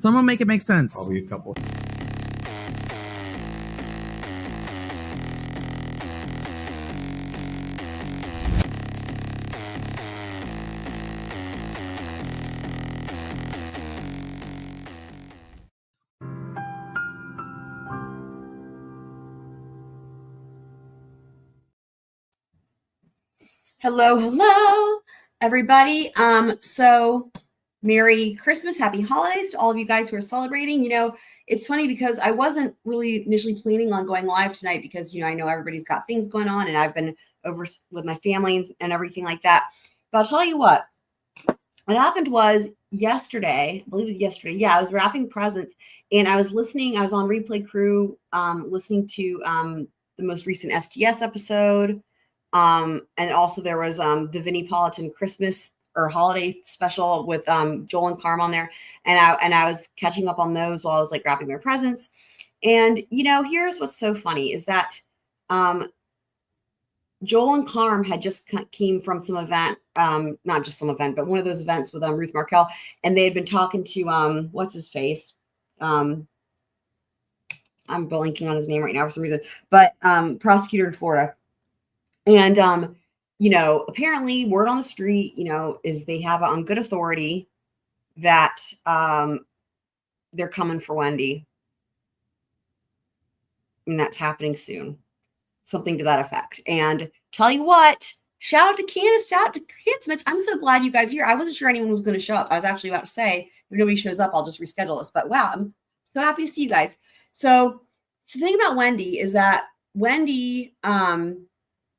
Someone make it make sense. Probably a couple. Hello, everybody. So Merry Christmas, Happy Holidays to all of you guys who are celebrating. You know, it's funny because I wasn't really initially planning on going live tonight because, you know, I know everybody's got things going on and I've been over with my family and everything like that. But I'll tell you what happened was yesterday, I believe it was yesterday. Yeah, I was wrapping presents and I was listening. I was on Replay Crew, listening to the most recent STS episode. And also there was the Vinnie Politan Christmas or holiday special with Joel and Karm on there. And I was catching up on those while I was like wrapping my presents. And, you know, here's what's so funny is that Joel and Karm had just came from some event, not just some event, but one of those events with Ruth Markel. And they had been talking to, what's his face? I'm blanking on his name right now for some reason, but prosecutor in Florida. And, you know, apparently word on the street, you know, is they have on good authority that they're coming for Wendi. And that's happening soon. Something to that effect. And tell you what, shout out to Candace, shout out to Kidsmiths. I'm so glad you guys are here. I wasn't sure anyone was going to show up. I was actually about to say, if nobody shows up, I'll just reschedule this. But wow, I'm so happy to see you guys. So the thing about Wendi is that Wendi,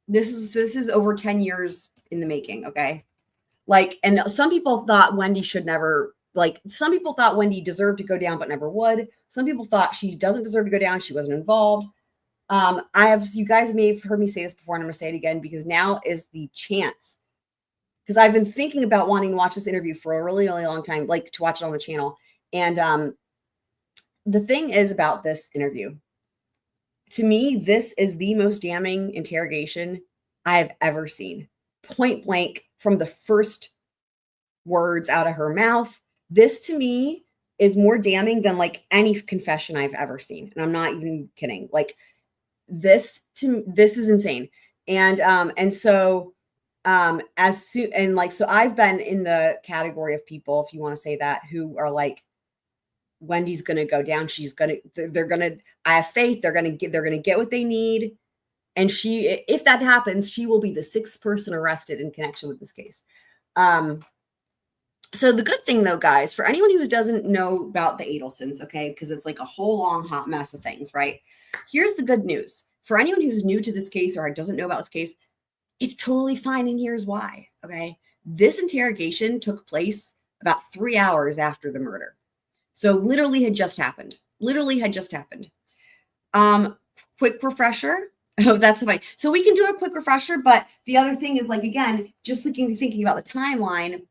this is over 10 years in the making. Okay. Like, and some people thought Wendi should never, like, some people thought Wendi deserved to go down, but never would. Some people thought she doesn't deserve to go down. She wasn't involved. You guys may have heard me say this before and I'm going to say it again because now is the chance, because I've been thinking about wanting to watch this interview for a really, really long time, like to watch it on the channel. And, the thing is about this interview, to me, this is the most damning interrogation I have ever seen. Point blank, from the first words out of her mouth. This to me is more damning than like any confession I've ever seen. And I'm not even kidding. Like this is insane. And so so I've been in the category of people, if you want to say that, who are like, Wendi's going to go down. I have faith. They're going to get what they need. And if that happens, she will be the 6th person arrested in connection with this case. So the good thing though, guys, for anyone who doesn't know about the Adelsons, okay, because it's like a whole long hot mess of things, right? Here's the good news. For anyone who's new to this case or doesn't know about this case, it's totally fine. And here's why, okay? This interrogation took place about 3 hours after the murder. So literally had just happened. Quick refresher. Oh, that's so funny. So we can do a quick refresher, but the other thing is like, again, just thinking about the timeline,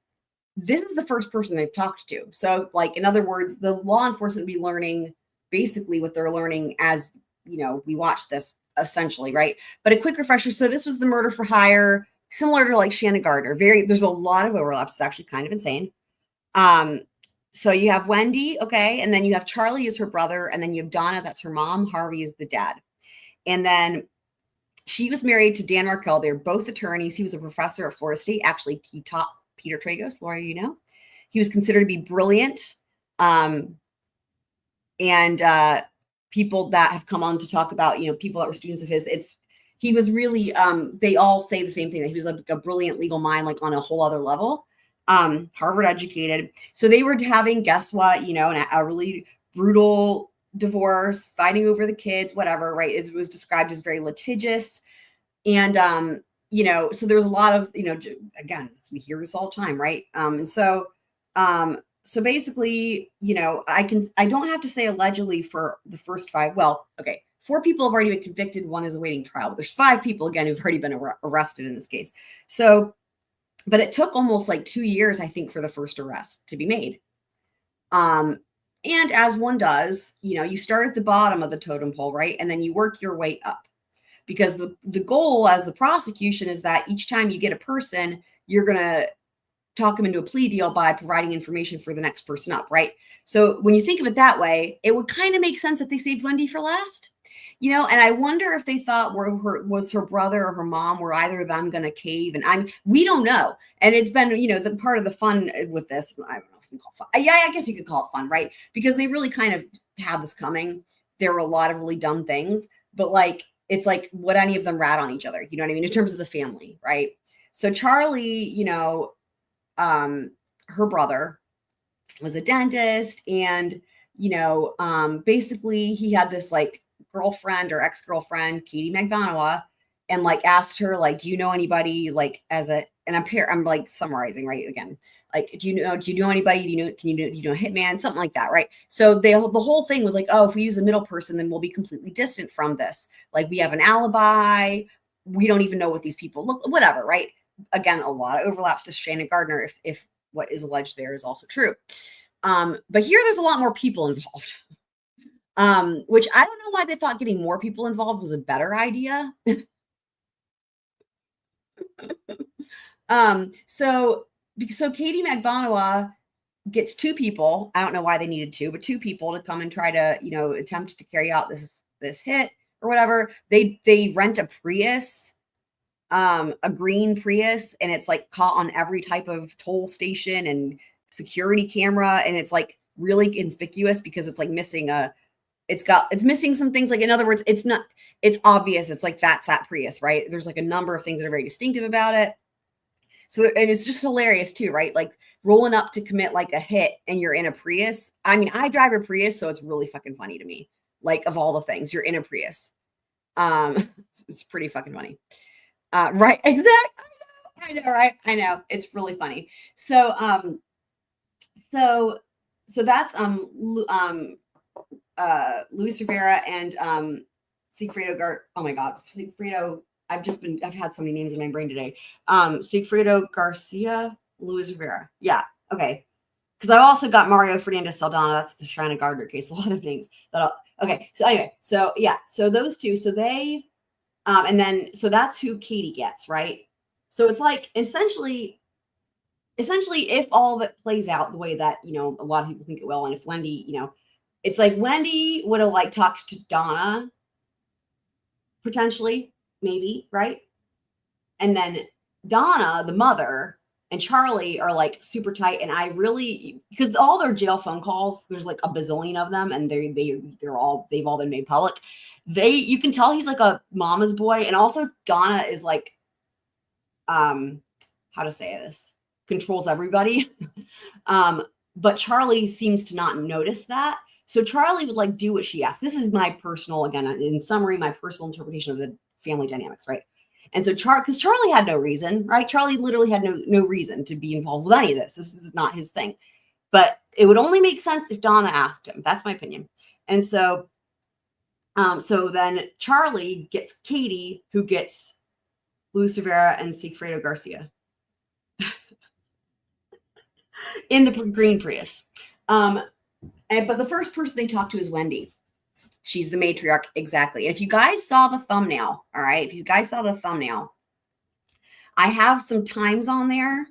this is the first person they've talked to. So like, in other words, the law enforcement will be learning basically what they're learning as, you know, we watch this essentially, right? But a quick refresher. So this was the murder for hire, similar to like Shanna Gardner. There's a lot of overlaps. It's actually kind of insane. So you have Wendi, okay, and then you have Charlie as her brother, and then you have Donna, that's her mom. Harvey is the dad. And then she was married to Dan Markel. They're both attorneys. He was a professor at Florida State. Actually, he taught Peter Tragos, Laura, you know. He was considered to be brilliant. And people that have come on to talk about, you know, people that were students of his, he was really, they all say the same thing, that he was like a brilliant legal mind, like on a whole other level. Harvard educated. So they were having, guess what, you know, a really brutal divorce, fighting over the kids, whatever, right? It was described as very litigious. And, you know, so there was a lot of, you know, again, we hear this all the time, right? And so basically, you know, I don't have to say allegedly for the first 5. Well, okay. 4 people have already been convicted. 1 is awaiting trial, but there's 5 people again who've already been arrested in this case. So, but it took almost like 2 years, I think, for the first arrest to be made. And as one does, you know, you start at the bottom of the totem pole, right? And then you work your way up, because the goal as the prosecution is that each time you get a person, you're going to talk him into a plea deal by providing information for the next person up, right? So when you think of it that way, it would kind of make sense that they saved Wendi for last, you know. And I wonder if they thought was her brother or her mom, were either of them going to cave? And we don't know. And it's been, you know, the part of the fun with this, I don't know if you can call it fun. Yeah, I guess you could call it fun, right? Because they really kind of had this coming. There were a lot of really dumb things, but like, it's like, would any of them rat on each other? You know what I mean? In terms of the family, right? So Charlie, you know, her brother was a dentist, and, you know, basically he had this like girlfriend or ex-girlfriend, Katie McDonough, and like asked her, like, do you know anybody like and I'm like summarizing, right? Again, like, do you know anybody? Do you know a hitman? Something like that, right? So the whole thing was like, oh, if we use a middle person, then we'll be completely distant from this. Like, we have an alibi. We don't even know what these people look, whatever, right? Again, a lot of overlaps to Shanna Gardner if what is alleged there is also true. But here there's a lot more people involved, which I don't know why they thought getting more people involved was a better idea. So Katie McDonough gets two people. I don't know why they needed two, but two people to come and try to, you know, attempt to carry out this hit or whatever. They rent a Prius, a green Prius, and it's like caught on every type of toll station and security camera, and it's like really conspicuous because it's like missing it's missing some things. Like, in other words, it's obvious. It's like, that's that Prius, right? There's like a number of things that are very distinctive about it. So, and it's just hilarious too, right? Like, rolling up to commit like a hit and you're in a Prius. I mean, I drive a Prius, so it's really fucking funny to me. Like, of all the things, you're in a Prius. It's pretty fucking funny. Right. Exactly. I know, right? I know. It's really funny. So that's Luis Rivera and Sigfredo oh my God, Sigfredo. I've had so many names in my brain today. Sigfredo Garcia, Luis Rivera. Yeah. Okay. Because I've also got Mario Fernandez Saldana. That's the Shanna Gardner case. A lot of names. Okay. So anyway, so yeah. So those two. So they, and then, so that's who Katie gets, right? So it's like, essentially, if all of it plays out the way that, you know, a lot of people think it will, and if Wendi, you know, it's like Wendi would have like talked to Donna, potentially, maybe, right? And then Donna, the mother, and Charlie are like super tight. And I really, because all their jail phone calls, there's like a bazillion of them, and they've all been made public. You can tell he's like a mama's boy. And also Donna is like, how to say this, controls everybody. But Charlie seems to not notice that. So Charlie would like do what she asked. This is my personal, again, in summary, my personal interpretation of the family dynamics, right? And so because Charlie had no reason, right? Charlie literally had no reason to be involved with any of this. This is not his thing. But it would only make sense if Donna asked him. That's my opinion. And so, so then Charlie gets Katie, who gets Luis Rivera and Sigfredo Garcia in the green Prius. But the first person they talk to is Wendi. She's the matriarch. Exactly. And if you guys saw the thumbnail, all right, I have some times on there.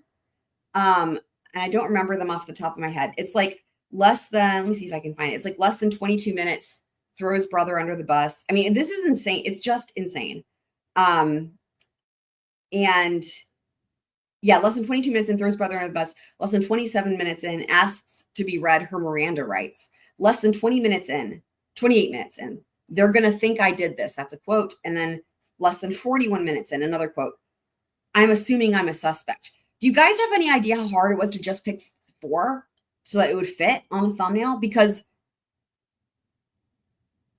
And I don't remember them off the top of my head. It's like less than, let me see if I can find it. It's like less than 22 minutes, throw his brother under the bus. I mean, this is insane. It's just insane. And yeah, less than 22 minutes in, throws brother under the bus. Less than 27 minutes in, asks to be read her Miranda rights. Less than 28 minutes in, they're going to think I did this. That's a quote. And then less than 41 minutes in, another quote. I'm assuming I'm a suspect. Do you guys have any idea how hard it was to just pick 4 so that it would fit on the thumbnail? Because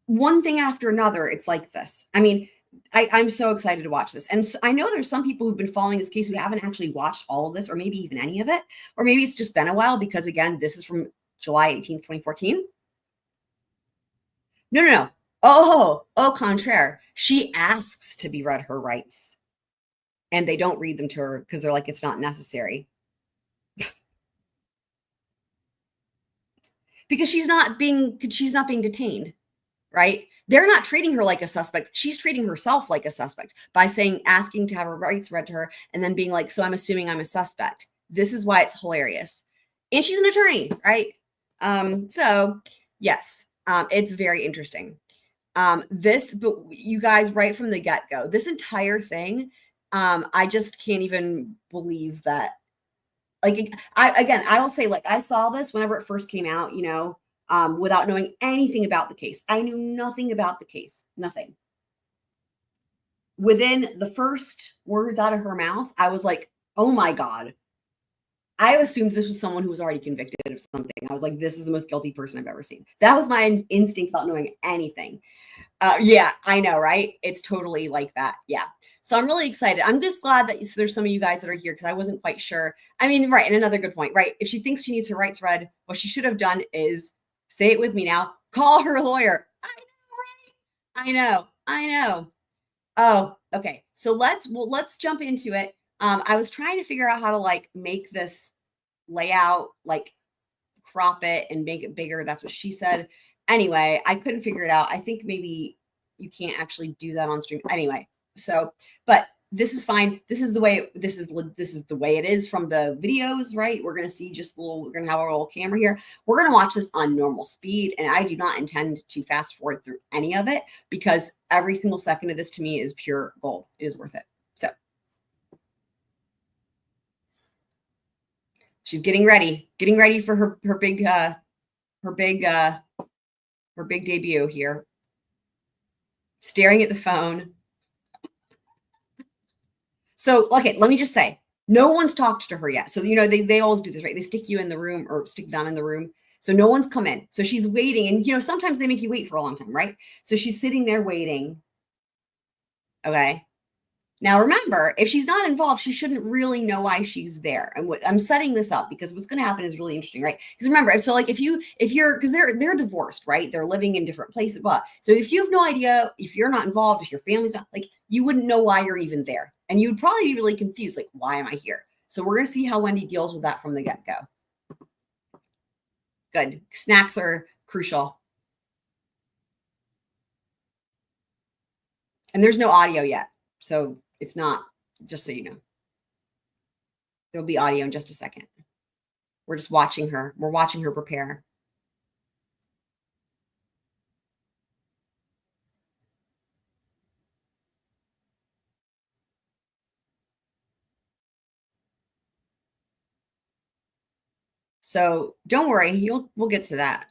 one thing after another, it's like this. I mean, I'm so excited to watch this. And so I know there's some people who've been following this case who haven't actually watched all of this, or maybe even any of it. Or maybe it's just been a while because, again, this is from July 18th, 2014. No. Oh, contraire. She asks to be read her rights. And they don't read them to her because they're like, it's not necessary. Because she's not being detained, right? They're not treating her like a suspect. She's treating herself like a suspect by asking to have her rights read to her, and then being like, so I'm assuming I'm a suspect. This is why it's hilarious. And she's an attorney, right? So yes, it's very interesting. But you guys, right from the get-go, this entire thing, I just can't even believe that. Like, I will say, like, I saw this whenever it first came out, without knowing anything about the case. I knew nothing about the case, nothing. Within the first words out of her mouth, I was like, oh my God. I assumed this was someone who was already convicted of something. I was like, this is the most guilty person I've ever seen. That was my instinct without knowing anything. Yeah, I know, right? It's totally like that. Yeah. So I'm really excited. I'm just glad that there's some of you guys that are here because I wasn't quite sure. I mean, right. And another good point, right? If she thinks she needs her rights read, what she should have done is, say it with me now, call her lawyer. I know. Oh, okay. So let's jump into it. I was trying to figure out how to like make this layout, like crop it and make it bigger. That's what she said. Anyway, I couldn't figure it out. I think maybe you can't actually do that on stream. Anyway, so, but this is fine. This is the way it is from the videos, right? We're going to see we're going to have our little camera here. We're going to watch this on normal speed. And I do not intend to fast forward through any of it because every single second of this to me is pure gold. It is worth it. So she's getting ready for her big debut here. Staring at the phone. So, okay, let me just say, no one's talked to her yet. So, they always do this, right? They stick you in the room or stick them in the room. So no one's come in. So she's waiting. And, sometimes they make you wait for a long time, right? So she's sitting there waiting. Okay. Now, remember, if she's not involved, she shouldn't really know why she's there. And I'm setting this up because what's going to happen is really interesting, right? Because remember, so like if you're, because they're divorced, right? They're living in different places. But so if you have no idea, if you're not involved, if your family's not, like, you wouldn't know why you're even there. And you'd probably be really confused, like, why am I here? So we're going to see how Wendi deals with that from the get-go. Good. Snacks are crucial. And there's no audio yet. So it's not, just so you know. There'll be audio in just a second. We're just watching her. We're watching her prepare. So don't worry, we'll get to that.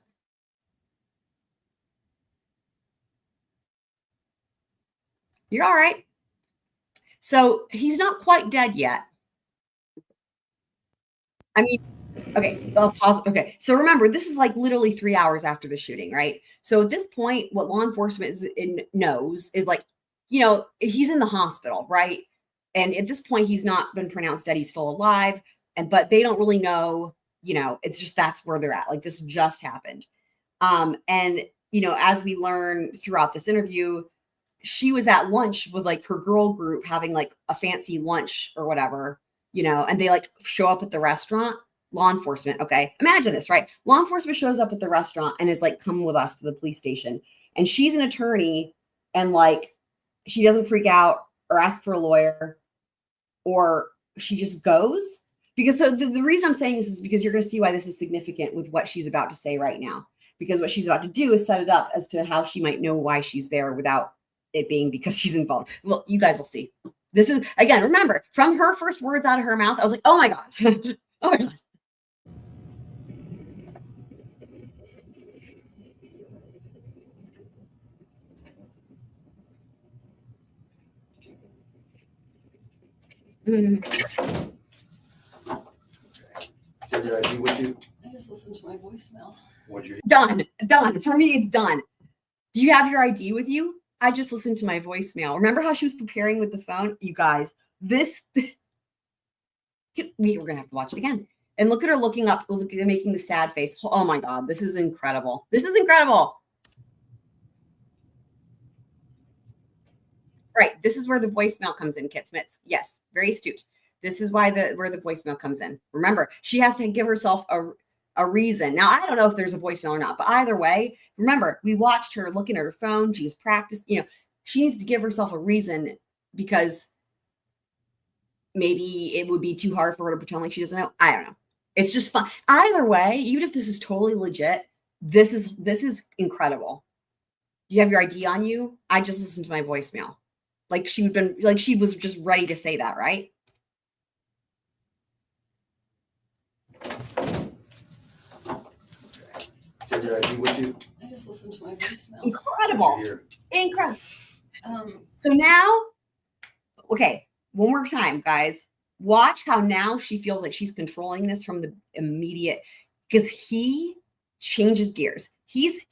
You're all right. So he's not quite dead yet. I mean, okay, I'll pause. Okay, so remember, this is like literally 3 hours after the shooting, right? So at this point, what law enforcement knows is like, he's in the hospital, right? And at this point, he's not been pronounced dead. He's still alive, but they don't really know. It's just that's where they're at. Like this just happened, and as we learn throughout this interview, she was at lunch with like her girl group having like a fancy lunch or whatever. And they like show up at the restaurant, law enforcement. Okay. Imagine this, right? Law enforcement shows up at the restaurant and is like, come with us to the police station. And she's an attorney and like, she doesn't freak out or ask for a lawyer or she just goes. Because so the reason I'm saying this is because you're going to see why this is significant with what she's about to say right now. Because what she's about to do is set it up as to how she might know why she's there without it being because she's involved. Well, you guys will see. This is, again, remember, from her first words out of her mouth, I was like, oh my God. Oh my God. I just listened to my voicemail. Done. For me, it's done. Do you have your ID with you? I just listened to my voicemail. Remember how she was preparing with the phone? You guys, we're going to have to watch it again. And look at her looking up, making the sad face. Oh my God, this is incredible. This is incredible. Right. This is where the voicemail comes in, Kit Smits. Yes, very astute. This is where the voicemail comes in. Remember, she has to give herself a reason. Now, I don't know if there's a voicemail or not, but either way, remember, we watched her looking at her phone. She's practiced, she needs to give herself a reason because maybe it would be too hard for her to pretend like she doesn't know. I don't know. It's just fun. Either way, even if this is totally legit, this is incredible. Do you have your ID on you? I just listened to my voicemail. Like she was just ready to say that, right? Have your ID with you? I just listened to my voicemail. Incredible. Incredible. So now, okay, one more time, guys. Watch how now she feels like she's controlling this from the immediate, because he changes gears. He's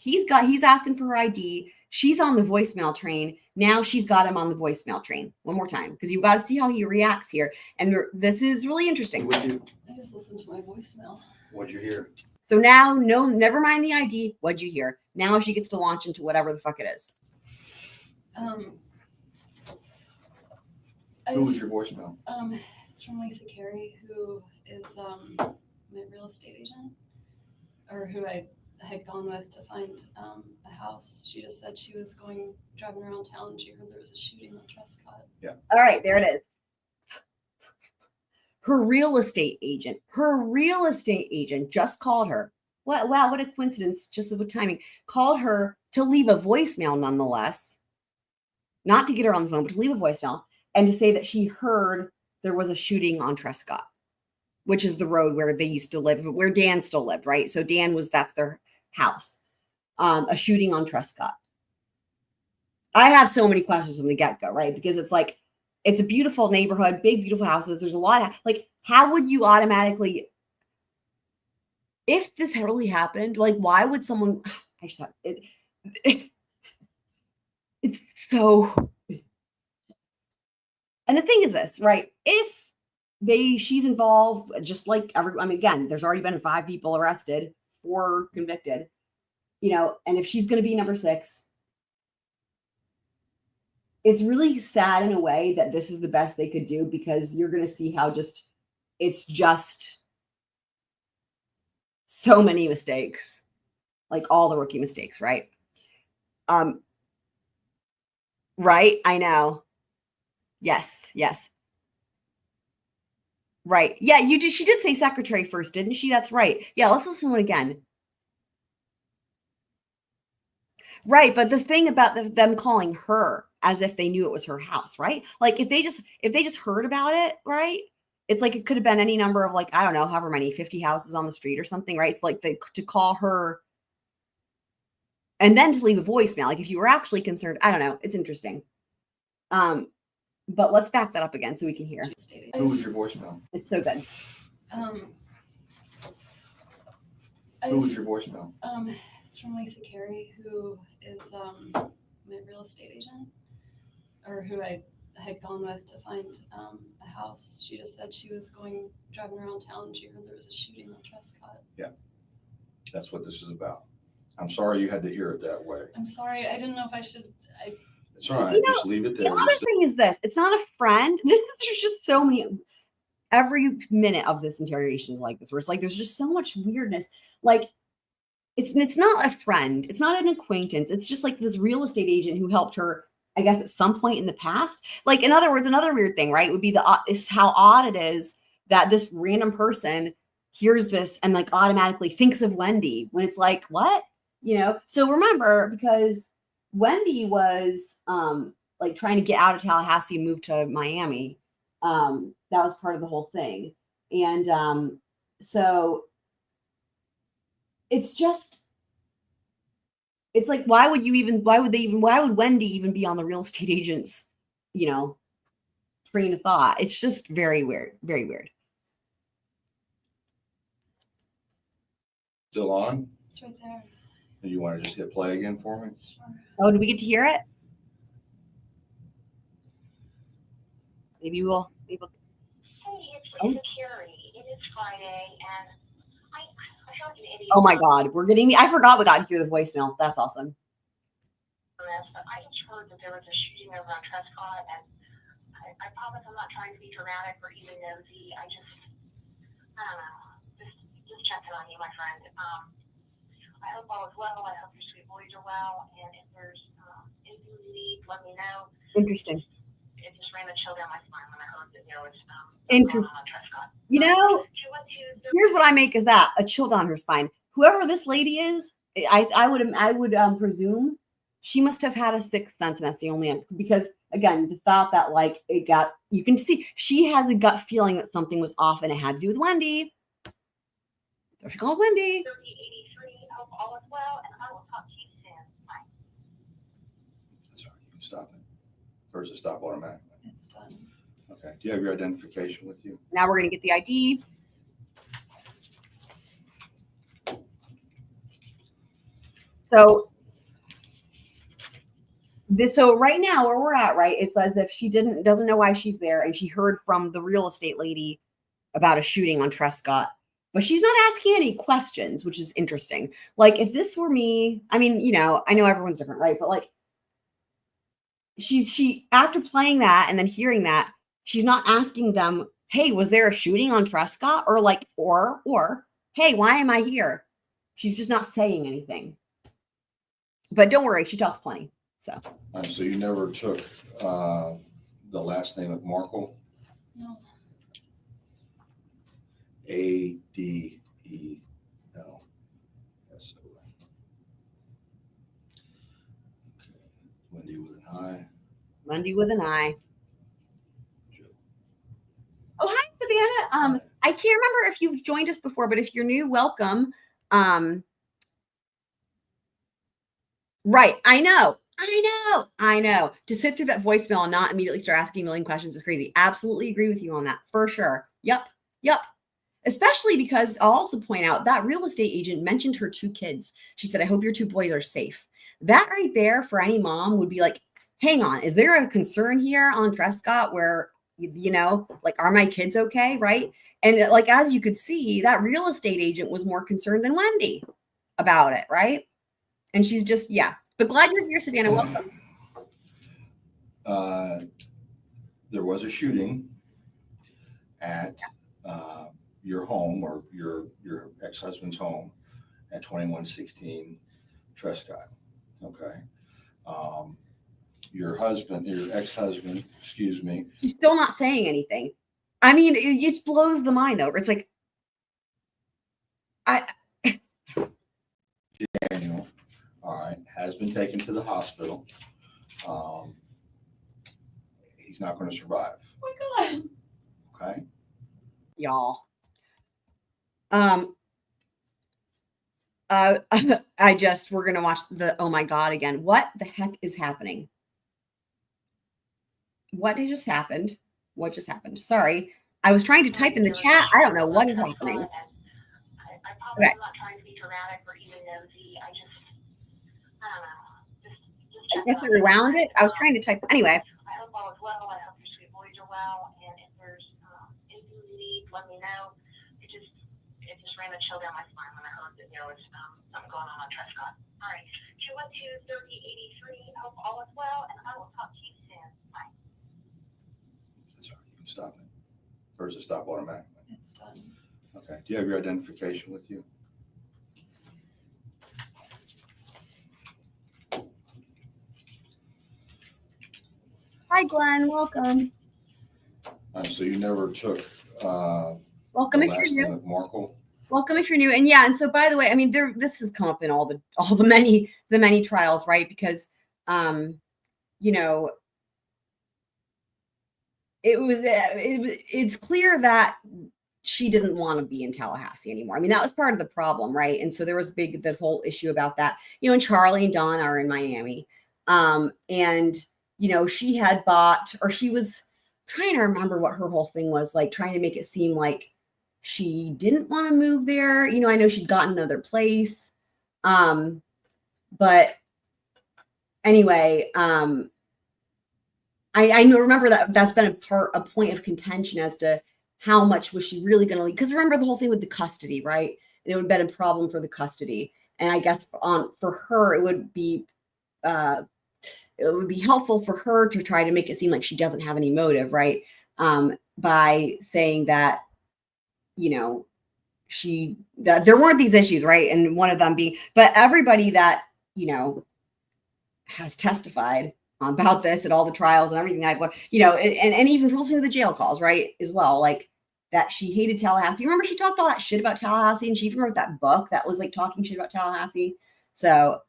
asking for her ID. She's on the voicemail train. Now she's got him on the voicemail train. One more time, because you've got to see how he reacts here. And this is really interesting. I just listened to my voicemail. What'd you hear? So now, no, never mind the ID. What'd you hear? Now she gets to launch into whatever the fuck it is. Who was your voicemail? It's from Lisa Carey, who is my real estate agent, or who I had gone with to find a house. She just said she was driving around town and she heard there was a shooting on Trescott. Yeah. All right, there it is. Her real estate agent just called her. Wow, what a coincidence, just with timing. Called her to leave a voicemail nonetheless. Not to get her on the phone, but to leave a voicemail and to say that she heard there was a shooting on Trescott, which is the road where they used to live, where Dan still lived, right? So that's their house. A shooting on Trescott. I have so many questions from the get-go, right? Because it's like, it's a beautiful neighborhood, big, beautiful houses. There's a lot of, like, how would you automatically, if this really happened, like, why would someone, I just thought, it's so, and the thing is this, right? If she's involved, just like again, there's already been 5 people arrested, 4 convicted, and if she's going to be number 6, it's really sad in a way that this is the best they could do, because you're going to see how it's just so many mistakes, like all the rookie mistakes, right? Right. I know. Yes. Right. Yeah, she did say secretary first, didn't she? That's right. Yeah, let's listen to it again. Right, but the thing about them calling her as if they knew it was her house, right? Like if they just heard about it, right? It's like it could have been any number of, like, I don't know, however many, 50 houses on the street or something, right? It's like to call her and then to leave a voicemail. Like if you were actually concerned, I don't know. It's interesting. But let's back that up again so we can hear. Who was your voicemail? It's so good. Who was your voicemail? It's from Lisa Carey, who is my real estate agent, or who I had gone with to find a house. She just said she was driving around town and she heard there was a shooting on Trescott. Yeah, that's what this is about. I'm sorry you had to hear it that way. I'm sorry. I didn't know if I should. It's all right. Just leave it there. The other thing is this. It's not a friend. There's just so many. Every minute of this interrogation is like this, where it's like there's just so much weirdness. Like it's not a friend. It's not an acquaintance. It's just like this real estate agent who helped her, I guess, at some point in the past. Like, in other words, another weird thing, right, would be is how odd it is that this random person hears this and like automatically thinks of Wendi when it's like, what? So remember, because Wendi was like trying to get out of Tallahassee and move to Miami. That was part of the whole thing. And so it's like, why would Wendi even be on the real estate agent's, train of thought? It's just very weird, very weird. Still on? It's right there. You want to just hit play again for me? Sure. Oh, do we get to hear it? Maybe we'll. Hey, it's Lisa Carey. It is Friday, and I feel like an idiot. Oh my God, I forgot we got to hear the voicemail. That's awesome. But I just heard that there was a shooting over on Trescott, and I promise I'm not trying to be dramatic or even nosy. I don't know, just checking on you, my friend. I hope all is well. I hope your sweet boys are well, and if there's anything you need, let me know. Interesting. It just ran a chill down my spine when I heard that there was Interesting. You know, here's what I make of that: a chill down her spine. Whoever this lady is, I would presume she must have had a sixth sense, and that's the only because again, the thought that like it got, you can see she has a gut feeling that something was off, and it had to do with Wendi. So she called Wendi. 3083, hope all is well, and I will talk to you soon. Bye. That's all right. You can stop it. Or does it stop automatically? It's done. Okay. Do you have your identification with you? Now we're gonna get the ID. So right now where we're at, right, it's as if she doesn't know why she's there, and she heard from the real estate lady about a shooting on Trescott, but she's not asking any questions, which is interesting. Like if this were me, I mean, you know, I know everyone's different, right? But like she after playing that and then hearing that, she's not asking them, hey, was there a shooting on Trescott? Or like, or hey, why am I here? She's just not saying anything. But don't worry, she talks plenty. So you never took the last name of Markel? No. Adelson. Okay. Wendi with an I. Wendi with an I. Oh, hi, Savannah. I can't remember if you've joined us before, but if you're new, welcome. Right. I know. To sit through that voicemail and not immediately start asking a million questions is crazy. Absolutely agree with you on that. For sure. Yep. Especially because I'll also point out that real estate agent mentioned her 2 kids. She said, I hope your 2 boys are safe. That right there for any mom would be like, hang on, is there a concern here on Trescott where, you know, like, are my kids okay? Right. And like, as you could see, that real estate agent was more concerned than Wendi about it. Right. And she's just, yeah. But glad you're here, Savannah. Welcome. There was a shooting at your home or your ex-husband's home at 2116 Trescott. Okay. Your ex-husband, excuse me. She's still not saying anything. I mean, it blows the mind though. It's like, Daniel, all right, has been taken to the hospital. He's not going to survive. Oh my God. Okay. Y'all. We're going to watch the, oh my God, again. What the heck is happening? What just happened? What just happened? Sorry. I was trying to type in the chat. I don't know what is happening. I probably am not trying to be dramatic or even nosy. I don't know. I guess I rewound it. I was trying to type. Anyway. I hope all is well. I hope your sweet boys are well. And if there's anything you need, let me know. It just ran a chill down my spine when I heard that there was something going on Trescott. All right. 212-3083. Hope all is well, and I will talk to you soon. Bye. That's all right. You can stop it. Or does it stop automatically? It's done. Okay. Do you have your identification with you? Hi, Glenn. Welcome. So you never took welcome the if last you're name new. of Markel? Welcome if you're new. And yeah, and so by the way, I mean, this has come up in all the many trials, right? Because you know, it's clear that she didn't want to be in Tallahassee anymore. I mean, that was part of the problem, right? And so there was the whole issue about that, you know, and Charlie and Donna are in Miami. And, you know, she had bought, or she was trying to remember what her whole thing was, like trying to make it seem like she didn't want to move there. You know, I know she'd gotten another place. But anyway, I know, remember that's been a point of contention as to how much was she really going to leave? Because remember the whole thing with the custody, right? And it would have been a problem for the custody. And I guess for her, it would be helpful for her to try to make it seem like she doesn't have any motive, right? By saying that, you know, that there weren't these issues, right? And one of them being, but everybody that, you know, has testified about this at all the trials and everything. And even listening to the jail calls, right, as well, like that she hated Tallahassee. You remember she talked all that shit about Tallahassee, and she even wrote that book that was like talking shit about Tallahassee. So,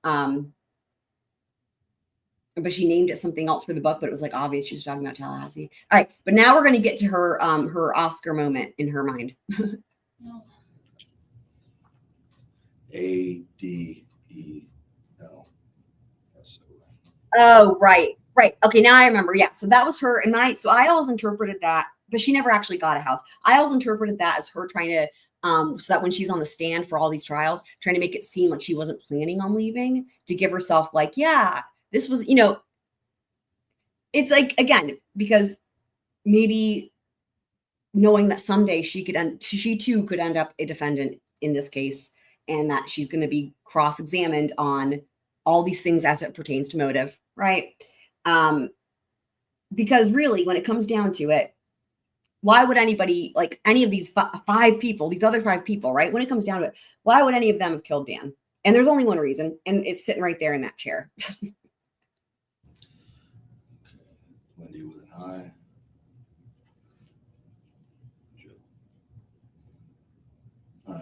but she named it something else for the book, but it was like obvious she was talking about Tallahassee. All right, but now we're going to get to her her Oscar moment in her mind. Adelson. Oh, right. Okay, now I remember. Yeah, so that was her and so I always interpreted that, but she never actually got a house. I always interpreted that as her trying to so that when she's on the stand for all these trials, trying to make it seem like she wasn't planning on leaving, to give herself like, yeah, this was, it's like, again, because maybe knowing that someday she too could end up a defendant in this case, and that she's going to be cross-examined on all these things as it pertains to motive, right? Because really, when it comes down to it, why would anybody, like any of these five people, these other five people, right? When it comes down to it, why would any of them have killed Dan? And there's only one reason, and it's sitting right there in that chair. Wendi with an I. All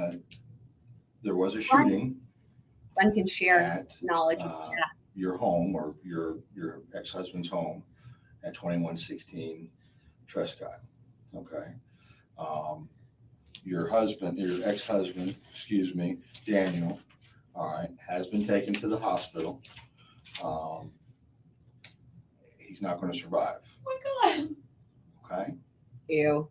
right. There was a shooting. One can share at, knowledge. Your home, or your ex-husband's home at 2116 Trescott. Okay. Your ex-husband, Daniel, all right, has been taken to the hospital. He's not going to survive. Oh my God. Okay. Ew.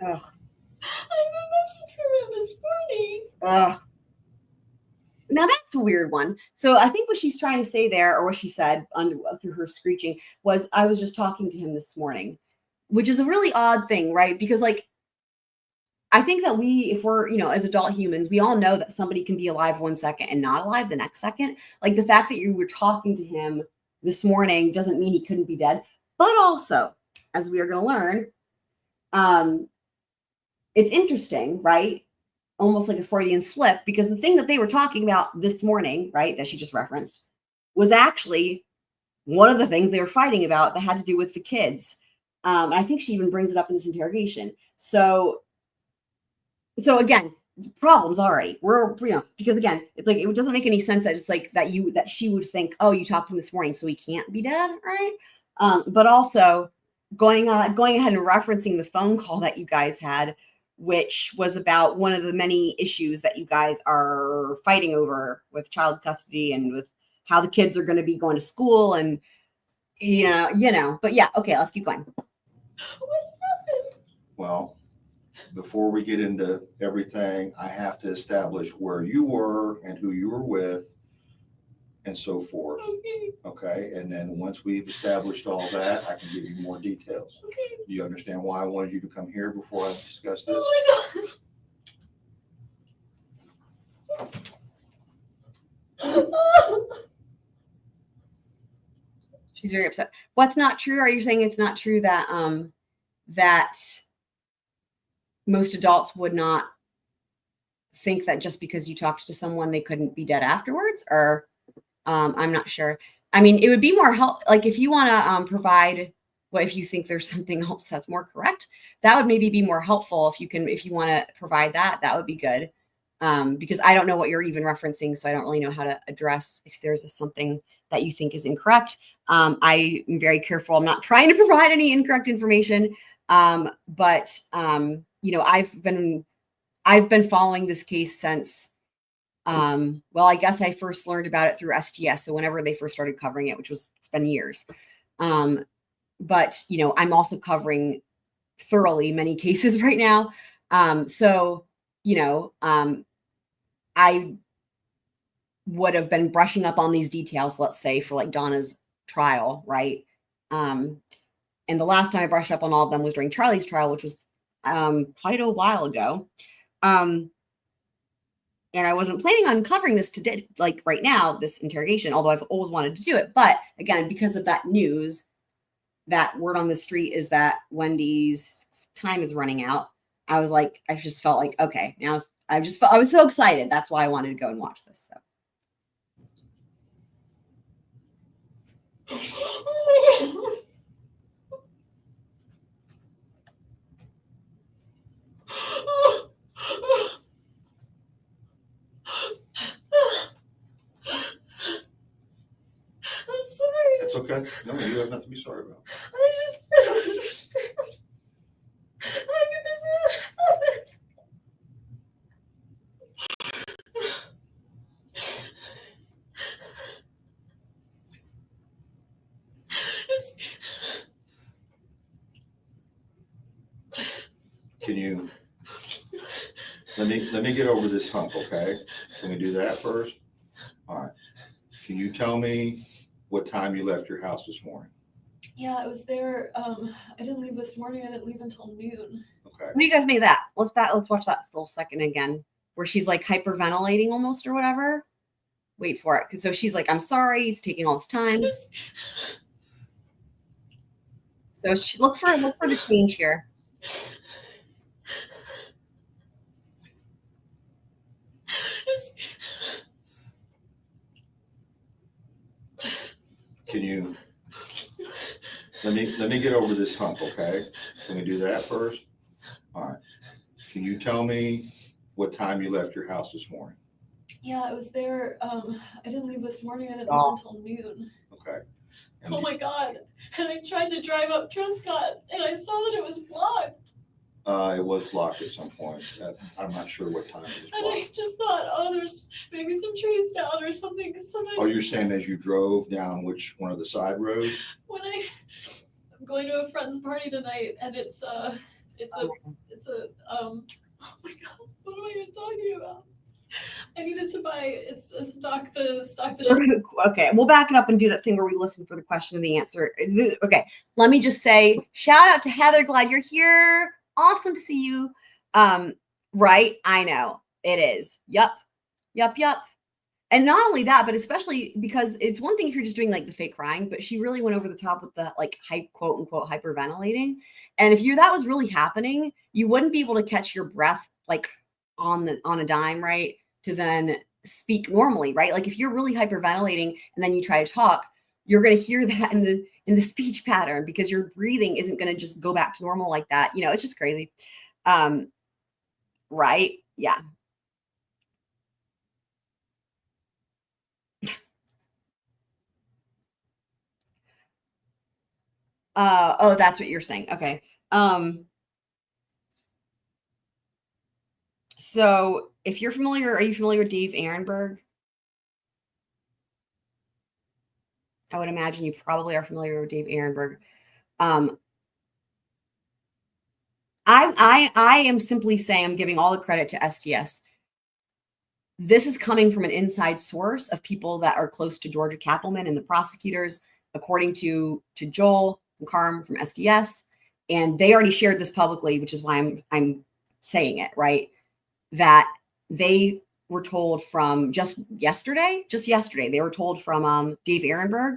Ugh. Ugh. Now that's a weird one. So I think what she's trying to say there, or what she said through her screeching, was, I was just talking to him this morning, which is a really odd thing, right? Because like, I think that if we're, as adult humans, we all know that somebody can be alive 1 second and not alive the next second. Like the fact that you were talking to him this morning doesn't mean he couldn't be dead. But also, as we are going to learn, it's interesting, right? Almost like a Freudian slip, because the thing that they were talking about this morning, right, that she just referenced, was actually one of the things they were fighting about that had to do with the kids. And I think she even brings it up in this interrogation. So again, problems already. Because again, it's like, it doesn't make any sense that it's like that she would think, oh, you talked to him this morning, so he can't be dead, right? But also going ahead and referencing the phone call that you guys had, which was about one of the many issues that you guys are fighting over with child custody and with how the kids are going to be going to school, and but yeah, okay, let's keep going. What happened? Well, before we get into everything, I have to establish where you were and who you were with and so forth. Okay. And then once we've established all that, I can give you more details. Okay. Do you understand why I wanted you to come here before I discuss this? Oh my God. She's very upset. What's not true? Are you saying it's not true that that most adults would not think that just because you talked to someone they couldn't be dead afterwards? Or I'm not sure. I mean, it would be more like if you want to provide if you think there's something else that's more correct, that would maybe be more helpful. If you want to provide that would be good. Because I don't know what you're even referencing, so I don't really know how to address if there's something that you think is incorrect. I am very careful. I'm not trying to provide any incorrect information. But I've been following this case since, well, I guess I first learned about it through STS. So whenever they first started covering it, it's been years. But I'm also covering thoroughly many cases right now. I would have been brushing up on these details, let's say, for like Donna's trial, right? And the last time I brushed up on all of them was during Charlie's trial, which was quite a while ago. And And I wasn't planning on covering this today, like right now, this interrogation, although I've always wanted to do it. But again, because of that news, that word on the street is that Wendy's time is running out. I was like, I just felt like, okay, now I was so excited. That's why I wanted to go and watch this. So. I'm sorry. It's okay. No, you have nothing to be sorry about. I just don't understand. How did this happen? Can you let me get over this hump, okay? Can we do that first? All right. Can you tell me what time you left your house this morning? Yeah, I was there. I didn't leave this morning. I didn't leave until noon. Okay. When you guys made that, let's watch that little second again, where she's like hyperventilating almost or whatever. Wait for it. So she's like, I'm sorry, he's taking all this time. So look for the change here. Can you let me get over this hump, okay? Can we do that first? All right. Can you tell me what time you left your house this morning? Yeah, I was there. I didn't leave this morning. I didn't leave until noon. Okay. And oh my God. And I tried to drive up Trescott and I saw that it was blocked. It was blocked at some point. I'm not sure what time it was blocked. And I just thought, oh, there's maybe some trees down or something. Because sometimes. Oh, you're saying as you drove down which one of the side roads? When I'm going to a friend's party tonight, and it's a oh my God, what am I even talking about? I needed to buy it's a stock the Okay, we'll back it up and do that thing where we listen for the question and the answer. Okay, let me just say shout out to Heather. Glad you're here. Awesome to see you. Right, I know it is. Yup. And not only that, but especially because it's one thing if you're just doing like the fake crying, but she really went over the top with the like quote unquote hyperventilating. And if that was really happening, you wouldn't be able to catch your breath like on a dime, right? To then speak normally, right? Like if you're really hyperventilating and then you try to talk, you're going to hear that in the speech pattern because your breathing isn't going to just go back to normal like that. You know, it's just crazy. Right? Yeah. Oh, that's what you're saying. Okay. So if you're familiar, are you familiar with Dave Aronberg? I would imagine you probably are familiar with Dave Aronberg. I am simply saying I'm giving all the credit to STS. This is coming from an inside source of people that are close to Georgia Cappleman and the prosecutors, according to Joel and Karm from SDS. And they already shared this publicly, which is why I'm saying it, right? That they were told from just yesterday, they were told from Dave Aronberg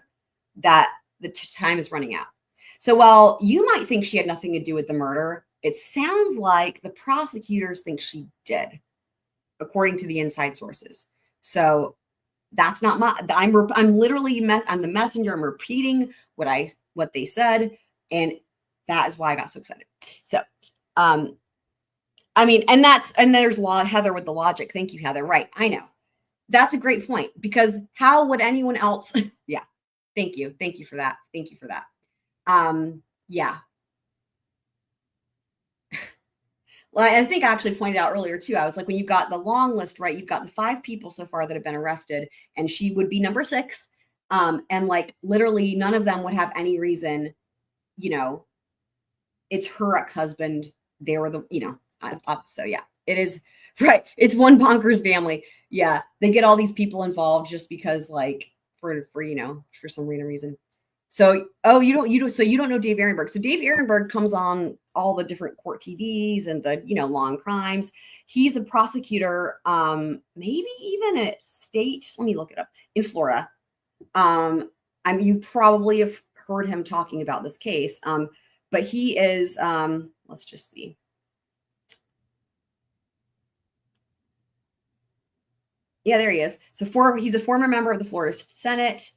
that the time is running out. So while you might think she had nothing to do with the murder, it sounds like the prosecutors think she did, according to the inside sources. So that's not I'm literally I'm the messenger. I'm repeating what they said, and that is why I got so excited. So, I mean, and there's Heather with the logic. Thank you, Heather. Right. I know. That's a great point because how would anyone else? Yeah. Thank you. Thank you for that. Yeah. Well, I think I actually pointed out earlier too. I was like, when you've got the long list, right? You've got the 5 people so far that have been arrested, and she would be number 6. And like literally none of them would have any reason, you know, it's her ex-husband. They were so yeah, it is right. It's one bonkers family. Yeah. They get all these people involved just because like for some random reason. So, you don't know Dave Aronberg. So Dave Aronberg comes on all the different court TVs and the, long crimes. He's a prosecutor, maybe even a state. Let me look it up in Florida. You probably have heard him talking about this case. But he is, let's just see. Yeah, there he is. So he's a former member of the Florida Senate.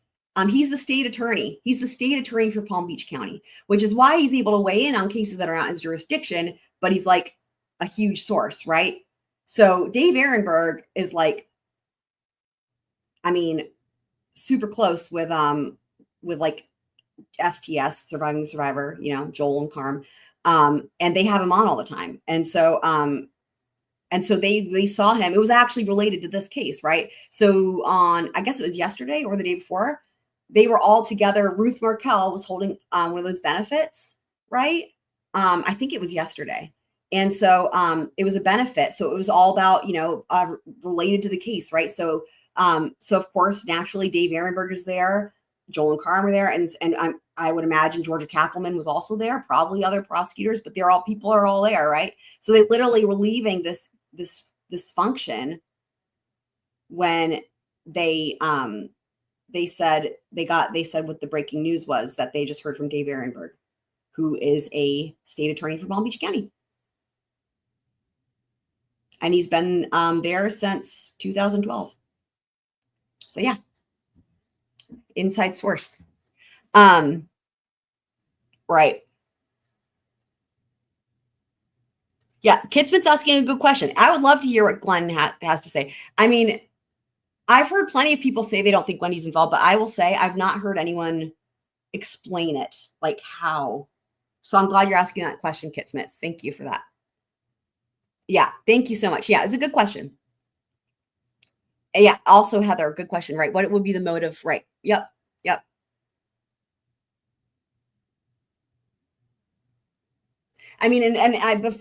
He's the state attorney. He's the state attorney for Palm Beach County, which is why he's able to weigh in on cases that are not his jurisdiction, but he's like a huge source, right? So Dave Aronberg is like, I mean, super close with like STS, Surviving the Survivor, you know, Joel and Karm. And they have him on all the time. And so they saw him. It was actually related to this case, right? So on, I guess it was yesterday or the day before, they were all together. Ruth Markel was holding one of those benefits, right? I think it was yesterday. And so it was a benefit. So it was all about, you know, related to the case, right? So of course, naturally, Dave Aronberg is there. Joel and Karm are there. And I would imagine Georgia Kappelman was also there, probably other prosecutors, but people are all there, right? So they literally were leaving this function when they said what the breaking news was, that they just heard from Dave Aronberg, who is a state attorney for Palm Beach County. And he's been there since 2012. So yeah, inside source. Right. Yeah, Kitsman's asking a good question. I would love to hear what Glenn has to say. I mean, I've heard plenty of people say they don't think Wendy's involved, but I will say I've not heard anyone explain it, like how. So I'm glad you're asking that question, Kitsmits. Thank you for that. Yeah, thank you so much. Yeah, it's a good question. Yeah, also Heather, good question, right? What would be the motive, right? Yep. I mean,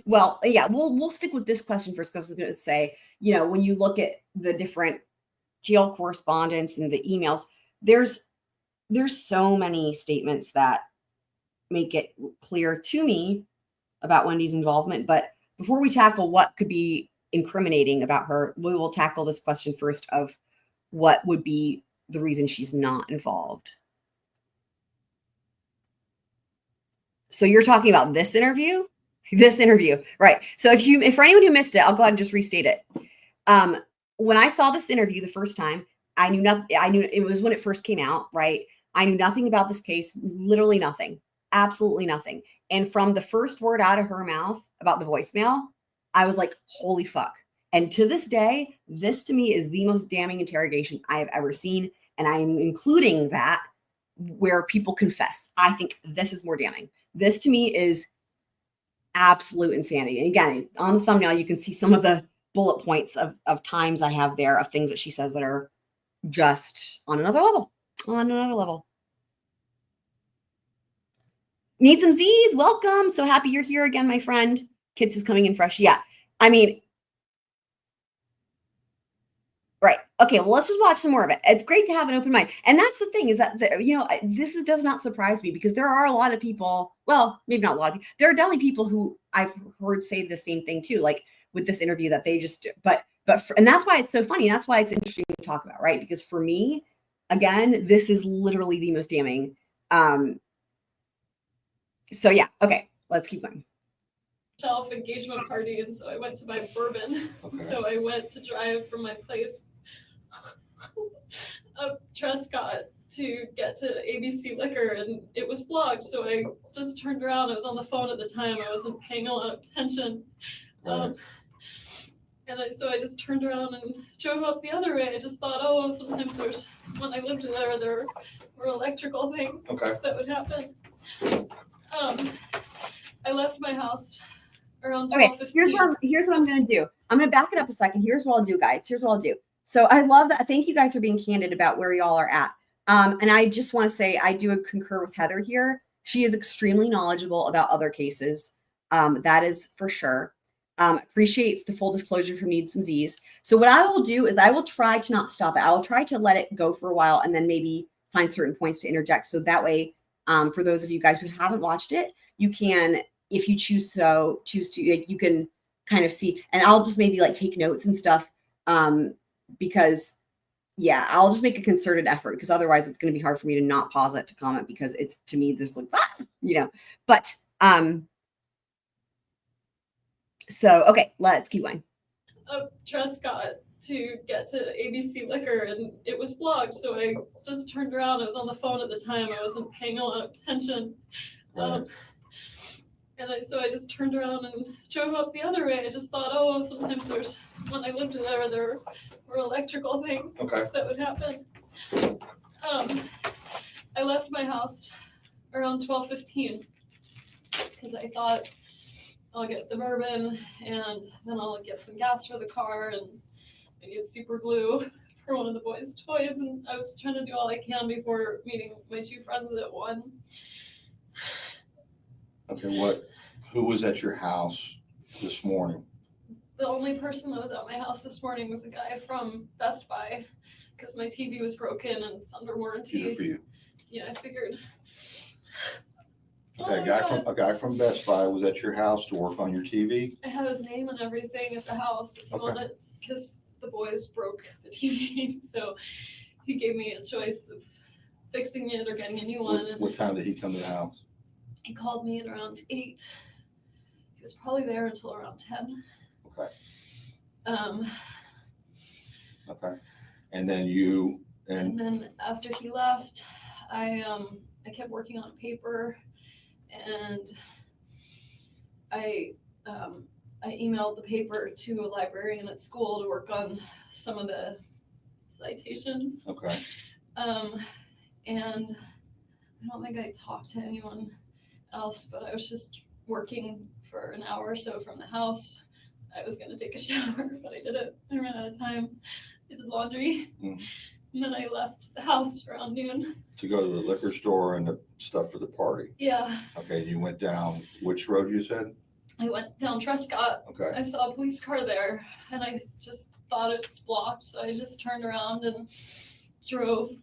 we'll stick with this question first, because I was going to say, you know, when you look at the different jail correspondence and the emails, there's so many statements that make it clear to me about Wendy's involvement. But before we tackle what could be incriminating about her, we will tackle this question first of what would be the reason she's not involved. So you're talking about this interview? This interview, right? So for anyone who missed it, I'll go ahead and just restate it. When I saw this interview the first time, I knew nothing. I knew it was when it first came out, right? I knew nothing about this case, literally nothing, absolutely nothing. And from the first word out of her mouth about the voicemail, I was like, holy fuck. And to this day, this to me is the most damning interrogation I have ever seen. And I'm including that where people confess. I think this is more damning. This to me is absolute insanity. And again, on the thumbnail, you can see some of the bullet points of times I have there of things that she says that are just on another level. Need some Z's? Welcome. So happy you're here again, my friend. Kids is coming in fresh. Yeah. I mean, right. Okay. Well, let's just watch some more of it. It's great to have an open mind. And that's the thing, is that, this does not surprise me, because there are a lot of people, well, maybe not a lot of people. There are definitely people who I've heard say the same thing too, like with this interview, that they just, and that's why it's so funny. That's why it's interesting to talk about, right? Because for me, again, this is literally the most damning. So yeah. Okay. Let's keep going. Engagement party, and so I went to buy bourbon. Okay. So I went to drive from my place up Trescott to get to ABC Liquor, and it was blocked. So I just turned around. I was on the phone at the time. I wasn't paying a lot of attention. Right. So I just turned around and drove up the other way. I just thought, sometimes when I lived there were electrical things that would happen. I left my house around 12:15. Here's what I'm going to do. I'm going to back it up a second. Here's what I'll do, guys. Here's what I'll do. So I love that. Thank you guys for being candid about where y'all are at. And I just want to say, I do concur with Heather here. She is extremely knowledgeable about other cases. That is for sure. Appreciate the full disclosure from Need Some Z's. So what I will do is I will try to not stop it. I will try to let it go for a while and then maybe find certain points to interject. So that way, for those of you guys who haven't watched it, you can, if you choose to, you can kind of see, and I'll just maybe like take notes and stuff. Because yeah, I'll just make a concerted effort because otherwise it's going to be hard for me to not pause it to comment because it's to me this like, but so okay, let's keep going. Trescott to get to ABC Liquor and it was blocked, so I just turned around. I was on the phone at the time. I wasn't paying a lot of attention. Right. So I just turned around and drove up the other way. I just thought, oh, sometimes when I lived there were electrical things that would happen. I left my house around 12:15 because I thought I'll get the bourbon and then I'll get some gas for the car and maybe get super glue for one of the boys' toys. And I was trying to do all I can before meeting my two friends at 1. Okay, who was at your house this morning? The only person that was at my house this morning was a guy from Best Buy because my TV was broken and it's under warranty. Good for you. Yeah, I figured. Okay, a guy from Best Buy was at your house to work on your TV? I have his name and everything at the house if you want it, because the boys broke the TV. So he gave me a choice of fixing it or getting a new one. What time did he come to the house? He called me at around 8. He was probably there until around 10. Okay. Okay. And then and then after he left, I kept working on a paper, and I emailed the paper to a librarian at school to work on some of the citations. Okay. And I don't think I talked to anyone else, but I was just working for an hour or so from the house. I was going to take a shower, but I didn't. I ran out of time. I did laundry. Mm-hmm. And then I left the house around noon. To go to the liquor store and the stuff for the party? Yeah. Okay, you went down which road you said? I went down Trescott. Okay. I saw a police car there, and I just thought it was blocked, so I just turned around and drove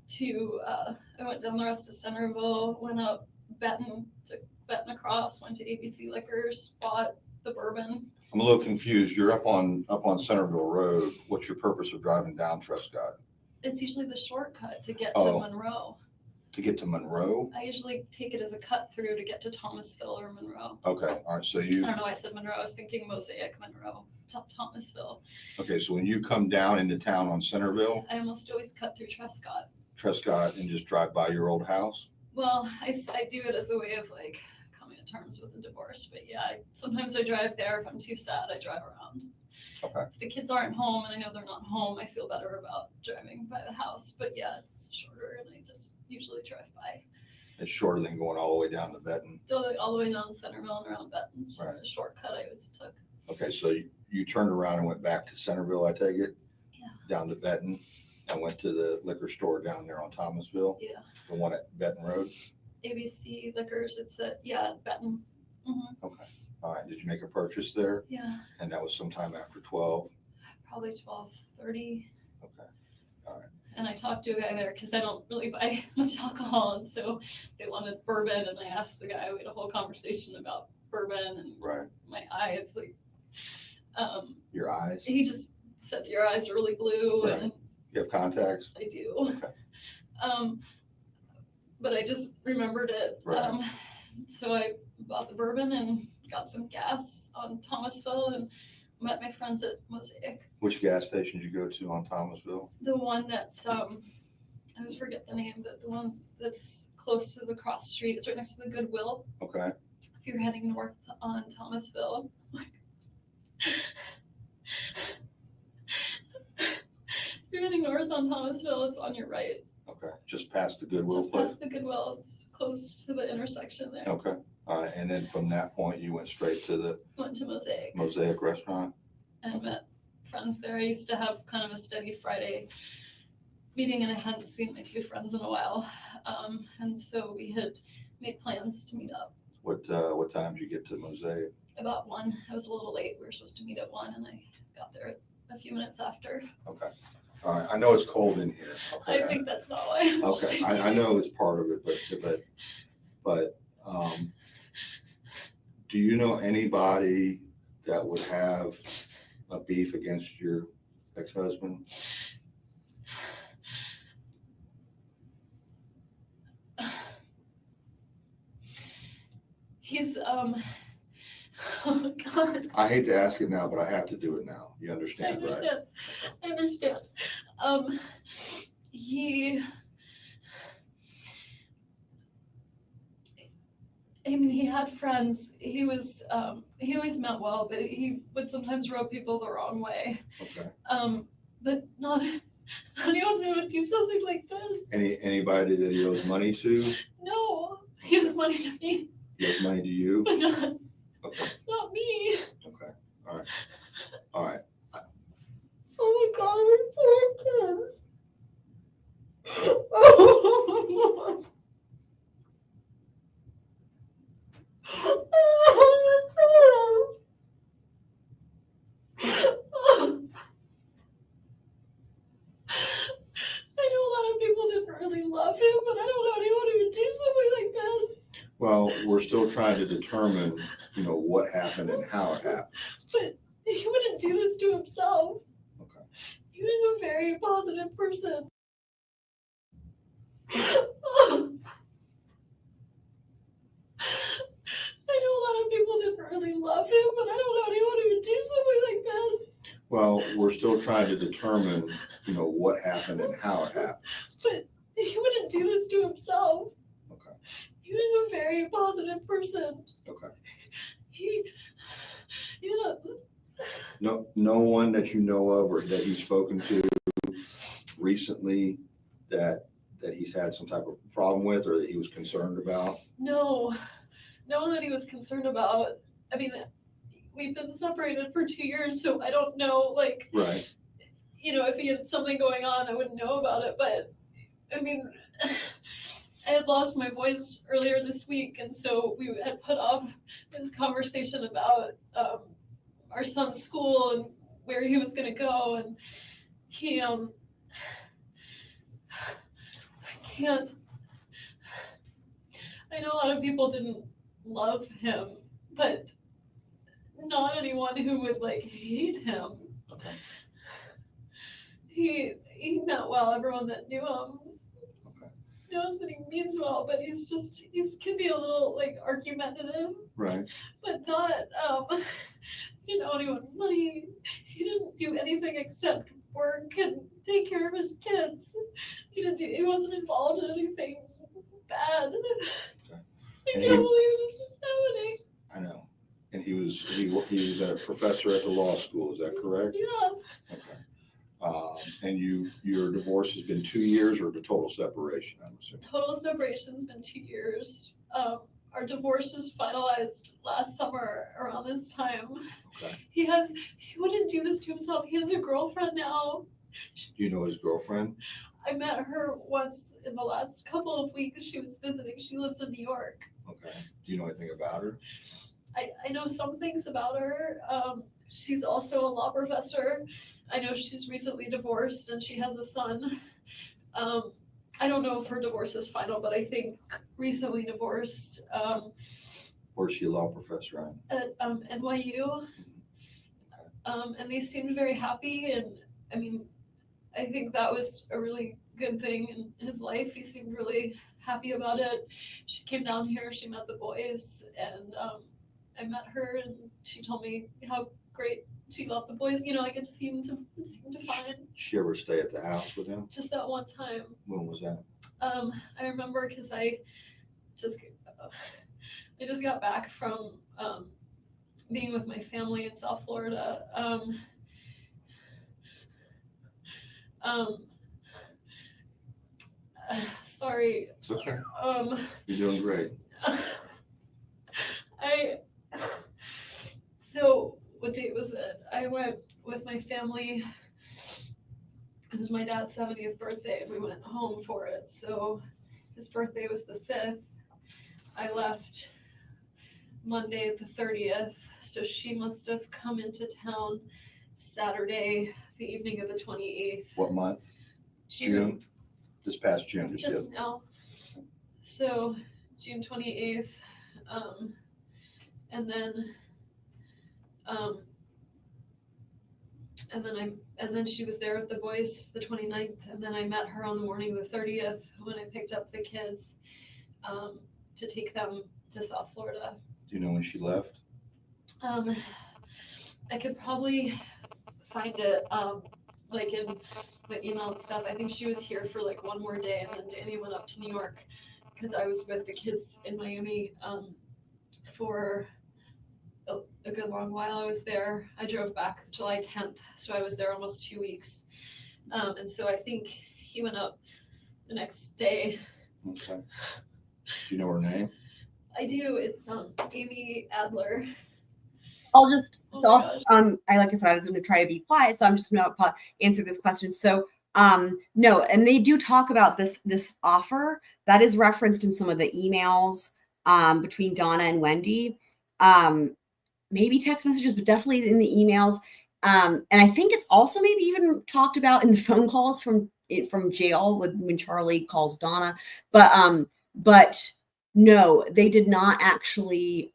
to, I went down the rest of Centerville, went up Benton, took Benton across, went to ABC Liquors, bought the bourbon. I'm a little confused. You're up on Centerville Road. What's your purpose of driving down Trescott? It's usually the shortcut to get to Monroe. To get to Monroe? I usually take it as a cut through to get to Thomasville or Monroe. Okay, all right, so I don't know why I said Monroe. I was thinking Mosaic, Monroe, Thomasville. Okay, so when you come down into town on Centerville? I almost always cut through Trescott. Trescott and just drive by your old house? Well, I do it as a way of like coming to terms with the divorce. But yeah, sometimes I drive there. If I'm too sad, I drive around. Okay. If the kids aren't home and I know they're not home, I feel better about driving by the house. But yeah, it's shorter and I just usually drive by. It's shorter than going all the way down to Benton? All the way down Centerville and around Benton. It's just a shortcut I always took. Okay, so you turned around and went back to Centerville, I take it? Yeah. Down to Benton and went to the liquor store down there on Thomasville? Yeah. The one at Benton Road? ABC Liquors, it's at, Benton. Mm-hmm. Okay. All right. Did you make a purchase there? Yeah. And that was sometime after 12? Probably 12:30. Okay. All right. And I talked to a guy there because I don't really buy much alcohol. And so they wanted bourbon. And I asked the guy, we had a whole conversation about bourbon and my eyes. Like, your eyes? He just said, your eyes are really blue. Right. And you have contacts? I do. Okay. But I just remembered it. Right. So I bought the bourbon and got some gas on Thomasville and met my friends at Mosaic. Which gas station did you go to on Thomasville? The one that's, I always forget the name, but the one that's close to the cross street. It's right next to the Goodwill. Okay. If you're heading north on Thomasville. If you're heading north on Thomasville, it's on your right. Okay, just past the Goodwill Just place? past the Goodwill. It's close to the intersection there. Okay. All right, and then from that point, you went straight to Went to Mosaic. Mosaic restaurant? And met friends there. I used to have kind of a steady Friday meeting, and I hadn't seen my two friends in a while. And so we had made plans to meet up. What time did you get to Mosaic? About 1. I was a little late. We were supposed to meet at 1, and I got there a few minutes after. Okay. All right. I know it's cold in here. Okay. I think that's not why. Okay. I know it's part of it, but Do you know anybody that would have a beef against your ex-husband? He's oh God. I hate to ask it now, but I have to do it now. You I understand, right? understand. I understand. He. I mean, he had friends. He always meant well, but he would sometimes rub people the wrong way. Okay. But not anyone who would do something like this. Anybody that he owes money to? No, he owes money to me, He owes money to you? but not Okay. not me. Okay. All right. All right. Oh my God, we're poor kids. Oh. I know a lot of people didn't really love him, but I don't know anyone who would do something like this. Well, we're still trying to determine, what happened and how it happened. But he wouldn't do this to himself. Okay. He was a very positive person. I know a lot of people didn't really love him, but I don't know anyone who would do something like this. Well, we're still trying to determine, what happened and how it happened. But he wouldn't do this to himself. Okay. He was a very positive person. Okay. No one that you know of or that you've spoken to recently that he's had some type of problem with or that he was concerned about? No one that he was concerned about. I mean, we've been separated for 2 years, so I don't know, Right. If he had something going on, I wouldn't know about it. But I mean, I had lost my voice earlier this week, and so we had put off this conversation about our son's school and where he was going to go, and he I can't. I know a lot of people didn't love him, but not anyone who would hate him. Okay. He meant well. Everyone that knew him Okay. knows that he means well, but he can be a little argumentative. Right. But not he didn't owe anyone money. He didn't do anything except work and take care of his kids. He wasn't involved in anything bad. Okay. I can't believe this is happening. I know. And he was a professor at the law school, is that correct? Yeah. Okay. And your divorce has been 2 years or the total separation, I'm assuming? Total separation's been 2 years. Our divorce was finalized last summer around this time. Okay. He wouldn't do this to himself. He has a girlfriend now. Do you know his girlfriend? I met her once in the last couple of weeks. She was visiting. She lives in New York. Okay. Do you know anything about her? I know some things about her. She's also a law professor. I know she's recently divorced and she has a son. I don't know if her divorce is final, but I think recently divorced. Where's she a law professor At NYU. And they seemed very happy. And I mean, I think that was a really good thing in his life. He seemed really happy about it. She came down here, she met the boys, and I met her, and she told me how great she loved the boys. It seemed fine. Did she ever stay at the house with him? Just that one time. When was that? I remember because I just got back from being with my family in South Florida. Sorry. It's okay. You're doing great. So what date was it? I went with my family. It was my dad's 70th birthday, and we went home for it. So his birthday was the 5th. I left Monday the 30th. So she must have come into town Saturday, the evening of the 28th. What month? June? This past June. Just now. So June 28th. and then she was there with the boys the 29th, and then I met her on the morning of the 30th when I picked up the kids to take them to South Florida. Do you know when she left? I could probably find it like in my email and stuff. I think she was here for like one more day, and then Danny went up to New York because I was with the kids in Miami for a good long while. I was there. I drove back July 10th, so I was there almost 2 weeks. And so I think he went up the next day. Okay. Do you know her name? I do. It's Amy Adler. I'll just, Oh so my I'll just, like I said, I was going to try to be quiet, so I'm just going to answer this question. So, no, and they do talk about this offer that is referenced in some of the emails between Donna and Wendi. Maybe text messages, but definitely in the emails. And I think it's also maybe even talked about in the phone calls from jail when Charlie calls Donna. But no, they did not actually.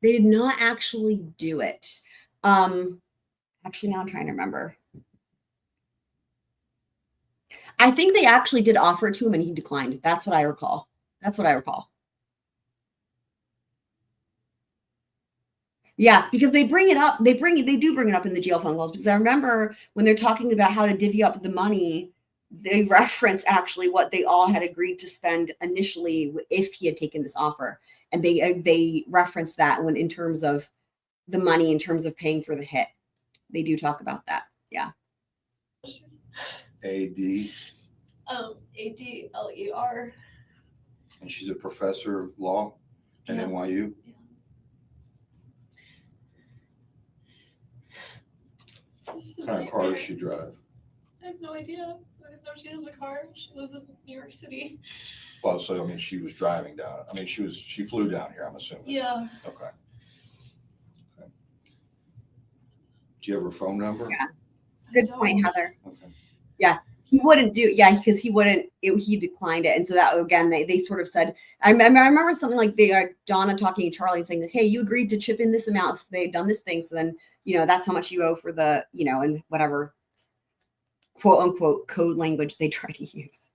They did not actually do it. Actually, now I'm trying to remember. I think they actually did offer it to him and he declined. That's what I recall. Yeah, because they bring it up. They do bring it up in the jail phone calls, because I remember when they're talking about how to divvy up the money, they reference actually what they all had agreed to spend initially if he had taken this offer. And they reference that when in terms of the money, in terms of paying for the hit. They do talk about that. Yeah. A.D. Adler. And she's a professor of law at NYU. Yeah. What kind of car does she drive? I have no idea. I know she has a car. She lives in New York City. Well, so I mean, she was driving down. I mean, she flew down here, I'm assuming. Yeah. Okay. Do you have her phone number? Yeah. Good point, Heather. Okay. Yeah. He wouldn't do, because he wouldn't, he declined it. And so that, again, they sort of said, I remember something like Donna talking to Charlie and saying, like, hey, you agreed to chip in this amount if they'd done this thing. So then, that's how much you owe for the, and whatever quote unquote code language they try to use.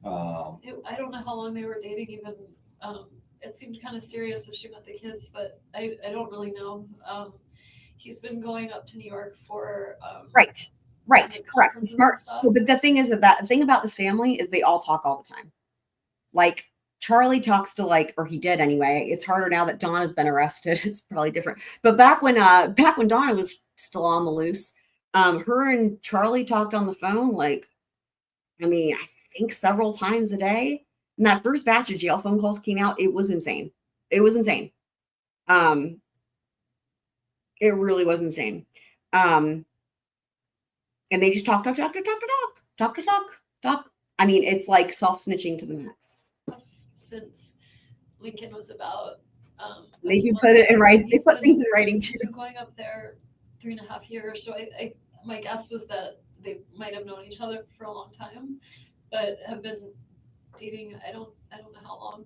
I don't know how long they were dating even. It seemed kind of serious if she met the kids, but I don't really know. He's been going up to New York for Right, correct. Smart. But the thing is that the thing about this family is they all talk all the time. Like Charlie talks to or he did anyway. It's harder now that Donna's been arrested. It's probably different. But back when Donna was still on the loose, her and Charlie talked on the phone I think several times a day. And that first batch of jail phone calls came out. It was insane. It really was insane. And they just talk. I mean, it's like self-snitching to the max. Since Lincoln was about. They do put it in writing. They put things in writing too. So going up there 3.5 years. So I my guess was that they might have known each other for a long time, but have been dating. I don't know how long.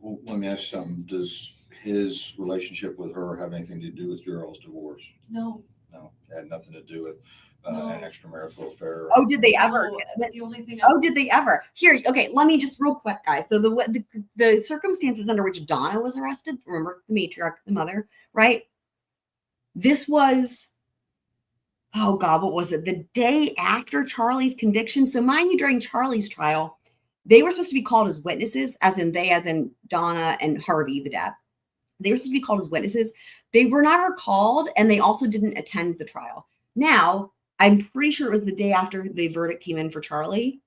Well, let me ask you something. Does his relationship with her have anything to do with Daryl's divorce? No. It had nothing to do with an extramarital affair. Oh, did they ever? No, the only thing. Did they ever? Here, okay. Let me just real quick, guys. So the circumstances under which Donna was arrested. Remember the matriarch, the mother, right? This was. Oh God, what was it? The day after Charlie's conviction. So mind you, during Charlie's trial, they were supposed to be called as witnesses, as in Donna and Harvey, the dad. They were supposed to be called as witnesses. They were not called, and they also didn't attend the trial. Now, I'm pretty sure it was the day after the verdict came in for Charlie.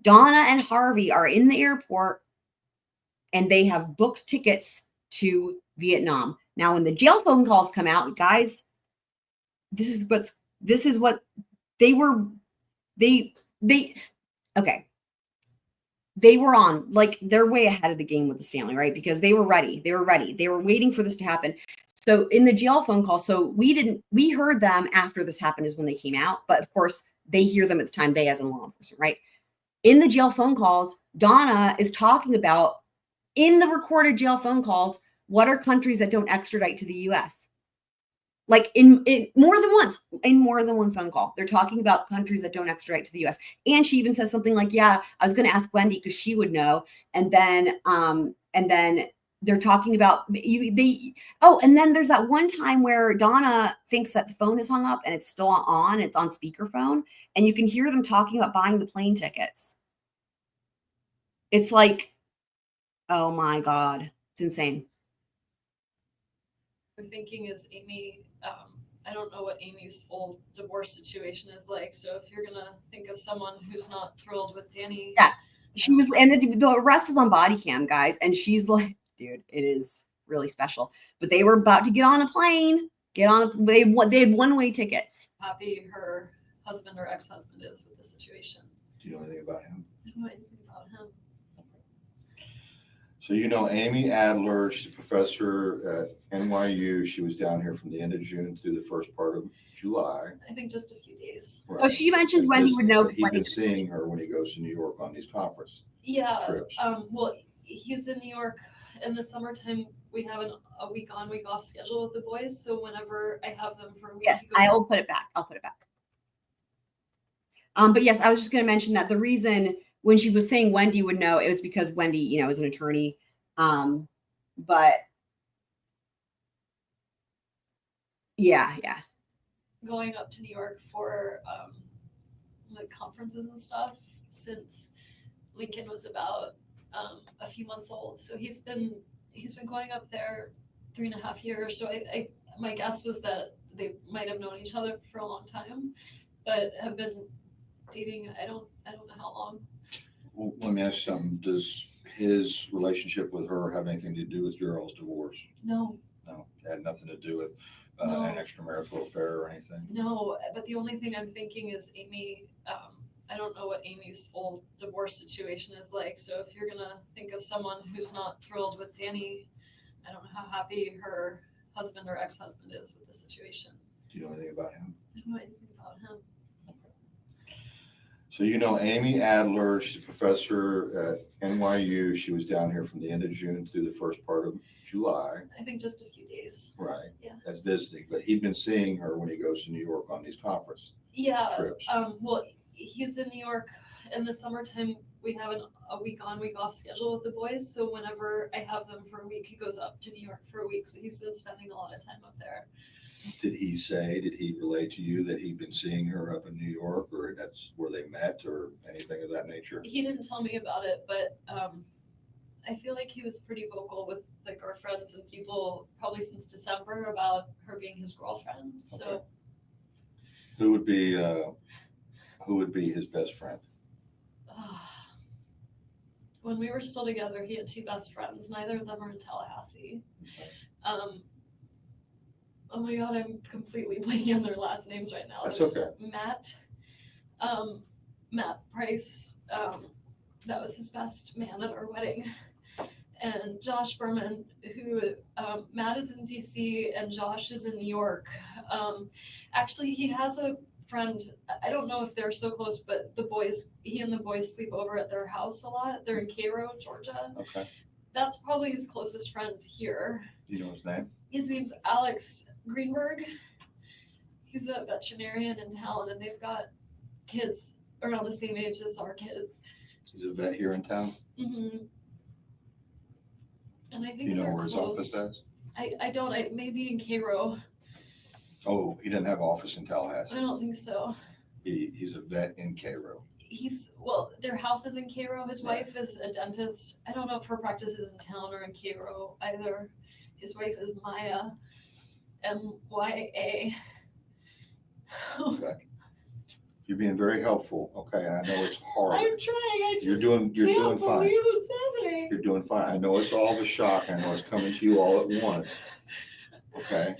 Donna and Harvey are in the airport, and they have booked tickets to Vietnam. Now, when the jail phone calls come out, guys, this is what they were. Okay. They were on, they're way ahead of the game with this family, right? Because they were ready. They were waiting for this to happen. So in the jail phone call, so we heard them after this happened is when they came out. But of course, they hear them at the time, they as in law enforcement, right? in the jail phone calls, Donna is talking about in the recorded jail phone calls, what are countries that don't extradite to the US? Like in more than once, in more than one phone call, they're talking about countries that don't extradite to the US. And she even says something like, yeah, I was going to ask Wendi because she would know. And then they're talking about and then there's that one time where Donna thinks that the phone is hung up and it's still on, it's on speakerphone, and you can hear them talking about buying the plane tickets. It's like, oh my God, it's insane. I'm thinking is Amy, I don't know what Amy's full divorce situation is like. So if you're gonna think of someone who's not thrilled with Danny. Yeah, she was, and the rest is on body cam, guys. And she's like, dude, it is really special. But they were about to get on a plane, they had one-way tickets. Happy her husband or ex-husband is with the situation. Do you know anything about him? I don't know anything about him. So you know Amy Adler, she's a professor at NYU. She was down here from the end of June through the first part of July. I think just a few days. So she mentioned when he would know. He's been seeing her when he goes to New York on these conference trips. Well, he's in New York in the summertime. We have a week on, week off schedule with the boys. So whenever I have them for a week. Yes, I'll put it back. But yes, I was just going to mention that the reason when she was saying Wendi would know, it was because Wendi, is an attorney. But yeah. Going up to New York for like conferences and stuff since Lincoln was about a few months old. So he's been going up there 3.5 years. So I my guess was that they might have known each other for a long time, but have been dating. I don't know how long. Well, let me ask you something. Does his relationship with her have anything to do with Daryl's divorce? No. It had nothing to do with No. an extramarital affair or anything? No, but the only thing I'm thinking is Amy, I don't know what Amy's full divorce situation is like. So if you're going to think of someone who's not thrilled with Danny, I don't know how happy her husband or ex-husband is with the situation. Do you know anything about him? I don't know anything about him. So you know Amy Adler, she's a professor at NYU. She was down here from the end of June through the first part of July. I think just a few days. Right. Yeah. As visiting, but he'd been seeing her when he goes to New York on these conference trips. Well, he's in New York in the summertime. We have a week on, week off schedule with the boys. So whenever I have them for a week, he goes up to New York for a week. So he's been spending a lot of time up there. Did he relate to you that he'd been seeing her up in New York, or that's where they met, or anything of that nature? He didn't tell me about it, but I feel like he was pretty vocal with like our friends and people probably since December about her being his girlfriend. So Okay. Who would be his best friend? When we were still together, he had 2 best friends. Neither of them are in Tallahassee. Okay. Oh my God, I'm completely blanking on their last names right now. That's There's okay. Matt Price, that was his best man at our wedding. And Josh Berman, who, Matt is in DC and Josh is in New York. Actually, he has a friend, I don't know if they're so close, but he and the boys sleep over at their house a lot. They're in Cairo, Georgia. Okay. That's probably his closest friend here. Do you know his name? His name's Alex Greenberg. He's a veterinarian in town, and they've got kids around the same age as our kids. He's a vet here in town? Mm-hmm. And I think Do you know they're where his close. office is? I don't. Maybe in Cairo. Oh, he doesn't have an office in Tallahassee. I don't think so. He's a vet in Cairo. Their house is in Cairo. His Right. wife is a dentist. I don't know if her practice is in town or in Cairo either. His wife is Maya, M-Y-A. Okay. You're being very helpful. Okay, and I know it's hard. I'm trying. You're doing can't fine. believe what's happening. You're doing fine. I know it's all of a shock. I know it's coming to you all at once. Okay.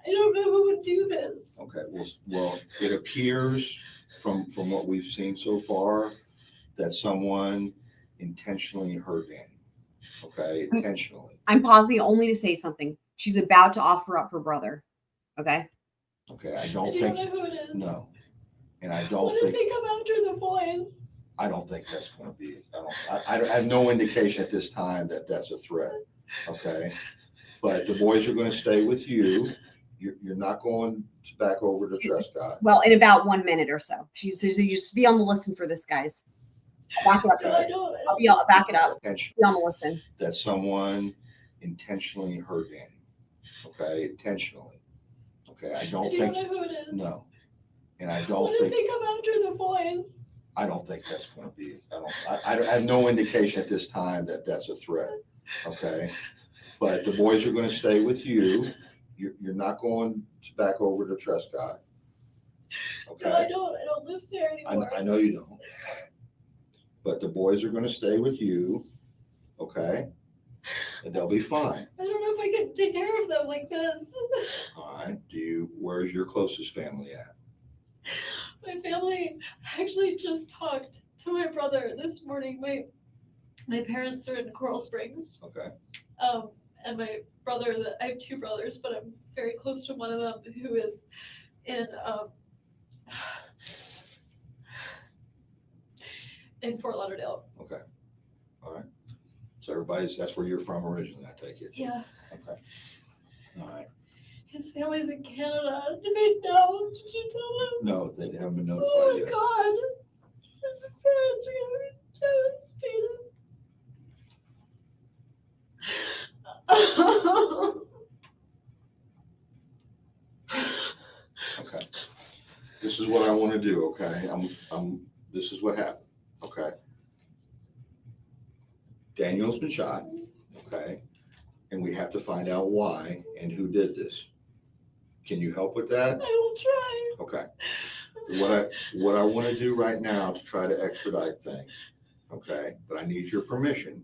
I don't know who would do this. Okay. Well, it appears from what we've seen so far that someone intentionally hurt Danny. Okay, intentionally. I'm pausing only to say something. She's about to offer up her brother. Okay. Okay, I I don't don't think know who it is. no, and I don't What if think they come after the boys? I don't think that's going to be, I have no indication at this time that that's a threat, okay? But the boys are going to stay with you. You're not going back over to Prescott. Well, in about 1 minute or so. You just be on the listen for this, guys. I'll back it up. Okay. I'll back it up. Attention. Be on the listen. That someone intentionally hurt Danny, okay? Intentionally. Okay, I don't think. Do you know who it is? No. And I don't What if think. they come after the boys? I don't think that's going to be, I have no indication at this time that that's a threat, okay? But the boys are going to stay with you. You're not going back over to Prescott, okay? No, I don't live there anymore. I know you don't. But the boys are going to stay with you, okay? And they'll be fine. I don't know if I can take care of them like this. All right, where's your closest family at? My family actually just talked to my brother this morning. My parents are in Coral Springs. Okay, And my brother, I have two brothers, but I'm very close to one of them who is in Fort Lauderdale. okay, all right. So that's where you're from originally, I take it? Yeah. Okay, all right. His family's in Canada. Did they know? Did you tell them? No, they haven't been notified Oh my yet. God. His parents are going to be devastated. Okay. This is what I want to do, okay? This is what happened, okay? Daniel's been shot, okay? And we have to find out why and who did this. Can you help with that? I will try. Okay. What I want to do right now to try to expedite things, okay? But I need your permission,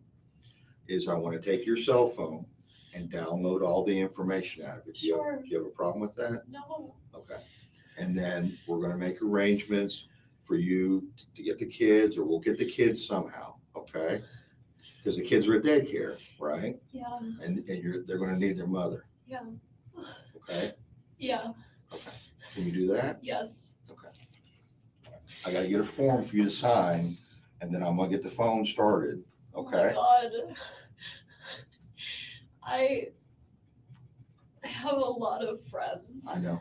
is I want to take your cell phone and download all the information out of it. Sure. Do you have a problem with that? No. Okay. And then we're going to make arrangements for you to get the kids, or we'll get the kids somehow, okay? Because the kids are at daycare, right? Yeah. And they're going to need their mother. Yeah. Okay? Yeah. Okay. Can you do that? Yes. Okay. I got to get a form for you to sign, and then I'm going to get the phone started, okay? Oh my God. I have a lot of friends. I know.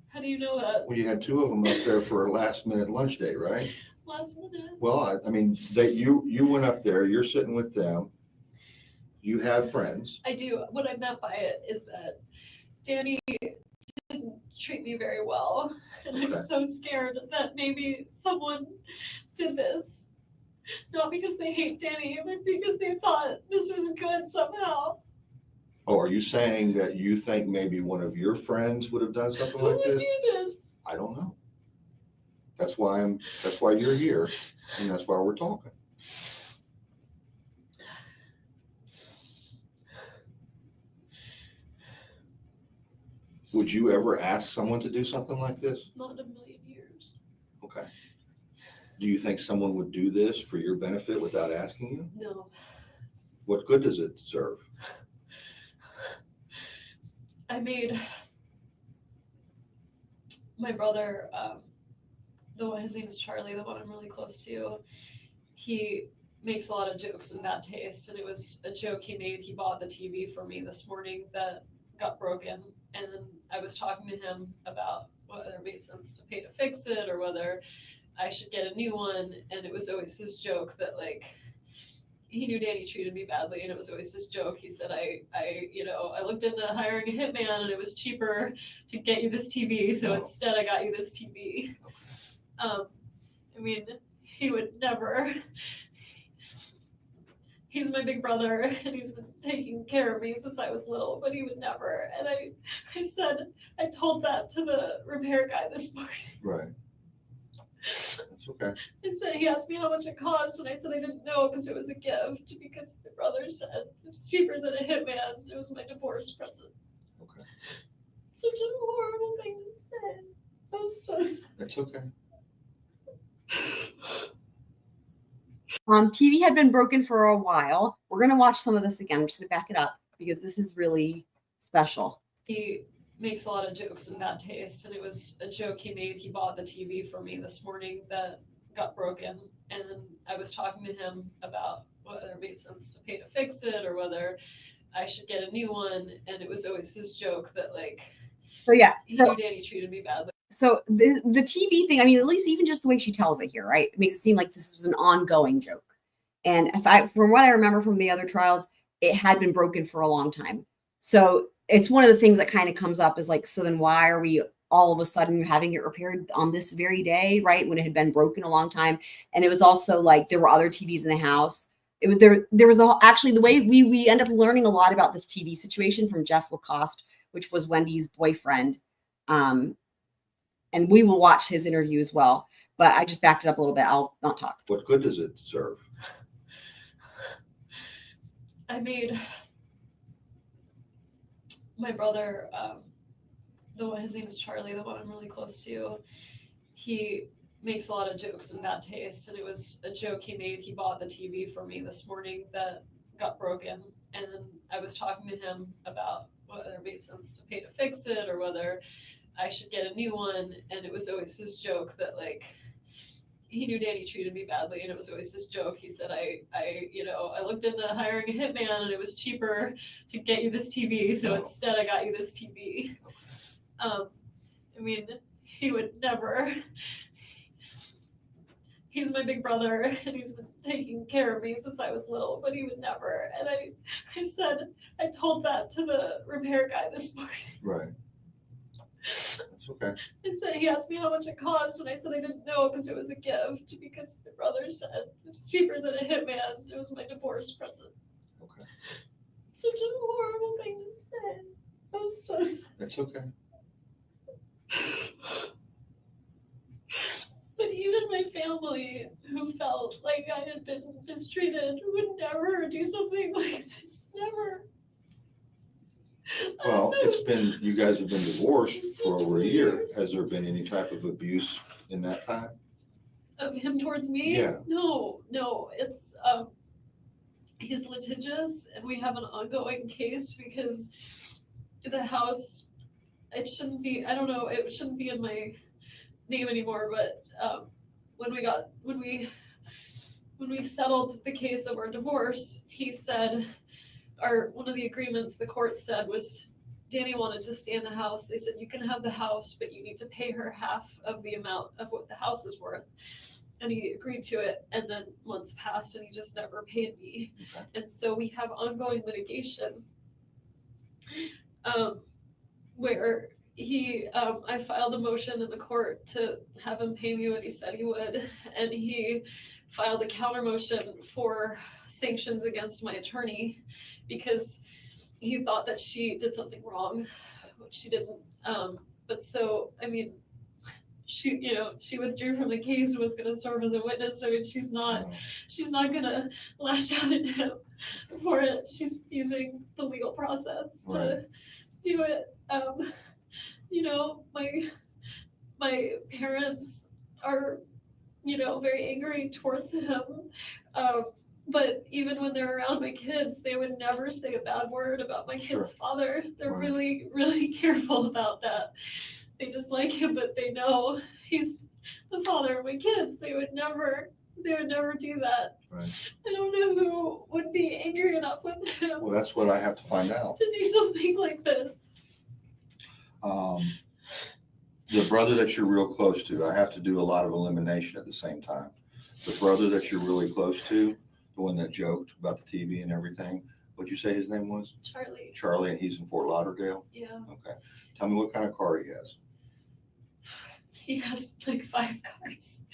How do you know that? Well, you had two of them up there for a last minute lunch date, right? Last minute. Well, I mean, you went up there, you're sitting with them, you have friends. I do. What I meant by it is that Danny didn't treat me very well. And I'm Okay. so scared that maybe someone did this. Not because they hate Danny, but because they thought this was good somehow. Oh, are you saying that you think maybe one of your friends would have done something Who like would this? do this? I don't know. That's why you're here, and that's why we're talking. Would you ever ask someone to do something like this? Not in a million years. Okay. Do you think someone would do this for your benefit without asking you? No. What good does it serve? I made my brother, his name is Charlie, the one I'm really close to. He makes a lot of jokes in bad taste, and it was a joke he made. He bought the TV for me this morning that got broken, and I was talking to him about whether it made sense to pay to fix it or whether I should get a new one, and it was always his joke that, like, he knew Danny treated me badly, and it was always this joke. He said, I looked into hiring a hitman, and it was cheaper to get you this TV, so instead I got you this TV. I mean, he would never. He's my big brother, and he's been taking care of me since I was little, but he would never. And I told that to the repair guy this morning. Right. That's okay. I said, he asked me how much it cost, and I said I didn't know because it was a gift, because my brother said it was cheaper than a hitman. It was my divorce present. Okay. Such a horrible thing to say. I'm so sorry. That's okay. TV had been broken for a while. We're going to watch some of this again. I'm just going to back it up because this is really special. He makes a lot of jokes in bad taste, and it was a joke he made. He bought the TV for me this morning that got broken, and I was talking to him about whether it made sense to pay to fix it or whether I should get a new one, and it was always his joke that like, So yeah, he knew Danny treated me badly. So the TV thing, I mean, at least even just the way she tells it here, right? It makes it seem like this was an ongoing joke. And from what I remember from the other trials, it had been broken for a long time. So it's one of the things that kind of comes up is like, so then why are we all of a sudden having it repaired on this very day, right? When it had been broken a long time. And it was also like, there were other TVs in the house. It was there was actually the way we end up learning a lot about this TV situation from Jeff Lacasse, which was Wendy's boyfriend. And we will watch his interview as well. But I just backed it up a little bit. I'll not talk. What good does it serve? I made my brother, his name is Charlie, the one I'm really close to. He makes a lot of jokes in bad taste, and it was a joke he made. He bought the TV for me this morning that got broken, and I was talking to him about whether it made sense to pay to fix it or whether I should get a new one, and it was always his joke that like, he knew Danny treated me badly, and it was always this joke. He said, I looked into hiring a hitman, and it was cheaper to get you this TV, so instead I got you this TV. I mean, he would never. He's my big brother, and he's been taking care of me since I was little, but he would never. And I told that to the repair guy this morning. Right. That's okay. He asked me how much it cost, and I said I didn't know because it was a gift, because my brother said it's cheaper than a hitman. It was my divorce present. Okay. Such a horrible thing to say. I'm so sorry. That's okay. But even my family, who felt like I had been mistreated, would never do something like this. Never. Well, you guys have been divorced for over a year. Has there been any type of abuse in that time? Of him towards me? Yeah. No. It's, he's litigious, and we have an ongoing case because the house, it shouldn't be in my name anymore, but when we settled the case of our divorce, he said, one of the agreements the court said was Danny wanted to stay in the house. They said, you can have the house, but you need to pay her half of the amount of what the house is worth. And he agreed to it, and then months passed, and he just never paid me. Okay. And so we have ongoing litigation where I filed a motion in the court to have him pay me what he said he would, and he filed a counter motion for sanctions against my attorney because he thought that she did something wrong, which she didn't. But so, I mean, she withdrew from the case, was going to serve as a witness. So she's not going to lash out at him for it. She's using the legal process to do it. My parents are, very angry towards him. But even when they're around my kids, they would never say a bad word about my kid's father. They're really, really careful about that. They just like him, but they know he's the father of my kids. They would never do that. Right. I don't know who would be angry enough with him. Well, that's what I have to find out. To do something like this. The brother that you're real close to, I have to do a lot of elimination at the same time. The brother that you're really close to, the one that joked about the TV and everything, what'd you say his name was? Charlie. Charlie, and he's in Fort Lauderdale? Yeah. Okay. Tell me what kind of car he has. He has like 5 cars.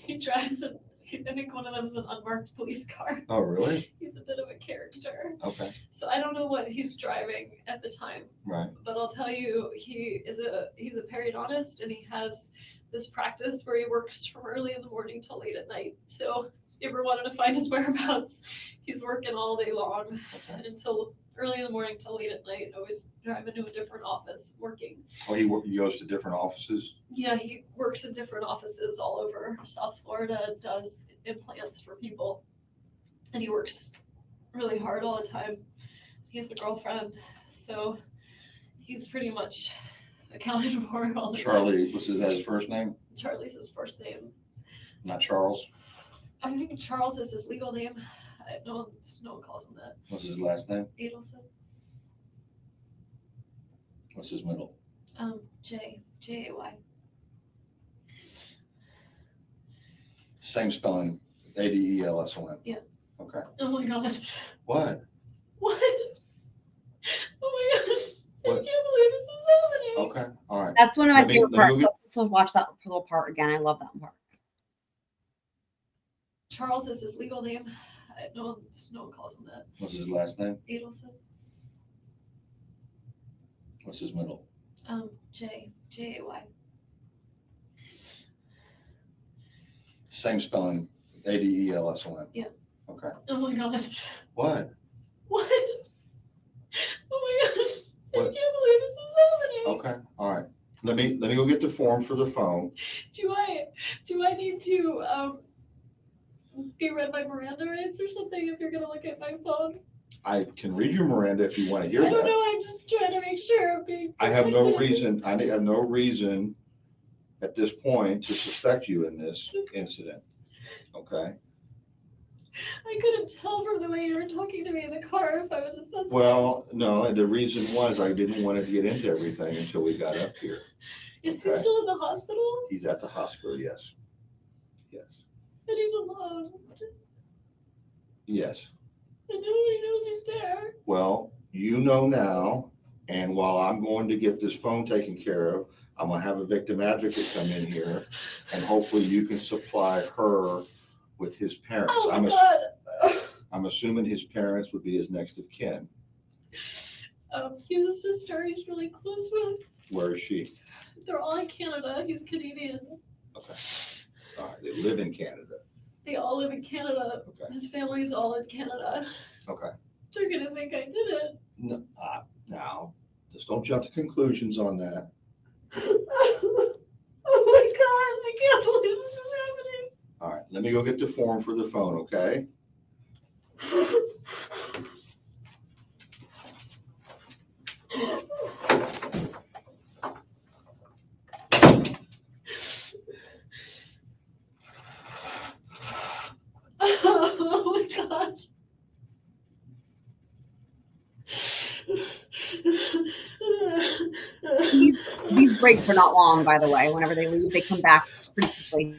He drives I think one of them is an unmarked police car. Oh, really? He's a bit of a character. Okay. So I don't know what he's driving at the time. Right. But I'll tell you, he's a periodontist, and he has this practice where he works from early in the morning till late at night. So if you ever wanted to find his whereabouts, he's working all day long until early in the morning till late at night, always driving to a different office working. Oh, he goes to different offices? Yeah, he works in different offices all over South Florida, does implants for people, and he works really hard all the time. He has a girlfriend, so he's pretty much accounted for all the time. Charlie, is that his first name? Charlie's his first name. Not Charles? I think Charles is his legal name. No one calls him that. What's his last name? Adelson. What's his middle? J-A-Y. Same spelling, Adelson. Yeah. Okay. Oh my god. What? What? Oh my god. What? I can't believe this is happening. Okay, all right. That's one of my Let me favorite go parts. get- Let's just watch that little part again. I love that part. Charles is his legal name. No one calls him that. What's his last name? Adelson. What's his middle? J-A-Y. Same spelling, Adelson. Yeah. Okay. Oh my god. What? What? Oh my god. What? I can't believe this is happening. Okay, all right. Let me go get the form for the phone. Do I need to be read by Miranda rights or something if you're gonna look at my phone? I can read you Miranda if you want to hear I don't that. know, I'm just trying to make sure I'm being I have no protected. reason, I have no reason at this point to suspect you in this incident. Okay? I couldn't tell from the way you were talking to me in the car if I was a suspect. Well, no, and the reason was I didn't want to get into everything until we got up here. Is he okay. still in the hospital? He's at the hospital, yes. Yes. And he's alone. Yes. And nobody knows he's there. Well, you know now, and while I'm going to get this phone taken care of, I'm gonna have a victim advocate come in here, and hopefully you can supply her with his parents. Oh my god. I'm assuming his parents would be his next of kin. He's a sister he's really close with. Where is she? They're all in Canada. He's Canadian. Okay. All right, they live in Canada. They all live in Canada. Okay. His family's all in Canada. Okay. They're gonna think I did it. No, now, just don't jump to conclusions on that. Oh my god, I can't believe this is happening. All right, let me go get the form for the phone, okay? Oh my god. These breaks are not long, by the way. Whenever they leave, they come back pretty quickly.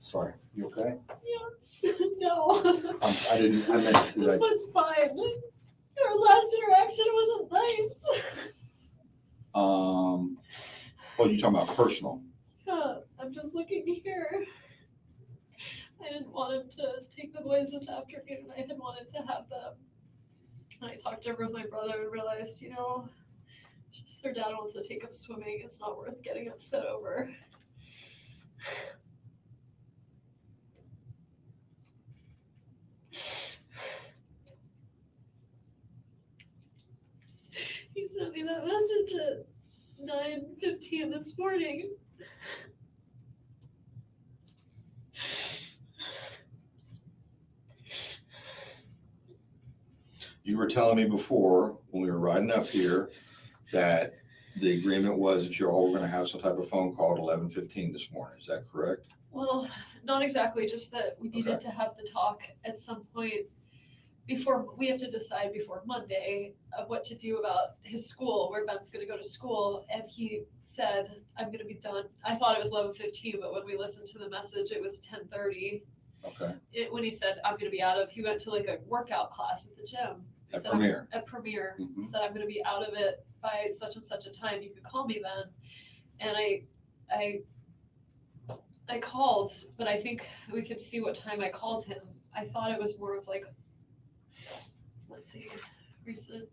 Sorry, you okay? Yeah. No. I meant to. That's fine. Our last interaction wasn't nice. Oh, you're talking about personal. Yeah, I'm just looking here. I didn't want him to take the boys this afternoon. I had wanted to have them. And I talked over with my brother and realized, you know, just their dad wants to take them swimming. It's not worth getting upset over. He sent me that message at 9:15 this morning. You were telling me before, when we were riding up here, that the agreement was that you're all going to have some type of phone call at 11:15 this morning. Is that correct? Well, not exactly, just that we needed Okay. to have the talk at some point before, we have to decide before Monday of what to do about his school, where Ben's gonna go to school, and he said, I'm gonna be done. I thought it was 11:15, but when we listened to the message, it was 10:30. Okay. When he said, I'm gonna be out of, he went to like a workout class at the gym. He At said, Premier. At Premier. Mhm. Said, I'm gonna be out of it by such and such a time, you could call me then. And I called, but I think we could see what time I called him. I thought it was more of like, let's see, recent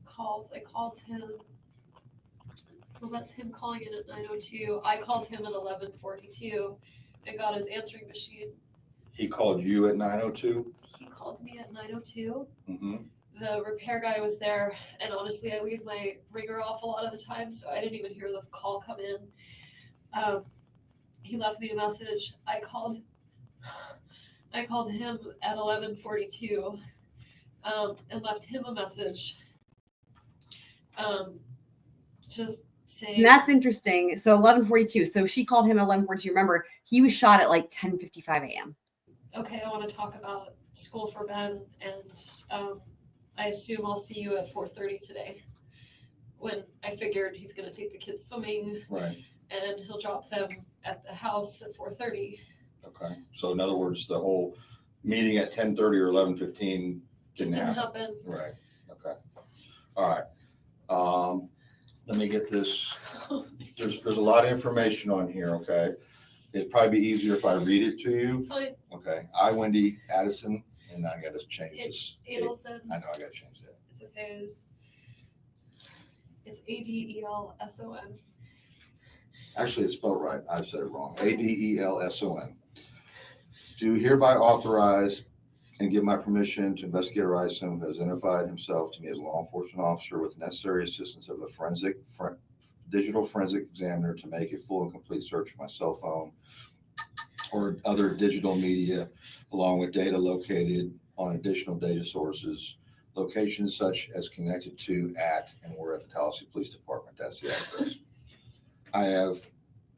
calls. I called him. Well, that's him calling in at 9:02. I called him at 11:42 and got his answering machine. He called you at 9:02? He called me at 9:02. Mm-hmm. The repair guy was there, and honestly, I leave my ringer off a lot of the time, so I didn't even hear the call come in. He left me a message. I called him at 11:42 and left him a message, just say. And that's interesting. So 11:42. So she called him at 11:42. Remember, he was shot at like 10:55 a.m. Okay, I want to talk about School for Men, and I assume I'll see you at 4:30 today. When I figured he's going to take the kids swimming, Right. and he'll drop them at the house at 4:30. Okay. So in other words, the whole meeting at 10:30 or 11:15 Just didn't didn't happen. happen. Right. Okay. All right. Let me get this. There's a lot of information on here. Okay. It'd probably be easier if I read it to you. Fine. Okay. I, Wendi Adelson, and I got to change this. Adelson. I know I got to change that. It's okay. It's Adelson. Actually, it's spelled right. I said it wrong. Adelson. Do hereby authorize and give my permission to investigate or advise him who has identified himself to me as a law enforcement officer with necessary assistance of a digital forensic examiner to make a full and complete search of my cell phone or other digital media, along with data located on additional data sources, locations such as connected to, at, and were at the Tallahassee Police Department. That's the address. I have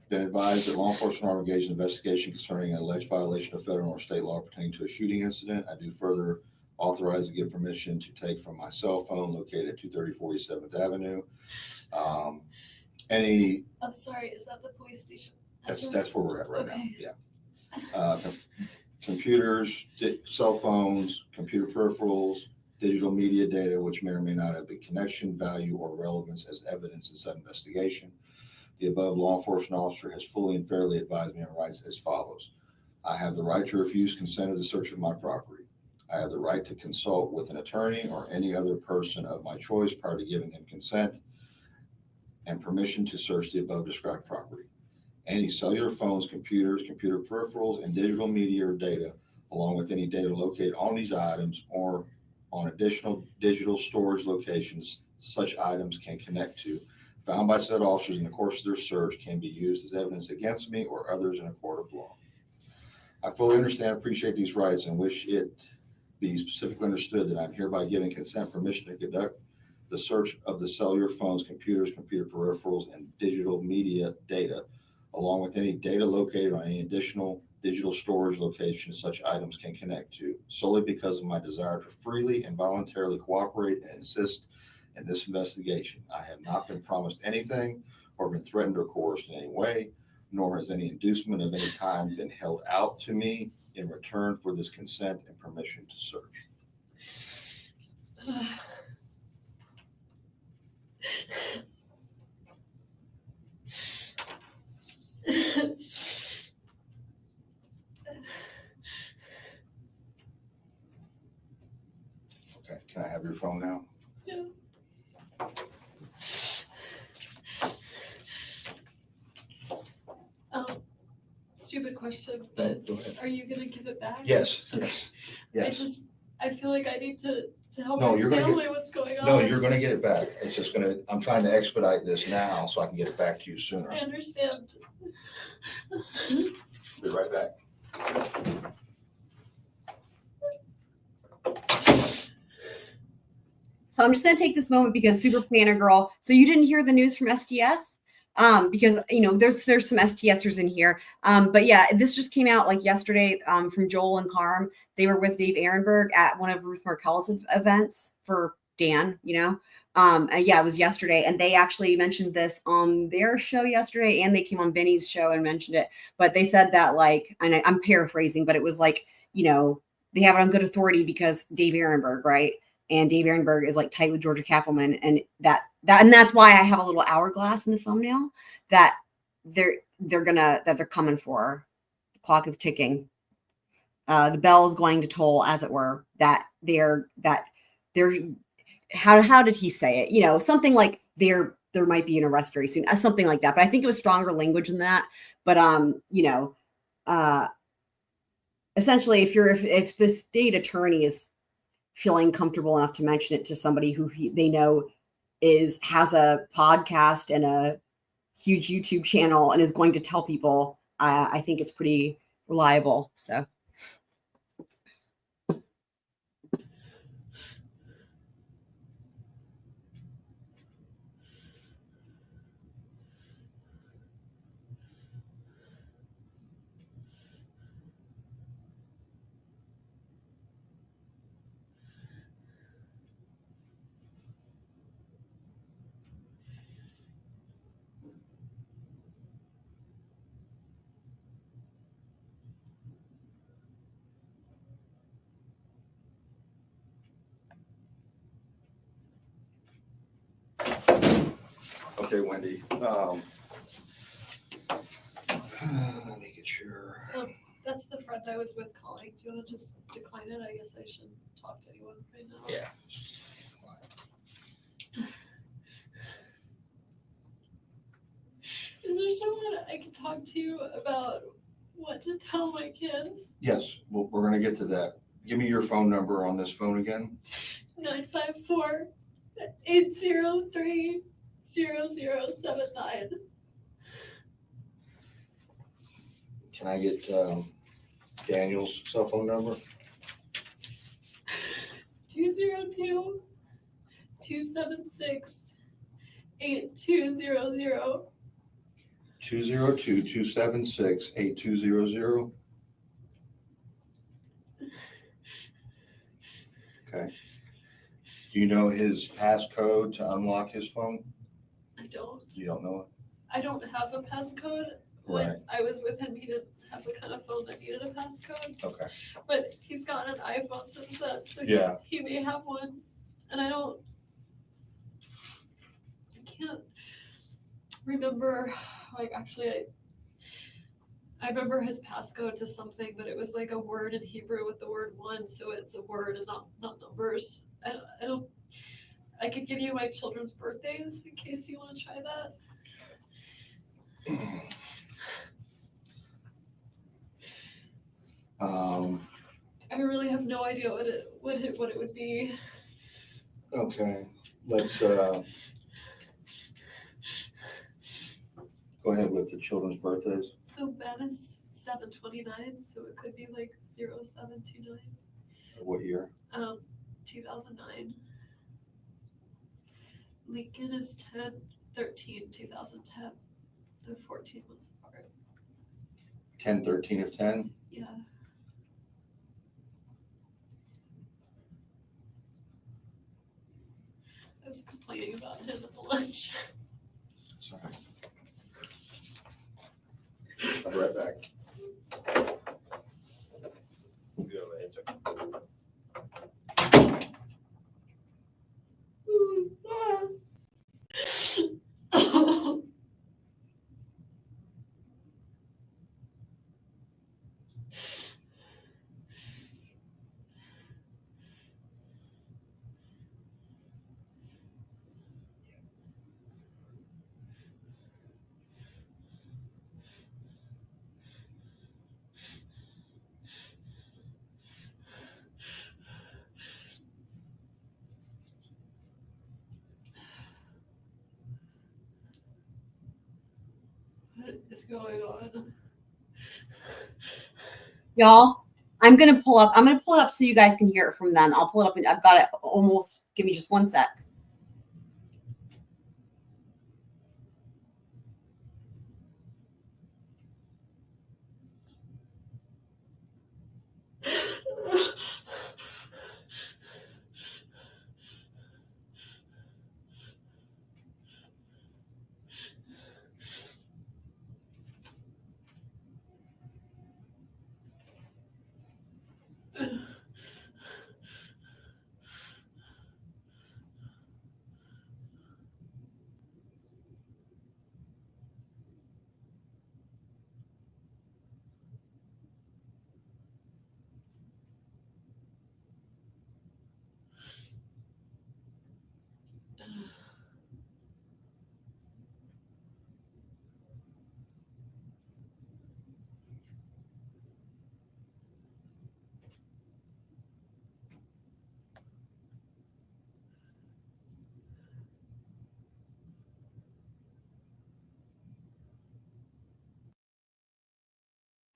been advised that law enforcement are engaged in investigation concerning an alleged violation of federal or state law pertaining to a shooting incident. I do further authorize and give permission to take from my cell phone located at 230 47th Avenue. I'm sorry, is that the police station? That's where we're at right now. Okay. Yeah. Computers, cell phones, computer peripherals, digital media data, which may or may not have the connection, value, or relevance as evidence in said investigation. The above law enforcement officer has fully and fairly advised me on rights as follows. I have the right to refuse consent of the search of my property. I have the right to consult with an attorney or any other person of my choice prior to giving them consent and permission to search the above described property. Any cellular phones, computers, computer peripherals, and digital media or data, along with any data located on these items or on additional digital storage locations such items can connect to, found by said officers in the course of their search, can be used as evidence against me or others in a court of law. I fully understand and appreciate these rights and wish it be specifically understood that I'm hereby giving consent permission to conduct the search of the cellular phones, computers, computer peripherals, and digital media data, along with any data located on any additional digital storage locations such items can connect to, solely because of my desire to freely and voluntarily cooperate and assist in this investigation. I have not been promised anything or been threatened or coerced in any way, nor has any inducement of any kind been held out to me in return for this consent and permission to search. Okay, can I have your phone now? Yeah. Stupid question, but Go ahead. are you gonna give it back? Yes. I feel like I need to help No, my you're gonna family. What's going on? No, you're gonna get it back. It's just I'm trying to expedite this now so I can get it back to you sooner. I understand. Be right back. So I'm just going to take this moment because Super Planner Girl. So you didn't hear the news from STS? Because there's some STSers in here. But yeah, this just came out like yesterday from Joel and Karm. They were with Dave Aronberg at one of Ruth Markel's events for Dan, and yeah, it was yesterday. And they actually mentioned this on their show yesterday, and they came on Benny's show and mentioned it. But they said that and I'm paraphrasing, but it was they have it on good authority because Dave Aronberg, right? And Dave Aronberg is tight with Georgia Kappelman, and that's why I have a little hourglass in the thumbnail that they're coming for. The clock is ticking. The bell is going to toll, as it were. How did he say it? Something like there might be an arrest very soon, something like that. But I think it was stronger language than that. But essentially, if the state attorney is feeling comfortable enough to mention it to somebody who they know has a podcast and a huge YouTube channel and is going to tell people, I think it's pretty reliable. So. Okay, Wendy. Make it sure. That's the friend I was with calling. Do you want to just decline it? I guess I shouldn't talk to anyone right now. Yeah. Is there someone I can talk to about what to tell my kids? Yes, well, we're gonna get to that. Give me your phone number on this phone again. 954-803-0079. Can I get Daniel's cell phone number? 202-276-8200. 202-276-8200. Okay. Do you know his passcode to unlock his phone? I don't. You don't know I don't have a passcode. it? When Right. I was with him, he didn't have the kind of phone that needed a passcode. Okay. But he's got an iPhone since then, so Yeah. he may have one. And I can't remember, like, actually, I remember his passcode to something, but it was like a word in Hebrew with the word one, so it's a word and not numbers. I could give you my children's birthdays in case you want to try that. I really have no idea what it would be. Okay, let's go ahead with the children's birthdays. So Ben is 7/29, so it could be like 0729. What year? 2009. Lincoln is 10/13/2010. They're 14 months apart. 10/13 of 10? Yeah. I was complaining about him at the lunch. Sorry. I'll be right back. What is going on? Y'all, I'm gonna pull it up so you guys can hear it from them. I'll pull it up and I've got it almost. Give me just one sec.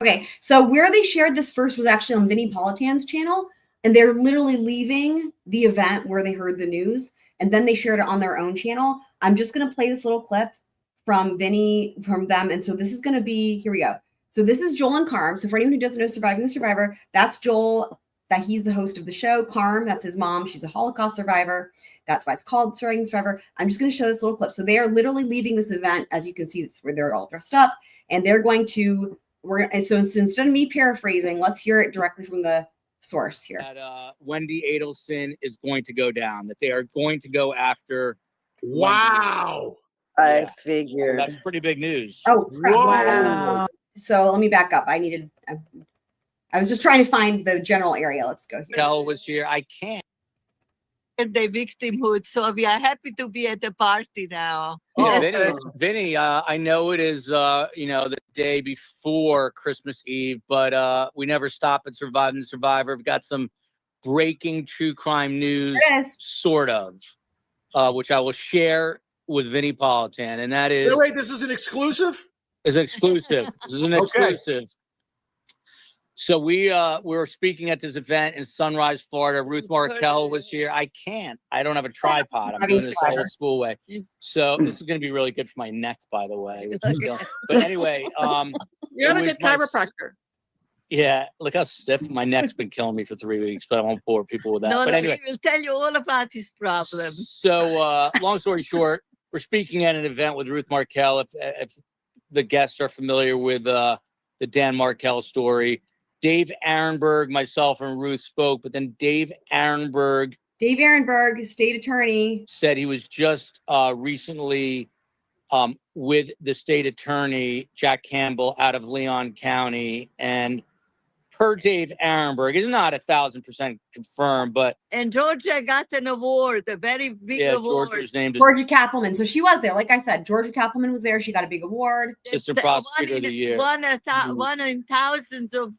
Okay, so where they shared this first was actually on Vinnie Politan's channel, and they're literally leaving the event where they heard the news, and then they shared it on their own channel. I'm just going to play this little clip from Vinnie, from them, and so this is going to be, here we go. So this is Joel and Karm. So for anyone who doesn't know Surviving the Survivor, that's Joel, that he's the host of the show. Karm, that's his mom. She's a Holocaust survivor. That's why it's called Surviving the Survivor. I'm just going to show this little clip. So they are literally leaving this event, as you can see, where they're all dressed up, and they're going to, so instead of me paraphrasing, let's hear it directly from the source here. That Wendi Adelson is going to go down, that they are going to go after Wow. I So figured. that's pretty big news. Oh, crap. Wow. So let me back up. I was just trying to find the general area. Let's go here. Kel was here. I can't. The victimhood. So we are happy to be at the party now. Yeah, Vinny, I know it is, the day before Christmas Eve, but we never stop at Surviving the Survivor. We've got some breaking true crime news, Yes. sort of, which I will share with Vinny Politan, and that is Wait, this is an exclusive? is exclusive. This is an Okay. exclusive. So we were speaking at this event in Sunrise, Florida. Ruth Markel was here. I don't have a tripod. I'm doing this old school way. So this is going to be really good for my neck, by the way. Which is good. But anyway, You're a it good was my- chiropractor. yeah, look how stiff my neck's been killing me for 3 weeks, but I won't bore people with that. No, but no, anyway, he will tell you all about his problem. so long story short, we're speaking at an event with Ruth Markel. If the guests are familiar with the Dan Markel story, Dave Aronberg, myself, and Ruth spoke, but then Dave Aronberg, state attorney, said he was just recently with the state attorney, Jack Campbell, out of Leon County. And per Dave Aronberg, it's not 1,000% confirmed, but And Georgia got an award, a very big award. Georgia's named as Georgia Kappelman. So she was there. Like I said, Georgia Kappelman was there. She got a big award. assistant prosecutor of the year. One in thousands of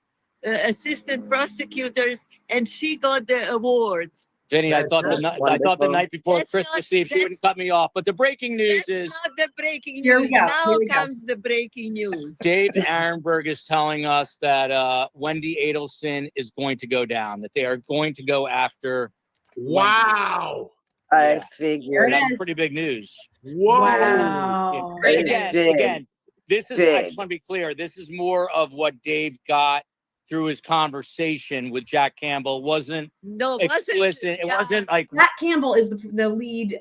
assistant prosecutors, and she got the award. Vinny, I thought the night before That's Christmas not- Eve, she wouldn't cut me off. But the breaking news That's is not the breaking Here we news. go, Now here we go. comes the breaking news. Dave Aronberg is telling us that Wendi Adelson is going to go down, that they are going to go after. Wow. I There figured. it That's is. pretty big news. Whoa. Wow. Again, Big. this is, I Big. just want to be clear, this is more of what Dave got through his conversation with Jack Campbell. It wasn't No, explicit. It wasn't like, Jack Campbell is the lead.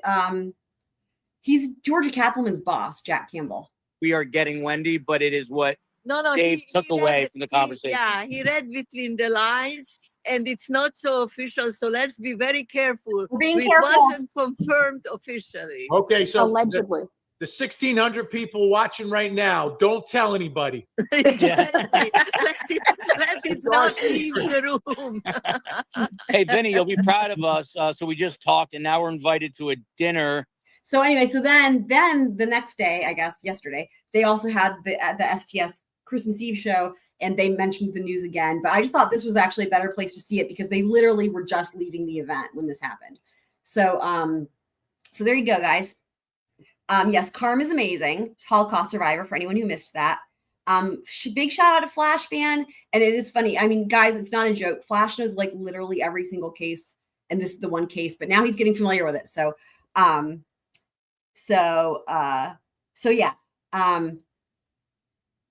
He's Georgia Kappelman's boss, Jack Campbell. we are getting Wendi, but it is what No, Dave took away read- from the conversation. he read between the lines, and it's not so official. So let's be very careful. We're being It careful. wasn't confirmed officially. Okay, so Allegedly. the 1,600 people watching right now, don't tell anybody. Yeah. Let it not leave the room. Hey, Vinny, you'll be proud of us. So we just talked, and now we're invited to a dinner. So anyway, so then the next day, I guess yesterday, they also had the STS Christmas Eve show, and they mentioned the news again. But I just thought this was actually a better place to see it because they literally were just leaving the event when this happened. So so there you go, guys. Yes, Karm is amazing. Holocaust survivor for anyone who missed that. Big shout out to Flash fan. And it is funny. I mean, guys, it's not a joke. Flash knows like literally every single case. And this is the one case, but now he's getting familiar with it. So yeah.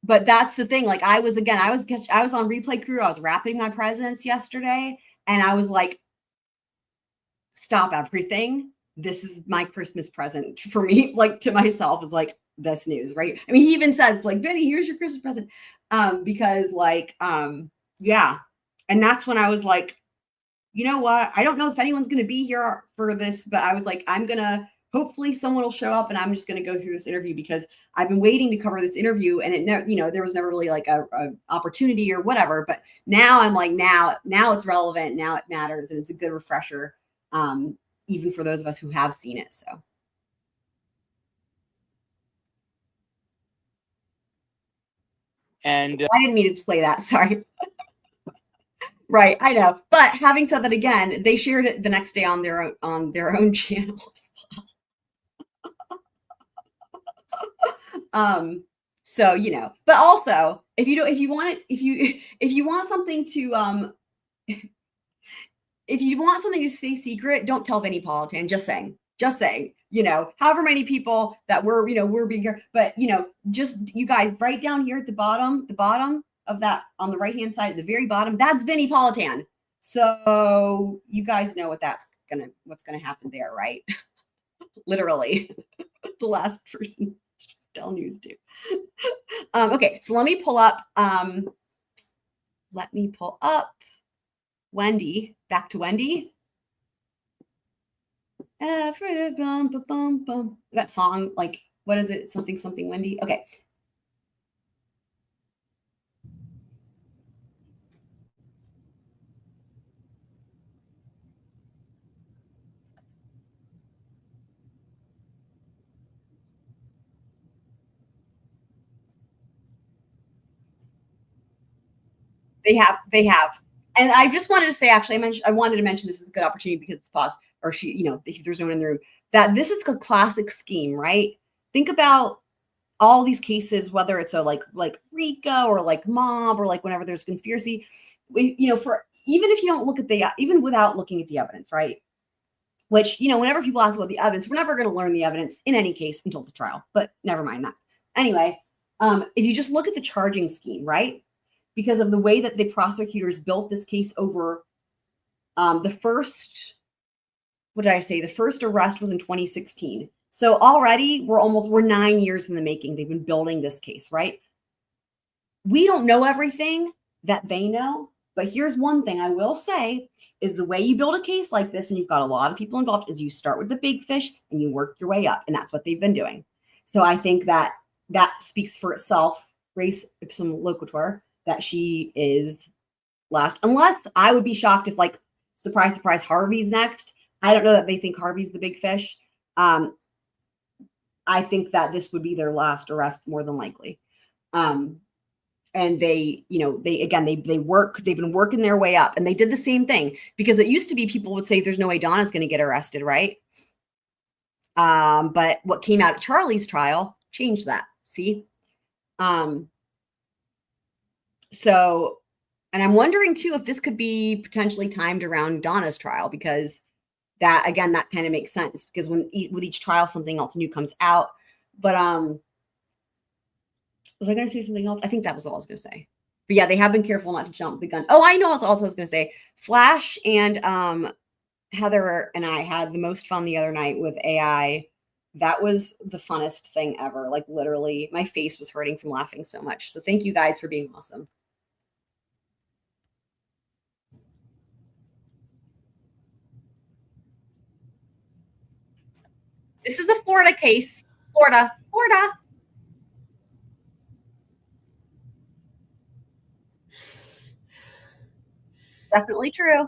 But that's the thing. Like I was on replay crew. I was wrapping my presents yesterday. And I was like, stop everything. This is my Christmas present for me, like to myself. It's like this news, right? I mean, he even says like, Vinny, here's your Christmas present. Because yeah. And that's when I was like, you know what? I don't know if anyone's going to be here for this, but I was like, hopefully someone will show up and I'm just going to go through this interview because I've been waiting to cover this interview and there was never really like a opportunity or whatever, but now I'm like, now it's relevant. Now it matters. And it's a good refresher. Even for those of us who have seen it. So. And I didn't mean to play that. Sorry. Right. I know. But having said that again, they shared it the next day on their own channel as well. So, but also if you want something to, if you want something to stay secret, don't tell Vinny Politan. Just saying, however many people that we're being here, but just you guys right down here at the bottom of that on the right-hand side at the very bottom, that's Vinny Politan. So you guys know what's going to happen there, right? Literally the last person tell news to. Okay. So let me pull up Wendi, back to Wendi. That song, like What is it? Something Wendy. Okay. They have. And I just wanted to say, actually, I wanted to mention this is a good opportunity because it's paused, or there's no one in the room, that this is a classic scheme, right? Think about all these cases, whether it's a like RICO or like mob or like whenever there's conspiracy, for even if you don't look at even without looking at the evidence, right? Which, whenever people ask about the evidence, we're never going to learn the evidence in any case until the trial, but never mind that. Anyway, if you just look at the charging scheme, right? Because of the way that the prosecutors built this case over the first arrest was in 2016. So already we're 9 years in the making. They've been building this case, right? We don't know everything that they know, but here's one thing I will say is the way you build a case like this when you've got a lot of people involved is you start with the big fish and you work your way up. And that's what they've been doing. So I think that speaks for itself, res ipsum loquitur, that she is last, unless I would be shocked if, like, surprise, surprise, Harvey's next. I don't know that they think Harvey's the big fish. I think that this would be their last arrest more than likely. And they've been working their way up, and they did the same thing because it used to be people would say there's no way Donna's going to get arrested, right? But what came out at Charlie's trial changed that. See? So, and I'm wondering too if this could be potentially timed around Donna's trial, because that kind of makes sense, because with each trial something else new comes out. But was I going to say something else? I think that was all I was going to say. But yeah, they have been careful not to jump the gun. Oh, I know what else I was going to say. Flash and Heather and I had the most fun the other night with AI. That was the funnest thing ever. Like, literally, my face was hurting from laughing so much. So thank you guys for being awesome. This is the Florida case. Florida. Definitely true.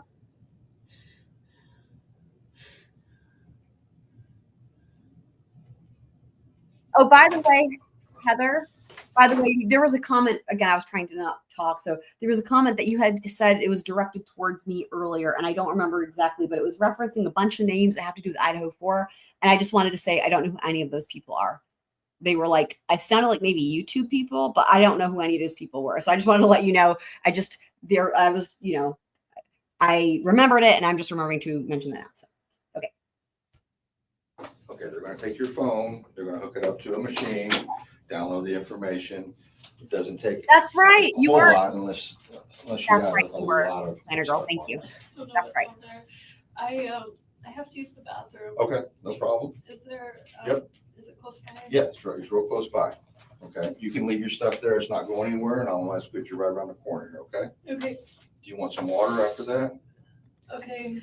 Oh, by the way, Heather, there was a comment, again, I was trying to not talk. So there was a comment that you had said it was directed towards me earlier, and I don't remember exactly, but it was referencing a bunch of names that have to do with Idaho 4. And I just wanted to say, I don't know who any of those people are. They were like, I sounded like maybe YouTube people, but I don't know who any of those people were. So I just wanted to let you know, I remembered it, and I'm just remembering to mention that. So, okay. Okay, they're going to take your phone, they're going to hook it up to a machine, download the information. It doesn't take that's right. a whole lot unless you have right. a lot of Planner girl. Thank you. That's right. I have to use the bathroom. Okay, no problem. Is there? Yep. Is it close by? Yeah, it's real close by. Okay, you can leave your stuff there. It's not going anywhere, and I'll ask you right around the corner here. Okay. Okay. Do you want some water after that? Okay.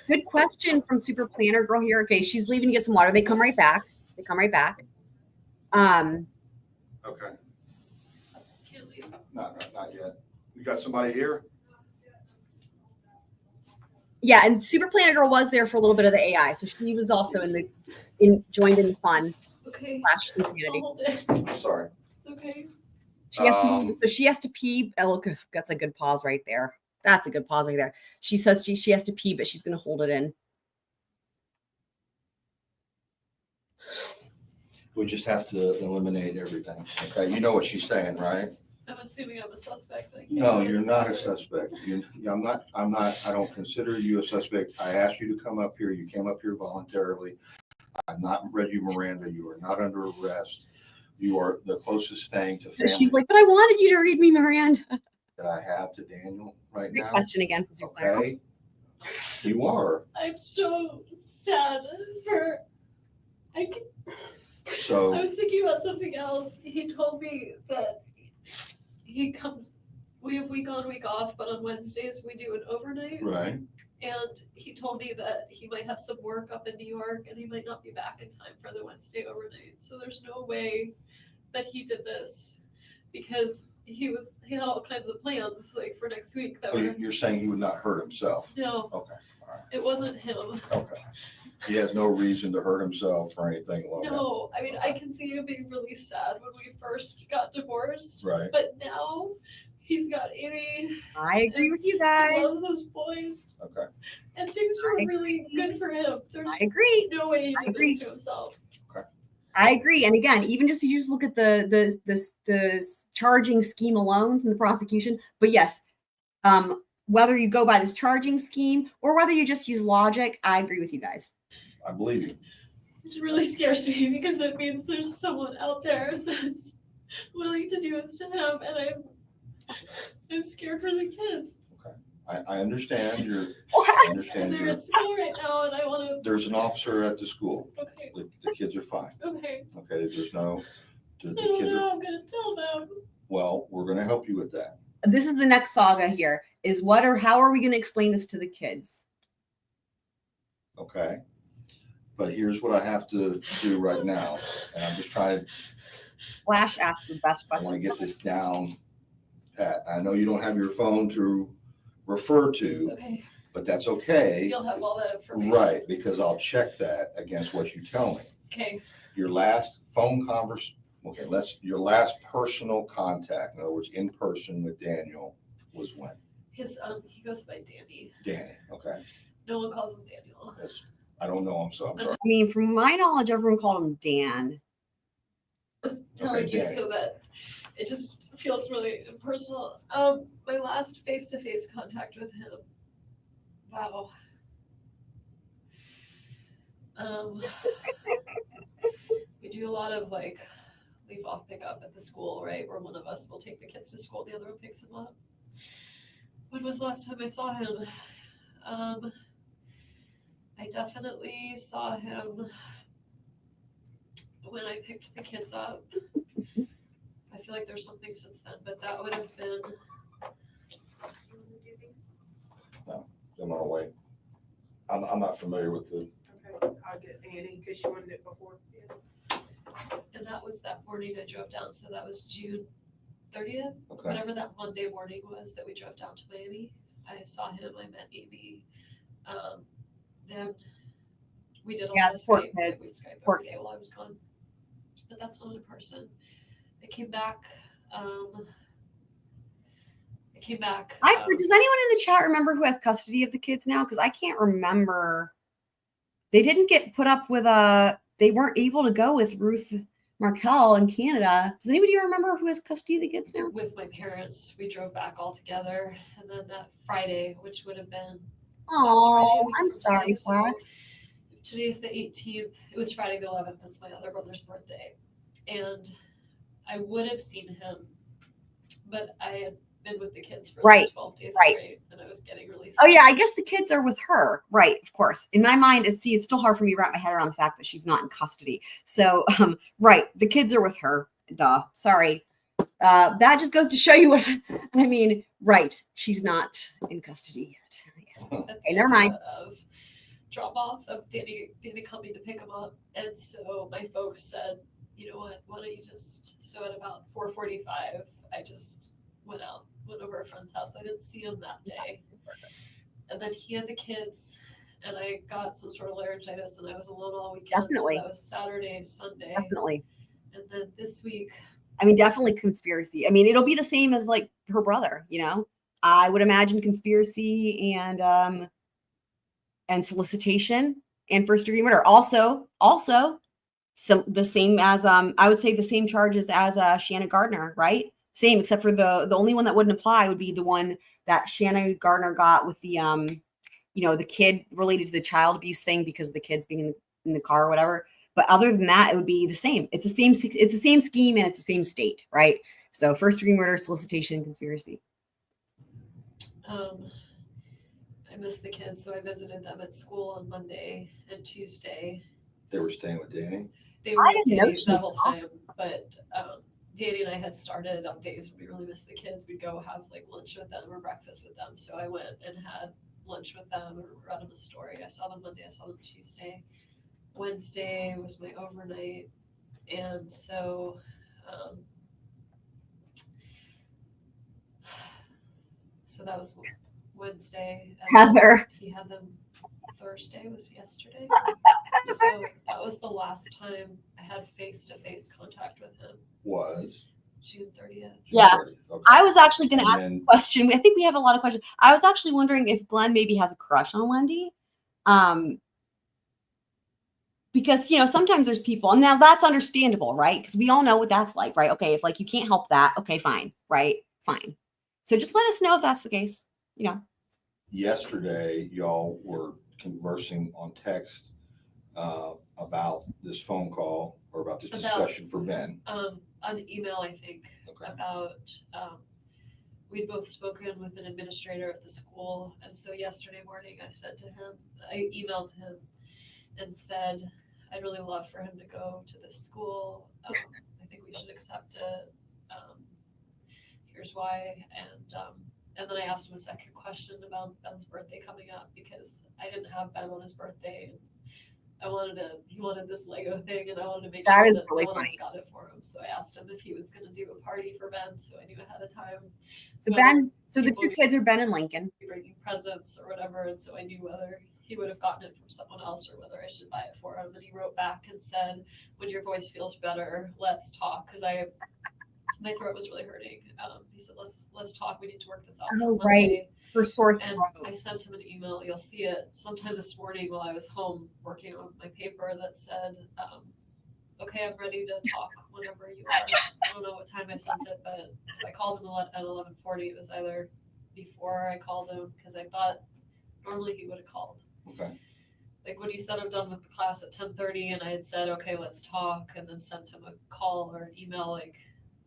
Good question from Super Planner Girl here. Okay, she's leaving to get some water. They come right back. Okay. Can't leave. Not yet. You got somebody here? Yeah, and Super Planner Girl was there for a little bit of the AI, so she was also joined in the fun. Okay. / insanity. Hold it. I'm sorry. It's okay. She has to pee. Oh, look, that's a good pause right there. That's a good pause right there. She says she has to pee, but she's going to hold it in. We just have to eliminate everything. Okay, you know what she's saying, right? I'm assuming I'm a suspect. No, you're not a suspect. I'm not. I don't consider you a suspect. I asked you to come up here. You came up here voluntarily. I've not read you Miranda. You are not under arrest. You are the closest thing to family. She's like, but I wanted you to read me Miranda. That I have to Daniel right Great now. question again. Okay, you are. I'm so sad for. So I was thinking about something else. He told me that he comes. We have week on, week off, but on Wednesdays we do an overnight. right. And he told me that he might have some work up in New York and he might not be back in time for the Wednesday overnight. So there's no way that he did this because he had all kinds of plans like for next week that So were you're saying he would not hurt himself? no, Okay, all right, it wasn't him. okay. He has no reason to hurt himself or anything along that. No, I mean I can see him being really sad when we first got divorced. Right. But now he's got Amy. I agree with you He guys. loves those boys. Okay. And things are really good for him. There's I agree. no way he I did agree. this to himself. I agree. And again, even just you just look at the charging scheme alone from the prosecution. But yes, whether you go by this charging scheme or whether you just use logic, I agree with you guys. I believe you. Which really scares me because it means there's someone out there that's willing to do this to him, and I'm scared for the kids. I understand I And understand they're at school right now, and I want to. there's an officer at the school. Okay. The kids are fine. Okay. Okay, there's no, the I don't kids know. are, I'm gonna tell them. well, we're gonna help you with that. This is the next saga here is how are we going to explain this to the kids? Okay? But here's what I have to do right now, and I'm just trying to, Flash asked the best I want to question. get this down, Pat. I know you don't have your phone to refer to, Okay. but that's okay. You'll have all that information. Right, because I'll check that against what you tell me. Okay. Your last phone your last personal contact, in other words, in person with Daniel was when? He goes by Danny. Danny, okay. No one calls him Daniel. I don't know him, so I'm sorry. I mean, from my knowledge, everyone called him Dan. Just telling Okay, you Danny. so that it just feels really impersonal. My last face-to-face contact with him. Wow. We do a lot of like leave off pickup at the school, right? Where one of us will take the kids to school, the other one picks them up. When was the last time I saw him? I definitely saw him when I picked the kids up. I feel like there's something since then, but that would have been. I'm on the way. I'm not familiar with the, Okay, I'll get Annie because she wanted it before. Yeah. And that was that morning I drove down, so that was June 30th, okay, whatever that Monday morning was that we drove down to Miami. I saw him, I met Amy. Then we did a lot of poor Skype. kids. We Skyped Poor every day while I was gone. But that's not in person. I came back. Does anyone in the chat remember who has custody of the kids now? Because I can't remember. They didn't get put up with they weren't able to go with Ruth Markel in Canada. Does anybody remember who has custody of the kids now? with my parents. We drove back all together. And then that Friday, which would have been Oh, week I'm from sorry, today, Flash. so today's the 18th. It was Friday the 11th. That's my other brother's birthday. And I would have seen him, but I had been with the kids for Right, like 12 days right. straight, and I was getting really sick. Oh yeah, I guess the kids are with her, right? Of course. In my mind, it's still hard for me to wrap my head around the fact that she's not in custody. So, right, the kids are with her. Duh. Sorry. That just goes to show you what I mean. Right, she's not in custody yet. Yes. Okay, never mind. Of drop off of Danny coming to pick him up, and so my folks said, you know what? Why don't you just? So at about 4:45, I just went over a friend's house. I didn't see him that day. And then he had the kids, and I got some sort of laryngitis, and I was alone all weekend. Definitely. So that was Saturday, Sunday. Definitely. And then this week. I mean, definitely conspiracy. I mean, it'll be the same as like her brother, you know? I would imagine conspiracy and solicitation and first degree murder. Also the same as I would say the same charges as Shanna Gardner, right? Same, except for the only one that wouldn't apply would be the one that Shanna Gardner got with the the kid related to the child abuse thing because of the kids being in the car or whatever. But other than that, it would be the same. It's the same scheme and it's the same state, right? So first degree murder, solicitation, conspiracy. I missed the kids, so I visited them at school on Monday and Tuesday. they were staying with Danny. They were I didn't know dating she the was whole time, but Danny and I had started on days when we really missed the kids. We'd go have like lunch with them or breakfast with them. So I went and had lunch with them or read them a story. I saw them Monday, I saw them Tuesday. Wednesday was my overnight. And so, so that was Wednesday. And Heather. he had them Thursday was yesterday. So that was the last time I had face-to-face contact with him. Was June 30th. Yeah. 30th, okay. I was actually going to And ask then- a question. I think we have a lot of questions. I was actually wondering if Glenn maybe has a crush on Wendi. Because, you know, sometimes there's people, and now that's understandable, right? Because we all know what that's like, right? Okay, if like you can't help that, okay, fine, right? Fine. So just let us know if that's the case, you know. Yesterday, y'all were conversing on text about this phone call or about this discussion for Ben. On email, I think, Okay. about, we'd both spoken with an administrator at the school. And so yesterday morning, I emailed him and said, I'd really love for him to go to this school. I think we should accept it. Here's why. And then I asked him a second question about Ben's birthday coming up because I didn't have Ben on his birthday. He wanted this Lego thing, and I wanted to make That sure is that really no one else funny. got it for him. So I asked him if he was going to do a party for Ben, so I knew ahead of time. So whether Ben, so the people two would kids are Ben and Lincoln. be bringing presents or whatever, and so I knew whether he would have gotten it from someone else or whether I should buy it for him. And he wrote back and said, "When your voice feels better, let's talk," because my throat was really hurting. He said, "Let's talk. We need to work this out." Oh, on Monday." For sore And throat. I sent him an email. You'll see it sometime this morning while I was home working on my paper that said, "Okay, I'm ready to talk whenever you are." I don't know what time I sent it, but if I called him at 11:40, it was either before I called him because I thought normally he would have called. Okay. Like when he said I'm done with the class at 10:30, and I had said, "Okay, let's talk," and then sent him a call or an email. Like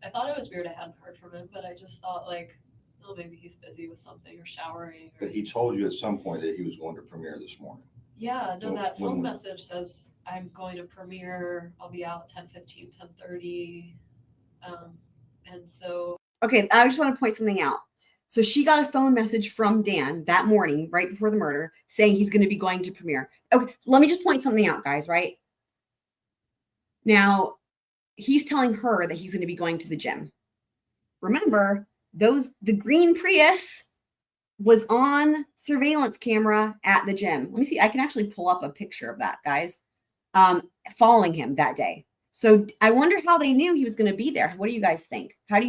I thought it was weird I hadn't heard from him, but I just thought like, oh, maybe he's busy with something or showering. Or... But he told you at some point that he was going to premiere this morning. Yeah, no, that When- phone message says I'm going to premiere. I'll be out 10:15, 10:30. And so. Okay, I just want to point something out. So she got a phone message from Dan that morning, right before the murder, saying he's going to be going to premiere. Okay, let me just point something out, guys, right? Now, he's telling her that he's going to be going to the gym. Remember, the green Prius was on surveillance camera at the gym. Let me see. I can actually pull up a picture of that, guys, following him that day. So I wonder how they knew he was going to be there. What do you guys think? Who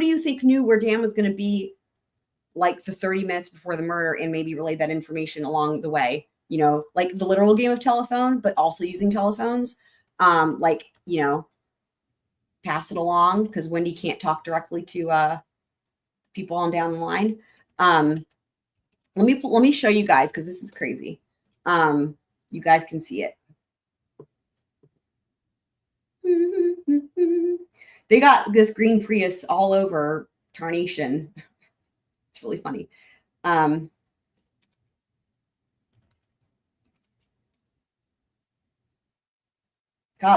do you think knew where Dan was going to be like the 30 minutes before the murder and maybe relayed that information along the way? You know, like the literal game of telephone, but also using telephones. Like, you know, pass it along because Wendi can't talk directly to people on down the line. Let me show you guys because this is crazy. You guys can see it. They got this green Prius all over Tarnation. It's really funny. God,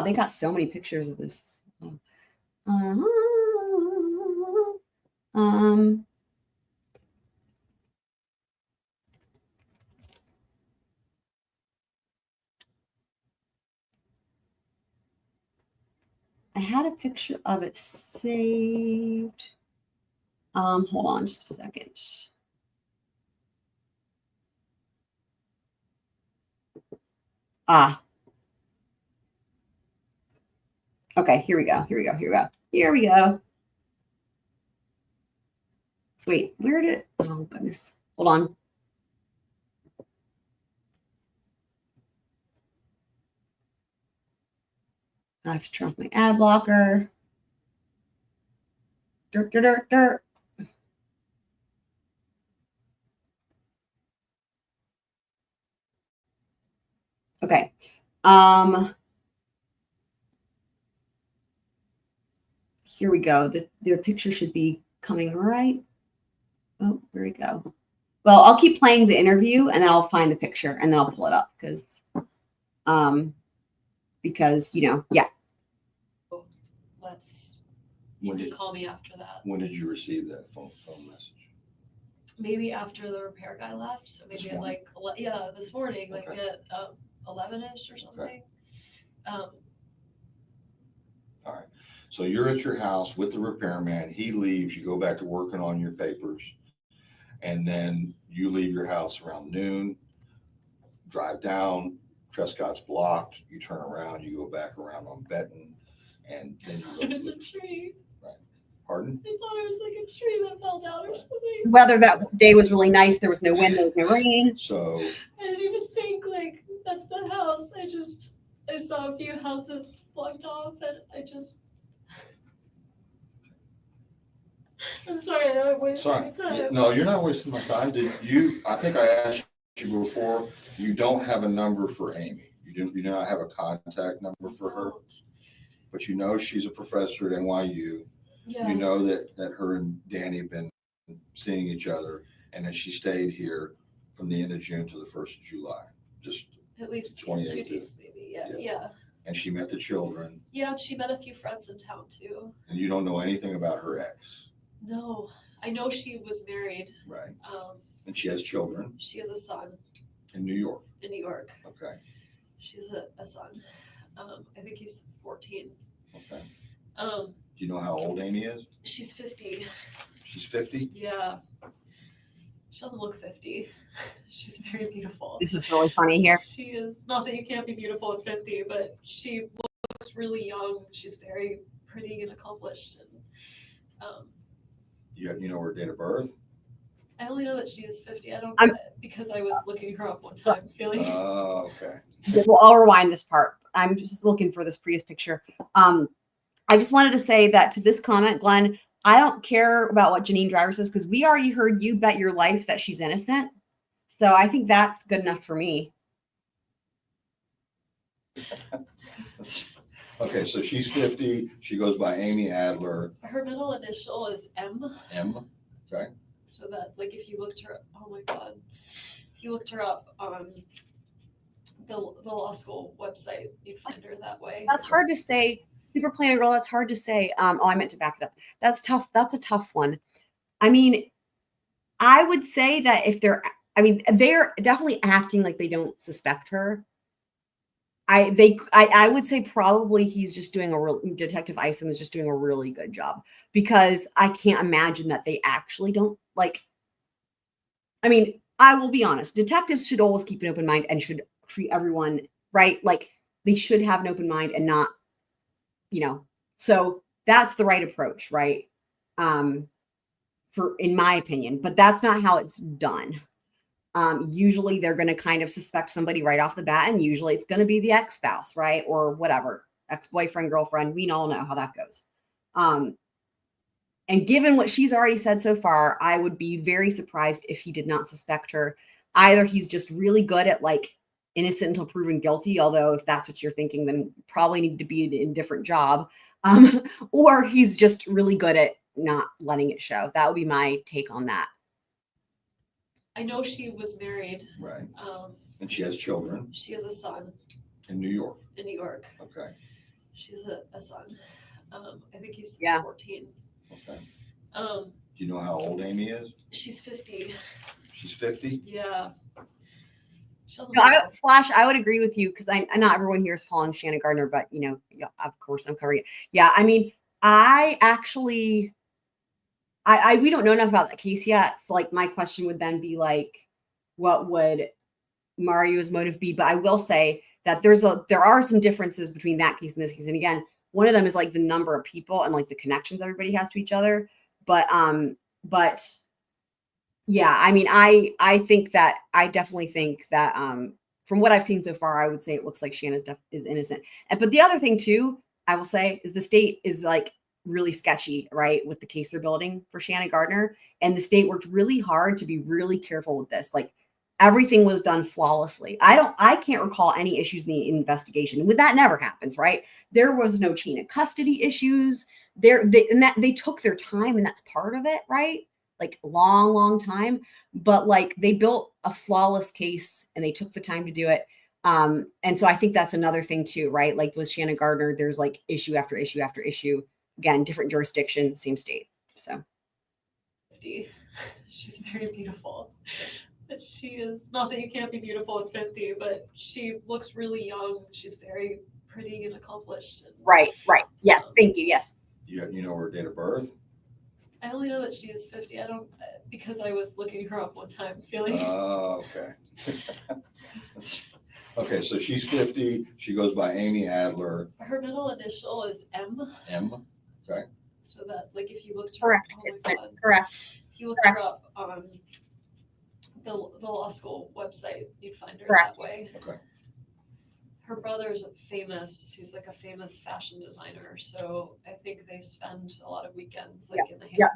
they got so many pictures of this. I had a picture of it saved. Hold on just a second. Okay, here we go. Wait, where did it? Oh, goodness. Hold on. I have to turn off my ad blocker. Dirt. Okay. Here we go. The picture should be coming right. Oh, there we go. Well, I'll keep playing the interview and then I'll find the picture and then I'll pull it up because you know, yeah. You When can did- call me after that. When did you receive that phone message? maybe after the repair guy left, so maybe at like, this morning, like Okay. at 11-ish or something. All right. So you're at your house with the repairman. He leaves. You go back to working on your papers. And then you leave your house around noon, drive down, Trescott's blocked. You turn around, you go back around on Benton, and then you go to There's a the, tree. pardon? I thought it was like a tree that fell down or something. Weather that day was really nice. There was no wind, there was no rain. So, I didn't even think like that's the house. I saw a few houses blocked off, and I'm sorry, I wasted sorry. time. No, you're not wasting my time. I think I asked you before, you don't have a number for Amy. You do not have a contact number for her, but you know she's a professor at NYU. Yeah. You know that her and Danny have been seeing each other, and that she stayed here from the end of June to the 1st of July, just At least 2 28 days maybe. Yeah. Yeah. and she met the children, Yeah, she met a few friends in town too. and you don't know anything about her ex, No, I know she was married. right? And she has children She has a son in New York. in New York. Okay. She's a son. I think he's 14. Okay. Um, Do you know how old Amy is? she's 50. She's 50. Yeah. She doesn't look 50. She's very beautiful. This is really funny here. She is, not that you can't be beautiful at 50, but she looks really young. She's very pretty and accomplished. And You know her date of birth? I only know that she is 50. I don't I'm- know it because I was looking her up one time, feeling. Oh, okay. Well, I'll rewind this part. I'm just looking for this Prius picture. I just wanted to say that to this comment, Glenn, I don't care about what Janine Driver says because we already heard you bet your life that she's innocent. So I think that's good enough for me. Okay, so she's 50. She goes by Amy Adler. Her middle initial is M. M. Okay. So that, like, if you looked her, oh my God, if you looked her up on the law school website, you'd find her that way. That's hard to say. Super planner girl, that's hard to say. Oh, I meant to back it up. That's tough. That's a tough one. I mean, I would say that if they're definitely acting like they don't suspect her. I would say probably he's just doing Detective Isom is just doing a really good job because I can't imagine that they actually don't like. I mean, I will be honest. Detectives should always keep an open mind and should treat everyone right. Like they should have an open mind and not, so that's the right approach, right? In my opinion, but that's not how it's done. Usually they're going to kind of suspect somebody right off the bat, and usually it's going to be the ex-spouse, right? Or whatever, ex-boyfriend, girlfriend. We all know how that goes. And given what she's already said so far, I would be very surprised if he did not suspect her. Either he's just really good at like innocent until proven guilty, although if that's what you're thinking, then probably need to be in a different job. Or he's just really good at not letting it show. That would be my take on that. I know she was married. Right. And she has children She has a son in New York. in New York. Okay. She's a son. I think he's 14. Okay. Um, Do you know how old Amy is? she's 50. She's 50. Yeah. She doesn't No, look Flash, I would agree with you because I not everyone here is following Shanna Gardner, but of course I'm covering it. Yeah, I mean, I actually, we don't know enough about that case yet. Like my question would then be like, what would Mario's motive be? But I will say that there are some differences between that case and this case. And again, one of them is like the number of people and like the connections everybody has to each other. But yeah, I mean, I definitely think that from what I've seen so far, I would say it looks like Shanna is innocent. But the other thing too, I will say, is the state is like really sketchy, right, with the case they're building for Shanna Gardner. And the state worked really hard to be really careful with this. Like everything was done flawlessly. I can't recall any issues in the investigation. With that never happens, right? There was no chain of custody issues. They took their time, and that's part of it, right? Like long time, but like they built a flawless case and they took the time to do it. And so I think that's another thing too, right? Like with Shanna Gardner, there's like issue after issue after issue. Again, different jurisdiction, same state. So She's very beautiful. She is, not that you can't be beautiful at 50, but she looks really young. She's very pretty and accomplished. And, Right. Yes. Thank you. Yes. You know her date of birth? I only know that she is 50. I don't, because I was looking her up one time, feeling. Oh, okay. Okay, so she's 50. She goes by Amy Adler. Her middle initial is M. M. Okay. So that, like, if you looked her, Correct. oh my It's God. correct. If you looked her up on the law school website, you'd find her Correct. that way. Okay. Her brother's he's like a famous fashion designer. So I think they spend a lot of weekends like in the Yeah.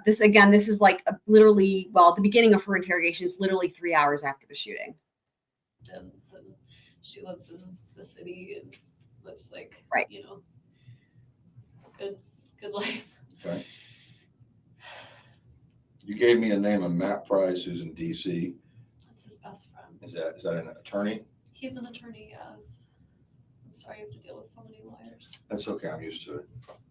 This is like literally, well, the beginning of her interrogation is literally 3 hours after the shooting. And she lives in the city and lives like, Right. you know, good life. Okay. You gave me a name of Matt Price, who's in DC. That's his best friend. Is that an attorney? He's an attorney, yeah. I'm sorry you have to deal with so many lawyers. That's okay. I'm used to it.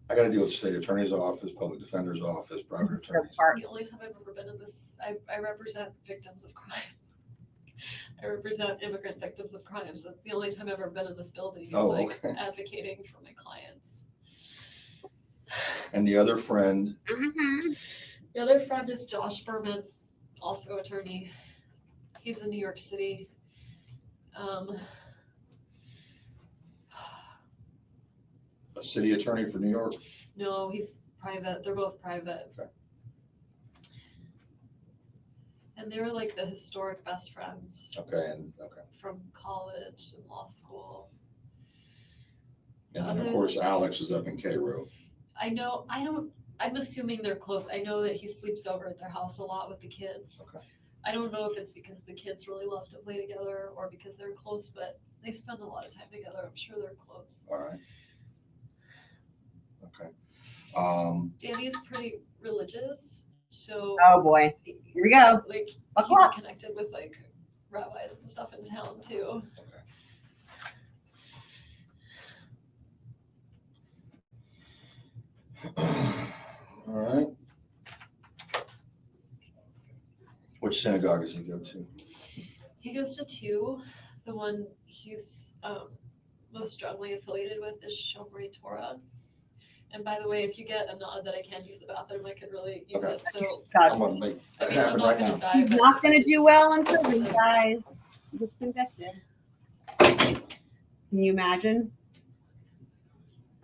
I got to deal with the state attorney's office, public defender's office, private This is the attorneys. part. The only time I've ever been in this, I represent victims of crime. I represent immigrant victims of crime. So it's the only time I've ever been in this building is like okay. advocating for my clients. And the other friend, The other friend is Josh Berman, also attorney. He's in New York City. a city attorney for New York. No, he's private. They're both private. Okay. And they were like the historic best friends Okay. from college and law school. And then of course Alex is up in Cairo. I'm assuming they're close. I know that he sleeps over at their house a lot with the kids. Okay. I don't know if it's because the kids really love to play together or because they're close, but they spend a lot of time together. I'm sure they're close. All right. Okay. Danny's pretty religious, so Oh boy. Here we go. like Buckle he's up. connected with like rabbis and stuff in town too. All right. Which synagogue does he go to? He goes to two. The one he's most strongly affiliated with is Shomrei Torah. And by the way, if you get a nod that I can use the bathroom, I could really use Okay. it. So I'm gonna make I that mean, I'm happen not right gonna now. die. He's but not if going I to do just- well in prison, guys. He gets convicted. Can you imagine?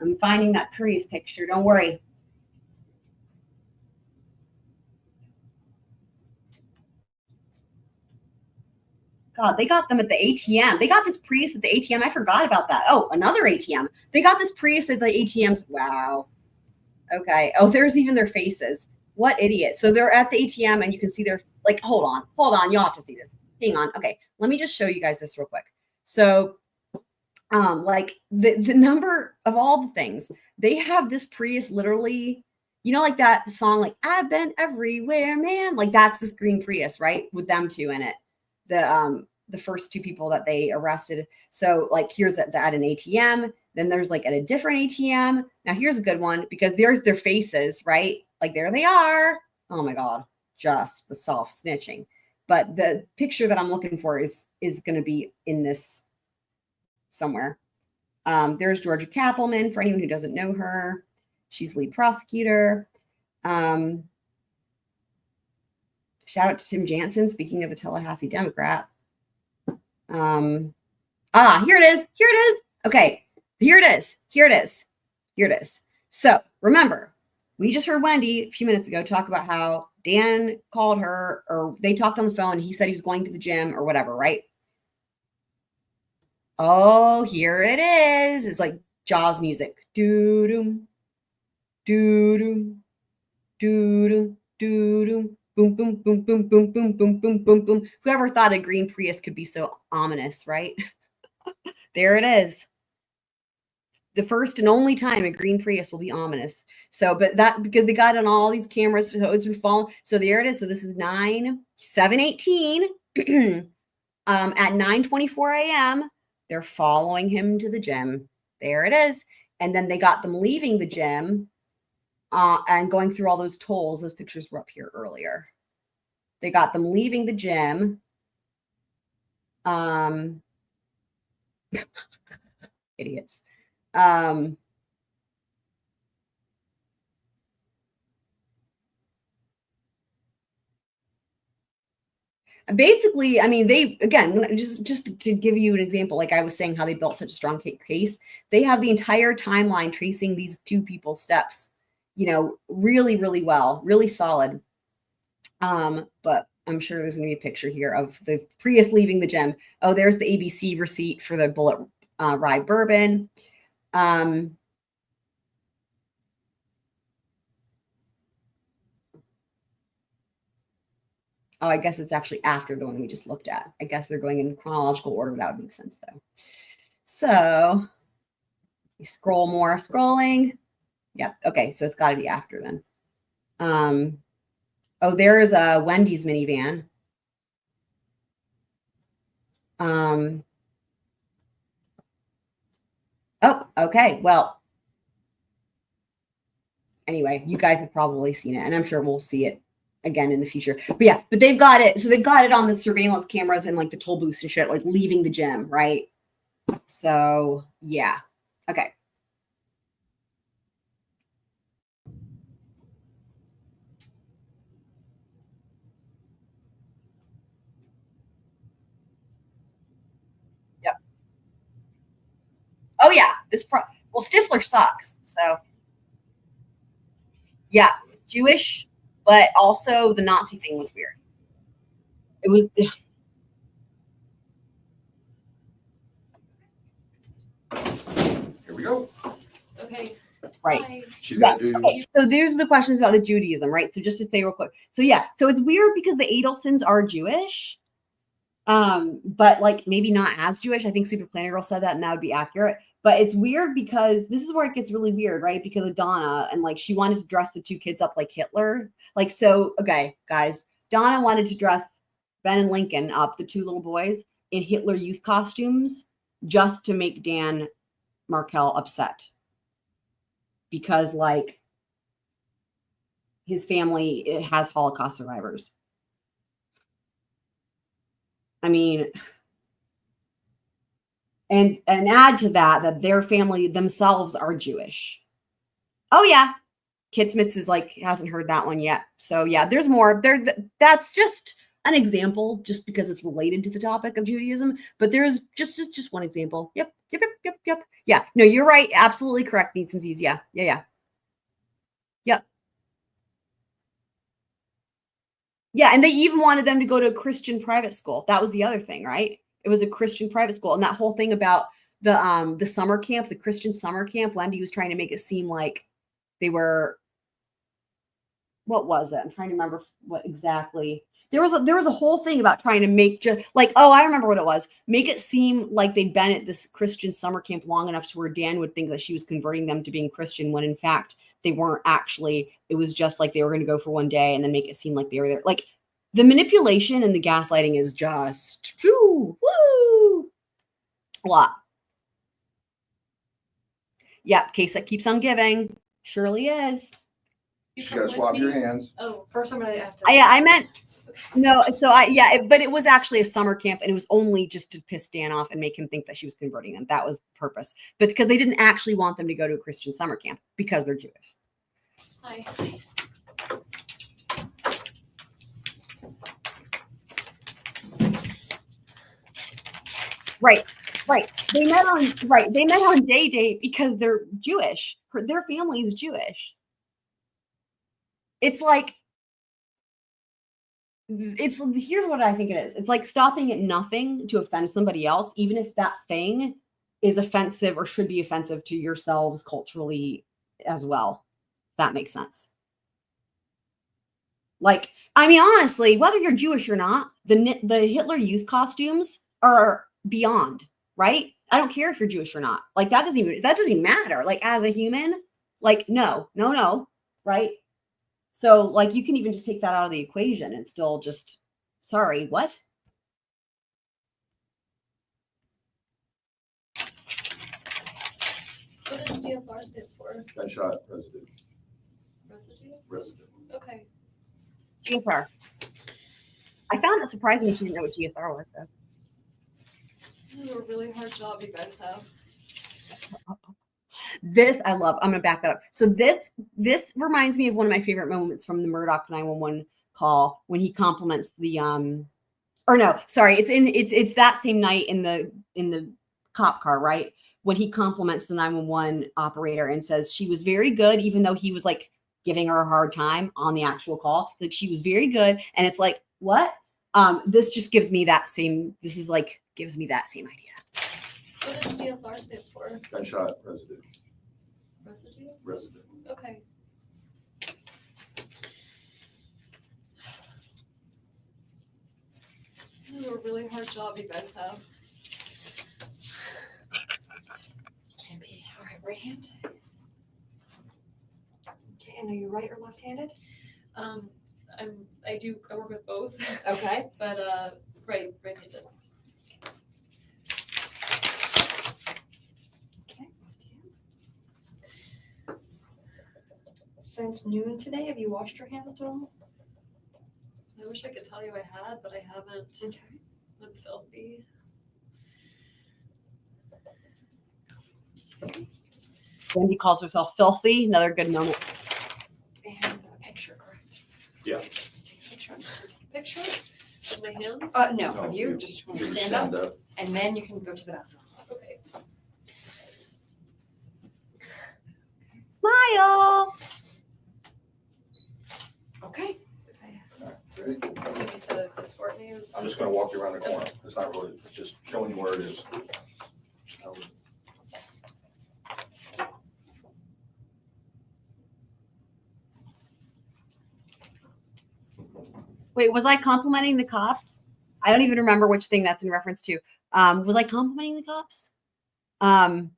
I'm finding that Prius picture. Don't worry. God, they got them at the ATM. They got this Prius at the ATM. I forgot about that. Oh, another ATM. They got this Prius at the ATMs. Wow. Okay. Oh, there's even their faces. What idiots. So they're at the ATM and you can see their, like, hold on. You'll have to see this. Hang on. Okay. Let me just show you guys this real quick. So, like the number of all the things, they have this Prius literally, you know, like that song, like I've been everywhere, man. Like that's this green Prius, right? With them two in it. The first two people that they arrested. So like here's at an ATM, then there's like at a different ATM. Now here's a good one because there's their faces, right? Like there they are. Oh my God, just the self snitching. But the picture that I'm looking for is going to be in this somewhere. There's Georgia Kappelman for anyone who doesn't know her. She's lead prosecutor. Shout out to Tim Jansen, speaking of the Tallahassee Democrat. Here it is. Okay, here it is. So remember, we just heard Wendi a few minutes ago talk about how Dan called her, or they talked on the phone. He said he was going to the gym or whatever, right? Oh, here it is. It's like Jaws music. Doo-doom, doo-doom, doo-doom, doo-doom. Boom, boom, boom, boom, boom, boom, boom, boom, boom, boom. Whoever thought a green Prius could be so ominous, right? There it is. The first and only time a green Prius will be ominous. So, but that because they got on all these cameras, so it's been following. So there it is. So this is 7:18 at 9:24 a.m. They're following him to the gym. There it is. And then they got them leaving the gym and going through all those tolls. Those pictures were up here earlier. They got them leaving the gym. Idiots. Basically, I mean, they, again, just to give you an example, like I was saying, how they built such a strong case, they have the entire timeline tracing these two people's steps, really, really well, really solid. But I'm sure there's going to be a picture here of the Prius leaving the gym. Oh, there's the ABC receipt for the Bulleit rye bourbon. Oh, I guess it's actually after the one we just looked at. I guess they're going in chronological order. That would make sense, though. So you scroll more, scrolling. Yep. Okay. So it's got to be after then. Oh, there's a Wendy's minivan. Oh, okay. Well, anyway, you guys have probably seen it, and I'm sure we'll see it again in the future. But yeah, but they've got it. So they've got it on the surveillance cameras and like the toll booths and shit, like leaving the gym, right? So yeah. Okay. Yep. Oh yeah. Well, Stifler sucks. So yeah, Jewish, but also the Nazi thing was weird. It was. Here we go. Okay. Right. Bye. She's got to do. Okay. So there's the questions about the Judaism, right? So just to say real quick. So yeah, so it's weird because the Adelsons are Jewish, but like maybe not as Jewish. I think Super Planner Girl said that, and that would be accurate. But it's weird because this is where it gets really weird, right? Because of Donna, and like she wanted to dress the two kids up like Hitler. Like, so, okay, guys, Donna wanted to dress Ben and Lincoln up, the two little boys, in Hitler Youth costumes just to make Dan Markel upset. Because like his family has Holocaust survivors. I mean, and add to that their family themselves are Jewish. Oh yeah, Kitsmits is like hasn't heard that one yet. So yeah, there's more there. That's just an example, just because it's related to the topic of Judaism. But there's just one example. Yep. Yeah, no, you're right. Absolutely correct. Need some Z's. Yeah. Yep. Yeah, and they even wanted them to go to a Christian private school. That was the other thing, right? It was a Christian private school, and that whole thing about the summer camp, the Christian summer camp. Wendi was trying to make it seem like they were. What was it? I'm trying to remember what exactly. There was a whole thing about trying to make I remember what it was. Make it seem like they'd been at this Christian summer camp long enough to where Dan would think that she was converting them to being Christian, when in fact they weren't actually. It was just like they were going to go for one day and then make it seem like they were there. Like the manipulation and the gaslighting is just woo a lot. Yep, case that keeps on giving. Surely is. You just gotta swab your hands. Oh, first I'm gonna have to. Yeah, I meant no. So but it was actually a summer camp, and it was only just to piss Dan off and make him think that she was converting them. That was the purpose. But because they didn't actually want them to go to a Christian summer camp because they're Jewish. Hi. Right. They met on day date because they're Jewish. Their family is Jewish. It's like here's what I think it is. It's like stopping at nothing to offend somebody else, even if that thing is offensive or should be offensive to yourselves culturally as well. That makes sense. Like, I mean, honestly, whether you're Jewish or not, the Hitler Youth costumes are beyond, right? I don't care if you're Jewish or not. Like that doesn't even matter. Like as a human, like no, right? So like you can even just take that out of the equation and still just, sorry, what? What does DSR stand for? Gunshot residue. Residue? Residue. Okay. DSR. I found it surprising she didn't know what GSR was, though. This is a really hard job you guys have. This I love. I'm gonna back that up. So this reminds me of one of my favorite moments from the Murdoch 911 call when he compliments the or no, sorry, it's that same night in the cop car, right? When he compliments the 911 operator and says she was very good, even though he was like giving her a hard time on the actual call. Like she was very good. And it's like, what? This just gives me that same, gives me that same idea. What does GSR stand for? Gunshot residue. Residue? Residue. Okay. This is a really hard job you guys have. Can be. All right, right hand. Okay, and are you right or left-handed? I work with both. Okay. But right-handed. Okay. Since noon today, have you washed your hands at all? I wish I could tell you I had, but I haven't. Okay. I'm filthy. Wendy calls herself filthy. Another good moment. And a picture, correct? Yeah. Take a picture. I'm just gonna take a picture. Of my hands? No, No, of you. you- Just You stand up, and then you can go to the bathroom. Okay. Smile. Okay. Ready? Do you need to escort me? I'm just gonna walk you around the corner. It's not really, it's just showing you where it is. Wait, was I complimenting the cops? I don't even remember which thing that's in reference to. Was I complimenting the cops? I'm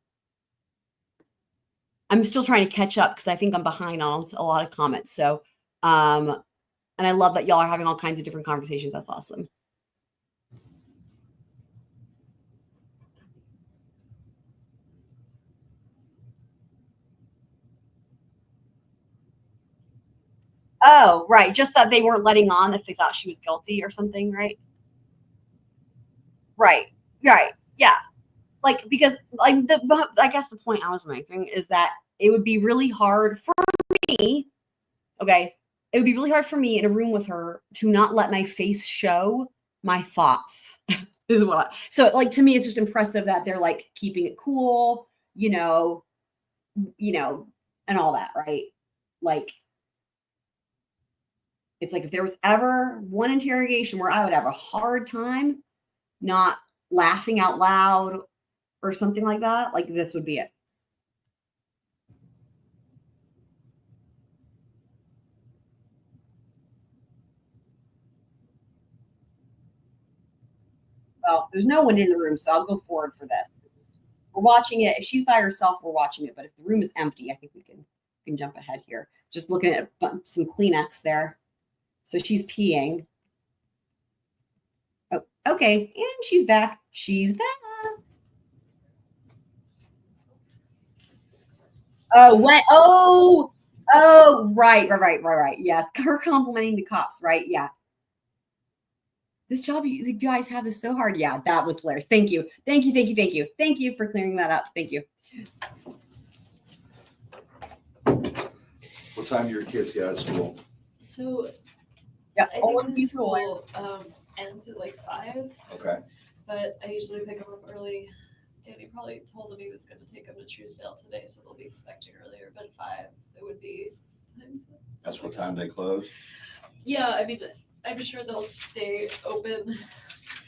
still trying to catch up because I think I'm behind on a lot of comments. So, and I love that y'all are having all kinds of different conversations. That's awesome. Oh, right. Just that they weren't letting on if they thought she was guilty or something, right? Right. Right. Yeah. Like, because like I guess the point I was making is that it would be really hard for me. Okay. It would be really hard for me in a room with her to not let my face show my thoughts. This is what so like to me, it's just impressive that they're like keeping it cool, and all that, right? Like, it's like if there was ever one interrogation where I would have a hard time not laughing out loud or something like that, like this would be it. Well, there's no one in the room, so I'll go forward for this. We're watching it. If she's by herself, we're watching it. But if the room is empty, I think we can jump ahead here. Just looking at some Kleenex there. So she's peeing. Oh, okay. And she's back. She's back. Oh, what? Oh, right. Yes. Her complimenting the cops, right? Yeah. This job you guys have is so hard. Yeah, that was hilarious. Thank you. Thank you for clearing that up. Thank you. What time do your kids get out of school? So Yeah. I think the school ends at like 5, Okay. but I usually pick them up early. Danny probably told him he was going to take them to Truesdale today, so they'll be expecting earlier. But 5, it would be. That's what time they close? Yeah, I mean, I'm sure they'll stay open.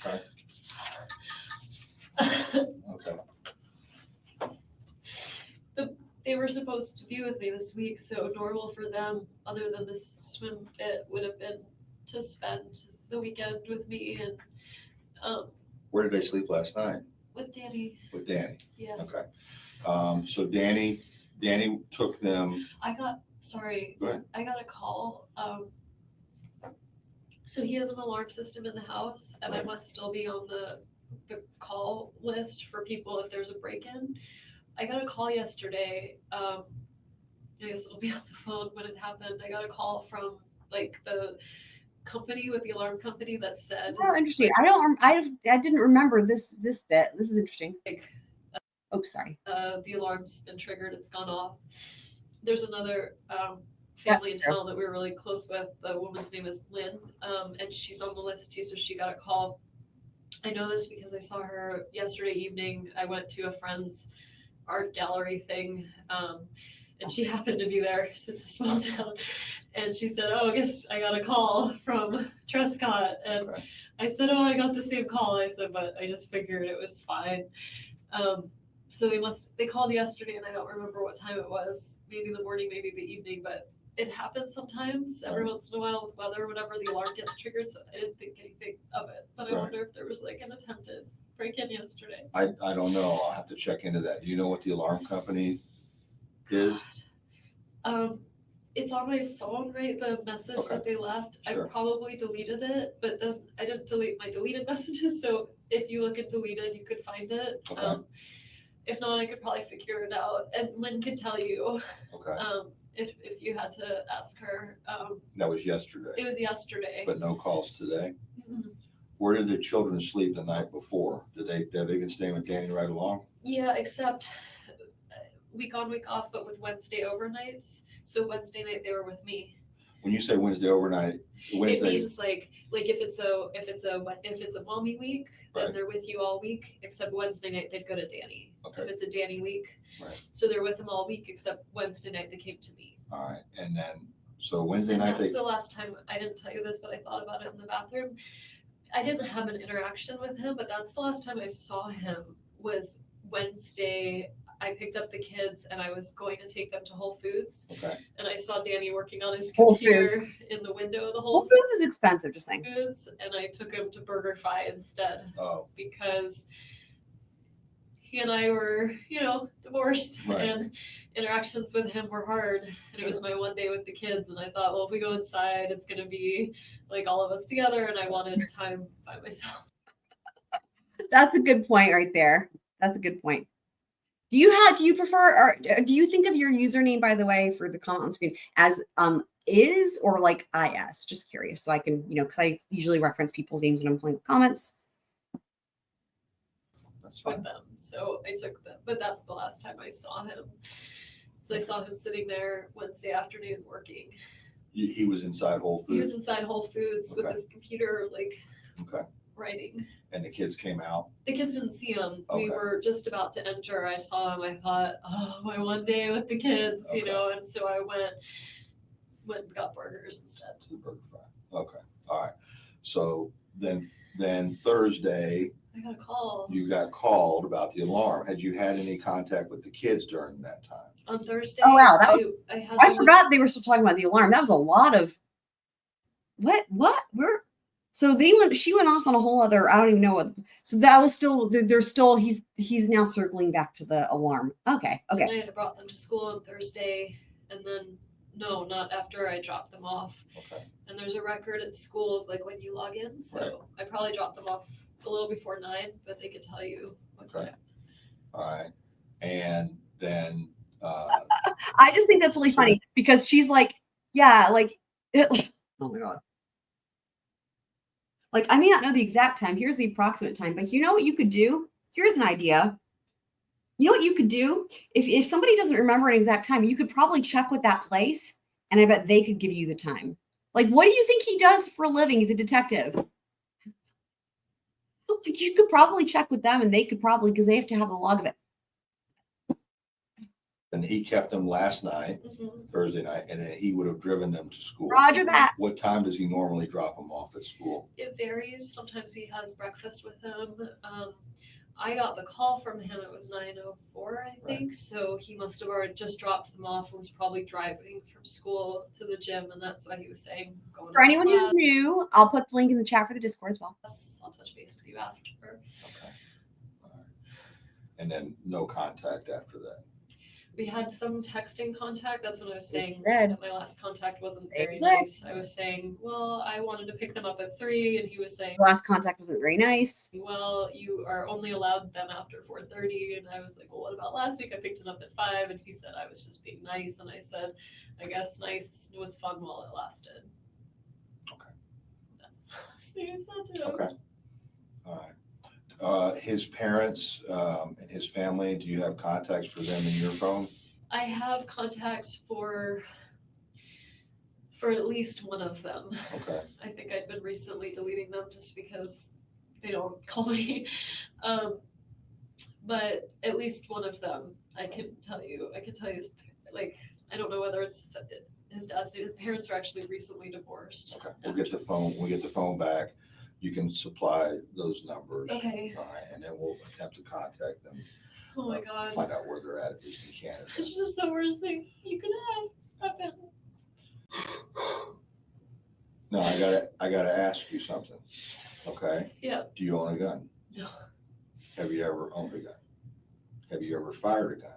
Okay. Okay. They were supposed to be with me this week, so normal for them, other than this swim bit, would have been to spend the weekend with me and Where did they sleep last night? with Danny. With Danny. Yeah. Okay. So Danny took them. Go ahead. I got a call. So he has an alarm system in the house, and I must still be on the call list for people if there's a break-in. I got a call yesterday. I guess it'll be on the phone when it happened. I got a call from like the company with the alarm company that said, Oh, interesting. I didn't remember this bit. This is interesting. like, Oh, sorry. the alarm's been triggered, it's gone off. There's another family in town that we were really close with. The woman's name is Lynn, and she's on the list too, so she got a call. I know this because I saw her yesterday evening. I went to a friend's art gallery thing, and she happened to be there. It's a small town. And she said, oh, I guess I got a call from Trescott. And Okay. I said, oh, I got the same call. I said, but I just figured it was fine. So they called yesterday, and I don't remember what time it was, maybe the morning, maybe the evening, but it happens sometimes every once in a while with weather, whenever the alarm gets triggered. So I didn't think anything of it, but I wonder if there was like an attempted break-in yesterday. I don't know. I'll have to check into that. Do you know what the alarm company is? It's on my phone, right? The message Okay. that they left. Sure. I probably deleted it, but then I didn't delete my deleted messages. So if you look at deleted, you could find it. Okay. If not, I could probably figure it out. And Lynn could tell you. Okay. If you had to ask her. That was yesterday. It was yesterday. But no calls today. Mhm. Where did the children sleep the night before? Have they been staying with Danny right along? Yeah, except week on, week off, but with Wednesday overnights. So Wednesday night they were with me. When you say Wednesday overnight, Wednesday. It means like if it's a mommy week, then Right. they're with you all week. Except Wednesday night they'd go to Danny. Okay. If it's a Danny week, Right. so they're with him all week. Except Wednesday night they came to me. All right, and then so Wednesday And night that's the last time. I didn't tell you this, but I thought about it in the bathroom. I didn't have an interaction with him, but that's the last time I saw him was Wednesday. I picked up the kids and I was going to take them to Whole Foods. Okay. And I saw Danny working on his Whole computer Foods. in the window of the Whole Whole Foods is expensive, just saying. Foods, and I took him to BurgerFi instead. Oh. Because he and I were, divorced, Right. and interactions with him were hard. And it was my one day with the kids, and I thought, well, if we go inside, it's gonna be like all of us together, and I wanted time by myself. That's a good point right there. That's a good point. Do you prefer, or do you think of your username, by the way, for the comment on screen as is or like IS? Just curious, so I can, because I usually reference people's names when I'm playing with comments. That's fine. With them. So I took them, but that's the last time I saw him. So I saw him sitting there Wednesday afternoon working. He was inside Whole He Foods. was inside Whole Foods with Okay. his computer, Okay. writing. And the kids came out. The kids didn't see him. We Okay. were just about to enter. I saw him. I thought, oh, my one day with the kids, Okay. and so I went and got burgers instead. To the BurgerFi. Okay. All right. So then Thursday, I got a call you got called about the alarm. Had you had any contact with the kids during that time? on Thursday. Oh, wow, that was- I I forgot they were still talking about the alarm. That was a lot of what? So she went off on a whole other, I don't even know what. So that was still, they're still, he's now circling back to the alarm. Okay. And I had brought them to school on Thursday, and then no, not after I dropped them off. Okay. And there's a record at school of when you log in. So Right. I probably dropped them off a little before 9, but they could tell you what Okay. time. All right. And then I just think that's really funny because she's like, yeah, oh my God. I may not know the exact time. Here's the approximate time, but you know what you could do? Here's an idea. You know what you could do? If somebody doesn't remember an exact time, you could probably check with that place, and I bet they could give you the time. What do you think he does for a living? He's a detective. You could probably check with them, and they could probably, because they have to have a log of it. and he kept them last night, Mhm. Thursday night, and then he would have driven them to school. Roger that. What time does he normally drop them off at school? It varies. Sometimes he has breakfast with them. I got the call from him. It was 9:04, I think. So he must have already just dropped them off and was probably driving from school to the gym, and that's why he was saying going. For anyone who's new, I'll put the link in the chat for the Discord as well. I'll touch base with you after. Okay. All right. And then no contact after that. We had some texting contact. That's what I was saying. Red. That my last contact wasn't very Red. nice. I was saying, well, I wanted to pick them up at 3, and he was saying, The last contact wasn't very nice. well, you are only allowed them after 4:30. And I was like, well, what about last week? I picked it up at 5, and he said I was just being nice. And I said, I guess nice was fun while it lasted. Okay. Okay. All right. His parents and his family, do you have contacts for them in your phone? I have contacts for at least one of them. Okay. I think I've been recently deleting them just because they don't call me. But at least one of them, I can tell you his, like, I don't know whether it's his dad's name. His parents are actually recently divorced. Okay. We'll get the phone back. You can supply those numbers. Okay. All right. And then we'll attempt to contact them. Oh my God. Find out where they're at least in Canada. It's just the worst thing you could have happen. No, I gotta ask you something. Okay? Yeah. Do you own a gun? No. Have you ever owned a gun? Have you ever fired a gun?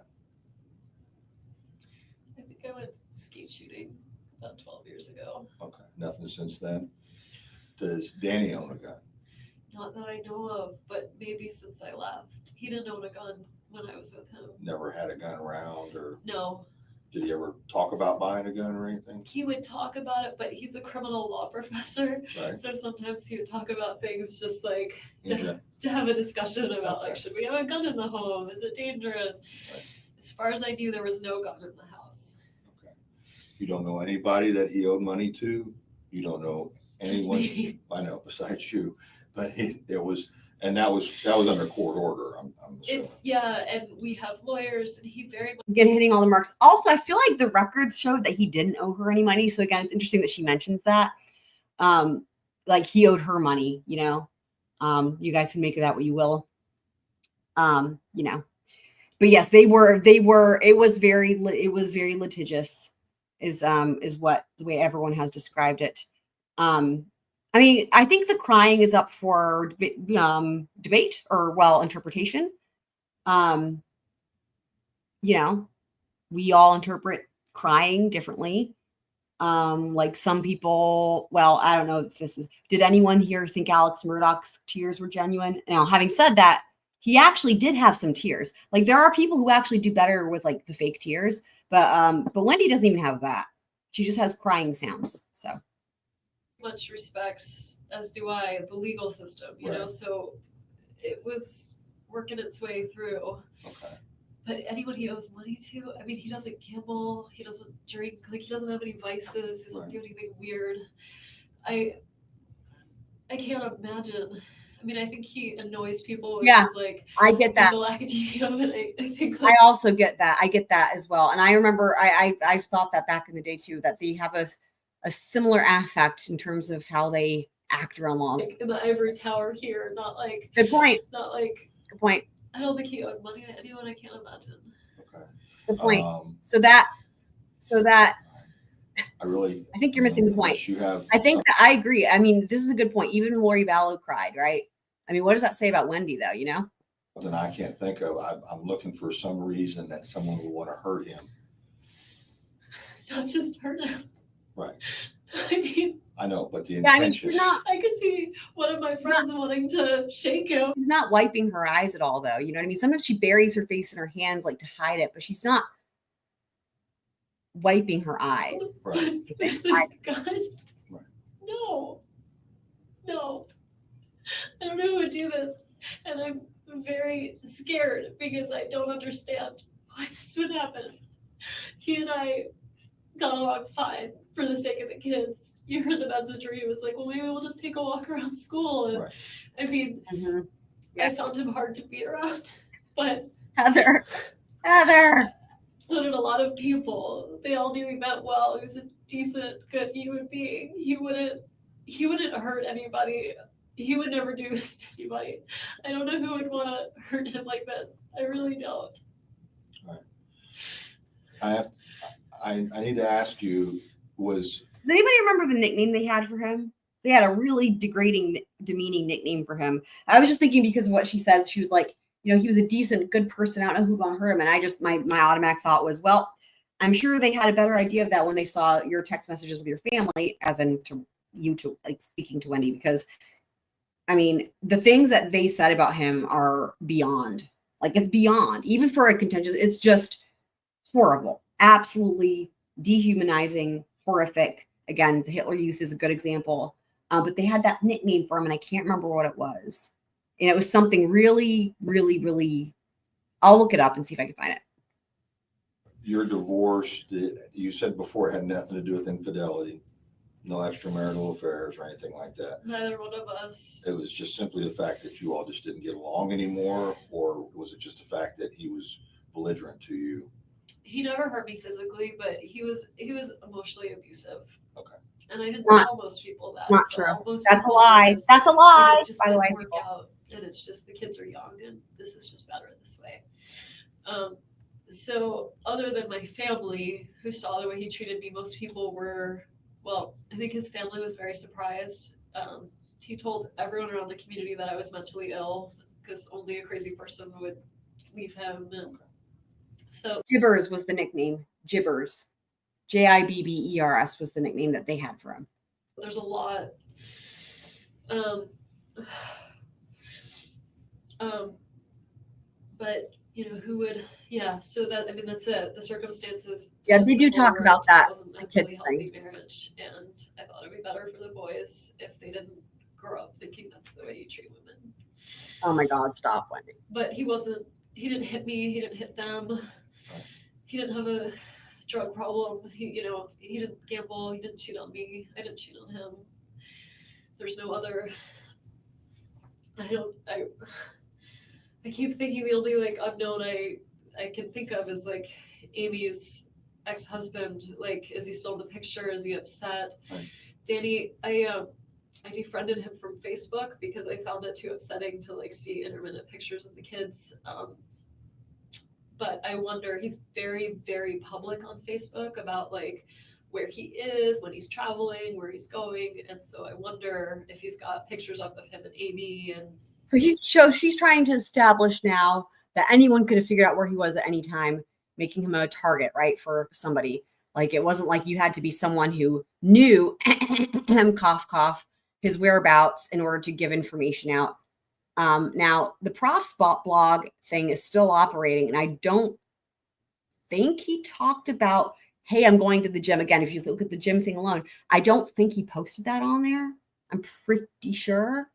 I think I went skeet shooting about 12 years ago. Okay. Nothing since then? Does Danny own a gun? Not that I know of, but maybe since I left. He didn't own a gun when I was with him. Never had a gun around, or No. did he ever talk about buying a gun or anything? He would talk about it, but he's a criminal law professor. Right. So sometimes he would talk about things just like Okay. to have a discussion about, Okay. like, should we have a gun in the home? Is it dangerous? Right. As far as I knew, there was no gun in the house. Okay. You don't know anybody that he owed money to? You don't know anyone? Just me. I know, besides you, but that was under court order. I'm assuming. It's, yeah, and we have lawyers, and he very much. Again, hitting all the marks. Also, I feel like the records showed that he didn't owe her any money. So again, it's interesting that she mentions that. Like he owed her money, you know. You guys can make of that what you will. You know. But yes, they were, it was very litigious, is what the way everyone has described it. I mean, I think the crying is up for debate or, well, interpretation. You know, we all interpret crying differently. Like some people, well, I don't know if this is, did anyone here think Alex Murdoch's tears were genuine? Now, having said that, he actually did have some tears. Like there are people who actually do better with like the fake tears, but Wendi doesn't even have that. She just has crying sounds. So much respects, as do I, the legal system, you know, so it was working its way through. Okay. But anyone he owes money to, I mean, he doesn't gamble, he doesn't drink, like he doesn't have any vices, he doesn't do anything weird. I can't imagine. I mean, I think he annoys people with his, like, I get that. academia, but I think I also get that. I get that as well. And I remember I've thought that back in the day too, that they have a similar affect in terms of how they act around law. like in the ivory tower here, not like Good point. not like Good point. I don't think he owed money to anyone. I can't imagine. Okay. Good point. So that I think you're missing the point. You have. I think that I agree. I mean, this is a good point. Even Lori Vallow cried, right? I mean, what does that say about Wendi though? You know? Something I can't think of. I'm looking for some reason that someone would want to hurt him. Not just hurt him. Right. I mean, I know, but the Yeah, I mean, intention. she's not. I could see one of my friends wanting to shake him. She's not wiping her eyes at all, though. You know what I mean? Sometimes she buries her face in her hands, like to hide it, but she's not wiping her eyes. Right. God. Right. No. I don't know who would do this, and I'm very scared because I don't understand why this would happen. He and I got along fine for the sake of the kids. You heard the message where he was like, well, maybe we'll just take a walk around school. And Right. I mean, Yeah. I found him hard to be around, but Heather. so did a lot of people. They all knew he meant well. He was a decent, good human being. He wouldn't hurt anybody. He would never do this to anybody. I don't know who would want to hurt him like this. I really don't. Right. I need to ask you, Does anybody remember the nickname they had for him? They had a really degrading, demeaning nickname for him. I was just thinking because of what she said. She was like, you know, he was a decent, good person. I don't know who'd want to hurt him. And I just, my automatic thought was, well, I'm sure they had a better idea of that when they saw your text messages with your family, as in to you to like speaking to Wendi, because I mean, the things that they said about him are beyond, like it's beyond, even for a contentious, it's just horrible, absolutely dehumanizing, horrific. Again, the Hitler Youth is a good example. but they had that nickname for him, and I can't remember what it was. And it was something really, really, really. I'll look it up and see if I can find it. Your divorce, you said before, it had nothing to do with infidelity, no extramarital affairs or anything like that. Neither one of us. It was just simply the fact that you all just didn't get along anymore, or was it just the fact that he was belligerent to you? He never hurt me physically, but he was emotionally abusive. Okay. And I didn't Not- tell most people that. Not so true. most That's a people lie. just- That's a and lie. it just By the way, didn't work people. out, and it's just the kids are young, and this is just better this way. So other than my family, who saw the way he treated me, most people were, well, I think his family was very surprised. He told everyone around the community that I was mentally ill because only a crazy person would leave him. And so Jibbers was the nickname. Jibbers. Jibbers was the nickname that they had for him. there's a lot. But you know, who would, yeah, so that, I mean, that's it. The circumstances. Yeah, they do talk about that, Wasn't a kids really healthy marriage, and I thought it'd be better for the boys if they didn't grow up thinking that's the way you treat women. Oh my God, stop, Wendy. But he didn't hit me, he didn't hit them. He didn't have a drug problem. He didn't gamble, he didn't cheat on me, I didn't cheat on him. There's no other, I keep thinking the only like unknown I can think of is like Amy's ex-husband. Like, is he still in the picture? Is he upset? Right. Danny, I defriended him from Facebook because I found it too upsetting to like see intermittent pictures of the kids. But I wonder, he's very, very public on Facebook about like where he is, when he's traveling, where he's going. And so I wonder if he's got pictures up of him and Amy. And So she's trying to establish now that anyone could have figured out where he was at any time, making him a target, right, for somebody. Like, it wasn't like you had to be someone who knew cough, cough, his whereabouts in order to give information out. Now, the Prof Spot blog thing is still operating, and I don't think he talked about, hey, I'm going to the gym again. If you look at the gym thing alone, I don't think he posted that on there. I'm pretty sure.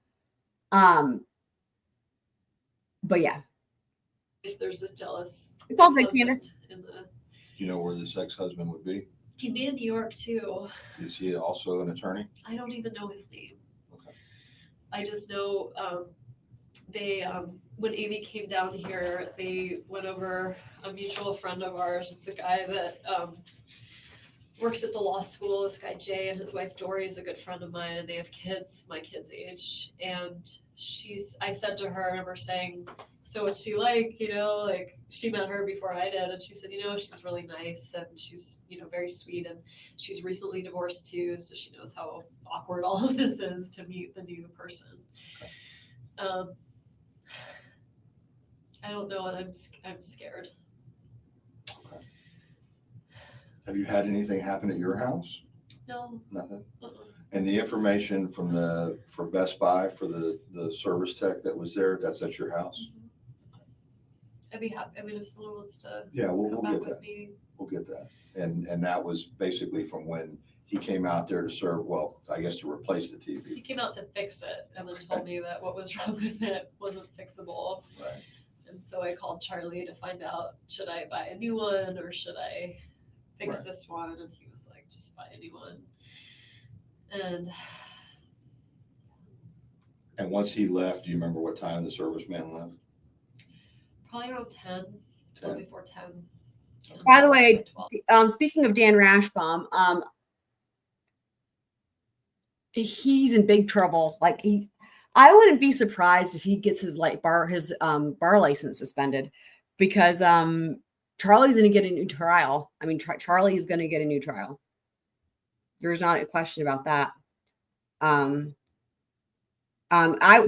But yeah, if there's a jealous, it's all good, husband Candace. in the, You know where this ex-husband would be? he'd be in New York too. Is he also an attorney? I don't even know his name. Okay. I just know they when Amy came down here, they went over a mutual friend of ours. It's a guy that works at the law school. This guy Jay and his wife Dory is a good friend of mine, and they have kids my kid's age. And I said to her, I remember saying, so what's she like? You know, like she met her before I did, and she said, you know, she's really nice and she's, you know, very sweet, and she's recently divorced too, so she knows how awkward all of this is to meet the new person. I don't know, and I'm scared. Okay. Have you had anything happen at your house? No. Nothing? Uh-uh. And the information for Best Buy for the service tech that was there, that's at your house? I'd be happy. I mean, if someone wants to Yeah, we'll come back get with that. me. We'll get that. And that was basically from when he came out there to serve, well, I guess to replace the He TV. came out to fix it and then told me that what was wrong with it wasn't fixable. Right. And so I called Charlie to find out, should I buy a new one or should I fix Right. this one? And he was like, just buy a new one. And once he left, do you remember what time the serviceman left? probably around 10, 10. before 10. By the way, 12. speaking of Dan Rashbaum, he's in big trouble. Like I wouldn't be surprised if he gets his bar license suspended, because Charlie's going to get a new trial. I mean, Charlie is going to get a new trial. There's not a question about that.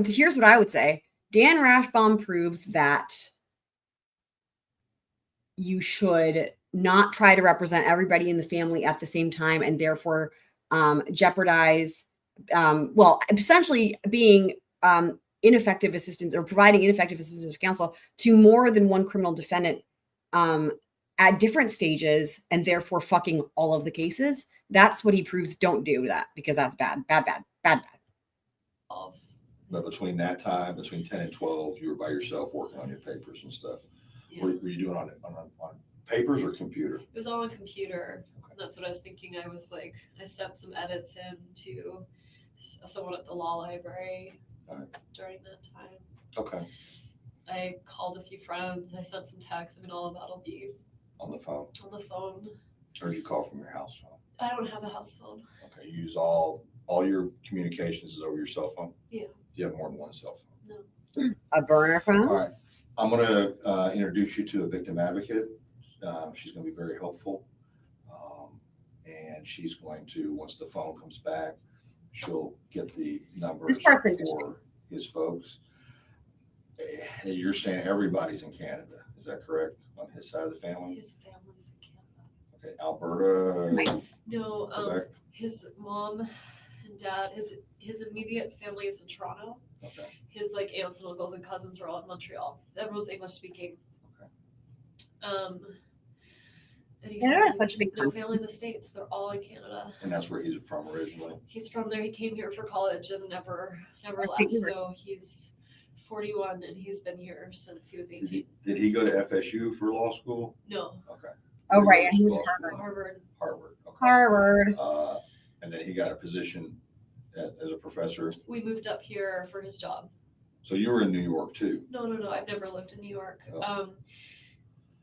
Here's what I would say. Dan Rashbaum proves that you should not try to represent everybody in the family at the same time, and therefore jeopardize, essentially being ineffective assistance or providing ineffective assistance of counsel to more than one criminal defendant at different stages, and therefore fucking all of the cases. That's what he proves. Don't do that, because that's bad. Bad. Of, But between that time, between 10 and 12, you were by yourself working on your papers and stuff. yeah. Were you doing on papers or computer? It was all on computer. And that's what I was thinking. I was like, I sent some edits in to someone at the law library during that time. Okay. I called a few friends. I sent some texts. I mean, all of that'll be On the phone? on the phone. Or did you call from your house phone? I don't have a house phone. Okay, you use all your communications is over your cell phone? Yeah. Do you have more than one cell phone? No. A burner phone? All right. I'm going to introduce you to a victim advocate. She's going to be very helpful. And she's going to, once the phone comes back, she'll get the numbers This part's interesting. for his folks. Hey, you're saying everybody's in Canada. Is that correct? On his side of the family? His family's in Canada. Okay, Alberta. Nice. No, Quebec? his mom and dad, his immediate family is in Toronto. Okay. His like aunts and uncles and cousins are all in Montreal. Everyone's English speaking. Okay. Any Canada is families- such a big no country. family in the States. They're all in Canada. And that's where he's from originally. He's from there. He came here for college and never Where's left. he? So he's 41 and he's been here since he was 18. Did he go to FSU for law school? No, Okay. Oh, right. He He was was law at school. Harvard. Harvard. Harvard. Okay. Harvard. And then he got a position as a professor. We moved up here for his job. So you were in New York too. No. I've never lived in New York. Oh.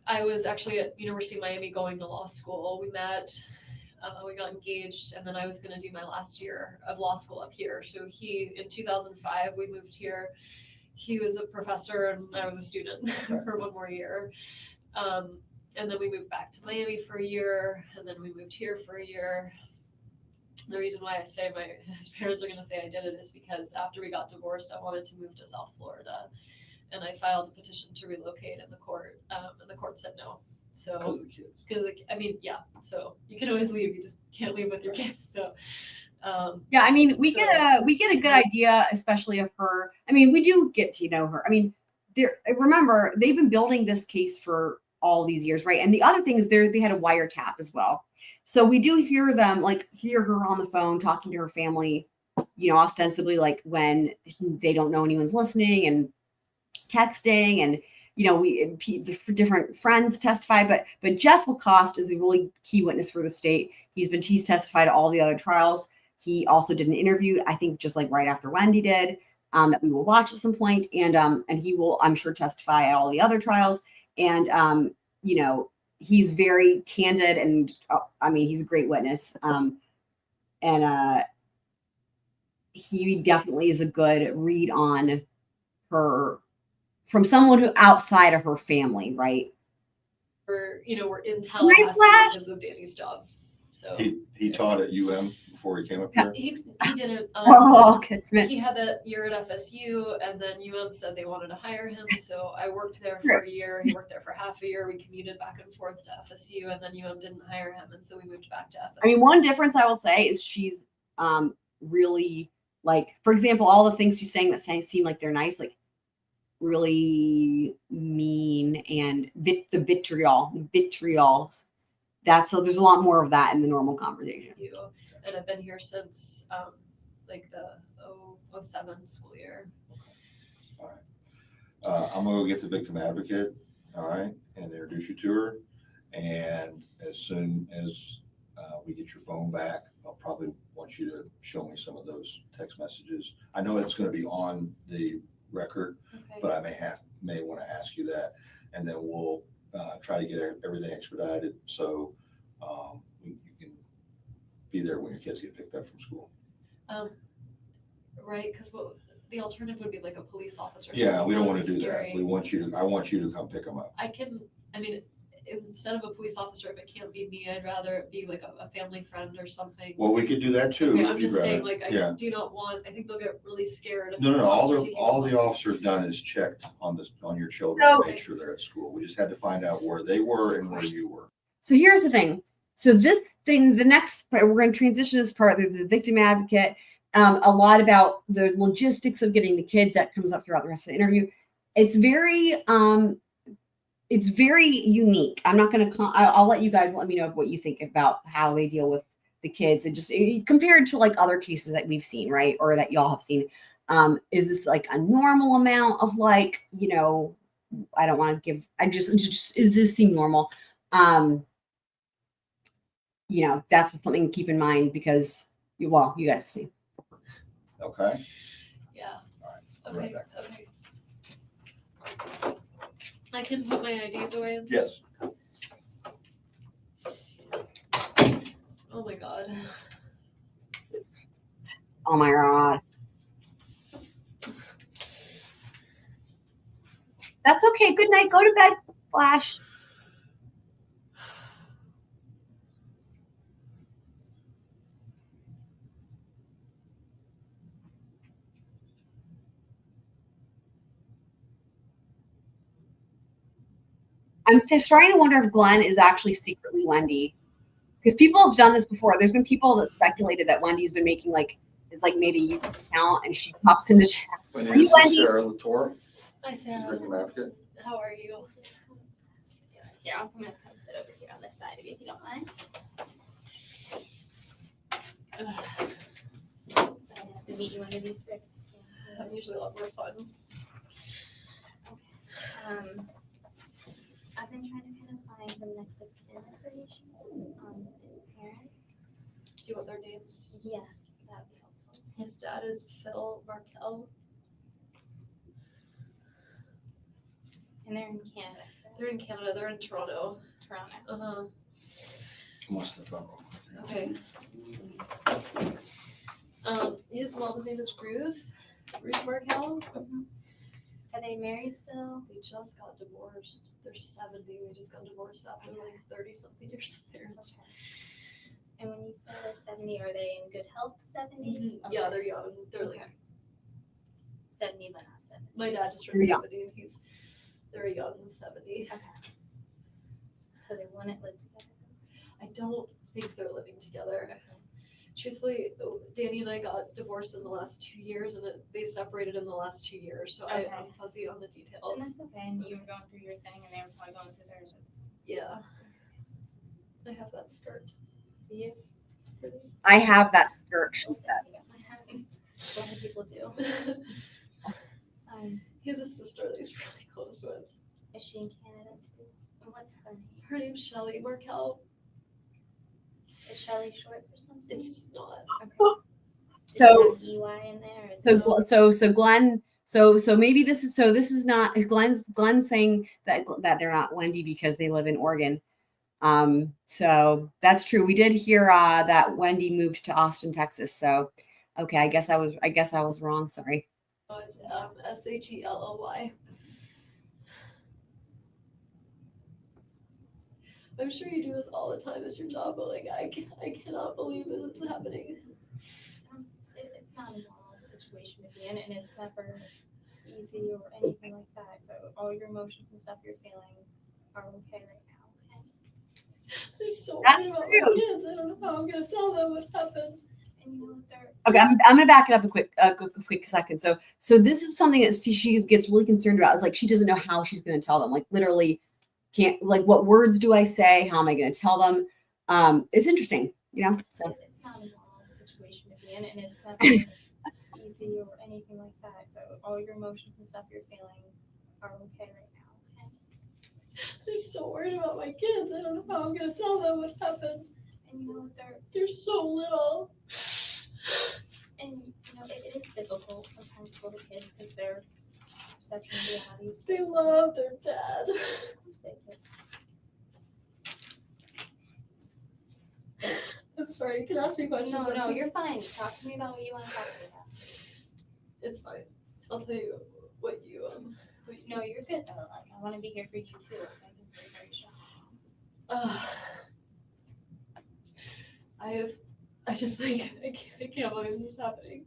I was actually at University of Miami going to law school. We met, we got engaged, and then I was going to do my last year of law school up here. So in 2005, we moved here. He was a professor and I was a student for one more year. And then we moved back to Miami for a year, and then we moved here for a year. The reason why I say his parents are going to say I did it is because after we got divorced, I wanted to move to South Florida. And I filed a petition to relocate in the court, and the court said no. So, Because of the kids. so you can always leave, you just can't leave with your kids. So, Yeah, I mean, we So- get a good idea, especially of her. I mean, we do get to know her. I mean, remember they've been building this case for all these years, right? And the other thing is they had a wiretap as well. So we do hear them, like hear her on the phone talking to her family, ostensibly like when they don't know anyone's listening and texting, and the different friends testify, but Jeff Lacoste is a really key witness for the state. He's testified at all the other trials. He also did an interview, I think, just like right after Wendi did, that we will watch at some point, and he will, I'm sure, testify at all the other trials. And he's very candid, and he's a great witness. And he definitely is a good read on her from someone who outside of her family, right? we're in Tallahassee Flash. because of Danny's job. So He taught at UM before he came up here. he didn't. Oh, Kidsmith. He had that year at FSU, and then UM said they wanted to hire him. So I worked there for a year. He worked there for half a year. We commuted back and forth to FSU, and then UM didn't hire him, and so we moved back to FSU. I mean, one difference I will say is she's really, like, for example, all the things she's saying that seem like they're nice, like really mean, and the vitriol. There's a lot more of that in the normal conversation. And I've been here since like the 07 school year. All right. I'm gonna go get the victim advocate, all right, and introduce you to her. And as soon as we get your phone back, I'll probably want you to show me some of those text messages. I know it's gonna be on the record, Okay. but I may want to ask you that, and then we'll try to get everything expedited so you can be there when your kids get picked up from school. Right, because the alternative would be like a police officer. Yeah, we don't want to That's do that. scary. I want you to come pick them up. Instead of a police officer, if it can't be me, I'd rather it be like a family friend or something. Well, we could do that too. Okay, if I'm you'd just saying, rather. like, I Yeah. do not want, I think they'll get really scared. if No. the All officer taking all them the up. officers done is checked on your children So- to make sure they're at school. We just had to find out where they were and where you were. So here's the thing. So this thing, the next part, we're going to transition this part. There's the victim advocate, a lot about the logistics of getting the kids that comes up throughout the rest of the interview. It's very unique. I'm not going to, I'll let you guys let me know what you think about how they deal with the kids, and just compared to like other cases that we've seen, right, or that y'all have seen, is this like a normal amount of like, you know, I don't want to give, just is this seem normal? You know, that's something to keep in mind because you guys have seen. Okay. Yeah. All right. Okay. Right back. Okay. I can put my IDs away. And Yes. Oh my god. Oh my god. That's okay. Good night. Go to bed, Flash. I'm starting to wonder if Glenn is actually secretly Wendi, because people have done this before. There's been people that speculated that Wendy's been making like it's like maybe you account and she pops into chat. My Are name you is Wendi? Sarah Latour. Hi, She's Sarah. Ricky Advocate. How are you? Here, I'm gonna come sit over here on this side of you if you don't mind. So I have to meet you under these circumstances. I'm usually a lot more fun. I've been trying to kind of find some next of kin information on his parents. Do you want their names? Yes, that would be helpful. His dad is Phil Markel. And they're in Canada. They're in Canada. They're in Toronto. Toronto. Must have done. Okay. His mom's name is Ruth Markel. Are they married still? They just got divorced. They're 70. They just got divorced after like 30-something years of marriage. And when you say they're 70, are they in good health 70? Yeah, they're young. They're like 70, but not 70. my dad just turned 70, and they're a young 70. Okay. So they wouldn't live together? I don't think they're living together. Truthfully, Danny and I got divorced in the last 2 years, and they separated in the last 2 years, so Okay. I'm fuzzy on the And details. that's okay. And you were going through your thing, and they were probably going through theirs. Yeah. I have that skirt. Do you? It's pretty. I have that skirt, she said. A lot of people do. He has a sister that he's really close with. Is she in Canada too? And what's her name? Her name's Shelly Markel. Is Shelly short for something? It's not. Okay. So- Is there an EY in there? Or is So Glenn, so maybe this is not Glenn's saying that they're not Wendi because they live in Oregon. So that's true. We did hear that Wendi moved to Austin, Texas. So okay, I guess I was wrong. Sorry. It's Shelly. I'm sure you do this all the time as your job, but like I cannot believe this is happening. it's not a normal situation to be in, and it's never easy or anything like that. So all your emotions and stuff you're feeling are okay right now, okay? They're so That's worried about true. my kids. I don't know how I'm gonna tell them what happened. And you know what they're Okay, I'm gonna back it up a quick second. So this is something that she gets really concerned about. Is like she doesn't know how she's gonna tell them. Like literally can't, like, what words do I say? How am I gonna tell them? It's interesting, you know. So it's not a normal situation to be in, and it's never easy or anything like that. So all your emotions and stuff you're feeling are okay right now, okay? They're so worried about my kids. I don't know how I'm gonna tell them what happened. And you know what They're so little. and you know it is difficult sometimes for the kids because their perception of realities. They love their dad. Of course they do. I'm sorry, you can ask me questions. No, you're fine. Talk to me about what you want to talk to me about. It's fine. I'll tell you what you No, you're good though. I want to be here for you too. I can stay very shy. I just like I can't believe this is happening.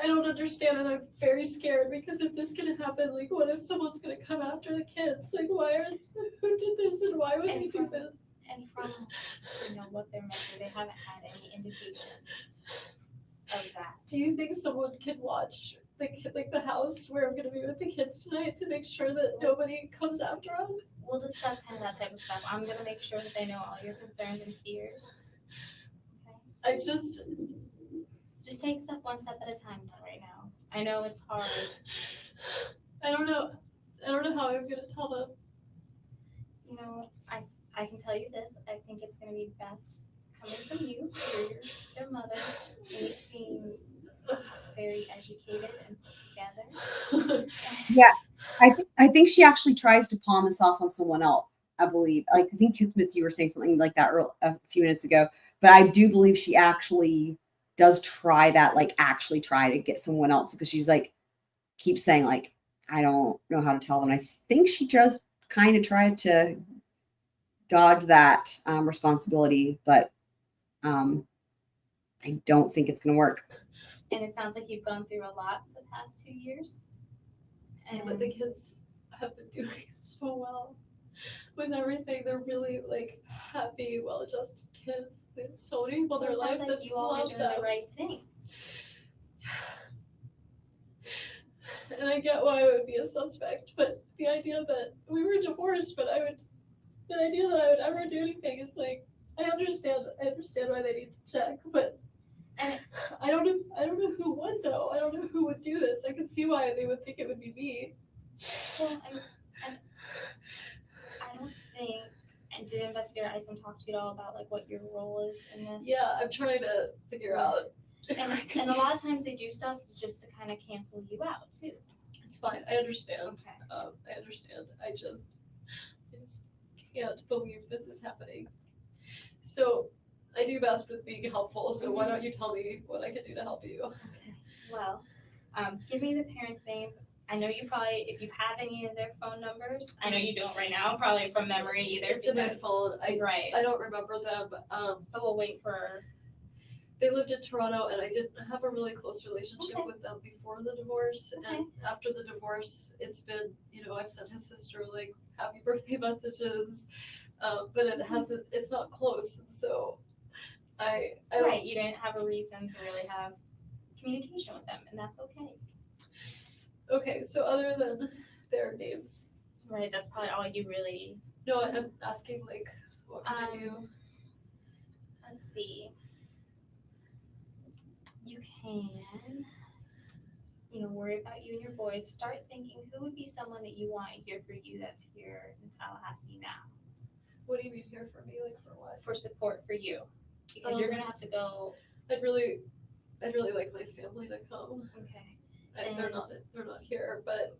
I don't understand, and I'm very scared because if this can happen, like, what if someone's gonna come after the kids? Like, who did this, and why would they do this? And from what they're missing, they haven't had any indications of that. Do you think someone can watch like the house where I'm gonna be with the kids tonight to make sure that nobody comes after us. We'll discuss kind of that type of stuff. I'm gonna make sure that they know all your concerns and fears. Okay? I just Take stuff one step at a time right now. I know it's hard. I don't know how I'm gonna tell them. You know, I can tell you this. I think it's gonna be best coming from you. You're their mother. And you seem very educated and put together. I think she actually tries to pawn this off on someone else. I believe. I think Kitsmith, you were saying something like that a few minutes ago, but I do believe she actually does try that, like actually try to get someone else, because she's like keeps saying like, I don't know how to tell them. I think she just kind of tried to dodge that responsibility, but I don't think it's going to work. And it sounds like you've gone through a lot the past 2 years. And but the kids have been doing so well with everything. They're really like happy, well-adjusted kids. They have so many people in their life that you all are love doing them. the right thing. And I get why I would be a suspect, but the idea that we were divorced, but the idea that I would ever do anything is like, I understand why they need to check, but I don't know who would though. I don't know who would do this. I can see why they would think it would be me. Well, I don't think, and did Investigator Isom talk to you at all about like what your role is in this? Yeah, I'm trying to figure out. And a lot of times they do stuff just to kind of cancel you out too. It's fine. I understand. Okay. I understand. I just can't believe this is happening. So I do best with being helpful. So why don't you tell me what I can do to help you? Okay. Well, give me the parents' names. I know you probably, if you have any of their phone numbers, I know you don't right now, probably from memory either. It's in my phone. Right. I don't remember them. So we'll wait for. They lived in Toronto, and I didn't have a really close relationship with them before the divorce. Okay. And after the divorce, it's been, I've sent his sister like happy birthday messages, but it's not close. So I don't. Right, you didn't have a reason to really have communication with them, and that's okay. Okay, so other than their names. Right, that's probably all you really. No, I'm asking like, what can I do? Let's see. You can, worry about you and your boys. Start thinking who would be someone that you want here for you that's here in Tallahassee now. What do you mean here for me? Like for what? For support for you, because you're gonna have to go. I'd really like my family to come. Okay. They're not here, but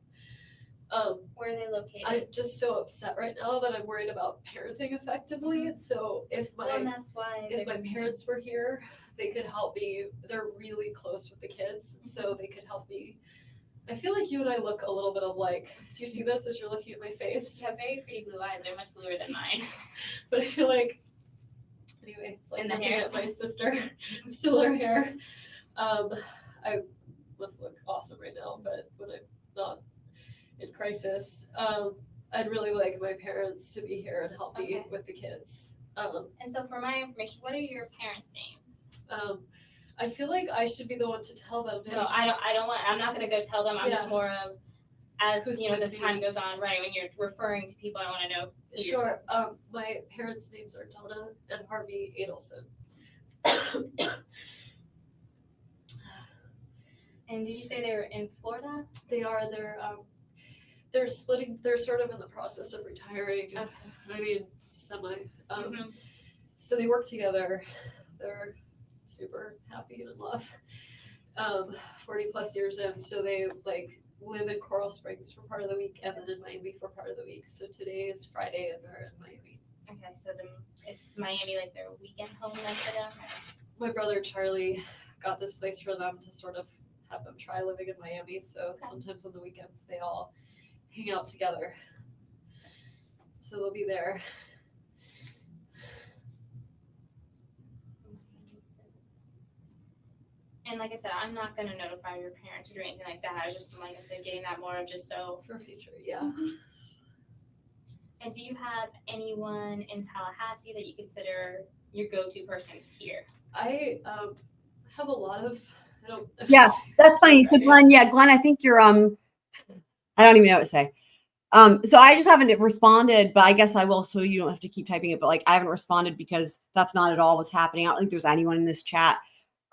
where are they located? I'm just so upset right now that I'm worried about parenting effectively. So if my parents were here, they could help me. They're really close with the kids, so they could help me. I feel like you and I look a little bit of like, do you see this as you're looking at my face? You have very pretty blue eyes. They're much bluer than mine. But I feel like, anyway, it's like looking at my sister, similar hair. I must look awesome right now, but when I'm not in crisis, I'd really like my parents to be here and help me with the kids. And so for my information, what are your parents' names? I feel like I should be the one to tell them. No, I don't want. I'm not gonna go tell them. I'm just more of, as this time goes on, right? When you're referring to people, I want to know. Sure. My parents' names are Donna and Harvey Adelson. And did you say they were in Florida? They are. They're splitting. They're sort of in the process of retiring. Okay. I mean, semi. So they work together. They're super happy and in love. 40 plus years in. So they like live in Coral Springs for part of the week and then in Miami for part of the week. So today is Friday and they're in Miami. Okay, so is Miami like their weekend home then for them? My brother Charlie got this place for them to sort of have them try living in Miami. So sometimes on the weekends they all hang out together. So they'll be there. And like I said, I'm not going to notify your parents or do anything like that. I was just, like I said, getting that more of just so. For future, yeah. And do you have anyone in Tallahassee that you consider your go-to person here? I have a lot of I don't. Yeah, that's funny. So Glenn, I think you're I don't even know what to say. So I just haven't responded, but I guess I will, so you don't have to keep typing it. But like, I haven't responded because that's not at all what's happening. I don't think there's anyone in this chat.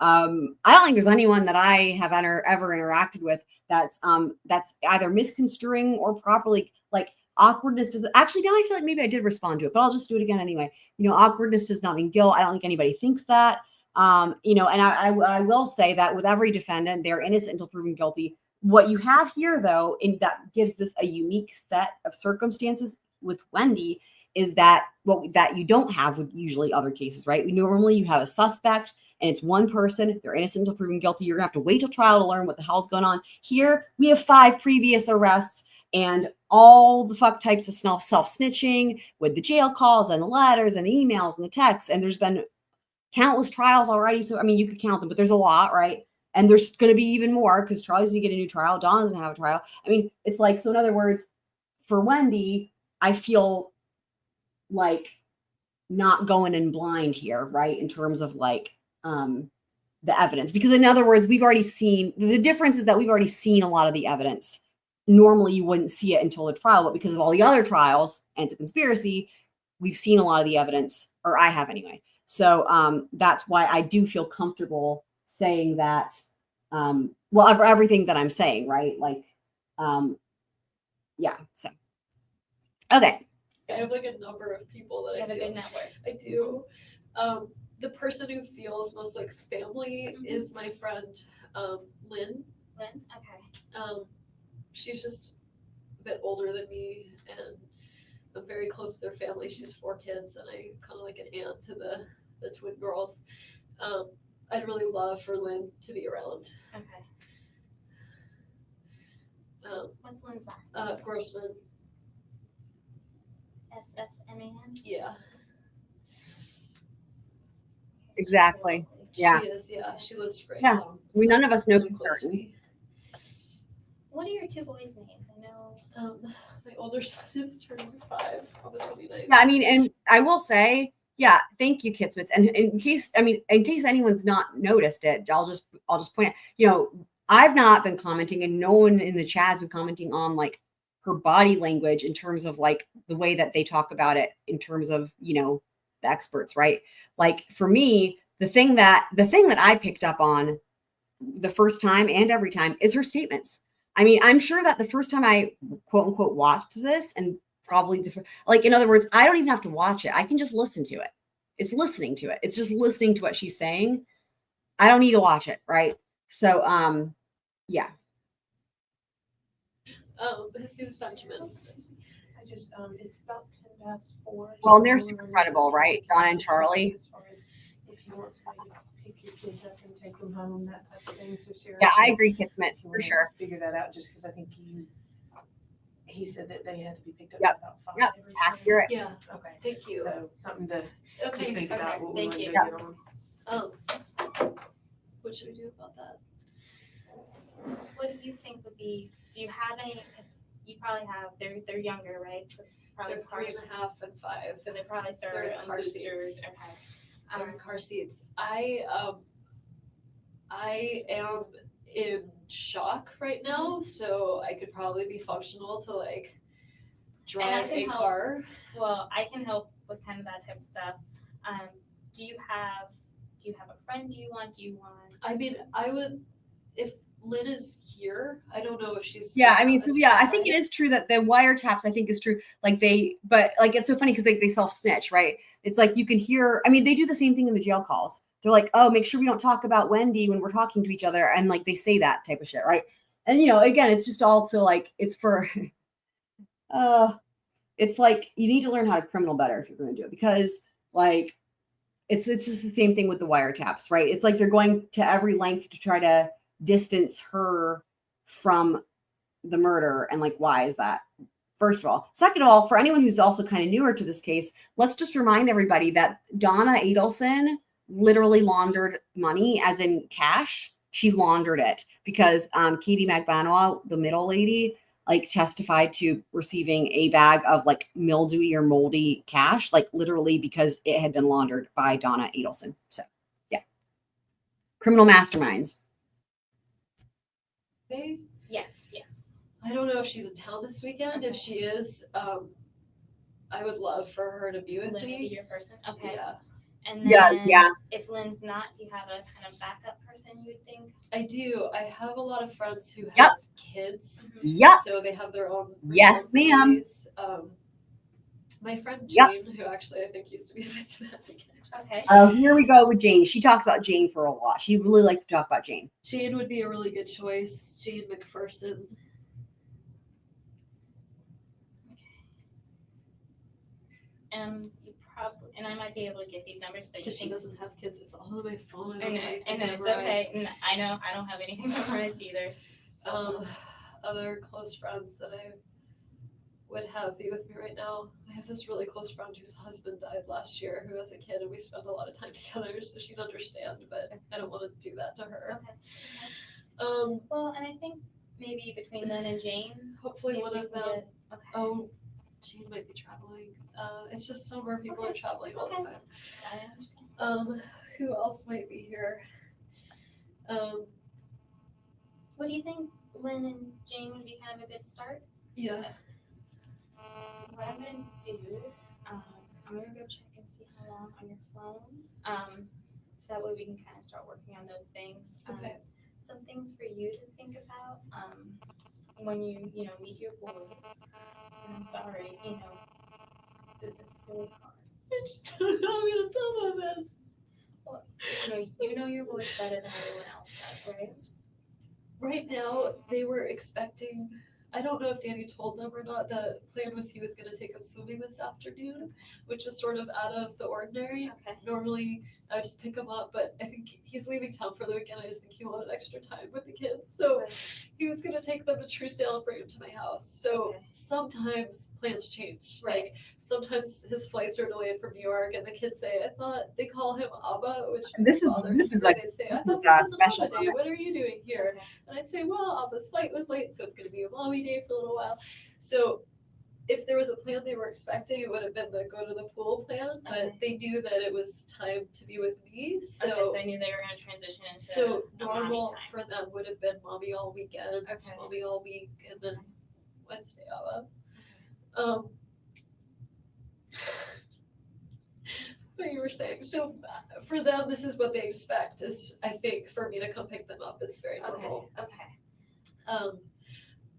I don't think there's anyone that I have ever interacted with that's either misconstruing or properly, like, awkwardness does actually, now I feel like maybe I did respond to it, but I'll just do it again anyway. You know, awkwardness does not mean guilt. I don't think anybody thinks that. You know, and I will say that with every defendant, they're innocent until proven guilty. What you have here, though, in that gives this a unique set of circumstances with Wendi is that that you don't have with usually other cases, right? Normally you have a suspect and it's one person, they're innocent until proven guilty. You're gonna have to wait till trial to learn what the hell's going on. Here we have 5 previous arrests and all the fuck types of self-snitching with the jail calls and the letters and the emails and the texts. And there's been countless trials already. So, I mean, you could count them, but there's a lot, right? And there's going to be even more because Charlie's going to get a new trial. Donna doesn't have a trial. I mean, it's like, so in other words, for Wendi, I feel like not going in blind here, right? In terms of like the evidence, because in other words, we've already seen, the difference is that we've already seen a lot of the evidence. Normally you wouldn't see it until the trial, but because of all the other trials and it's a conspiracy, we've seen a lot of the evidence, or I have anyway. So that's why I do feel comfortable saying that, well, everything that I'm saying, right? Like, yeah, so. Okay. I have like a number of people that You have a good network. I do. The person who feels most like family is my friend, Lynn. Lynn? Okay. She's just a bit older than me, and I'm very close with her family. She has 4 kids, and I kind of like an aunt to the twin girls. I'd really love for Lynn to be around. Okay. What's Lynn's last name? Grossman. SSMAN? Yeah. Exactly. Yeah. She is, yeah. She lives right Yeah. down. I mean, none of us know for really close to certain. me. What are your 2 boys' names? I know. My older son is turning 5 on the 29th. Yeah, I mean, and I will say, yeah, thank you, Kitsmits. And in case anyone's not noticed it, I'll just point out, you know, I've not been commenting, and no one in the chat has been commenting on like her body language in terms of like the way that they talk about it in terms of, you know, the experts, right? Like for me, the thing that I picked up on the first time and every time is her statements. I mean, I'm sure that the first time I quote unquote watched this, and probably like, in other words, I don't even have to watch it. I can just listen to it. It's listening to it. It's just listening to what she's saying. I don't need to watch it. Right. So, yeah. His name's Benjamin. I just, it's about 10:04. Well, and they're super credible, right? Donna and Charlie. As far as if you want somebody to pick your kids up and take them home, that type of thing. So Sarah. Yeah, I agree, Kitsmits, for sure. Figure that out just because I think he said that they had to be picked up Yep. at about 5. Yep. or so. Accurate. Yeah. Okay. Thank you. So something to Okay. just think about what we thank want to you. get on. What should we do about that? What do you think would be, do you have any, because you probably have, they're younger, right? So probably They're cars, 3.5 and 5. so they probably They're start in car unboosted. seats. Okay. They're in car seats. I am in shock right now, so I could probably be functional to like drive can a help. car. Well, I can help with kind of that type of stuff. Do you have a friend do you want? I mean, I would, if Lynn is here, I don't know if she's. Yeah, I mean, so yeah, I think it is true that the wiretaps, I think, is true. Like but like, it's so funny because they self-snitch, right? It's like you can hear, I mean, they do the same thing in the jail calls. They're like, oh, make sure we don't talk about Wendi when we're talking to each other. And like, they say that type of shit, right? And, you know, again, it's just also like, it's for, it's like, you need to learn how to criminal better if you're going to do it, because like, it's just the same thing with the wiretaps, right? It's like they're going to every length to try to distance her from the murder. And like, why is that? First of all. Second of all, for anyone who's also kind of newer to this case, let's just remind everybody that Donna Adelson literally laundered money, as in cash. She laundered it because Katie McBanoa, the middle lady, like testified to receiving a bag of like mildewy or moldy cash, like literally because it had been laundered by Donna Adelson. So yeah. Criminal masterminds. Hey, Yes, yes. I don't know if she's in town this weekend. If she is, I would love for her to be with Lynn would be me. your person. Okay. Yeah, And then Yes, yeah. if Lynn's not, do you have a kind of backup person you would think? I do. I have a lot of friends who have Yep. kids, Yep. so they have their own Yes, ma'am. responsibilities. My friend Yep. Jane, who actually I think used to be a victim advocate. Okay. Oh, here we go with Jane. She talks about Jane for a lot. She really likes to talk about Jane. Jane would be a really good choice. Jane McPherson. You probably, and I might be able to get these numbers, but you Because she think, doesn't have kids. It's all on my phone. I don't and, have anything and it's memorized. okay. And I know I don't have anything memorized either. So, Other close friends that I would have be with me right now. I have this really close friend whose husband died last year, who has a kid, and we spend a lot of time together, so she'd understand. But I don't want to do that to her. okay. Well, and I think maybe between Lynn and Jane, Hopefully maybe one we of can them. get- okay. Oh, Jane might be traveling. It's just summer. People are traveling all the Okay. time. I understand. Who else might be here? What do you think Lynn and Jane would be kind of a good start? Yeah. What I'm gonna do, I'm gonna go check and see how long on your phone. So that way we can kind of start working on those things. Okay. Some things for you to think about, when you meet your boys. And I'm sorry, it's really hard. I just don't know how I'm gonna tell them that. Well, you know your boys better than anyone else does, right? Right now, they were expecting. I don't know if Danny told them or not. The plan was he was going to take them swimming this afternoon, which is sort of out of the ordinary. Okay. Normally, I would just pick him up, but I think he's leaving town for the weekend. I just think he wanted extra time with the kids. So he was going to take them to Truesdale and bring them to my house. So Okay. sometimes plans change. Right. Like sometimes his flights are delayed from New York, and the kids say, I thought they call him Abba, which This means is- father. this is So like- they say, I this thought is this a was an special Abba day. moment. What are you doing here? Okay. And I'd say, well, Abba's flight was late, so it's going to be a mommy day for a little while. So if there was a plan they were expecting, it would have been the go to the pool plan, but Okay. they knew that it was time to be with me. So, Okay, so I knew they were gonna transition into so a mommy normal time. for them would have been mommy all weekend, Okay. mommy all week, and then Wednesday Abba. What you were saying. So for them, this is what they expect. Is I think for me to come pick them up, it's very normal. Okay.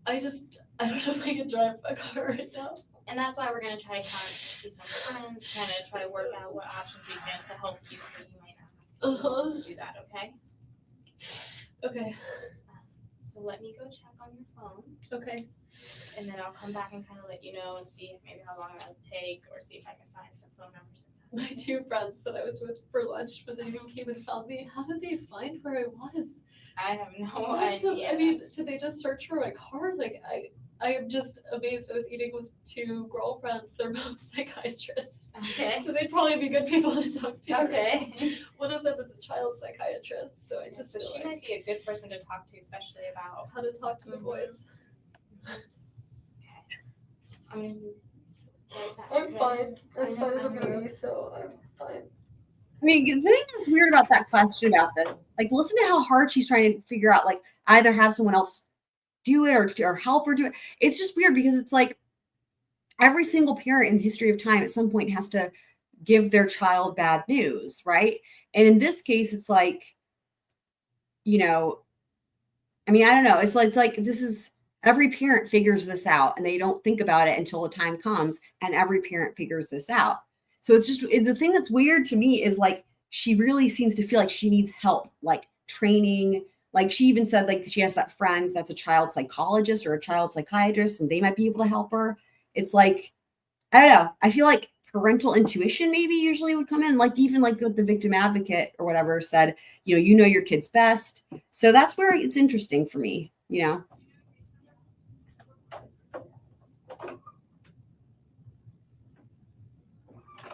I don't know if I can drive a car right now. And that's why we're gonna try to see some friends, kind of try to work out what options we can to help you, so you might not have to do that. Okay. Okay. So let me go check on your phone, Okay. and then I'll come back and kind of let you know and see maybe how long that would take, or see if I can find some phone numbers. My two friends that I was with for lunch when they came and found me, how did they find where I was? I have no Awesome. idea. I mean, did they just search for my car? Like, I am just amazed. I was eating with two girlfriends. They're both psychiatrists. Okay. So they'd probably be good people to talk to. Okay. One of them is a child psychiatrist, so I just So feel she like might be a good person to talk to, especially about. how to talk to the boys. I mean, I'm fine. As fine as I'm gonna be, so I'm fine. I mean, the thing that's weird about that question about this, like, listen to how hard she's trying to figure out, like, either have someone else do it or help her do it. It's just weird because it's like every single parent in the history of time at some point has to give their child bad news, right? And in this case, it's like, I mean, I don't know. It's like this is every parent figures this out and they don't think about it until the time comes, and every parent figures this out. So it's the thing that's weird to me is like she really seems to feel like she needs help, like training. Like she even said like she has that friend that's a child psychologist or a child psychiatrist and they might be able to help her. It's like, I don't know. I feel like parental intuition maybe usually would come in, like even like what the victim advocate or whatever said, you know your kid's best. So that's where it's interesting for me,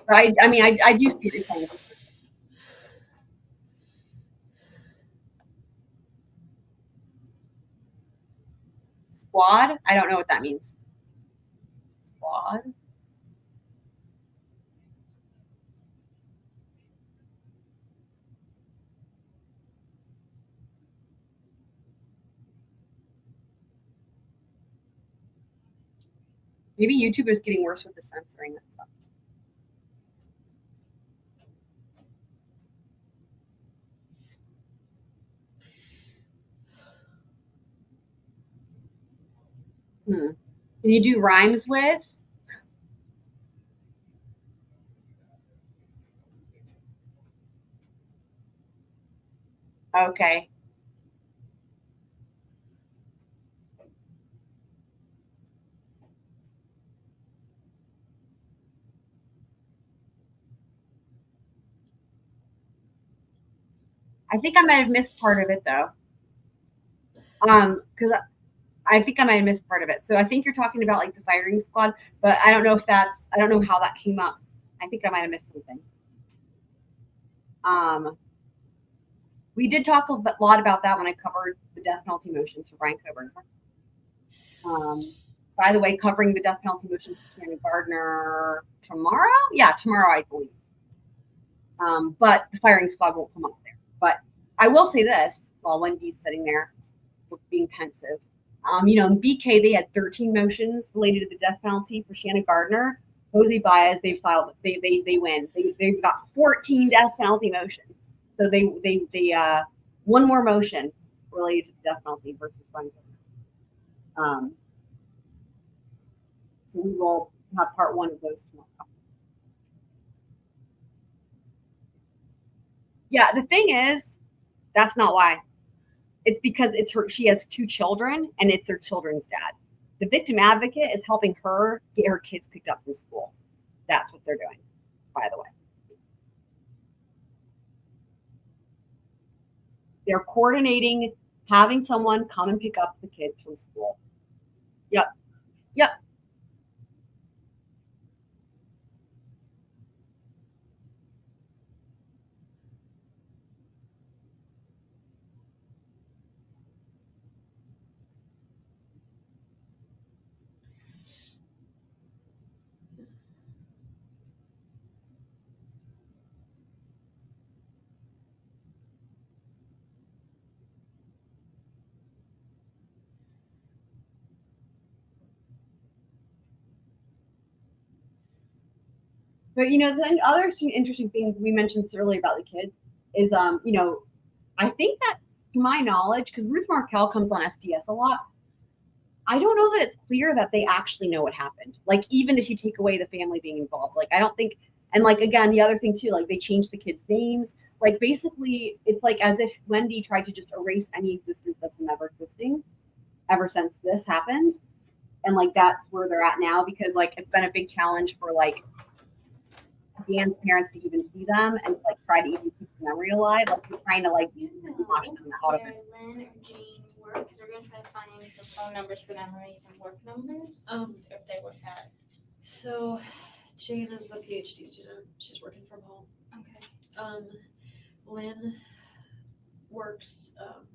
I mean, I do see what you're saying. Squad? I don't know what that means. Squad? Maybe YouTube is getting worse with the censoring and stuff. Can you do rhymes with? Okay. I think I might have missed part of it though. Because I think I might have missed part of it. So I think you're talking about like the firing squad, but I don't know if that's, I don't know how that came up. I think I might have missed something. We did talk a lot about that when I covered the death penalty motions for Brian Coburn. By the way, covering the death penalty motions for Shanna Gardner tomorrow? Yeah, tomorrow, I believe. But the firing squad won't come up there. But I will say this while Wendy's sitting there being pensive. You know, in BK, they had 13 motions related to the death penalty for Shanna Gardner. Jose Baez, they filed, they win. They've got 14 death penalty motions. So they one more motion related to the death penalty versus Brian Coburn. So we will have part one of those tomorrow. Yeah, the thing is, that's not why. It's because it's her. She has 2 children, and it's their children's dad. The victim advocate is helping her get her kids picked up from school. That's what they're doing, by the way. They're coordinating having someone come and pick up the kids from school. Yep. Yep. But you know, the other interesting thing we mentioned earlier about the kids is, you know, I think that to my knowledge, because Ruth Markel comes on SDS a lot, I don't know that it's clear that they actually know what happened. Like, even if you take away the family being involved, like, I don't think, and like, again, the other thing too, like they changed the kids' names. Like basically it's like as if Wendi tried to just erase any existence of them ever existing ever since this happened. And like, that's where they're at now, because like, it's been a big challenge for like Dan's parents to even see them and like try to even keep the memory alive. Like we're trying to like wash them out of it. Lynn or Jane work, because we're gonna try to find some phone numbers for them or some work numbers. If they work at. So Jane is a PhD student. She's working from home. Okay. Lynn works, I'm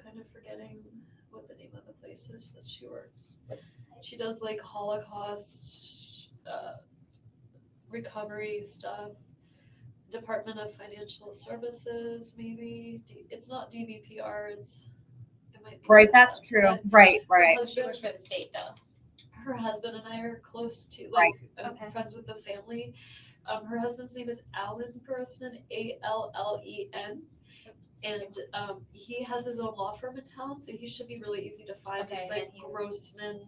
kind of forgetting what the name of the place is that she works. She does like Holocaust recovery stuff. Department of Financial Services, maybe. It's not DBPR. It might be. Right, that's true. Right. She works for the state though. Her husband and I are close to, Right. I'm friends with the family. Her husband's name is Alan Grossman, Allen, and he has his own law firm in town, so he should be really easy to find. Okay, It's like Grossman,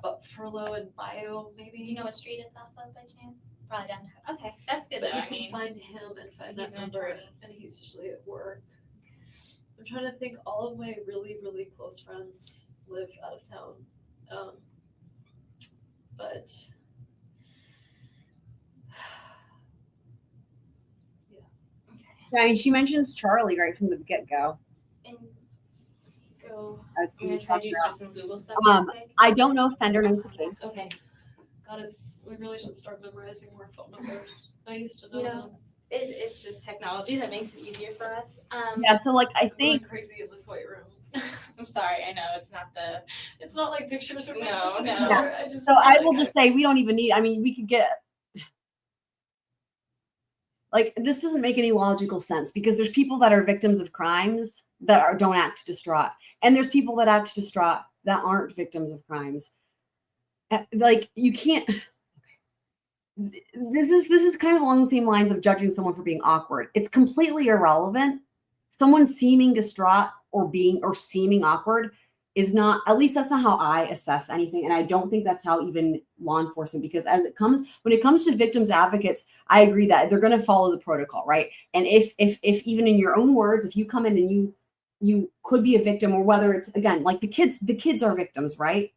but Furlow and Bio, maybe. Do you know what street it's off of by chance? Probably downtown. Okay, that's good But though. you I can mean, find him and find he's that an number, attorney. and he's usually at work. I'm trying to think. All of my really, really close friends live out of town, but Yeah, I mean, she mentions Charlie right from the get-go. And go. As I'm gonna try to do just some Google stuff. I don't know if Fender knows the case. okay. God, we really should start memorizing more phone numbers. I used to know You know, them. it's just technology that makes it easier for us. Yeah, so like I I'm going think crazy in this white room. I'm sorry, I know it's not like pictures of No, my no. anymore. so. I will just say we don't even need. I mean, we could get. Like, this doesn't make any logical sense because there's people that are victims of crimes that don't act distraught, and there's people that act distraught that aren't victims of crimes. Like, you can't. This is kind of along the same lines of judging someone for being awkward. It's completely irrelevant. Someone seeming distraught or seeming awkward is not, at least that's not how I assess anything. And I don't think that's how even law enforcement, because when it comes to victims advocates, I agree that they're going to follow the protocol, right? And if even in your own words, if you come in and you could be a victim, or whether it's, again, like the kids are victims, right?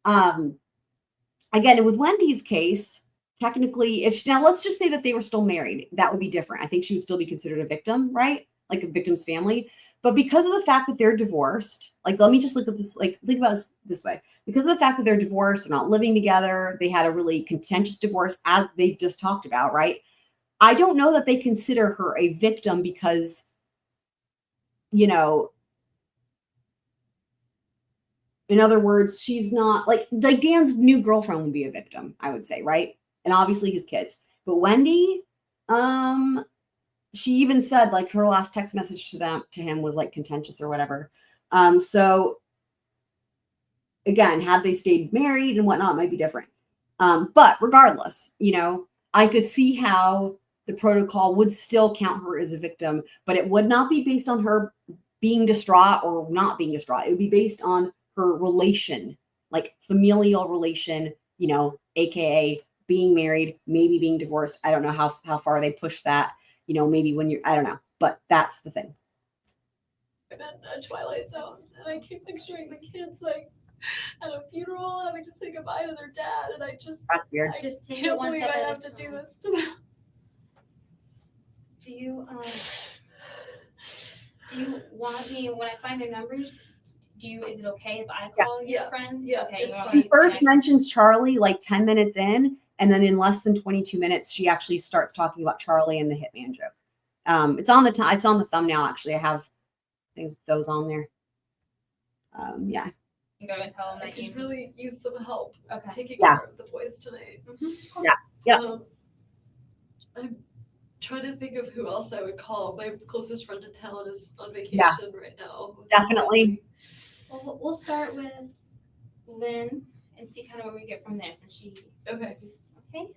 Again, with Wendy's case, technically, now let's just say that they were still married, that would be different. I think she would still be considered a victim, right? Like a victim's family. But because of the fact that they're divorced, like, let me just look at this, like, think about this way. Because of the fact that they're divorced, they're not living together, they had a really contentious divorce, as they just talked about, right? I don't know that they consider her a victim because, in other words, she's not like Dan's new girlfriend would be a victim, I would say, right? And obviously his kids. But Wendi, she even said, like, her last text message to him was like contentious or whatever. So again, had they stayed married and whatnot, it might be different. But regardless, I could see how the protocol would still count her as a victim, but it would not be based on her being distraught or not being distraught. It would be based on her relation, like familial relation, AKA being married, maybe being divorced. I don't know how far they push that. Maybe when I don't know, but that's the thing. I'm at a twilight zone, and I keep picturing the kids like at a funeral having to say goodbye to their dad, and That's weird. I Just take it can't one believe step I at a have to do time. this to them. Do you want me, when I find their numbers, is it okay if I call your friends? Yeah, Okay. it's fine. She first mentions Charlie like 10 minutes in, and then in less than 22 minutes, she actually starts talking about Charlie and the Hitman joke. It's on the thumbnail, actually. I have those on there. Yeah. Go and tell them I that could you really use some help taking Yeah. care of the boys tonight. Yeah. Yeah. I'm trying to think of who else I would call. My closest friend in town is on vacation right now. Definitely. Well, we'll start with Lynn and see kind of where we get from there, since she. Okay. Okay.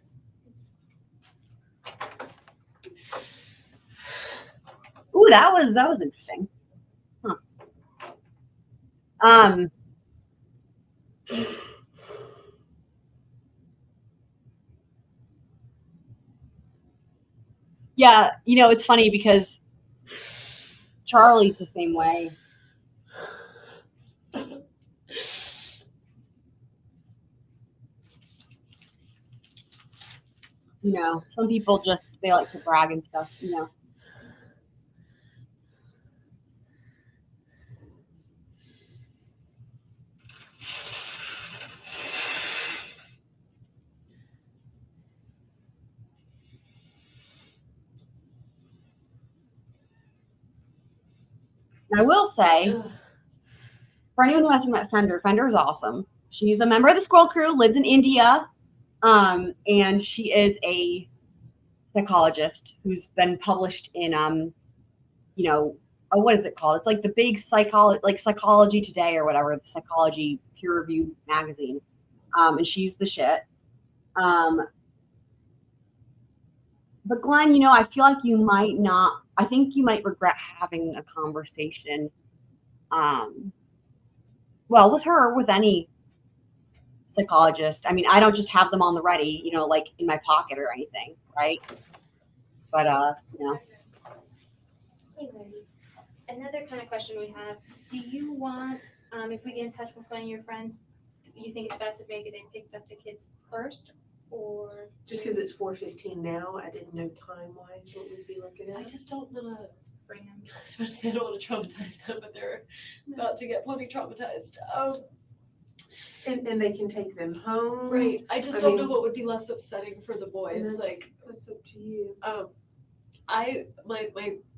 Ooh, that was interesting. Huh. Yeah, it's funny because Charlie's the same way. Some people they like to brag and stuff, I will say, for anyone who hasn't met Fender is awesome. She's a member of the Squirrel Crew, lives in India, and she is a psychologist who's been published in, what is it called? It's like the big Psychology Today or whatever, the psychology peer-reviewed magazine, and she's the shit. But Glenn, I feel like I think you might regret having a conversation, with her, with any psychologist. I mean, I don't just have them on the ready, like in my pocket or anything, right? But, Hey, Larry. Another kind of question we have, do you want, if we get in touch with one of your friends, you think it's best if maybe they picked up the kids first, or? Just because it's 4:15 now, I didn't know time-wise what we'd be looking I at. just don't want to bring them. I was about to say I don't want to traumatize them, but they're about to get plenty traumatized. And they can take them home. Right. I just don't know what would be less upsetting for the boys. That's up to you.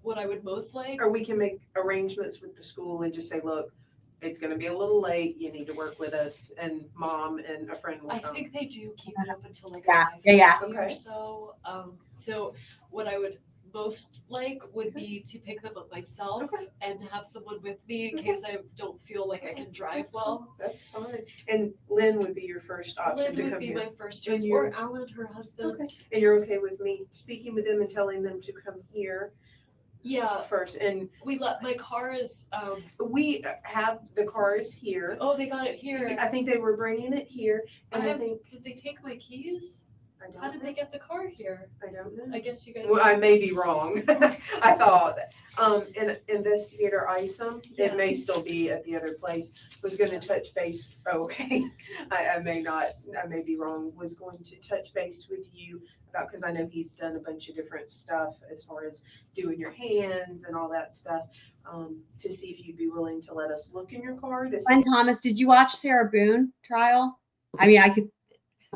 What I would most like. Or we can make arrangements with the school and just say, look, it's going to be a little late. You need to work with us, and mom and a friend will come. I think they do keep it up until like Yeah. or so. So what I would most like would be to pick them up myself Okay. and have someone with me in Okay. case I don't feel like I can drive well. That's fine. And Lynn would be your first option Lynn to would come be here. my first And choice, you're- or Alan, her husband. Okay. And you're okay with me speaking with them and telling them to come here Yeah, first? And we let my car is. we have the cars here. Oh, they got it here. I think they were bringing it here, and I have- think Did they take my keys? I don't How did know. they get the car here? I don't know. I guess you guys. Well, I may be wrong. I thought, and Investigator Isom, Yeah. it may still be at the other place, was gonna touch base, oh, okay. I may be wrong, was going to touch base with you about, cause I know he's done a bunch of different stuff as far as doing your hands and all that stuff, to see if you'd be willing to let us look in your car to see. Glenn Thomas, did you watch Sarah Boone trial? I mean, I could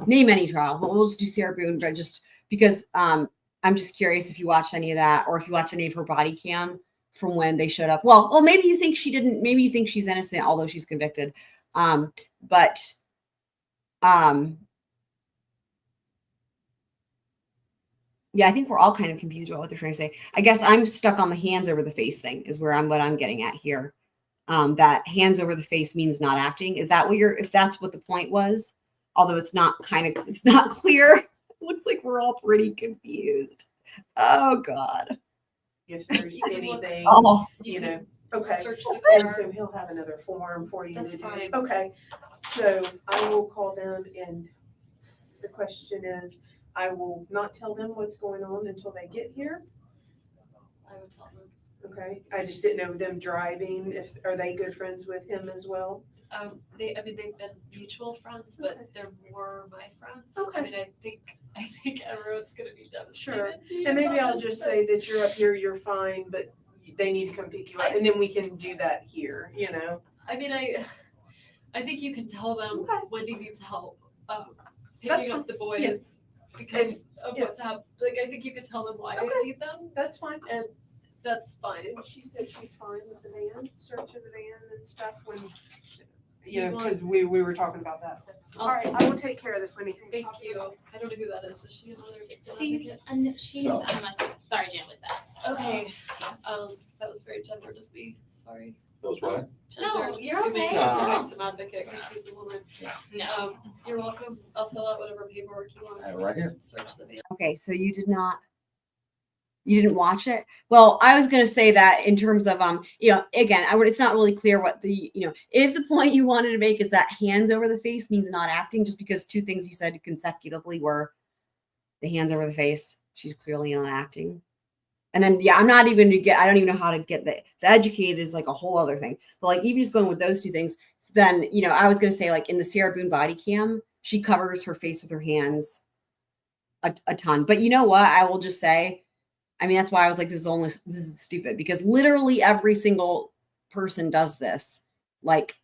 name any trial, but we'll just do Sarah Boone, but just because I'm just curious if you watched any of that or if you watched any of her body cam from when they showed up. Well, maybe you think she didn't, maybe you think she's innocent, although she's convicted. But yeah, I think we're all kind of confused about what they're trying to say. I guess I'm stuck on the hands over the face thing is where what I'm getting at here. That hands over the face means not acting. Is that what if that's what the point was? Although it's not clear. Looks like we're all pretty confused. Oh God. If there's anything, Oh, you know, okay. Search the And car. so he'll have another form for you That's to do. fine. Okay, so I will call them and the question is, I will not tell them what's going on until they get here. I would tell them. Okay, I just didn't know them driving. Are they good friends with him as well? They've been mutual friends, but Okay. they're more my friends. Okay. I mean, I think everyone's gonna be devastated. Sure. to you And maybe about I'll this, just but- say that you're up here, you're fine, but they need to come pick you up, and then we can do that here, you know? I mean, I think you can tell them Okay. Wendy needs help That's picking up the boys Yes. because of yeah. what's happened. Like, I think you can tell them why Okay. I need them, That's fine. and that's fine. And she said she's fine with the van, search of the van and stuff when, Do you want- because we were talking about that. All right, I will take care of this, Wendy. Thank you. I don't know who that is. Is she another? She's she's No. a sergeant with us. Okay. That was very gendered of me. Sorry. Those what? No, Gendered, you're assuming okay. she's a No. victim advocate because she's a woman. No. You're welcome. I'll fill out whatever paperwork you want. Right here. Search the van. okay. So you didn't watch it. Well, I was going to say that in terms of, again, it's not really clear what if the point you wanted to make is that hands over the face means not acting, just because two things you said consecutively were the hands over the face. She's clearly not acting. And then, I don't even know how to get the educated is like a whole other thing. But like, even just going with those two things, then, I was going to say like in the Sarah Boone body cam, she covers her face with her hands a ton. But you know what? I will just say, that's why I was like, this is stupid, because literally every single person does this. Like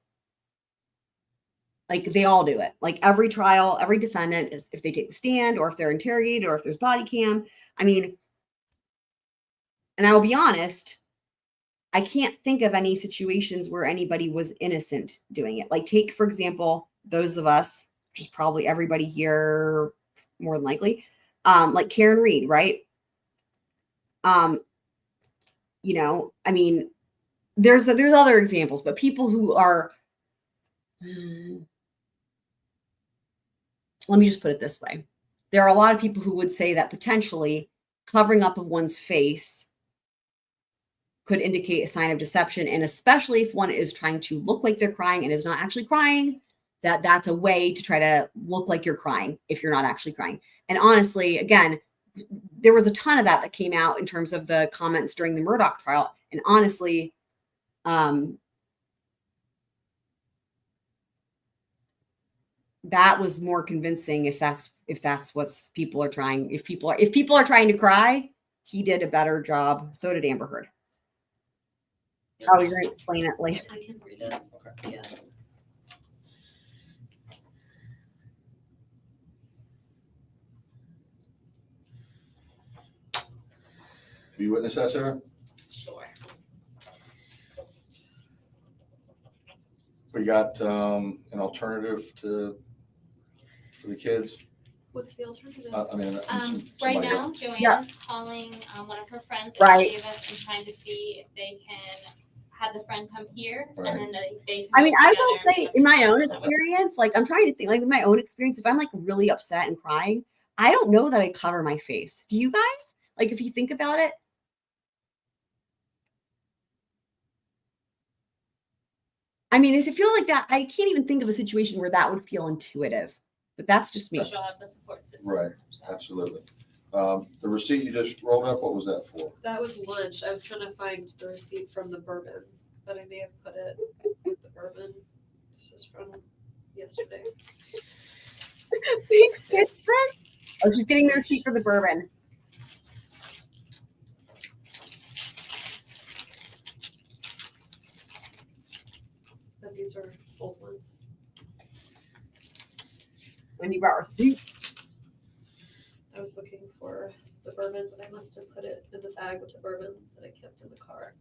they all do it. Like every trial, every defendant is, if they take the stand or if they're interrogated or if there's body cam. And I will be honest, I can't think of any situations where anybody was innocent doing it. Like take, for example, those of us, which is probably everybody here more than likely, like Karen Reed, right? There's other examples, but people who are, let me just put it this way. There are a lot of people who would say that potentially covering up of one's face could indicate a sign of deception. And especially if one is trying to look like they're crying and is not actually crying, that's a way to try to look like you're crying if you're not actually crying. And honestly, again, there was a ton of that came out in terms of the comments during the Murdaugh trial. And honestly, that was more convincing if that's what people are trying. If people are trying to cry, he did a better job. So did Amber Heard. Oh, you're going to explain it later. I can read it. Yeah. Have you witnessed that, Sarah? Sure. We got an alternative for the kids. What's the alternative? I mean, Right somebody now, else. Joanna's calling one of her friends Right. in Davis and trying to see if they can have the friend come here Right. and then they can I mean, go I together will and say stuff. in my own experience, like I'm trying to think, like in my own experience, if I'm like really upset and crying, I don't know that I cover my face. Do you guys? Like if you think about it? I mean, does it feel like that? I can't even think of a situation where that would feel intuitive, but that's just me. But she'll have the support system. Right, absolutely. The receipt you just rolled up, what was that for? That was lunch. I was trying to find the receipt from the Bourbon, but I may have put it with the Bourbon. This is from yesterday. Yes. Oh, she's getting the receipt for the Bourbon. But these are old ones. When you brought receipt. I was looking for the Bourbon, but I must have put it in the bag with the Bourbon that I kept in the car.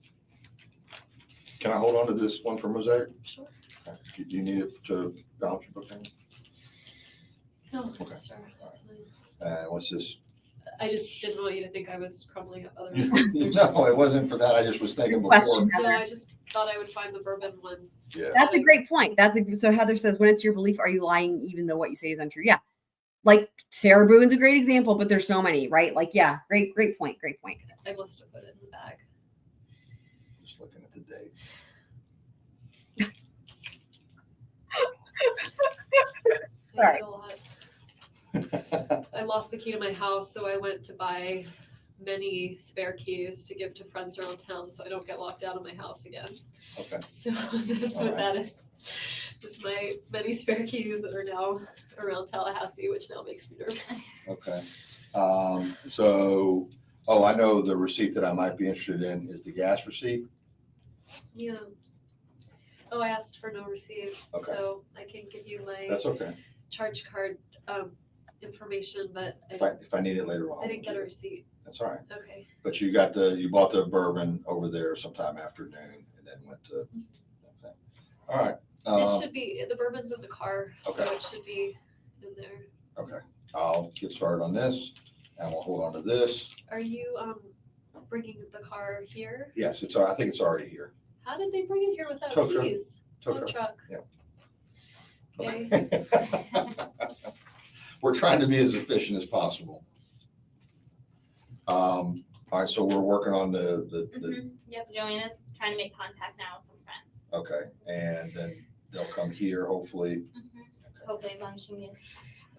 Can I hold on to this one for Mosaic? Sure. Okay. Do you need it to balance your booking? No, Okay. sir, that's fine. What's this? I just didn't want you to think I was crumbling up other receipts. They're No, it wasn't for that. I just was thinking Good before. question. No, I just thought I would find the Bourbon one. Yeah. That's a great point. So Heather says, when it's your belief, are you lying even though what you say is untrue? Yeah. Like Sarah Boone's a great example, but there's so many, right? Like, yeah, great point. I must have put it in the bag. Just looking at the dates. I feel a lot. I lost the key to my house, so I went to buy many spare keys to give to friends around town so I don't get locked out of my house again. Okay. So that's All what right. that is. Just my many spare keys that are now around Tallahassee, which now makes me nervous. Okay. I know the receipt that I might be interested in is the gas receipt. Yeah. Oh, I asked for no receipt, Okay. so I can give you my That's okay. charge card information, but If I need it later on. I didn't get a receipt. That's all right. Okay. But you bought the Bourbon over there sometime afternoon and then went to, okay. All right. It should be, the Bourbon's in the car, Okay. so it should be in there. Okay. I'll get started on this and we'll hold on to this. Are you bringing the car here? Yes, I think it's already here. How did they bring it here without Tow truck. keys? Tow Tow truck. truck. Okay. Okay. We're trying to be as efficient as possible. All right, so we're working on the Yep, Joanna's trying to make contact now with some friends. okay, and then they'll come here hopefully. Hopefully as long as she can.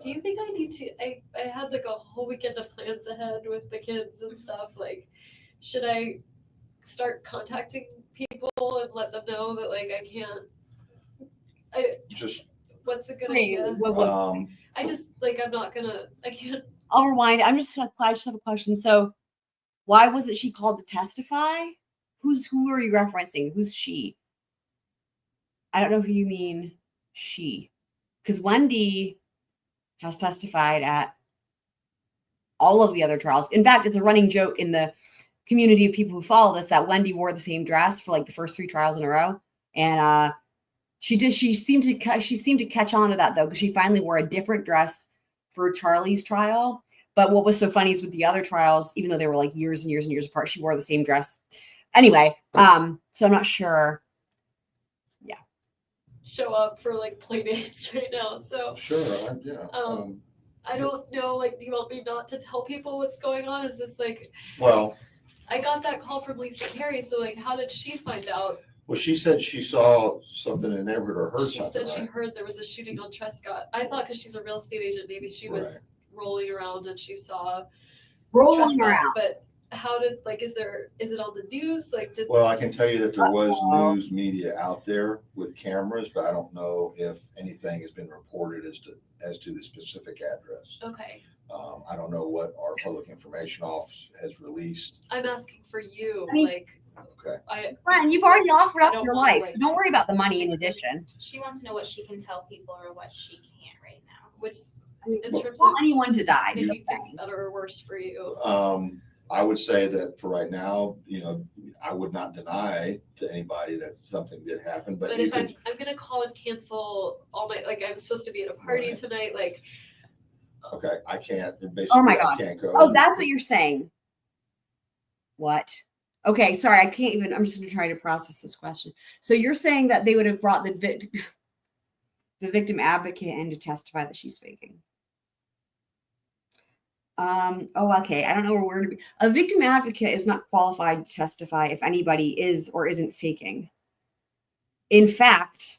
Do you think I need to, I had like a whole weekend of plans ahead with the kids and stuff, like, should I start contacting people and let them know that like I can't, Just what's a good idea? I just, like, I can't. I'll rewind. I just have a question. So why wasn't she called to testify? Who are you referencing? Who's she? I don't know who you mean she. Because Wendi has testified at all of the other trials. In fact, it's a running joke in the community of people who follow this that Wendi wore the same dress for like the first 3 trials in a row. And she seemed to catch on to that though, because she finally wore a different dress for Charlie's trial. But what was so funny is with the other trials, even though they were like years and years and years apart, she wore the same dress. Anyway, so I'm not sure. Yeah. Show up for like play dates right now. So sure, yeah. I don't know, like, do you want me not to tell people what's going on? Is this like, Well, I got that call from Lisa Carey, so like, how did she find out? well, she said she saw something in the neighborhood or heard She something, said she right? heard there was a shooting on Trescott. I thought because she's a real estate agent, maybe she was rolling around and she saw Rolling Trescott, around. but how did, like, is it on the news? Like, Well, I can tell you that there was news media out there with cameras, but I don't know if anything has been reported as to the specific address. Okay. I don't know what our public information office has released. I'm asking for you, I mean, like, Okay. Friend, you've already offered I up don't your wanna, life, like, so don't worry about the money in addition. She wants to know what she can tell people or what she can't right now. which I mean, in you terms want of anyone to die. is maybe the things thing. better or worse for you. I would say that for right now, I would not deny to anybody that something did happen, but you if could. I'm gonna call and cancel all my, like, I'm supposed to be at a party Right. tonight, like, Okay, I can't, basically, Oh my I God. can't go. Oh, that's what you're saying. What? Okay, sorry, I can't even, I'm just gonna try to process this question. So you're saying that they would have brought the victim advocate in to testify that she's faking. Oh, okay. I don't know where to be. A victim advocate is not qualified to testify if anybody is or isn't faking. In fact,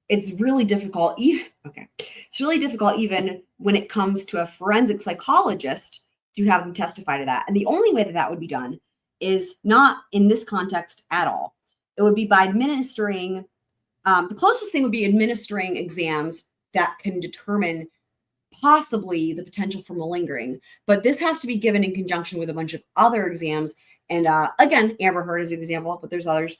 it's really difficult. It's really difficult even when it comes to a forensic psychologist to have them testify to that. And the only way that that would be done is not in this context at all. It would be by administering. The closest thing would be administering exams that can determine possibly the potential for malingering, but this has to be given in conjunction with a bunch of other exams. And again, Amber Heard is an example, but there's others.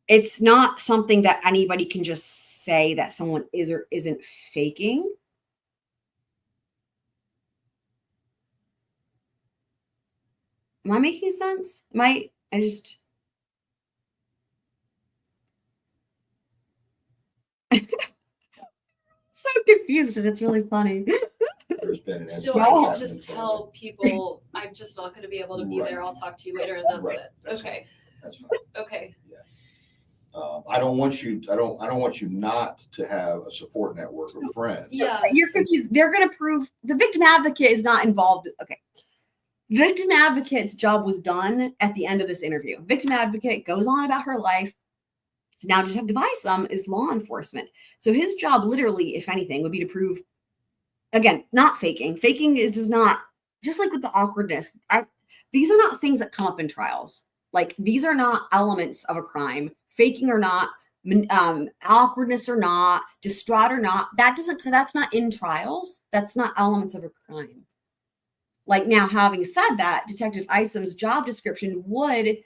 It's not something that anybody can just say that someone is or isn't faking. Am I making sense? I just so confused, and it's really funny. There's been an So incident I that can just tell people, I'm just not gonna be able to be there, I'll talk to you later, and that's Right. it. That's Okay, That's fine. okay. I don't want you not to have a support network of friends. Yeah. You're confused. They're going to prove the victim advocate is not involved. Okay. Victim advocate's job was done at the end of this interview. Victim advocate goes on about her life. Now, Detective Isom is law enforcement. So his job, literally, if anything, would be to prove, again, not faking. Faking does not, just like with the awkwardness, these are not things that come up in trials. Like, these are not elements of a crime. Faking or not, awkwardness or not, distraught or not, that's not in trials. That's not elements of a crime. Like, now, having said that, Detective Isom's job description would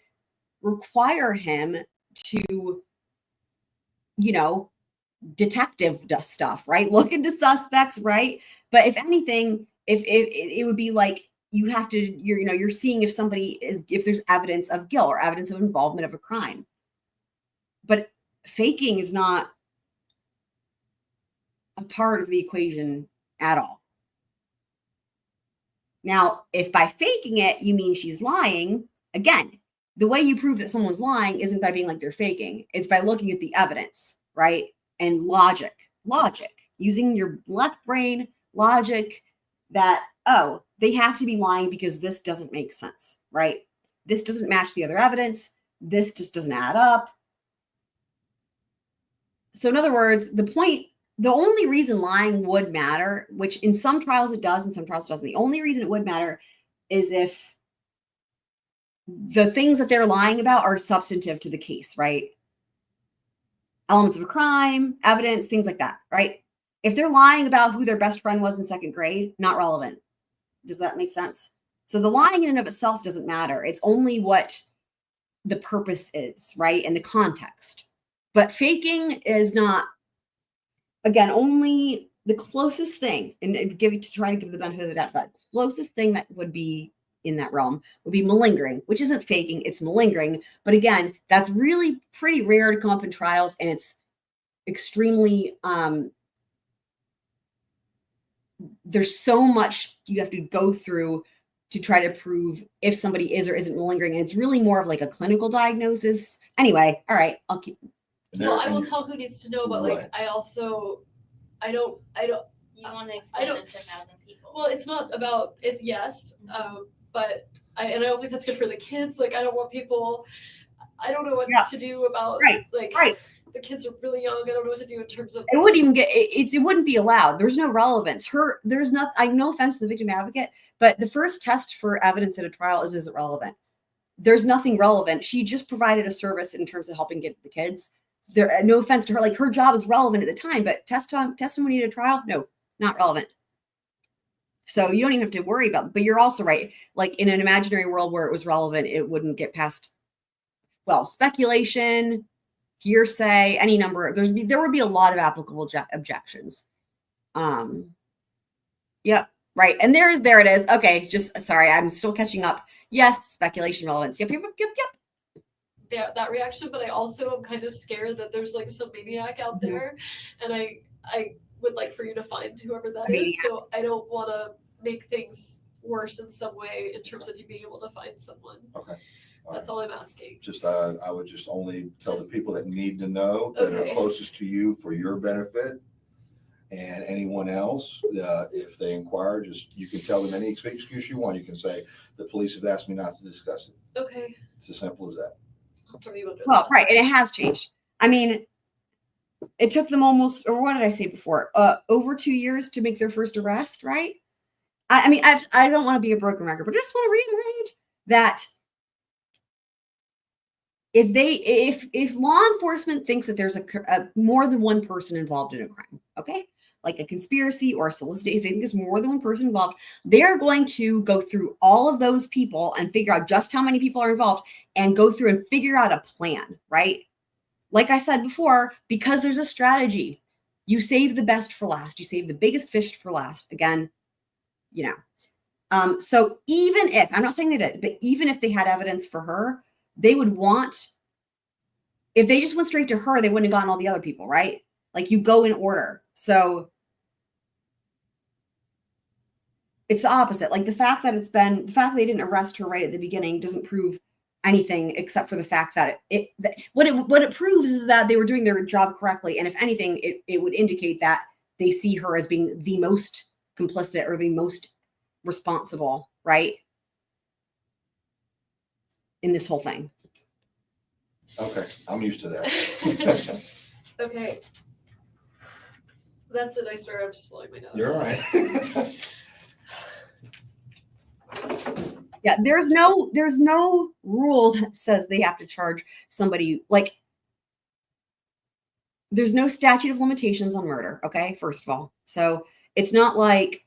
require him to, detective stuff, right? Look into suspects, right? But if anything, if it would be like, you have to, you're seeing if there's evidence of guilt or evidence of involvement of a crime. But faking is not a part of the equation at all. Now, if by faking it, you mean she's lying, again, the way you prove that someone's lying isn't by being like they're faking. It's by looking at the evidence, right? And logic, using your left brain logic that, oh, they have to be lying because this doesn't make sense, right? This doesn't match the other evidence. This just doesn't add up. So in other words, the only reason lying would matter, which in some trials it does, in some trials it doesn't. The only reason it would matter is if the things that they're lying about are substantive to the case, right? Elements of a crime, evidence, things like that, right? If they're lying about who their best friend was in second grade, not relevant. Does that make sense? So the lying in and of itself doesn't matter. It's only what the purpose is, right? And the context. But faking is not, again, only the closest thing, and try to give the benefit of the doubt to that closest thing that would be in that realm would be malingering, which isn't faking, it's malingering. But again, that's really pretty rare to come up in trials, and it's extremely, there's so much you have to go through to try to prove if somebody is or isn't malingering. And it's really more of like a clinical diagnosis. Anyway, all right, I'll keep. Well, I will tell who needs to know, but like, Right. I don't. You want to explain don't- this to 1,000 people. Well, it's not about, it's yes, but I don't think that's good for the kids. Like, I don't want people, I don't know what to do about, Right. the kids are really young. I don't know what to do in terms of. It wouldn't even it wouldn't be allowed. There's no relevance. No offense to the victim advocate, but the first test for evidence at a trial is it relevant? There's nothing relevant. She just provided a service in terms of helping get the kids. There, no offense to her, like her job is relevant at the time, but testimony at a trial, no, not relevant. So you don't even have to worry about, but you're also right. Like in an imaginary world where it was relevant, it wouldn't get past, speculation, hearsay, any number. There would be a lot of applicable objections. Yep. Right. And there it is. Okay. It's just, sorry, I'm still catching up. Yes. Speculation relevance. Yep. That reaction, but I also am kind of scared that there's like some maniac out there, and would like for you to find whoever that I mean, is. So I don't want to make things worse in some way in terms of you being able to find someone. Okay. That's all I'm asking. Just, I would just only tell the people that need to know, that are Okay. closest to you for your benefit. And anyone else, if they inquire, just, you can tell them any excuse you want. You can say, the police have asked me not to discuss it. Okay. It's as simple as that. I'll throw you under the Well, bus. right, and it has changed. I mean, it took them almost, or what did I say before? Over 2 years to make their first arrest, right? I mean, I don't want to be a broken record, but I just want to reiterate that if law enforcement thinks that there's a more than one person involved in a crime, okay, like a conspiracy or a solicitation, if they think there's more than one person involved, they're going to go through all of those people and figure out just how many people are involved and go through and figure out a plan, right? Like I said before, because there's a strategy, you save the best for last. You save the biggest fish for last. Again, you know. So even if, I'm not saying they did, but even if they had evidence for her, they would want, if they just went straight to her, they wouldn't have gotten all the other people, right? Like you go in order. So it's the opposite. Like the fact that they didn't arrest her right at the beginning doesn't prove anything except for the fact that what it proves is that they were doing their job correctly. And if anything, it would indicate that they see her as being the most complicit or the most responsible, right? In this whole thing. Okay, I'm used to that. Okay. That's it. I swear I'm just blowing my nose. You're all right. Yeah, there's no rule that says they have to charge somebody, like there's no statute of limitations on murder, okay? First of all. So it's not like,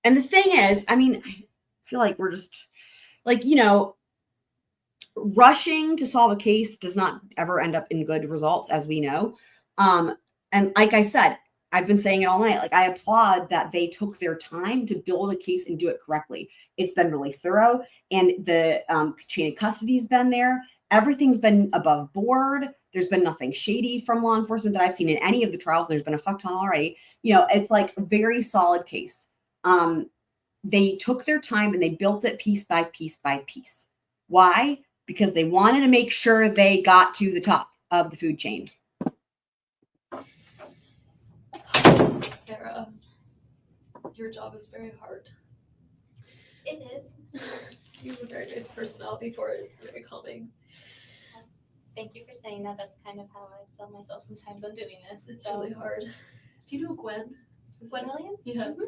and the thing is, I mean, I feel like we're just like, you know, rushing to solve a case does not ever end up in good results, as we know. And like I said, I've been saying it all night. Like I applaud that they took their time to build a case and do it correctly. It's been really thorough, and the chain of custody's been there. Everything's been above board. There's been nothing shady from law enforcement that I've seen in any of the trials. There's been a fuck ton already. You know, it's like a very solid case. They took their time and they built it piece by piece by piece. Why? Because they wanted to make sure they got to the top of the food chain. Sarah, your job is very hard. It is. You have a very nice personality for it. Very calming. Thank you for saying that. That's kind of how I sell myself sometimes on doing this. It's really hard. Do you know Gwen? Gwen Williams? Yeah. Mm-hmm.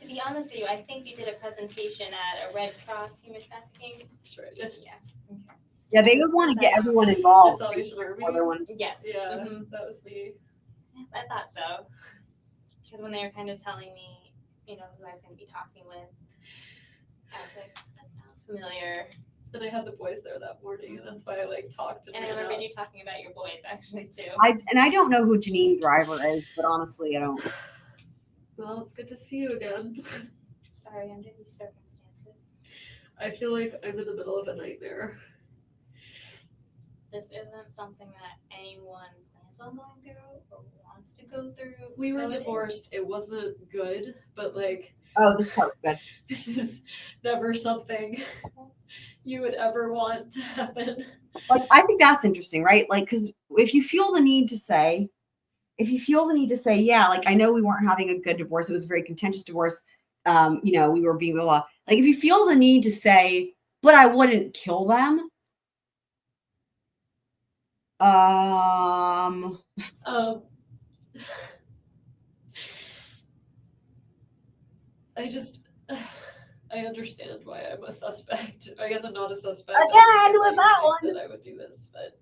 To be honest with you, I think you did a presentation at a Red Cross human trafficking. Sure. Yeah. Okay. Yeah, they would want to get everyone involved. Salvation Army. Yes. Yeah, Mhm. that was me. I thought so. Because when they were kind of telling me, you know, who I was going to be talking with, I was like, that sounds familiar. And I had the boys there that morning, and that's why I like talked. And I remember you talking about your boys actually too. I don't know who Janine Driver is, but honestly, I don't. Well, it's good to see you again. Sorry, under these circumstances. I feel like I'm in the middle of a nightmare. This isn't something that anyone plans on going through or wants to go through. We were So divorced. It wasn't good, but like, Oh, this part's good. this is never something you would ever want to happen. Like, I think that's interesting, right? Like, because if you feel the need to say, yeah, like, I know we weren't having a good divorce. It was a very contentious divorce. You know, we were being blah, blah. Like, if you feel the need to say, but I wouldn't kill them. I understand why I'm a suspect. I guess I'm not a suspect. Again, with that one. That I would do this, but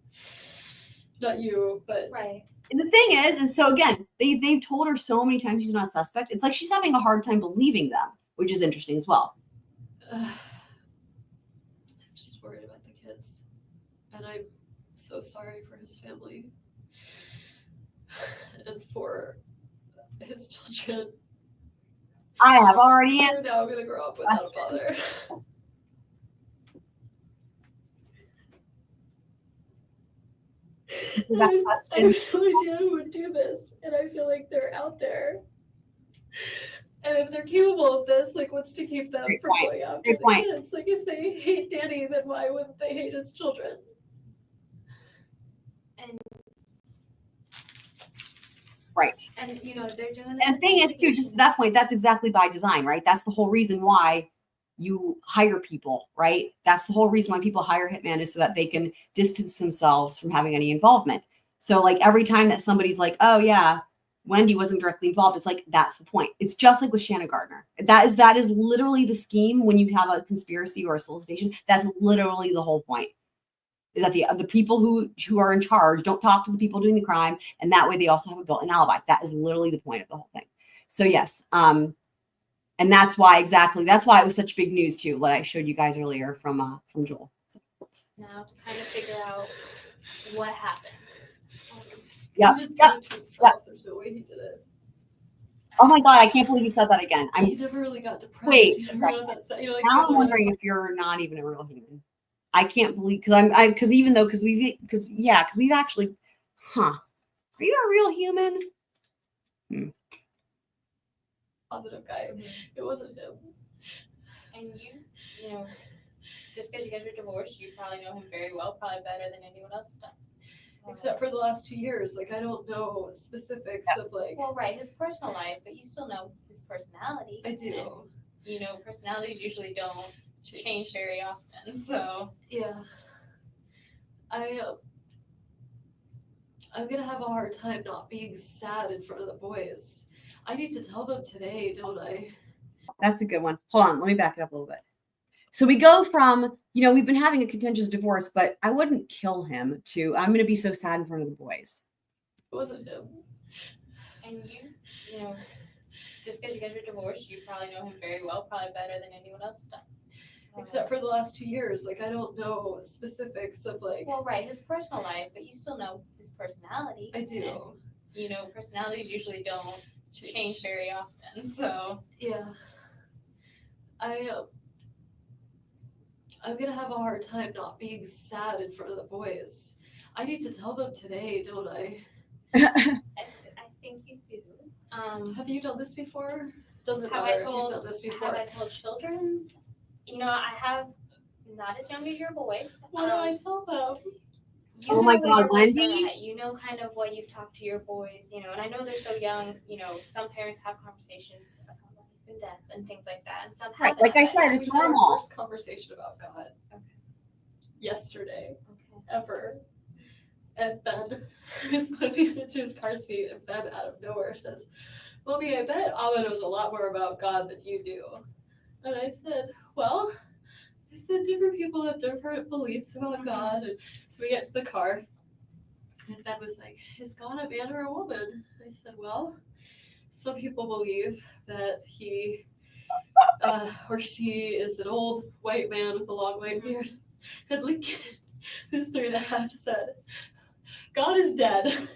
not you, but right. And the thing is so again, they've told her so many times she's not a suspect. It's like she's having a hard time believing them, which is interesting as well. I'm just worried about the kids, and I'm so sorry for his family and for his children. I have already answered. They're now gonna grow up without a father. That I question. have no idea who would do this, and I feel like they're out there. And if they're capable of this, like, what's to keep them Great from point. going after Great the point. kids? Like, if they hate Danny, then why wouldn't they hate his children? Right. And you know, they're doing And the thing is, too, just to that point, that's exactly by design, right? That's the whole reason why you hire people, right? That's the whole reason why people hire hitman is so that they can distance themselves from having any involvement. So, like, every time that somebody's like, oh, yeah, Wendi wasn't directly involved, it's like, that's the point. It's just like with Shanna Gardner. That is literally the scheme when you have a conspiracy or a solicitation. That's literally the whole point. Is that the people who are in charge don't talk to the people doing the crime, and that way they also have a built-in alibi. That is literally the point of the whole thing. So yes, and that's why it was such big news too. What I showed you guys earlier from Joel. So. now to kind of figure out what happened. Yep. He didn't Yep. do it to himself. There's no way he did it. Oh my God, I can't believe you said that again. He never really got depressed. Wait You a never know second. that side. You know, like, Now I'm wondering if you're not even a real human. I can't believe because we've actually, are you a real human? positive guy. It wasn't him. And you know, just because you guys are divorced, you probably know him very well, probably better than anyone else does. So, Except for the last 2 years. Like, I don't know specifics of, like. well, right, his personal life, but you still know his personality. I do. And, you know, personalities usually don't change very often. So Yeah. I'm gonna have a hard time not being sad in front of the boys. I need to tell them today, don't I? That's a good one. Hold on, let me back it up a little bit. So we go from, we've been having a contentious divorce, but I wouldn't kill him, to I'm going to be so sad in front of the boys. It wasn't him. and you know, just because you guys are divorced, you probably know him very well, probably better than anyone else does. So, Except for the last 2 years. Like, I don't know specifics of, like. well, right, his personal life, but you still know his personality. I do. And, you know, personalities usually don't change very often. So yeah. I'm gonna have a hard time not being sad in front of the boys. I need to tell them today, don't I? I think you do. Have you done this before? Doesn't Have matter I if told- you've done this before. Have I told children? You know, I have not as young as your boys. What do I tell them? You Oh my know where God, your boys are Wendi? at. You know kind of what you've talked to your boys, and I know they're so young, some parents have conversations about life and death and things like that, and some Right, haven't. like I said, it's We had our normal. first conversation about God Okay. yesterday, Okay. ever. And Ben was clipping into his car seat, and Ben out of nowhere says, Mommy, I bet Amma knows a lot more about God than you do. And I said, well, different people have different beliefs about God. And so we get to the car, and Ben was like, is God a man or a woman? I said, well, some people believe that he or she is an old white man with a long white beard. And Lincoln, who's 3.5, said, God is dead.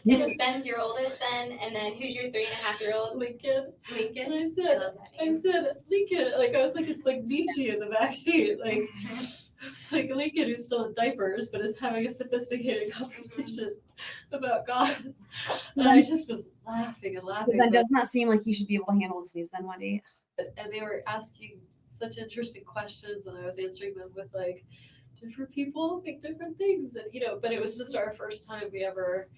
And Ben's your oldest then, and then who's your 3.5-year-old? Lincoln. Lincoln. And I I said, love that name. Lincoln, like, I was like, it's like Nietzsche in the backseat. Like, it's like Lincoln, who's still in diapers, but is having a sophisticated conversation about God. And I just was laughing and So laughing. then but- doesn't that seem like you should be able to handle this news then, Wendi? and they were asking such interesting questions, and I was answering them with, like, different people think different things. And, but it was just our first time we ever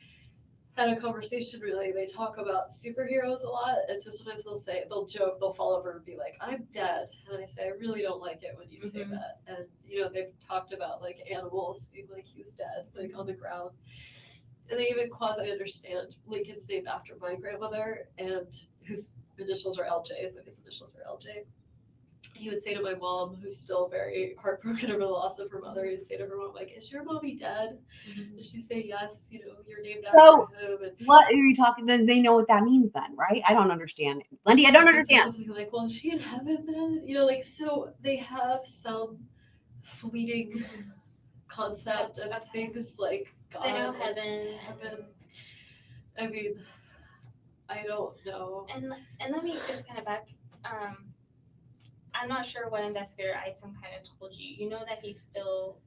had a conversation, really. They talk about superheroes a lot, and so sometimes they'll joke, they'll fall over and be like, I'm dead. And I say, I really don't like it when you say that. And, they've talked about, like, animals being like, he's dead, like, on the ground. And they even quasi-understand Lincoln's named after my grandmother, and whose initials are LJ, so his initials are LJ. He would say to my mom, who's still very heartbroken over the loss of her mother, he'd say to her mom, like, is your mommy dead? And she'd say, yes, you're named So, after him. And what are you talking? Then they know what that means, then, right? I don't understand, Wendi. I don't understand. Something like, well, is she in heaven then? So they have some fleeting concept of things like So God. they know and heaven. I mean, I don't know. And let me just kind of back. I'm not sure what investigator Isom kind of told you. You know that he's still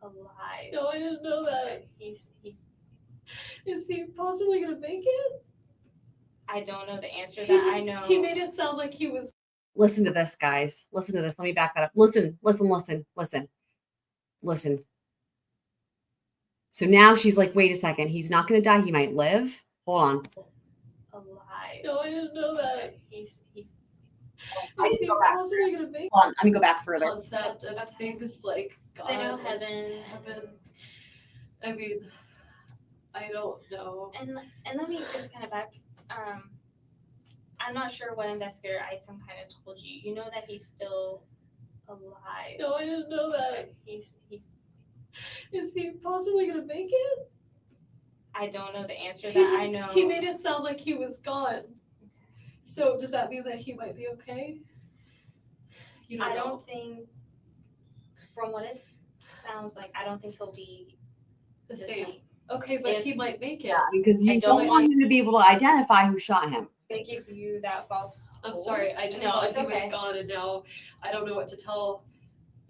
alive. No, I didn't know that. He's. Is he possibly gonna make it? I don't know the answer to that. I know. He made it sound like he was. Listen to this, guys. Listen to this. Let me back that up. Listen. So now she's like, wait a second. He's not going to die. He might live. Hold on. alive. No, I didn't know that. He's. I Is need to he go back. possibly gonna make Hold on. Let me go back further. concept of things like God I know and heaven. I mean, I don't know. And let me just kind of back. I'm not sure what investigator Isom kind of told you. You know that he's still alive. No, I didn't know that. He's. Is he possibly gonna make it? I don't know the answer to that. I know. He made it sound like he was gone. So does that mean that he might be okay? You don't I know. don't think, from what it sounds like, I don't think he'll be The same. Okay, but If- he might make it. Yeah, because you I don't don't want him to be able to identify who shot him. They give you that false. I'm hope. sorry, I just No, thought it's he okay. was gone and now I don't know what to tell.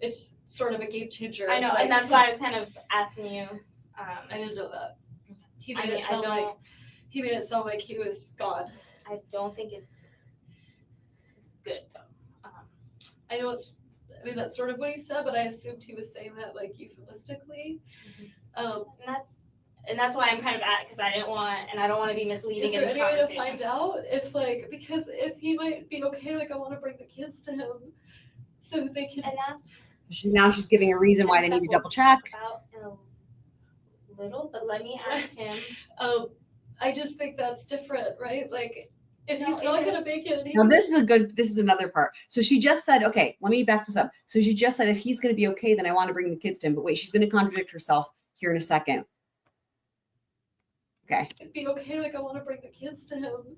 It's sort of a game changer. I know, like- and that's why I was kind of asking you. I didn't know that. He I made mean, it I sound like don't. he made it sound like he was gone. I don't think it's good though. I know I mean that's sort of what he said, but I assumed he was saying that like euphemistically. And that's why I'm kind of at, because I didn't want, and I don't want to be Is misleading in there this any way to conversation. find out if like, because if he might be okay, like I want to bring the kids to him so they can. And that Now she's giving a reason why they need to double check. about in a little, but let me ask him. I just think that's different, right? Like if No, he's it not gonna is. make it, and he Now this is another part. So she just said, okay, let me back this up. So she just said, if he's going to be okay, then I want to bring the kids to him. But wait, she's going to contradict herself here in a second. Okay. can be okay, like I want to bring the kids to him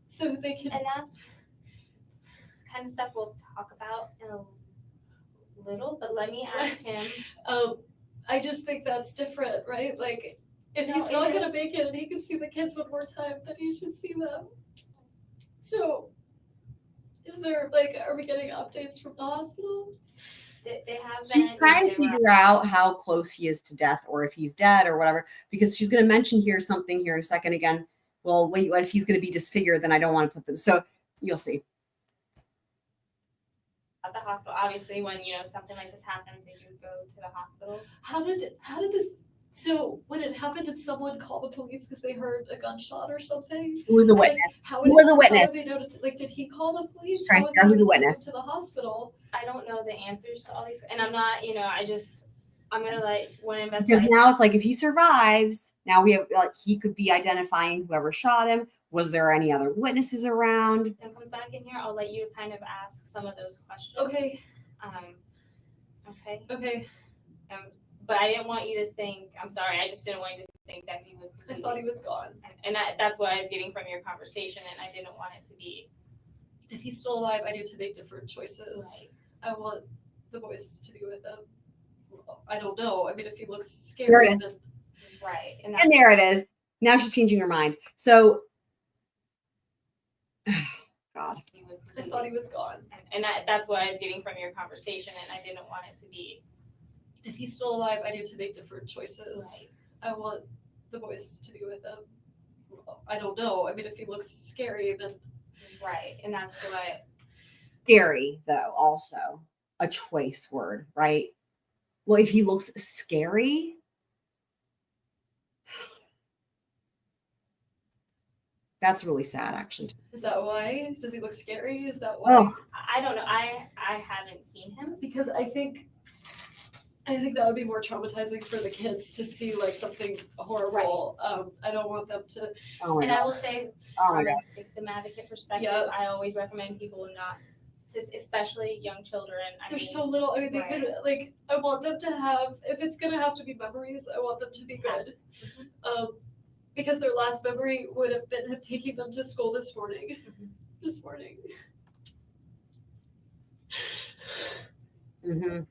so they can. And that's kind of stuff we'll talk about in a little, but let me ask him. I just think that's different, right? Like if No, he's it not gonna is. make it and he can see the kids one more time, then he should see them. So is there like, are we getting updates from the hospital? They have She's been- trying they to were- figure out how close he is to death or if he's dead or whatever, because she's going to mention here something here in a second again. Well, wait, what if he's going to be disfigured? Then I don't want to put them. So you'll see. At the hospital, obviously, when something like this happens, they do go to the hospital. How did this, so when it happened, did someone call the police because they heard a gunshot or something? Who was a Like, witness? How Who was a how witness? did they know like, did he call the police? Trying How to would figure out they who's a know to take him witness. To the hospital. I don't know the answers to all these, and I'm not, I'm gonna let when Because investigators. now it's like if he survives, now we have like he could be identifying whoever shot him. Was there any other witnesses around? comes back in here, I'll let you kind of ask some of those questions. Okay, Okay. okay. But I didn't want you to think. I'm sorry. I just didn't want you to think that he was. I thought he was gone. And that's what I was getting from your conversation, and I didn't want it to be. If he's still alive, I need to make different choices. Right. I want the boys to be with him. Well, I don't know. I mean, if he looks There scary, it is. then Right. And And there it is. Now she's changing her mind. So, God. he was. I thought he was gone. And that's what I was getting from your conversation, and I didn't want it to be. If he's still alive, I need to make different choices. Right. I want the boys to be with him. Well, I don't know. I mean, if he looks scary, then Right. And that's what. Scary, though, also a choice word, right? Well, if he looks scary, that's really sad, actually. is that why? Does he look scary? Is that why? Oh. I don't know. I haven't seen him. Because I think that would be more traumatizing for the kids to see like something horrible. I don't want them to. Oh my And I God. will say, Oh my from God. a victim advocate perspective, Yeah. I always recommend people not, especially young children. I They're mean, so little. I mean, they right. could like. I want them to have. If it's gonna have to be memories, I want them to be good. Because their last memory would have been him taking them to school this morning. This morning. Mm-hmm.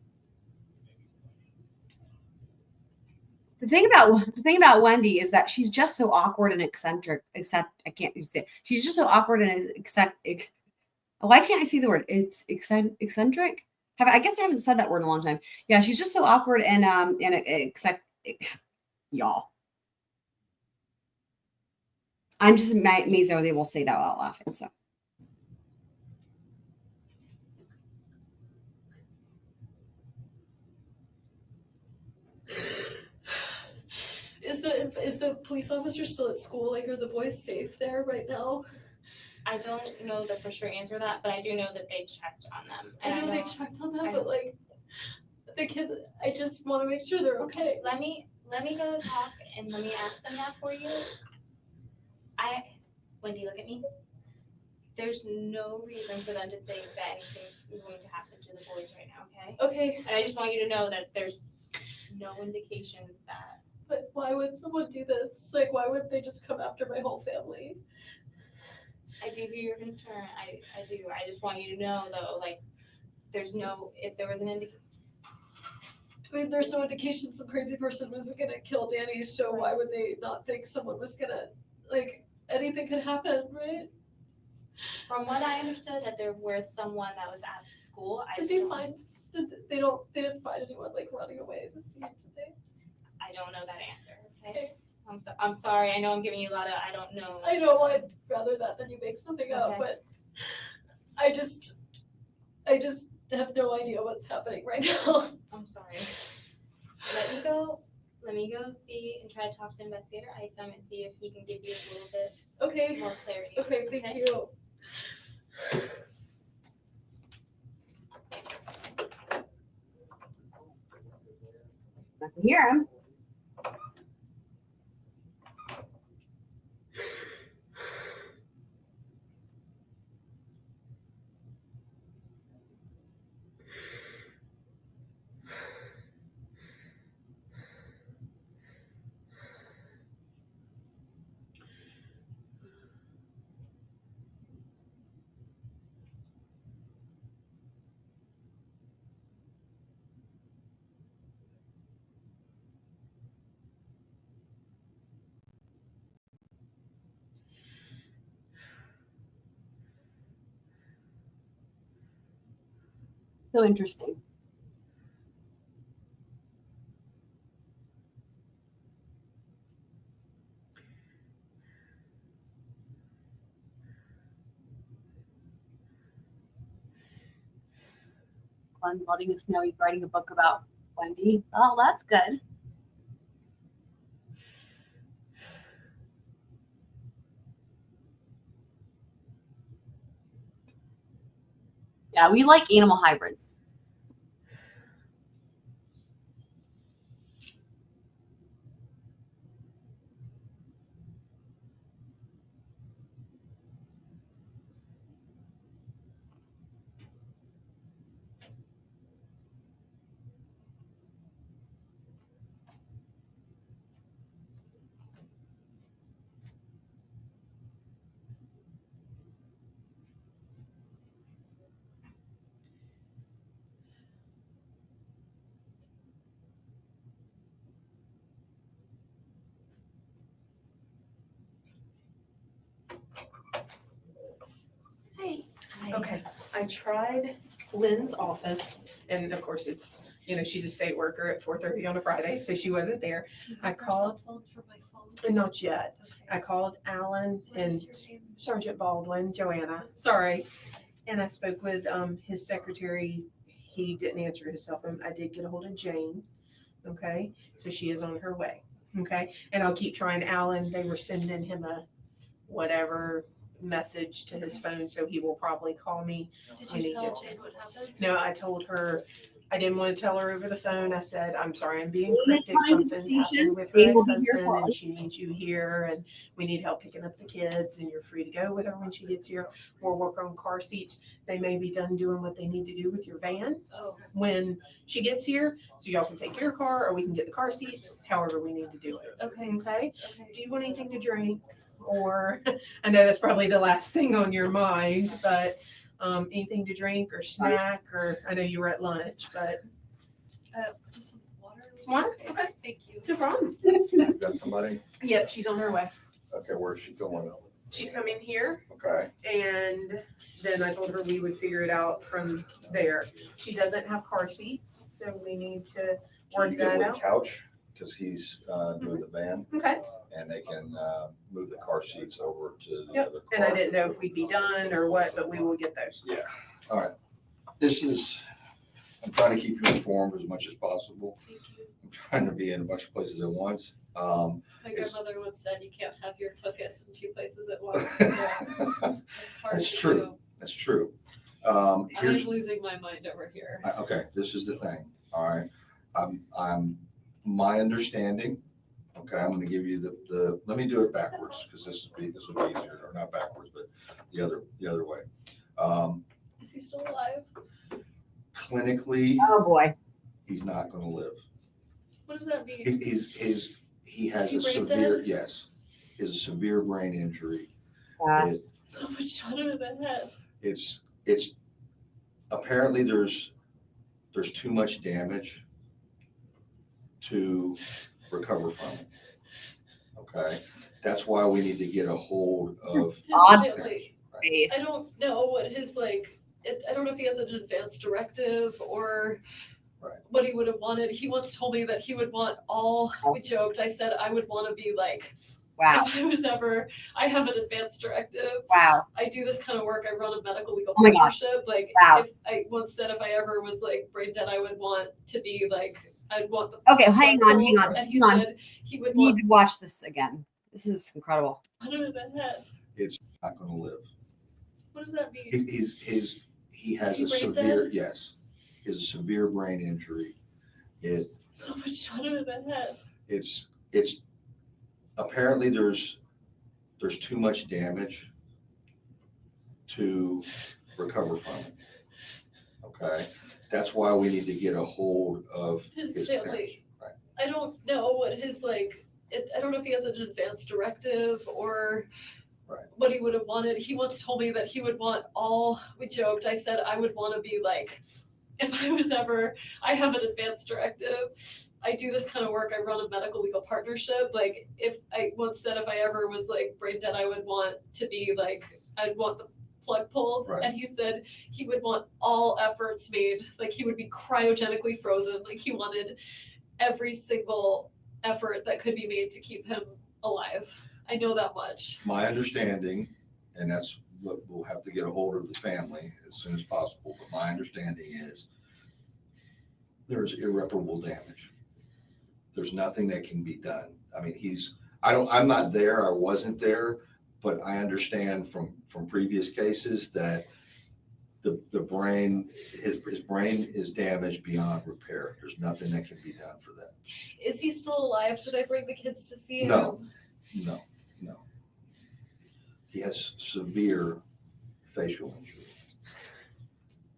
The thing about Wendi is that she's just so awkward and eccentric. Except I can't even say it. She's just so awkward and why can't I see the word? It's eccentric. I guess I haven't said that word in a long time. Yeah, she's just so awkward and y'all. I'm just amazed I was able to say that without laughing. So. Is the police officer still at school? Like, are the boys safe there right now? I don't know the for sure answer to that, but I do know that they checked on them. And I know they checked on them, but like the kids, I just want to make sure they're okay. Let me go talk and let me ask them that for you. Wendi, look at me. There's no reason for them to think that anything's going to happen to the boys right now, okay? Okay. And I just want you to know that there's no indications that. But why would someone do this? Like, why would they just come after my whole family? I do hear your concern. I do. I just want you to know, though, like, if there was an indication. I mean, there's no indication some crazy person was gonna kill Danny, so why would they not think someone was gonna, like, anything could happen, right? From what I understood, that there was someone that was at the school. They didn't find anyone, like, running away to see it, did they? I don't know that answer, okay? I'm sorry. I know I'm giving you a lot of, I don't know. I know I'd rather that than you make something up, but I just have no idea what's happening right now. I'm sorry. Let me go see and try to talk to Investigator Isom and see if he can give you a little bit more clarity. Okay, thank you. I can hear him. So interesting. Glenn's letting us know he's writing a book about Wendi. Oh, that's good. Yeah, we like animal hybrids. Okay, I tried Lynn's office, and of course it's, she's a state worker at 4:30 on a Friday, so she wasn't there. I called, for my phone. and not yet. I called Alan and Sergeant Baldwin, Joanna, sorry. And I spoke with his secretary. He didn't answer his cell phone. I did get a hold of Jane. Okay, so she is on her way. Okay, and I'll keep trying Alan. They were sending him a whatever message to his phone, so he will probably call me. Did when you he tell gets Jane what happened? No, I told her, I didn't want to tell her over the phone. I said, I'm sorry, I'm being Jane is cryptic. coming to the Something's station. happened with her Jane will be here ex-husband and shortly. she needs you here and we need help picking up the kids and you're free to go with her when she gets here. We'll work on car seats. They may be done doing what they need to do with your van when she gets here. So y'all can take your car or we can get the car seats, however we need to do it. Okay? Do you want anything to drink? Or I know that's probably the last thing on your mind, but anything to drink or snack, or I know you were at lunch, but Just some water. some water? Okay, Thank you. no problem. Got somebody? Yep, she's on her way. Okay, where's she going? She's coming here, Okay, and then I told her we would figure it out from there. She doesn't have car seats, so we need to can you work get that with out. couch? because he's doing the van, Okay. and they can move the car seats over to the Yep. other car. And I didn't know if we'd be done or what, but we will get those. Yeah, all right. I'm trying to keep you informed as much as possible. Thank you. I'm trying to be in a bunch of places at once. My It's- grandmother once said you can't have your tuchus in 2 places at once. So it's hard That's to true. do. That's true. I'm Here's, losing my mind over here. okay, this is the thing, all right? My understanding, okay, I'm gonna give you let me do it backwards, because this will be easier, or not backwards, but the other way. Is he still alive? Clinically, Oh boy. he's not gonna live. What does that mean? He has he a brain severe, dead? yes, he has a severe brain injury. Yeah. So much better than that. It's apparently there's too much damage to recover from it. Okay, that's why we need to get a hold of. His Odd family. Face. I don't know what his I don't know if he has an advance directive or Right. what he would have wanted. He once told me that he would want all. We joked. I said I would want to be like. Wow. If I was ever, I have an advance directive. Wow. I do this kind of work. I run a medical legal Oh my God. partnership. Like, Wow. if I once said if I ever was like brain dead, I would want to be like, I'd want the. Okay, hang on. And he Hang on. said he would We need want to watch this again. This is incredible. better than that. Not gonna live. What does that mean? He has he a brain severe, dead? yes, he has a severe brain injury. So much better than that. It's apparently there's too much damage to recover from it. Okay, that's why we need to get a hold of His his family. parents. Right. I don't know what his I don't know if he has an advance directive or Right. what he would have wanted. He once told me that he would want all. We joked. I said I would want to be like, if I was ever. I have an advance directive. I do this kind of work. I run a medical legal partnership. Like, if I once said if I ever was like brain dead, I would want to be like, I'd want the plug pulled. Right. And he said he would want all efforts made. Like, he would be cryogenically frozen. Like, he wanted every single effort that could be made to keep him alive. I know that much. My understanding, and that's what we'll have to get a hold of the family as soon as possible, but my understanding is there's irreparable damage. There's nothing that can be done. I mean, I'm not there, I wasn't there, but I understand from previous cases that the brain, his brain is damaged beyond repair. There's nothing that can be done for that. Is he still alive? Should I bring the kids to see him? No. He has severe facial injury.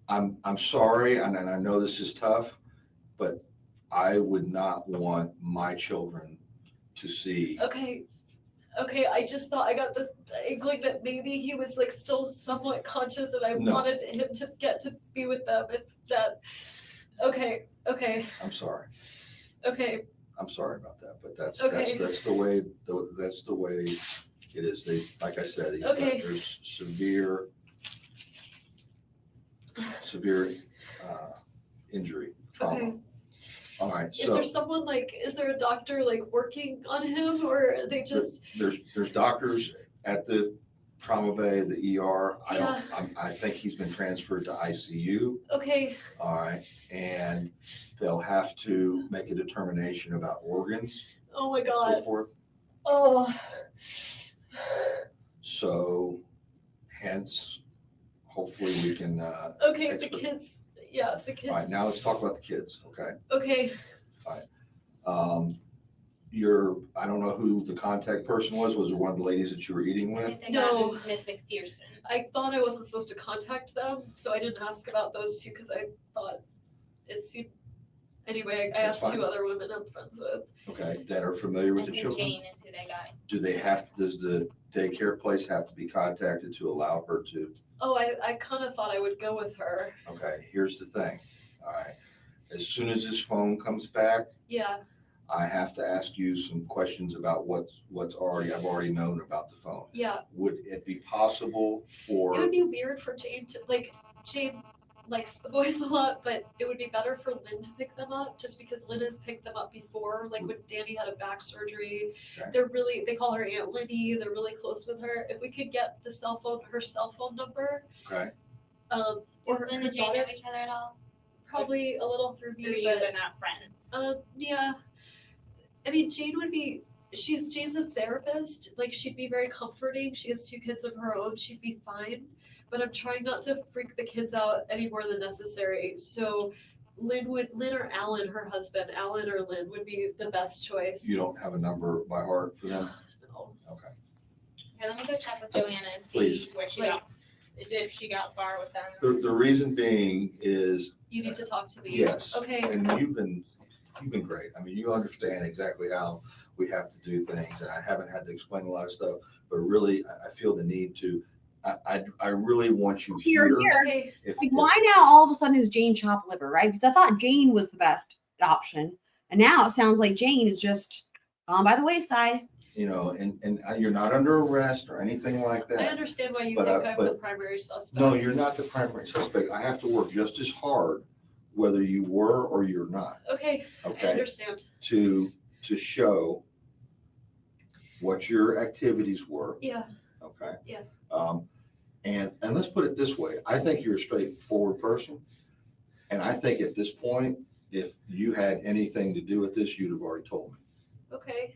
I'm sorry, and I know this is tough, but I would not want my children to see. Okay, I just thought I got this inkling that maybe he was like still somewhat conscious and I No. wanted him to get to be with them if that. Okay. I'm sorry. Okay. I'm sorry about that, but that's Okay. the way it is. Like I said, Okay. there's severe injury, trauma. Okay. All right, Is there someone is there a doctor working on him or are they just? there's doctors at the trauma bay, the ER. Yeah. I think he's been transferred to ICU. Okay. All right, and they'll have to make a determination about organs Oh my and so God. forth. Oh. So hence, hopefully we can, Okay, the kids. Yeah, the kids. all right, now let's talk about the kids, okay? Okay. I don't know who the contact person was it one of the ladies that you were eating with? No. Miss McPherson. I thought I wasn't supposed to contact them, so I didn't ask about those two because I thought it seemed. Anyway, I That's asked two fine. other women I'm friends with. Okay, that are familiar with I the think children? Jane is who they got. Does the daycare place have to be contacted to allow her to? Oh, I kind of thought I would go with her. Okay, here's the thing, all right? As soon as his phone comes back, Yeah. I have to ask you some questions about I've already known about the phone. Yeah. Would it be possible It would for, be weird for Jane to Jane likes the boys a lot, but it would be better for Lynn to pick them up, just because Lynn has picked them up before. Like when Danny had a back surgery, Okay. they call her Aunt Linny. They're really close with her. If we could get her cell phone number, Okay. or Do Lynn her and Jane daughter, know each other at all? probably a little through Through me, you, but but not friends. yeah. I mean, Jane's a therapist. Like, she'd be very comforting. She has 2 kids of her own. She'd be fine. But I'm trying not to freak the kids out any more than necessary. So Lynn or Alan, her husband, Alan or Lynn would be the best choice. You don't have a number by heart for them? No. Okay. Here, let me go check with Joanna and see Please. where she Like- got, if she got far with them. The reason being is, You need to talk to me. yes. Okay. And you've been great. I mean, you understand exactly how we have to do things, and I haven't had to explain a lot of stuff, but really, I feel the need to, I really want you Here, here. here. Okay. Like, why now all of a sudden is Jane chop liver, right? Because I thought Jane was the best option. And now it sounds like Jane is just gone by the wayside. You know, and you're not under arrest or anything like I that. understand why you But, think I'm the but- primary suspect. No, you're not the primary suspect. I have to work just as hard, whether you were or you're not, Okay. I okay? understand. To show what your activities were, Yeah. okay? Yeah. And let's put it this way. I think you're a straightforward person. And I think at this point, if you had anything to do with this, you'd have already told me, Okay.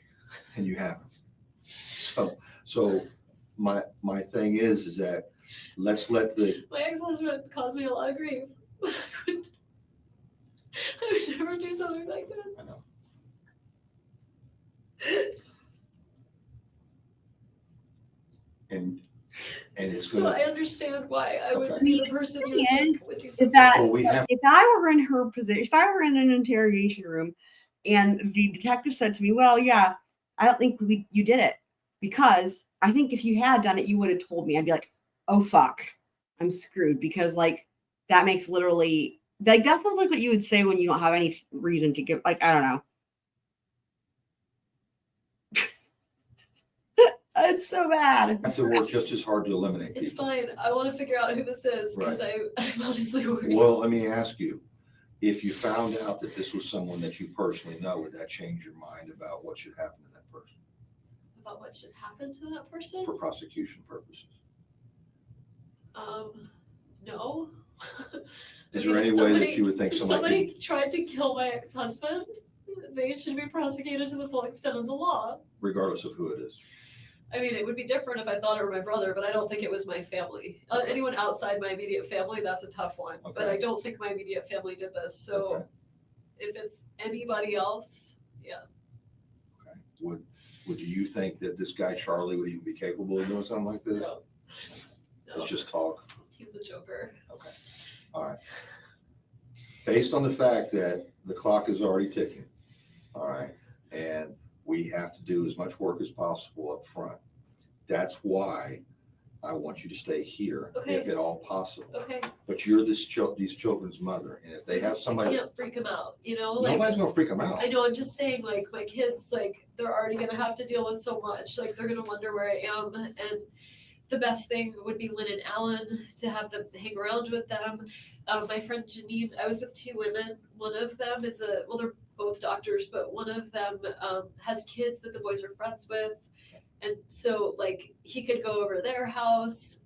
and you haven't. So my thing is that let's let the, My ex-husband caused me a lot of grief. I would never do something like that. I know. And it's So I gonna, understand why I would Okay. be the person you would Yes, think would do If something. that, well, we have, if I were in her position, if I were in an interrogation room and the detective said to me, well, yeah, I don't think you did it, because I think if you had done it, you would have told me. I'd be like, oh, fuck, I'm screwed, because like that makes literally, like, that sounds like what you would say when you don't have any reason to give, like, I don't know. It's so bad. have to work just as hard to eliminate It's people. fine. I want to figure out who this is because I'm honestly worried. Well, let me ask you, if you found out that this was someone that you personally know, would that change your mind about what should happen to that person About what should happen to that person? for prosecution purposes? No. Is I mean, there if any way that somebody- you would think If somebody, somebody tried to kill my ex-husband, they should be prosecuted to the full extent of the law. regardless of who it is? I mean, it would be different if I thought it were my brother, but I don't think it was my family. Anyone outside my immediate family, that's a tough one. But Okay. I don't think my immediate family did this. So Okay. if it's anybody else, yeah. Okay. Would you think that this guy Charlie would even be capable of doing something like this? No. No, It's just talk. he's the Joker. Okay. All right. Based on the fact that the clock is already ticking, all right, and we have to do as much work as possible up front. That's why I want you to stay here, Okay. if at all possible. Okay. But you're these children's mother, and if they have I somebody, can't freak him out, you know? Like, nobody's gonna freak them out. I know, I'm just saying, like, my kids, like, they're already gonna have to deal with so much. Like, they're gonna wonder where I am. And the best thing would be Lynn and Alan, to have them hang around with them. My friend Janine, I was with 2 women. One of them is well, they're both doctors, but one of them has kids that the boys are friends with. And so, like, he could go over their house.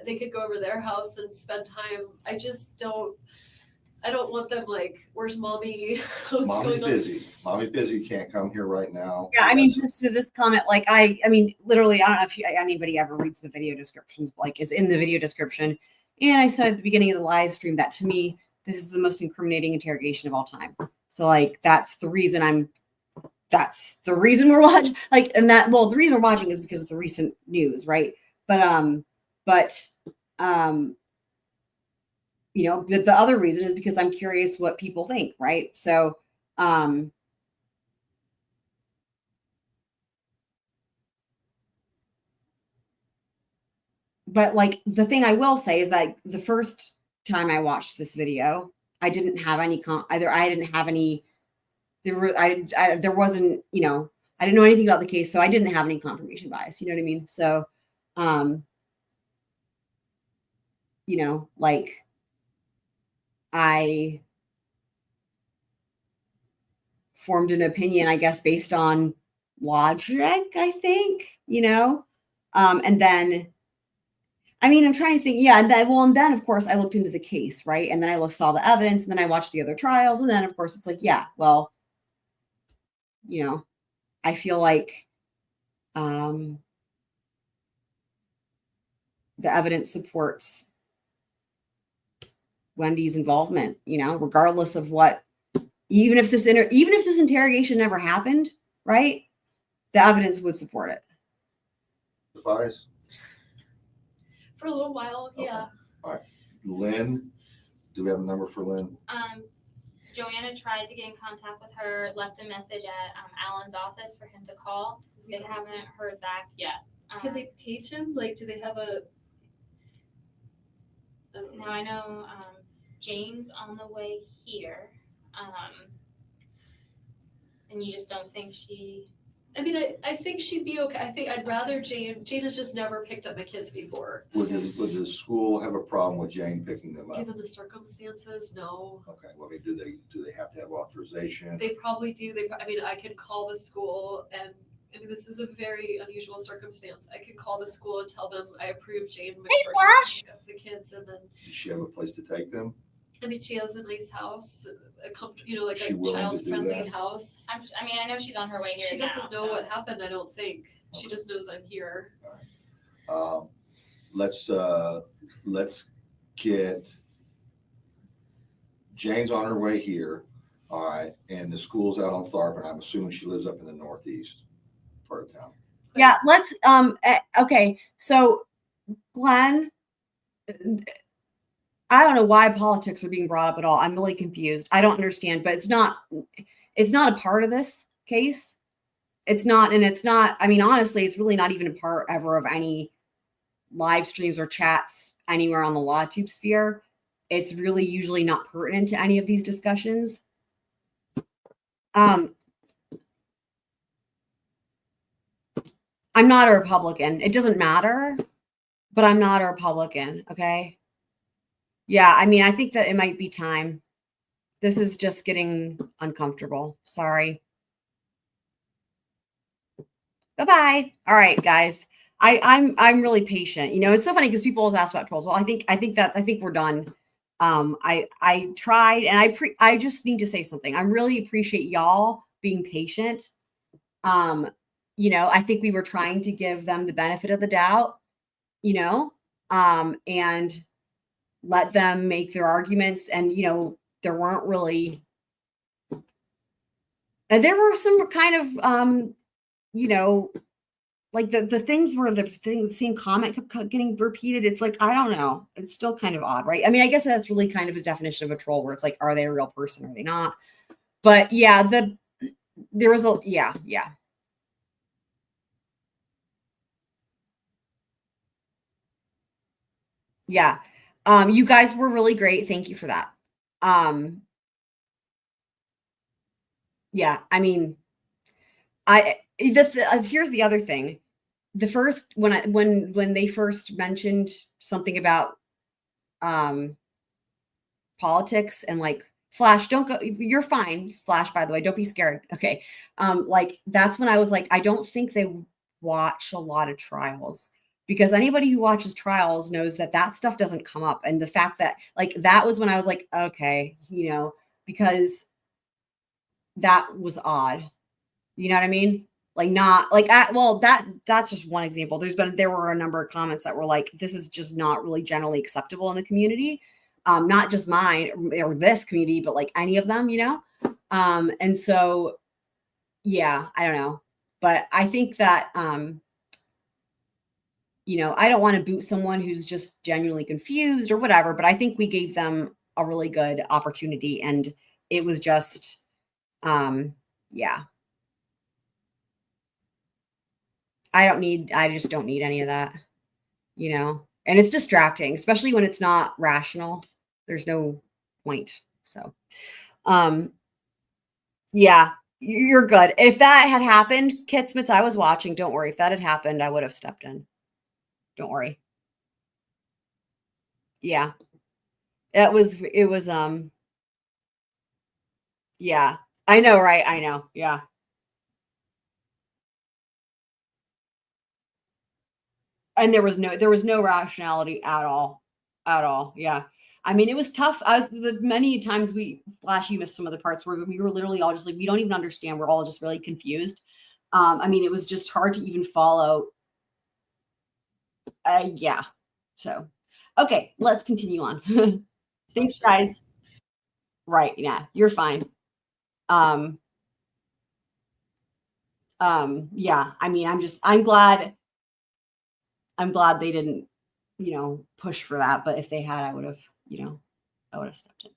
They could go over their house and spend time. I don't want them like, where's mommy? What's Mommy's going on? busy. Mommy's busy, can't come here right now. Yeah, I mean, just to this comment, like, I mean, literally, I don't know if anybody ever reads the video descriptions, but like, it's in the video description. And I said at the beginning of the live stream that, to me, this is the most incriminating interrogation of all time. So, like, that's the reason we're watching. Like, and that, well, the reason we're watching is because of the recent news, right? But you know, the other reason is because I'm curious what people think, right? So, but like, the thing I will say is that the first time I watched this video, I didn't have any there wasn't, you know, I didn't know anything about the case, so I didn't have any confirmation bias, you know what I mean? So, you know, like, I formed an opinion, I guess, based on logic, I think, and then, I mean, I'm trying to think. Yeah. And then of course I looked into the case. Right. And then I saw the evidence, and then I watched the other trials. And then of course it's like, yeah, well, I feel like, the evidence supports Wendy's involvement, regardless of what, even if this interrogation never happened, right? The evidence would support it. Suffice. For a little while, yeah. All right. Lynn, do we have a number for Lynn? Joanna tried to get in contact with her, left a message at Alan's office for him to call. They haven't heard back yet. Can they page him? Like, do they have a? Now I know Jane's on the way here, and you just don't think she. I mean, I think she'd be okay. I think I'd rather Jane. Jane has just never picked up my kids before. Would the school have a problem with Jane picking them up? Given the circumstances, no. Okay. Well, I mean, do they have to have authorization? They probably do. I mean, I can call the school, and I mean, this is a very unusual circumstance. I could call the school and tell them I approve Jane McPherson to pick up the kids, and then. Does she have a place to take them? I mean, she has a nice house, like She a willing to do child-friendly that? house. I mean, I know she's on her way here. She doesn't know so. what happened, I don't think. She just knows I'm here. Let's get Jane's on her way here. All right. And the school's out on Tharp, and I'm assuming she lives up in the northeast part of town. Yeah. Let's, okay. So Glenn, I don't know why politics are being brought up at all. I'm really confused. I don't understand, but it's not a part of this case. It's not, I mean, honestly, it's really not even a part ever of any live streams or chats anywhere on the LawTube sphere. It's really usually not pertinent to any of these discussions. I'm not a Republican. It doesn't matter, but I'm not a Republican. Okay. Yeah, I mean, I think that it might be time. This is just getting uncomfortable. Sorry. Bye-bye. All right, guys. I'm really patient. It's so funny because people always ask about trolls. Well, I think we're done. I tried, and I just need to say something. I really appreciate y'all being patient. I think we were trying to give them the benefit of the doubt, and let them make their arguments. And, there weren't really, and there were some kind of, like the things where the same comment kept getting repeated. It's like, I don't know. It's still kind of odd, right? I mean, I guess that's really kind of a definition of a troll, where it's like, are they a real person? Are they not? But yeah, there was a, yeah. Yeah. You guys were really great. Thank you for that. Yeah, I mean, here's the other thing. The first, when they first mentioned something about politics and like, Flash, don't go, you're fine. Flash, by the way, don't be scared. Okay. Like, that's when I was like, I don't think they watch a lot of trials, because anybody who watches trials knows that stuff doesn't come up. And the fact that, like, that was when I was like, okay, because that was odd. You know what I mean? Like, not like, that's just one example. There were a number of comments that were like, this is just not really generally acceptable in the community. Not just mine or this community, but like any of them, and so, yeah, I don't know, but I think that, I don't want to boot someone who's just genuinely confused or whatever, but I think we gave them a really good opportunity, and it was just, yeah. I just don't need any of that, and it's distracting, especially when it's not rational. There's no point. So, yeah, you're good. If that had happened, Kitsmits, I was watching. Don't worry. If that had happened, I would have stepped in. Don't worry. Yeah. It was yeah. I know, right? I know. Yeah. And there was no rationality at all. At all. Yeah. I mean, it was tough. The many times Flash, you missed some of the parts where we were literally all just like, we don't even understand. We're all just really confused. I mean, it was just hard to even follow. Yeah. So, okay, let's continue on. Thanks, guys. Right. Yeah, you're fine. Yeah, I mean, I'm glad they didn't, push for that. But if they had, I would have stepped in.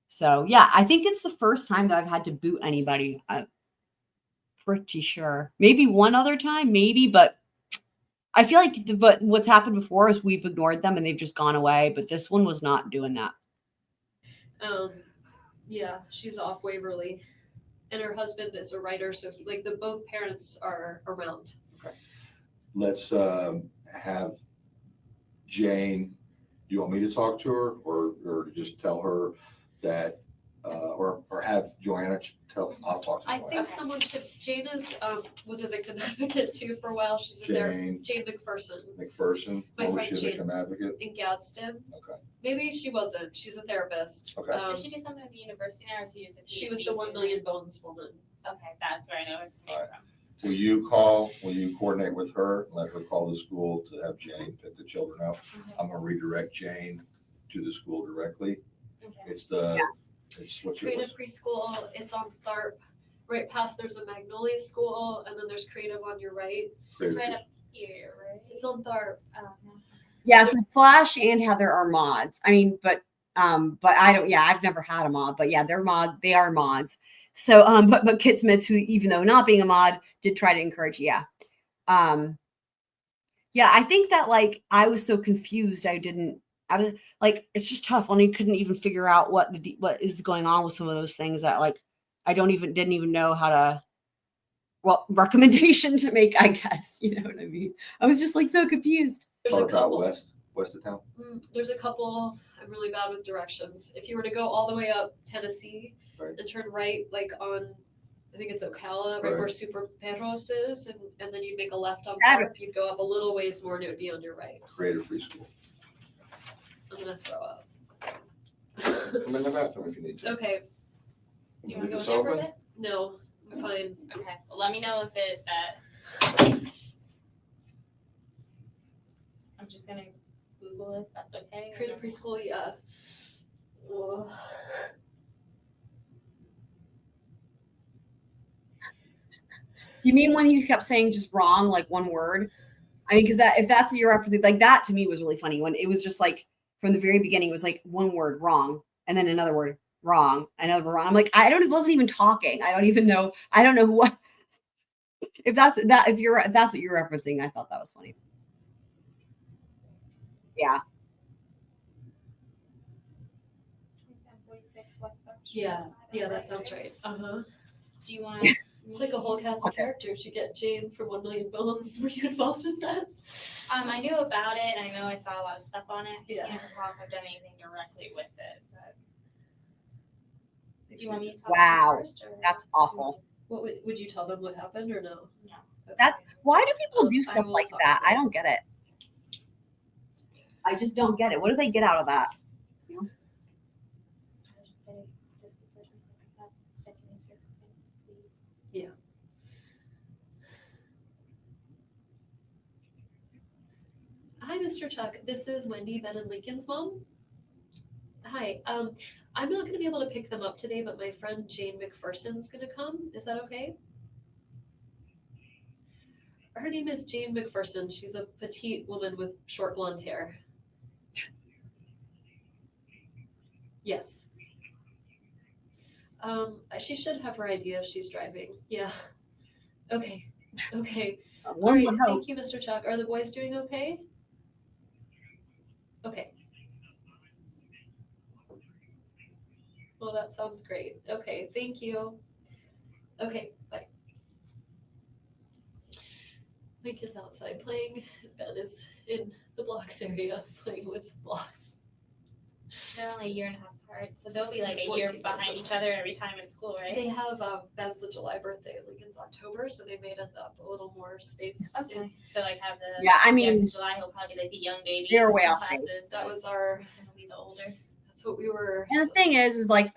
So yeah, I think it's the first time that I've had to boot anybody. I'm pretty sure. Maybe one other time, maybe, but I feel like but what's happened before is we've ignored them and they've just gone away. But this one was not doing that. Yeah, she's off Waverly, and her husband is a writer, so both parents are around. Okay. Let's have Jane. Do you want me to talk to her, or just tell her that, or have Joanna tell? I'll talk to her. I think someone should. Jane was a victim advocate too for a while. She's in there. Jane McPherson. McPherson. My was friend she a victim advocate? In Gadsden. Okay. Maybe she wasn't. She's a therapist. Okay. Did she do something at the university now, or she was the 1 million bones woman. Okay, that's where I know it's coming from. Will you coordinate with her and let her call the school to have Jane pick the children up? Okay. I'm gonna redirect Jane to the school directly. Okay. It's what's your Creative Preschool. It's on Tharp. Right past there's a Magnolia School, and then there's Creative on your right. It's right up here, right? It's on Tharp. Yeah, so Flash and Heather are mods. I mean, but I don't. Yeah, I've never had a mod, but yeah, they are mods. So but Kit Smiths, who even though not being a mod, did try to encourage. Yeah, yeah. I think that I was so confused. I was it's just tough when I couldn't even figure out what is going on with some of those things that I didn't even know how to recommendation to make. I guess you know what I mean. I was just so confused. There's a couple. West of town. There's a couple. I'm really bad with directions. If you were to go all the way up Tennessee and turn right, on, I think it's Ocala, right where Super Perros is, and then you'd make a left on Park. You'd go up a little ways more, and it would be on your right. Creative Preschool. I'm gonna throw up. Come in the bathroom if you need to. Okay. Do you want to go in there for a bit? No, I'm fine. Okay. Well, let me know if it's that. I'm just gonna Google it. That's okay. Creative Preschool, yeah. Whoa. Do you mean when he kept saying just wrong, one word? I mean, because if that's what you're referencing, that to me was really funny when it was just from the very beginning, it was one word wrong and then another word wrong, another word wrong. I'm wasn't even talking. I don't even know. I don't know what. If that's what you're referencing, I thought that was funny. Yeah. Yeah, that sounds right. Do you want? It's like a whole cast of characters. You get Jane from 1 Million Bones. Were you involved in that? I knew about it. I know I saw a lot of stuff on it. Yeah. I can't recall if I've done anything directly with it. But do you want me to talk Wow, first, or that's awful. What would you tell them what happened or no? No. Okay. Why do people do stuff like that? I don't get it. I just don't get it. What do they get out of that? Yeah. Hi, Mr. Chuck. This is Wendi, Ben and Lincoln's mom. Hi. I'm not going to be able to pick them up today, but my friend Jane McPherson's going to come. Is that okay? Her name is Jane McPherson. She's a petite woman with short blonde hair. Yes. She should have her idea if she's driving. Yeah. Okay. Okay. All right. Thank you, Mr. Chuck. Are the boys doing okay? Okay. Well, that sounds great. Okay. Thank you. Okay. Bye. My kid's outside playing. Ben is in the blocks area playing with blocks. They're only a year and a half apart, so they'll be like a year 14 months behind each other every time in school, right? They have Ben's a July birthday, Lincoln's October, so they made it up a little more space. Okay. So like have the Yeah, I mean, 'cause July he'll probably be like the young baby. they're way off classes. base. That was our. He'll be the older. That's what we were. And the thing is like,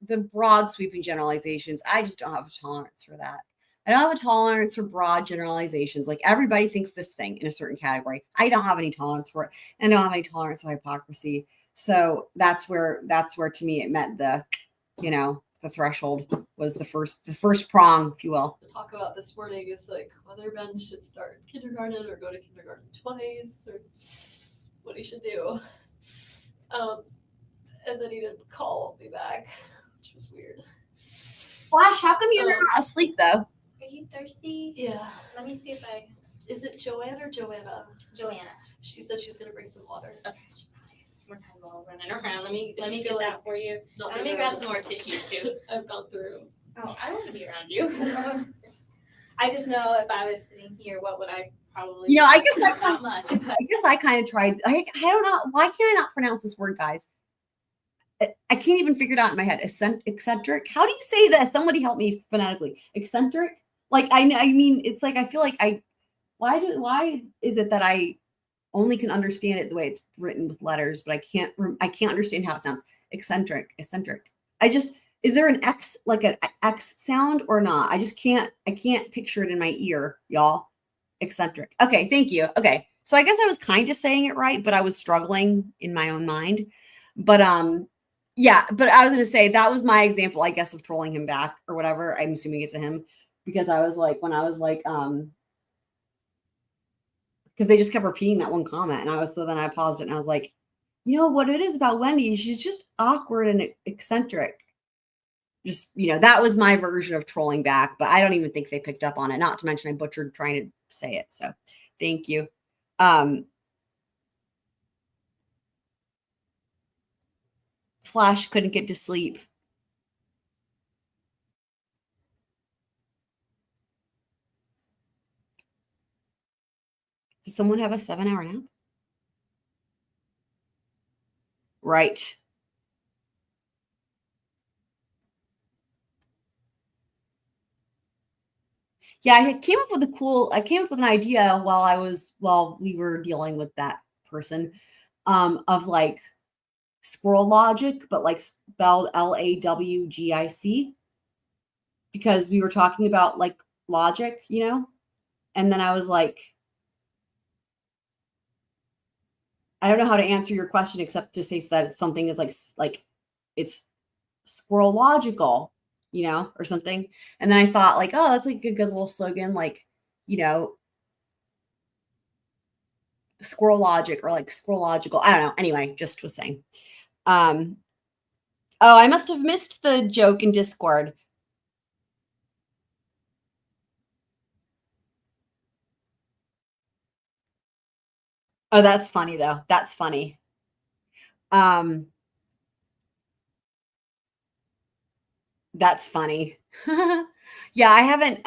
the broad sweeping generalizations, I just don't have a tolerance for that. I don't have a tolerance for broad generalizations. Like everybody thinks this thing in a certain category. I don't have any tolerance for it. And I don't have any tolerance for hypocrisy. So that's where to me it met the threshold was the first prong, if you will. To talk about this morning is like whether Ben should start kindergarten or go to kindergarten twice or what he should do. And then he didn't call me back, which was weird. Flash, how come you're not asleep though? Are you thirsty? Yeah. Let me see if I. Is it Joanne or Joanna? Joanna. She said she was gonna bring some water. Okay. We're kind of all running around. Let me If you get feel that like for you. not Let me being grab around some more this- tissues too. I've gone through. Oh, I want to be around you. I just know if I was sitting here, what would I probably? I guess not much. But I guess I kind of tried. I don't know. Why can't I not pronounce this word, guys? I can't even figure it out in my head. Eccentric. How do you say that? Somebody help me phonetically. Eccentric. Like I mean, it's like I feel like why is it that I only can understand it the way it's written with letters, but I can't understand how it sounds. Eccentric. Is there an X, like an X sound or not? I can't picture it in my ear, y'all. Eccentric. Okay, thank you. Okay. So I guess I was kind of saying it right, but I was struggling in my own mind. But yeah, but I was gonna say that was my example, I guess, of trolling him back or whatever. I'm assuming it's a him because I was like, because they just kept repeating that one comment, and then I paused it and I was like, you know what it is about Wendi? She's just awkward and eccentric. Just, that was my version of trolling back, but I don't even think they picked up on it. Not to mention I butchered trying to say it. So thank you. Flash couldn't get to sleep. Does someone have a 7-hour nap? Right. Yeah, I came up with an idea while we were dealing with that person, of like squirrel logic, but like spelled LAWGIC, because we were talking about like logic, and then I was like, I don't know how to answer your question except to say that something is like it's squirrel logical, or something. And then I thought like, oh, that's like a good little slogan, like, squirrel logic or like squirrel logical. I don't know. Anyway, just was saying. Oh, I must have missed the joke in Discord. Oh, that's funny though. That's funny. That's funny. Yeah, I haven't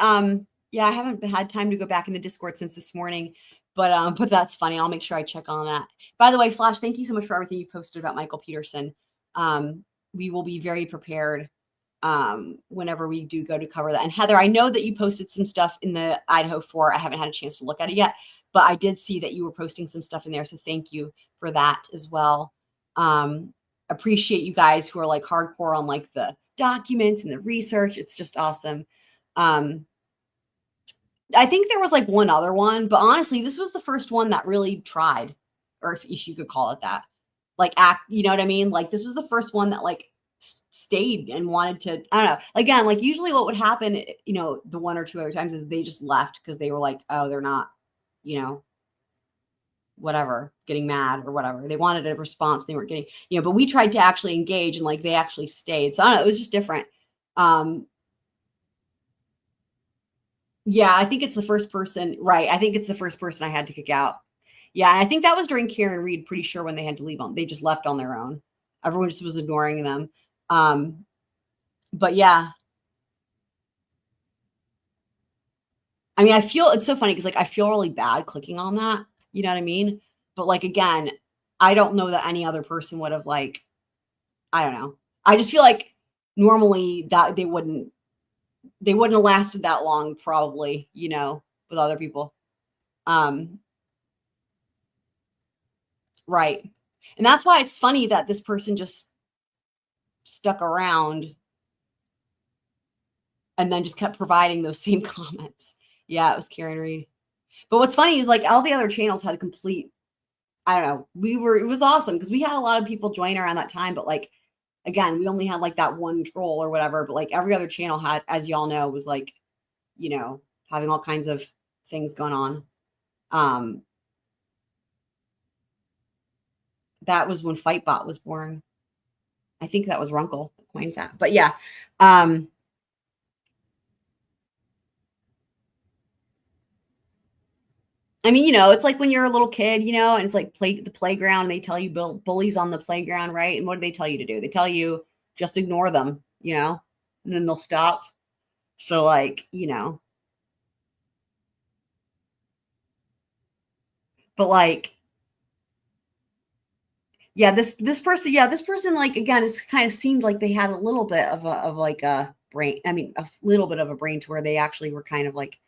had time to go back in the Discord since this morning, but that's funny. I'll make sure I check on that. By the way, Flash, thank you so much for everything you posted about Michael Peterson. We will be very prepared whenever we do go to cover that. And Heather, I know that you posted some stuff in the Idaho 4. I haven't had a chance to look at it yet, but I did see that you were posting some stuff in there. So thank you for that as well. Appreciate you guys who are like hardcore on like the documents and the research. It's just awesome. I think there was like one other one, but honestly, this was the first one that really tried, or if you could call it that, like you know what I mean? Like this was the first one that like stayed and wanted to, I don't know. Again, like usually what would happen, the one or two other times is they just left because they were like, oh, they're not, whatever, getting mad or whatever. They wanted a response. They weren't getting, but we tried to actually engage and like they actually stayed. So I don't know, it was just different. Yeah, I think it's the first person, right? I think it's the first person I had to kick out. Yeah, I think that was during Karen Reed, pretty sure when they had to leave they just left on their own. Everyone just was ignoring them. But yeah. I mean, it's so funny because like I feel really bad clicking on that. You know what I mean? But like again, I don't know that any other person would have like, I don't know. I just feel like normally that they wouldn't have lasted that long, probably, you know, with other people. Right. And that's why it's funny that this person just stuck around and then just kept providing those same comments. Yeah, it was Karen Reed. But what's funny is like all the other channels had a complete, I don't know, it was awesome because we had a lot of people join around that time, but like, again, we only had like that one troll or whatever, but like every other channel had, as y'all know, was like, you know, having all kinds of things going on. That was when Fightbot was born. I think that was Runkle that coined that. But yeah. I mean, you know, it's like when you're a little kid, you know, and it's like the playground, and they tell you bullies on the playground, right? And what do they tell you to do? They tell you just ignore them, you know, and then they'll stop. So like, you know, but like, yeah, this person, like, again, it's kind of seemed like they had a little bit of like a brain. I mean, a little bit of a brain to where they actually were kind of like,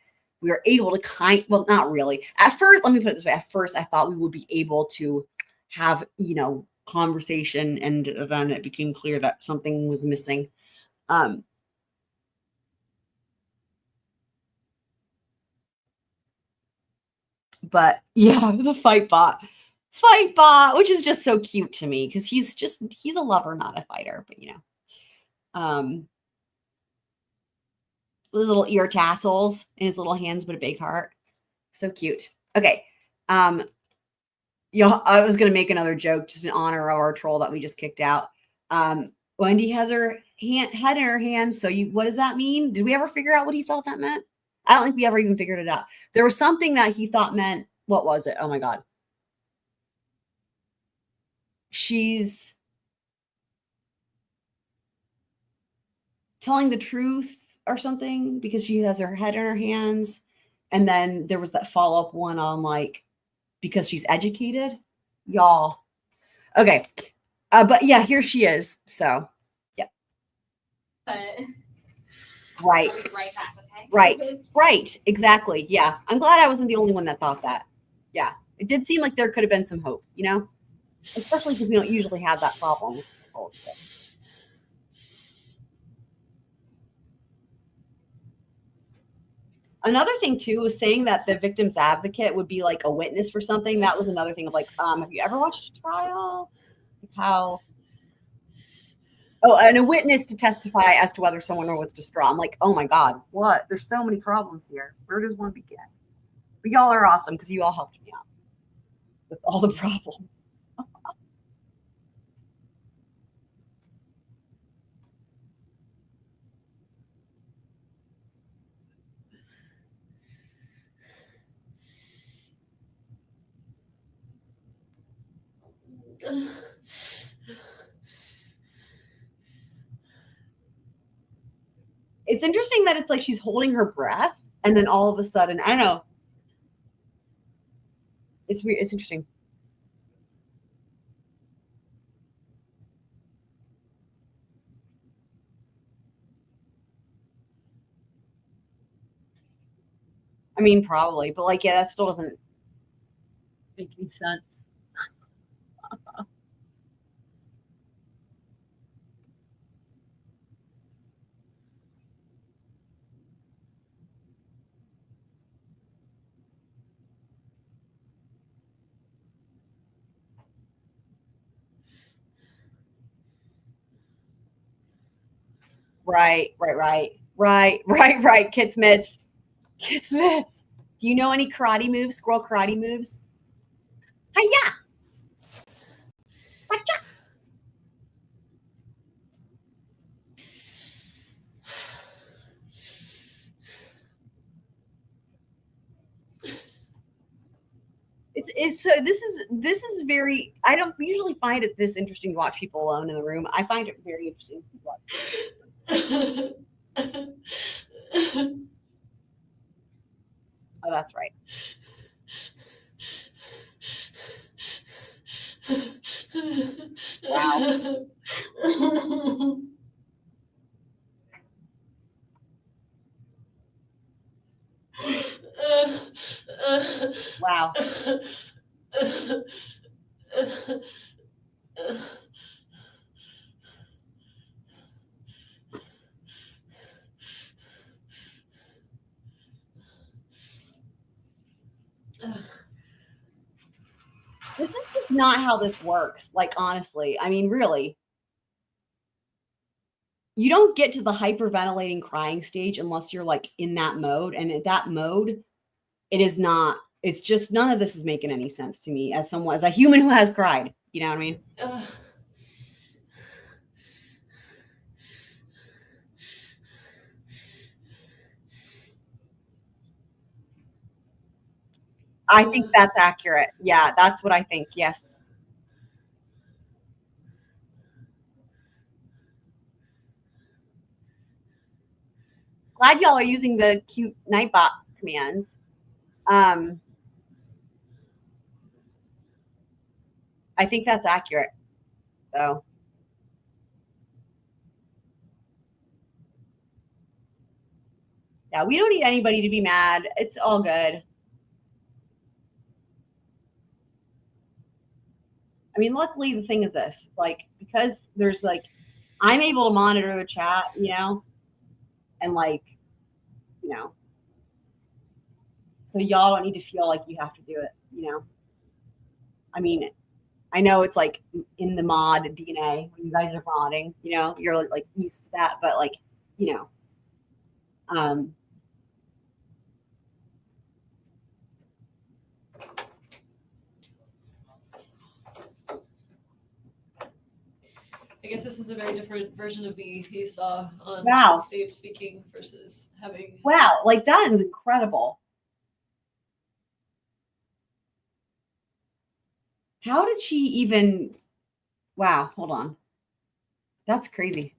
we were able to well, not really. At first, let me put it this way. At first, I thought we would be able to have, you know, conversation, and then it became clear that something was missing. But yeah, the Fightbot, which is just so cute to me because he's a lover, not a fighter, but you know, those little ear tassels in his little hands, but a big heart. So cute. Okay. Y'all, I was going to make another joke just in honor of our troll that we just kicked out. Wendi has her head in her hands. So what does that mean? Did we ever figure out what he thought that meant? I don't think we ever even figured it out. There was something that he thought meant, what was it? Oh my God. She's telling the truth or something because she has her head in her hands. And then there was that follow-up one on like, because she's educated. Y'all. Okay. But yeah, here she is. So, yeah. Right. Right back, okay? Right. Exactly. Yeah. I'm glad I wasn't the only one that thought that. Yeah. It did seem like there could have been some hope, you know? Especially because we don't usually have that problem. Another thing too was saying that the victim's advocate would be like a witness for something. That was another thing of like, have you ever watched a trial? How? Oh, and a witness to testify as to whether someone was distraught. I'm like, oh my God, what? There's so many problems here. Where does one begin? But y'all are awesome because you all helped me out with all the problems. It's interesting that it's like she's holding her breath and then all of a sudden, I don't know. It's weird. It's interesting. I mean, probably, but like, yeah, that still doesn't make any sense. Right. Kit Smiths. Do you know any karate moves, squirrel karate moves? Hi-ya! Hi-ya! It's so this is very, I don't usually find it this interesting to watch people alone in the room. I find it very interesting to watch. Oh, that's right. Wow. Wow. This is just not how this works. Like, honestly, I mean, really. You don't get to the hyperventilating crying stage unless you're like in that mode. And at that mode, it is not, it's just none of this is making any sense to me as someone, as a human who has cried. You know what I mean? I think that's accurate. Yeah, that's what I think. Yes. Glad y'all are using the cute Nightbot commands. I think that's accurate, though. Yeah, we don't need anybody to be mad. It's all good. I mean, luckily the thing is this, like, because there's like, I'm able to monitor the chat, you know, and like, you know, so y'all don't need to feel like you have to do it, you know. I mean, I know it's like in the mod DNA when you guys are modding, you know, you're like used to that, but like, you know, I guess this is a very different version of me you saw on Wow. stage speaking versus having. Wow, like that is incredible. How did she even? Wow, hold on. That's crazy.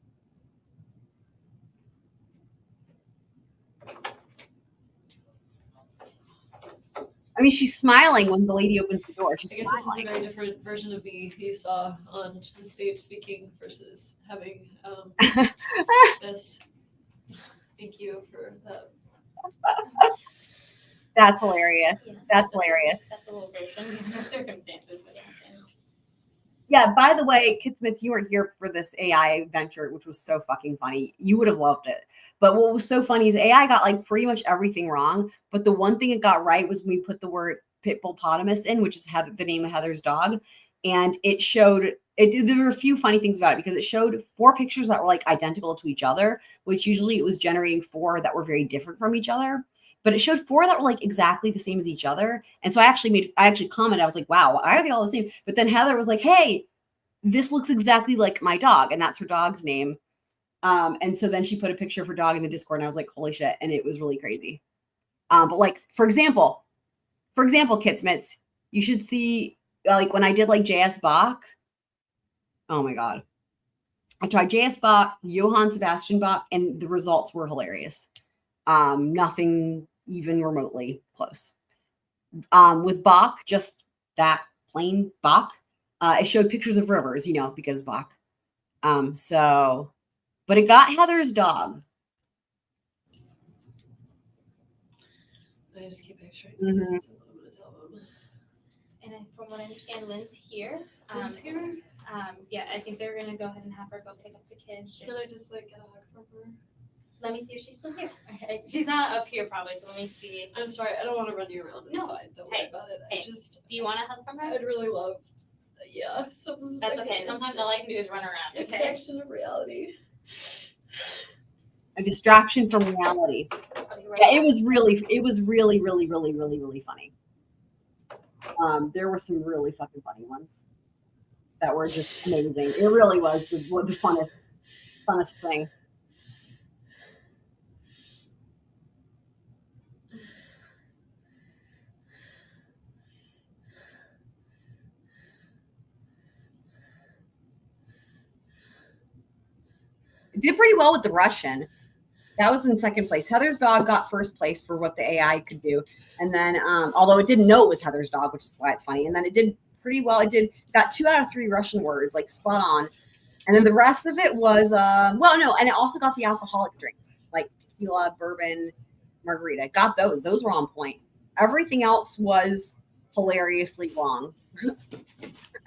I mean, she's smiling when the lady opens the door. She's I guess smiling. this is a very different version of me you saw on the stage speaking versus having this. Thank you for that. That's hilarious. Yes, That's hilarious. acceptable version in the circumstances that happened. Yeah, by the way, Kitsmits, you weren't here for this AI venture, which was so fucking funny. You would have loved it. But what was so funny is AI got like pretty much everything wrong. But the one thing it got right was when we put the word pitbullpotamus in, which is the name of Heather's dog. And it showed, there were a few funny things about it because it showed 4 pictures that were like identical to each other, which usually it was generating 4 that were very different from each other. But it showed 4 that were like exactly the same as each other. And so I actually commented, I was like, wow, why are they all the same? But then Heather was like, hey, this looks exactly like my dog. And that's her dog's name. And so then she put a picture of her dog in the Discord and I was like, holy shit. And it was really crazy. But like, for example, Kitsmits, you should see like when I did like JS Bach. Oh my God. I tried JS Bach, Johann Sebastian Bach, and the results were hilarious. Nothing even remotely close. With Bach, just that plain Bach, it showed pictures of rivers, you know, because Bach. But it got Heather's dog. I just keep picturing. Mm-hmm. That's what I'm gonna tell them. And from what I understand, Lynn's here. Lynn's here? Yeah, I think they're gonna go ahead and have her go pick up the kids. Can I just like get a hug from her? Let me see if she's still here. Okay. She's not up here probably, so let me see. I'm sorry, I don't want to run you around. It's No. fine. Don't worry about it. Hey. Do you want a hug from her? I'd really love. Yeah. That's okay. Sometimes all I can do is run around. Okay. Projection of reality. A distraction from reality. Yeah, it was really, really, really, really funny. There were some really fucking funny ones that were just amazing. It really was the funnest thing. It did pretty well with the Russian. That was in second place. Heather's dog got first place for what the AI could do. And then, although it didn't know it was Heather's dog, which is why it's funny. And then it did pretty well. It got 2 out of 3 Russian words, like spot on. And then the rest of it was, well, no, and it also got the alcoholic drinks, like tequila, bourbon, margarita. Got those. Those were on point. Everything else was hilariously wrong. And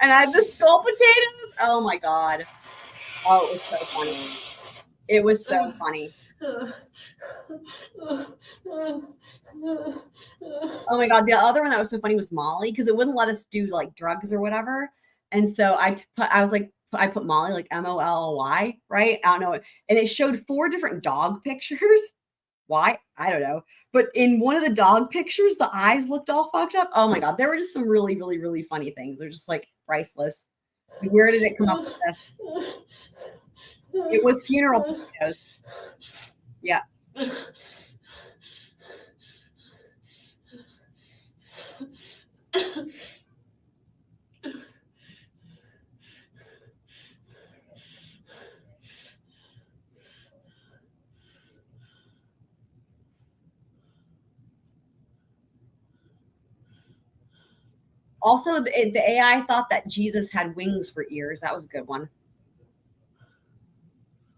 I had the skull potatoes. Oh my God. Oh, it was so funny. It was so funny. Oh my God. The other one that was so funny was Molly, because it wouldn't let us do like drugs or whatever. And so I put Molly, like MOLLY, right? I don't know. And it showed 4 different dog pictures. Why? I don't know. But in one of the dog pictures, the eyes looked all fucked up. Oh my God. There were just some really, really, really funny things. They're just like priceless. Where did it come up with this? It was funeral potatoes. Yeah. Also, the AI thought that Jesus had wings for ears. That was a good one.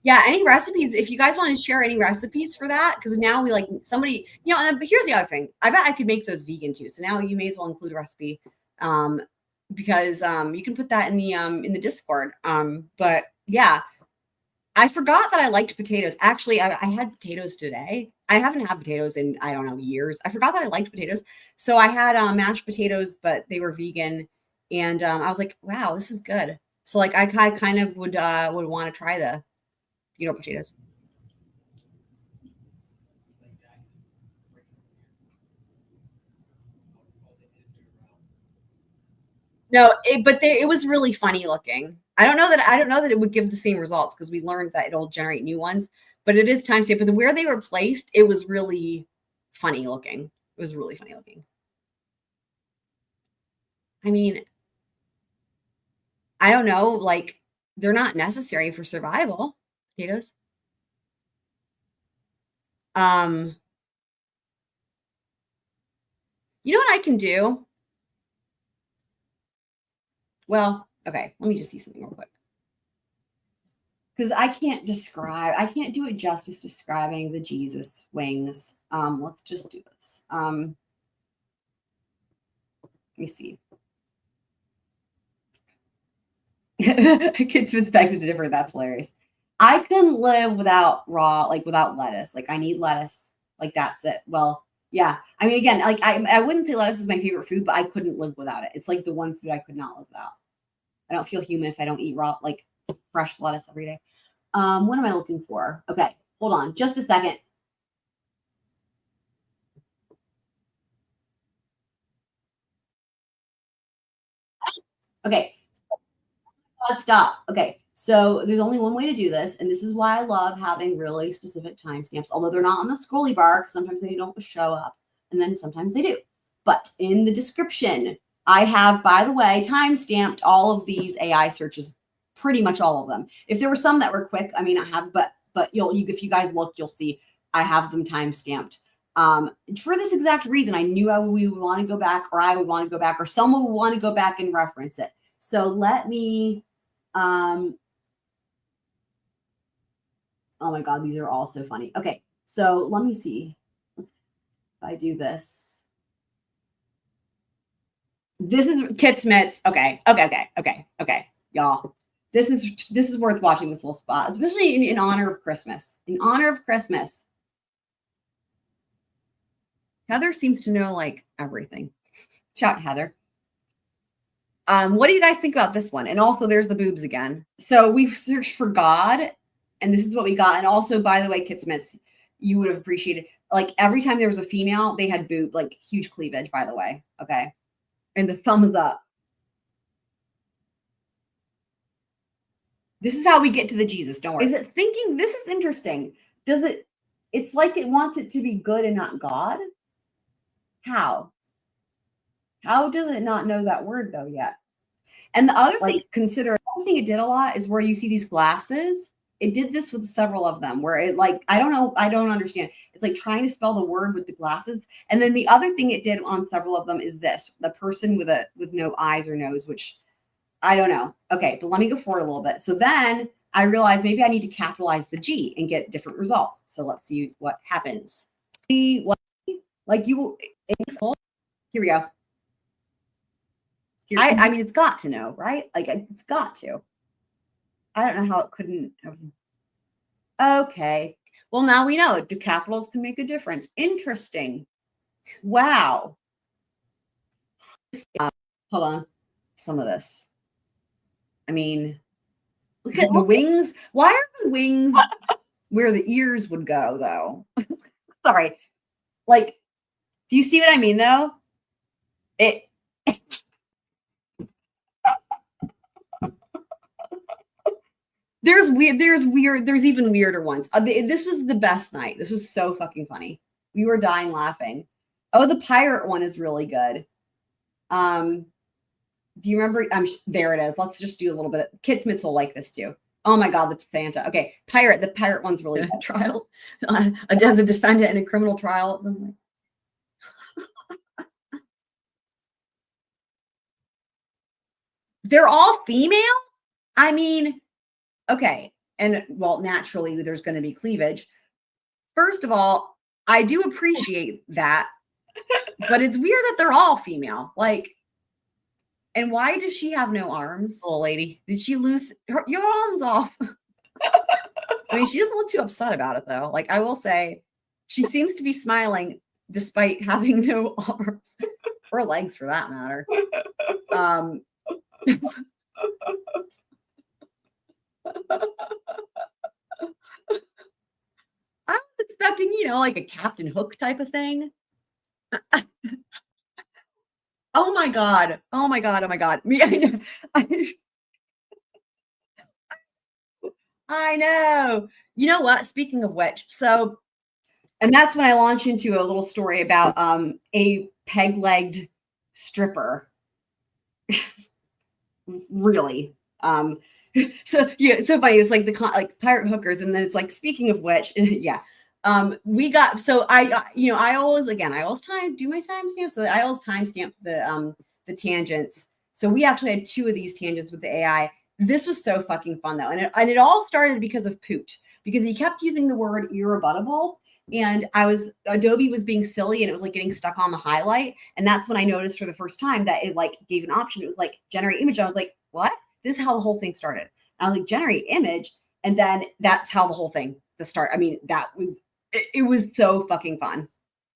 Yeah, any recipes, if you guys want to share any recipes for that, because now we like somebody, you know, but here's the other thing. I bet I could make those vegan too. So now you may as well include a recipe because you can put that in the Discord. But yeah, I forgot that I liked potatoes. Actually, I had potatoes today. I haven't had potatoes in, I don't know, years. I forgot that I liked potatoes. So I had mashed potatoes, but they were vegan. And I was like, wow, this is good. So like I kind of would want to try the potatoes. No, it was really funny looking. I don't know that it would give the same results because we learned that it'll generate new ones, but it is timestamp. But where they were placed, it was really funny looking. It was really funny looking. I mean, I don't know, like they're not necessary for survival. Potatoes. You know what I can do? Well, okay, let me just see something real quick. Because I can't do it justice describing the Jesus wings. Let's just do this. Let me see. Kids expected to differ. That's hilarious. I couldn't live without without lettuce. Like I need lettuce. Like that's it. Well, yeah. I mean, again, like I wouldn't say lettuce is my favorite food, but I couldn't live without it. It's like the one food I could not live without. I don't feel human if I don't eat raw, like fresh lettuce every day. What am I looking for? Okay, hold on just a second. Okay, stop. Okay, so there's only one way to do this, and this is why I love having really specific timestamps, although they're not on the scrolly bar, because sometimes they don't show up, and then sometimes they do. But in the description, I have, by the way, timestamped all of these AI searches, pretty much all of them. If there were some that were quick, I mean, I have, but if you guys look, you'll see I have them timestamped. For this exact reason, I knew we would want to go back, or I would want to go back, or someone would want to go back and reference it. So let me, oh my God, these are all so funny. Okay, so let me see. If I do this. This is Kit Smith's. Okay, y'all. This is worth watching this little spot, especially in honor of Christmas. In honor of Christmas. Heather seems to know like everything. Shout Heather. What do you guys think about this one? And also there's the boobs again. So we've searched for God, and this is what we got. And also, by the way, Kit Smith, you would have appreciated, like every time there was a female, they had boob, like huge cleavage, by the way. Okay. And the thumbs up. This is how we get to the Jesus. Don't worry. Is it thinking? This is interesting. It's like it wants it to be good and not God. How does it not know that word though yet? And the other thing, consider, one thing it did a lot is where you see these glasses it did this with several of them where it like, I don't understand. It's like trying to spell the word with the glasses. And then the other thing it did on several of them is this, the person with no eyes or nose, which I don't know. Okay, but let me go forward a little bit. So then I realized maybe I need to capitalize the G and get different results. So let's see what happens. Like you, here we go. I mean, it's got to know, right? Like it's got to. I don't know how it couldn't have. Okay. Well, now we know the capitals can make a difference. Interesting. Wow. Hold on. Some of this. I mean, look at the wings. Why are the wings where the ears would go, though? Sorry. Like, do you see what I mean, though? There's even weirder ones. This was the best night. This was so fucking funny. We were dying laughing. Oh, the pirate one is really good. Do you remember? There it is. Let's just do a little bit. Kid Smiths will like this too. Oh my God, the Santa. Okay, pirate. The pirate one's really good. Trial as a defendant in a criminal trial. They're all female? I mean, okay. And well, naturally, there's going to be cleavage. First of all, I do appreciate that, but it's weird that they're all female. Like, and why does she have no arms? Little lady. Did she lose your arms off? I mean, she doesn't look too upset about it, though. Like, I will say, she seems to be smiling despite having no arms or legs for that matter. I'm expecting, like a Captain Hook type of thing. Oh my God. Oh my God. Oh my God. I know. You know what? Speaking of which, and that's when I launch into a little story about a peg-legged stripper. Really. So yeah, it's so funny. It's like like pirate hookers, and then it's like, speaking of which, yeah. We got, so I always do my timestamp. So I always timestamp the tangents. So we actually had 2 of these tangents with the AI. This was so fucking fun though. And it all started because of Poot, because he kept using the word irrebuttable. And Adobe was being silly and it was like getting stuck on the highlight. And that's when I noticed for the first time that it like gave an option. It was like generate image. I was like, what? This is how the whole thing started. And I was like, generate image. And then that's how the whole thing to start. I mean, it was so fucking fun.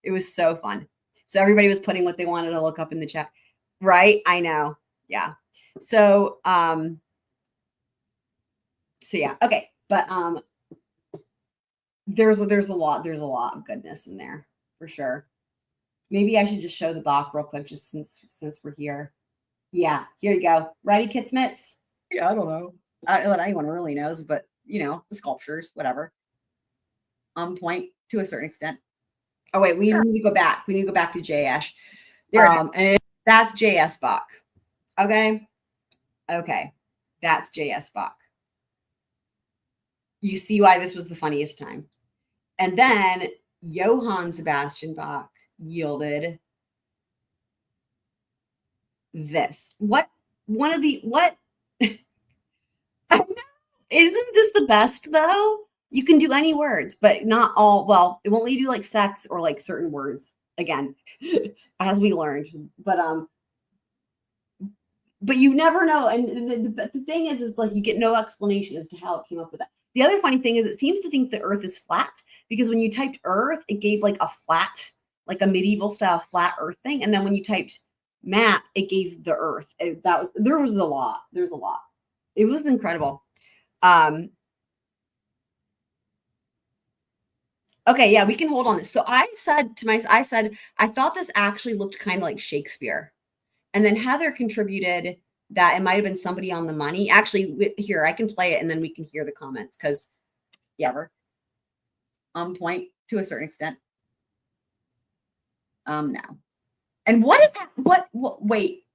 It was so fun. So everybody was putting what they wanted to look up in the chat. Right? I know. Yeah. So, yeah. Okay. But, there's a lot of goodness in there for sure. Maybe I should just show the Bach real quick, just since we're here. Yeah. Here you go. Ready, Kid Smiths? Yeah. I don't know. I don't know that anyone really knows, but the sculptures, whatever. On point to a certain extent. Oh wait, we need to go back. We need to go back to JS. And that's JS Bach. Okay. That's JS Bach. You see why this was the funniest time. And then Johann Sebastian Bach yielded this. What? Isn't this the best though? You can do any words, but not all. Well, it won't let you do like sex or like certain words again, as we learned. But you never know. And the thing is like you get no explanation as to how it came up with that. The other funny thing is it seems to think the Earth is flat because when you typed Earth, it gave like a flat, like a medieval style flat Earth thing, and then when you typed map, it gave the Earth. There was a lot. There's a lot. It was incredible. Okay, yeah, we can hold on this. So I said I thought this actually looked kind of like Shakespeare. And then Heather contributed that it might have been somebody on the money. Actually, here, I can play it and then we can hear the comments because, yeah, we're on point to a certain extent. No. And what is that? What wait.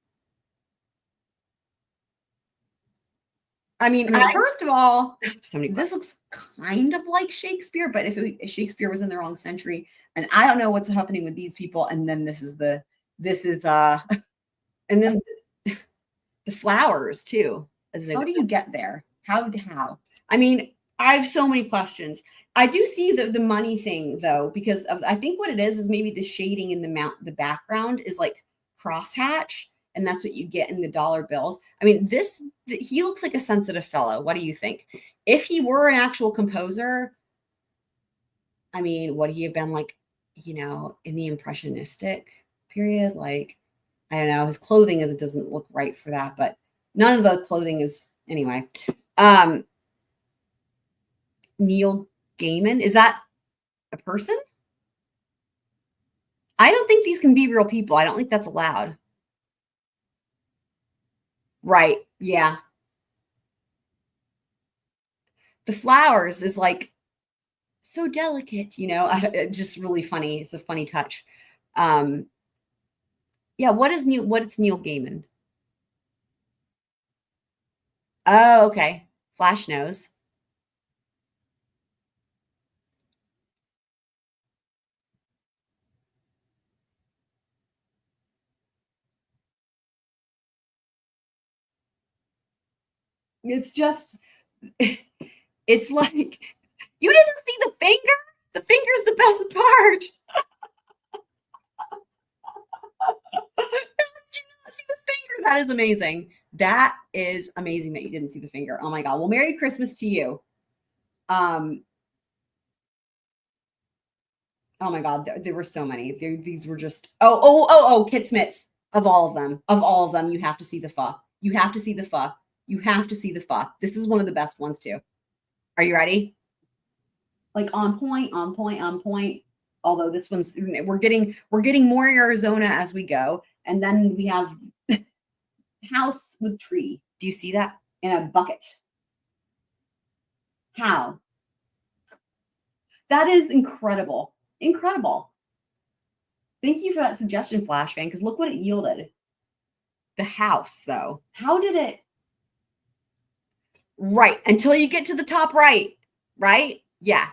I mean, first of all, this looks kind of like Shakespeare, but if Shakespeare was in the wrong century, and I don't know what's happening with these people, and then and then the flowers too. How do you get there? How? I mean, I have so many questions. I do see the money thing though, because I think what it is maybe the shading in the background is like crosshatch. And that's what you get in the dollar bills. I mean, he looks like a sensitive fellow. What do you think? If he were an actual composer, I mean, would he have been like, you know, in the impressionistic period? Like, I don't know. His clothing it doesn't look right for that, but none of the clothing is anyway. Neil Gaiman, is that a person? I don't think these can be real people. I don't think that's allowed. Right. Yeah. The flowers is like so delicate, you know, just really funny. It's a funny touch. Yeah. What's Neil Gaiman? Oh, okay. Flash knows. It's just, it's like, you didn't see the finger? The finger's the best part. Did you not see the finger? That is amazing. That is amazing that you didn't see the finger. Oh my God. Well, Merry Christmas to you. Oh my God. There were so many. These were just, Kit Smits. Of all of them, you have to see the pho. You have to see the pho. You have to see the pho. This is one of the best ones too. Are you ready? Like on point. Although this one's, we're getting more Arizona as we go. And then we have house with tree. Do you see that? In a bucket. How? That is incredible. Incredible. Thank you for that suggestion, Flash fan, because look what it yielded. The house, though. How did it? Right. Until you get to the top right. Right? Yeah.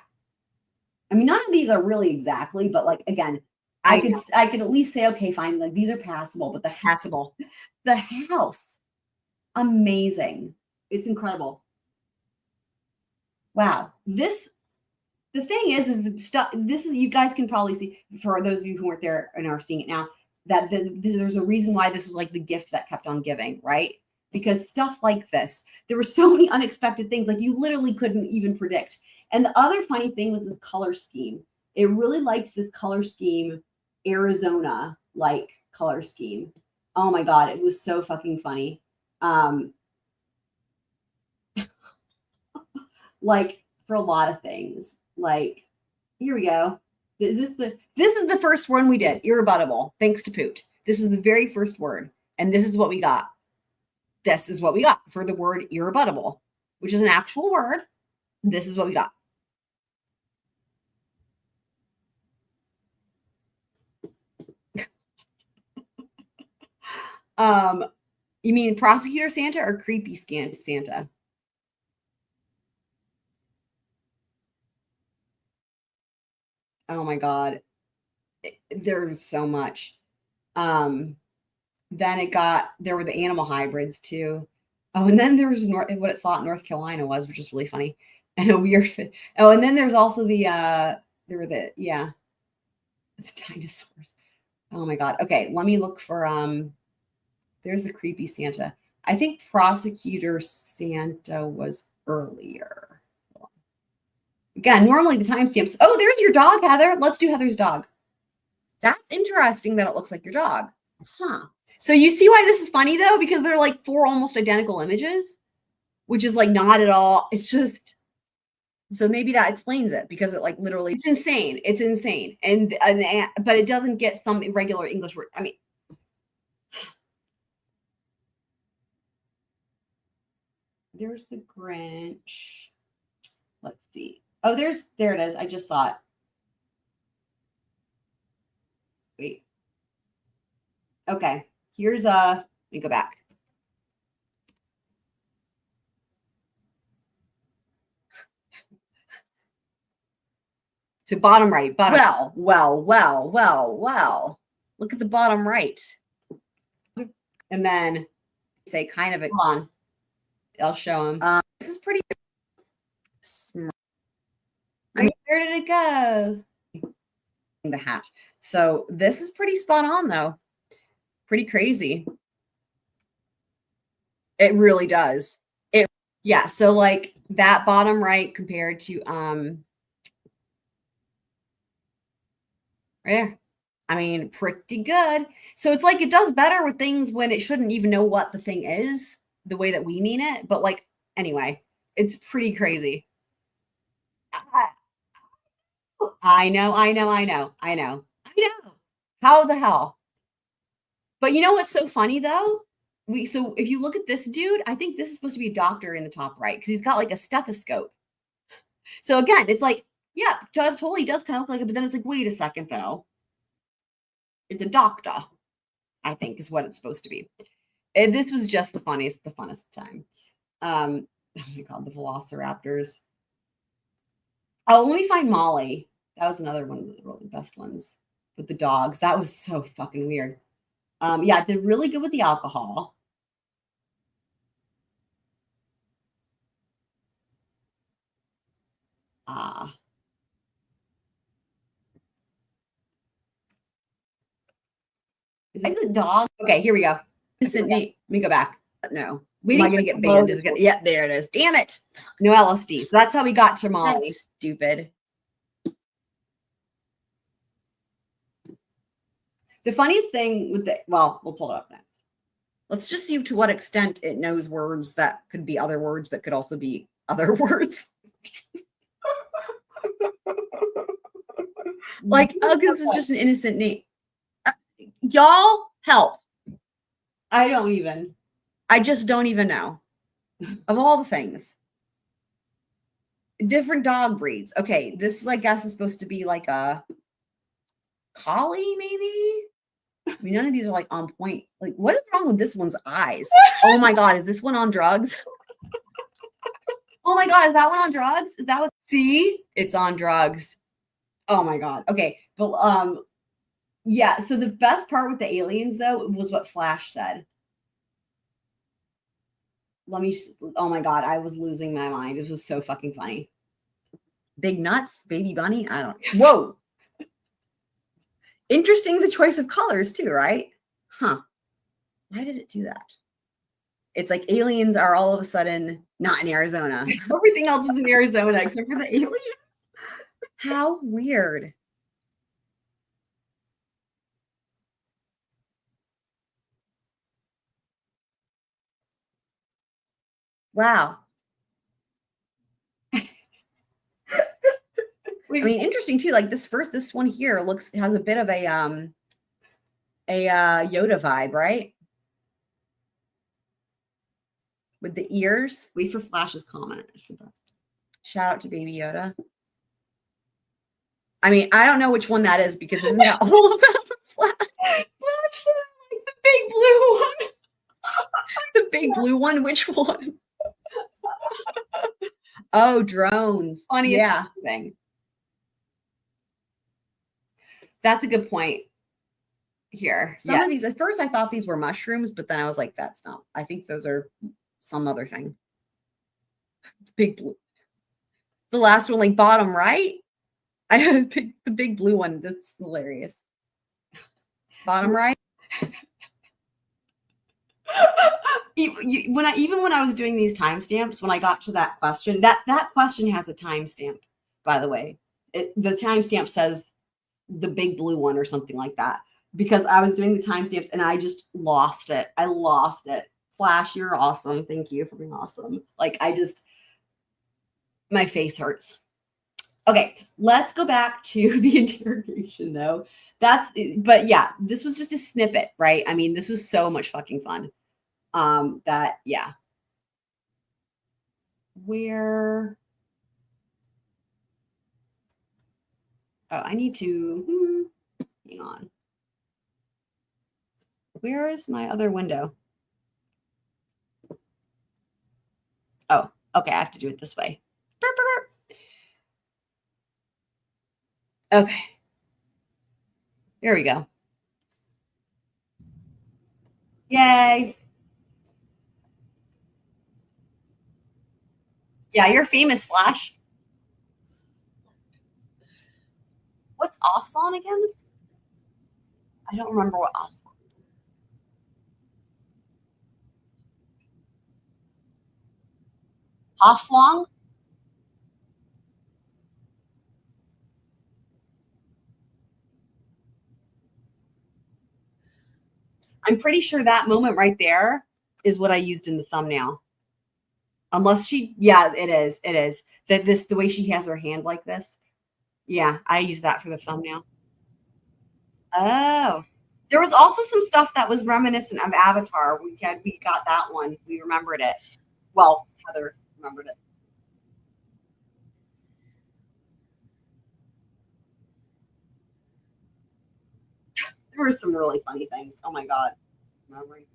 I mean, none of these are really exactly, but like, again, I could at least say, okay, fine. Like these are passable, but the house, amazing. It's incredible. Wow. The thing is the stuff, you guys can probably see, for those of you who weren't there and are seeing it now, that there's a reason why this was like the gift that kept on giving, right? Because stuff like this, there were so many unexpected things, like you literally couldn't even predict. And the other funny thing was the color scheme. It really liked this color scheme, Arizona like color scheme. Oh my God, it was so fucking funny. Like for a lot of things. Like, here we go. This is the first one we did, irrebuttable, thanks to Poot. This was the very first word, and this is what we got. This is what we got for the word irrebuttable, which is an actual word. This is what we got. You mean prosecutor Santa or creepy Santa? Oh my God. There's so much. Then there were the animal hybrids too. Oh, and then there was what it thought North Carolina was, which is really funny. And a weird fit. Oh, and then there's also the dinosaurs. Oh my God. Okay, let me look for there's the creepy Santa. I think prosecutor Santa was earlier. Again, normally the timestamps. Oh, there's your dog, Heather. Let's do Heather's dog. That's interesting that it looks like your dog. Huh. So you see why this is funny though? Because they're like 4 almost identical images, which is like not at all. It's just, so maybe that explains it, because it like literally, it's insane. It's insane. And but it doesn't get some regular English word. I mean, there's the Grinch. Let's see. Oh, there it is. I just saw it. Wait. Okay. Here's let me go back. So bottom right, bottom. Well. Look at the bottom right. And then say kind of, come on. I'll show him. This is pretty smart. I mean, where did it go? The hat. So this is pretty spot on though. Pretty crazy. It really does. Yeah, so like that bottom right compared to right there. I mean, pretty good. So it's like it does better with things when it shouldn't even know what the thing is, the way that we mean it. But like, anyway, it's pretty crazy. I know. How the hell? But you know what's so funny though? So if you look at this dude, I think this is supposed to be a doctor in the top right because he's got like a stethoscope. So again, it's like, yeah, totally does kind of look like it, but then it's like, wait a second though. It's a doctor, I think is what it's supposed to be. And this was just the funnest time. Oh my God, the Velociraptors. Oh, let me find Molly. That was another one of the really best ones with the dogs. That was so fucking weird. Yeah, did really good with the alcohol. Is it dog? Okay, here we go. Let me go back. No. Am I gonna get banned? Yeah, there it is. Damn it. No LSD. So that's how we got to Molly. That's stupid. The funniest thing with we'll pull it up next. Let's just see to what extent it knows words that could be other words, but could also be other words. Like, oh, this is just an innocent name. Y'all help. I just don't even know. Of all the things. Different dog breeds. Okay, this I guess is supposed to be like a collie, maybe? I mean, none of these are like on point. Like, what is wrong with this one's eyes? Oh my God, is this one on drugs? Oh my God, is that one on drugs? Is that what? See, it's on drugs. Oh my God. Okay, but yeah. So the best part with the aliens though was what Flash said. Oh my God, I was losing my mind. It was so fucking funny. Big nuts, baby bunny. I don't. Whoa. Interesting, the choice of colors too, right? Huh. Why did it do that? It's like aliens are all of a sudden not in Arizona. Everything else is in Arizona except for the alien. How weird. Wow. I mean, interesting too. Like this one here has a bit of a Yoda vibe, right? With the ears. Wait for Flash's comment. Shout out to Baby Yoda. I mean, I don't know which one that is because isn't that all about Flash? Flash said like the big blue one. The big blue one. Which one? Oh, drones. Funniest thing. That's a good point. Here. Some of these, at first I thought these were mushrooms, but then I was like, that's not. I think those are some other thing. Big blue. The last one, like bottom right. I had to pick the big blue one. That's hilarious. Bottom right. Even when I was doing these timestamps, when I got to that question, that question has a timestamp, by the way. The timestamp says the big blue one or something like that, because I was doing the timestamps and I just lost it. I lost it. Flash, you're awesome. Thank you for being awesome. Like my face hurts. Okay, let's go back to the interrogation though. But yeah, this was just a snippet, right? I mean, this was so much fucking fun. Yeah. Where? Oh, I need to, hang on. Where is my other window? Oh, okay, I have to do it this way. Burp, burp, burp. Okay. There we go. Yay. Yeah, you're famous, Flash. What's Aslan again? I don't remember what Aslan. Aslong? I'm pretty sure that moment right there is what I used in the thumbnail. Unless she, yeah, it is. It is. That this, the way she has her hand like this. Yeah, I use that for the thumbnail. Oh. There was also some stuff that was reminiscent of Avatar. We got that one. We remembered it. Well, Heather remembered it. There were some really funny things. Oh my God. Remembering.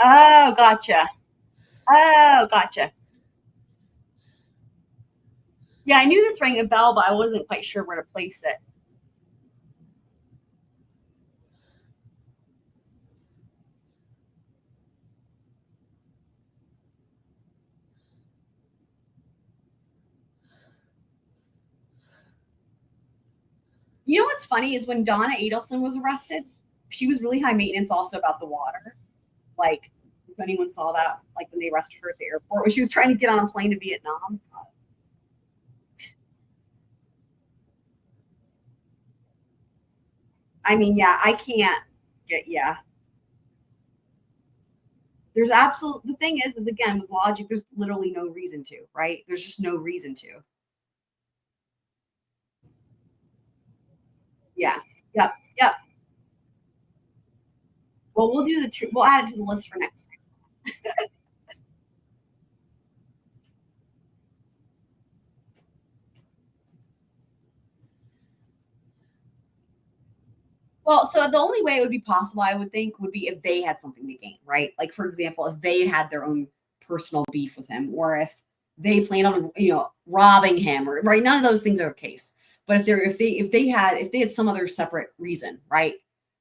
Oh, gotcha. Oh, gotcha. Yeah, I knew this rang a bell, but I wasn't quite sure where to place it. You know what's funny is when Donna Adelson was arrested, she was really high maintenance also about the water. Like, if anyone saw that, like when they arrested her at the airport, when she was trying to get on a plane to Vietnam. I mean, yeah, I can't get, yeah. There's the thing is again, with logic, there's literally no reason to, right? There's just no reason to. Yeah. Yep. Yep. Well, we'll add it to the list for next time. Well, so the only way it would be possible, I would think, would be if they had something to gain, right? Like, for example, if they had their own personal beef with him, or if they plan on, robbing him, or right, none of those things are the case. But if they had some other separate reason, right?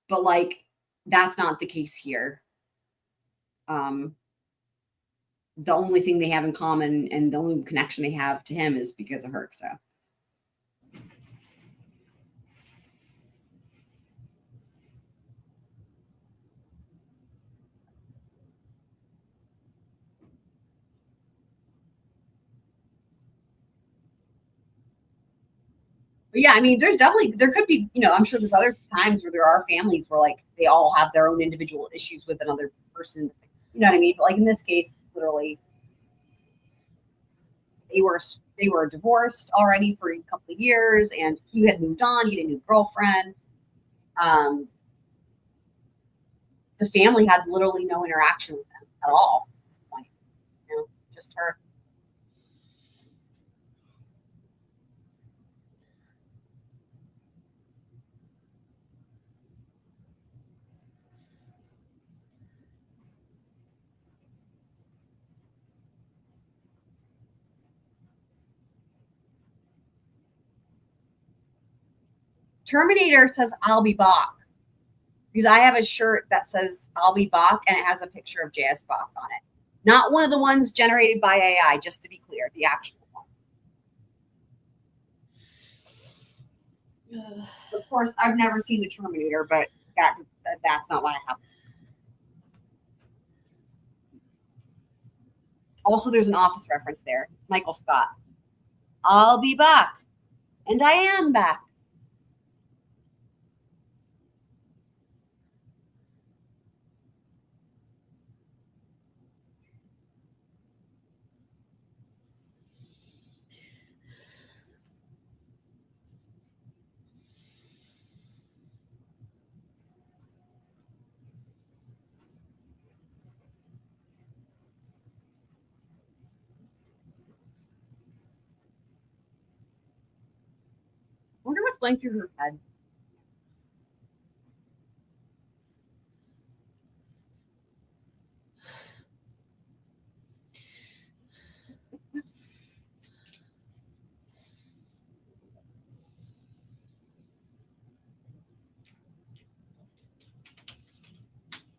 But like, that's not the case here. The only thing they have in common and the only connection they have to him is because of her. So. But yeah, I mean, there could be, I'm sure there's other times where there are families where like they all have their own individual issues with another person. You know what I mean? But like in this case, literally, they were divorced already for a couple of years, and he had moved on. He had a new girlfriend. The family had literally no interaction with them at all at this point. Just her. Terminator says, "I'll be Bach," because I have a shirt that says "I'll be Bach" and it has a picture of J.S. Bach on it. Not one of the ones generated by AI, just to be clear, the actual one. Of course, I've never seen the Terminator, but that's not what I have. Also, there's an Office reference there. Michael Scott. I'll be back. And I am back. going through her head?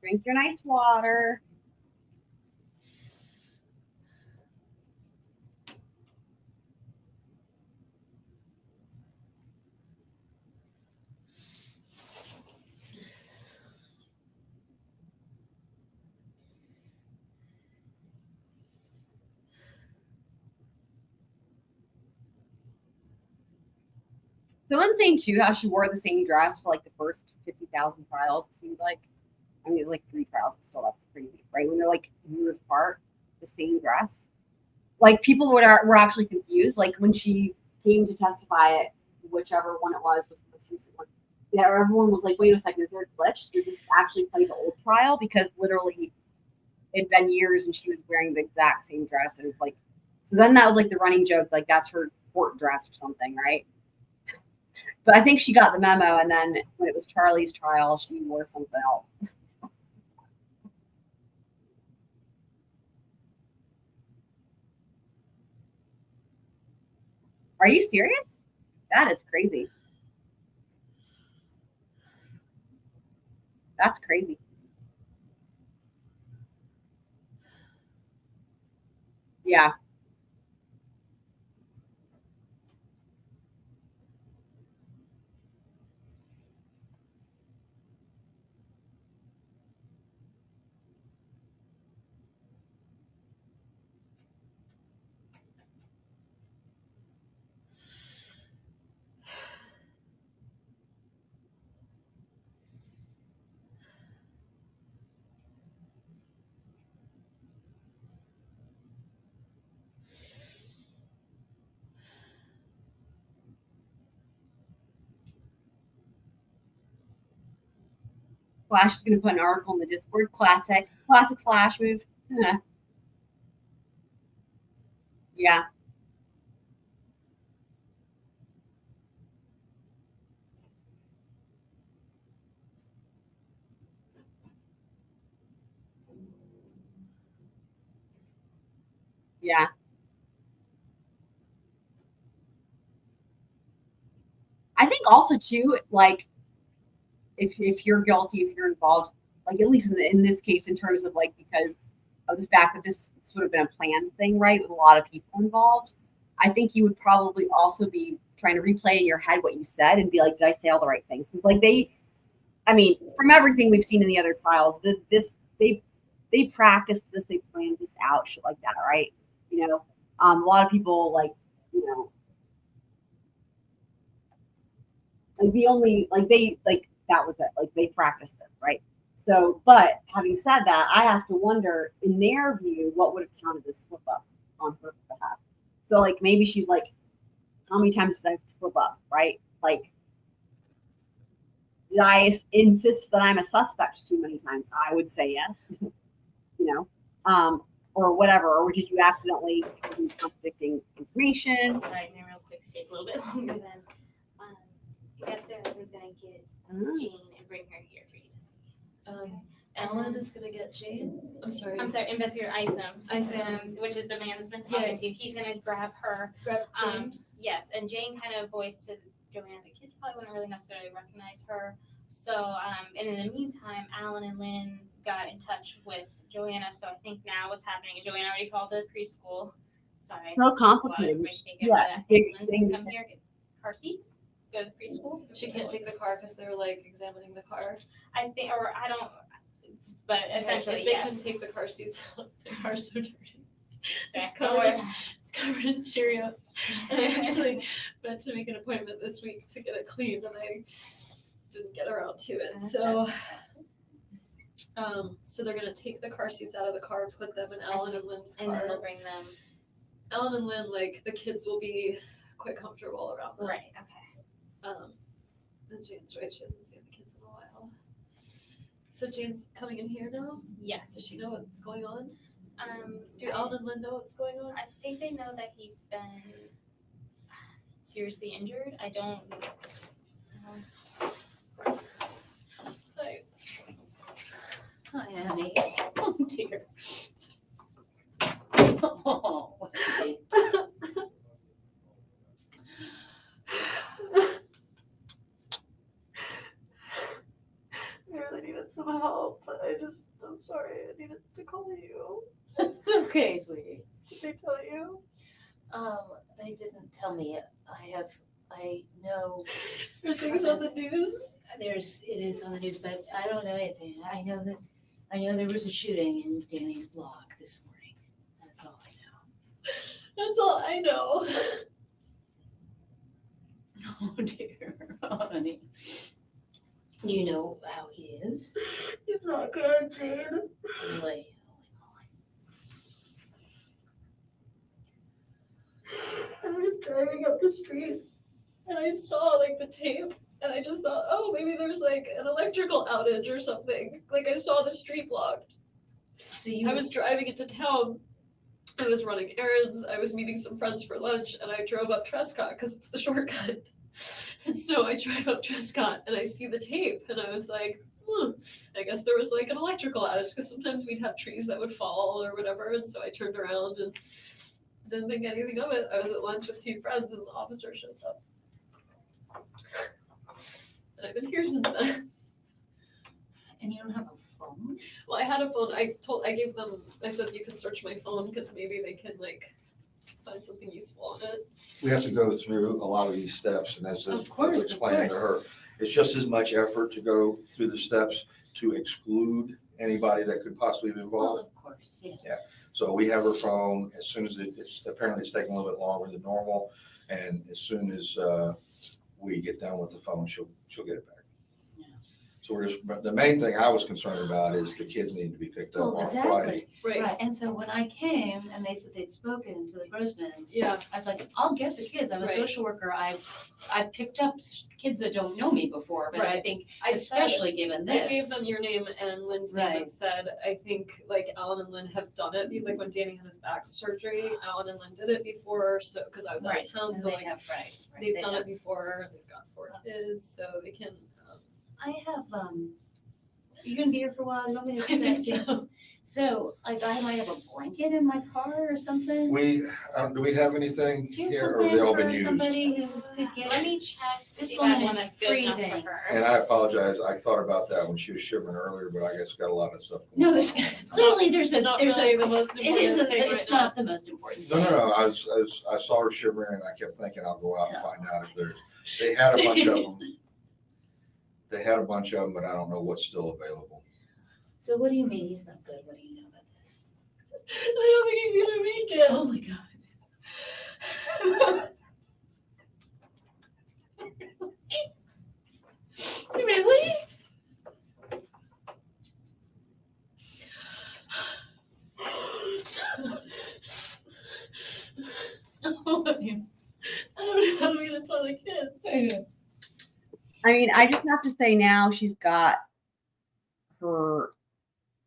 Drink your nice water. Someone's saying too how she wore the same dress for like the first 50,000 trials. It seemed like, I mean, it was like 3 trials, but still, that's crazy, right? When they're like years apart, the same dress. Like people were actually confused. Like when she came to testify at whichever one it was the most recent one. Yeah, everyone was like, "Wait a second, is there a glitch? Did this actually play the old trial?" Because literally, it'd been years, and she was wearing the exact same dress, and it's like, so then that was like the running joke, like that's her court dress or something, right? But I think she got the memo, and then when it was Charlie's trial, she wore something else. Are you serious? That is crazy. That's crazy. Yeah. Flash is going to put an article in the Discord. Classic Flash move. Yeah. Yeah. Yeah. I think also too, like if you're guilty, if you're involved, like at least in this case, in terms of like because of the fact that this would have been a planned thing, right, with a lot of people involved, I think you would probably also be trying to replay in your head what you said and be like, did I say all the right things? Because like I mean, from everything we've seen in the other trials, they practiced this, they planned this out, shit like that, right? You know, a lot of people like, you know, like the only like they like that was it. Like they practiced this, right? So, but having said that, I have to wonder, in their view, what would have counted as slip ups on her behalf. So, like maybe she's like, how many times did I slip up, right? Like, did I insist that I'm a suspect too many times? I would say yes, you know, or whatever. Or did you accidentally do contradicting information? Sorry, my real quick stay a little bit longer than. Yesterday, I was gonna get Jane and bring her here for you to see. Alan is gonna get Jane. I'm sorry, Investigator Isom, which is the man that's been talking to you. He's gonna grab her. Grab Jane. Yes, and Jane kind of voiced to Joanna, the kids probably wouldn't really necessarily recognize her. So, and in the meantime, Alan and Lynn got in touch with Joanna. So I think now what's happening is Joanna already called the preschool. Sorry. So complicated. Yeah. I think Lynn's gonna come here, get car seats, go to the preschool. She can't take the car because they're like examining the car. I think, or I don't, but essentially, if they yes. can take the car seats out, they are so dirty. It's covered in Cheerios. And I actually meant to make an appointment this week to get it cleaned, and I didn't get around to it. So, so they're gonna take the car seats out of the car, put them in Alan and Lynn's car. And then they'll bring them. Alan and Lynn, like the kids will be quite comfortable around them. Right. Okay. And Jane's right; she hasn't seen the kids in a while. So Jane's coming in here now? Yes. Does she know what's going on? Do I- Alan and Lynn know what's going on? I think they know that he's been seriously injured. I don't Annie. Oh, dear. Oh, Wendy. I really needed some help, but I'm sorry, I needed to call you. Okay, sweetie. Did they tell you? They didn't tell me. I know. There's things on the news? It is on the news, but I don't know anything. I know there was a shooting in Danny's block this morning. That's all I know. That's all I know. Oh dear, oh, honey. Do you know how he is? It's not good, Jane. Really? I was driving up the street and I saw like the tape and I just thought, oh, maybe there's like an electrical outage or something. Like I saw the street blocked. So you I was driving into town. I was running errands. I was meeting some friends for lunch and I drove up Trescott because it's the shortcut. And so I drive up Trescott and I see the tape and I was like, I guess there was like an electrical outage because sometimes we'd have trees that would fall or whatever. And so I turned around and didn't think anything of it. I was at lunch with two friends and the officer shows up. And I've been here since then. And you don't have a phone? Well, I had a phone. I gave them, I said you can search my phone because maybe they can like find something useful on it. We have to go through a lot of these steps, and as I was Of course. explaining to her, it's just as much effort to go through the steps to exclude anybody that could possibly be Well, involved. of course, yeah. Yeah. So we have her phone as soon as it's apparently it's taking a little bit longer than normal, and as soon as we get done with the phone, she'll get it back. Yeah. So we're just, but the main thing I was concerned about is the kids need to be picked up Well, on exactly. Friday. Right. And so when I came and they said they'd spoken to the Grossmans, Yeah. I was like, I'll get the kids. I'm a Right. social worker. I've picked up kids that don't know me before, but I Right. think I especially given I this. gave them your name and Lynn's name and Right. said, I think like Alan and Lynn have done it. Like when Danny had his back surgery, Alan and Lynn did it before. So, cause I was out Right. of town, And so they like have, right. they've they done have. it before. They've got 4 kids, so they can. I have, you're gonna be here for a while. You want me to I think say? so. So, like, I might have a blanket in my car or something. Do we have anything Do you have here, or something have they all been for used? somebody who could get? Let me check. This see if I have woman one is that's good enough for freezing. her. And I apologize, I thought about that when she was shivering earlier, but I guess got a lot of stuff. going No, on. there's clearly there's It's not there's really a, the most it important isn't, thing it's right now. not the most important No, thing. no, no, I saw her shivering and I kept thinking I'll go out and find out if there's, they had a bunch of them. They had a bunch of them, but I don't know what's still available. So what do you mean he's not good? What do you know about this? I don't think he's gonna make it. Oh my God. Really? Oh, I don't know how I'm gonna tell the kids. I mean, I just have to say now she's got her,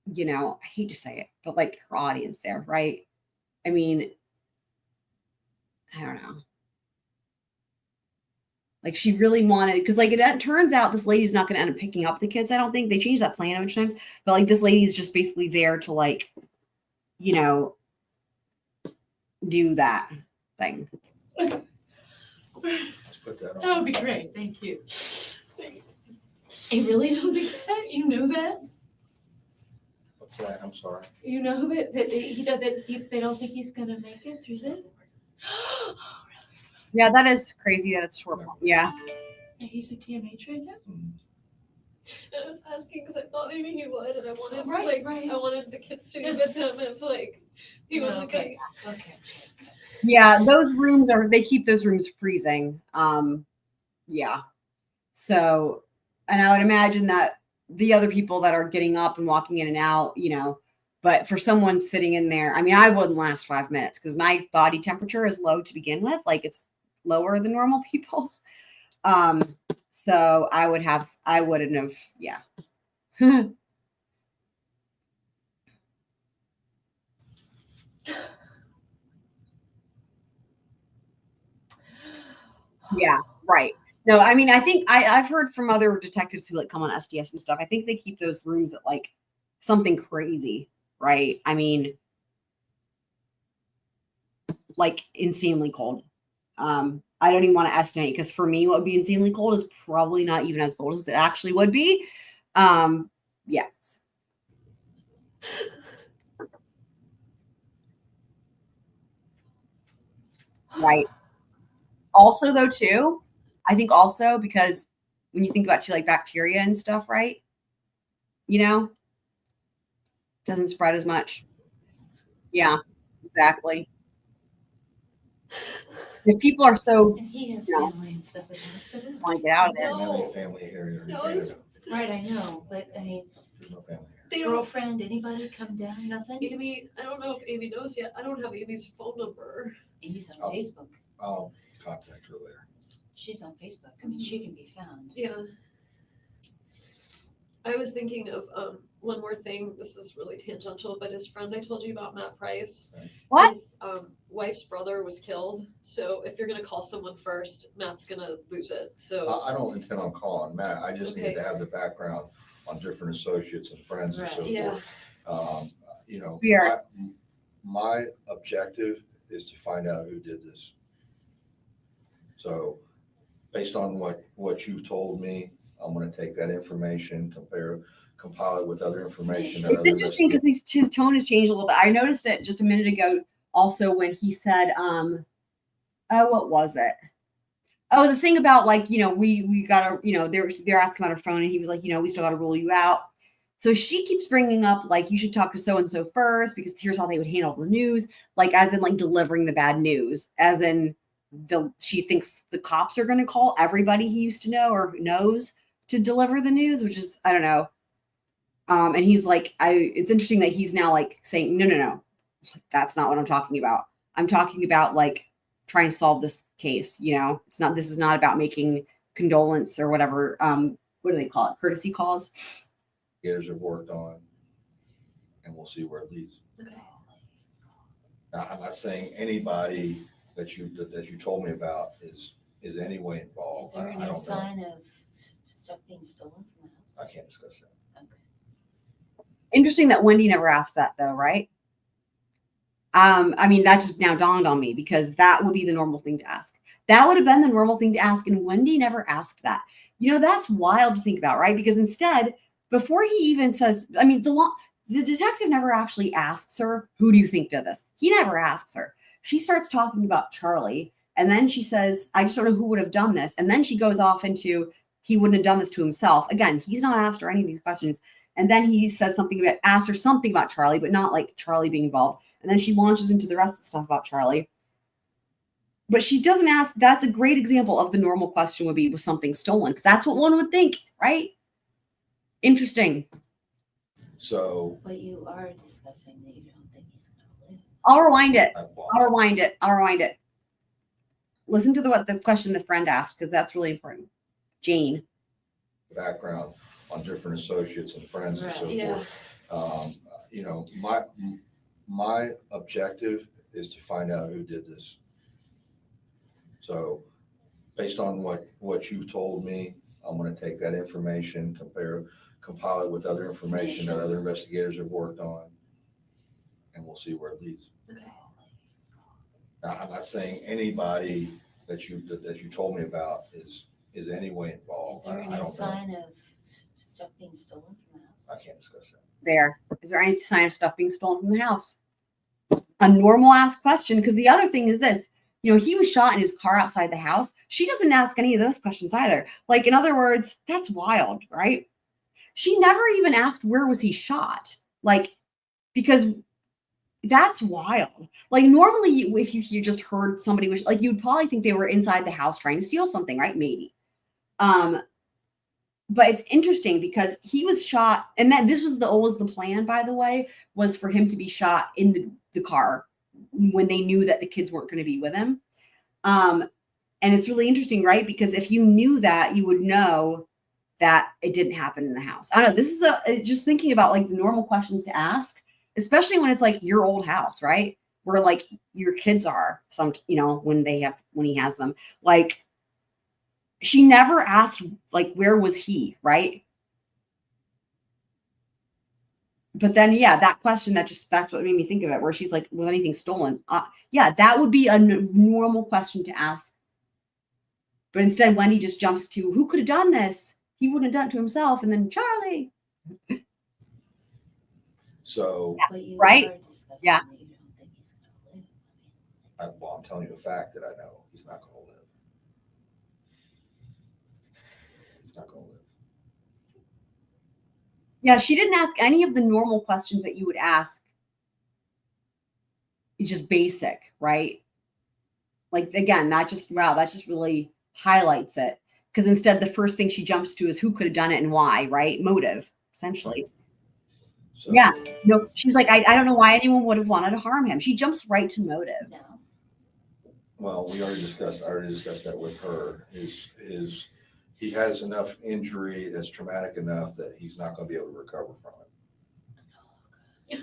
you know, I hate to say it, but like her audience there, right? I mean, I don't know. Like she really wanted, because like it turns out this lady's not going to end up picking up the kids. I don't think they changed that plan a bunch of times, but like this lady's just basically there to like, you know, do that thing. Let's put that on. That would be great. Thank you. Thanks. You really know that? You know that? What's that? I'm sorry. You know that they don't think he's gonna make it through this? Yeah, that is crazy that it's short. Yeah. He's a TMH right now? And I was asking because I thought maybe he would, and I wanted Right. I wanted the kids to be Yes. with him if like he wasn't Okay. gonna. Okay. Yeah, those rooms they keep those rooms freezing. Yeah. So, and I would imagine that the other people that are getting up and walking in and out, you know, but for someone sitting in there, I mean, I wouldn't last 5 minutes because my body temperature is low to begin with. Like it's lower than normal people's. So I wouldn't have, yeah. Yeah, right. No, I mean, I think I've heard from other detectives who like come on SDS and stuff. I think they keep those rooms at like something crazy, right? I mean, like insanely cold. I don't even want to estimate, because for me, what would be insanely cold is probably not even as cold as it actually would be. Yeah. Right. Also, though, too, I think also because when you think about like bacteria and stuff, right? You know, doesn't spread as much. Yeah, exactly. If people are so, And he has you know, family and stuff like that. want to get out of there. I don't have any family here in Canada. Right, I know, but I mean, There's no family here. They don't, girlfriend, anybody come down, nothing? Amy, I don't know if Amy knows yet. I don't have Amy's phone number. Amy's on Oh. Facebook. I'll contact her later. She's on Facebook. I mean, she can be found. Yeah. I was thinking of one more thing. This is really tangential, but his friend I told you about, Matt Price. What? His wife's brother was killed. So if you're gonna call someone first, Matt's gonna lose it. So I don't intend on calling Matt. I just need Okay. to have the background on different associates and friends and so Right. Yeah. forth. You know, Yeah. my objective is to find out who did this. So based on what you've told me, I'm gonna take that information, compile it with other information. that It's other interesting because his tone has changed a little bit. I noticed it just a minute ago also when he said, oh, what was it? Oh, the thing about like, you know, we gotta, you know, they're asking about her phone and he was like, you know, we still gotta rule you out. So she keeps bringing up like, you should talk to so-and-so first because here's how they would handle the news. Like as in like delivering the bad news, as in she thinks the cops are going to call everybody he used to know or knows to deliver the news, which is, I don't know. And he's like, it's interesting that he's now like saying, no, that's not what I'm talking about. I'm talking about like trying to solve this case. You know, this is not about making condolence or whatever. What do they call it? Courtesy calls. Gators have worked on, and we'll see where it leads. Okay. Now, I'm not saying anybody that you told me about is any way involved. Is there I any don't sign know. of stuff being stolen from the house? I can't discuss that. Okay. Interesting that Wendi never asked that though, right? I mean, that just now dawned on me because that would be the normal thing to ask. That would have been the normal thing to ask, and Wendi never asked that. You know, that's wild to think about, right? Because instead, before he even says, I mean, the detective never actually asks her, who do you think did this? He never asks her. She starts talking about Charlie, and then she says, I just don't know who would have done this. And then she goes off into, he wouldn't have done this to himself. Again, he's not asked her any of these questions. And then he says asked her something about Charlie, but not like Charlie being involved. And then she launches into the rest of the stuff about Charlie. But she doesn't ask. That's a great example of the normal question would be, was something stolen? Because that's what one would think, right? Interesting. So But you are discussing that you don't think he's going to believe it. I'll rewind it. I'll rewind it. Listen to the question the friend asked, because that's really important. Jane. background on different associates and friends and so Yeah. forth. You know, my objective is to find out who did this. So based on what you've told me, I'm going to take that information, compile it with other information that other investigators have worked on, and we'll see where it leads. Okay. Now, I'm not saying anybody that you told me about is any way involved. Is there I any don't sign know. of stuff being stolen from the house? I can't discuss that. There. Is there any sign of stuff being stolen from the house? A normal ask question, because the other thing is this. You know, he was shot in his car outside the house. She doesn't ask any of those questions either. Like, in other words, that's wild, right? She never even asked where was he shot. Like, because that's wild. Like, normally, if you just heard somebody was like, you'd probably think they were inside the house trying to steal something, right? Maybe. But it's interesting because he was shot, and that this was always the plan, by the way, was for him to be shot in the car when they knew that the kids weren't going to be with him. And it's really interesting, right? Because if you knew that, you would know that it didn't happen in the house. I don't know. This is just thinking about like the normal questions to ask, especially when it's like your old house, right? Where like your kids are when he has them. Like, she never asked like, where was he, right? But then, yeah, that question, that's what made me think of it, where she's like, was anything stolen? Yeah, that would be a normal question to ask. But instead, Wendi just jumps to, who could have done this? He wouldn't have done it to himself. And then Charlie. So, yeah, right? Yeah. I'm telling you the fact that I know he's not going to live. He's not going to live. Yeah, she didn't ask any of the normal questions that you would ask. It's just basic, right? Like, again, that just really highlights it. Because instead, the first thing she jumps to is who could have done it and why, right? Motive, essentially. So, yeah. No, she's like, I don't know why anyone would have wanted to harm him. She jumps right to motive. No. Well, I already discussed that with her. Is he has enough injury that's traumatic enough that he's not going to be able to recover from it.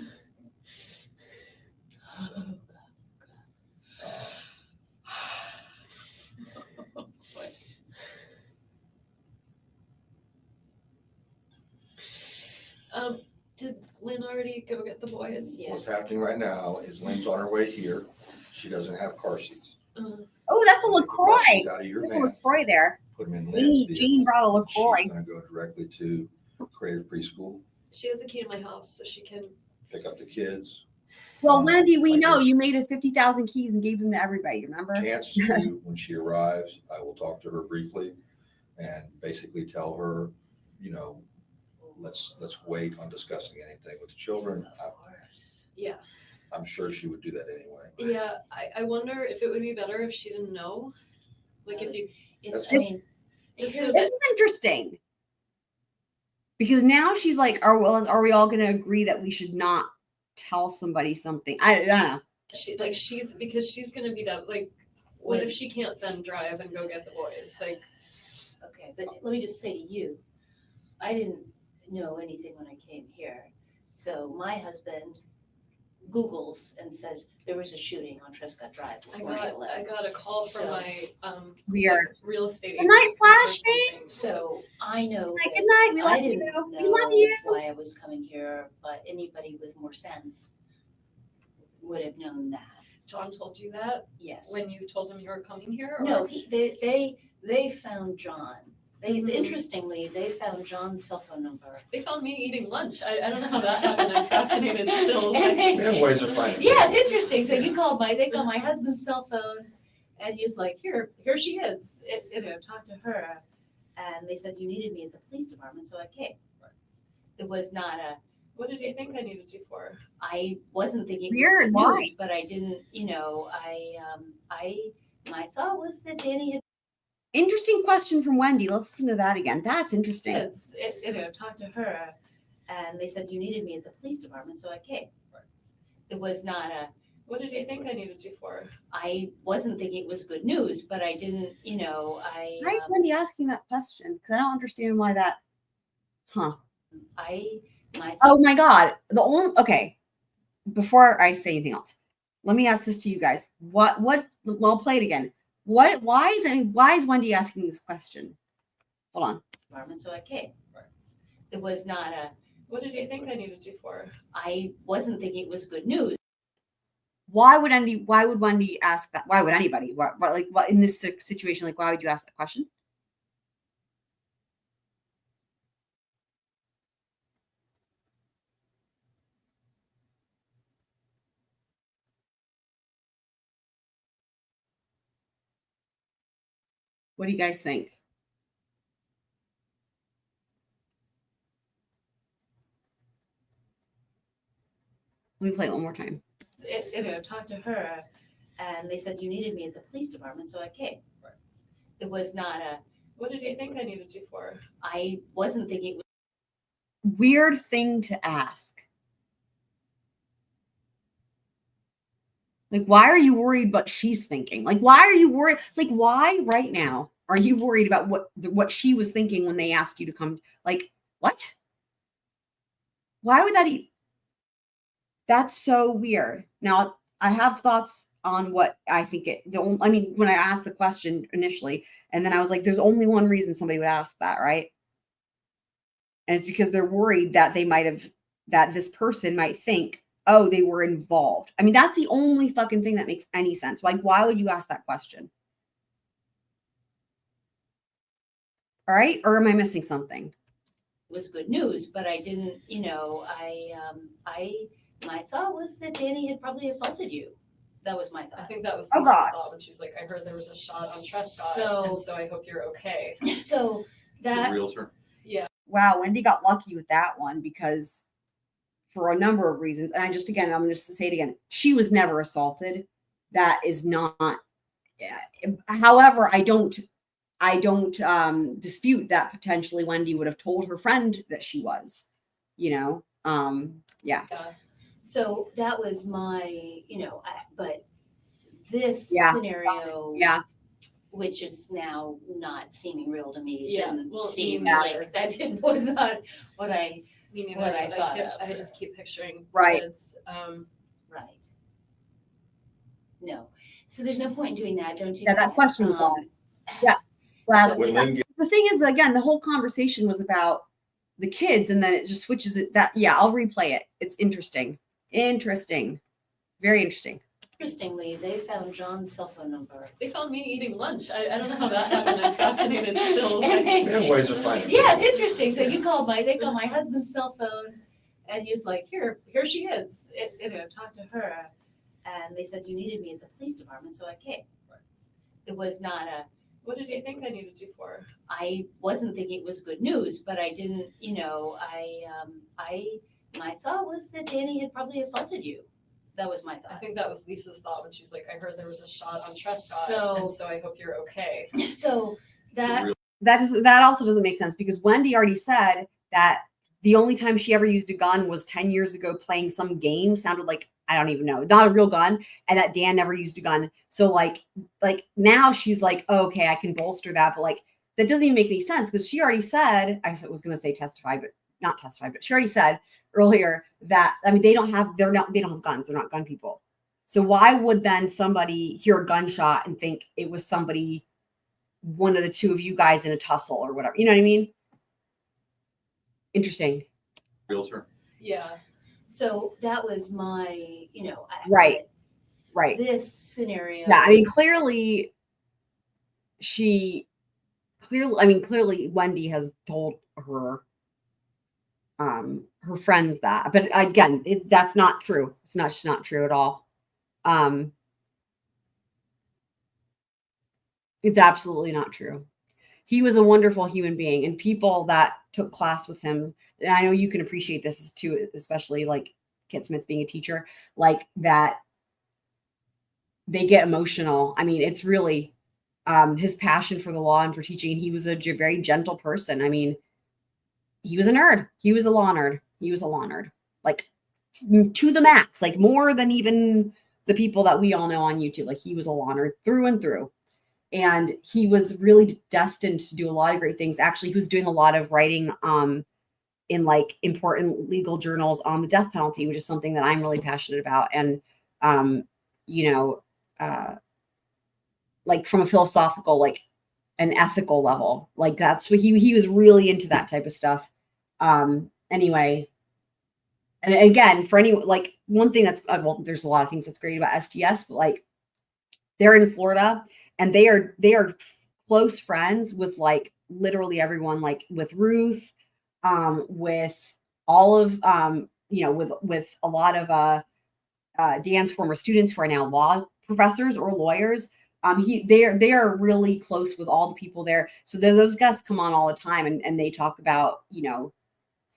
Did Lynn already go get the boys? Yes. What's happening right now is Lynn's on her way here. She doesn't have car seats. Oh, that's a LaCroix. Out of your There's van, a LaCroix there. put them in Lynn's vehicle. Jean brought a LaCroix. She's going to go directly to Creative Preschool. She has a key to my house, so she can pick up the kids. Well, Wendi, we know you made 50,000 keys and gave them to everybody. Remember? Chance to, when she arrives, I will talk to her briefly and basically tell her, you know, let's wait on discussing anything with the children. Yeah. I'm sure she would do that anyway. Yeah, I wonder if it would be better if she didn't know. Like if you, it's interesting. Because now she's like, are we all going to agree that we should not tell somebody something? I don't know. Because she's going to be done. Like, what if she can't then drive and go get the boys? Like, okay, but let me just say to you, I didn't know anything when I came here. So my husband Googles and says there was a shooting on Trescott Drive this morning at 11. I got a call from my weird real estate agent. Good night, Flashbang. So I know that good night. We love I didn't you. know We love you. why I was coming here, but anybody with more sense would have known that. John told you that? Yes. When you told him you were coming here? Or? No, they found John. Interestingly, they found John's cell phone number. They found me eating lunch. I don't know how that happened. I'm fascinated still. Ways of finding. Yeah, it's interesting. So they called my husband's cell phone, and he's like, here she is. Talk to her, and they said you needed me at the police department, so I came. Right. It was not a. What did you think I needed you for? I wasn't thinking weird, it was why? news, but I didn't. My thought was that Danny had. Interesting question from Wendi. Let's listen to that again. That's interesting. Talk to her, and they said you needed me at the police department, so I came. Right. It was not a. What did you think I needed you for? I wasn't thinking it was good news, but I didn't. Why is Wendi asking that question? Because I don't understand why that. Huh. Oh my God. Okay. Before I say anything else, let me ask this to you guys. Well, I'll play it again. Why is Wendi asking this question? Hold on. Department, so I came. Right. It was not a. What did you think I needed you for? I wasn't thinking it was good news. Why would Wendi ask that? Why would anybody? What in this situation? Like, why would you ask that question? What do you guys think? Let me play it one more time. Talk to her, and they said you needed me at the police department, so I came. Right. It was not a. What did you think I needed you for? I wasn't thinking it was. Weird thing to ask. Like, why are you worried what she's thinking? Like, why are you worried? Like, why right now are you worried about what she was thinking when they asked you to come? Like, what? Why would that That's so weird. Now, I have thoughts on what I think when I asked the question initially, and then I was like, there's only one reason somebody would ask that, right? And it's because they're worried that they might have that this person might think, oh, they were involved. I mean, that's the only fucking thing that makes any sense. Like, why would you ask that question? All right. Or am I missing something? Was good news, but I didn't, my thought was that Danny had probably assaulted you. That was my I thought. think that was Oh, Lisa's God. thought when she's like, I heard there was a shot on Trescott, So- and so I hope you're okay. So The that, realtor. Yeah. Wow, Wendy got lucky with that one because for a number of reasons. And I'm just to say it again. She was never assaulted. That is not. However, I don't dispute that potentially Wendy would have told her friend that she was, yeah. Yeah. so that was my, but this Yeah. scenario, Yeah. which is now not seeming real to me, Yeah, didn't well, seem me like was not what I, Me neither, What I but thought kept, of. I just keep picturing Right. kids. right. No, so there's no point in doing that, don't you? Yeah, that think? question was odd. Yeah. Well, When Lynn gets the thing is, again, the whole conversation was about the kids, and then it just switches it. I'll replay it. It's interesting. Very interesting. Interestingly, they found John's cell phone number. They found me eating lunch. I don't know how that happened. I'm fascinated still. we have ways of finding. Yeah, it's interesting. So they called my husband's cell phone, and he was like, here she is. Talk to her. And they said, you needed me at the police department, so I came. It was not What did you think I needed you for? I wasn't thinking it was good news, but I didn't, my thought was that Danny had probably assaulted you. That was my I thought. think that was Lisa's thought when she's like, I heard there was a shot on Trescott, So- and so I hope you're okay. So that, That also doesn't make sense because Wendy already said that the only time she ever used a gun was 10 years ago playing some game. Sounded like, I don't even know, not a real gun, and that Dan never used a gun. So like now she's like, oh, okay, I can bolster that, but like that doesn't even make any sense because she already said, I was going to say testify, but not testify, but she already said earlier that, I mean, they don't have guns. They're not gun people. So why would then somebody hear a gunshot and think it was somebody, one of the two of you guys in a tussle or whatever? You know what I mean? Interesting. realtor. Yeah. so that was my, Right. Right. this scenario. Yeah. I mean, clearly Wendy has told her friends that, but again, that's not true. It's not true at all. It's absolutely not true. He was a wonderful human being, and people that took class with him, and I know you can appreciate this too, especially like Kit Smith's being a teacher, like that they get emotional. I mean, it's really his passion for the law and for teaching. He was a very gentle person. I mean, he was a nerd. He was a law nerd, like to the max, like more than even the people that we all know on YouTube. Like he was a law nerd through and through. And he was really destined to do a lot of great things. Actually, he was doing a lot of writing in like important legal journals on the death penalty, which is something that I'm really passionate about. And, like from a philosophical, like an ethical level, like that's what he was really into that type of stuff. Anyway, and again, for any, like one thing that's, well, there's a lot of things that's great about STS, but like they're in Florida. And they are close friends with like literally everyone, like with Ruth, with all of with a lot of Dan's former students who are now law professors or lawyers. They are really close with all the people there. So those guests come on all the time and they talk about,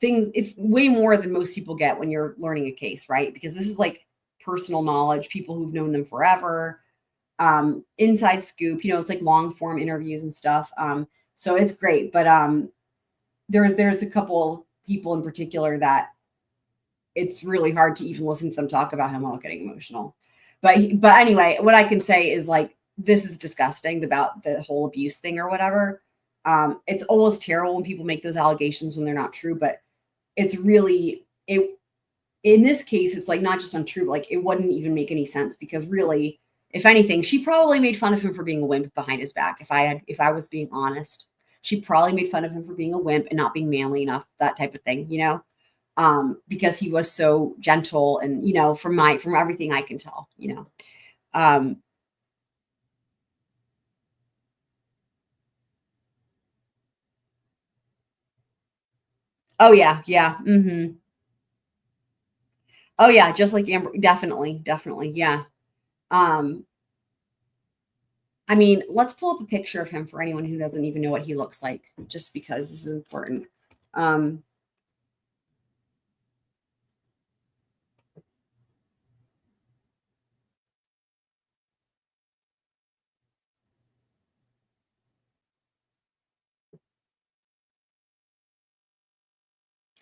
things. It's way more than most people get when you're learning a case, right? Because this is like personal knowledge, people who've known them forever. Inside scoop, it's like long form interviews and stuff. So it's great, but there's a couple people in particular that it's really hard to even listen to them talk about him without getting emotional. But anyway, what I can say is like this is disgusting about the whole abuse thing or whatever. It's always terrible when people make those allegations when they're not true, but it's really in this case, it's like not just untrue, but like it wouldn't even make any sense because really, if anything, she probably made fun of him for being a wimp behind his back. If I was being honest, she probably made fun of him for being a wimp and not being manly enough, that type of thing, because he was so gentle and, from everything I can tell, Oh yeah. Yeah. Oh yeah. Just like Amber. Definitely. Yeah. I mean, let's pull up a picture of him for anyone who doesn't even know what he looks like, just because this is important.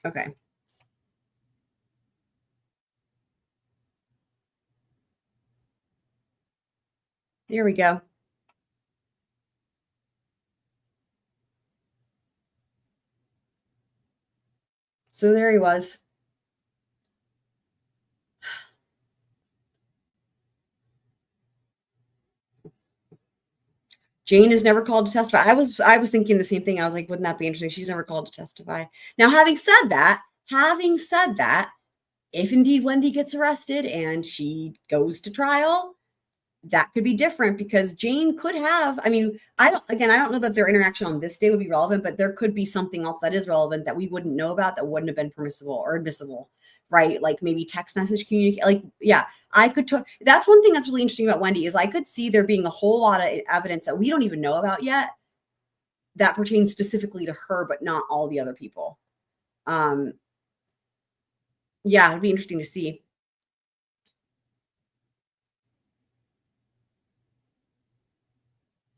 Okay. Here we go. So there he was. Jane is never called to testify. I was thinking the same thing. I was like, wouldn't that be interesting? She's never called to testify. Now, having said that, if indeed Wendi gets arrested and she goes to trial, that could be different because Jane could have, I don't know that their interaction on this day would be relevant, but there could be something else that is relevant that we wouldn't know about that wouldn't have been permissible or admissible, right? Like maybe text message communication. Like, yeah, that's one thing that's really interesting about Wendi is I could see there being a whole lot of evidence that we don't even know about yet that pertains specifically to her, but not all the other people. Yeah, it'd be interesting to see.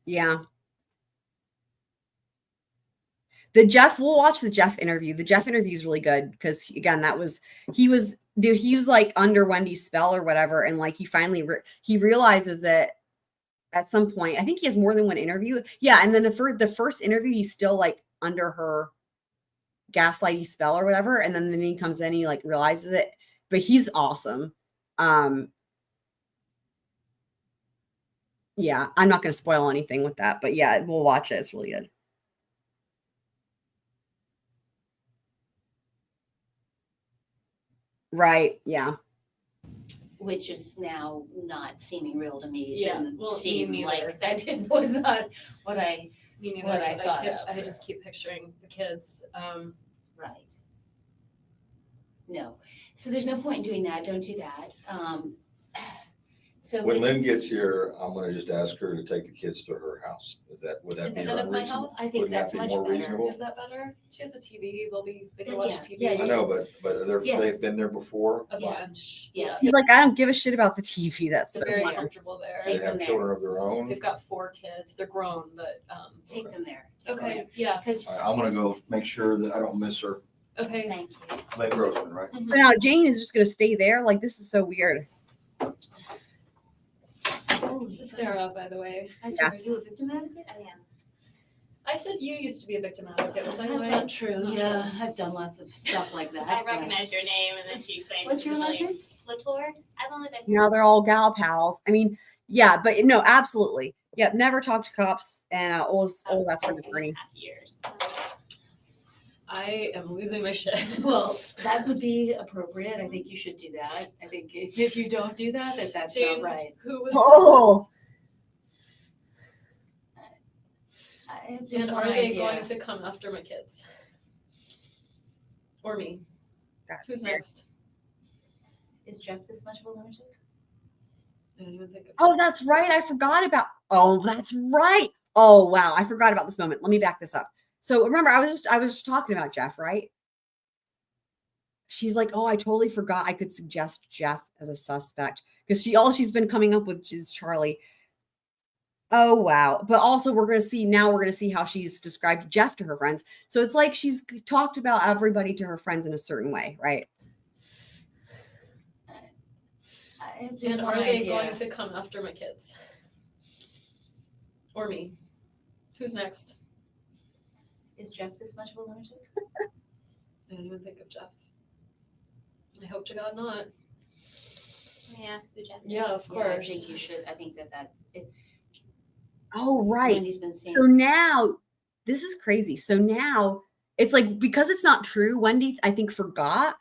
Yeah. We'll watch the Jeff interview. The Jeff interview is really good because again, he was like under Wendy's spell or whatever. And like, he finally, he realizes that at some point, I think he has more than one interview. Yeah. And then the first interview, he's still like under her gaslighty spell or whatever. And then he comes in, he like realizes it, but he's awesome. Yeah, I'm not going to spoil anything with that, but yeah, we'll watch it. It's really good. Right. Yeah. Which is now not seeming real to me. It Yeah, didn't well, me seem neither. like that was not what I what I thought of. I just keep picturing the kids. Right. No. So there's no point in doing that. Don't do that. So When Lynn gets here, I'm gonna just ask her to take the kids to her house. Would that be Instead of my unreasonable? house? I think Wouldn't that that's be much more better. reasonable? Is that better? She has a TV. They can Yeah, watch yeah, TV. I know, but Yes. they've been there before. A Yeah. bunch. Yeah. He's like, I don't give a shit about the TV. That's so They're very weird. comfortable there. They Take them have there. children of their own. They've got 4 kids. They're grown, but Take them there. Take them okay, there. yeah. Because All right, I'm gonna go make sure that I don't miss her. Okay. thank you. Lynn Grossman, right? Mhm. So now Jane is just going to stay there. Like, this is so weird. Oh, This is Sarah, by the way. Are you a victim advocate? I am. I said you used to be a victim advocate. Was I That's right? not true. Not Yeah, sure. I've done lots of stuff like that. I but- recognize your name, and then she's saying. What's your last name? Latour. I've only been. Now they're all gal pals. I mean, yeah, but no, absolutely. Yeah, never talk to cops and old that's for the 3.5 years. I am losing my shit. Well, that would be appropriate. I think you should do that. I think if you don't do that, that's Jane, not right. Who was Oh. I have this? just And one are they idea. going to come after my kids? Or me? Who's next? Is Jeff this much of a lunatic? I don't even think of Oh, that's right. I forgot about. Oh, that's right. Oh, wow. I forgot about this moment. Let me back this up. So remember, I was just talking about Jeff, right? She's like, oh, I totally forgot I could suggest Jeff as a suspect because all she's been coming up with is Charlie. Oh, wow. But also we're going to see how she's described Jeff to her friends. So it's like she's talked about everybody to her friends in a certain way, right? I have just And one are they idea. going to come after my kids? Or me? Who's next? Is Jeff this much of a lunatic? I don't even think of Jeff. I hope to God not. Let me ask who Jeff is. Yeah, of Yeah, I course. think you should. I think that Oh, right. Wendy's been saying. So now, this is crazy. So now it's like, because it's not true, Wendi, I think, forgot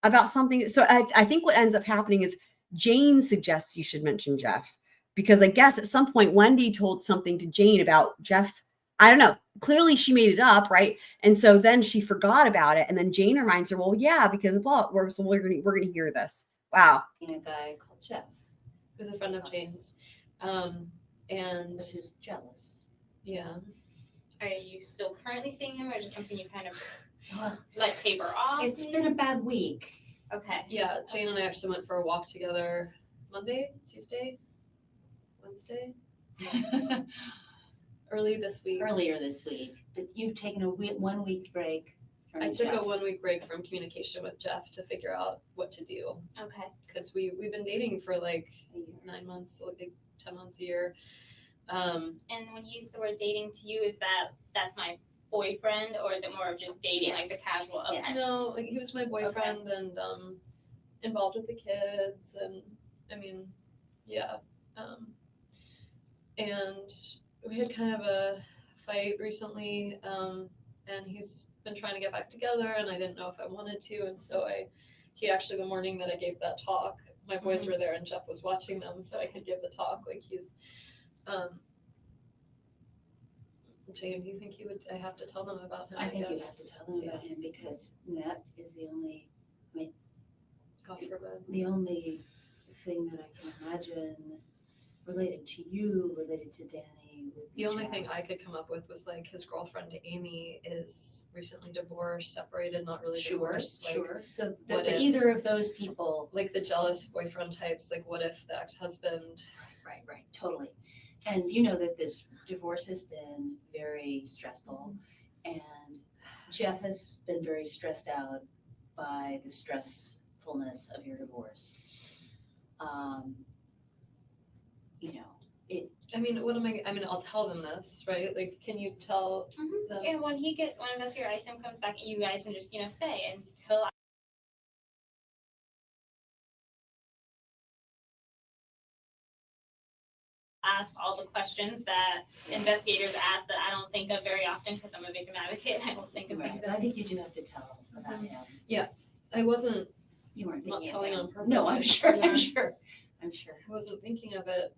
about something. So I think what ends up happening is Jane suggests you should mention Jeff, because I guess at some point Wendi told something to Jane about Jeff. I don't know. Clearly she made it up, right? And so then she forgot about it. And then Jane reminds her, well, yeah, because blah, we're gonna hear this. Wow. A guy called Jeff, Who's a friend of Jane's. And who's jealous. yeah. Are you still currently seeing him, or just something you kind of Well, let taper off? it's been a bad week. Okay. Yeah, Jane and I actually went for a walk together Monday, Tuesday, Wednesday. Earlier this week, But you've taken a 1 week break from I took Jeff. a 1 week break from communication with Jeff to figure out what to do. Okay. Because we've been dating for like 9 months, so like 10 months a year. And when you use the word dating to you, is that's my boyfriend, or is it more of just dating, like the casual? Okay. Yeah. No, like he was my boyfriend and involved with the kids, and I mean, yeah. And we had kind of a fight recently, and he's been trying to get back together, and I didn't know if I wanted to, and so he actually, the morning that I gave that talk, my boys were there and Jeff was watching them, so I could give the talk. Like he's, Jane, do you think I have to tell them about him? I think you guess? have to tell them about him, because that is the only, God forbid. the only thing that I can imagine related to you, related to Danny. would be The only Jeff. thing I could come up with was like his girlfriend Amy is recently divorced, separated, not really divorced. Like, Sure. So what if- either of those people. like the jealous boyfriend types, like what if the ex-husband? Right, totally. And you know that this divorce has been very stressful, and Jeff has been very stressed out by the stressfulness of your divorce. You know, I mean, I'll tell them this, right? Like, can you tell them? And when Investigator Isom comes back, you guys can just, stay, and he'll ask all the questions that investigators ask that I don't think of very often, because I'm a victim advocate and I don't think of right, things. but I think you do have to tell about him. I wasn't You weren't not thinking telling of on him. purpose. No, I'm sure, Yeah. I'm sure. I wasn't thinking of it.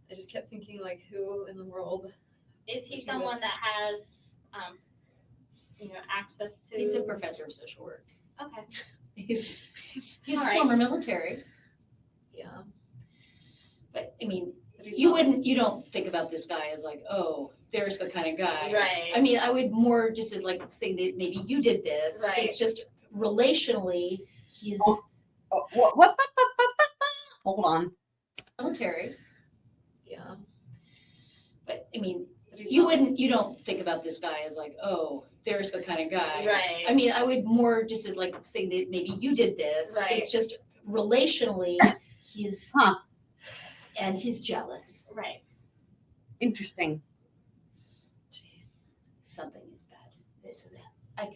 I just kept thinking, like, who in the world? Is he Is he someone with- that has, access to? He's a professor of social work. Okay. He's All right. former military, Yeah. but I mean, But he's you not- don't think about this guy as like, oh, there's the kind of guy. Right. I mean, I would more just as like say that maybe you did this. Right. It's just relationally, he's What? Hold on. military, Yeah. but I mean, But he's you not- don't think about this guy as like, oh, there's the kind of guy. Right. I mean, I would more just as like say that maybe you did this. Right. It's just relationally, he's Huh. and he's jealous. Right. Interesting. Something is bad. This and that.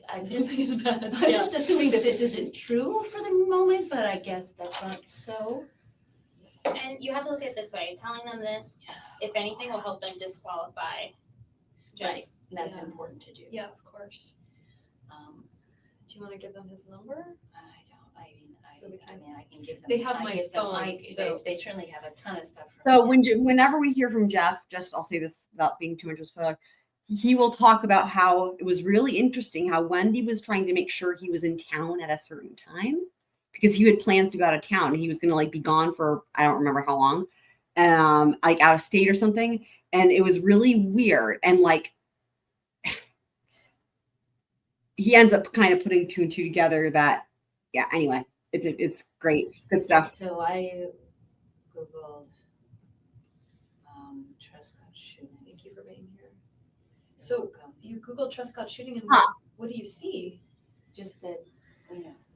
I'm just Something is bad. I'm Yeah. just assuming that this isn't true for the moment, but I guess that's not so. And you have to look at it this way, telling them this, if anything, will help them disqualify Jeff. Right. And that's Yeah. important to do. Yeah, of course. Do you want to give them his number? So we can- I can give them. They have I my give them- phone, so- they certainly have a ton of stuff. from So him. whenever we hear from Jeff, I'll say this without being too much of a spoiler, he will talk about how it was really interesting how Wendi was trying to make sure he was in town at a certain time because he had plans to go out of town and he was going to like be gone for, I don't remember how long, like out of state or something. And it was really weird. And like, he ends up kind of putting two and two together that, yeah, anyway, it's great. It's good stuff. So I Googled Trescott shooting. Thank you for being here. So you Googled Trescott shooting, and Huh. what do you see? Just that,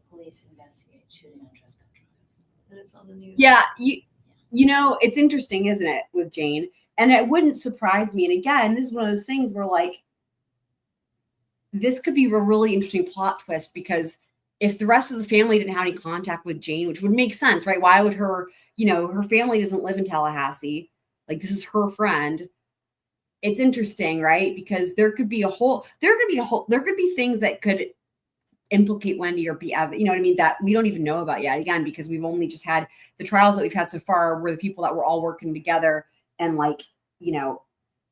police investigate shooting on Trescott Drive. And it's on the news. Yeah, you know, it's interesting, isn't it, with Jane? And it wouldn't surprise me. And again, this is one of those things where like this could be a really interesting plot twist because if the rest of the family didn't have any contact with Jane, which would make sense, right? Why would her family doesn't live in Tallahassee? Like this is her friend. It's interesting, right? Because there could be things that could implicate Wendi or be you know what I mean, that we don't even know about yet, again, because we've only just had the trials that we've had so far were the people that were all working together, and like, you know,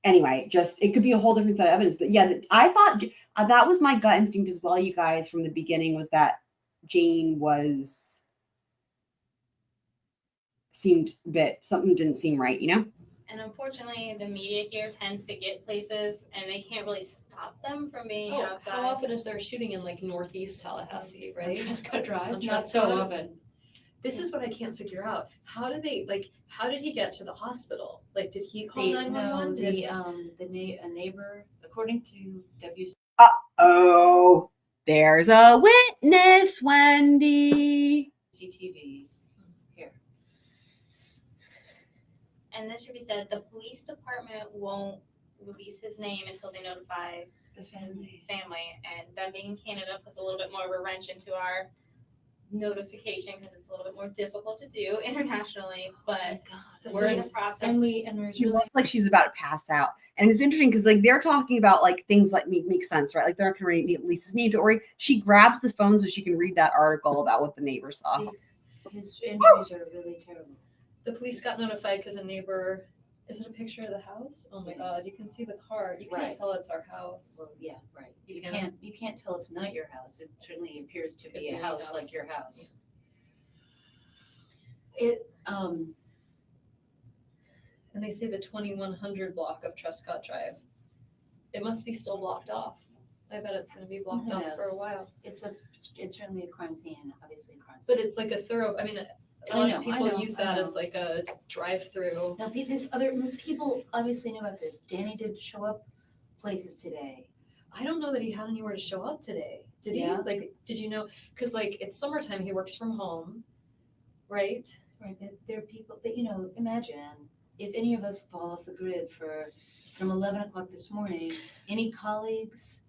anyway, just it could be a whole different set of evidence. But yeah, I thought that was my gut instinct as well, you guys, from the beginning, was that Jane seemed a bit, something didn't seem right, you know? And unfortunately, the media here tends to get places, and they can't really stop them from being Oh, outside. how often is there shooting in like northeast Tallahassee, right? Trescott Drive, On not so Trescott? often. This is what I can't figure out. How did he get to the hospital? Like, did he call 911? A neighbor, according to WC. Oh, there's a witness, Wendi. CTV here. And this should be said, the police department won't release his name until they notify The family. and them being in Canada puts a little bit more of a wrench into our notification because it's a little bit more difficult to do internationally, but we're in the process. And we're She really looks like she's about to pass out. And it's interesting because like they're talking about like things like make sense, right? Like they're not going to read Lisa's name to Ori. She grabs the phone so she can read that article about what the neighbor saw. his injuries are really terrible. The police got notified because a neighbor, is it a picture of the house? Oh my God, you can see the car. You can't Right. tell it's our house. Well, yeah, right. You You can't tell it's not your house. It certainly appears to be a house like your house. And they say the 2100 block of Trescott Drive. It must be still blocked off. I bet it's gonna be blocked Who off for a knows? while. It's certainly a crime scene, obviously a crime scene. But it's like a thorough, I mean, a I lot know, of I people know, use I that know. as like a drive-through. Now, this other people obviously know about this. Danny did show up places today. I don't know that he had anywhere to show up today. Did he? Yeah. Like, did you know? Because like it's summertime, he works from home, right? Right, but there are people, but imagine if any of us fall off the grid from 11 o'clock this morning, any colleagues,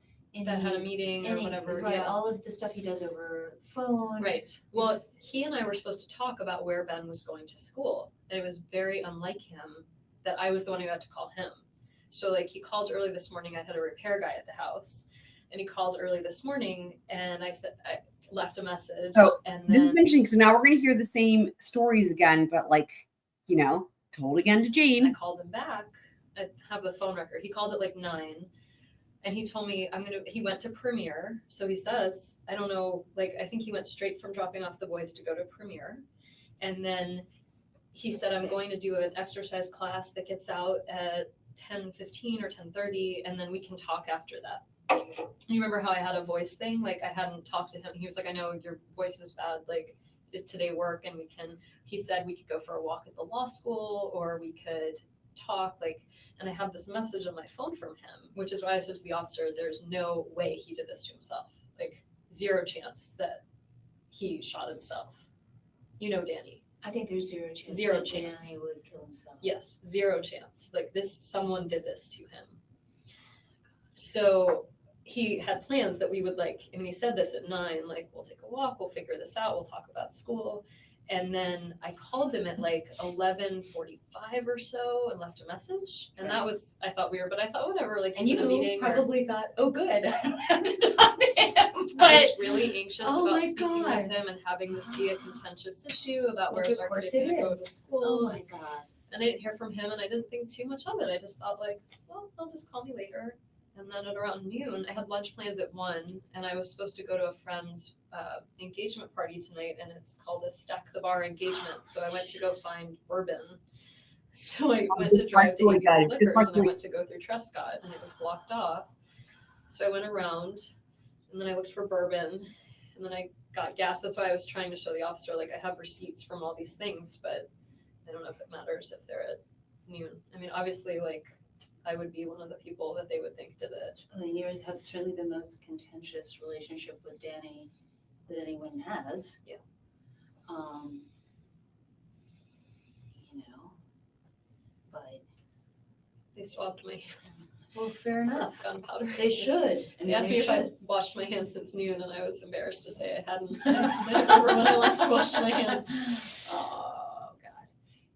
That had a meeting or whatever. Right, Yeah. all of the stuff he does over phone. Right. Well, he and I were supposed to talk about where Ben was going to school. And it was very unlike him that I was the one who had to call him. So like he called early this morning. I had a repair guy at the house. And he called early this morning and I left a message. So and this is then interesting because now we're going to hear the same stories again, but like, told again to I Jane. called him back. I have the phone record. He called at like 9. And he told me he went to Premiere. So he says, I don't know, like, I think he went straight from dropping off the boys to go to Premiere. And then he said, I'm going to do an exercise class that gets out at 10:15 or 10:30, and then we can talk after that. You remember how I had a voice thing? Like, I hadn't talked to him. He was like, I know your voice is bad. Like, does today work? And he said we could go for a walk at the law school, or we could talk, like, and I have this message on my phone from him, which is why I said to the officer, there's no way he did this to himself. Like, zero chance that he shot himself. Danny. I think there's zero chance. Zero that chance. Danny would kill himself. Yes, zero chance. Like someone did this to him. So he had plans that we would he said this at 9, like, we'll take a walk, we'll figure this out, we'll talk about school. And then I called him at 11:45 or so and left a message. And that was, I thought weird, but I thought whatever, like, And he's in a you meeting. probably thought, oh, good, I don't have to talk to him. But I was really anxious Oh about my speaking God. with him and having this be a contentious issue about Which where's of our course kid it gonna go to is. school. Oh my God. And I didn't hear from him and I didn't think too much of it. I just thought well, they'll just call me later. And then at around noon, I had lunch plans at 1 and I was supposed to go to a friend's engagement party tonight, and it's called a Stack the Bar engagement. So I went to go find Bourbon. So I went to drive to ABC Liquors and I went to go through Trescott and it was blocked off. So I went around and then I looked for Bourbon and then I got gas. That's why I was trying to show the officer, like, I have receipts from all these things, but I don't know if it matters if they're at noon. I mean, obviously, like, I would be one of the people that they would think did it. I mean, you have certainly the most contentious relationship with Danny that anyone has. Yeah. But They swabbed my hands. well, fair enough. Gunpowder. They should. I mean, They asked they me if I should. washed my hands since noon, and I was embarrassed to say I hadn't. I don't remember when I last washed my hands. Oh God.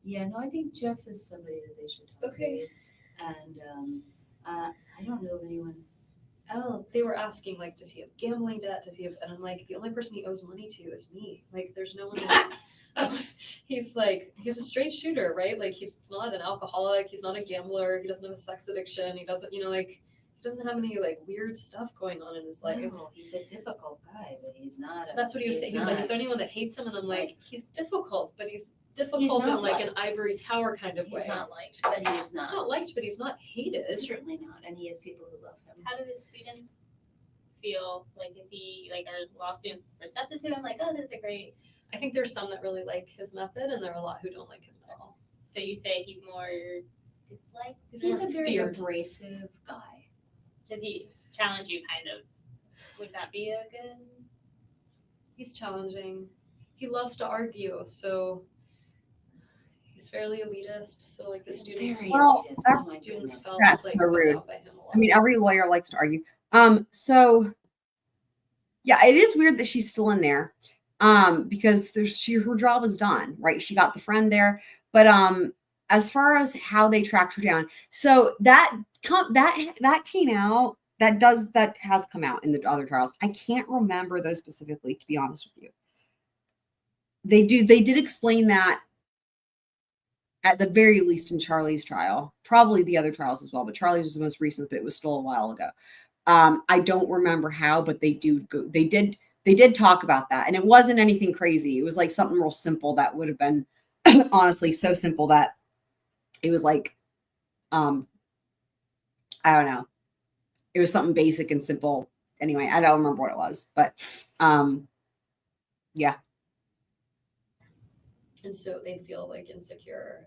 Yeah, no, I think Jeff is somebody that they should talk to. And I don't know of anyone Oh, they were asking, like, does he have gambling debt? Does he have, and I'm like, the only person he owes money to is me. Like, there's no one else. He's like, he's a straight shooter, right? Like, he's not an alcoholic. He's not a gambler. He doesn't have a sex addiction. He doesn't, like, he doesn't have any, like, weird stuff going on in his life. No, he's a difficult guy, but he's not. That's what he was saying. He's like, is there anyone that hates him? And I'm like, he's difficult, but he's difficult He's in not like an liked. ivory tower kind of way. He's not liked, but he is He's not. not liked, but he's not hated. Certainly not, and he has people who love him. How do his students feel? Like, is he, like, are law students receptive to him? Like, oh, this is a great. I think there's some that really like his method, and there are a lot who don't like him at all. So you say he's more disliked? He's more a very feared. abrasive guy. Does he challenge you, kind of? Would that be a good? He's challenging. He loves to argue, so he's fairly elitist. So like the students, Very Well, elitist. that's- Oh my students goodness. felt That's like so put rude. down by him a lot. I mean, every lawyer likes to argue. So yeah, it is weird that she's still in there. Because her job is done, right? She got the friend there. But as far as how they tracked her down, so that came out, that has come out in the other trials. I can't remember those specifically, to be honest with you. They did explain that at the very least in Charlie's trial, probably the other trials as well, but Charlie's was the most recent, but it was still a while ago. I don't remember how, but they did talk about that, and it wasn't anything crazy. It was like something real simple that would have been honestly so simple that it was like, I don't know. It was something basic and simple. Anyway, I don't remember what it was, but yeah. And so they feel like insecure,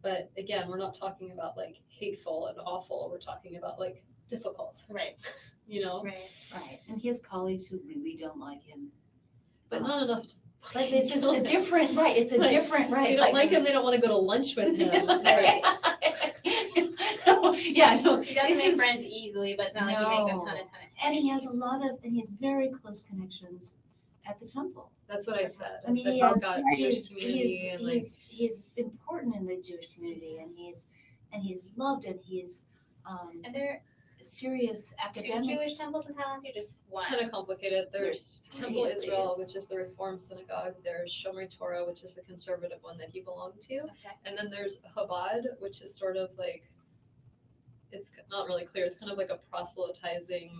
but again, we're not talking about like hateful and awful. We're talking about like difficult, Right. you know? Right. Right, and he has colleagues who really don't like him. But not enough to. But this is a different, right, it's a Like, different, right. They don't like him. They don't want to go to lunch with him. Right. Yeah, no, He doesn't this make is, friends easily, but it's not like he makes a No. ton of and he has he has very close connections at the temple. That's what I said. I mean, said he he's has, got he's, Jewish community and like he's important in the Jewish community, and he's loved, and he's And there serious are two academic. Jewish temples in Tallahassee, or just one? it's kind of complicated. There's There's Temple three, at Israel, least. which is the Reform synagogue. There's Shomer Torah, which is the conservative one that he belonged to. Okay. And then there's Chabad, which is sort of like, it's not really clear. It's kind of like a proselytizing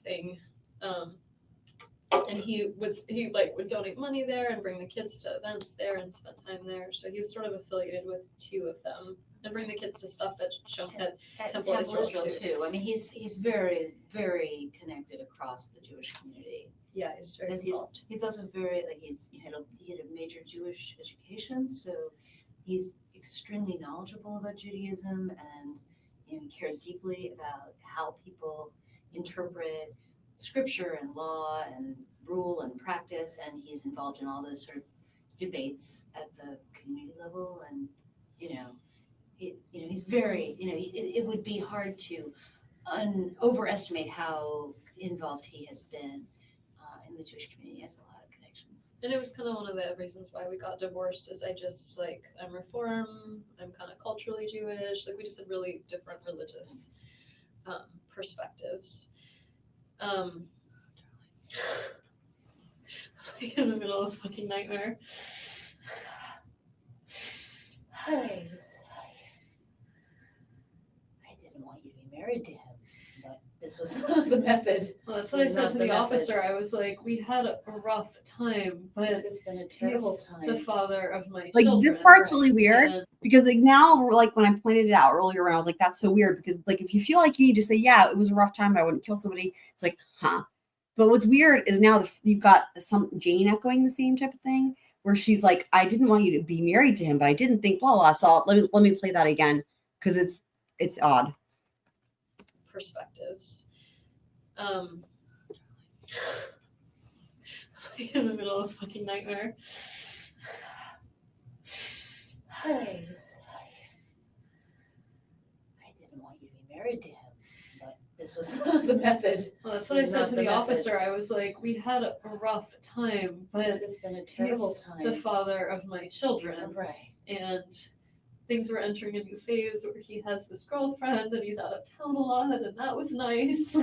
thing. And he would donate money there and bring the kids to events there and spend time there. So he's sort of affiliated with two of them and bring the kids to stuff at At Temple Israel too. I mean, he's very, very connected across the Jewish community. Yeah, he's very Because involved. he's also very, like, he had a major Jewish education, so he's extremely knowledgeable about Judaism, and he cares deeply about how people interpret scripture and law and rule and practice, and he's involved in all those sort of debates at the community level, and he's very, it would be hard to overestimate how involved he has been in the Jewish community. He has a lot of connections. And it was kind of one of the reasons why we got divorced is I'm Reform, I'm kind of culturally Jewish. Like we just had really different religious perspectives. In the middle of a fucking nightmare. I didn't want you to be married to him, but this was not the method. Well, that's what I It's said not to the the method. officer. I was like, we had a rough time, but This has been a terrible he's time. the father of my Like children. this part's really weird And because like now, like when I pointed it out earlier, I was like, that's so weird because like if you feel like you need to say, yeah, it was a rough time, but I wouldn't kill somebody. It's like, huh. But what's weird is now you've got some Jane echoing the same type of thing where she's like, I didn't want you to be married to him, but I didn't think blah blah. So let me play that again because it's odd. perspectives. In the middle of a fucking nightmare. I didn't want you to be married to him, but this was not the method. Well, that's what I It's said not to the the method. officer. I was like, we had a rough time, but This has been a terrible he's time. the father of my children. Right. And things were entering a new phase where he has this girlfriend and he's out of town a lot, and that was nice.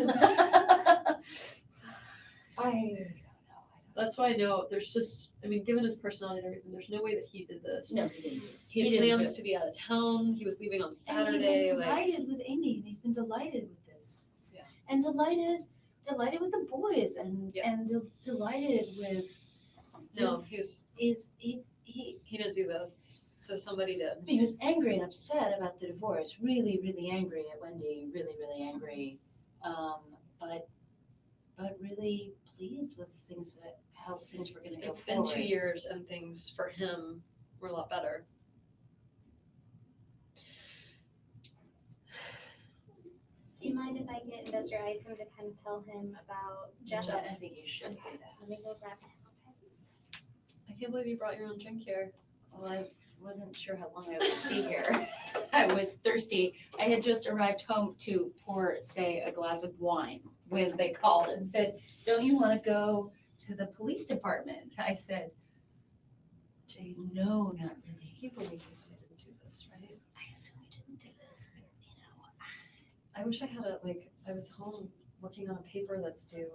That's why I know there's just, I mean, given his personality and everything, there's no way that he did this. No, he didn't. He had didn't plans do to be out of town. He was leaving on And Saturday. he was Like, delighted with Amy, and he's been delighted with this. Yeah. And delighted with the boys, and delighted with. no, with- he didn't do this. So somebody did. He was angry and upset about the divorce. Really, really angry at Wendi. Really, really angry. But really pleased with things how things were going to go It's been forward. 2 years and things for him were a lot better. Do you mind if I get Investor Ison to kind of tell him about Jeff? I think you should do that. Let me go grab him. Okay. I can't believe you brought your own drink here. Well, I wasn't sure how long I would be here. I was thirsty. I had just arrived home to pour, say, a glass of wine when they called and said, "Don't you want to go to the police department?" I said, "Jane, no, not really." You believe me that I didn't do this, right? I assume you didn't do this, but I wish I had I was home working on a paper that's due.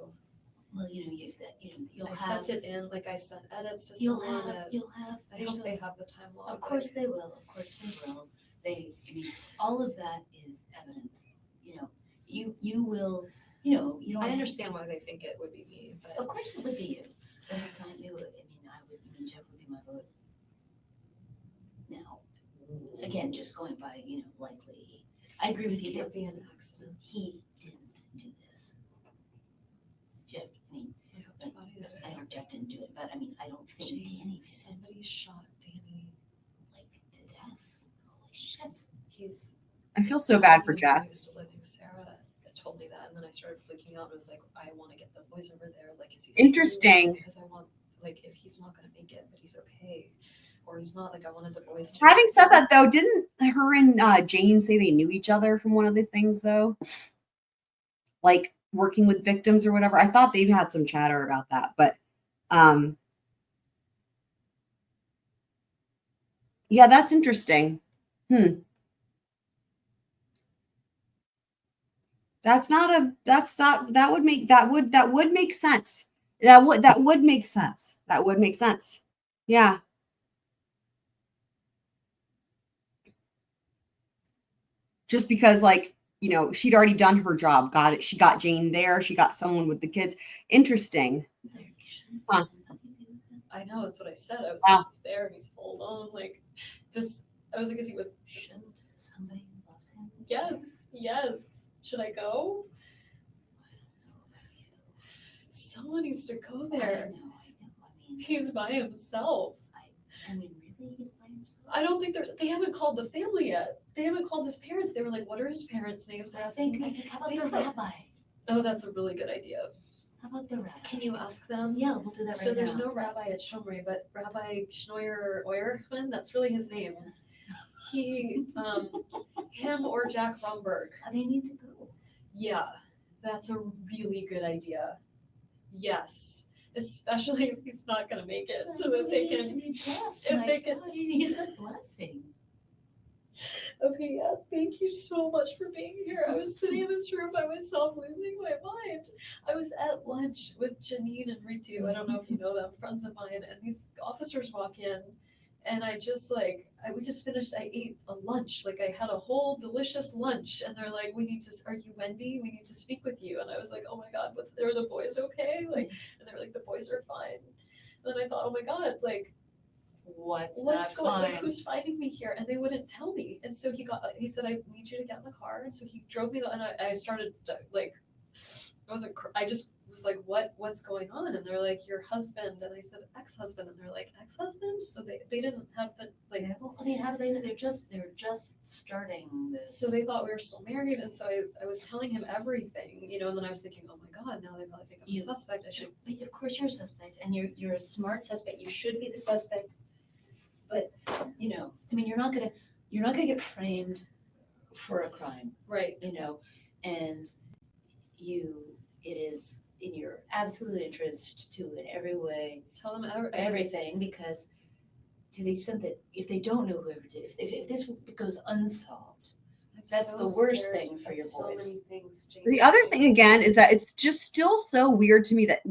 well, you'll I have. sent it in, like I sent edits to You'll someone. have. and You'll have. I there's hope a- they have the time log. Of course they will. Of course they will. All of that is evident. You will. You don't. I understand why they think it would be me, but Of course it would be you, but it's not you. Jeff would be my vote. Now, again, just going by, likely. I agree with you it that can't be an accident. he didn't do this. Jeff, I hope to God he did. I know Jeff didn't do it, but I don't think Danny did. Somebody shot Danny. Like to death. Holy shit. He's. I feel so bad for Jack. Used to living Sarah that told me that, and then I started freaking out. And was like, I want to get the boys over there. Like, is he Interesting. Because I want, like, if he's not gonna make it, but he's okay, or he's not, like, I wanted the boys to. Having said that, though, didn't her and Jane say they knew each other from one of the things, though? Like working with victims or whatever. I thought they had some chatter about that, but yeah, that's interesting. That would make sense. That would make sense. That would make sense. Yeah. Just because, like, she'd already done her job. Got it. She got Jane there. She got someone with the kids. Interesting. Huh. I know, that's what I said. I was Wow. like, he's there and he's full alone. Like, just, I was like, is he with. Shouldn't somebody loves him? Yes. Should I go? Someone needs to go there. I know. He's by himself. Really? He's by himself? I don't think they haven't called the family yet. They haven't called his parents. They were like, what are his parents' names? They're I asking think, me. how about They the have- rabbi? Oh, that's a really good idea. How about the rabbi? Can you ask them? Yeah, we'll do that right So there's now. no rabbi at Shomri, but Rabbi Schneyer, that's really his name. He, him or Jack Rumberg. They need to go. Yeah, that's a really good idea. Yes, especially if he's not gonna make it, so that they He needs to can. be blessed. if My they can- God, he needs a blessing. Okay, yeah, thank you so much for being here. I was sitting in this room by myself, losing my mind. I was at lunch with Janine and Ritu. I don't know if you know them, friends of mine, and these officers walk in, and I ate a lunch. Like, I had a whole delicious lunch, and they're like, are you Wendi? We need to speak with you. And I was like, oh my God, are the boys okay? Like, and they were like, the boys are fine. And then I thought, oh my God, like, What's what's not going, like, fine? who's finding me here? And they wouldn't tell me. And so he said, I need you to get in the car. And so he drove me, and I started, like, I just was like, what's going on? And they're like, your husband. And I said, ex-husband. And they're like, ex-husband? So they didn't have the, like, Well, how do they know? They're just starting this. so they thought we were still married. And so I was telling him everything, and then I was thinking, oh my God, now they probably think I'm a suspect. I should. But of course you're a suspect, and you're a smart suspect. You should be the suspect. But you're not gonna get framed for a crime, Right. and it is in your absolute interest to in every way Tell them everything, because to the extent that if they don't know whoever did, if this goes unsolved, I'm that's so the worst scared thing for of your so boys. many things The changing. other thing again is that it's just still so weird to me that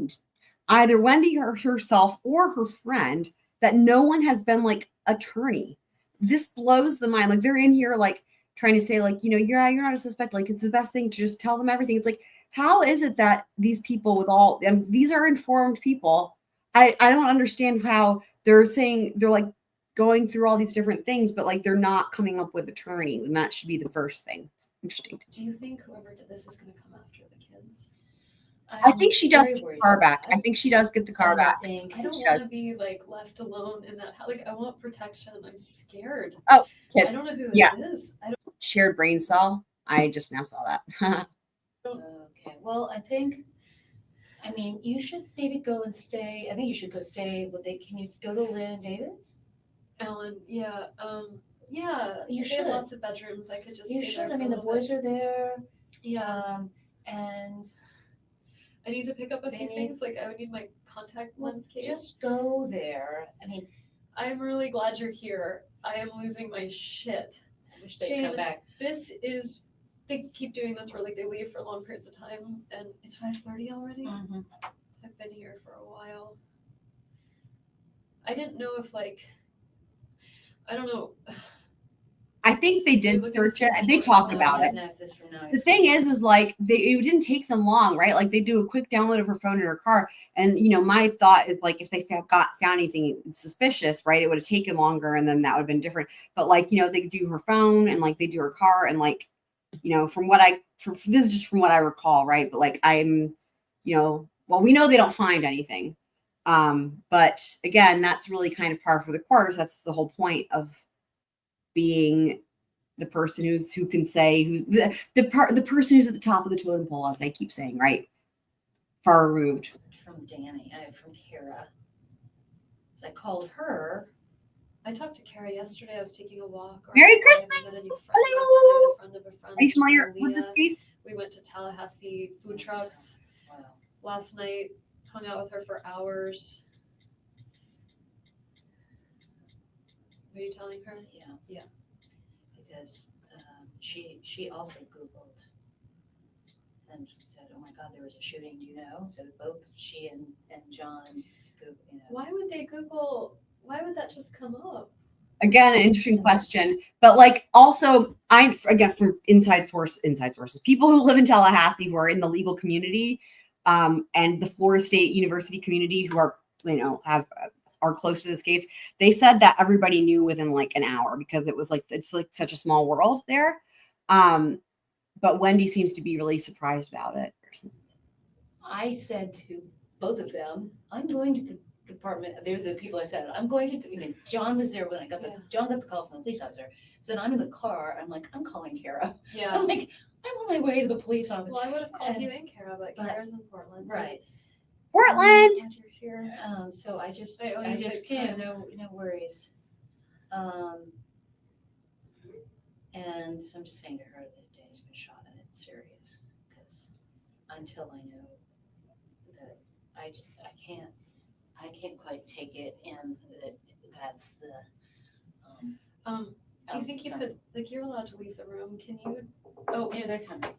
either Wendi herself or her friend, that no one has been like attorney. This blows the mind. Like they're in here like trying to say like, you're not a suspect. Like it's the best thing to just tell them everything. It's like, how is it that these people with all, and these are informed people. I don't understand how they're saying they're like going through all these different things, but like they're not coming up with attorney, and that should be the first thing. It's interesting. Do you think whoever did this is going to come after the kids? I think she does get the car back. I think she does get the car back. I think don't she want does. to be like left alone in that house. Like I want protection. I'm scared. Oh, I kids. don't know who this Yeah. is. I don't. Shared brain cell. I just now saw that. Okay, well, I mean, you should maybe go and stay, I think you should go stay, can you go to Lynn and David's? Ellen, yeah, yeah. You they should. have lots of bedrooms. I could just. You stay should, there I for mean, a the little boys bit. are there, Yeah. and I need to pick up a They few need- things. Like I would need my contact lens case. just go there. I mean, I'm really glad you're here. I am losing my shit. I wish they'd Shane, come back. This is. They keep doing this where like they leave for long periods of time, and it's 5:30 already. Mhm. I've been here for a while. I didn't know if like. I don't know. I think they did search it and they talk about it. The thing is like it didn't take them long, right? Like they do a quick download of her phone in her car. And my thought is like if they found anything suspicious, right, it would have taken longer and then that would have been different. But like, they do her phone and like they do her car and like, this is just from what I recall, right? But like I'm, well, we know they don't find anything. But again, that's really kind of par for the course. That's the whole point of being the person who can say who's the person who's at the top of the totem pole, as I keep saying, right? Far removed. From Kara. So I called her. I talked to Kara yesterday. I was taking a walk. Merry Christmas! Hello! Friend of a friend. Are you familiar with this case? We went to Tallahassee food trucks Wow. last night. Hung out with her for hours. Were you telling her? Yeah. Yeah. Because she also Googled and said, "Oh my God, there was a shooting." Do you know? So both she and John Googled. Why would they Google? Why would that just come up? Again, an interesting question. But like also, from inside sources, people who live in Tallahassee who are in the legal community, and the Florida State University community who are are close to this case, they said that everybody knew within like an hour because it's like such a small world there. But Wendi seems to be really surprised about it. I said to both of them, "I'm going to the department." They're the people I said, "I'm going to." John was there when I got John got the call from the police officer. So then I'm in the car. I'm like, I'm calling Kara. Yeah. I'm like, I'm on my way to the police office. Well, I would have called you and Kara, but Kara's in Portland. Right. Portland. Glad you're here. So I just I owe I you just big can't. time. No worries. And I'm just saying to her that Danny's been shot and it's serious because until I know that I can't quite take it in that that's the Do you think you could, like, you're allowed to leave the room? Can you? Oh, yeah, they're coming.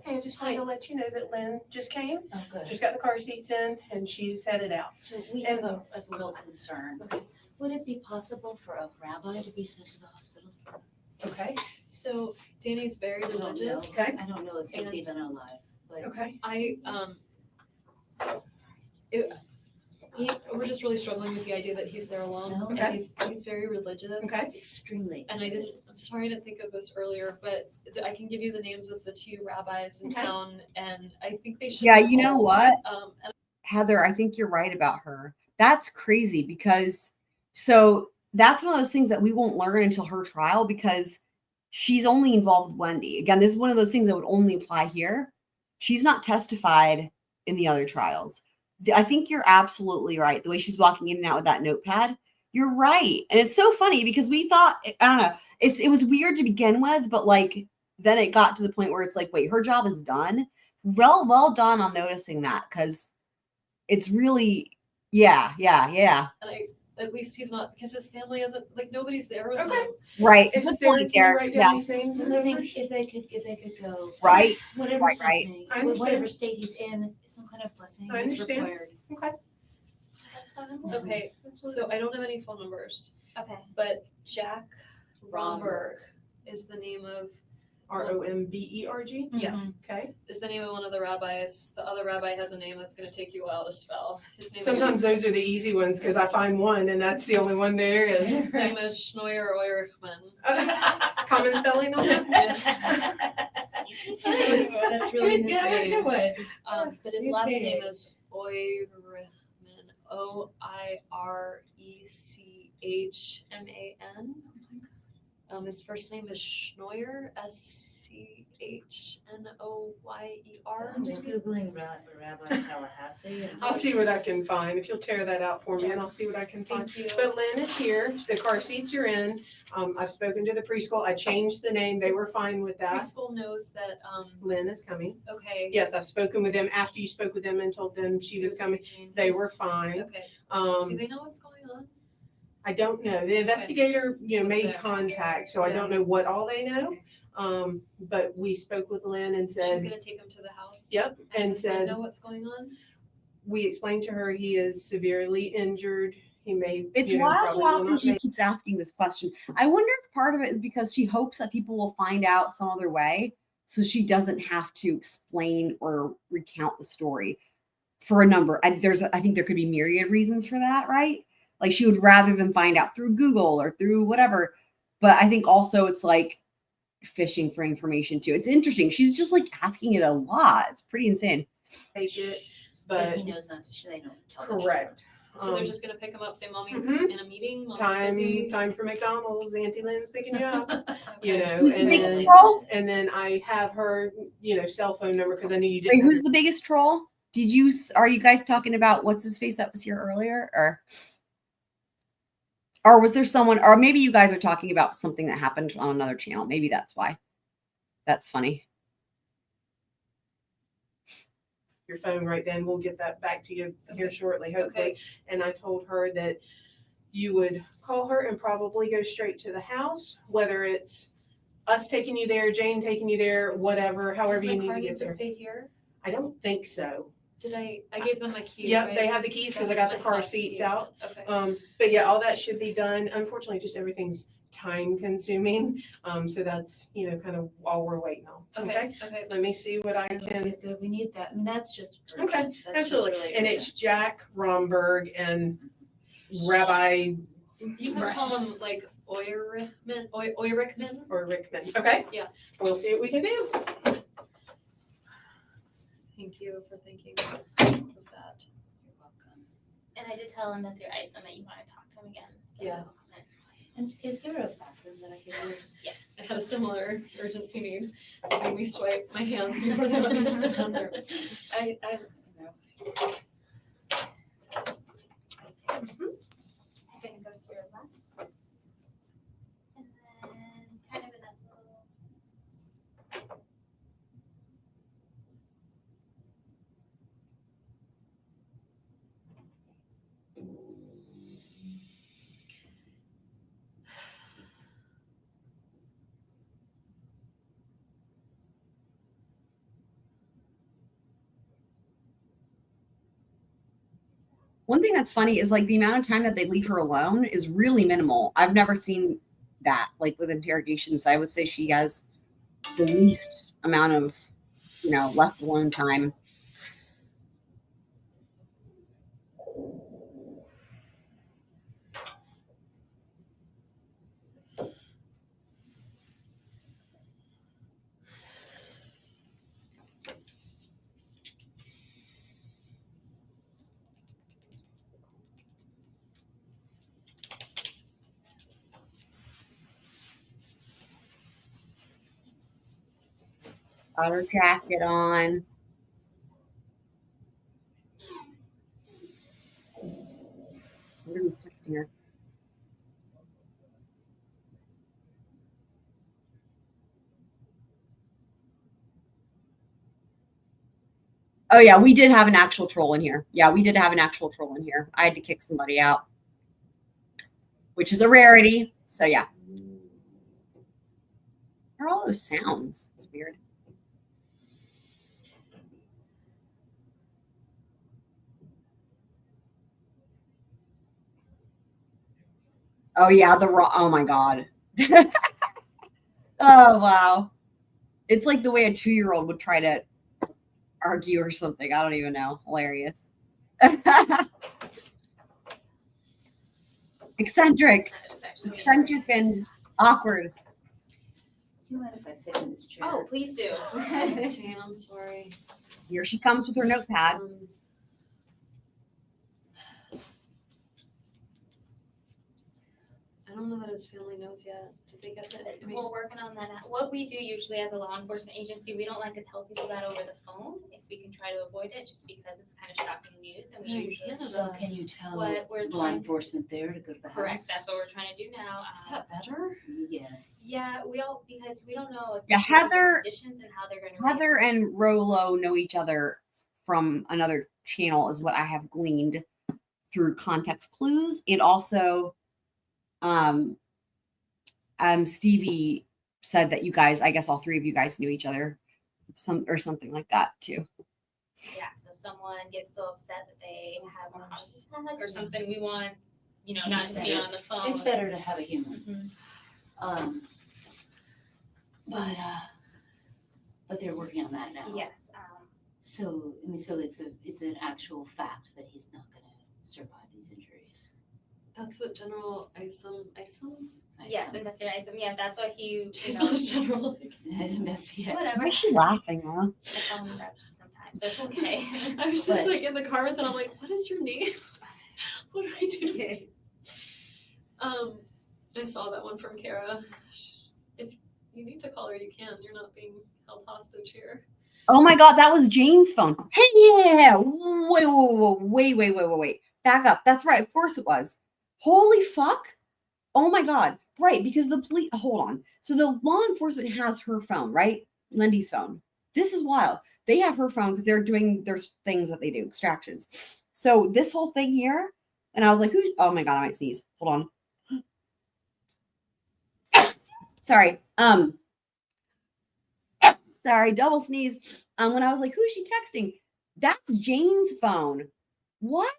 Hey, I just wanted to let you know that Lynn just came. Oh, good. Just got the car seats in and she's headed out. So we have a real concern. Okay. Would it be possible for a rabbi to be sent to the hospital? Okay. So Danny's very I don't know. religious. Okay. I don't know if he's And- even alive, but Okay. We're just really struggling with the idea that he's there alone. Okay. And he's very religious. Okay. extremely. And I'm sorry I didn't think of this earlier, but I can give you the names of the two rabbis in Okay. town, and I think they should. Yeah, be you know called. what? And Heather, I think you're right about her. That's crazy because that's one of those things that we won't learn until her trial because she's only involved with Wendi. Again, this is one of those things that would only apply here. She's not testified in the other trials. I think you're absolutely right. The way she's walking in and out with that notepad, you're right. And it's so funny because we thought, I don't know, it was weird to begin with, but like then it got to the point where it's like, wait, her job is done. Well done on noticing that because it's really, yeah. And at least he's not, because his family isn't, like, nobody's there with Okay. him. Right. If Good Sarah point can there. write Yeah. down these names Because and I think numbers. if they could go. Right. Whatever's Right, right. happening, I understand. whatever state he's in, some kind of blessing I is understand. required. Okay. Okay, so I don't have any phone numbers, Okay. but Jack Romberg is the name of, Romberg. yeah, Okay. is the name of one of the rabbis. The other rabbi has a name that's gonna take you a while to spell. His name Sometimes those are the easy ones because I find one and that's the only one there is, is. his name is Schnoyer Eurichman. Common spelling on that? That's really his Yeah, that's a name. good one. But his last name is Eurichman, Oirechman. His first name is Schnoyer, Schnoyer. I'm just Googling Rabbi Tallahassee. And I'll see what I can find. If you'll tear that out for me and I'll see what I can find. Thank you. But Lynn is here. The car seats are in. I've spoken to the preschool. I changed the name. They were fine with that. Preschool knows that, Lynn is coming. okay. Yes, I've spoken with them after you spoke with them and told them she was coming. They were fine. Okay. Do they know what's going on? I don't know. The investigator, What's made that? contact, so I don't know what all they know. Okay. But we spoke with Lynn and She's said, gonna take him to the house? yep, and Does they said, know what's going on? we explained to her he is severely injured. He may, It's you know, wild probably how will often not she make. keeps asking this question. I wonder if part of it is because she hopes that people will find out some other way, so she doesn't have to explain or recount the story for a number. I think there could be myriad reasons for that, right? Like she would rather them find out through Google or through whatever. But I think also it's like fishing for information too. It's interesting. She's just like asking it a lot. It's pretty insane. Take it, But but he knows not to, they don't tell the correct. So they're just gonna pick him up, say mommy's Mhm. in a meeting, mommy's busy. Time for McDonald's. Auntie Lynn's picking you up. Okay. Who's the and biggest then, troll? and then I have her, cell phone number because I knew you Wait, didn't. who's the biggest troll? Are you guys talking about what's his face that was here earlier? Or was there someone, or maybe you guys are talking about something that happened on another channel. Maybe that's why. That's funny. Your phone right then. We'll get that back to you here shortly, hopefully. Okay. And I told her that you would call her and probably go straight to the house, whether it's us taking you there, Jane taking you there, whatever, however Does you my need car to need get to there. stay here? I don't think so. Did I gave them my keys, Yep, right? they have the keys because I That's got the my car house seats key. out. Okay. But yeah, all that should be done. Unfortunately, just everything's time consuming. So that's, kind of all we're waiting on. Okay. Okay. Let me see what I can. Good, we need that. I mean, that's just. Okay, urgent. That's just absolutely. really And urgent. it's Jack Romberg and Rabbi You can call him like Eurichman. or Rickman. Okay? Yeah. We'll see what we can do. Thank you for thinking of that. You're welcome. And I did tell him this year, I that you want to talk to him again. So. Yeah. And is there a bathroom that I can use? Yes. I had a similar urgency need. Made me swipe my hands before they let me use the bathroom. I don't know. Gonna go to your left. And then kind of in that little. One thing that's funny is like the amount of time that they leave her alone is really minimal. I've never seen that like with interrogations. I would say she has the least amount of, left alone time. Got her jacket on. Who's texting her? Oh yeah, we did have an actual troll in here. Yeah, we did have an actual troll in here. I had to kick somebody out. which is a rarity. So yeah. What are all those sounds? It's weird. Oh yeah, oh my God. Oh wow. It's like the way a 2-year-old would try to argue or something. I don't even know. Hilarious. Eccentric and awkward. Do you mind if I sit in this chair? Oh, please do. Jane, I'm sorry. Here she comes with her notepad. I don't know that his family knows yet. Did they get that information? We're working on that now. What we do usually as a law enforcement agency, we don't like to tell people that over the phone if we can try to avoid it, just because it's kind of shocking news. And we usually So can you tell what we're law enforcement there to go to the correct. house? That's what we're trying to do now. Is that better? Yes. Yeah, because we don't know Yeah, Heather, conditions and how they're going to Heather and Rolo know each other from another channel, is what I have gleaned through context clues, and also, Stevie said that you guys, I guess all three of you guys knew each other, something like that too. Yeah, so someone gets so upset that they have a heart attack or something. We want, not just be on the phone. It's better to have a human. Mm-hmm. But they're working on that now. Yes. So it's an actual fact that he's not going to survive these injuries. That's what General Isom? Yes, Investigator Isom. Yeah, that's what he. He's not a general. Investigator. Whatever. Why is she laughing, huh? I call him Rep sometimes. That's okay. I was just like in the car with it. I'm like, what is your name? What do I do? I saw that one from Kara. If you need to call her, you can. You're not being held hostage here. Oh my God, that was Jane's phone. Hey, yeah. Wait. Back up. That's right. Of course it was. Holy fuck. Oh my God. Right. Because the police, hold on. So the law enforcement has her phone, right? Lindy's phone. This is wild. They have her phone because they're doing their things that they do, extractions. So this whole thing here, and I was like, oh my God, I might sneeze. Hold on. Sorry. Sorry, double sneeze. When I was like, who is she texting? That's Jane's phone. What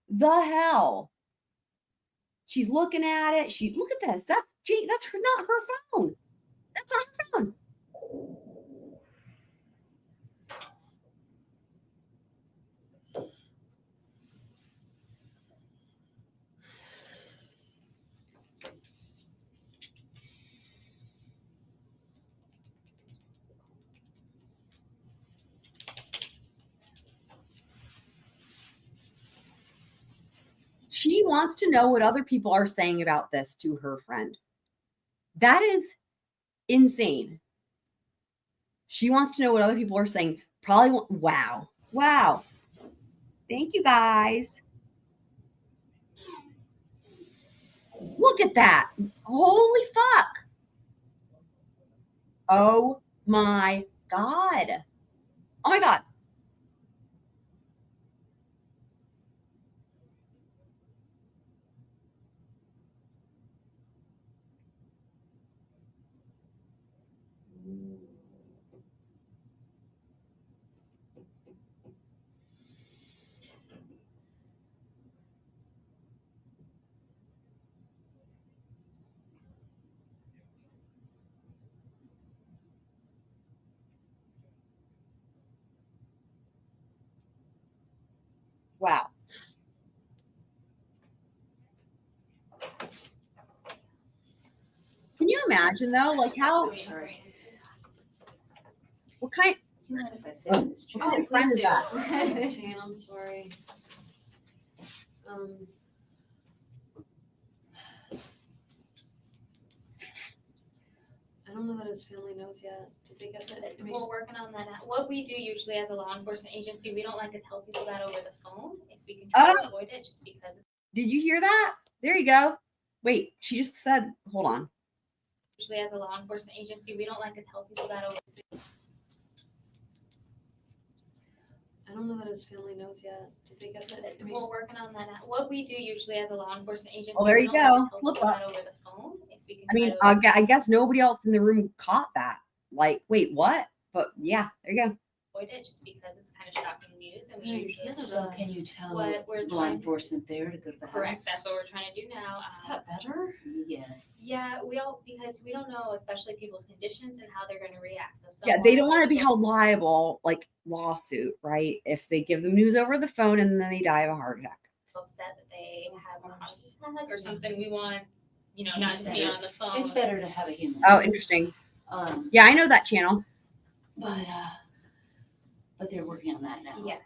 the hell? She's looking at it. Look at this. That's Jane. That's not her phone. That's not her phone. She wants to know what other people are saying about this to her friend. That is insane. She wants to know what other people are saying. Probably, wow. Thank you, guys. Look at that. Holy fuck. Oh my God. Oh my God. Wow. Can you imagine though, like how? Sorry. What kind? Do you mind if I sit in this chair? Oh, please please do. do. Jane, I'm sorry. I don't know that his family knows yet. Did they get that information? We're working on that now. What we do usually as a law enforcement agency, we don't like to tell people that over the phone if we can try to avoid it, just because. Did you hear that? There you go. Wait, she just said, hold on. Usually as a law enforcement agency, we don't like to tell people that over the phone. I don't know what his family knows yet. Did they get that We're information? working on that now. What we do usually as a law enforcement agency. Oh, there we you don't always go. tell Slip people up. that over the phone. If we can I mean, try to I guess nobody else in the room caught that. Like, wait, what? But yeah, there you go. avoid it just because it's kind of shocking news and we Yeah, you usually can't. So can you tell What we're law trying- enforcement there to go to the correct. house? That's what we're trying to do now. Is that better? Yes. Yeah, because we don't know, especially people's conditions and how they're going to react. So Yeah, they don't someone want to be is held liable, like lawsuit, right? If they give them news over the phone and then they die of a heart attack. upset that they have a heart attack or something. We want, not It's just be better. on the phone. It's better to have a human. Oh, interesting. Yeah, I know that channel. But they're working on that now. Yes.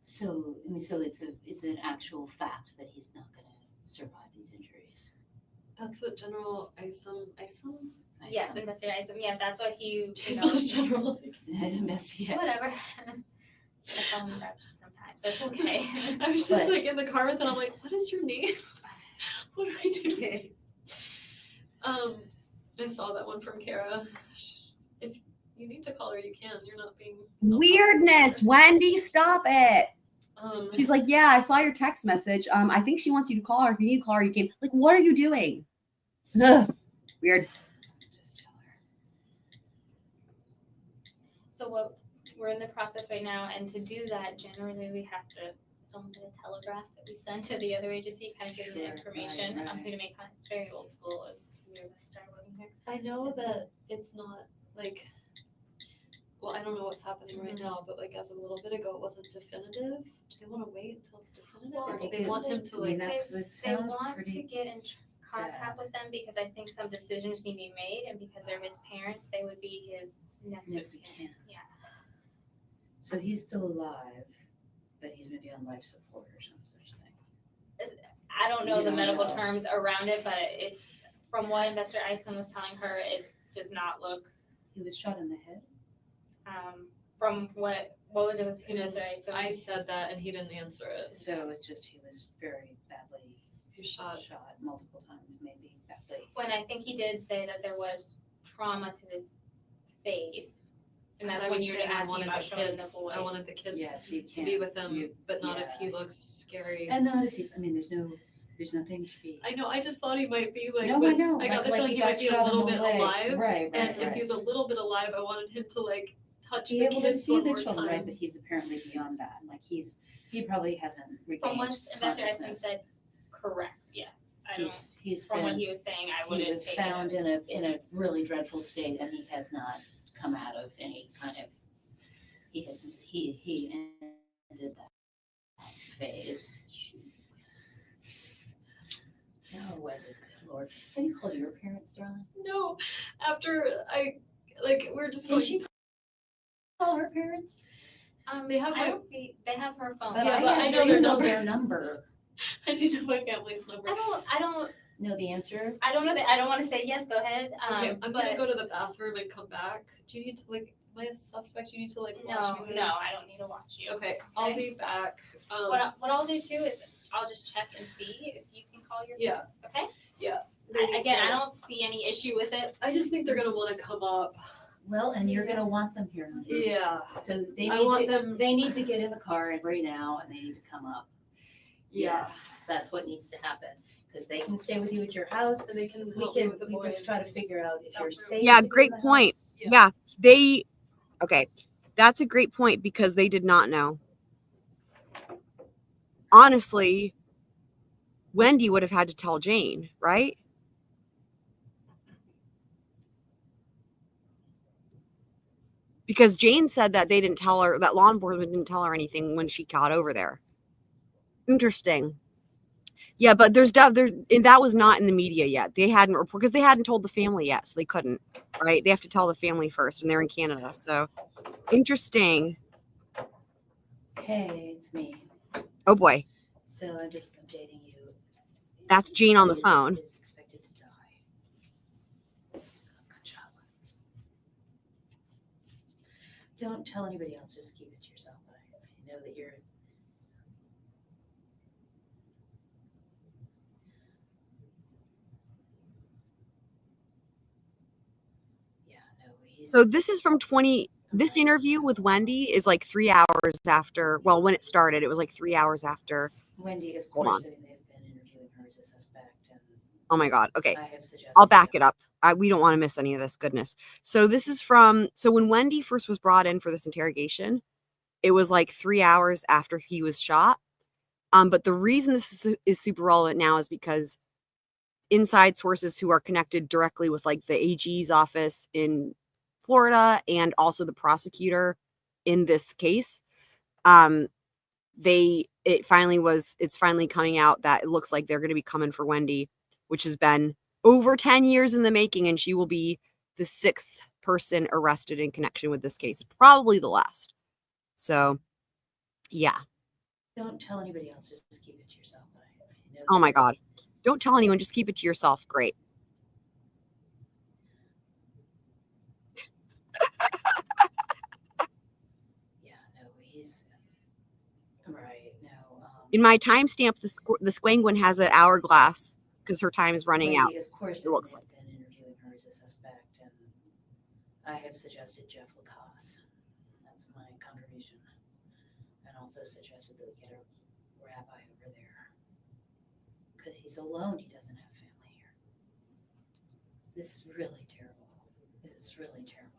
So it's an actual fact that he's not going to survive these injuries. That's what General Isom? Yes, Investigator Isom. Yeah, that's what he. He's not general. Investigate. Whatever. I call him Grouchy sometimes, so it's okay. I was just like in the car with it. I'm like, what is your name? What do I do today? I saw that one from Kara. If you need to call her, you can. You're not being Weirdness, Wendy, stop it. She's like, like, yeah, I saw your text message. I think she wants you to call her. If you need to call her, you can. Like, what are you doing? Ugh. Weird. Just tell her. So what we're in the process right now, and to do that, generally we have to. It's almost like a telegraph that we send to the other agency, kind of give them the Sure, information. right. Who to make contact. It's very old school. As we were started working here. I know that it's not like, well, I don't know what's happening right now, but like as a little bit ago, it wasn't definitive. Do they want to wait until it's definitive, Well, or do they want him to I mean, like? that's what They sounds want to pretty. get in contact with them because I think some decisions need to be made, and because they're his parents, they would be his next Next of of kin. kin. Yeah. So he's still alive, but he's maybe on life support or some such thing. I don't know You the don't medical know. terms around it, but it's from what Investor Isom was telling her, it does not look. He was shot in the head. From what was He didn't- Investor Isom? I said that and he didn't answer it. So it's just he was very badly He shot. multiple times, maybe badly. When I think he did say that there was trauma to his face, and that's I when was you were saying I asking wanted about the showing the kids. boy. I wanted the kids Yes, you to be can. with him, You- but not if he yeah. looks scary. And not if he's. I mean, there's nothing to be. I know. I just thought he might be like. No, I when know. I got the like feeling he he got might be a shot in little the bit leg. alive. Right, And if he's a little bit alive, I wanted him to like touch be the able to kids see one the more children, time. right? But he's apparently beyond that. Like he probably hasn't From regained what Investor Isom consciousness. said, correct, yes. I don't, He's from what been. he was saying, I He wouldn't was take found it. in a really dreadful state, and he has not come out of any kind of. He ended that phase. Oh, well, good Lord. Have you called your parents, darling? No, after we're just Can going. she call her parents? They have I my. don't see, they have her phone. But Yeah, I, but I know you their their number. I do know my family's number. I don't Know the answer? know that, I don't want to say yes, go ahead. Okay, I'm but gonna go to the bathroom and come back. Do you need to like? Am I a suspect? You need to like watch me. no, I don't need to watch you. Okay, I'll be back. What I'll do too is I'll just check and see if you can call your Yeah. parents, okay? Yeah. Again, I don't see any issue with it. I just think they're gonna want to come up. Well, and you're gonna want them here. Honey. Yeah. So they I want need to, them. they need to get in the car and right now, and they need to come up. Yeah. Yes, that's what needs to happen, because they can stay with you at your house. And they can We help me can, with the we boy. just try to figure out if you're safe. Yeah, to be great in the point. house. Yeah, okay. That's a great point because they did not know. Honestly, Wendy would have had to tell Jane, right? Because Jane said that they didn't tell her, that law enforcement didn't tell her anything when she got over there. Interesting. Yeah, but that was not in the media yet. They hadn't reported because they hadn't told the family yet, so they couldn't, right? They have to tell the family first, and they're in Canada. So interesting. Hey, it's me. Oh boy, So I'm just updating you. that's Jane on the Is- phone. Is expected to die. Gunshot wounds. Don't tell anybody else, just keep it to yourself. But I know that you're. Yeah, no, he's. So this is from This interview with Wendi is like 3 hours after, well, when it started, it was like 3 hours after. Wendi, of Hold course, on. they've been interviewing her as a suspect, and Oh my God. Okay. I have suggested. I'll back it up. We don't want to miss any of this goodness. So this is from, so when Wendi first was brought in for this interrogation, it was like 3 hours after he was shot. But the reason this is super relevant now is because inside sources who are connected directly with like the AG's office in Florida and also the prosecutor in this case, it's finally coming out that it looks like they're going to be coming for Wendi, which has been over 10 years in the making, and she will be the 6th person arrested in connection with this case, probably the last. So yeah. Don't tell anybody else, just keep it to yourself. I know Oh my God. Don't tell anyone, just keep it to yourself. Great. Yeah, no, he's right. No. In my timestamp, the Squangwin has an hourglass because her time is running out. Of course, it looks like. been interviewing her as a suspect, and I have suggested Jeff Lacasse. That's my contribution, and also suggested that we get a rabbi over there because he's alone. He doesn't have family here. This is really terrible. It's really terrible.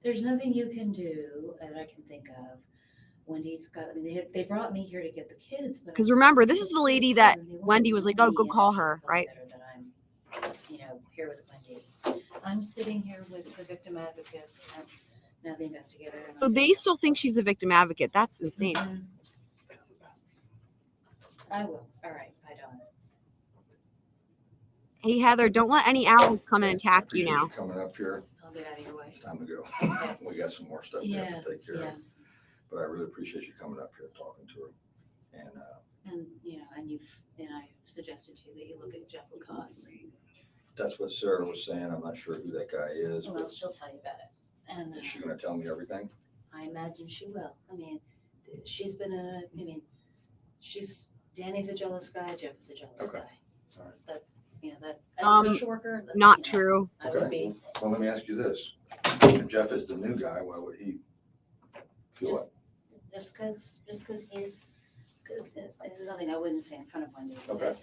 There's nothing you can do that I can think of. Wendy's got, I mean, they brought me here to get the kids. Because remember, this is the lady that Wendi was like, oh, go call her, right? That I'm, here with Wendi. I'm sitting here with the victim advocate, now the investigator. So they still think she's a victim advocate. That's insane. Mm-hmm. I will. All right. Bye, Donna. Hey, Heather, don't let any owls come and attack you Appreciate now. you coming up here. I'll get out of your way. It's time to go. Okay. We got some more stuff we have to take care of. But I really appreciate you coming up here and talking to her. And I suggested to you that you look at Jeff Lacasse. That's what Sarah was saying. I'm not sure who that guy is. Well, she'll tell you about it. And Is she going to tell me everything? I imagine she will. I mean, she's been Danny's a jealous guy. Jeff is a jealous guy. All right. That as a social worker. Not true. I would be. Well, let me ask you this. If Jeff is the new guy, why would he do what? Just because this is something I wouldn't say in front of Wendi. Okay.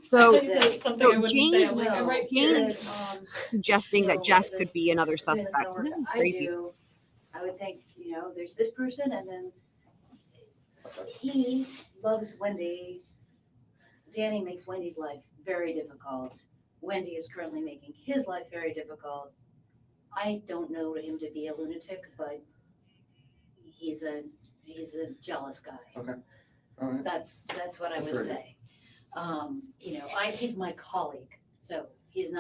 So James suggesting that Jeff could be another suspect. This is crazy. I would think, there's this person, and then he loves Wendi. Danny makes Wendy's life very difficult. Wendi is currently making his life very difficult. I don't know him to be a lunatic, but he's a jealous guy. Okay. All right. That's what I would say. He's my colleague, so he's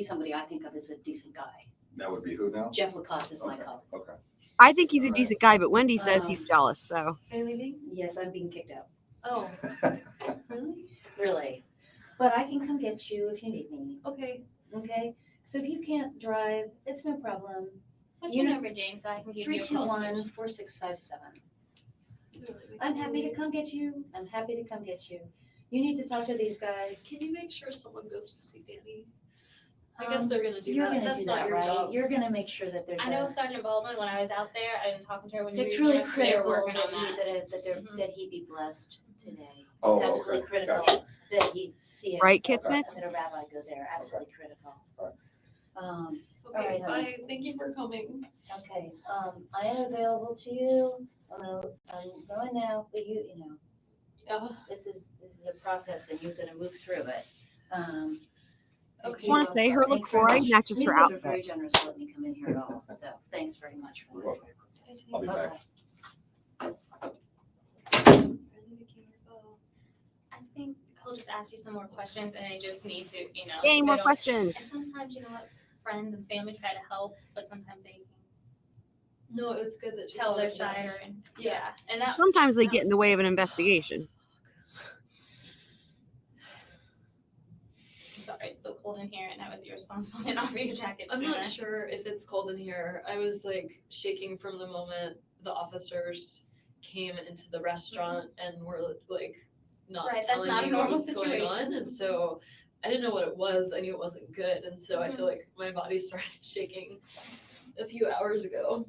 somebody I think of as a decent guy. That would be who now? Jeff Lacasse is my colleague. Okay. I think he's a decent guy, but Wendi says he's jealous, so. Are you leaving? Yes, I'm being kicked out. Oh. Really? Really. But I can come get you if you need me. Okay. Okay? So if you can't drive, it's no problem. What's your number, Jane, so I can give you a call? 321-4657. I'm happy to come get you. You need to talk to these guys. Can you make sure someone goes to see Danny? I guess they're gonna do You're that. gonna That's do not that, your right? job. You're gonna make sure that there's I know Sergeant Baldwin, when I was out there, I've been talking to her when it's you really they were critical working on that. that he be blessed today. Oh, It's absolutely okay. critical Gotcha. that he see it. Right, Kitsmits? That a rabbi go there. Absolutely critical. Okay, All right, honey. bye. Thank you for coming. Okay, I am available to you. I'm going now, but Yeah. this is a process and you're gonna move through it. I just want to say her LaCroix matches her You guys are outfit. very generous to let me come in here at all, so thanks very much for You're welcome. I'll be Bye-bye. back. I think he'll just ask you some more questions, and they just need to, Yay, more they don't- questions. And sometimes, friends and family try to help, but sometimes they No, it's good that you tell their let them know. side, and and that, Sometimes they get in the way of an investigation. I'm sorry, it's so cold in here, and I was irresponsible and offer you a jacket. I'm not sooner. sure if it's cold in here. I was like shaking from the moment the officers came into the restaurant and were like not Right, that's telling not a me what normal was going on. situation. And so I didn't know what it was. I knew it wasn't good. And so I feel like my body started shaking. a few hours ago.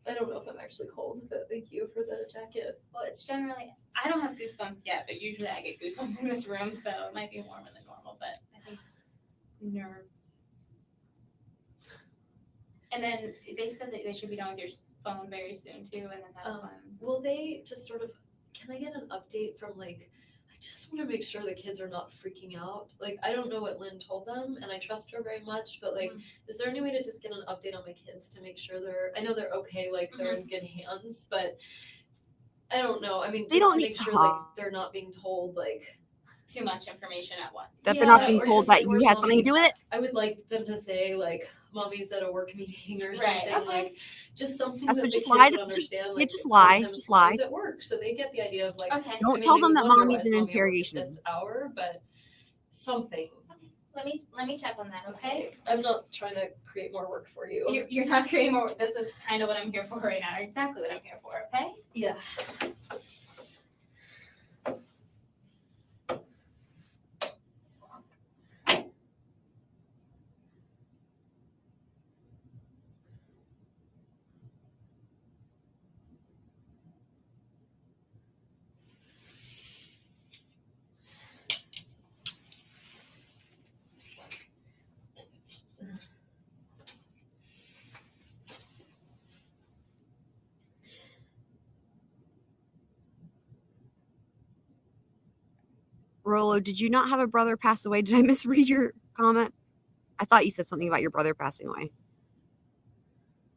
I don't know if I'm actually cold, but thank you for the jacket. Well, it's generally, I don't have goosebumps yet, but usually I get goosebumps in this room, so it might be warmer than normal, but I think nerves. And then they said that they should be done with your phone very soon too, and then that's when. Will they just sort of, can I get an update from like, I just want to make sure the kids are not freaking out. Like, I don't know what Lynn told them, and I trust her very much, but like, is there any way to just get an update on my kids to make sure I know they're okay, like they're in good hands, but I don't know. I mean, They just don't to need make to sure like hide. they're not being told like Too much information at once. That they're not being or told just, that like, you where's had something to mommy? do with it. I would like them to say like, mommy's at a work meeting or Right, something, okay. like just something So that the just kids lie would to understand. yeah, Like just lie, sometimes just lie. mommy's at work, so they get the idea of like. Okay. Don't I mean, tell they them would that wonder, mommy's why is in mommy at work at interrogation. this hour, but something. Let me check on that, okay? I'm not trying to create more work for you. You're not creating more. This is kind of what I'm here for right now. Exactly what I'm here for. Okay. Yeah. Rolo, did you not have a brother pass away? Did I misread your comment? I thought you said something about your brother passing away.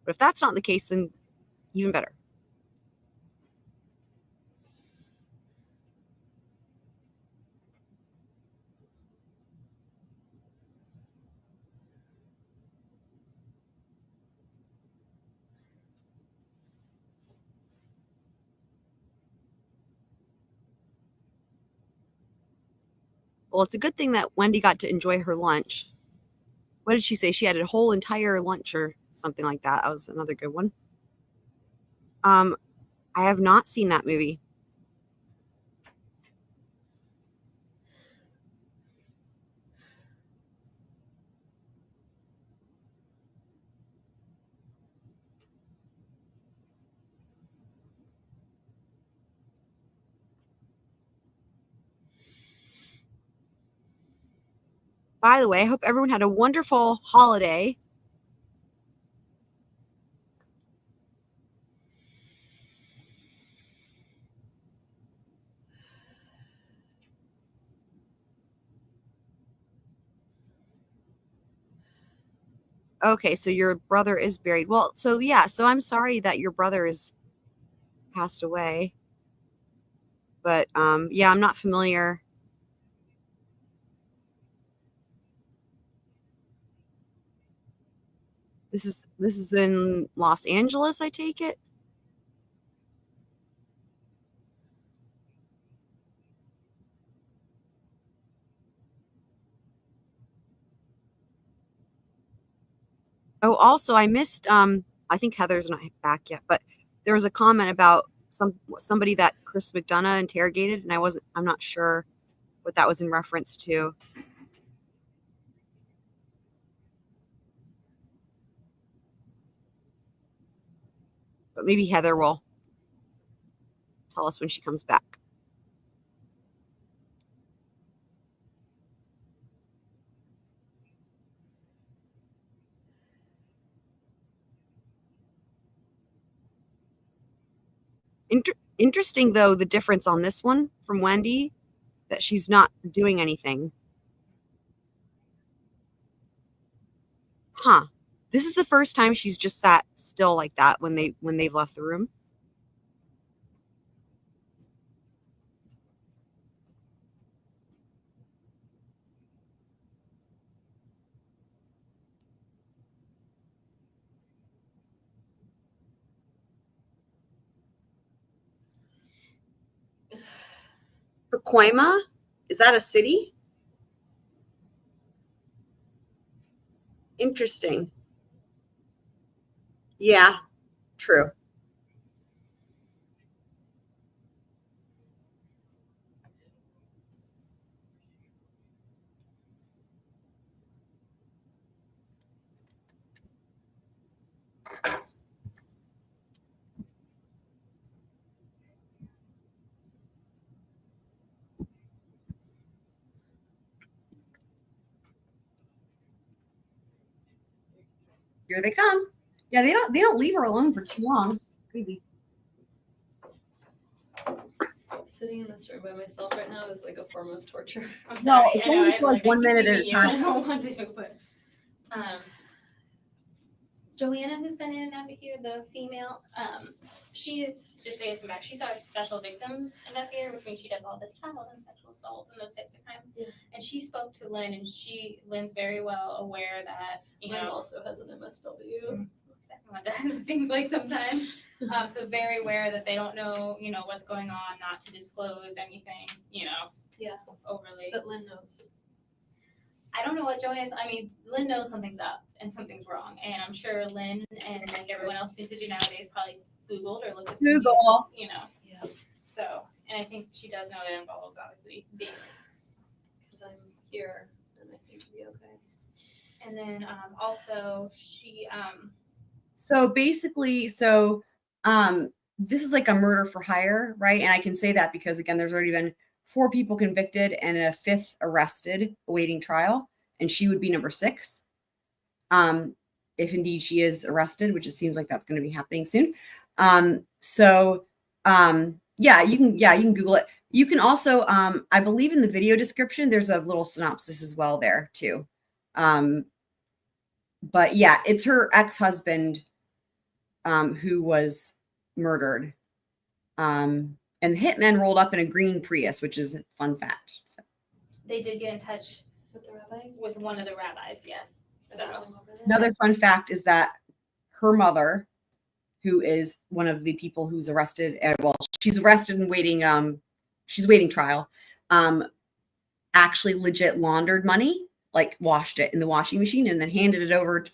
But if that's not the case, then even better. Well, it's a good thing that Wendi got to enjoy her lunch. What did she say? She had a whole entire lunch or something like that. That was another good one. I have not seen that movie. By the way, I hope everyone had a wonderful holiday. Okay, so your brother is buried. Well, so yeah, so I'm sorry that your brother is passed away. But yeah, I'm not familiar. This is in Los Angeles, I take it. Oh, also I missed I think Heather's not back yet, but there was a comment about somebody that Chris McDonough interrogated, and I'm not sure what that was in reference to. But maybe Heather will tell us when she comes back. Interesting, though, the difference on this one from Wendi, that she's not doing anything. Huh. This is the first time she's just sat still like that when they've left the room. Pacoima? Is that a city? Interesting. Yeah, true. Here they come. Yeah, they don't leave her alone for too long. Crazy. Sitting in this room by myself right now is like a form of torture. I'm No, sorry. it's I know, only I- for like I 1 keep minute at a leaving you. time. I don't want to, but Joanna, who's been in and out of here, the female, she is just to get some back. She's our special victims investigator, which means she does all the child and sexual assault and those types of crimes. Yeah. And she spoke to Lynn, and Lynn's very well aware that Lynn also has an MSW. Everyone does, it seems like sometimes. So very aware that they don't know, what's going on, not to disclose anything, Yeah. overly. But Lynn knows. I don't know what Joanna's, Lynn knows something's up and something's wrong. And I'm sure Lynn and like everyone else seems to do nowadays probably Googled or looked at the Google. news, Yeah. So, and I think she does know that involves obviously being. Because I'm here and I seem to be okay. And then also she So basically, this is like a murder for hire, right? And I can say that because again, there's already been 4 people convicted and a 5th arrested awaiting trial, and she would be number 6. If indeed she is arrested, which it seems like that's going to be happening soon. Yeah, you can Google it. You can also, I believe in the video description, there's a little synopsis as well there too. But yeah, it's her ex-husband who was murdered. And the hitman rolled up in a green Prius, which is a fun fact. So. they did get in touch With the rabbi? with one of the rabbis, yes. So Another fun fact is that her mother, who is one of the people who's arrested, she's arrested and waiting, she's waiting trial, actually legit laundered money, like washed it in the washing machine and then handed it over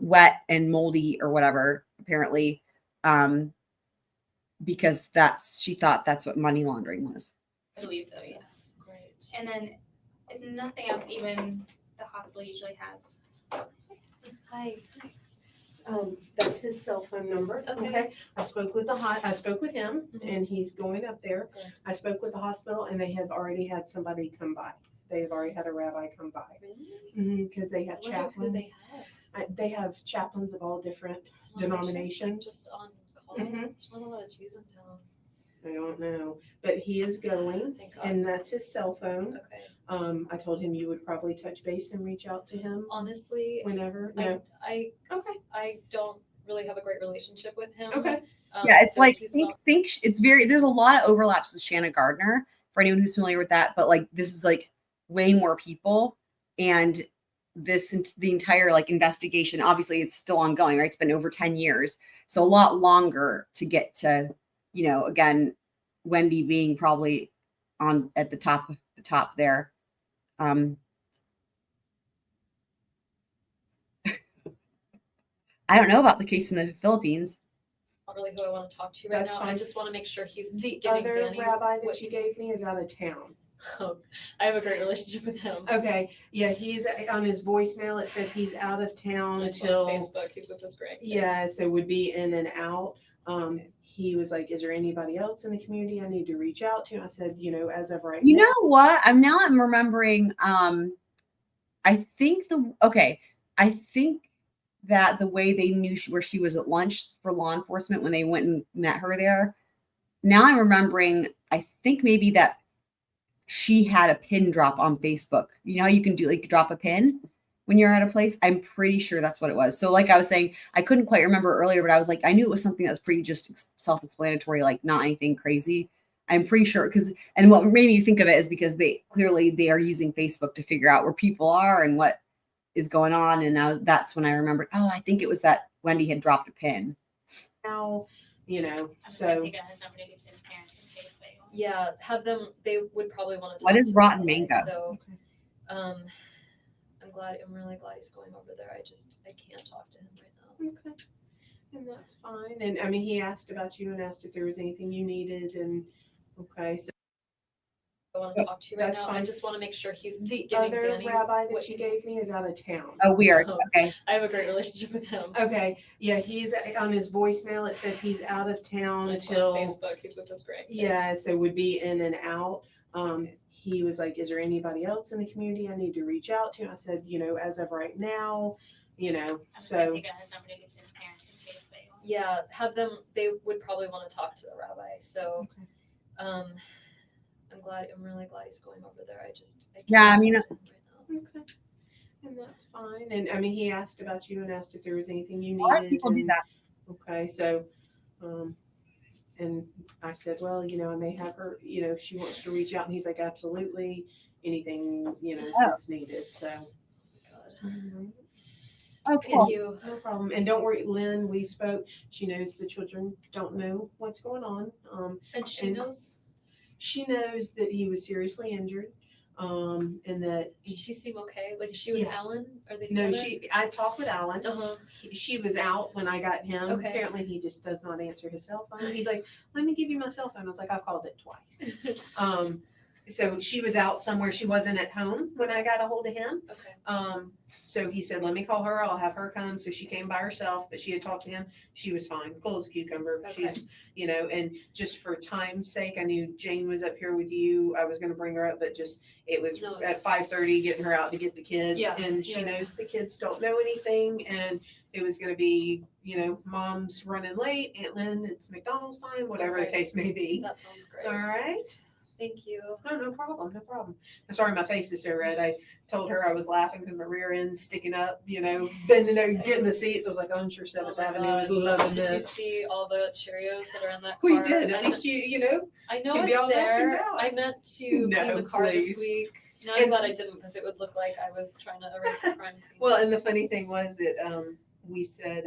wet and moldy or whatever, apparently, because she thought that's what money laundering was. I believe so, yes. Great. And then if nothing else, even the hospital usually has. Hi. That's his cell phone number. Okay. I spoke with him Mhm. and he's going up there. Good. I spoke with the hospital and they have already had somebody come by. They've already had a rabbi come by. Really? Because they have I wonder who they chaplains. have. They have chaplains of all different denominations. Like just on call. Mhm. There's not a lot of Jews in town. I don't know, but he is going Thank God. and that's his cell phone. Okay. I told him you would probably touch base and reach out to him Honestly, whenever. I No. I don't really have a great relationship with him. Okay. Yeah, it's so like he's think it's there's a lot of overlaps with Shanna Gardner for anyone who's familiar with that, but like this is like way more people, and the entire like investigation, obviously it's still ongoing, right? It's been over 10 years, so a lot longer to get to, again, Wendi being probably at the top there. I don't know about the case in the Philippines. not really who I want to talk to right That's now. I fine. just want to make sure he's The giving other Danny rabbi what that he you gave needs. me is out of town. Oh, I have a great relationship with him. Okay, yeah, he's on his voicemail. It said he's out of town I saw till, on Facebook. He's with his grandkids. yeah, so would be in and out. He was like, is there anybody else in the community I need to reach out to? I said, as of right You now. know what? I'm remembering. I think that the way they knew where she was at lunch for law enforcement when they went and met her there. Now I'm remembering. I think maybe that she had a pin drop on Facebook. You know how you can do like drop a pin when you're at a place? I'm pretty sure that's what it was. So like I was saying, I couldn't quite remember earlier, but I was like, I knew it was something that was pretty just self-explanatory, like not anything crazy. I'm pretty sure and what made me think of it is because they are using Facebook to figure out where people are and what is going on. And that's when I remembered, I think it was that Wendi had dropped a pin. Now, I'm just so. gonna take out his number to give to his parents in case they. Yeah, have them. They would probably want to. What is rotten mango? So, I'm really glad he's going over there. I can't talk to him right now. Okay. And that's fine. And I mean, he asked about you and asked if there was anything you needed and okay, so I want to talk to you right That's now. I fine. just want to make sure he's the giving other Danny rabbi what that you he gave needs. me is out of town. Oh, weird. Oh. Okay. I have a great relationship with him. Okay, yeah, he's on his voicemail. It said he's out of town I saw till, on Facebook. He's with his grandkids. yeah, so would be in and out. He was like, is there anybody else in the community I need to reach out to? I said, as of right now, Yeah. I'm just so. gonna take out his number to give to his parents in case they want. Yeah, have them, they would probably want to talk to the rabbi, so, I'm really glad he's going over there, I can't Yeah, I mean, imagine right now. Okay. And that's fine. And I mean, he asked about you and asked if there was anything you a lot of needed. people do and- that. Okay, so, and I said, well, I may have her, if she wants to reach out, and he's like, absolutely, anything, that's needed, so. God. Oh, Thank cool. you. No problem. And don't worry, Lynn, we spoke, she knows the children don't know what's going on. And she And- knows, She knows that he was seriously injured, and that, did she seem okay? Like, is she with Yeah. Alan? Are they no, together? I talked with Alan. Uh-huh. She was out when I got him. Okay. Apparently he just does not answer his cell phone. He's like, let me give you my cell phone. I was like, I called it twice. So she was out somewhere. She wasn't at home when I got a hold of him. Okay. So he said, let me call her. I'll have her come. So she came by herself, but she had talked to him. She was fine. Cool as a cucumber. Okay. She's, and just for time's sake, I knew Jane was up here with you. I was going to bring her up, but just, it was No, at it's- 5:30 getting her out to get the kids. Yeah, And she yeah. knows the kids don't know anything. And it was going to be, mom's running late. Aunt Lynn, it's McDonald's time, whatever the Okay. case may be. That sounds great. All right. Thank you. Oh, no problem, no problem. I'm sorry my face is so red. I told her I was laughing because my rear end's sticking up, bending over, getting the seats. I was like, oh, I'm sure 7th my Avenue is God. loving Did you this. see all the Cheerios that are in that car? We did. I At least I know can be it's all back and there. out. I meant to clean No, the car please. this week. Now I'm And- glad I didn't because it would look like I was trying to erase a crime scene. Well, and the funny thing was that we said,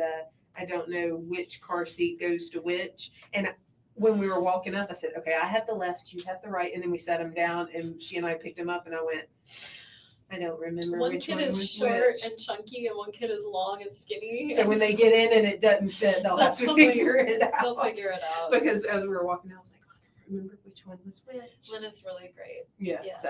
I don't know which car seat goes to which. And when we were walking up, I said, okay, I have the left, you have the right. And then we sat them down and she and I picked them up and I went, I don't remember one which kid one is was short which. and chunky, and one kid is long and skinny. So when they get in and it doesn't fit, they'll have to They'll figure it out. They'll figure it out. Because as we were walking out, I was like, I don't remember which one was which. Lynn is really great. Yeah, Yeah. so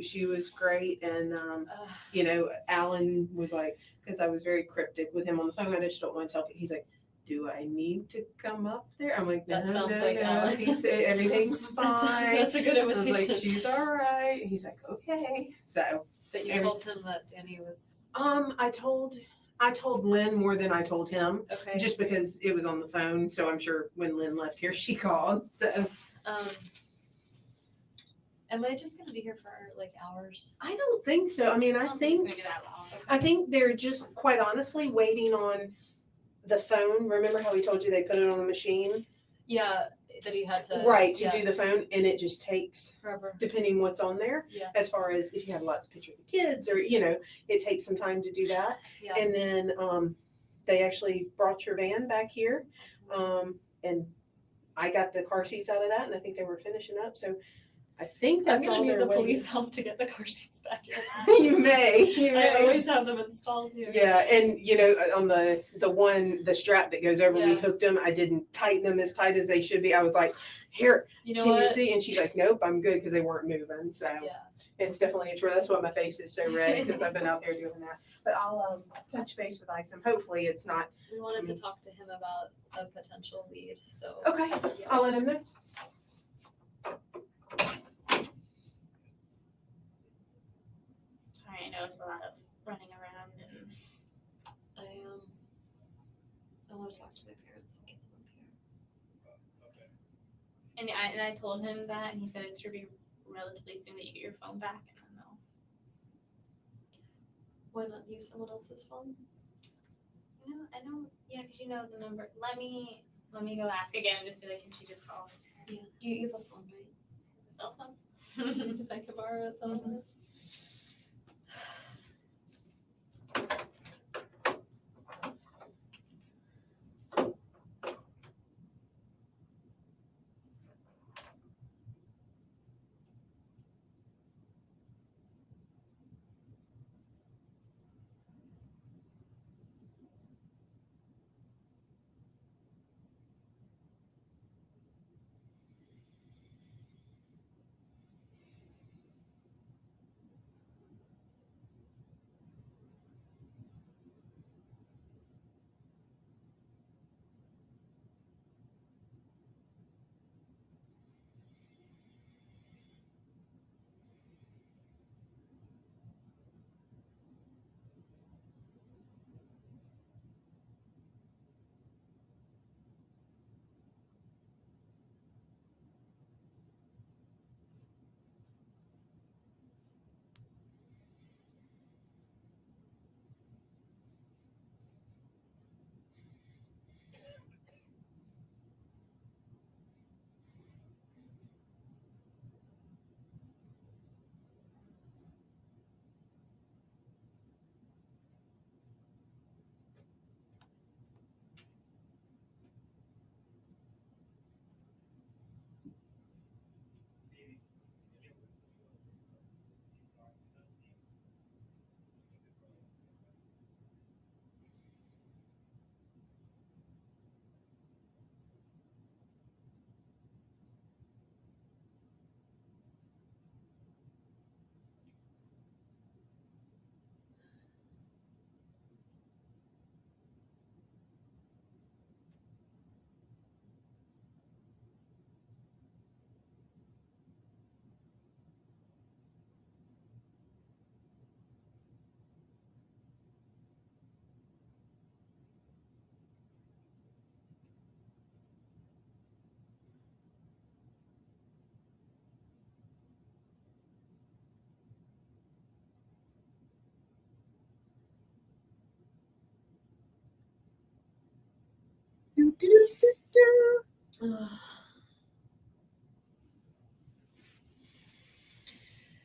she was great. And, Ugh. Alan was like, because I was very cryptic with him on the phone, I just don't want to tell him. He's like, do I need to come up there? I'm like, no, That sounds no, like no. Alan. He said, everything's fine. That's a good I was imitation. like, she's all right. He's like, okay. So, But you every- told him that Danny was I told Lynn more than I told him, okay. just because it was on the phone. So I'm sure when Lynn left here, she called. So Am I just gonna be here for like hours? I don't think so. I mean, I don't think it's gonna be that long. I think they're just quite honestly waiting on the phone. Remember how we told you they put it on the machine? Yeah, that he had to. Right, to yeah, do the phone, and it just takes, forever. depending what's on there, Yeah. as far as if you have lots of pictures of the kids or, it takes some time to do that. Yeah. And then they actually brought your van back here, and I got the car seats out of that, and I think they were finishing up. So I think I'm that's all gonna need they're the waiting. police help to get the car seats back in. You may. I always have them installed here. Yeah, and on the strap that goes over, we Yeah. hooked them. I didn't tighten them as tight as they should be. I was like, here, You know can what? you see? And she's like, nope, I'm good, because they weren't moving. So Yeah. it's definitely a true. That's why my face is so red, because I've been out there doing that. But I'll touch base with Isom. Hopefully it's not. We wanted to talk to him about a potential lead, so. Okay, Yeah. I'll let him know. Sorry, I know it's a lot of running around and I want to talk to my parents and get them up here. and I told him that, and he said it should be relatively soon that you get your phone back. I don't know. Why not use someone else's phone? No, I don't. Yeah, because you know the number. Let me go ask again and just be like, can she just call Yeah. Do you have a phone, right? the cell phone? If I could borrow it, though.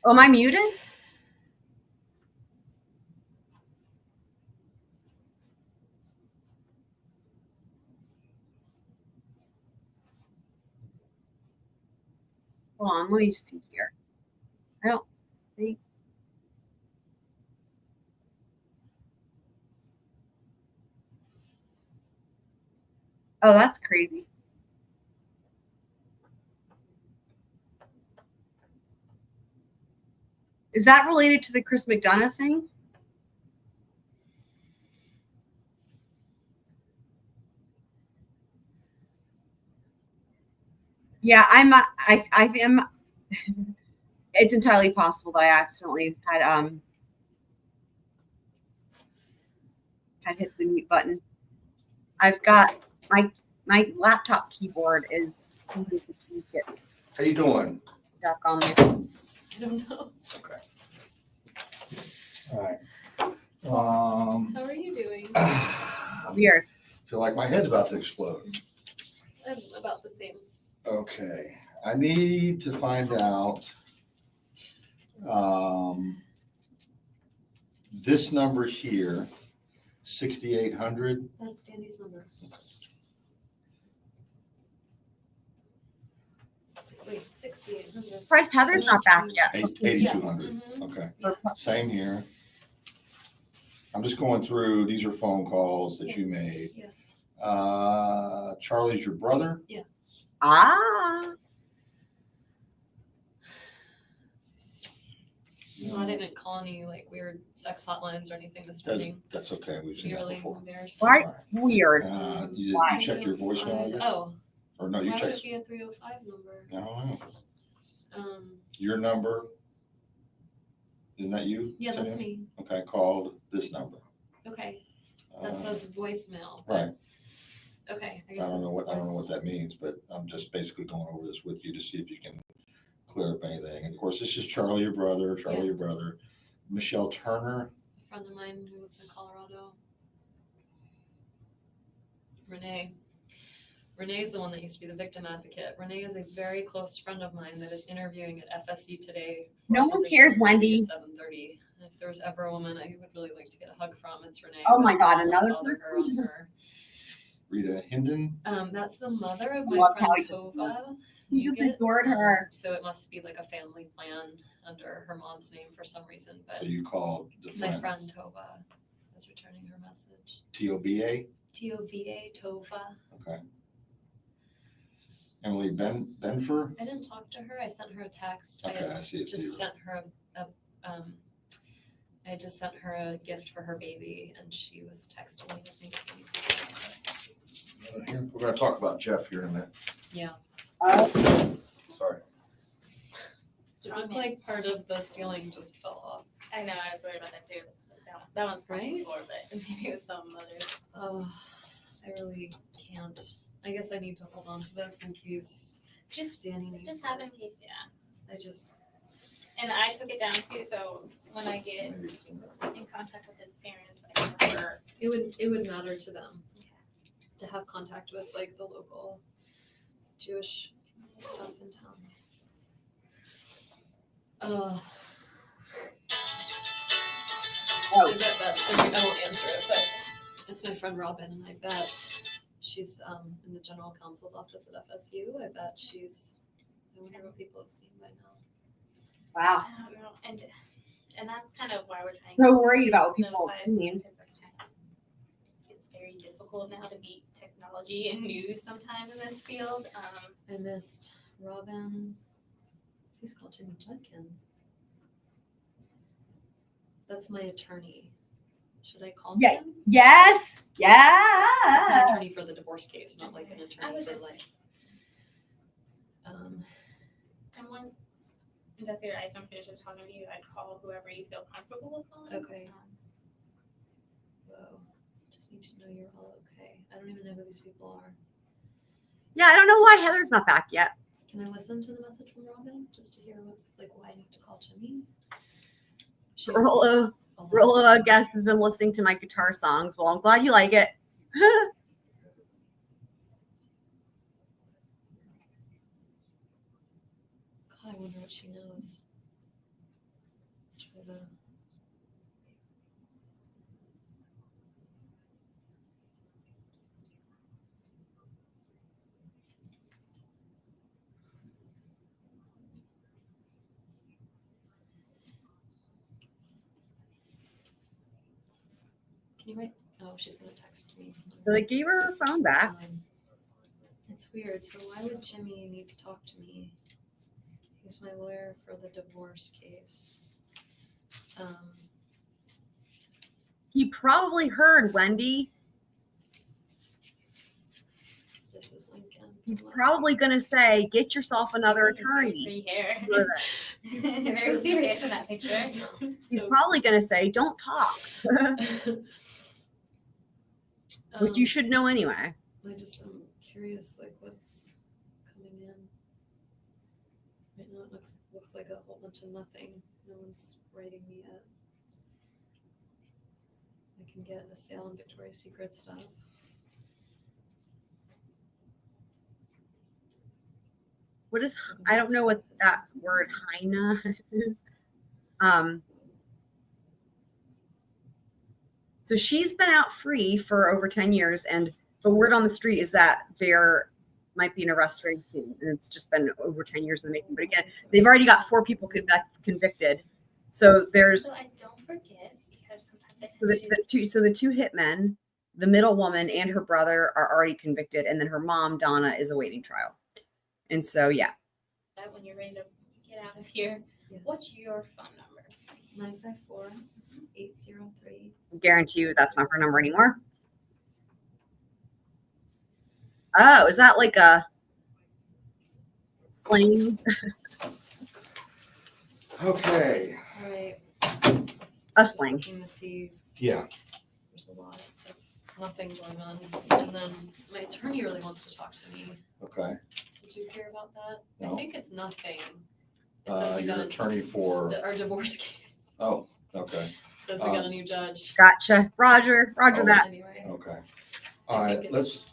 Oh, am I muted? Hold on, let me see here. I don't think. Oh, that's crazy. Is that related to the Chris McDonough thing? Yeah, I am. It's entirely possible that I accidentally had hit the mute button. I've got my laptop keyboard is something to get How you doing? stuck on there. I don't know. Okay. All right. How are you doing? Weird. Feel like my head's about to explode. I'm about the same. Okay, I need to find out this number here, 6,800. That's Danny's number. Wait, 6,800. Price Heather's not back yet. 8,200. Mhm. Okay, Yeah. same here. I'm just going through, these are phone calls that you made. Yeah. Charlie's your brother? Yeah. Ah. No, I didn't call any like weird sex hotlines or anything this morning. That's okay, we've seen that Really before. embarrassing. Why? Weird. You checked your voicemail yet? Oh. Or no, you Why would checked? it be a 305 number? I don't know. Um, Your number, isn't that you? yeah, that's Cindy? me. Okay, called this number. Okay. That says voicemail. Right. Okay. I don't know what that means, but I'm just basically going over this with you to see if you can clear up anything. And of course, this is Charlie, your brother, your brother. Michelle Turner. A friend of mine who lives in Colorado. Renee. Renee is the one that used to be the victim advocate. Renee is a very close friend of mine that is interviewing at FSU today. No one cares, Wendy. At 7:30. And if there's ever a woman I would really like to get a hug from, it's Renee. Oh my God, another bother her on her. Rita Hinden. That's the mother of my Love how friend he just- Tova. He just ignored her. So it must be like a family plan under her mom's name for some reason. But So you called the my friend. friend Tova was returning her message. TOBA. TOVA, Tova. Okay. Emily Benfer. I didn't talk to her. I sent her a text. Okay, I see it. Just sent her I just sent her a gift for her baby, and she was texting me to thank me. We're going to talk about Jeff here in a minute. Yeah. Sorry. It looked like part of the ceiling just fell off. I know, I was worried about that too. That one's Right? before, but maybe it was some others. Oh, I really can't. I guess I need to hold on to this in case Danny needs Just it. have in case, yeah. I just, And I took it down too, so when I get in contact with his parents, I can refer. it would matter to them to have contact with like the local Jewish stuff in town. I bet I won't answer it, but it's my friend Robin, and I bet she's in the general counsel's office at FSU. I bet she's, I wonder what people have seen by now. Wow. I don't know, and that's kind of why we're trying. So to worried about what people notify have seen. because that's kind of- It's very difficult now to beat technology and news sometimes in this field. I missed Robin. He's called Jimmy Judkins. That's my attorney. Should I call Yeah. him? Yes. It's an Yeah. attorney for the divorce case, not like an I attorney would for just- like. And once Investigator Isom finishes talking to you, I'd call whoever you feel comfortable with calling. Okay. Whoa. Just need to know you're all okay. I don't even know who these people are. Yeah, I don't know why Heather's not back yet. Can I listen to the message from Robin just to hear what's like why I need to call Jimmy? Rilla, I guess, has been listening to my guitar songs. Well, I'm glad you like it. God, I wonder what she knows. Try the- Can you write? Oh, she's gonna text me. So they gave her her phone back. It's weird. So why would Jimmy need to talk to me? He's my lawyer for the divorce case. He probably heard Wendi. This is Lincoln. He's probably going to say, get yourself another attorney. Pretty hair. for this. Very serious in that picture. He's probably going to say, don't talk, which you should know anyway. I just am curious, like what's coming in. Right now it looks like a whole bunch of nothing. No one's writing me yet. I can get a sale on Victoria's Secret stuff. What is, I don't know what that word hyena is. So she's been out free for over 10 years, and the word on the street is that there might be an arrest very soon. And it's just been over 10 years in the making. But again, they've already got 4 people convicted. So there's, So I don't forget, because sometimes I so the two hitmen, the middle woman and her brother are already convicted, and then her mom, Donna, is awaiting trial. And so, yeah. that when you're ready to get out of here. Yeah. What's your phone number? 954-803. I guarantee you that's not her number anymore. Oh, is that like a slang? Okay. All right. A Just slang. looking to see. Yeah. There's a lot of nothing going on. And then my attorney really wants to talk to me. Okay. Did you hear about that? No. I think it's nothing. It says we Your got attorney for, our divorce case. oh, okay. It says we got a new judge. Gotcha. Roger Oh, that. Anyway. Okay. I All think right, let's,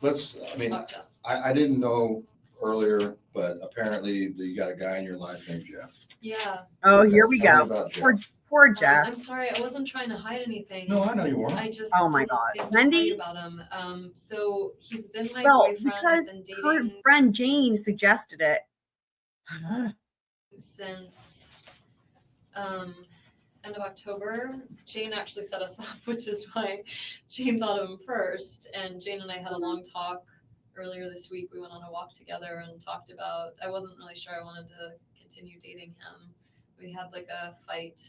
I mean, talk to- I didn't know earlier, but apparently you got a guy in your life named Jeff. Yeah. Oh, here we Tell me go. about Jeff. Poor Jeff. I'm sorry, I wasn't trying to hide anything. No, I know you weren't. I just Oh my didn't God. think to tell Wendy? you about him. So he's been my Well, boyfriend. because I've been her dating friend Jane suggested it. since end of October. Jane actually set us up, which is why Jane thought of him first. And Jane and I had a long talk earlier this week. We went on a walk together and talked about, I wasn't really sure I wanted to continue dating him. We had like a fight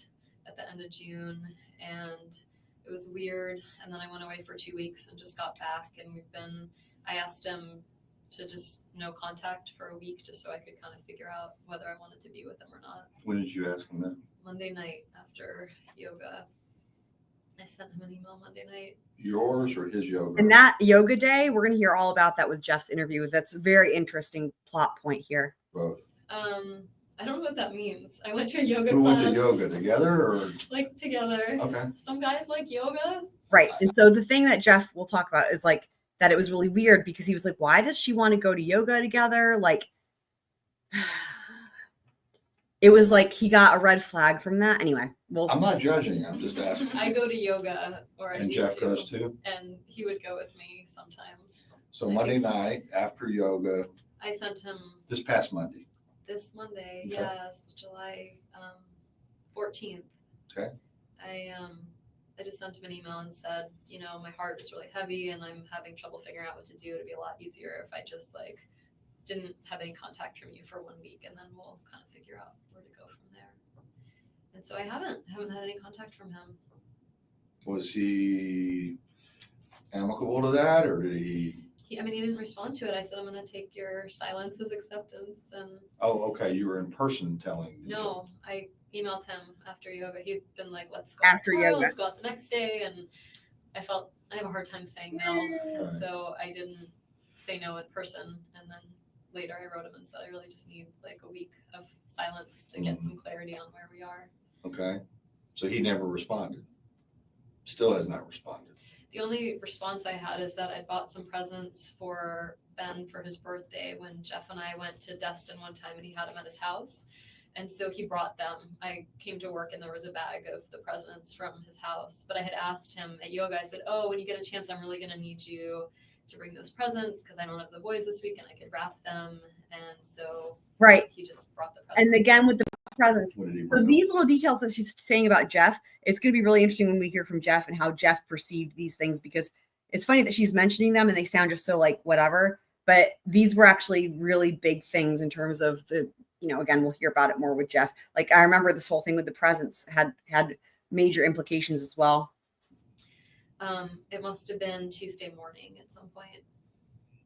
at the end of June and it was weird. And then I went away for 2 weeks and just got back, and I asked him to just no contact for a week just so I could kind of figure out whether I wanted to be with him or not. When did you ask him that? Monday night after yoga. I sent him an email Monday night. Yours or his yoga? And that yoga day, we're going to hear all about that with Jeff's interview. That's a very interesting plot point here. Both. I don't know what that means. I went to a yoga Who class. went to yoga together or? Like together. Okay. Some guys like yoga. Right. And so the thing that Jeff will talk about is like that it was really weird because he was like, why does she want to go to yoga together? Like, it was like he got a red flag from that. Anyway, I'm not judging. I'm just asking. I go to yoga, or I And used Jeff to, goes too? and he would go with me sometimes. So Monday night after yoga, I sent him this past Monday. this Monday, Okay. yes, July 14th. Okay. I just sent him an email and said, you know, my heart is really heavy and I'm having trouble figuring out what to do. It'd be a lot easier if I just like didn't have any contact from you for 1 week, and then we'll kind of figure out where to go from there. And so I haven't had any contact from him. Was he amicable to that, or did he? He didn't respond to it. I said, I'm going to take your silence as acceptance. And Oh, okay. You were in person telling. no, I emailed him after yoga. He'd been like, let's go After tomorrow, yoga. let's go out the next day. And I have a hard time saying no. And Right. so I didn't say no in person. And then later I wrote him and said, I really just need like a week of silence to get some clarity on where we are. Okay. So he never responded. Still has not responded. The only response I had is that I bought some presents for Ben for his birthday when Jeff and I went to Destin one time and he had him at his house. And so he brought them. I came to work and there was a bag of the presents from his house. But I had asked him at yoga, I said, oh, when you get a chance, I'm really going to need you to bring those presents because I don't have the boys this week and I could wrap them. And so he just brought the presents. And again, with the presents, What did he so bring? these little details that she's saying about Jeff, it's going to be really interesting when we hear from Jeff and how Jeff perceived these things, because it's funny that she's mentioning them and they sound just so like whatever, but these were actually really big things in terms of the, you know, again, we'll hear about it more with Jeff. Like I remember this whole thing with the presents had major implications as well. It must have been Tuesday morning at some point.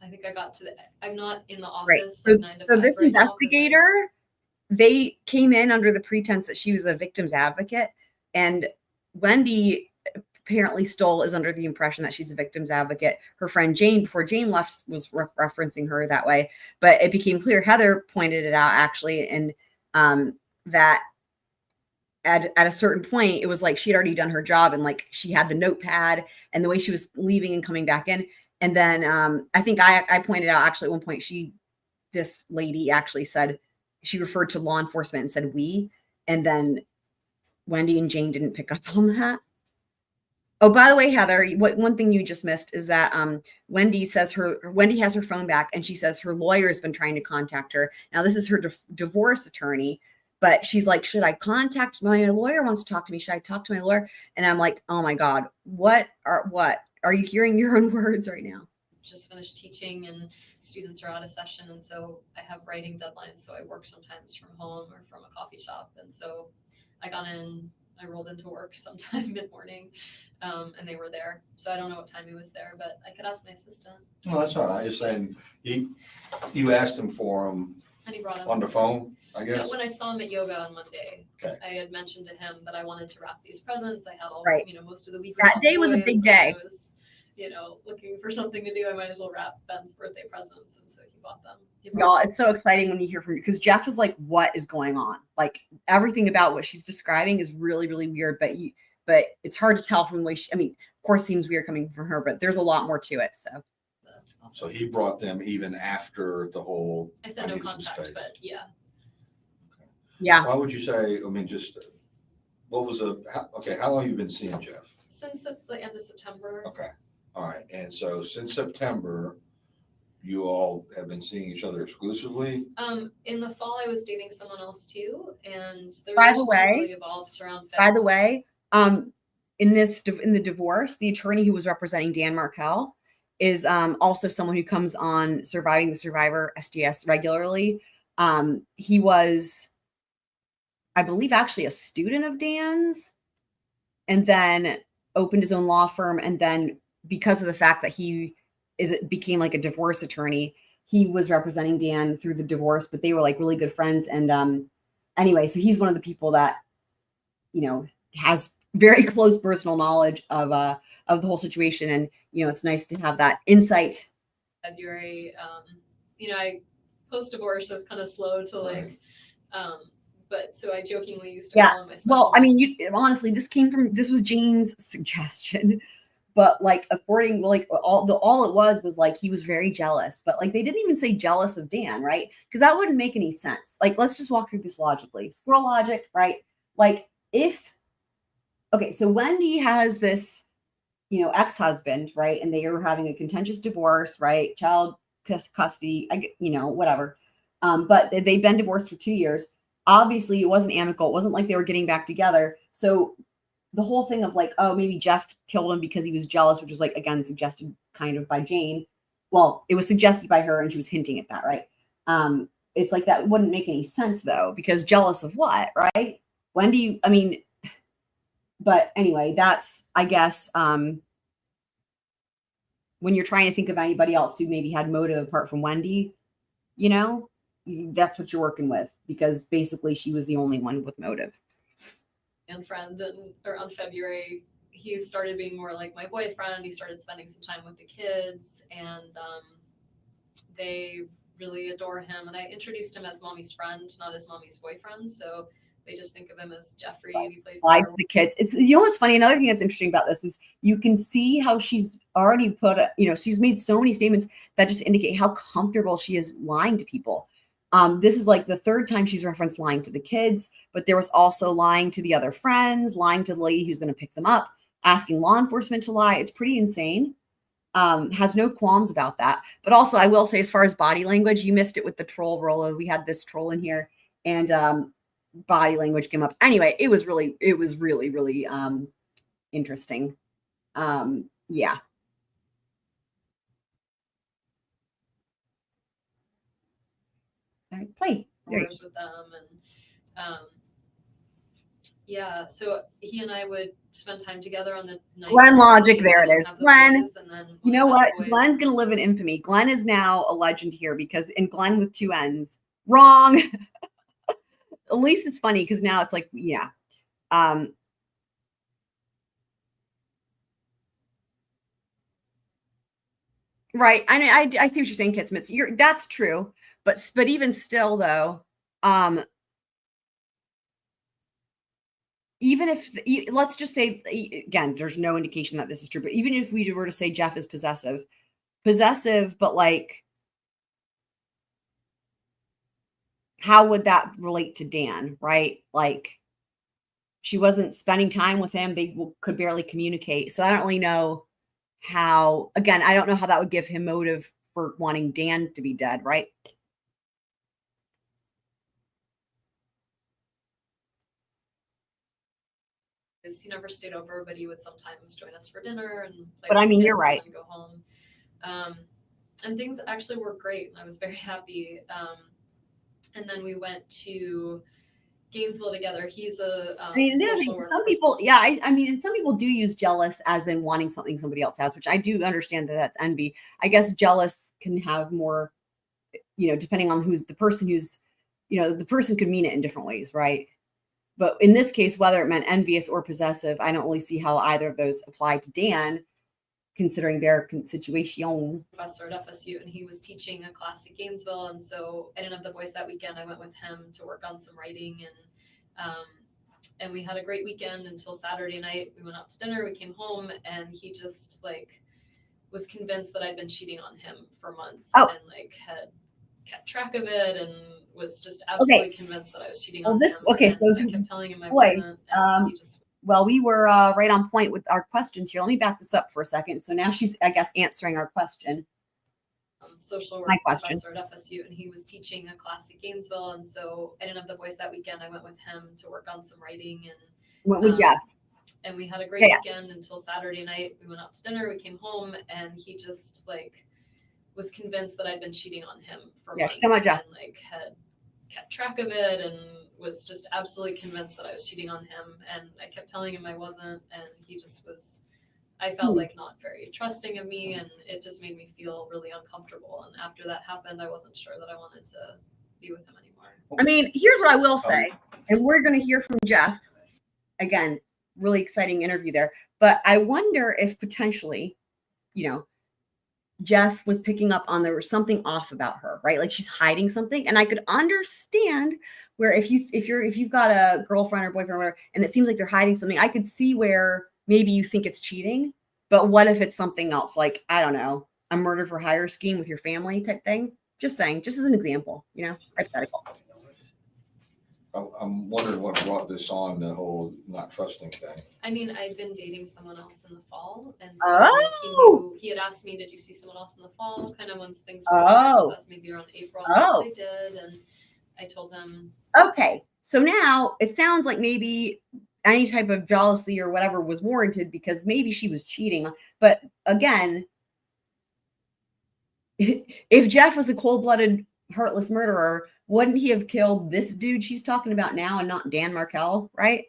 I think I got to I'm not in the office. Right. So this investigator, they came in under the pretense that she was a victim's advocate, and Wendi apparently is under the impression that she's a victim's advocate. Her friend Jane, before Jane left, was referencing her that way, but it became clear, Heather pointed it out actually, and that at a certain point, it was like she had already done her job, and like she had the notepad and the way she was leaving and coming back in. And then I think I pointed out actually at one point, this lady actually said, she referred to law enforcement and said we, and then Wendi and Jane didn't pick up on that. Oh, by the way, Heather, one thing you just missed is that Wendi has her phone back, and she says her lawyer has been trying to contact her. Now, this is her divorce attorney, but she's like, should I contact my lawyer? Wants to talk to me. Should I talk to my lawyer? And I'm like, oh my God, what are you hearing your own words right now? Just finished teaching and students are out of session, and so I have writing deadlines, so I work sometimes from home or from a coffee shop. And so I rolled into work sometime mid-morning, and they were there. So I don't know what time he was there, but I could ask my assistant. No, that's all right. I just saying, you asked him for him And he brought him on the phone, I guess. When I saw him at yoga on Monday, Okay. I had mentioned to him that I wanted to wrap these presents. I had all, most of the week. That day was a big day. I was, looking for something to do. I might as well wrap Ben's birthday presents, and so he bought them. Y'all, it's so exciting when you hear from you, because Jeff is like, what is going on? Like everything about what she's describing is really, really weird, but it's hard to tell from the way of course, seems weird coming from her, but there's a lot more to it. So he brought them even after the whole. I said no contact, but yeah. Yeah. Why would you say, what was how long have you been seeing Jeff? Since the end of September. Okay. All right. And so since September, you all have been seeing each other exclusively? In the fall, I was dating someone else too, and the By the relationship way, really evolved around By the way, in the divorce, the attorney who was representing Dan Markel is also someone who comes on Surviving the Survivor SDS regularly. He was, I believe, actually a student of Dan's, and then opened his own law firm. And then because of the fact that became like a divorce attorney, he was representing Dan through the divorce, but they were like really good friends. And anyway, so he's one of the people that, has very close personal knowledge of the whole situation. And, it's nice to have that insight. February, I post-divorce, so it's kind of slow to but so I jokingly used to call him my special. Well, honestly, this was Jane's suggestion, but all it was like, he was very jealous, but like, they didn't even say jealous of Dan, right? Because that wouldn't make any sense. Like, let's just walk through this logically. Squirrel logic, right? Like so Wendi has this, ex-husband, right? And they are having a contentious divorce, right? Child custody, whatever. But they've been divorced for 2 years. Obviously, it wasn't amicable. It wasn't like they were getting back together. So the whole thing of like, oh, maybe Jeff killed him because he was jealous, which was like, again, suggested kind of by Jane. Well, it was suggested by her and she was hinting at that, right? It's like, that wouldn't make any sense though, because jealous of what, right? But anyway, that's, I guess, when you're trying to think of anybody else who maybe had motive apart from Wendi, that's what you're working with, because basically she was the only one with motive. And friend, around February, he started being more like my boyfriend. He started spending some time with the kids, and they really adore him. And I introduced him as mommy's friend, not as mommy's boyfriend. So they just think of him as Jeffrey. He plays the kids. It's, what's funny. Another thing that's interesting about this is you can see how she's already she's made so many statements that just indicate how comfortable she is lying to people. This is like the third time she's referenced lying to the kids, but there was also lying to the other friends, lying to the lady who's going to pick them up, asking law enforcement to lie. It's pretty insane. Has no qualms about that. But also, I will say, as far as body language, you missed it with the troll roll. We had this troll in here, and body language came up. Anyway, it was really interesting. Yeah. All right, play. There you go. With them and yeah, so he and I would spend time together on the night. Glenn logic, there it is. Glenn, then you know what? Glenn's gonna live in infamy. Glenn is now a legend here because in Glenn with 2 N's. Wrong. At least it's funny because now it's like, yeah. Right. I see what you're saying, Kit Smith. That's true. But even still though, even if let's just say, again, there's no indication that this is true, but even if we were to say Jeff is possessive, but like, how would that relate to Dan, right? Like, she wasn't spending time with him. They could barely communicate. So I don't really know how, again, I don't know how that would give him motive for wanting Dan to be dead, right? He never stayed over, but he would sometimes join us for dinner and play. But I mean, you're right. And go home. And things actually were great. I was very happy. And then we went to Gainesville together. He's a I mean, some people, yeah, I mean, some people do use jealous as in wanting something somebody else has, which I do understand that that's envy. I guess jealous can have more, depending on who's the person who's, the person could mean it in different ways, right? But in this case, whether it meant envious or possessive, I don't really see how either of those apply to Dan, considering their situation. Professor at FSU, and he was teaching a class at Gainesville, and so I didn't have the voice that weekend. I went with him to work on some writing, and we had a great weekend until Saturday night. We went out to dinner, we came home, and he just like was convinced that I'd been cheating on him for months, and like had kept track of it, and was just absolutely convinced that I was cheating on him. Okay, so I kept telling him I wasn't, and he just. Well, we were right on point with our questions here. Let me back this up for a second. So now she's, I guess, answering our question. Social work professor at FSU, and he was teaching a class at Gainesville, and so I didn't have the voice that weekend. I went with him to work on some writing, and went with Jeff. And we had a great weekend until Saturday night. We went out to dinner, we came home, and he just like was convinced that I'd been cheating on him for months, and like had kept track of it, and was just absolutely convinced that I was cheating on him. And I kept telling him I wasn't, and he just was, I felt like not very trusting of me, and it just made me feel really uncomfortable. And after that happened, I wasn't sure that I wanted to be with him anymore. I mean, here's what I will say, and we're going to hear from Jeff. Again, really exciting interview there. But I wonder if potentially, Jeff was picking up on there was something off about her, right? Like she's hiding something. And I could understand where if you've got a girlfriend or boyfriend or whatever, and it seems like they're hiding something, I could see where maybe you think it's cheating. But what if it's something else? Like, I don't know, a murder for hire scheme with your family type thing. Just saying, just as an example, hypothetical. I'm wondering what brought this on, the whole not trusting thing. I mean, I'd been dating someone else in the fall, and so he had asked me, "Did you see someone else in the fall?" Kind of once things were with us, maybe around April. I did, and I told him. Okay, so now it sounds like maybe any type of jealousy or whatever was warranted because maybe she was cheating. But again, if Jeff was a cold-blooded, heartless murderer, wouldn't he have killed this dude she's talking about now and not Dan Markel, right?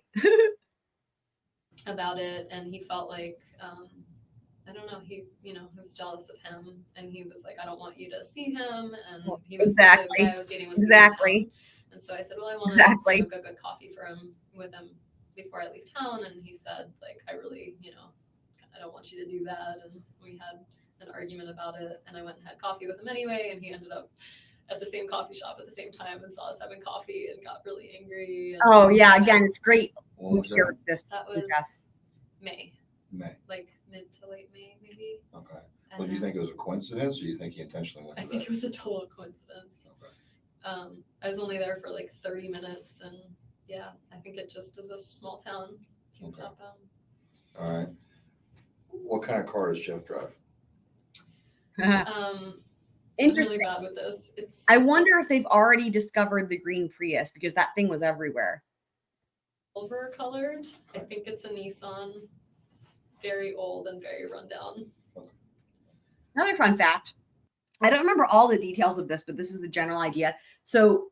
About it, and he felt like, I don't know, he was jealous of him, and he was like, I don't want you to see him, and he was the guy I was dating was exactly. And so I said, well, I want to make a good coffee with him before I leave town, and he said, like, I really, I don't want you to do that, and we had an argument about it, and I went and had coffee with him anyway, and he ended up at the same coffee shop at the same time and saw us having coffee and got really angry. And again, it's great. That was May. Like mid to late May, maybe. Okay. Well, do you think it was a coincidence, or do you think he intentionally went? I think it was a total coincidence. Okay. I was only there for like 30 minutes, and yeah, I think it just is a small town. Okay. Up, All right. What kind of car does Jeff drive? I'm Interesting. really bad with this. It's I wonder if they've already discovered the green Prius because that thing was everywhere. silver colored. I think it's a Nissan. It's very old and very rundown. Another fun fact. I don't remember all the details of this, but this is the general idea. So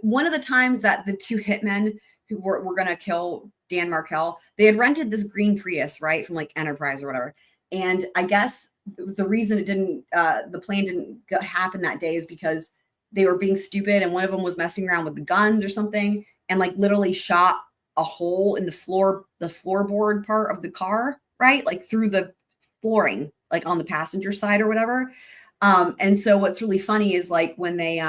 one of the times that the two hitmen who were going to kill Dan Markel, they had rented this green Prius, right, from like Enterprise or whatever. And I guess the reason it didn't, the plan didn't happen that day is because they were being stupid, and one of them was messing around with the guns or something, and like literally shot a hole in the floorboard part of the car, right, like through the flooring, like on the passenger side or whatever. And so what's really funny is like when they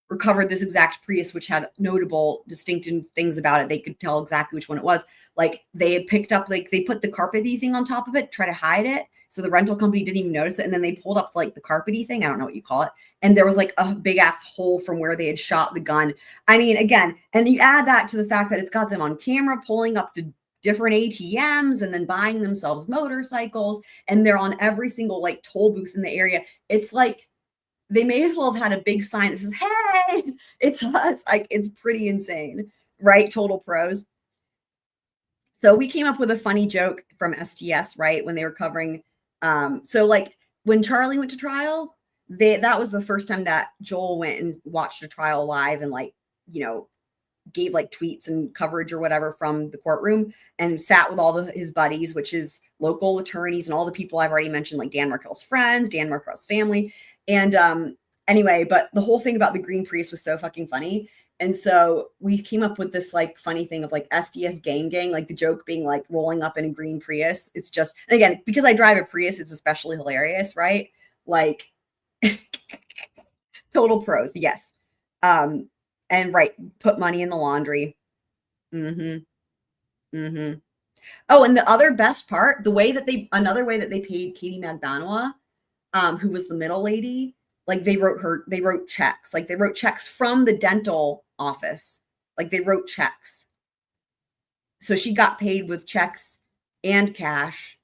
recovered this exact Prius, which had notable distinctive things about it, they could tell exactly which one it was. Like they had picked up, like they put the carpety thing on top of it, try to hide it. So the rental company didn't even notice it. And then they pulled up like the carpety thing. I don't know what you call it. And there was like a big ass hole from where they had shot the gun. I mean, again, and you add that to the fact that it's got them on camera pulling up to different ATMs and then buying themselves motorcycles. And they're on every single like toll booth in the area. It's like, they may as well have had a big sign that says, hey, it's us. Like, it's pretty insane, right? Total pros. So we came up with a funny joke from STS, right? When they were covering. So like when Charlie went to trial, that was the first time that Joel went and watched a trial live and like, you know, gave like tweets and coverage or whatever from the courtroom and sat with all his buddies, which is local attorneys and all the people I've already mentioned, like Dan Markel's friends, Dan Markel's family. And anyway, but the whole thing about the green Prius was so fucking funny. And so we came up with this like funny thing of like SDS gang, like the joke being like rolling up in a green Prius. It's just, and again, because I drive a Prius, it's especially hilarious, right? Like total pros. Yes. And right. Put money in the laundry. Mm-hmm. Mm-hmm. Oh, and the other best part, another way that they paid Katie Madbanois, who was the middle lady, like they wrote checks. Like they wrote checks from the dental office. Like they wrote checks. So she got paid with checks and cash.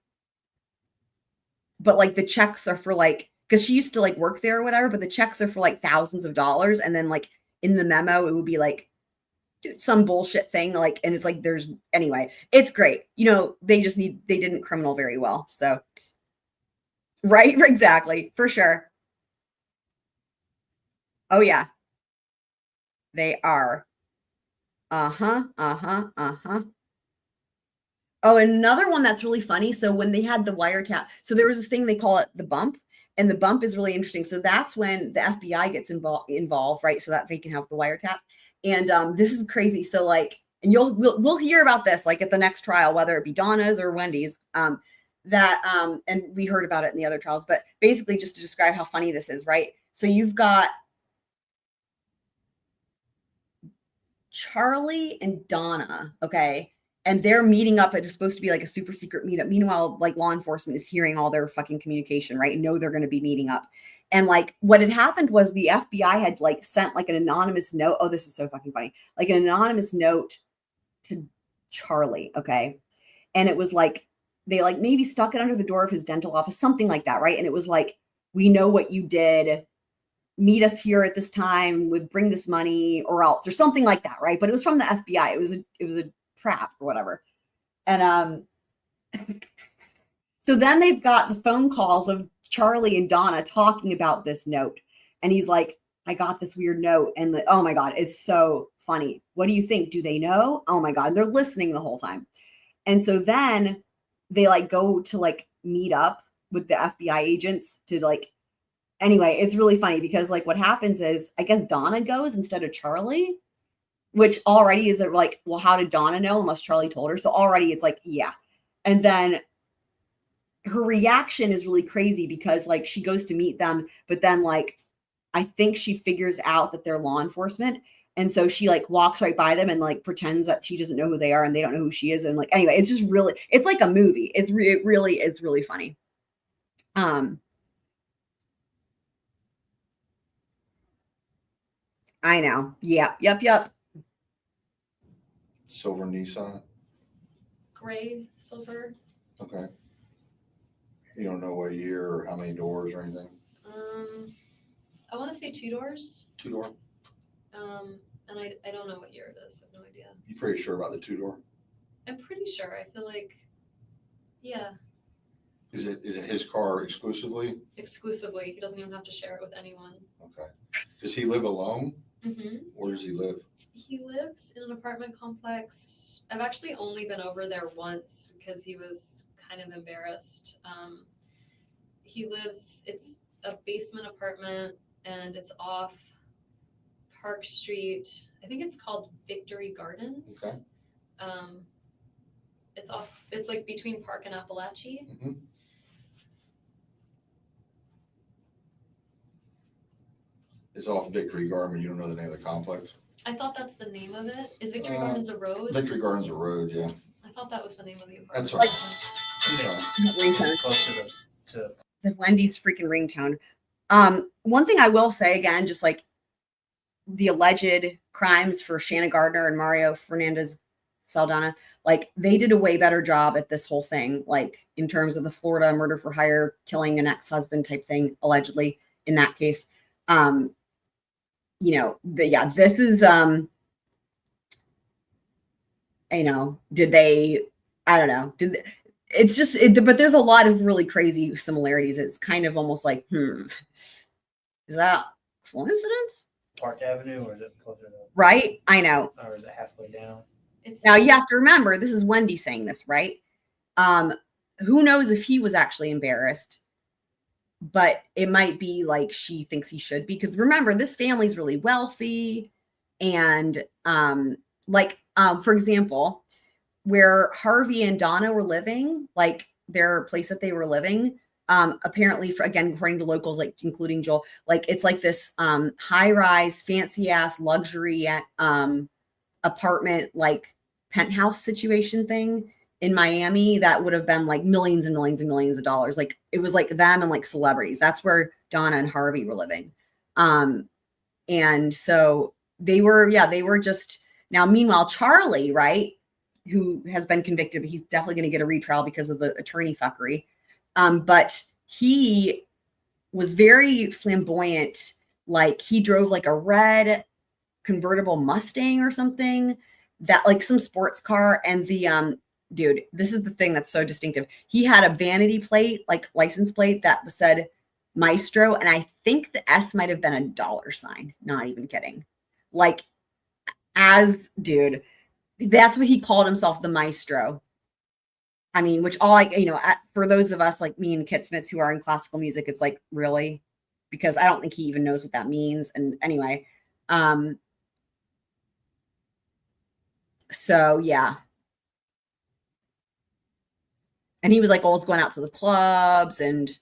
But like the checks are for like, because she used to like work there or whatever, but the checks are for like thousands of dollars. And then like in the memo, it would be like some bullshit thing. Like, and it's like, anyway, it's great. You know, they didn't criminal very well. So, right. Exactly. For sure. Oh yeah. They are. Uh-huh. Oh, another one that's really funny. So when they had the wiretap, so there was this thing, they call it the bump, and the bump is really interesting. So that's when the FBI gets involved, right? So that they can have the wiretap. And this is crazy. So like, and we'll hear about this like at the next trial, whether it be Donna's or Wendy's, and we heard about it in the other trials, but basically just to describe how funny this is, right? So you've got Charlie and Donna, okay? And they're meeting up. It's supposed to be like a super secret meetup. Meanwhile, like law enforcement is hearing all their fucking communication, right? And know they're going to be meeting up. And like what had happened was the FBI had like sent like an anonymous note. Oh, this is so fucking funny. Like an anonymous note to Charlie, okay? And it was like, they like maybe stuck it under the door of his dental office, something like that, right? And it was like, we know what you did. Meet us here at this time, bring this money or else, or something like that, right? But it was from the FBI. It was a trap or whatever. And so then they've got the phone calls of Charlie and Donna talking about this note. And he's like, I got this weird note. And oh my God, it's so funny. What do you think? Do they know? Oh my God. And they're listening the whole time. And so then they like go to like meet up with the FBI agents to like, anyway, it's really funny because like what happens is I guess Donna goes instead of Charlie, which already is like, well, how did Donna know unless Charlie told her? So already it's like, yeah. And then her reaction is really crazy because like she goes to meet them, but then like, I think she figures out that they're law enforcement. And so she like walks right by them and like pretends that she doesn't know who they are and they don't know who she is. And like, anyway, it's just really, it's like a movie. It's really funny. I know. Yep. Silver Nissan. Gray, silver. Okay. You don't know what year or how many doors or anything? I want to say 2 doors. 2-door? And I don't know what year it is. I have no idea. You pretty sure about the 2-door? I'm pretty sure. I feel like, yeah, Is it his car exclusively? exclusively. He doesn't even have to share it with anyone. Okay. Does he live alone? Mm-hmm. Where does he live? He lives in an apartment complex. I've actually only been over there once because he was kind of embarrassed. It's a basement apartment and it's off Park Street. I think it's called Victory Gardens. Okay. It's like between Park and Appalachie. Mm-hmm. It's off Victory Garden. You don't know the name of the complex? I thought that's the name of it. Is Victory Gardens a road? Victory Garden's a road, yeah. I thought that was the name of the apartment. That's right. complex. That's fine. Ringtone. The Wendy's freaking ringtone. One thing I will say again, just like the alleged crimes for Shanna Gardner and Mario Fernandez Saldana, like they did a way better job at this whole thing, like in terms of the Florida murder for hire, killing an ex-husband type thing, allegedly in that case. This is, did they, I don't know. But there's a lot of really crazy similarities. It's kind of almost like, is that coincidence? Park Avenue, or is it closer to? Right? I know. Or is it halfway down? Now you have to remember, this is Wendi saying this, right? Who knows if he was actually embarrassed, but it might be like she thinks he should be. Because remember, this family's really wealthy. And for example, where Harvey and Donna were living, like their place that they were living, apparently, again, according to locals, like including Joel, like it's like this high-rise, fancy-ass luxury apartment, like penthouse situation thing in Miami that would have been like millions and millions and millions of dollars. Like it was like them and like celebrities. That's where Donna and Harvey were living. And so they were just now. Meanwhile, Charlie, right, who has been convicted, but he's definitely going to get a retrial because of the attorney fuckery. But he was very flamboyant. Like he drove like a red convertible Mustang or something, that like some sports car. And the dude, this is the thing that's so distinctive. He had a vanity plate, like license plate, that said Maestro, and I think the S might have been a $sign. Not even kidding. Like, dude, that's what he called himself, the Maestro. I mean, which for those of us like me and Kit Smiths who are in classical music, it's like, really? Because I don't think he even knows what that means. And anyway, so yeah. And he was like always going out to the clubs and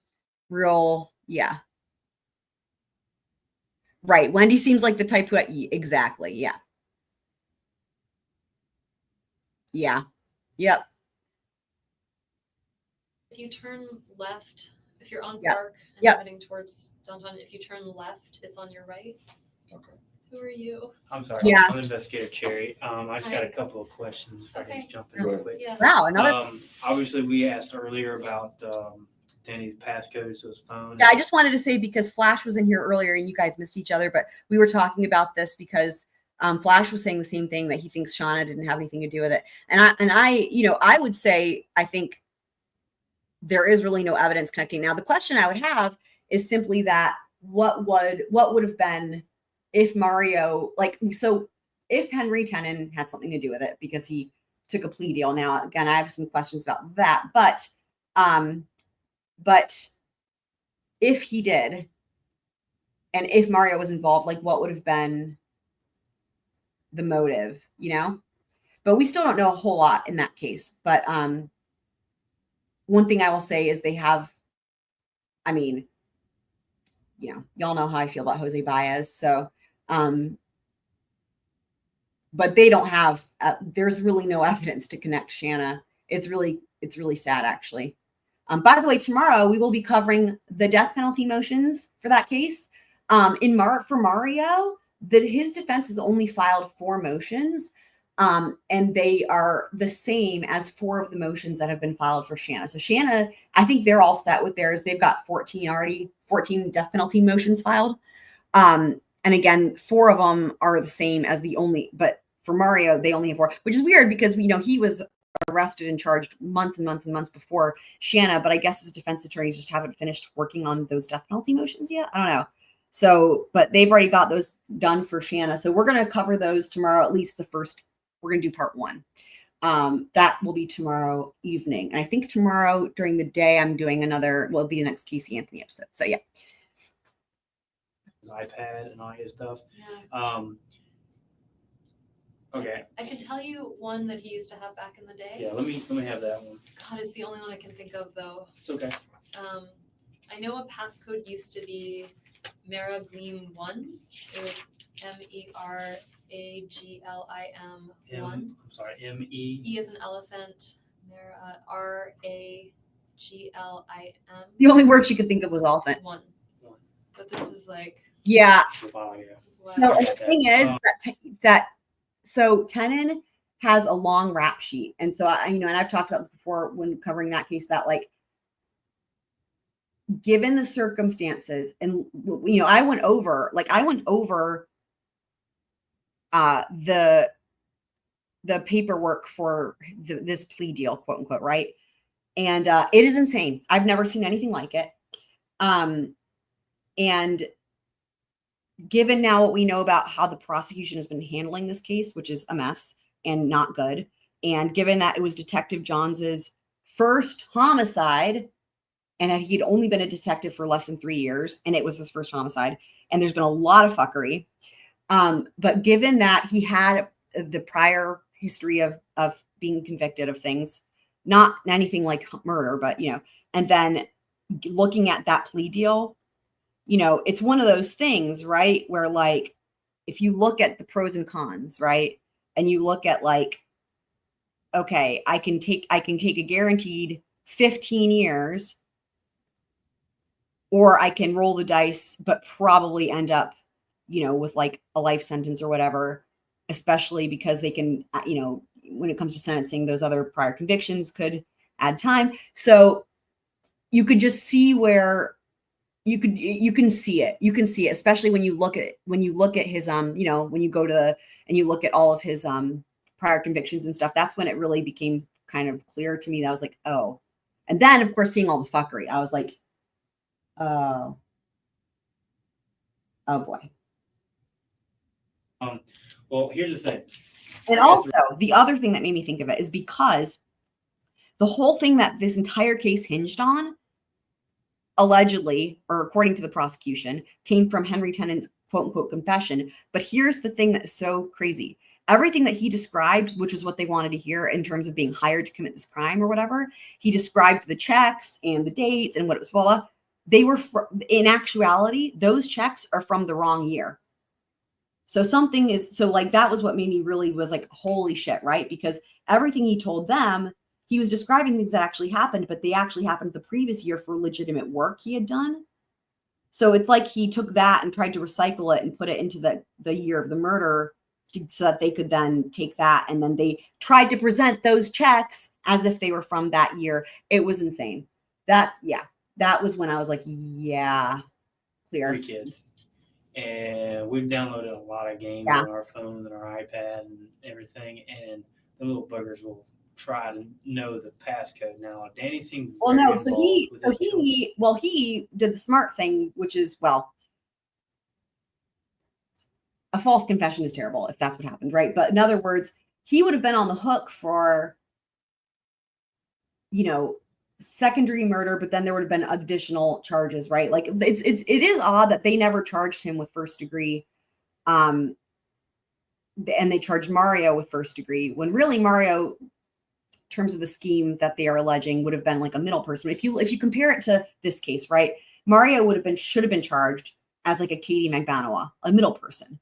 real, yeah. Right. Wendi seems like the type who, exactly. Yeah. Yeah. Yep. If you turn left, if you're on Yep. Park and Yep. heading towards downtown, if you turn left, it's on your right. Okay. Who are you? I'm sorry. Yeah. I'm Investigator Cherry. I just got Hi. a couple of questions. If I can Okay. just jump in real quick. Yeah. Wow. Another. Obviously, we asked earlier about Danny's passcodes to his phone. Yeah, I just wanted to say, because Flash was in here earlier and you guys missed each other, but we were talking about this because Flash was saying the same thing, that he thinks Shanna didn't have anything to do with it. And I would say, I think there is really no evidence connecting. Now, the question I would have is simply that what would have been if Mario, if Henry Tenon had something to do with it because he took a plea deal. Now, again, I have some questions about that, but if he did, and if Mario was involved, like what would have been the motive, but we still don't know a whole lot in that case. But one thing I will say is they have, y'all know how I feel about Jose Baez. So, but they don't have, there's really no evidence to connect Shanna. It's really sad, actually. By the way, tomorrow we will be covering the death penalty motions for that case. For Mario, that his defense has only filed 4 motions. And they are the same as 4 of the motions that have been filed for Shanna. So Shanna, I think they're all set with theirs. They've got 14 death penalty motions filed. And again, 4 of them are the same as but for Mario, they only have 4, which is weird because he was arrested and charged months and months and months before Shanna, but I guess his defense attorneys just haven't finished working on those death penalty motions yet. I don't know. So, but they've already got those done for Shanna. So we're going to cover those tomorrow, at least the first. We're going to do part 1. That will be tomorrow evening. And I think tomorrow during the day, I'm doing will be the next Casey Anthony episode. So yeah. His iPad and all his stuff. Yeah. Okay. I can tell you one that he used to have back in the day. Yeah, let me have that one. God, it's the only one I can think of though. It's okay. I know a passcode used to be Mera Gleam 1. It was MERAGLIM 1. I'm sorry, M-E. E is an elephant. Mera RAGLIM. The only word she could think of was elephant. 1. But this is like. Yeah. Wow, yeah. No, and the thing is so Tenon has a long rap sheet. And so and I've talked about this before when covering that case, that like, given the circumstances, and I went over the paperwork for this plea deal, quote unquote, right? And it is insane. I've never seen anything like it. And given now what we know about how the prosecution has been handling this case, which is a mess and not good, and given that it was Detective Johns's first homicide, and he'd only been a detective for less than 3 years, and it was his first homicide, and there's been a lot of fuckery. But given that he had the prior history of being convicted of things, not anything like murder, but, and then looking at that plea deal, it's one of those things, right? Where like, if you look at the pros and cons, right? And you look at like, okay, I can take a guaranteed 15 years, or I can roll the dice, but probably end up, with like a life sentence or whatever, especially because they can, when it comes to sentencing, those other prior convictions could add time. So you could just see where you can see it, especially when you look at his, when you go to and you look at all of his prior convictions and stuff. That's when it really became kind of clear to me that I was like, oh. And then of course, seeing all the fuckery, I was like, oh boy. Well, here's the thing. And also, the other thing that made me think of it is because the whole thing that this entire case hinged on, allegedly, or according to the prosecution, came from Henry Tenon's quote unquote confession. But here's the thing that's so crazy. Everything that he described, which was what they wanted to hear in terms of being hired to commit this crime or whatever, he described the checks and the dates and what it was for. They were, in actuality, those checks are from the wrong year. So that was what made me really was like, holy shit, right? Because everything he told them, he was describing things that actually happened, but they actually happened the previous year for legitimate work he had done. So it's like he took that and tried to recycle it and put it into the year of the murder so that they could then take that. And then they tried to present those checks as if they were from that year. It was insane. That was when I was like, yeah, clear. 3 kids. And we've downloaded a lot of games on our phones and our iPad and everything. And the little buggers will try to know the passcode. Now, Danny seems he did the smart thing, which is, a false confession is terrible if that's what happened, right? But in other words, he would have been on the hook for, secondary murder, but then there would have been additional charges, right? Like it is odd that they never charged him with first degree. And they charged Mario with first degree when really Mario, in terms of the scheme that they are alleging, would have been like a middle person. If you compare it to this case, right? Mario should have been charged as like a Katie McBanoa, a middle person,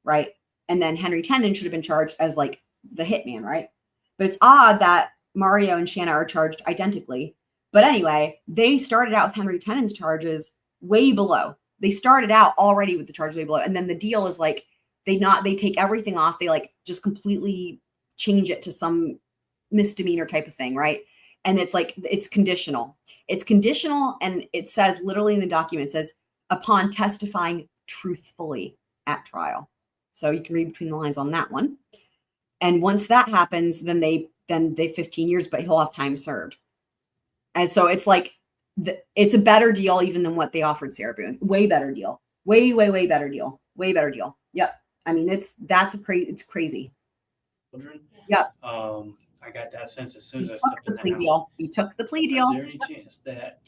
right? And then Henry Tenon should have been charged as like the hitman, right? But it's odd that Mario and Shanna are charged identically. But anyway, they started out with Henry Tenon's charges way below. They started out already with the charges way below. And then the deal is like, they take everything off. They like just completely change it to some misdemeanor type of thing, right? And it's like, it's conditional. It's conditional, and it says literally in the document, it says, upon testifying truthfully at trial. So you can read between the lines on that one. And once that happens, then they 15 years, but he'll have time served. And so it's like, it's a better deal even than what they offered Sarah Boone. Way better deal. Way better deal. Way better deal. Yep. I mean, it's crazy. Children. Yep. I got that sense as soon as I Took stepped the in the plea house. deal. You took the plea deal. Is there any chance that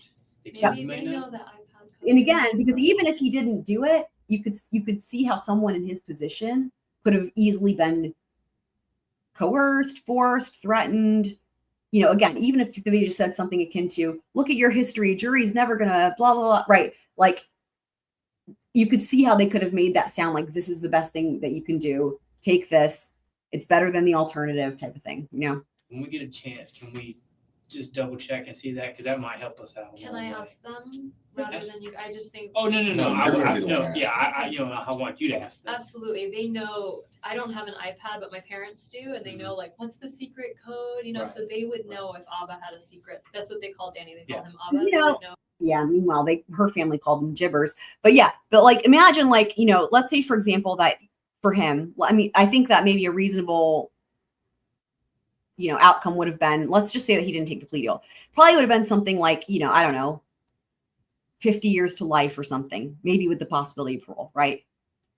the kids Maybe may they know? know the iPad code. And again, because even if he didn't do it, you could see how someone in his position could have easily been coerced, forced, threatened. You know, again, even if they just said something akin to, look at your history, jury's never gonna blah, blah, blah, right? Like, you could see how they could have made that sound like this is the best thing that you can do. Take this. It's better than the alternative type of thing, you know? When we get a chance, can we just double check and see that? Because that might help us out. Can I ask them rather than you? I just think. Oh, no. No, you're gonna be the one Yeah, I want you to ask them. Absolutely. They know, I don't have an iPad, but my parents do. And they know, like, what's the secret code? You know, Right. so they would know if Abba had a secret. That's what they call Danny. They call him 'Cause, Abba. you They know, would know. yeah, meanwhile, her family called them gibbers. But yeah, but like, imagine, like, you know, let's say, for example, that for him, I mean, I think that maybe a reasonable, you know, outcome would have been, let's just say that he didn't take the plea deal. Probably would have been something like, you know, I don't know, 50 years to life or something, maybe with the possibility of parole, right?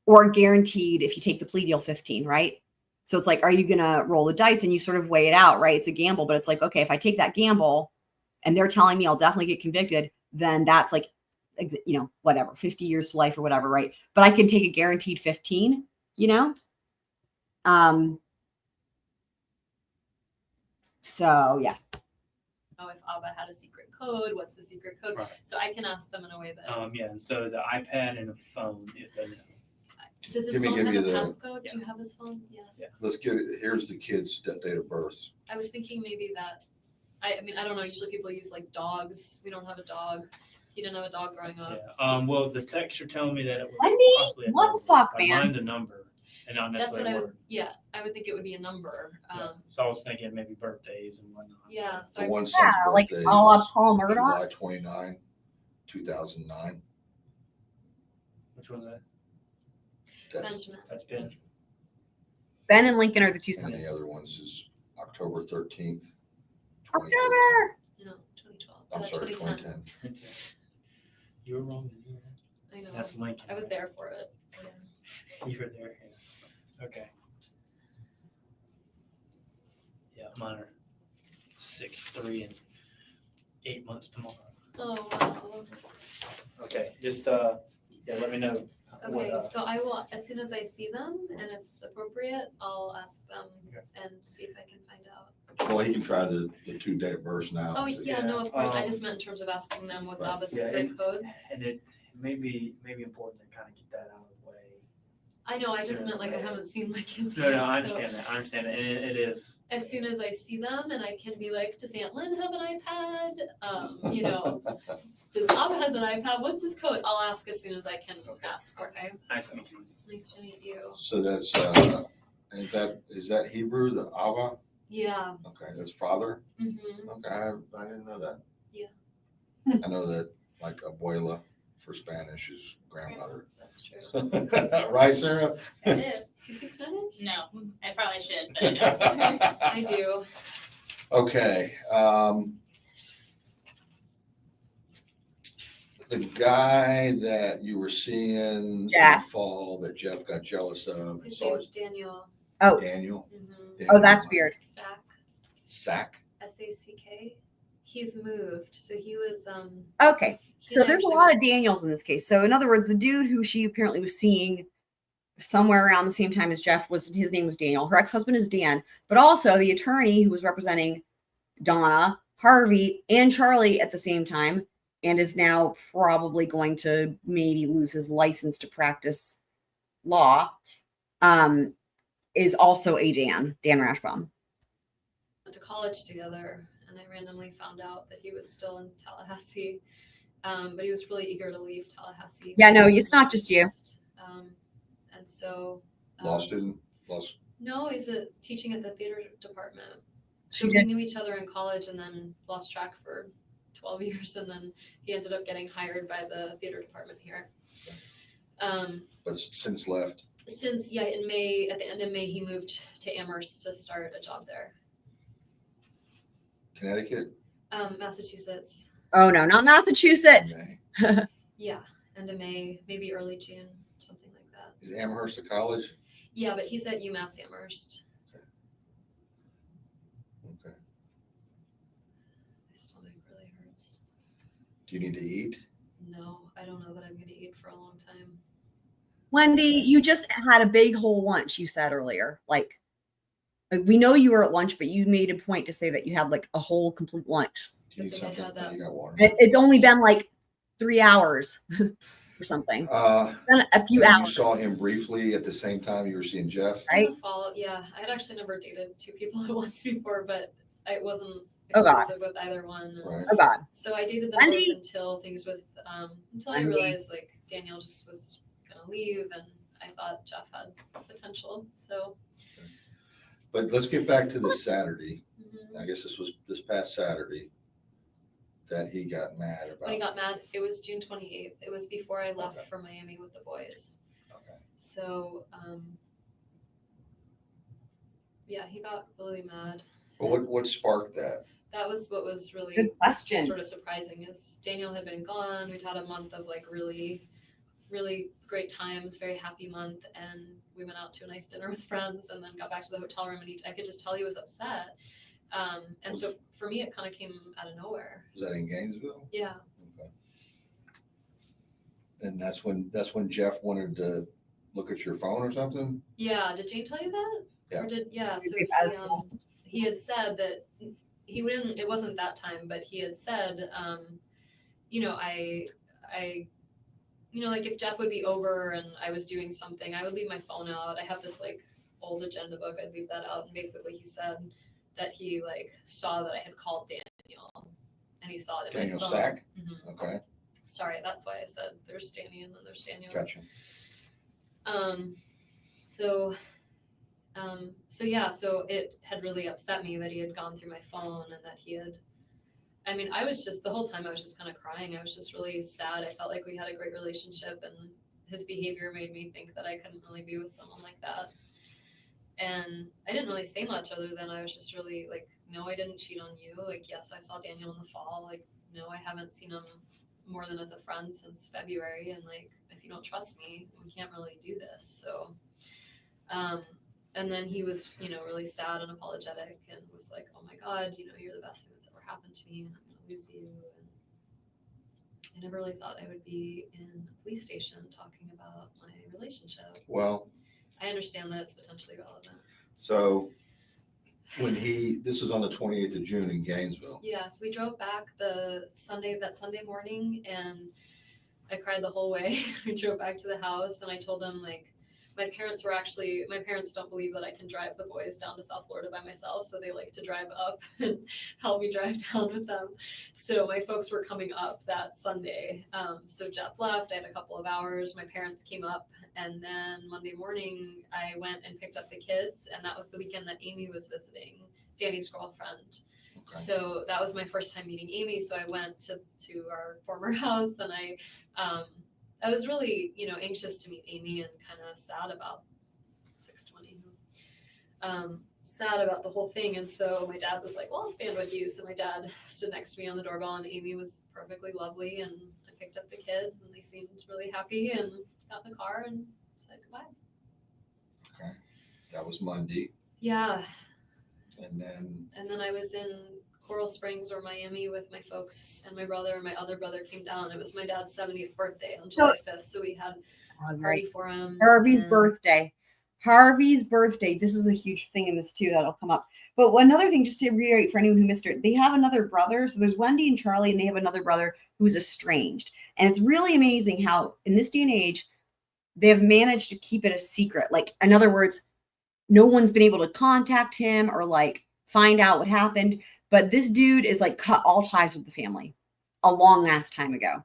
Or guaranteed, if you take the plea deal, 15, right? So it's like, are you going to roll the dice? And you sort of weigh it out, right? It's a gamble, but it's like, okay, if I take that gamble and they're telling me I'll definitely get convicted, then that's like, you know, whatever, 50 years to life or whatever, right? But I can take a guaranteed 15, you know? So yeah. Know if Abba had a secret code, what's the secret code? Right. So I can ask them in a way that. Yeah, and so the iPad and the phone, if they know. Does his Give me- phone give have me a the- passcode? Do you have his phone? Yeah. Let's get it. Here's the kid's date of birth. I was thinking maybe that. I mean, I don't know. Usually people use like dogs. We don't have a dog. He didn't have a dog growing up. Yeah. Well, the texts are telling me that it was Wendy, possibly a what the number. fuck, Like, man? mine's a number and not That's what necessarily I a would. word. Yeah, I would think it would be a number. Yeah. So I was thinking maybe birthdays and whatnot. Yeah. So The I, one son's like birthday a la is Paul Murdoch. July 29, 2009. Which one's that? That's, Benjamin. That's Ben. Ben and Lincoln are the two and sons. the other ones is October 13th. 2013. October. No, 2012. I'm sorry, 2010. 2010. You were wrong. I know. That's Lincoln. I was there for it. You were there. Yeah. Okay. Yeah, mine are 6, 3, and 8 months tomorrow. Oh wow. Okay, just let me know. Okay, so I will, as soon as I see them and it's appropriate, I'll ask them and see if I can find out. Well, he can try the two date of birth now. Oh, so- yeah, no, of course. I just meant in terms of asking them what's Right. Abba's Yeah, secret code. And it may be important to kind of get that out of the way. I know, I just meant like I haven't seen my kids No, yet. I so understand that. I understand that. And it is. as soon as I see them and I can be like, does Aunt Lynn have an iPad? You know, does Abba has an iPad? What's his code? I'll ask as soon as I can ask, okay? Nice to meet you. Nice to meet you. So that's, is that Hebrew, the Abba? Yeah. Okay, that's father? Mm-hmm. Okay, I didn't know that. Yeah. I know that like abuela for Spanish is grandmother. That's true. Right, Sarah? It is. Do you speak Spanish? No, I probably should, but I don't. I do. Okay, the guy that you were seeing in Jeff. the fall that Jeff got jealous of, His saw name's Daniel. Oh. Daniel? Mm-hmm. Oh, that's weird. Sack. Sack? S-A-C-K. He's moved, so he was Okay. he So and I there's a actually lot went- of Daniels in this case. So in other words, the dude who she apparently was seeing somewhere around the same time as Jeff his name was Daniel. Her ex-husband is Dan, but also the attorney who was representing Donna, Harvey, and Charlie at the same time, and is now probably going to maybe lose his license to practice law, is also a Dan Rashbaum. went to college together, and I randomly found out that he was still in Tallahassee, but he was really eager to leave Tallahassee. Yeah, no, it's not just you. And so Law student? No, he's teaching at the theater department. She So we did. knew each other in college and then lost track for 12 years. And then he ended up getting hired by the theater department here. But since left? Since, yeah, in May, at the end of May, he moved to Amherst to start a job there. Connecticut? Massachusetts. Oh no, not Massachusetts. May. Yeah, end of May, maybe early June, something like that. Is Amherst a college? Yeah, but he's at UMass Amherst. Okay. My stomach really hurts. Do you need to eat? No, I don't know that I'm gonna eat for a long time. Wendy, you just had a big whole lunch, you said earlier. Like we know you were at lunch, but you made a point to say that you had like a whole complete lunch. Do you need Good thing I something? had that. You got water? It's only been like 3 hours or something. Been a few and hours. You saw him briefly at the same time you were seeing Jeff? Right? Yeah, I had actually never dated two people at once before, but I wasn't Oh, God. exclusive with either one. Right. Oh God. So I dated them Wendy? both until things with until I Wendy. realized like Daniel just was gonna leave, and I thought Jeff had potential. So. But let's get back to this Saturday. Mhm. I guess this was this past Saturday that he got mad about. When he got mad, it was June 28th. It was before I left Okay. for Miami with the boys. Okay. So, yeah, he got really mad. But what sparked that? That was what was really Good question. sort of surprising is Daniel had been gone. We'd had a month of like really, really great times, very happy month. And we went out to a nice dinner with friends and then got back to the hotel room, and I could just tell he was upset. And so for me, it kind of came out of nowhere. Was that in Gainesville? Yeah. Okay. And that's when Jeff wanted to look at your phone or something? Yeah. Did Jane tell you that? Yeah. Or yeah. So he had said that he wouldn't, it wasn't that time, but he had said, you know, you know, like if Jeff would be over and I was doing something, I would leave my phone out. I have this like old agenda book. I'd leave that out. And basically he said that he like saw that I had called Daniel and he saw it in Daniel my phone. Stack? Mm-hmm. Okay. Sorry, that's why I said there's Danny and then there's Daniel. Gotcha. So yeah, so it had really upset me that he had gone through my phone and that he had, I mean, I was just, the whole time I was just kind of crying. I was just really sad. I felt like we had a great relationship and his behavior made me think that I couldn't really be with someone like that. And I didn't really say much other than I was just really like, no, I didn't cheat on you. Like, yes, I saw Daniel in the fall. Like, no, I haven't seen him more than as a friend since February. And like, if you don't trust me, we can't really do this. So, and then he was, you know, really sad and apologetic and was like, oh my God, you know, you're the best thing that's ever happened to me and I'm going to lose you. And I never really thought I would be in a police station talking about my relationship. Well, I understand that it's potentially relevant. so when this was on the 28th of June in Gainesville. Yeah, so we drove back that Sunday morning and I cried the whole way. We drove back to the house and I told them like, my parents don't believe that I can drive the boys down to South Florida by myself. So they like to drive up and help me drive down with them. So my folks were coming up that Sunday. So Jeff left, I had a couple of hours. My parents came up and then Monday morning I went and picked up the kids. And that was the weekend that Amy was visiting, Danny's girlfriend. Okay. So that was my first time meeting Amy. So I went to our former house and I was really, you know, anxious to meet Amy and kind of sad about 620. Sad about the whole thing. And so my dad was like, well, I'll stand with you. So my dad stood next to me on the doorbell and Amy was perfectly lovely. And I picked up the kids and they seemed really happy and got in the car and said goodbye. Okay. That was Monday. Yeah. And then I was in Coral Springs or Miami with my folks and my other brother came down. It was my dad's 70th birthday on July 5th. So we had a party for him. Harvey's birthday. This is a huge thing in this too that'll come up. But another thing, just to reiterate for anyone who missed it, they have another brother. So there's Wendy and Charlie, and they have another brother who's estranged. And it's really amazing how in this day and age, they have managed to keep it a secret. Like, in other words, no one's been able to contact him or like find out what happened. But this dude is like cut all ties with the family a long ass time ago.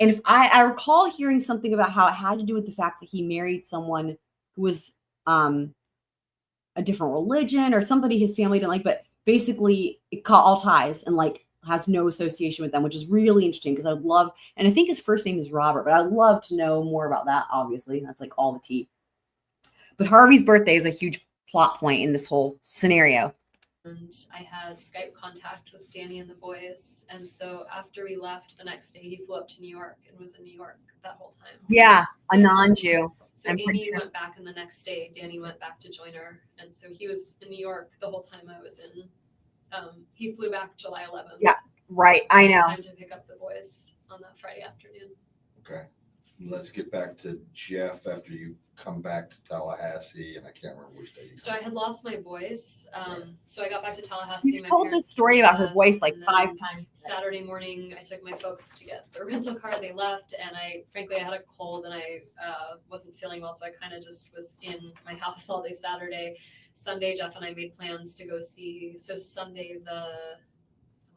And if I recall hearing something about how it had to do with the fact that he married someone who was a different religion or somebody his family didn't like, but basically it cut all ties and like has no association with them, which is really interesting because I would love, and I think his first name is Robert, but I'd love to know more about that. Obviously, that's like all the tea. But Harvey's birthday is a huge plot point in this whole scenario. And I had Skype contact with Danny and the boys. And so after we left the next day, he flew up to New York and was in New York that whole time. Yeah, a non-Jew. So I'm pretty Amy sure. went back, and the next day Danny went back to join her. And so he was in New York the whole time I was in. He flew back July 11th. Yeah, right. I know. Time to pick up the boys on that Friday afternoon. Okay. Let's get back to Jeff after you come back to Tallahassee, and I can't remember which day you So I had lost my voice. So I got back to You Tallahassee. told this story about her voice like and 5 then times. Saturday morning, I took my folks to get the rental car. They left, and frankly, I had a cold and I wasn't feeling well, so I kind of just was in my house all day Saturday. Sunday, Jeff and I made plans to go see. So Sunday the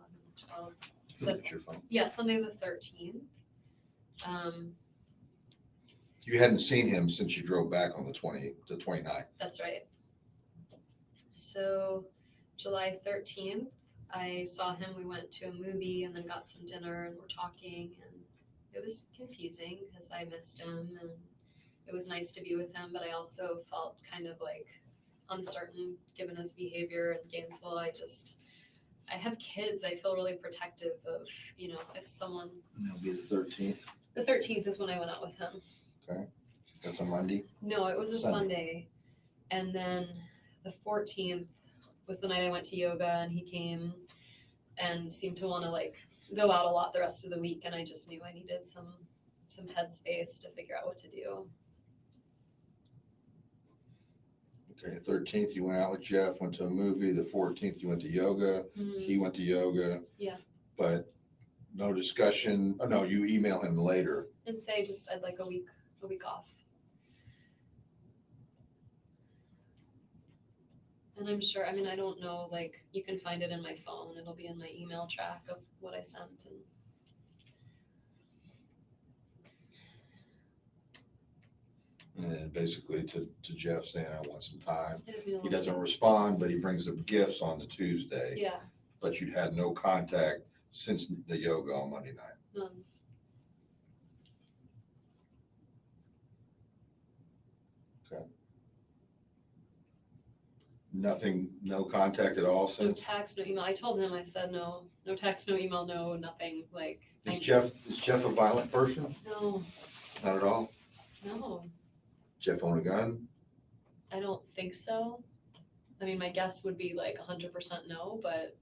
11th, 12th. Look at your phone. Yeah, Sunday the 13th. You hadn't seen him since you drove back on the 29th. That's right. So July 13th, I saw him. We went to a movie and then got some dinner and we're talking, and it was confusing because I missed him and it was nice to be with him, but I also felt kind of like uncertain given his behavior in Gainesville. I have kids. I feel really protective of, if someone. And it'll be the 13th. The 13th is when I went out with him. Okay. That's a Monday? No, it was a Sunday. And then the 14th was the night I went to yoga, and he came and seemed to want to like go out a lot the rest of the week. And I just knew I needed some headspace to figure out what to do. Okay, the 13th, you went out with Jeff, went to a movie. The 14th, you went to yoga. He went to yoga. Yeah. But no discussion. Oh, no, you email him later. And say I'd like a week off. And I'm sure, I don't know, like, you can find it in my phone. It'll be in my email track of what I sent. And then basically to Jeff saying, I want some time. He doesn't respond, but he brings up gifts on the Tuesday. Yeah. But you'd had no contact since the yoga on Monday night. None. Okay. Nothing, no contact at all No since? text, no email. I told him, I said no text, no email, no nothing. Like, Is Jeff a violent person? No, Not at all? no, Jeff own a gun? I don't think so. My guess would be like 100% no, but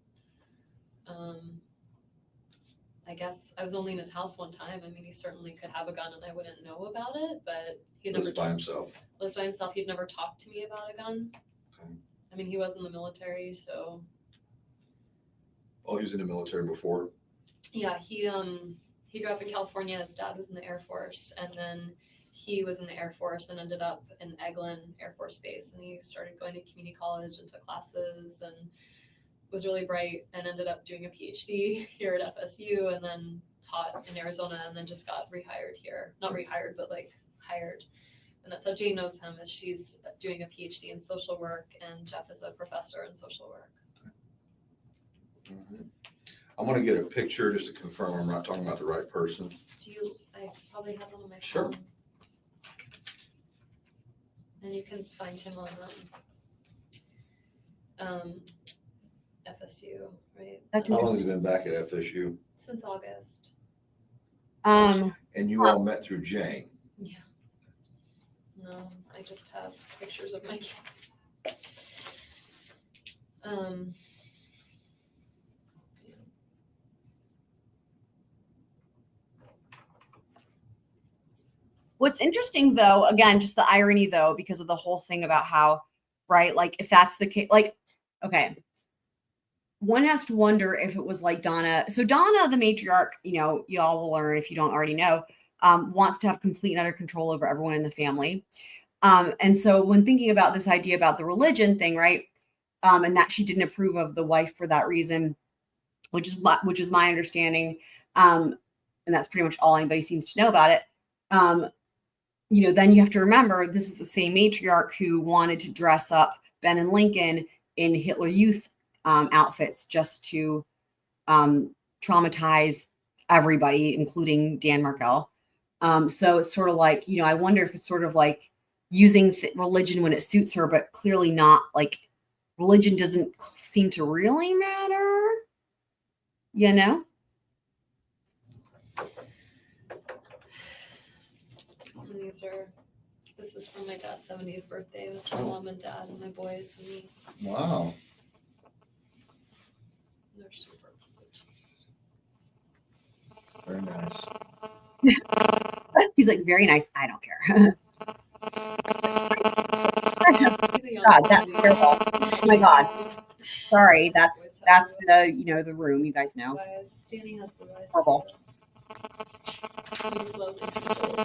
I guess I was only in his house one time. He certainly could have a gun and I wouldn't know about it, but he never Lives by himself. Lives by himself. He'd never talked to me about a gun. Okay. He was in the military, so. Oh, he was in the military before? Yeah, he grew up in California. His dad was in the Air Force, and then he was in the Air Force and ended up in Eglin Air Force Base, and he started going to community college and took classes and was really bright and ended up doing a PhD here at FSU and then taught in Arizona and then just got rehired here. Not rehired, but like hired. And that's how Jane knows him, is she's doing a PhD in social work and Jeff is a professor in social work. Mm-hmm. I want to get a picture just to confirm I'm not talking about the right person. I probably have one on my phone. Sure. And you can find him on FSU, right? That's How long has he been back at FSU? Since August. And you all met through Jane? Yeah. No, I just have pictures of my kids. What's interesting though, again, just the irony though, because of the whole thing about how, right, like if that's the case, like, okay, one has to wonder if it was like Donna. So Donna, the matriarch, y'all will learn if you don't already know, wants to have complete and utter control over everyone in the family. And so when thinking about this idea about the religion thing, right, and that she didn't approve of the wife for that reason, which is my understanding, and that's pretty much all anybody seems to know about it. then you have to remember this is the same matriarch who wanted to dress up Ben and Lincoln in Hitler Youth outfits just to traumatize everybody, including Dan Markel. So it's sort of like, I wonder if it's sort of like using religion when it suits her, but clearly not. Like religion doesn't seem to really matter, This is from my dad's 70th birthday with my mom and dad and my boys and me. Wow. They're super cute. Very nice. He's like, very nice. I don't care. God, that's terrible. Oh my God. Sorry, that's the the room, you guys know. Danny has the wise. Horrible. He's lovely people.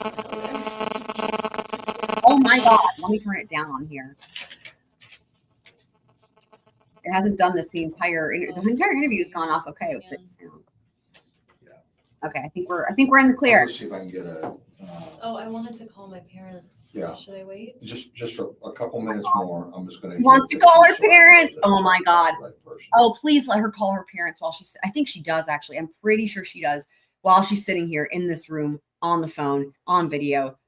Oh my God. Let me turn it down on here. It hasn't done this the entire interview has gone off okay with it. Okay, I think we're in the clear. Let's see if I can get a. Oh, I wanted to call my parents. Yeah. Should I wait? Just for a couple minutes more. I'm just gonna. She wants to call her parents. Oh my God. Oh, please let her call her parents while she's. I think she does actually. I'm pretty sure she does while she's sitting here in this room on the phone on video.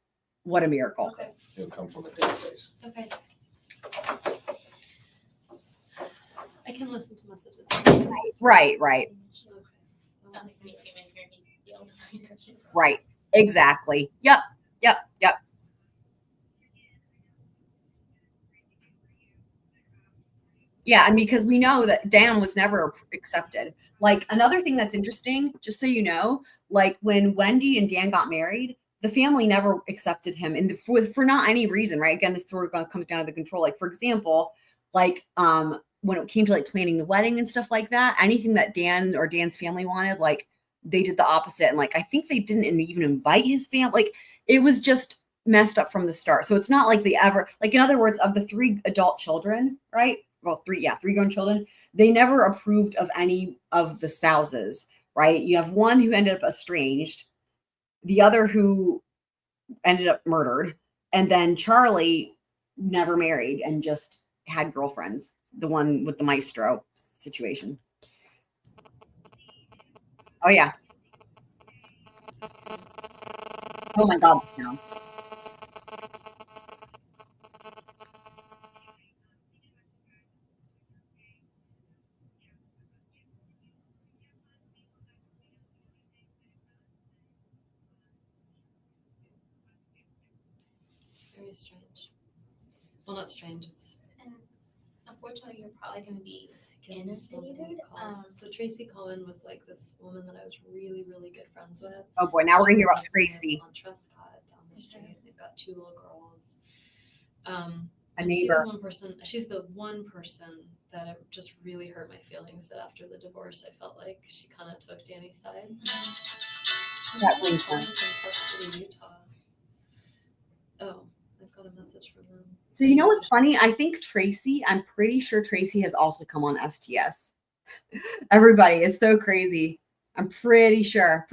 What a miracle. Okay. It'll come from a database. Okay. I can listen to messages. Right. Right. Exactly. Yep. Yeah, and because we know that Dan was never accepted. Like another thing that's interesting, just so you know, like when Wendi and Dan got married, the family never accepted him, and for not any reason, right? Again, this sort of comes down to the control. Like for example, like when it came to like planning the wedding and stuff like that, anything that Dan or Dan's family wanted, like they did the opposite, and like I think they didn't even invite his family. Like it was just messed up from the start. So it's not like they ever, like in other words, of the 3 adult children, right? Well, 3 grown children. They never approved of any of the spouses, right? You have one who ended up estranged, the other who ended up murdered, and then Charlie never married and just had girlfriends. The one with the maestro situation. Oh yeah. Oh my God, the sound. Very strange. Well, not strange. It's unfortunately you're probably going to be getting so many calls. So Tracy Cohen was like this woman that I was really, really good friends with. Oh boy, now we're gonna hear about Tracy. On Trescott down the street. They've got 2 little girls. A and neighbor. She's the one person that it just really hurt my feelings that after the divorce I felt like she kind of took Danny's side. That From Ringtone. Park City, Utah. Oh, I've got a message from them. So you know what's funny? I think Tracy, I'm pretty sure Tracy has also come on STS. Everybody, it's so crazy. I'm pretty sure.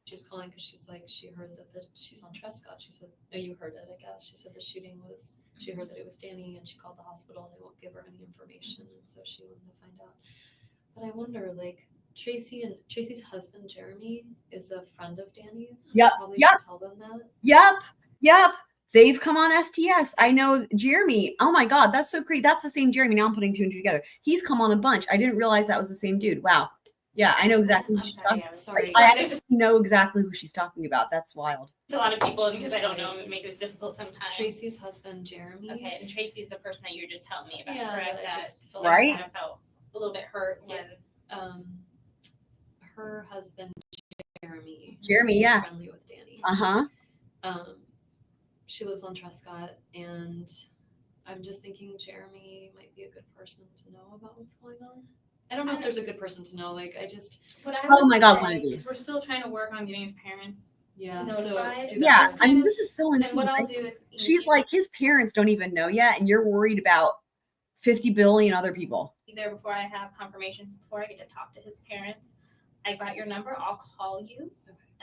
She's calling because she's like, she heard that she's on Trescott. She said, no, you heard it, I guess. She said the shooting was, she heard that it was Danny and she called the hospital and they won't give her any information. And so she wanted to find out. But I wonder, like, Tracy's husband, Jeremy, is a friend of Danny's. Yep. Probably should tell them that. Yep. They've come on STS. I know Jeremy. Oh my God, that's so great. That's the same Jeremy. Now I'm putting 2 and 2 together. He's come on a bunch. I didn't realize that was the same dude. Wow. Yeah, I know exactly who she's talking about. Sorry. I just know exactly who she's talking about. That's wild. It's a lot of people because I don't know, it makes it difficult sometimes. Tracy's husband, Jeremy. Okay, and Tracy's the person that you were just telling me about, Yeah, correct? that I That just felt Right? kind of felt a little bit hurt when her husband, Jeremy. Jeremy, is yeah. friendly with Danny. She lives on Trescott, and I'm just thinking Jeremy might be a good person to know about what's going on. I don't know if there's a good person to know. Like, I just. But I Oh would my God, say, Wendy. because we're still trying to work on getting his parents So notified. do that. Yeah, I mean, this is so Then insane. what I'll right? do is She's like, his parents don't even know yet, and you're worried about 50 billion other people. either before I have confirmations, before I get to talk to his parents. I got your number. I'll call you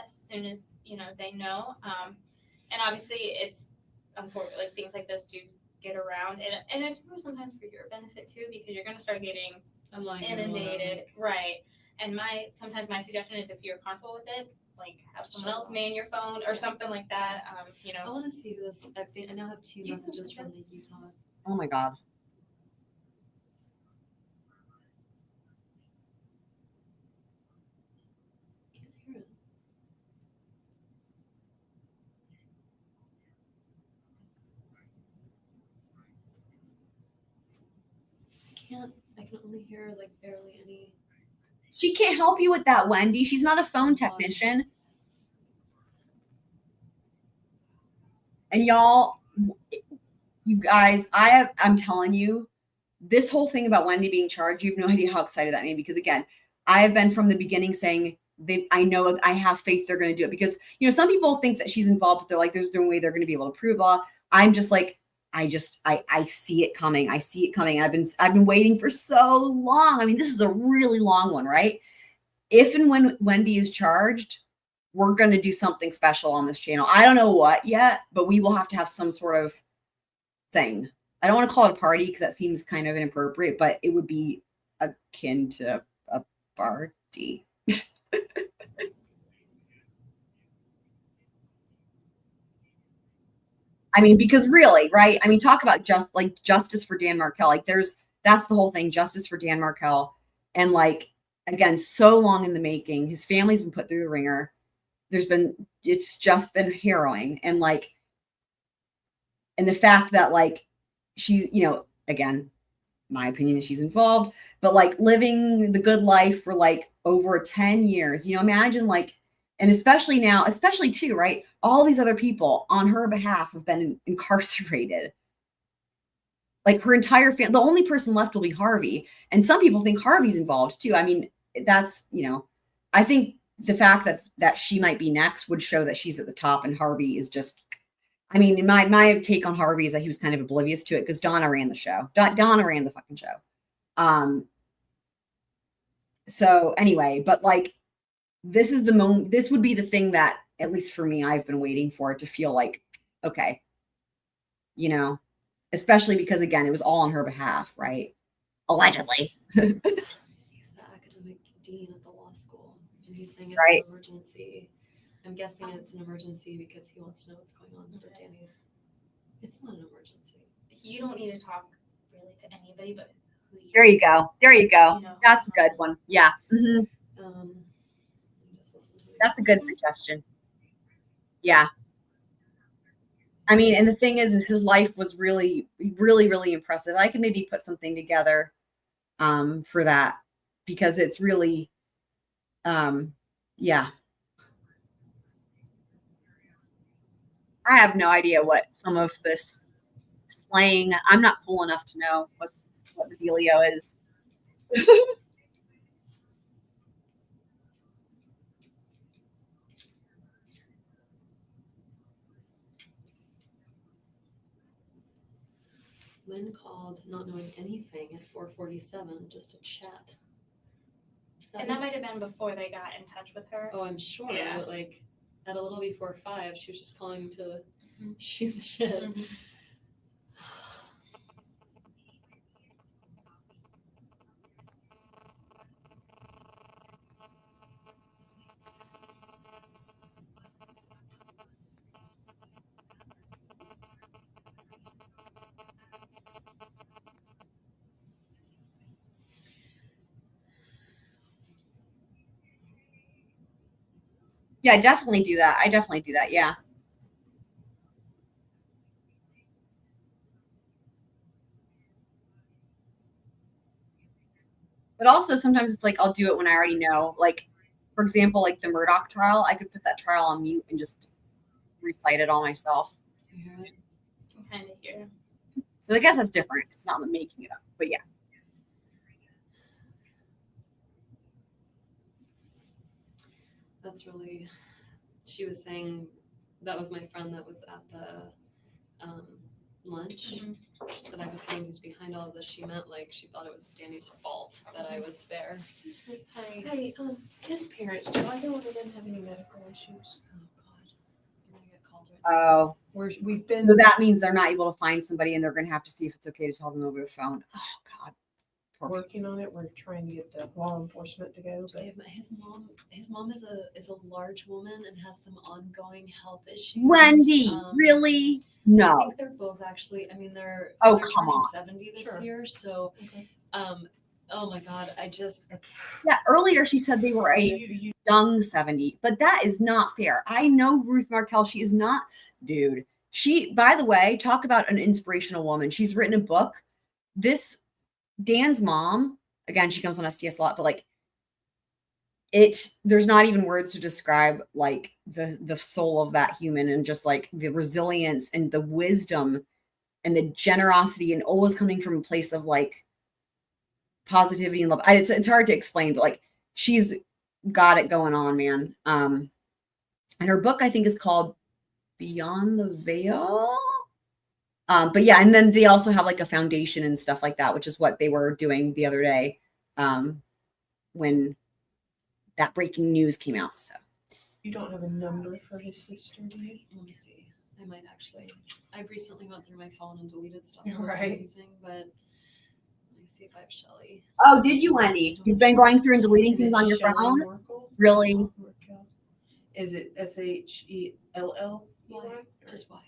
as soon as they know. And obviously, it's unfortunate, like things like this do get around, and it's sometimes for your benefit too, because you're gonna start getting inundated, right? And sometimes my suggestion is if you're comfortable with it, like have someone else man your phone or something like that. You I know. want to see this. I now have 2 messages from the Utah. Oh my God. Can't hear it. I can only hear like barely any. She can't help you with that, Wendy. She's not a phone technician. And y'all, you guys, I'm telling you, this whole thing about Wendy being charged, you have no idea how excited that made me. Because again, I have been from the beginning saying I know I have faith they're going to do it, because some people think that she's involved, but they're like, there's no way they're going to be able to prove it. I'm just like, I see it coming. I see it coming. I've been waiting for so long. I mean, this is a really long one, right? If and when Wendy is charged, we're going to do something special on this channel. I don't know what yet, but we will have to have some sort of thing. I don't want to call it a party because that seems kind of inappropriate, but it would be akin to a party. I mean, because really, right? I mean, talk about justice for Dan Markel. Like that's the whole thing, justice for Dan Markel. And like, again, so long in the making. His family's been put through the ringer. It's just been harrowing. And like, and the fact that like she's, again, my opinion is she's involved, but like living the good life for like over 10 years, imagine like, and especially now, especially too, right? All these other people on her behalf have been incarcerated. Like her entire family, the only person left will be Harvey. And some people think Harvey's involved too. I mean, that's, I think the fact that she might be next would show that she's at the top and Harvey is just, I mean, my take on Harvey is that he was kind of oblivious to it because Donna ran the show. Donna ran the fucking show. So anyway, but like, this is the moment, this would be the thing that, at least for me, I've been waiting for it to feel like, okay, especially because again, it was all on her behalf, right? Allegedly. He's the academic dean at the law school, and he's saying it's right. an emergency. I'm guessing it's an emergency because he wants to know what's going on with Danny's. It's not an emergency. You don't need to talk really to anybody, but who you. There you go. There you go. That's a good one. Yeah. Mm-hmm. That's a good suggestion. Yeah. I mean, and the thing is his life was really, really, really impressive. I can maybe put something together for that because it's really, yeah. I have no idea what some of this slang, I'm not cool enough to know what the dealio is. Lynn called not knowing anything at 4:47 just to chat. And that might have been before they got in touch with her. Oh, I'm sure. Yeah. But like at a little before 5, she was just calling to shoot the shit. Mm-hmm. Yeah, I definitely do that. Yeah. But also sometimes it's like I'll do it when I already know. Like, for example, like the Murdoch trial, I could put that trial on mute and just recite it all myself. Do you hear it? I kind of hear. So I guess that's different. It's not making it up, but yeah. That's really, she was saying that was my friend that was at the lunch. Mm-hmm. She said, I have a feeling who's behind all of this. She meant like she thought it was Danny's fault that I was there. Excuse me. Hey, his parents, do I know they didn't have any medical issues? Oh God, I'm gonna get called involved right now. Oh, We've been. so that means they're not able to find somebody, and they're going to have to see if it's okay to tell them over the phone. Oh God. Working on it. We're trying to get the law enforcement to go. But Yeah, but his mom is a large woman and has some ongoing health issues. Wendy, really? I No. think they're both actually. I mean, they're Oh, they're come turning on. 70 this Sure. year. So, Okay. oh my God, I can't. Yeah, earlier she said they were a young 70, but that is not fair. I know Ruth Markel. She is not, dude. She, by the way, talk about an inspirational woman. She's written a book. This Dan's mom, again, she comes on SDS a lot, but like there's not even words to describe like the soul of that human, and just like the resilience and the wisdom and the generosity, and always coming from a place of like positivity and love. It's hard to explain, but like she's got it going on, man. And her book, I think, is called Beyond the Veil. But yeah, and then they also have like a foundation and stuff like that, which is what they were doing the other day when that breaking news came out. So you don't have a number for his sister, do you? Let me see. I might actually. I've recently went through my phone and deleted stuff. Right. Using, but let me see if I have Shelly. Oh, did you, Wendy? You've been going through and deleting things on your phone? Markel? Really? Markel. Is it SHELL? Why? Just why?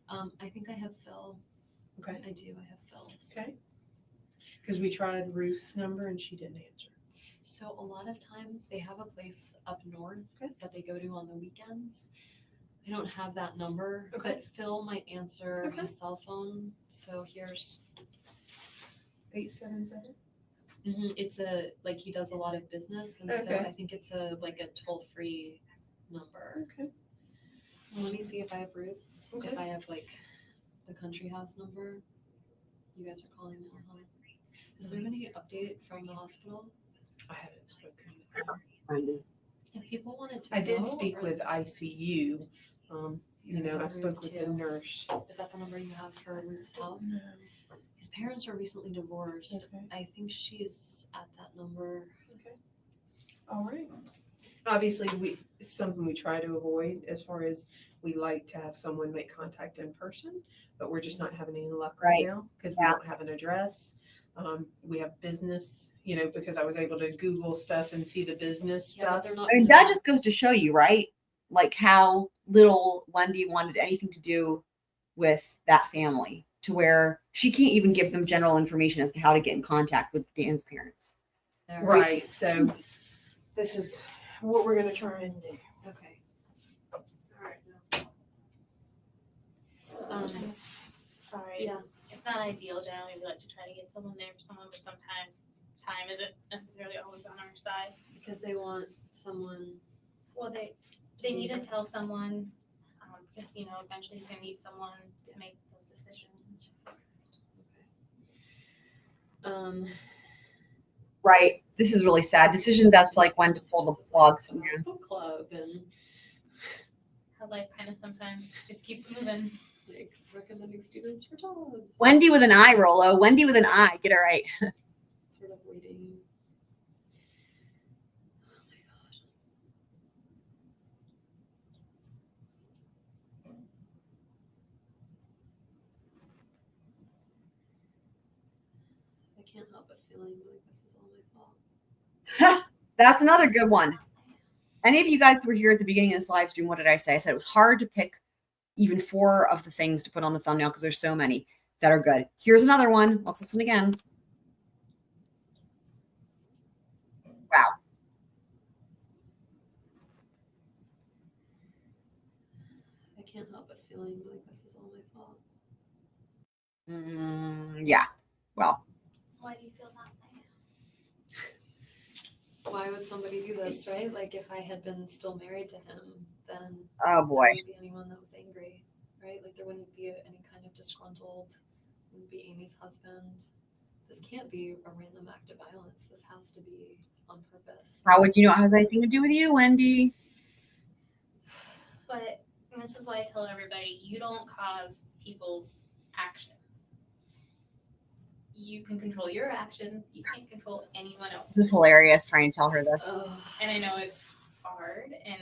I think I have Phil. Okay. I do. I have Phil's. Okay. Because we tried Ruth's number and she didn't answer. So a lot of times they have a place up north that they go to on the weekends. I don't have that number, but Phil might answer his cell phone. So here's 877. It's like he does a lot of business, and so I think it's a toll-free number. Okay. Well, let me see if I have Ruth's. Okay. If I have like the country house number. You guys are calling now, huh? Is there any update from the hospital? I haven't spoken. If people wanted to I did know, speak with ICU. I spoke with the nurse. Is that the number you have for Ruth's house? His parents are recently divorced. Okay. I think she's at that number. Okay. All right. Obviously, something we try to avoid, as far as we like to have someone make contact in person, but we're just not having any luck right now because we don't have an address. We have business, because I was able to Google stuff and see the business stuff. I mean, that just goes to show you, right? Like how little Wendy wanted anything to do with that family, to where she can't even give them general information as to how to get in contact with Dan's parents. Right. So this is what we're going to try and do. Okay. All right. Sorry. Yeah. It's not ideal. Generally, we like to try to get someone there for someone, but sometimes time isn't necessarily always on our side. Because they want someone. Well, they need to tell someone, because eventually he's gonna need someone to make those decisions and stuff. Right. This is really sad. Decisions as to like when to pull the plug. Book club and how life kind of sometimes just keeps moving. Like recommending students for jobs. Wendy with an I, Rolo. Wendy with an I. Get it right. Sort of waiting. I can't help but feeling like this is all my fault. That's another good one. Any of you guys who were here at the beginning of this live stream, what did I say? I said it was hard to pick even 4 of the things to put on the thumbnail because there's so many that are good. Here's another one. Let's listen again. Wow. I can't help but feeling like this is all my fault. Yeah. Well. Why do you feel that way? Why would somebody do this, right? Like if I had been still married to him, then Oh boy. there wouldn't be anyone that was angry, right? Like there wouldn't be any kind of disgruntled. Wouldn't be Amy's husband. This can't be a random act of violence. This has to be on purpose. How would you know it has anything to do with you, Wendy? But this is why I tell everybody, you don't cause people's actions. You can control your actions. You can't control anyone else. This is hilarious trying to tell her this. And I know it's hard. And,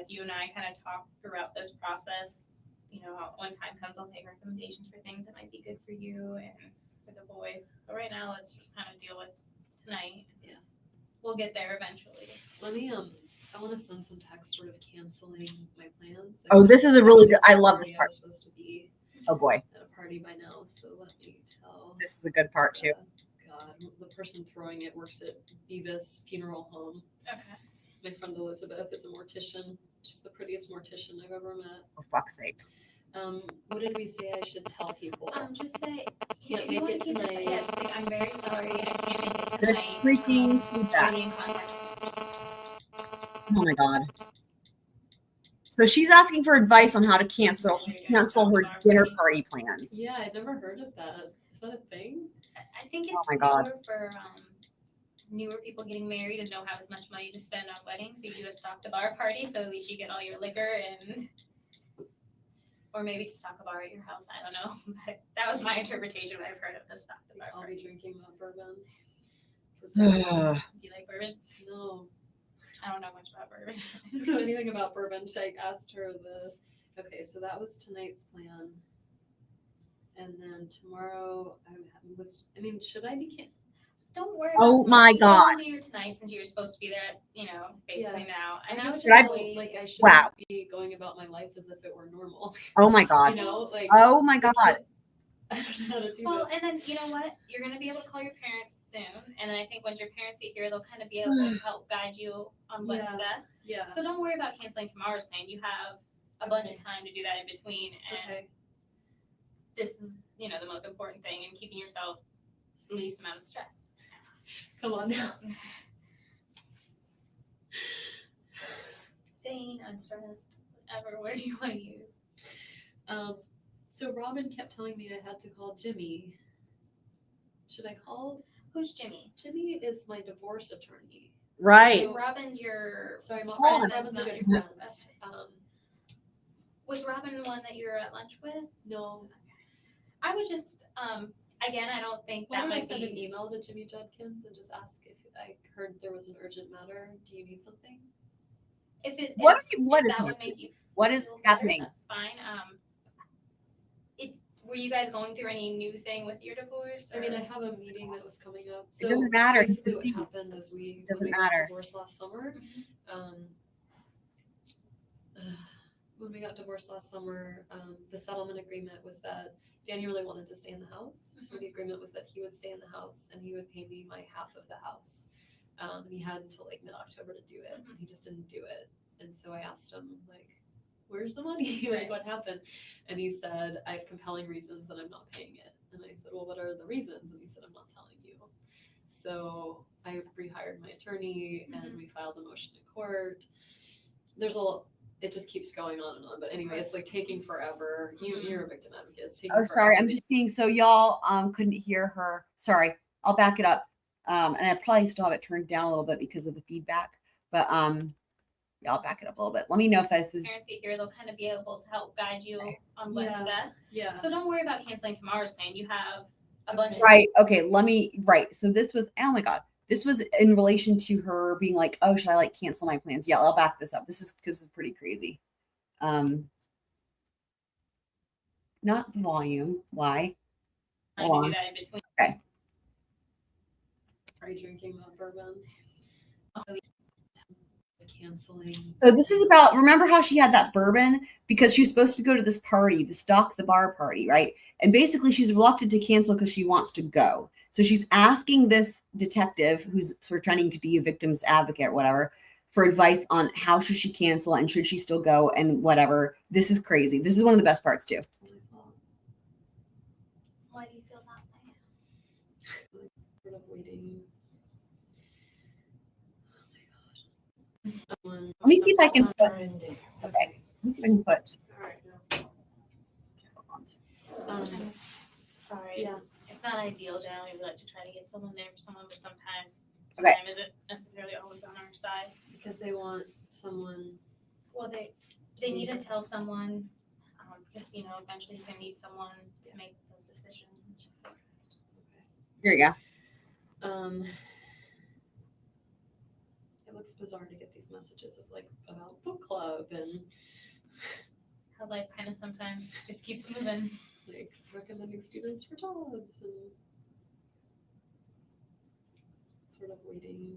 as you and I kind of talk throughout this process, you know, when time comes, I'll make recommendations for things that might be good for you and for the boys. But right now, let's just kind of deal with tonight. Yeah. We'll get there eventually. Let me I want to send some text sort of canceling my plans. Oh, this is a really good. I love this I part. was supposed to be Oh boy, at a party by now, so let me tell. this is a good part too. God, the person throwing it works at Beavis Funeral Home. Okay. My friend Elizabeth is a mortician. She's the prettiest mortician I've ever met. For fuck's sake. What did we say I should tell people? Just say, Can't if you make want it to keep tonight. yeah, just like, I'm very sorry, I can't make it This tonight. freaking I'll feedback. be in contact soon. Oh my god. So she's asking for advice on how to cancel her dinner party plans. Yeah, I'd never heard of that. Is that a thing? I think Oh it's my God. newer for newer people getting married and don't have as much money to spend on weddings. So you do a stock the bar party, so at least you get all your liquor and, or maybe just stock a bar at your house. I don't know, but that was my interpretation when I've heard of the stock the bar I'll party. be drinking that bourbon. Do you like bourbon? No, I don't know much about bourbon. I don't know anything about bourbon. I asked her okay, so that was tonight's plan. And then tomorrow, should I be Don't worry. Oh about my Just go God. and do your tonight since you're supposed to be there at, basically now. And I I would just just feel wait. like I shouldn't Wow. be going about my life as if it were normal. Oh my god. You know, like Oh my god. I don't know how to do Well, this. and then you know what? You're gonna be able to call your parents soon, and then I think once your parents get here, they'll kind of be able to help guide you on what's Yeah. best. Yeah. So don't worry about canceling tomorrow's plan. You have a bunch of time to do that in between, and this is the most important thing, and keeping yourself the least amount of stress. Come on now. Sane, unstressed, whatever word you want to use. So Robin kept telling me I had to call Jimmy. Should I call? Who's Jimmy? Jimmy is my divorce attorney. Right. So Robin's your Sorry, my friend. friend. That's Robin's a not good your friend. Was Robin the one that you were at lunch with? No. I would just, again, I don't think Why that don't I might send an be. email to Jimmy Judkins and just ask if I heard there was an urgent matter? Do you need something? If What if are you- what if is that would happening? make you What is feel better, happening? That's fine. Were you guys going through any new thing with your divorce? I mean, or- I have a meeting that was coming up. It doesn't matter. He's Basically, what deceased. happened is It doesn't when we got matter. divorced last summer. When we got divorced last summer, the settlement agreement was that Danny really wanted to stay in the house. So the agreement was that he would stay in the house and he would pay me my half of the house. And he had until like mid-October to do it. And he just didn't do it. And so I asked him, like, where's the money? Like, what happened? And he said, I have compelling reasons and I'm not paying it. And I said, well, what are the reasons? And he said, I'm not telling you. So I rehired my attorney and we filed a motion in court. It just keeps going on and on. But anyway, it's like taking forever. You're a victim advocate. It's taking Oh, sorry. forever. I'm just seeing. So y'all couldn't hear her. Sorry. I'll back it up. And I probably still have it turned down a little bit because of the feedback. But yeah, I'll back it up a little bit. Let me know if this is. Parents get here, they'll kind of be able to help guide you on what's best. Yeah. So don't worry about canceling tomorrow's plan. You have a bunch of Right. Okay. Right. So this was. Oh my god. This was in relation to her being like, oh, should I like cancel my plans? Yeah, I'll back this up. This is because it's pretty crazy. Not the volume. Why? time Hold to on. do that in between. Okay. Are you drinking that bourbon? Canceling. So this is about, remember how she had that bourbon because she was supposed to go to this party, the stock the bar party, right? And basically she's reluctant to cancel because she wants to go. So she's asking this detective who's pretending to be a victim's advocate or whatever for advice on how should she cancel and should she still go and whatever. This is crazy. This is one of the best parts too. Why do you feel that way? Sort of waiting. Let me see if I can put, okay. Let me see if I can put. Sorry. Yeah. It's not ideal. Generally, we like to try to get someone there for someone, but sometimes Okay. time isn't necessarily always on our side. Because they want someone. Well, they need to tell someone because eventually he's gonna need someone to make those decisions and stuff. Here you go. It looks bizarre to get these messages of like about book club and how life kind of sometimes just keeps moving. Like recommending students for jobs and sort of waiting.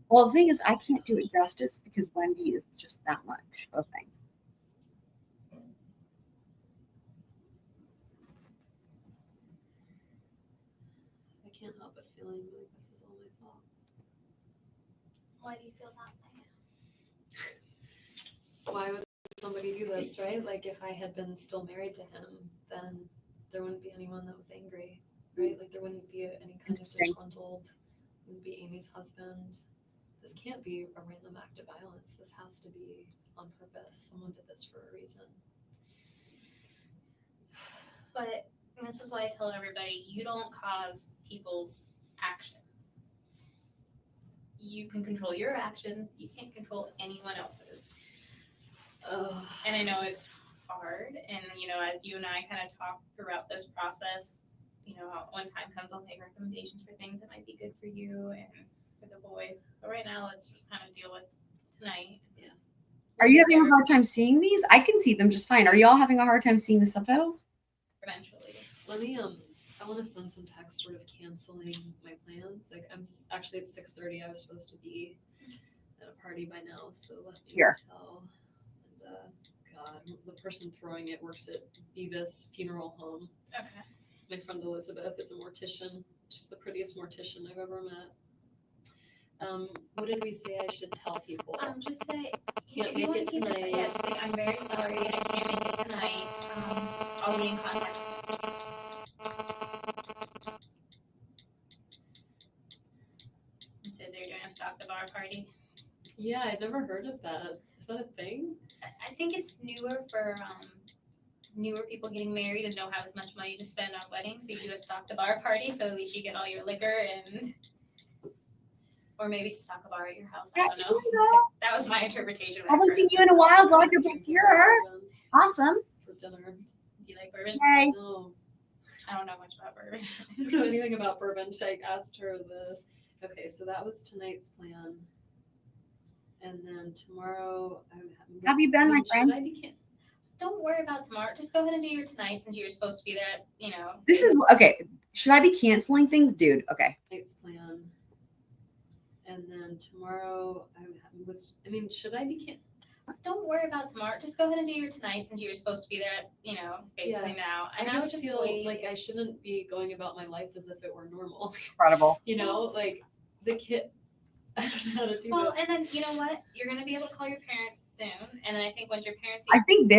Well, the thing is, I can't do it justice because Wendi is just that much of a thing. I can't help but feeling like this is all my fault. Why do you feel that way? Why would somebody do this, right? Like if I had been still married to him, then there wouldn't be anyone that was angry, right? Like there wouldn't be any kind of disgruntled, wouldn't be Amy's husband. This can't be a random act of violence. This has to be on purpose. Someone did this for a reason. But this is why I tell everybody, you don't cause people's actions. You can control your actions. You can't control anyone else's. And I know it's hard. And, you know, as you and I kind of talk throughout this process, you know, when time comes, I'll make recommendations for things that might be good for you and for the boys. But right now, let's just kind of deal with tonight. Yeah. Are you having a hard time seeing these? I can see them just fine. Are y'all having a hard time seeing the subtitles? Eventually. Let me, I want to send some text sort of canceling my plans. Like actually at 6:30, I was supposed to be at a party by now, so let me tell. And God, the person throwing it works at Beavis Funeral Home. Okay. My friend Elizabeth is a mortician. She's the prettiest mortician I've ever met. What did we say I should tell people? Just say, Can't if you make want it to keep tonight. Yeah, just say, I'm very sorry, I can't make it tonight. I'll be in contact soon. And so they're doing a Stock the Bar party. Yeah, I'd never heard of that. Is that a thing? I think it's newer for newer people getting married and don't have as much money to spend on weddings. So you do a Stock the Bar party, so at least you get all your liquor and, or maybe just stock a bar at your house. I don't know. That was my interpretation. I haven't seen you in a while. Glad you're back here. Awesome. For dinner. Do you like bourbon? Hey. No. I don't know much about bourbon. I don't know anything about bourbon. I asked her okay, so that was tonight's plan. And then tomorrow, Have you been, my friend? Don't worry about tomorrow. Just go ahead and do your tonight since you're supposed to be there at, you know. This is, okay. Should I be canceling things? Dude, okay. Tonight's plan. And then tomorrow, should I be Don't worry about tomorrow. Just go ahead and do your tonight since you're supposed to be there at, you know, basically now. And I just feel like I shouldn't be going about my life as if it were normal. Incredible. You know, like the kid, I don't know how to do Well, this. and then you know what? You're gonna be able to call your parents soon. And then I think once your parents I think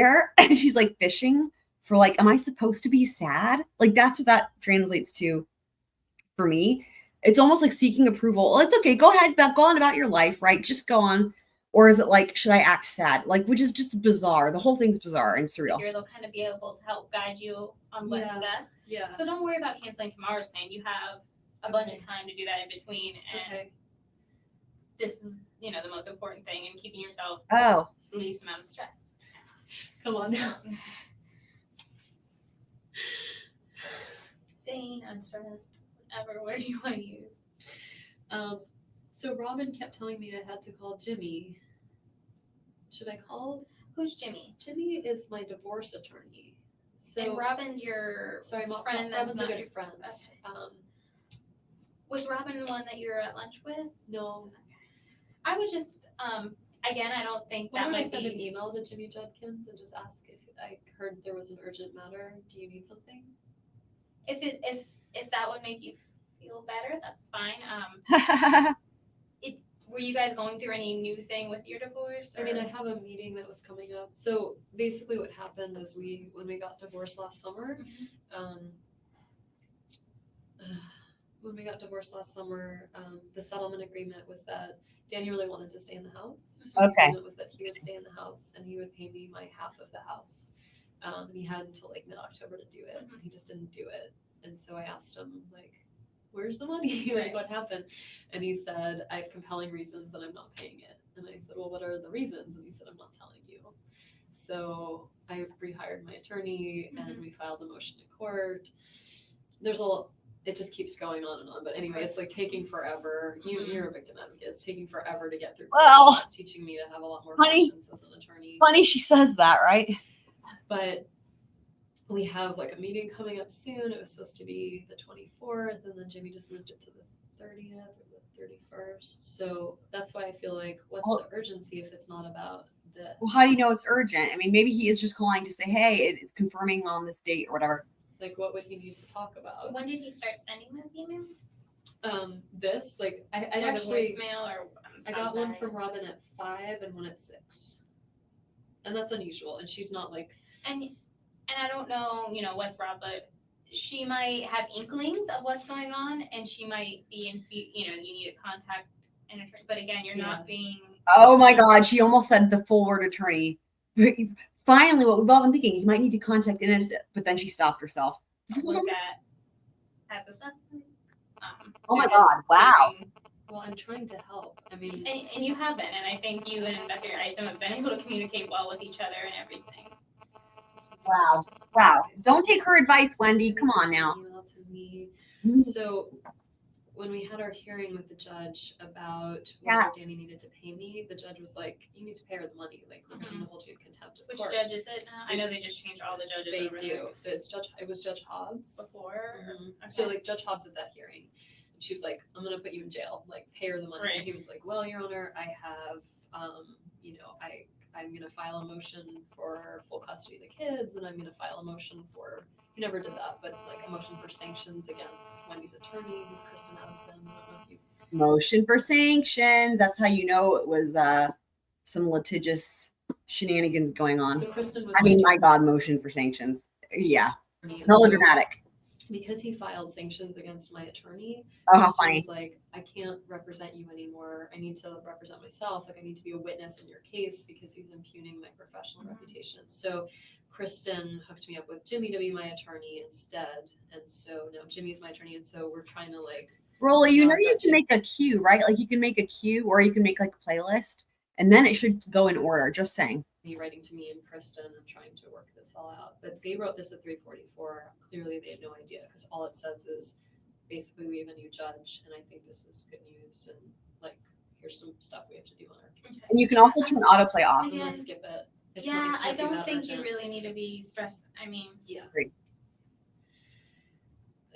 she's like fishing for like, am I supposed to be sad? Like that's what that translates to for me. It's almost like seeking approval. Well, it's okay. Go ahead, go on about your life, right? Just go on. Or is it like, should I act sad? Like, which is just bizarre. The whole thing's bizarre and surreal. they'll kind of be able to help guide you on what's best. Yeah. So don't worry about canceling tomorrow's plan. You have a bunch of time to do that in between. And this is, you know, the most important thing in keeping yourself the least amount of stress. Come on now. Sane, unstressed, whatever word you want to use. So Robin kept telling me I had to call Jimmy. Should I call? Who's Jimmy? Jimmy is my divorce attorney. So and Robin's your friend. Robin's a good friend. Was Robin the one that you were at lunch with? No. I would just, again, I don't think that might I send be. an email to Jimmy Judkins and just ask if I heard there was an urgent matter. Do you need something? If that would make you feel better, that's fine. Were you guys going through any new thing with your divorce? I mean, I have a meeting that was coming up. So basically what happened is when we got divorced last summer, the settlement agreement was that Danny really wanted to stay in the house. So the agreement was that he would stay in the house and he would pay me my half of the house. He had until like mid-October to do it. And he just didn't do it. And so I asked him, like, where's the money? Like, what happened? And he said, I have compelling reasons and I'm not paying it. And I said, well, what are the reasons? And he said, I'm not telling you. So I rehired my attorney and we filed a motion in court. it just keeps going on and on. But anyway, it's like taking forever. You're a victim advocate. It's taking forever to get through. Well, it's teaching me to have a lot more funny, patience as an attorney. Funny she says that, right? But we have like a meeting coming up soon. It was supposed to be the 24th, and then Jimmy just moved it to the 30th or the 31st. So that's why I feel like, what's the urgency if it's not about this? Well, how do you know it's urgent? I mean, maybe he is just calling to say, hey, it's confirming on this date or whatever. Like, what would he need to talk about? When did he start sending this email? This, like, I Or actually, voicemail or I got one from Robin at 5 and one at 6. And that's unusual. And she's not like. And I don't know, you know, what's Rob, but she might have inklings of what's going on, and she might be in, you know, you need to contact an attorney. But again, you're not being. Oh my God, she almost said the full word attorney. Finally, what we've all been thinking, you might need to contact an, but then she stopped herself. Was that as assessment? Oh my God, wow. Well, I'm trying to help. I mean, and you have been, and I think you and Investigator Isom have been able to communicate well with each other and everything. Wow. Wow. Don't take her advice, Wendy. Come on now. Email to me. So when we had our hearing with the judge about whether Danny needed to pay me, the judge was like, you need to pay her the money. Like, we're going to hold you in contempt of Which court. judge is it now? I know they just changed all the judges. They over do. there. So it was Judge Hobbs. Before? Okay. So like Judge Hobbs at that hearing, she was like, I'm going to put you in jail. Like, pay her the money. Right. And he was like, well, Your Honor, I have, you know, I'm going to file a motion for full custody of the kids, and I'm going to file a motion for, he never did that, but like a motion for sanctions against Wendy's attorney, who's Kristen Adelson. I don't know if you. Motion for sanctions. That's how you know it was some litigious shenanigans going on. So Kristen was. I mean, my God, motion for sanctions. Yeah. Melodramatic. Because he filed sanctions against my attorney, Oh, how Kristen funny. was like, I can't represent you anymore. I need to represent myself. Like, I need to be a witness in your case because he's impugning my professional reputation. So Kristen hooked me up with Jimmy to be my attorney instead. And so now Jimmy's my attorney. And so we're trying to like. Rolly, you know you can make a queue, right? Like you can make a queue or you can make like a playlist and then it should go in order. Just saying. Me writing to me and Kristen and trying to work this all out. But they wrote this at 3:44. Clearly they had no idea because all it says is basically we have a new judge and I think this is good news and like here's some stuff we have to do on our case. And you can also turn autoplay off. I'm gonna skip it. It's Yeah, not, I it can't be don't that think urgent. you really need to be stressed. I mean, Yeah. Great.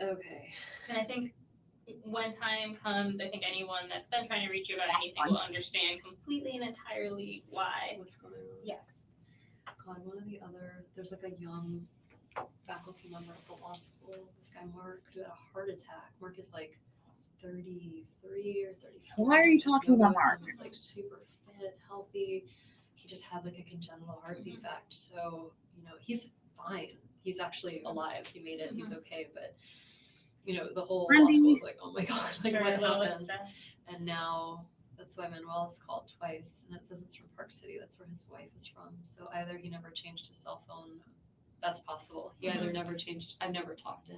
Okay. and I think when time comes, I think anyone that's been trying to reach you about anything will understand completely and entirely why. What's going on? Yes. God, one of the other, there's like a young faculty member at the law school, this guy Mark, who had a heart attack. Mark is like 33 or 34. Why are you talking about Mark? He's like super fit, healthy. He just had like a congenital heart defect. So, you know, he's fine. He's actually alive. He made it. He's okay. But, you know, the whole law school is like, oh my God, like what happened? And now that's why Manuel's called twice. And it says it's from Park City. That's where his wife is from. So either he never changed his cell phone. That's possible. He either never changed. I've never talked to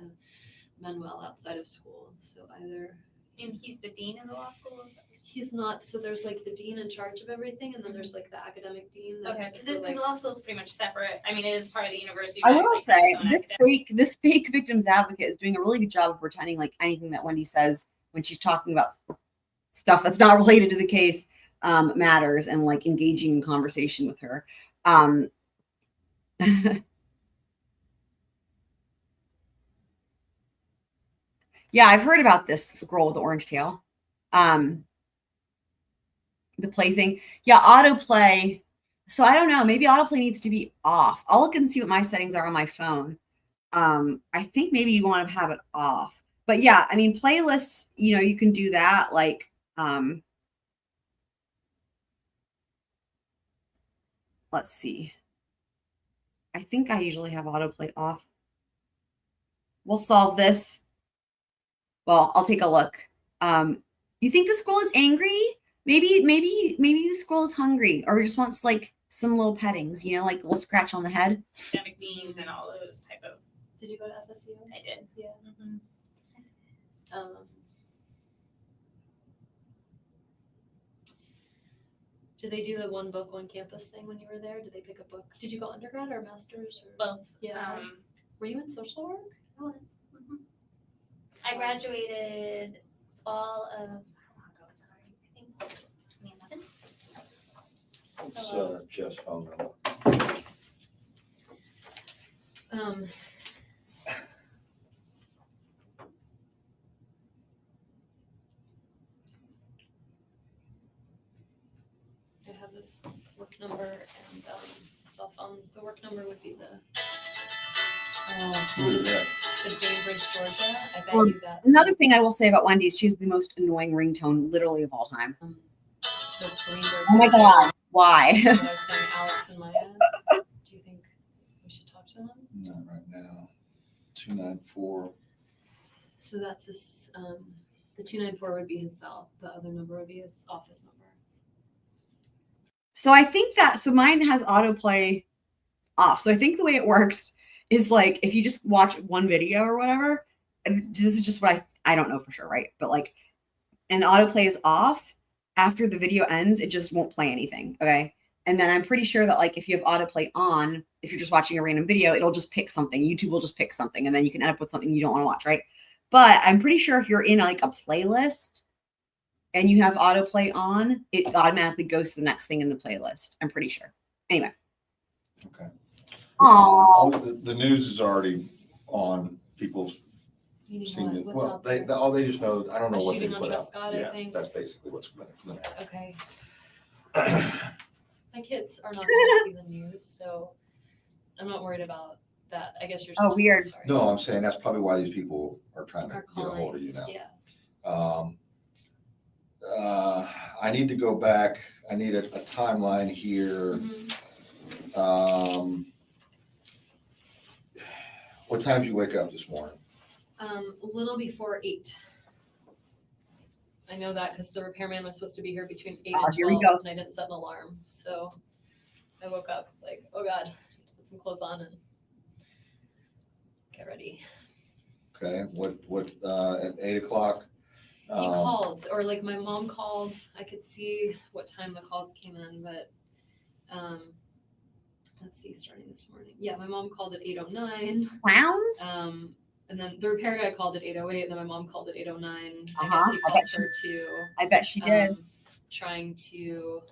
Manuel outside of school. So either. And he's the dean of the law school? He's not. So there's like the dean in charge of everything, and then there's like the academic dean. Okay, because so the law school is pretty much separate. I mean, it is part of the university. I but will like, say its own this fake victims advocate is doing a really good job of pretending like anything that Wendy says when she's talking about stuff that's not related to the case matters and like engaging in conversation with her. Yeah, I've heard about this girl with the orange tail. The play thing. Yeah, autoplay. So I don't know. Maybe autoplay needs to be off. I'll look and see what my settings are on my phone. I think maybe you want to have it off. But yeah, I mean, playlists, you know, you can do that. Like, let's see. I think I usually have autoplay off. We'll solve this. Well, I'll take a look. You think the squirrel is angry? Maybe the squirrel is hungry or just wants like some little pettings, you know, like a little scratch on the head. academic deans and all those type of. Did you go to FSU? I did. Yeah. Did they do the one book, one campus thing when you were there? Did they pick a book? Did you go undergrad or master's? Or? Both. Yeah. Were you in social work? I was. I I graduated fall of, how long ago was that already? I think 2011. It's Jeff's phone number. I have this work number and cell phone. The work number would be the Who is that? the Bainbridge, Georgia. I bet Well, you that's Another thing I will say about Wendy is she's the most annoying ringtone literally of all time. the Greenberg. Oh my God. Why? What I was saying, Alex and Maya. Do you think we should talk to them? Not right now. 294. So that's his. The 294 would be his cell. The other number would be his office number. So I think so mine has autoplay off. So I think the way it works is like if you just watch one video or whatever, and this is just what I don't know for sure, right? But like and autoplay is off, after the video ends, it just won't play anything. Okay. And then I'm pretty sure that like if you have autoplay on, if you're just watching a random video, it'll just pick something. YouTube will just pick something and then you can end up with something you don't want to watch, right? But I'm pretty sure if you're in like a playlist and you have autoplay on, it automatically goes to the next thing in the playlist. I'm pretty sure. Anyway. Okay. Oh, The news is already on. People Meaning seen what? it. What's Well, out they there? all they just know. I don't know A what they shooting on put out. Trescott, I Yeah, think. that's basically what's going to happen. Okay. My kids are not going to see the news, so I'm not worried about that. I guess you're just. Oh, weird. Sorry. No, I'm saying that's probably why these people are trying to Are get a hold of you now. Yeah. I need to go back. I need a timeline here. What time did you wake up this morning? A little before 8. I know that because the repairman was supposed to be here between 8 and 12, here we go. and I didn't set an alarm. So I woke up like, oh God, need to put some clothes on and get ready. Okay, what at 8 o'clock? He called, or like my mom called. I could see what time the calls came in, but let's see, starting this morning. Yeah, my mom called at 8:09. Clowns? And then the repair guy called at 8:08, and then my mom called at 8:09. I Uh-huh. guess he called her too. I bet she did. Trying to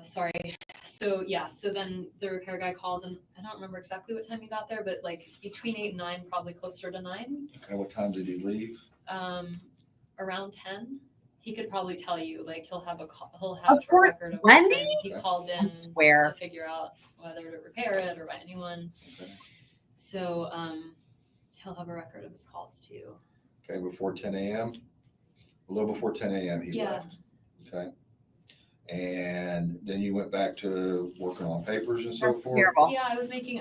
sorry. So yeah, so then the repair guy called, and I don't remember exactly what time he got there, but like between 8 and 9, probably closer to 9. Okay, what time did he leave? Around 10. He could probably tell you, like he'll have a record of what Wendy? time he called in to figure out whether to repair it or by anyone. Okay. So he'll have a record of his calls too. Okay, before 10 a.m. A little before 10 a.m. he left. Okay. And then you went back to working on papers and so forth? Terrible. Yeah, I was making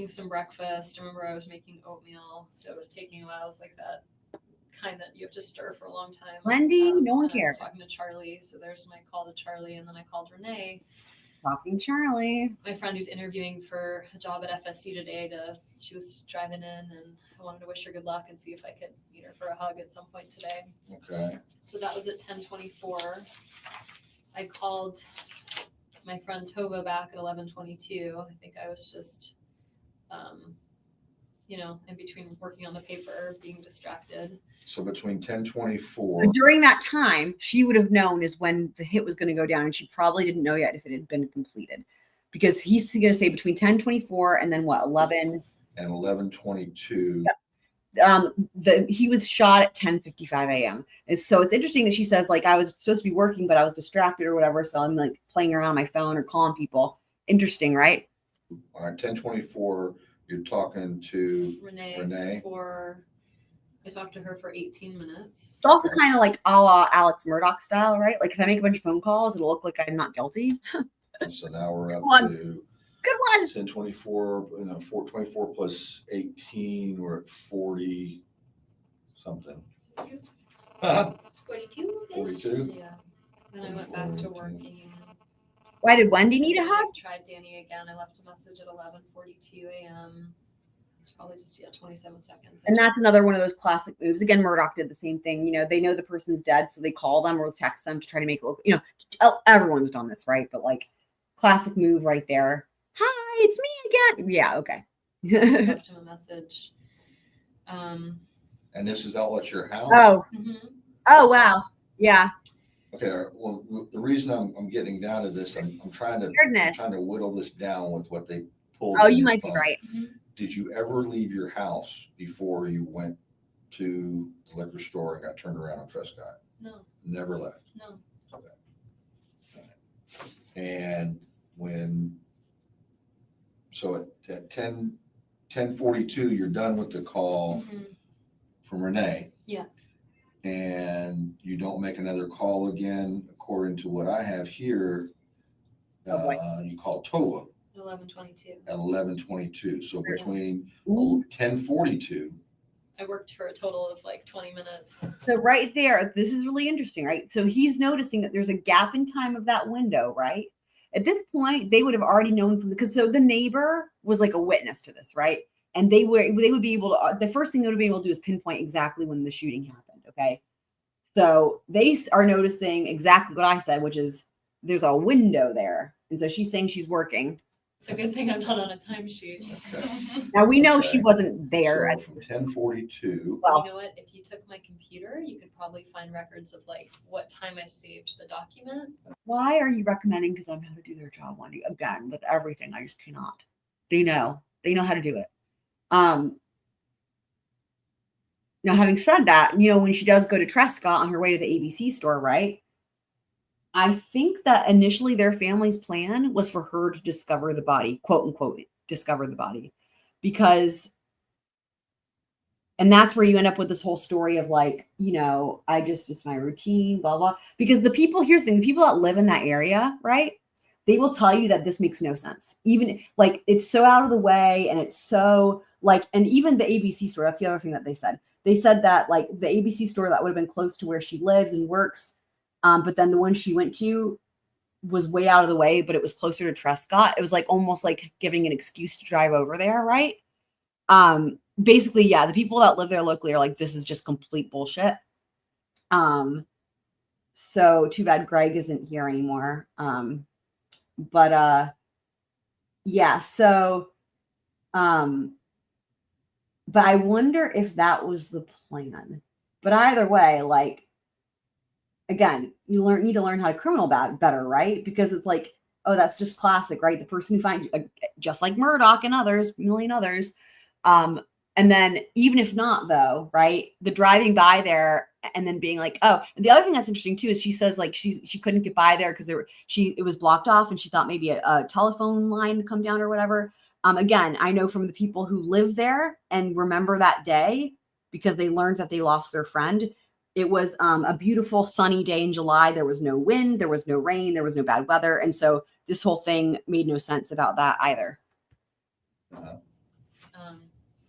some breakfast. I remember I was making oatmeal, so it was taking a while. It was like that kind that you have to stir for a long time. Wendy, no one and I cares. was talking to Charlie, so there's my call to Charlie, and then I called Renee, Talking Charlie. my friend who's interviewing for a job at FSU today. She was driving in, and I wanted to wish her good luck and see if I could meet her for a hug at some point today. Okay. So that was at 10:24. I called my friend Tova back at 11:22. I think I was just, in between working on the paper, being distracted. So between 10:24. During that time, she would have known is when the hit was going to go down, and she probably didn't know yet if it had been completed, because he's going to say between 10:24 and then what 11 and 11:22. Yep. He was shot at 10:55 a.m. And so it's interesting that she says like I was supposed to be working, but I was distracted or whatever, so I'm like playing around on my phone or calling people. Interesting, right? All right, 10:24. You're talking to Renee. I talked to her for 18 minutes. It's also kind of like a la Alex Murdoch style, right? Like if I make a bunch of phone calls, it'll look like I'm not guilty. So now we're up to good one. 10:24. 424 plus 18. We're at 40 something. 42. 42. Yeah. Then I went back to working. Why did Wendy need a hug? I tried Danny again. I left a message at 11:42 a.m. It's probably just 27 seconds. And that's another one of those classic moves. Again, Murdoch did the same thing. They know the person's dead, so they call them or text them to try to make it look. Everyone's done this, right? But like, classic move right there. Hi, it's me again. Yeah, okay. So I left him a message. And this is all at your house? Oh. Mhm. Oh, wow. Yeah. Okay, all right. Well, the reason I'm getting down to this, I'm trying to Weirdness. whittle this down with what they pulled. Oh, in you your might be phone. right. Did you ever leave your house before you went to the liquor store and got turned around on Prescott? No. Never left? No. And so at 10:42, you're done with the call from Renee. Yeah. And you don't make another call again, according to what I have here. You call Tova. 11:22. At 11:22. So between 10:42. I worked for a total of like 20 minutes. So right there, this is really interesting, right? So he's noticing that there's a gap in time of that window, right? At this point, they would have already known because so the neighbor was like a witness to this, right? And they would be able to, the first thing they would be able to do is pinpoint exactly when the shooting happened, okay? So they are noticing exactly what I said, which is there's a window there. And so she's saying she's working. It's a good thing I'm not on a timesheet. Now we know she wasn't there. So from 10:42. Well, you know what? If you took my computer, you could probably find records of like what time I saved the document. Why are you recommending to them how to do their job, Wendi? Again, with everything, I just cannot. They know how to do it. Now, having said that, you know, when she does go to Trescott on her way to the ABC store, right? I think that initially their family's plan was for her to discover the body, quote unquote, discover the body, and that's where you end up with this whole story of like, you know, it's my routine, blah, blah. Because here's the thing, the people that live in that area, right? They will tell you that this makes no sense. Even like it's so out of the way and it's so like, and even the ABC store, that's the other thing that they said. They said that like the ABC store that would have been close to where she lives and works, but then the one she went to was way out of the way, but it was closer to Trescott. It was like almost like giving an excuse to drive over there, right? Basically, yeah, the people that live there locally are like, this is just complete bullshit. So too bad Greg isn't here anymore. Yeah, so but I wonder if that was the plan. But either way, like, again, you need to learn how to criminal better, right? Because it's like, oh, that's just classic, right? The person who finds you, just like Murdoch and others, a million others. And then even if not, though, right? The driving by there and then being like, oh, and the other thing that's interesting too is she says like she couldn't get by there because it was blocked off and she thought maybe a telephone line would come down or whatever. Again, I know from the people who live there and remember that day because they learned that they lost their friend. It was a beautiful sunny day in July. There was no wind, there was no rain, there was no bad weather. And so this whole thing made no sense about that either.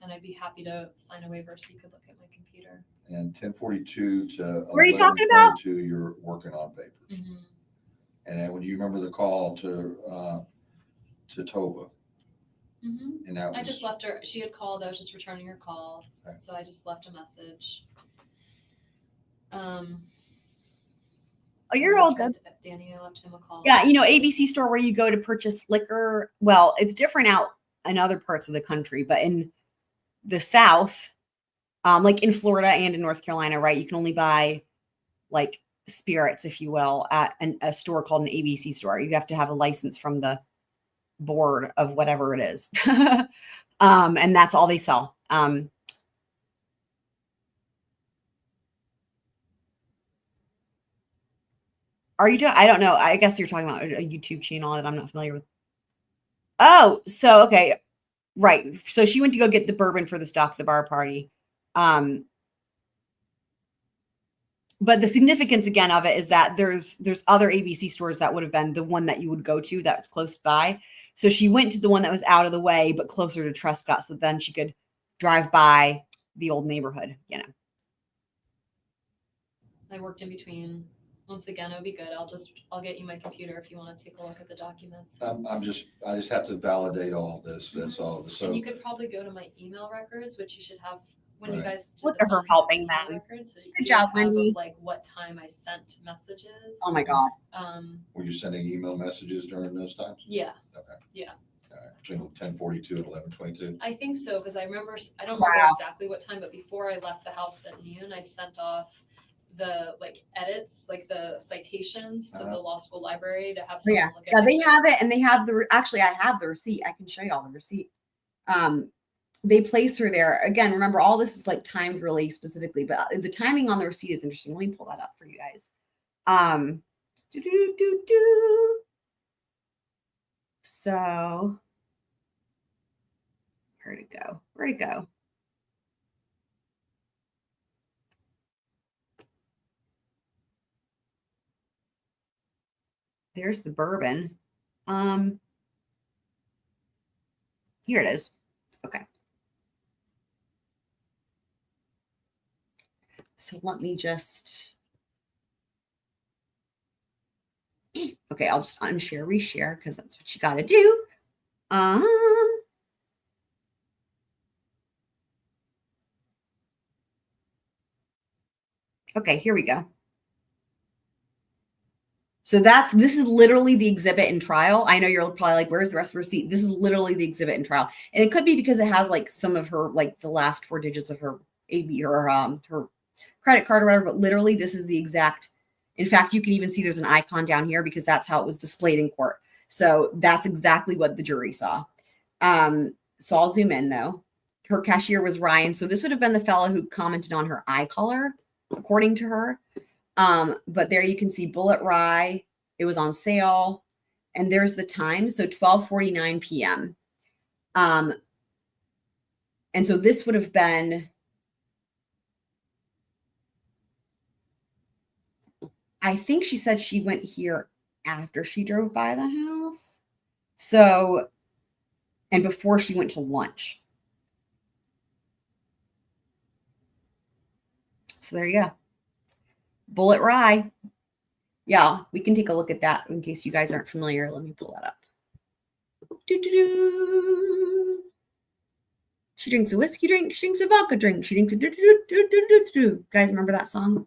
And I'd be happy to sign a waiver so you could look at my computer. And 10:42 to what are you talking about? You're working on paper. And then when you remember the call to Tova. And that was, I just left her. She had called. I was just returning her call, so I just left a message. Oh, you're all good. Danny, I left him a call. Yeah, you know, ABC store where you go to purchase liquor. Well, it's different out in other parts of the country, but in the South, like in Florida and in North Carolina, right, you can only buy like spirits, if you will, at a store called an ABC store. You have to have a license from the board of whatever it is. And that's all they sell. Are you doing? I don't know. I guess you're talking about a YouTube channel that I'm not familiar with. Oh, so okay. Right. So she went to go get the bourbon for the Stop the Bar party. But the significance again of it is that there's other ABC stores that would have been the one that you would go to that's close by. So she went to the one that was out of the way, but closer to Trescott. So then she could drive by the old neighborhood, you know. I worked in between. Once again, it would be good. I'll get you my computer if you want to take a look at the documents. I just have to validate all this. That's all. So and you could probably go to my email records, which you should have when you guys look at her helping them. Records, so good job, Wendi. Like what time I sent messages. Oh my God. Were you sending email messages during those times? Yeah. Okay. Yeah. All right. between 10:42 and 11:22. I think so, because I remember, I don't remember Wow. exactly what time, but before I left the house at noon, I sent off the like edits, like the citations to the law school library to have someone look at Yeah, it. they have it, and they have actually, I have the receipt. I can show you all the receipt. They place her there. Again, remember, all this is like timed really specifically, but the timing on the receipt is interesting. Let me pull that up for you guys. So where'd it go? Where'd it go? There's the bourbon. Here it is. Okay. So let me just, okay, I'll just unshare, reshare, because that's what you got to do. Okay, here we go. So this is literally the exhibit in trial. I know you're probably like, where's the rest of the receipt? This is literally the exhibit in trial. And it could be because it has like some of her, like the last 4 digits of her AB or her credit card or whatever, but literally this is the exact, in fact, you can even see there's an icon down here because that's how it was displayed in court. So that's exactly what the jury saw. So I'll zoom in though. Her cashier was Ryan. So this would have been the fellow who commented on her eye color, according to her. But there you can see Bulleit Rye. It was on sale. And there's the time. So 12:49 p.m. And so this would have been, I think she said she went here after she drove by the house. So, and before she went to lunch. So there you go. Bulleit Rye. Yeah, we can take a look at that in case you guys aren't familiar. Let me pull that up. She drinks a whiskey drink. She drinks a vodka drink. She drinks a Guys, remember that song?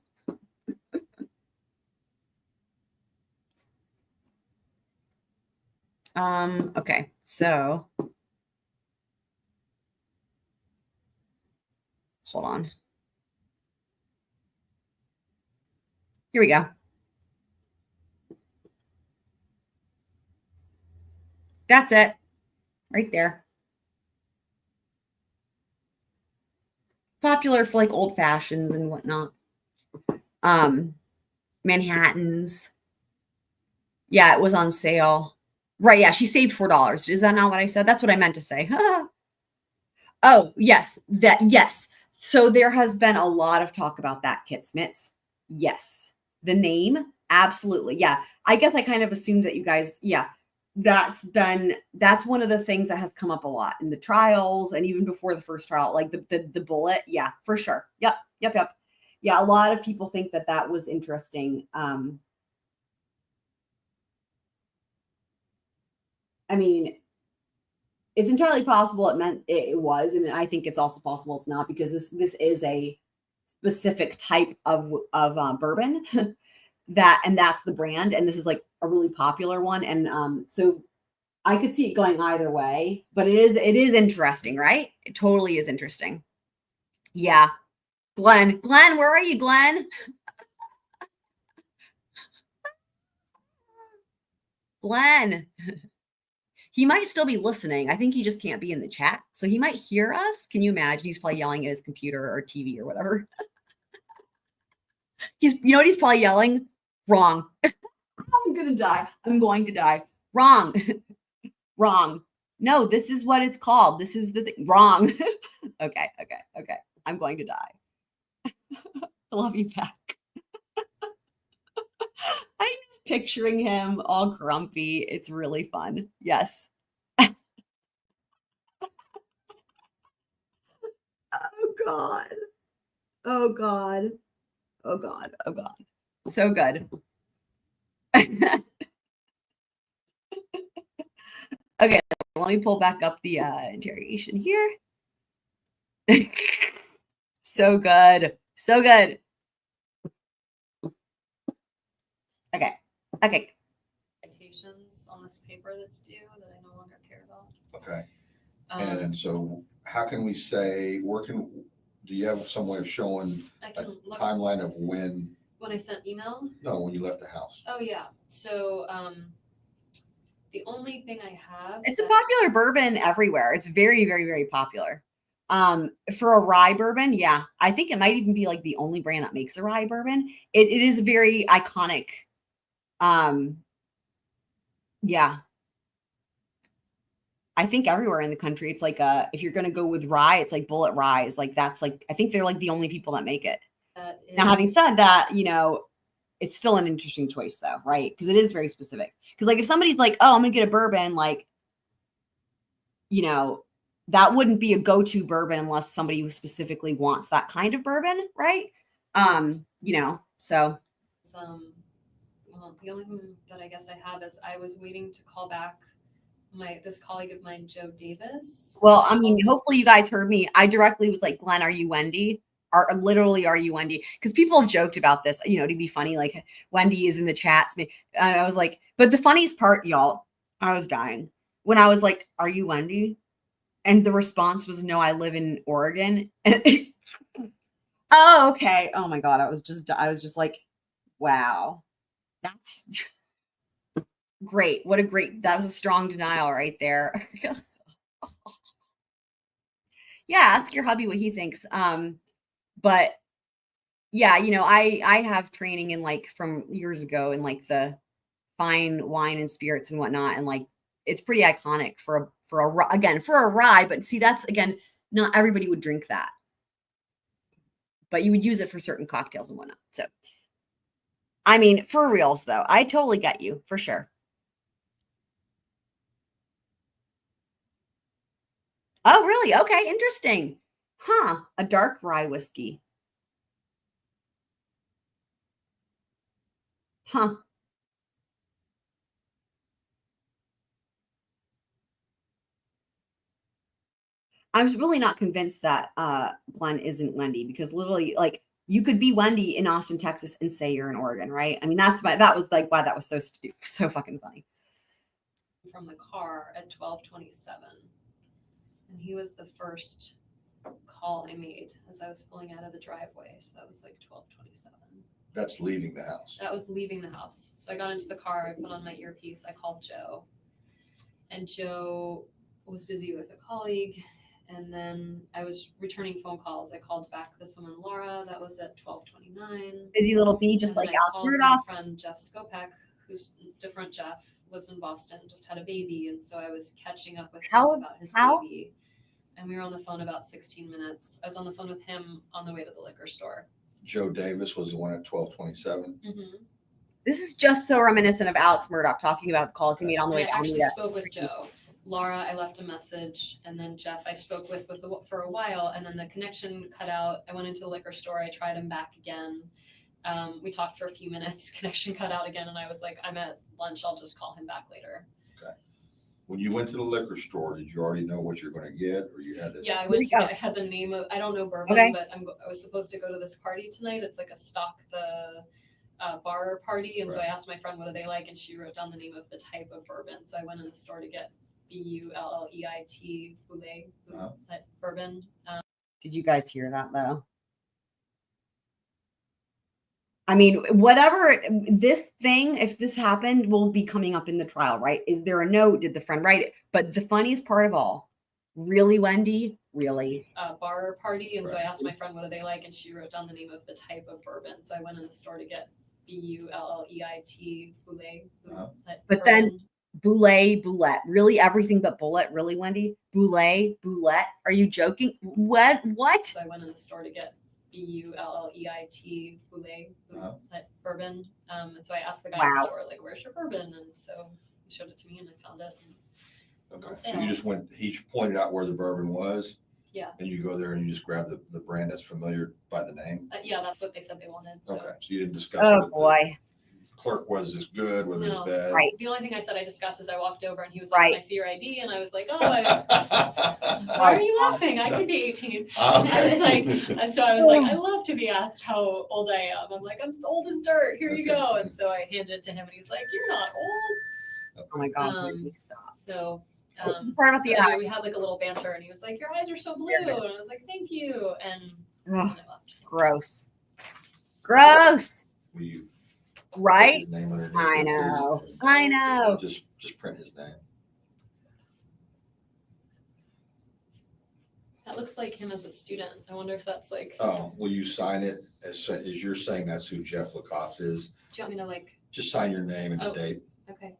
Okay, so hold on. Here we go. That's it. Right there. Popular for like old fashions and whatnot. Manhattans. Yeah, it was on sale. Right, yeah, she saved $4. Is that not what I said? That's what I meant to say. Oh, yes. Yes. So there has been a lot of talk about that, Kit Smits. Yes. The name, absolutely. Yeah. I guess I kind of assumed that you guys, yeah. That's one of the things that has come up a lot in the trials and even before the first trial, like the Bulleit. Yeah, for sure. Yep. Yeah, a lot of people think that was interesting. I mean, it's entirely possible it was, and I think it's also possible it's not, because this is a specific type of bourbon that's the brand, and this is like a really popular one, and so I could see it going either way, but it is interesting, right? It totally is interesting. Yeah. Glenn, where are you, Glenn? Glenn. He might still be listening. I think he just can't be in the chat. So he might hear us. Can you imagine? He's probably yelling at his computer or TV or whatever. You know what he's probably yelling? Wrong. I'm going to die. I'm going to die. Wrong. Wrong. No, this is what it's called. This is the thing. Wrong. Okay. I'm going to die. I love you back. I'm just picturing him all grumpy. It's really fun. Yes. Oh God. Oh God. Oh God. Oh God. So good. Okay, let me pull back up the interrogation here. So good. So good. Okay. Citations on this paper that's due that I no longer care about. Okay. Okay. Um, And so how can we say, do you have some way of showing I a can look timeline of when when I sent email. when you left the house? Oh yeah. So the only thing I have. It's a popular bourbon everywhere. It's very, very, very popular. For a rye bourbon, yeah, I think it might even be like the only brand that makes a rye bourbon. It is very iconic. Yeah. I think everywhere in the country, it's like if you're gonna go with rye, it's like Bulleit rye is like that's like I think they're like the only people that make it. Now, having said that, it's still an interesting choice though, right? Because it is very specific. Because like if somebody's like, oh, I'm gonna get a bourbon, like, that wouldn't be a go-to bourbon unless somebody who specifically wants that kind of bourbon, right? So. Well, the only thing that I guess I have is I was waiting to call back this colleague of mine, Joe Davis. Well, I mean, hopefully you guys heard me. I directly was like, Glenn, are you Wendi? Are you Wendi? Because people have joked about this, to be funny, like Wendi is in the chats. I was like, but the funniest part, y'all, I was dying when I was like, are you Wendi? And the response was, no, I live in Oregon. Oh, okay. Oh my God. I was just like, wow, that's great. That was a strong denial right there. Yeah. Ask your hubby what he thinks. But yeah, I have training in like from years ago in like the fine wine and spirits and whatnot. And like, it's pretty iconic for a rye, but see, that's again, not everybody would drink that, but you would use it for certain cocktails and whatnot. So, I mean, for reals though, I totally get you for sure. Oh, really? Okay. Interesting. Huh. A dark rye whiskey. Huh. I'm really not convinced that Glenn isn't Wendi, because literally, like, you could be Wendi in Austin, Texas, and say you're in Oregon, right? I mean, that was like why that was so stupid, so fucking funny. From the car at 12:27, and he was the first call I made as I was pulling out of the driveway. So that was like 12:27. That's leaving the house. That was leaving the house. So I got into the car, I put on my earpiece, I called Joe, and Joe was busy with a colleague. And then I was returning phone calls. I called back this woman, Laura. That was at 12:29. Busy little bee, just like I called my friend Jeff Skopek, who's different Jeff, lives in Boston, just had a baby. And so I was catching up with him about his baby. And we were on the phone about 16 minutes. I was on the phone with him on the way to the liquor store. Joe Davis was the one at 12:27. Mm-hmm. This is just so reminiscent of Alex Murdoch talking about the calls he made on the way down. I actually spoke with Joe. Laura, I left a message, and then Jeff, I spoke with for a while, and then the connection cut out. I went into the liquor store. I tried him back again. We talked for a few minutes. Connection cut out again, and I was like, I'm at lunch. I'll just call him back later. Okay. When you went to the liquor store, did you already know what you're going to get, or you had to? Yeah, I had the name of. I don't know bourbon, but I was supposed to go to this party tonight. It's like a stock the bar party, and so I asked my friend what do they like, and she wrote down the name of the type of bourbon. So I went in the store to get Bulleit Bulleit bourbon. Did you guys hear that though? I mean, whatever this thing, if this happened, will be coming up in the trial, right? Is there a note? Did the friend write it? But the funniest part of all, really, Wendi, really? Bar party, and so I asked my friend what do they like, and she wrote down the name of the type of bourbon. So I went in the store to get Bulleit Bulleit. But then Bulleit, really everything but Bulleit, really, Wendi? Bulleit. Are you joking? What? So I went in the store to get Bulleit Bulleit bourbon. And so I asked the guy in the store, like, where's your bourbon? And so he showed it to me, and I found it. Okay. So you just went. He pointed out where the bourbon was. Yeah. And you go there and you just grab the brand that's familiar by the name. Yeah, that's what they said they wanted. So. Okay. So you didn't discuss. Oh boy. Clerk, was this good? Was it bad? Right. The only thing I said I discussed is I walked over and he was like, "Can I see your ID?" And I was like, "Oh, why are you laughing? I could be 18." Okay. I was like, and so I was like, "I love to be asked how old I am." I'm like, "I'm old as dirt. Here you go." And so I handed it to him, and he's like, "You're not old." Oh my God. Stop. So, Part about the anyway, eyes. we had like a little banter, and he was like, "Your eyes are so blue," and I was like, "Thank you." And Ugh, I left. gross. Gross. Will you put Right? his name underneath I it, know. please? I know. Just print his name. That looks like him as a student. I wonder if that's like. Oh, will you sign it as you're saying that's who Jeff Lacasse is? Do you want me to like? Just sign your name and the Oh. date. Okay.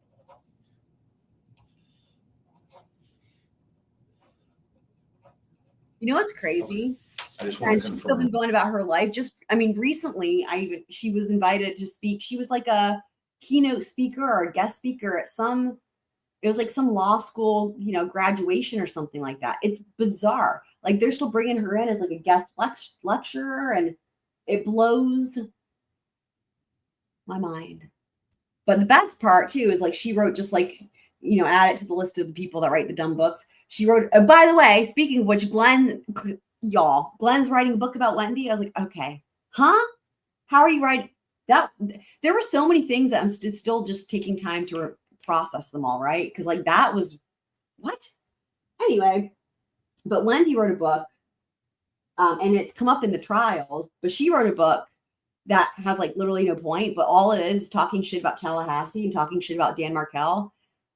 You know what's crazy? I just want And to she's still been confirm. going about her life. Recently, she was invited to speak. She was like a keynote speaker or a guest speaker at it was like some law school, graduation or something like that. It's bizarre. Like they're still bringing her in as like a guest lecturer, and it blows my mind. But the best part too is like she wrote, just like, add it to the list of the people that write the dumb books. She wrote, by the way, speaking of which, Glenn's writing a book about Wendi. I was like, okay, huh? How are you writing that? There were so many things that I'm still just taking time to process them all, right? Because like that was what? Anyway, but Wendi wrote a book, and it's come up in the trials, but she wrote a book that has like literally no point, but all it is talking shit about Tallahassee and talking shit about Dan Markel,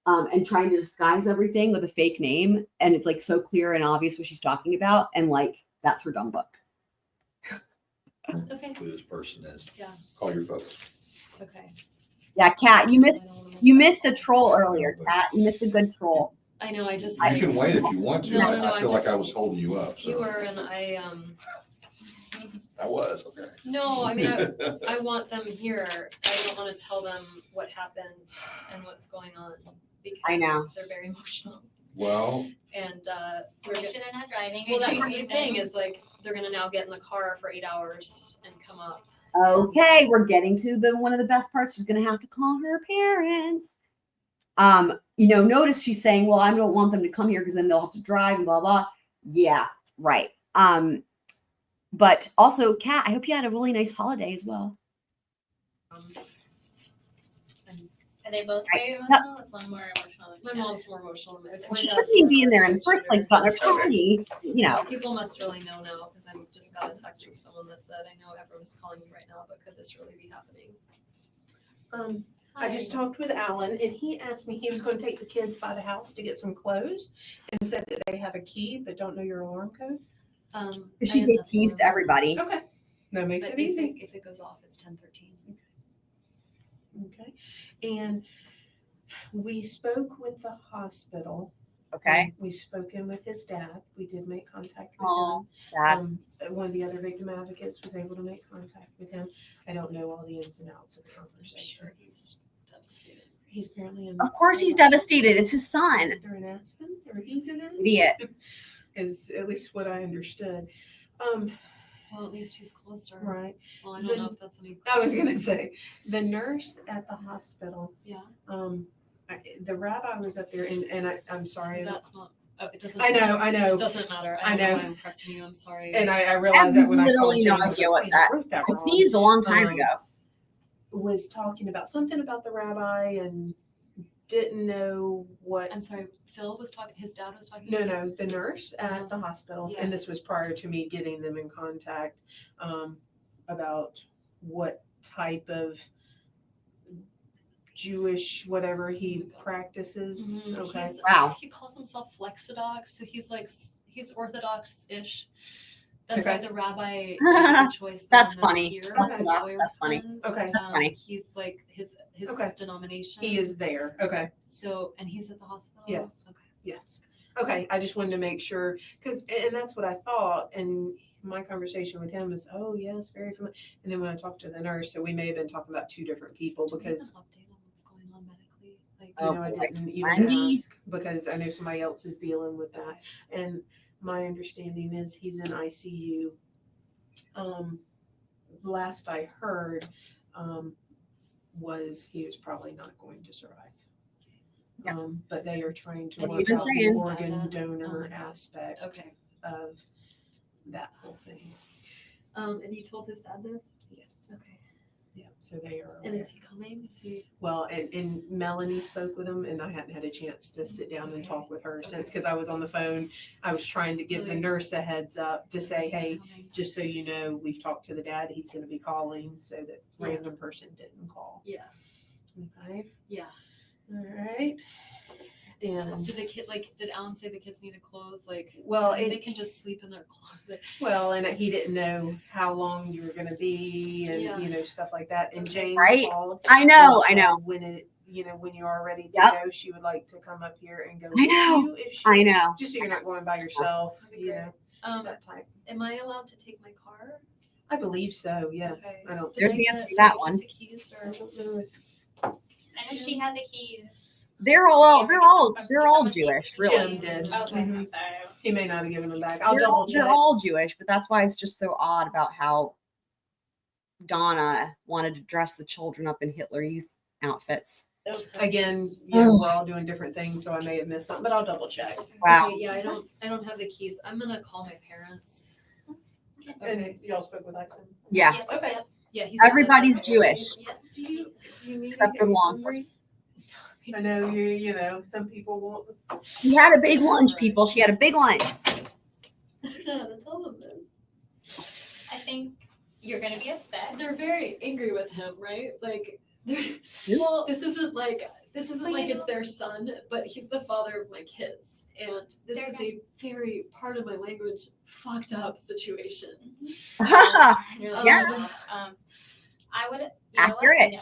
and trying to disguise everything with a fake name. And it's like so clear and obvious what she's talking about. And like, that's her dumb book. Okay. Who this person is. Yeah. Call your folks. Okay. Yeah, Kat, you missed a troll earlier, Kat. You missed a good troll. I know. I just. You can wait if you want to. No, I feel like I was holding you up. So. You were, and I. I was, okay. No, I mean, I want them here. I don't want to tell them what happened and what's going on because I know. They're very emotional. Well. And make sure they're not driving. Well, that's the thing is like they're gonna now get in the car for 8 hours and come up. Okay, we're getting to one of the best parts. She's gonna have to call her parents. Notice she's saying, well, I don't want them to come here because then they'll have to drive and blah blah. Yeah, right. But also, Kat, I hope you had a really nice holiday as well. Are they both very emotional? Is one more emotional? My mom's more emotional. She shouldn't even be in there in the first place, but they're telling me, People must really know now because I just got a text from someone that said, I know everyone's calling you right now, but could this really be happening? I just talked with Alan, and he asked me, he was going to take the kids by the house to get some clothes, and said that they have a key but don't know your alarm code. She gave keys to everybody. Okay, that makes it easy. If it goes off, it's 10:13. Okay, and we spoke with the hospital. Okay. We've spoken with his dad. We did make contact with Oh, him. One of the other victim advocates was able to make contact with him. I don't know all the ins and outs of the conversation. Sure, he's devastated. He's apparently in. Of course he's devastated. It's his son. They're in Aspen, or he's in Aspen. Idiot. Is at least what I understood. Well, at least he's closer. Right. Well, I don't know if that's any. I was gonna say, the nurse at the hospital. Yeah. The rabbi was up there, and I'm sorry. That's not. Oh, it doesn't. I know. It doesn't matter. I I know. know. I'm correcting you. I'm sorry. And I realized that when I called literally you, no I was idea like, what "Wait, that. I wrote that I wrong." sneezed a long time ago. Was talking about something about the rabbi and didn't know what. I'm sorry. Phil was talking. His dad was talking. No, the nurse at the hospital, Yeah. and this was prior to me getting them in contact about what type of Jewish whatever he practices. Mhm. Okay. Wow. He calls himself Flexodox, so he's Orthodox-ish. That's Okay. why the rabbi is a good choice. That's the funny. Here, Orthodox, that's funny. Okay. That's funny. He's like his Okay. denomination. He is there. Okay. So, and he's at the hospital. Yes. Okay. Yes. Okay. I just wanted to make sure and that's what I thought. And my conversation with him is, oh yes, very familiar. And then when I talked to the nurse, so we may have been talking about two different people Do we have because an update on what's going on medically? Like, I didn't even Wendi. ask because I know somebody else is dealing with that. And my understanding is he's in ICU. Last I heard, was he was probably not going to survive. Yeah. But they are trying to And work you've been out the saying- organ donor Okay. aspect Okay. of that whole thing. And you told his dad this? Yes. Okay. Yeah, so they are. And aware. is he coming? Is he? Well, and Melanie spoke with him, and I hadn't had a chance to sit down and talk with her since, because I was on the phone. I was trying to give the nurse a heads up to say, hey, just so you know, we've talked to the dad. He's going to be calling, so that random person didn't call. Yeah. Okay. Yeah. All right. And Did the kid did Alan say the kids needed clothes? well, they can just sleep in their closet. well, and he didn't know how long you were going to be, and Yeah. you know, stuff like that. And Jane Right. called. I know. When it, you know, when you are ready to Yep. go, she would like to come up here and go I with know. you. If she, I know. just so you're not going by yourself. That'd be You great. know, that type. Am I allowed to take my car? I believe so. Yeah. Okay. I don't. There's Did the I answer get- to that did I get one. The keys I or don't know if I know she had the keys. They're all Jewish, really. Jim did. Okay, Mhm. I'm sorry. He may not have given them back. I'll They're double all, check. they're all Jewish, but that's why it's just so odd about how Donna wanted to dress the children up in Hitler Youth outfits. Again, you know, we're all doing different things, so I may have missed something, but I'll double check. Wow. Okay, yeah, I don't have the keys. I'm gonna call my parents. And Okay. y'all spoke with Exon? Yeah. Okay. Yeah, he said that Everybody's they- Jewish. Do you need Except for the law enforcement. I know you know, some people won't. She had a big lunch, people. She had a big lunch. I don't know how to tell them this. I think you're gonna be upset. They're very angry with him, right? They're Well, this isn't like it's their son, but he's the father of my kids, and this They're is a very, part of my language, fucked up situation. You're Yeah. I would Accurate.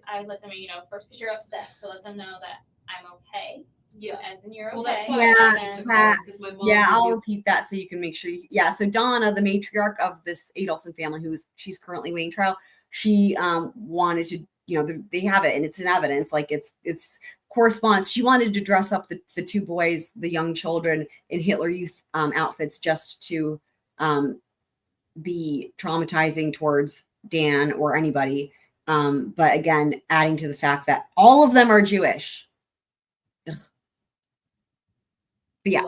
I let them first because you're upset, so let them know that I'm okay. Yeah. As in you're okay. Well, that's why Yeah, I wanted to call because my mom. Yeah, knew I'll you. repeat that so you can make sure. Yeah, so Donna, the matriarch of this Adelson family, she's currently waiting trial, she wanted to, they have it and it's in evidence, like it's corresponds. She wanted to dress up the two boys, the young children, in Hitler Youth outfits just to be traumatizing towards Dan or anybody. But again, adding to the fact that all of them are Jewish. Ugh. But yeah.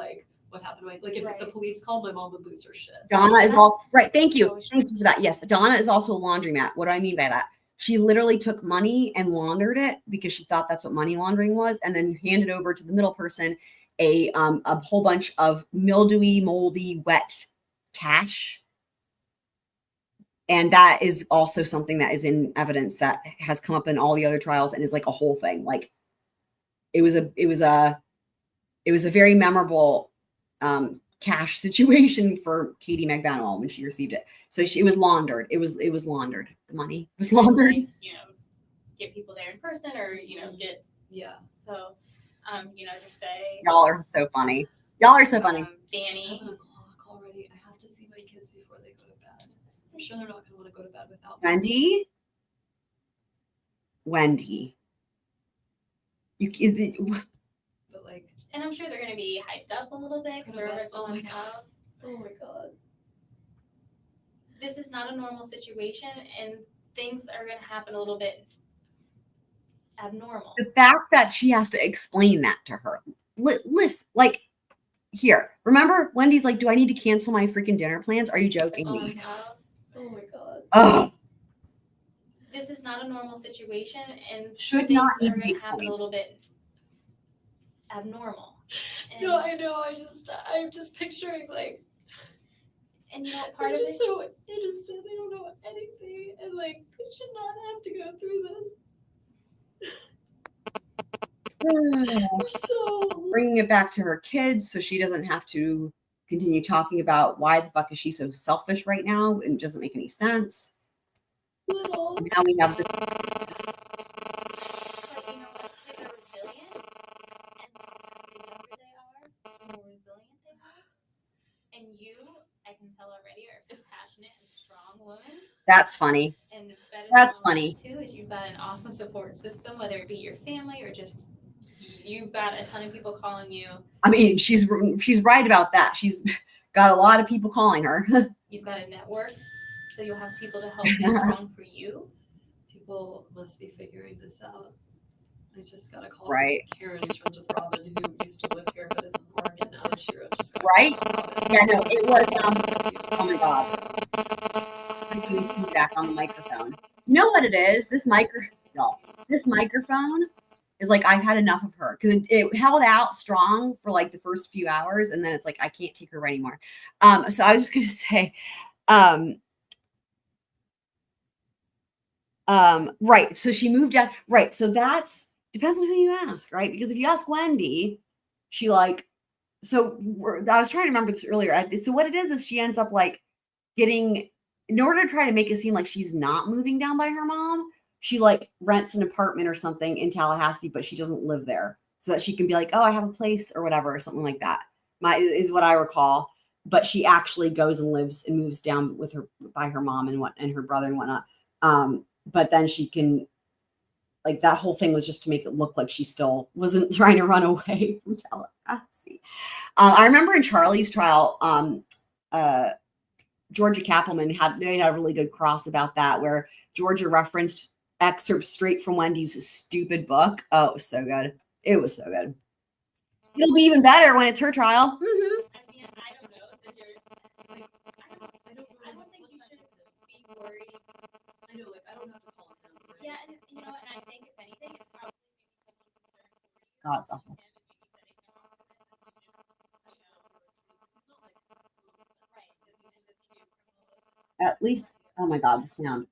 What happened? If the police called, my mom would lose her shit. Donna is all right. Thank you. Thank you for that. Yes, Donna is also a laundromat. What do I mean by that? She literally took money and laundered it because she thought that's what money laundering was, and then handed over to the middle person a whole bunch of mildewy, moldy, wet cash. And that is also something that is in evidence that has come up in all the other trials and is like a whole thing. Like it was a very memorable cash situation for Katie McDaniel when she received it. So it was laundered. It was laundered. The money was laundered. Get people there in person or get so just say Y'all are so funny. Y'all are so funny. Danny. 7 o'clock already. I have to see my kids before they go to bed. I'm sure they're not going to want to go to bed without me. Wendi. But and I'm sure they're going to be hyped up a little bit because they're over at Oh my someone's God. house. Oh my God. This is not a normal situation, and things are going to happen a little bit abnormal. The fact that she has to explain that to her. Listen, here, remember Wendy's like, do I need to cancel my freaking dinner plans? Are you joking me? House. Oh my God. Oh, This is not a normal situation, and Should things not need are to be going to happen explained. a little bit abnormal. And, No, I know. I'm just picturing and part they're of just it. so innocent. They don't know anything, and they should not have to go through this. So bringing it back to her kids so she doesn't have to continue talking about why the fuck is she so selfish right now and it doesn't make any sense. little. Now we have this. But you know what? Kids are resilient, and the younger they are, the more resilient they are. And you, I can tell already, are a compassionate and strong woman. That's funny. And better That's than all funny. that, too, is you've got an awesome support system, whether it be your family or just you've got a ton of people calling you. I mean, she's right about that. She's got a lot of people calling her. You've got a network, so you'll have people to help be strong for you. People must be figuring this out. I just got a call Right. from Karen, who's friends with Robin, who used to live here but is in Oregon now, and she just got Right? a call from Robin. Yeah, no, it was, oh my God. I'm doing feedback on the microphone. You know what it is? This microphone is like, I've had enough of her because it held out strong for like the first few hours, and then it's like I can't take her anymore. So I was just gonna say, right. So she moved out. Right. So that's depends on who you ask, right? Because if you ask Wendi, she like. So I was trying to remember this earlier. So what it is she ends up like getting, in order to try to make it seem like she's not moving down by her mom, she like rents an apartment or something in Tallahassee, but she doesn't live there, so that she can be like, oh, I have a place or whatever, or something like that. Is what I recall. But she actually goes and lives and moves down with her by her mom and her brother and whatnot. But then she can, like, that whole thing was just to make it look like she still wasn't trying to run away from Tallahassee. I remember in Charlie's trial, Georgia Kappelman had a really good cross about that, where Georgia referenced excerpts straight from Wendy's stupid book. Oh, it was so good. It was so good. It'll be even better when it's her trial. Mm-hmm. I mean, I don't know if you're like, I don't think you should be worried. I know, like, I don't have to call him. Yeah, and you know, and I think if anything, it's probably Oh, it's awful. At least, oh my God, the sound.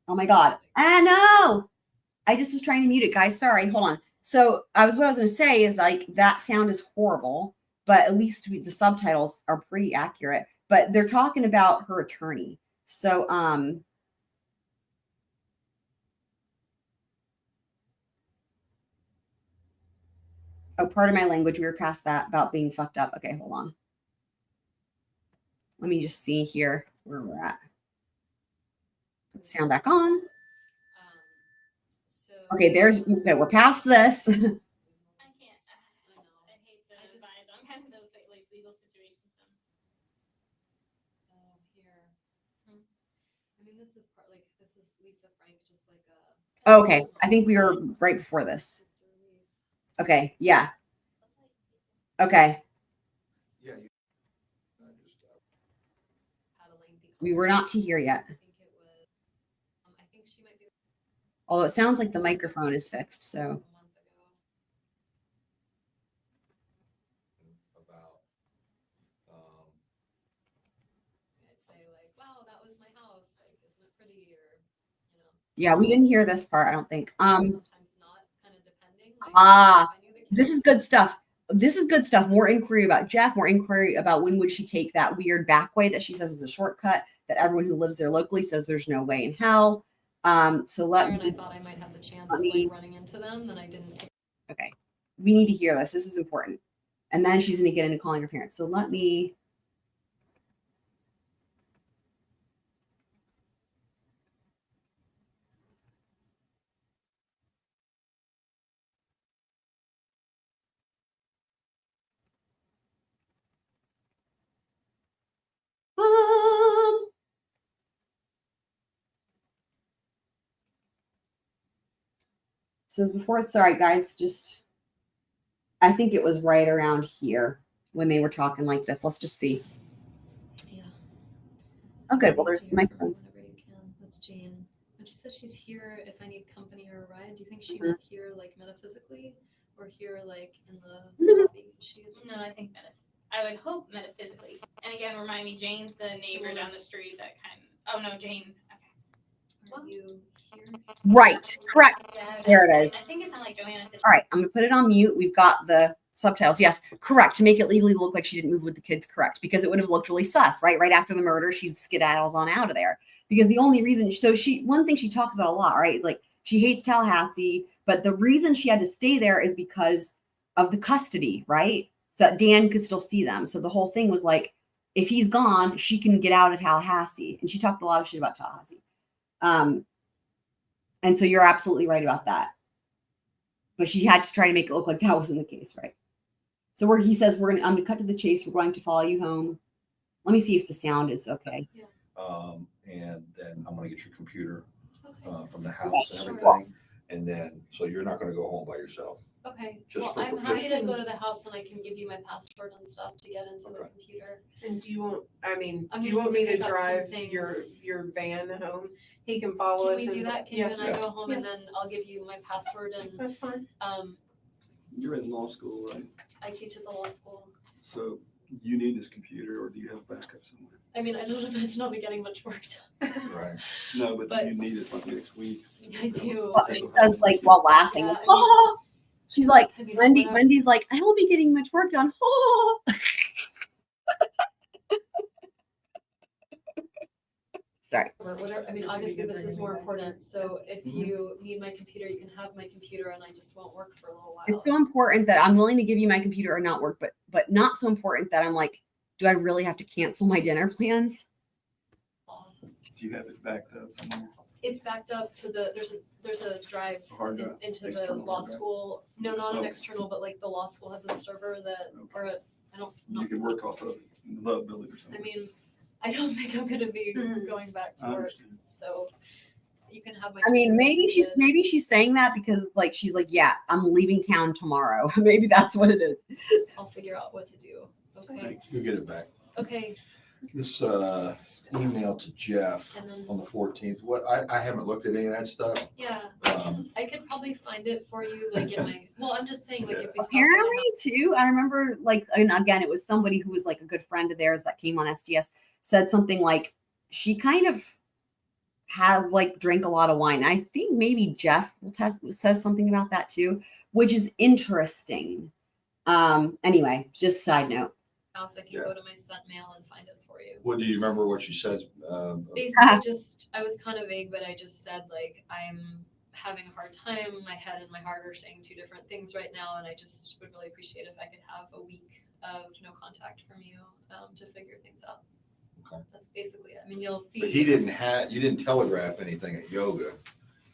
Oh my God. I know. I just was trying to mute it, guys. Sorry. Hold on. So what I was going to say is like that sound is horrible, but at least the subtitles are pretty accurate. But they're talking about her attorney. So, oh, part of my language, we were past that about being fucked up. Okay, hold on. Let me just see here where we're at. Put the sound back on. Okay, we're past this. I can't. I hate to advise on kind of those like legal situations. Here. I mean, this is Lisa Frank, just like a. Oh, okay, I think we were right before this. Okay, yeah. Okay. Yeah. We were not to hear yet. Although it sounds like the microphone is fixed, so. I'd say like, wow, that was my house. Like, isn't it pretty? Or, you know. Yeah, we didn't hear this part, I don't think. Sometimes not, kind of depending. Like, this is good stuff. This is good stuff. More inquiry about Jeff, more inquiry about when would she take that weird back way that she says is a shortcut, that everyone who lives there locally says there's no way in hell. So let me. I thought I might have the chance of like running into them, then I didn't. Okay, we need to hear this. This is important. And then she's going to get into calling her parents. So let me. So before, sorry guys, I think it was right around here when they were talking like this. Let's just see. Yeah. Oh, good. Well, there's the microphones. That's Jane. And she says she's here if I need company or a ride. Do you think she meant here like metaphysically, or here like in the lobby? No, I think I would hope metaphysically. And again, remind me, Jane's the neighbor down the street that oh no, Jane. Okay. Are you here? Right. Correct. Yeah, there it is. I think it sounded like Joanna said. All right. I'm going to put it on mute. We've got the subtitles. Yes. Correct. To make it legally look like she didn't move with the kids. Correct. Because it would have looked really sus, right? Right after the murder, she skedaddles on out of there. Because the only reason, one thing she talks about a lot, right? Is like she hates Tallahassee, but the reason she had to stay there is because of the custody, right? So that Dan could still see them. So the whole thing was like, if he's gone, she can get out of Tallahassee. And she talked a lot of shit about Tallahassee. And so you're absolutely right about that. But she had to try to make it look like that wasn't the case, right? So he says, I'm going to cut to the chase. We're going to follow you home. Let me see if the sound is okay. Yeah. And then I'm going to get your computer from the house Okay, and everything. And then, so you're not going to go home by yourself. Okay, Just well, for I'm happy to permission. go to the house and I can give you my password and stuff to get into the Okay. computer. And do you want, I mean, I'm do you gonna want me pick to up some drive things. your van home? He can follow Can us. we do and- that? Can Yeah, you and I Yeah. go home and then I'll give you my password and, that's fine. You're in law school, right? I teach at the law school. So you need this computer, or do you have backup somewhere? I mean, I don't imagine I'll be getting much work done. Right. No, but But- you need it like next week. I do. Well, she says like while laughing. Yeah, I mean- "Oh." She's like, I mean, Wendy. whatever. Wendy's like, I won't be getting much work done. Oh. Sorry. Or whatever, I mean, obviously this is more important, so if you need my computer, you can have my computer and I just won't work for a little while. It's so important that I'm willing to give you my computer or not work, but not so important that I'm like, do I really have to cancel my dinner plans? Do you have it backed up somewhere? It's backed up to there's a drive A hard drive? into the External law hard drive? school. No, not an Oh. external, but like the law school has a server that, or a, I don't, You can work off of it in the love building or I something. mean, I don't think I'm gonna be Mhm. going back to I work, understand. so you can have my. I mean, computer. maybe she's saying that because like she's like, yeah, I'm leaving town tomorrow. Maybe that's what it is. I'll figure out what to do. Okay, Thanks. You'll get it back. okay, This email to Jeff and then, on the 14th, I haven't looked at any of that stuff. yeah, Um, I could probably find it for you, like in my, well, I'm just saying, like, if we stop at Apparently my too, I remember like, and again, it was somebody who was like a good friend of theirs that came on SDS, said something like she kind of had like drank a lot of wine. I think maybe Jeff says something about that too, which is interesting. Anyway, just side note. house, I can Yeah. go to my sent mail and find it for you. What do you remember what she says? Basically, just, I was kind of vague, but I just said, like, I'm having a hard time. My head and my heart are saying two different things right now, and I just would really appreciate if I could have a week of no contact from you to figure things out. Okay. That's basically it. I mean, you'll see. But you didn't telegraph anything at yoga.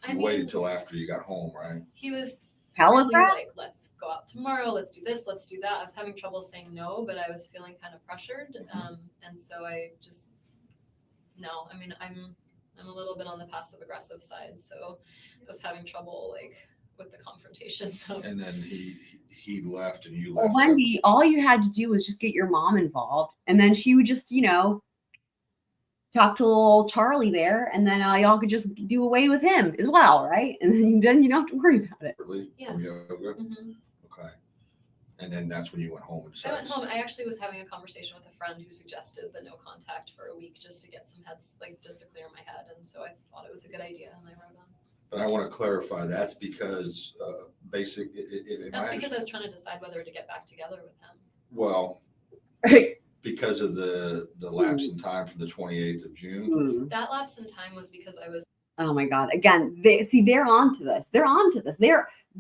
I You mean, waited till after you got home, right? he was Telegraph? really like, let's go out tomorrow, let's do this, let's do that. I was having trouble saying no, but I was feeling kind of pressured. And so I just, no, I mean, I'm a little bit on the passive aggressive side. So I was having trouble like with the confrontation. And then he left and you Well, left. Wendy, all you had to do was just get your mom involved, and then she would just, talk to little Charlie there, and then y'all could just do away with him as well, right? And then you don't have to worry about it. Separately Yeah. from yoga. Mhm. Okay. And then that's when you went home and I went decided. home. I actually was having a conversation with a friend who suggested the no contact for a week just to get some heads, like just to clear my head. And so I thought it was a good idea, and I wrote on. But I want to clarify, that's because That's because I was trying to decide whether to get back together with him. well, because of the lapse in time for the 28th of June. That lapse in time was because I was. Oh my God. Again, they're on to this. They're on to this.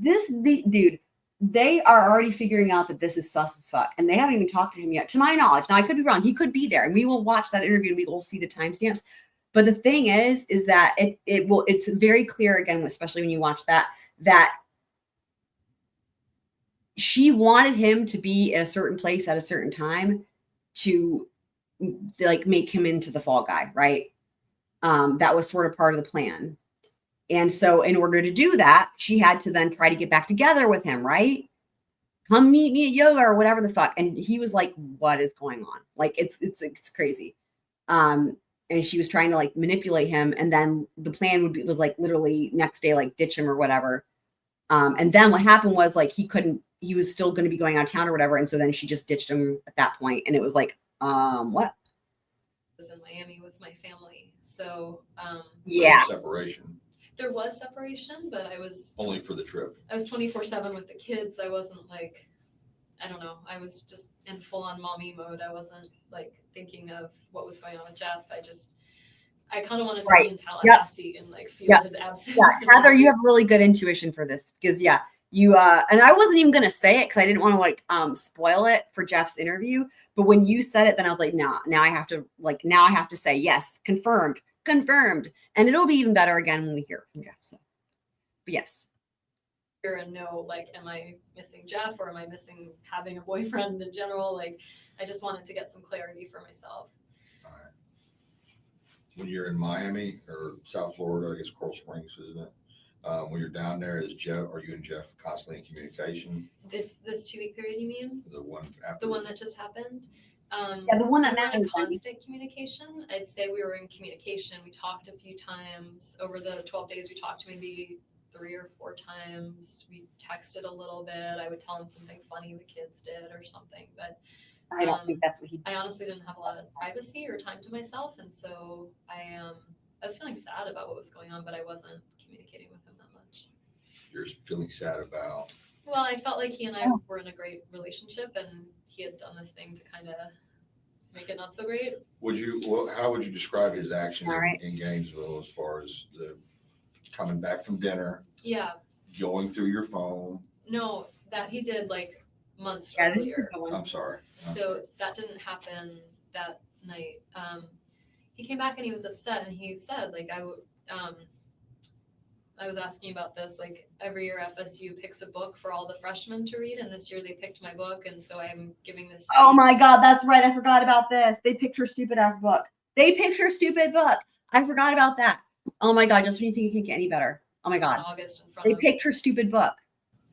Dude, they are already figuring out that this is sus as fuck. And they haven't even talked to him yet. To my knowledge. Now I could be wrong. He could be there and we will watch that interview and we will see the timestamps. But the thing is that it's very clear again, especially when you watch that she wanted him to be at a certain place at a certain time to like make him into the fall guy, right? That was sort of part of the plan. And so in order to do that, she had to then try to get back together with him, right? Come meet me at yoga or whatever the fuck. And he was like, what is going on? Like, it's crazy. And she was trying to like manipulate him. And then the plan was like literally next day, like ditch him or whatever. And then what happened was like, he was still going to be going out of town or whatever. And so then she just ditched him at that point. And it was like, what? I was in Miami with my family. So, yeah. Separation. There was separation, but I was Only for the trip. I was 24/7 with the kids. I wasn't like, I don't know. I was just in full on mommy mode. I wasn't like thinking of what was going on with Jeff. I kind of wanted to be in Tallahassee and like feel his absence. Yeah, Heather, you have really good intuition for this because you and I wasn't even gonna say it because I didn't want to like spoil it for Jeff's interview. But when you said it, then I was like, nah, now I have to say yes, confirmed. And it'll be even better again when we hear from Jeff. So but yes. And know, like, am I missing Jeff or am I missing having a boyfriend in general? Like, I just wanted to get some clarity for myself. All right. When you're in Miami or South Florida, I guess Coral Springs, isn't it? When you're down there, are you and Jeff constantly in communication? This 2-week period, you mean? The one after? The one that just happened? Yeah, the one that we were in matters, Wendy. constant communication. I'd say we were in communication. We talked a few times over the 12 days. We talked maybe 3 or 4 times. We texted a little bit. I would tell him something funny the kids did or something, but I don't think that's what he. I honestly didn't have a lot of privacy or time to myself, and so I was feeling sad about what was going on, but I wasn't communicating with him that much. You're feeling sad about? Well, I felt like he and I were in a great relationship, and he had done this thing to kind of make it not so great. How would you describe his actions in Gainesville as far as the coming back from dinner? Yeah. Going through your phone? No, that he did like months Yeah, earlier. this is a good one. I'm sorry. So that didn't happen that night. He came back and he was upset, and he said, like, I was asking about this, like, every year FSU picks a book for all the freshmen to read, and this year they picked my book, and so I'm giving this. Oh my God, that's right. I forgot about this. They picked her stupid ass book. They picked her stupid book. I forgot about that. Oh my God, just when you think it can't get any better. Oh my God. In August in front They of picked her stupid book.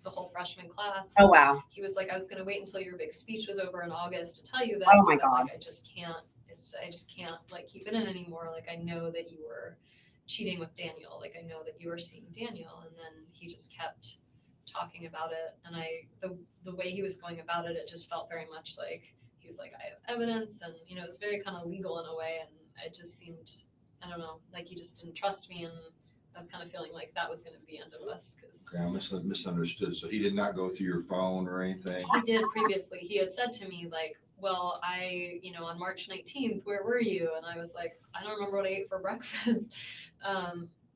the whole freshman class. Oh wow. He was like, I was going to wait until your big speech was over in August to tell you this. Oh my but, God. like, I just can't like keep it in anymore. Like, I know that you were cheating with Daniel. Like, I know that you were seeing Daniel. And then he just kept talking about it. And the way he was going about it, it just felt very much like he was like, I have evidence. And, you know, it was very kind of legal in a way. And it just seemed, I don't know, like he just didn't trust me. And I was kind of feeling like that was going to be the end of us. Okay, I misunderstood. So he did not go through your phone or anything? He did previously. He had said to me, like, well, on March 19th, where were you? And I was like, I don't remember what I ate for breakfast.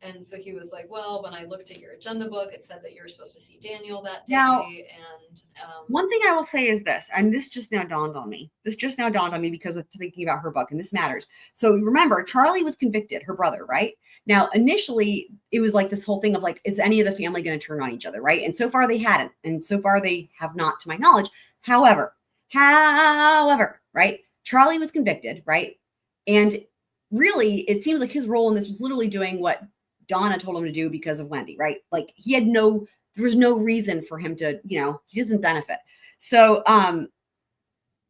And so he was like, well, when I looked at your agenda book, it said that you were supposed to see Daniel that day. Now, and one thing I will say is this, and this just now dawned on me. This just now dawned on me because of thinking about her book, and this matters. So remember, Charlie was convicted, her brother, right? Now, initially, it was like this whole thing of like, is any of the family going to turn on each other, right? And so far they hadn't, and so far they have not, to my knowledge. However, right? Charlie was convicted, right? And really, it seems like his role in this was literally doing what Donna told him to do because of Wendi, right? Like there was no reason for him to, he doesn't benefit. So,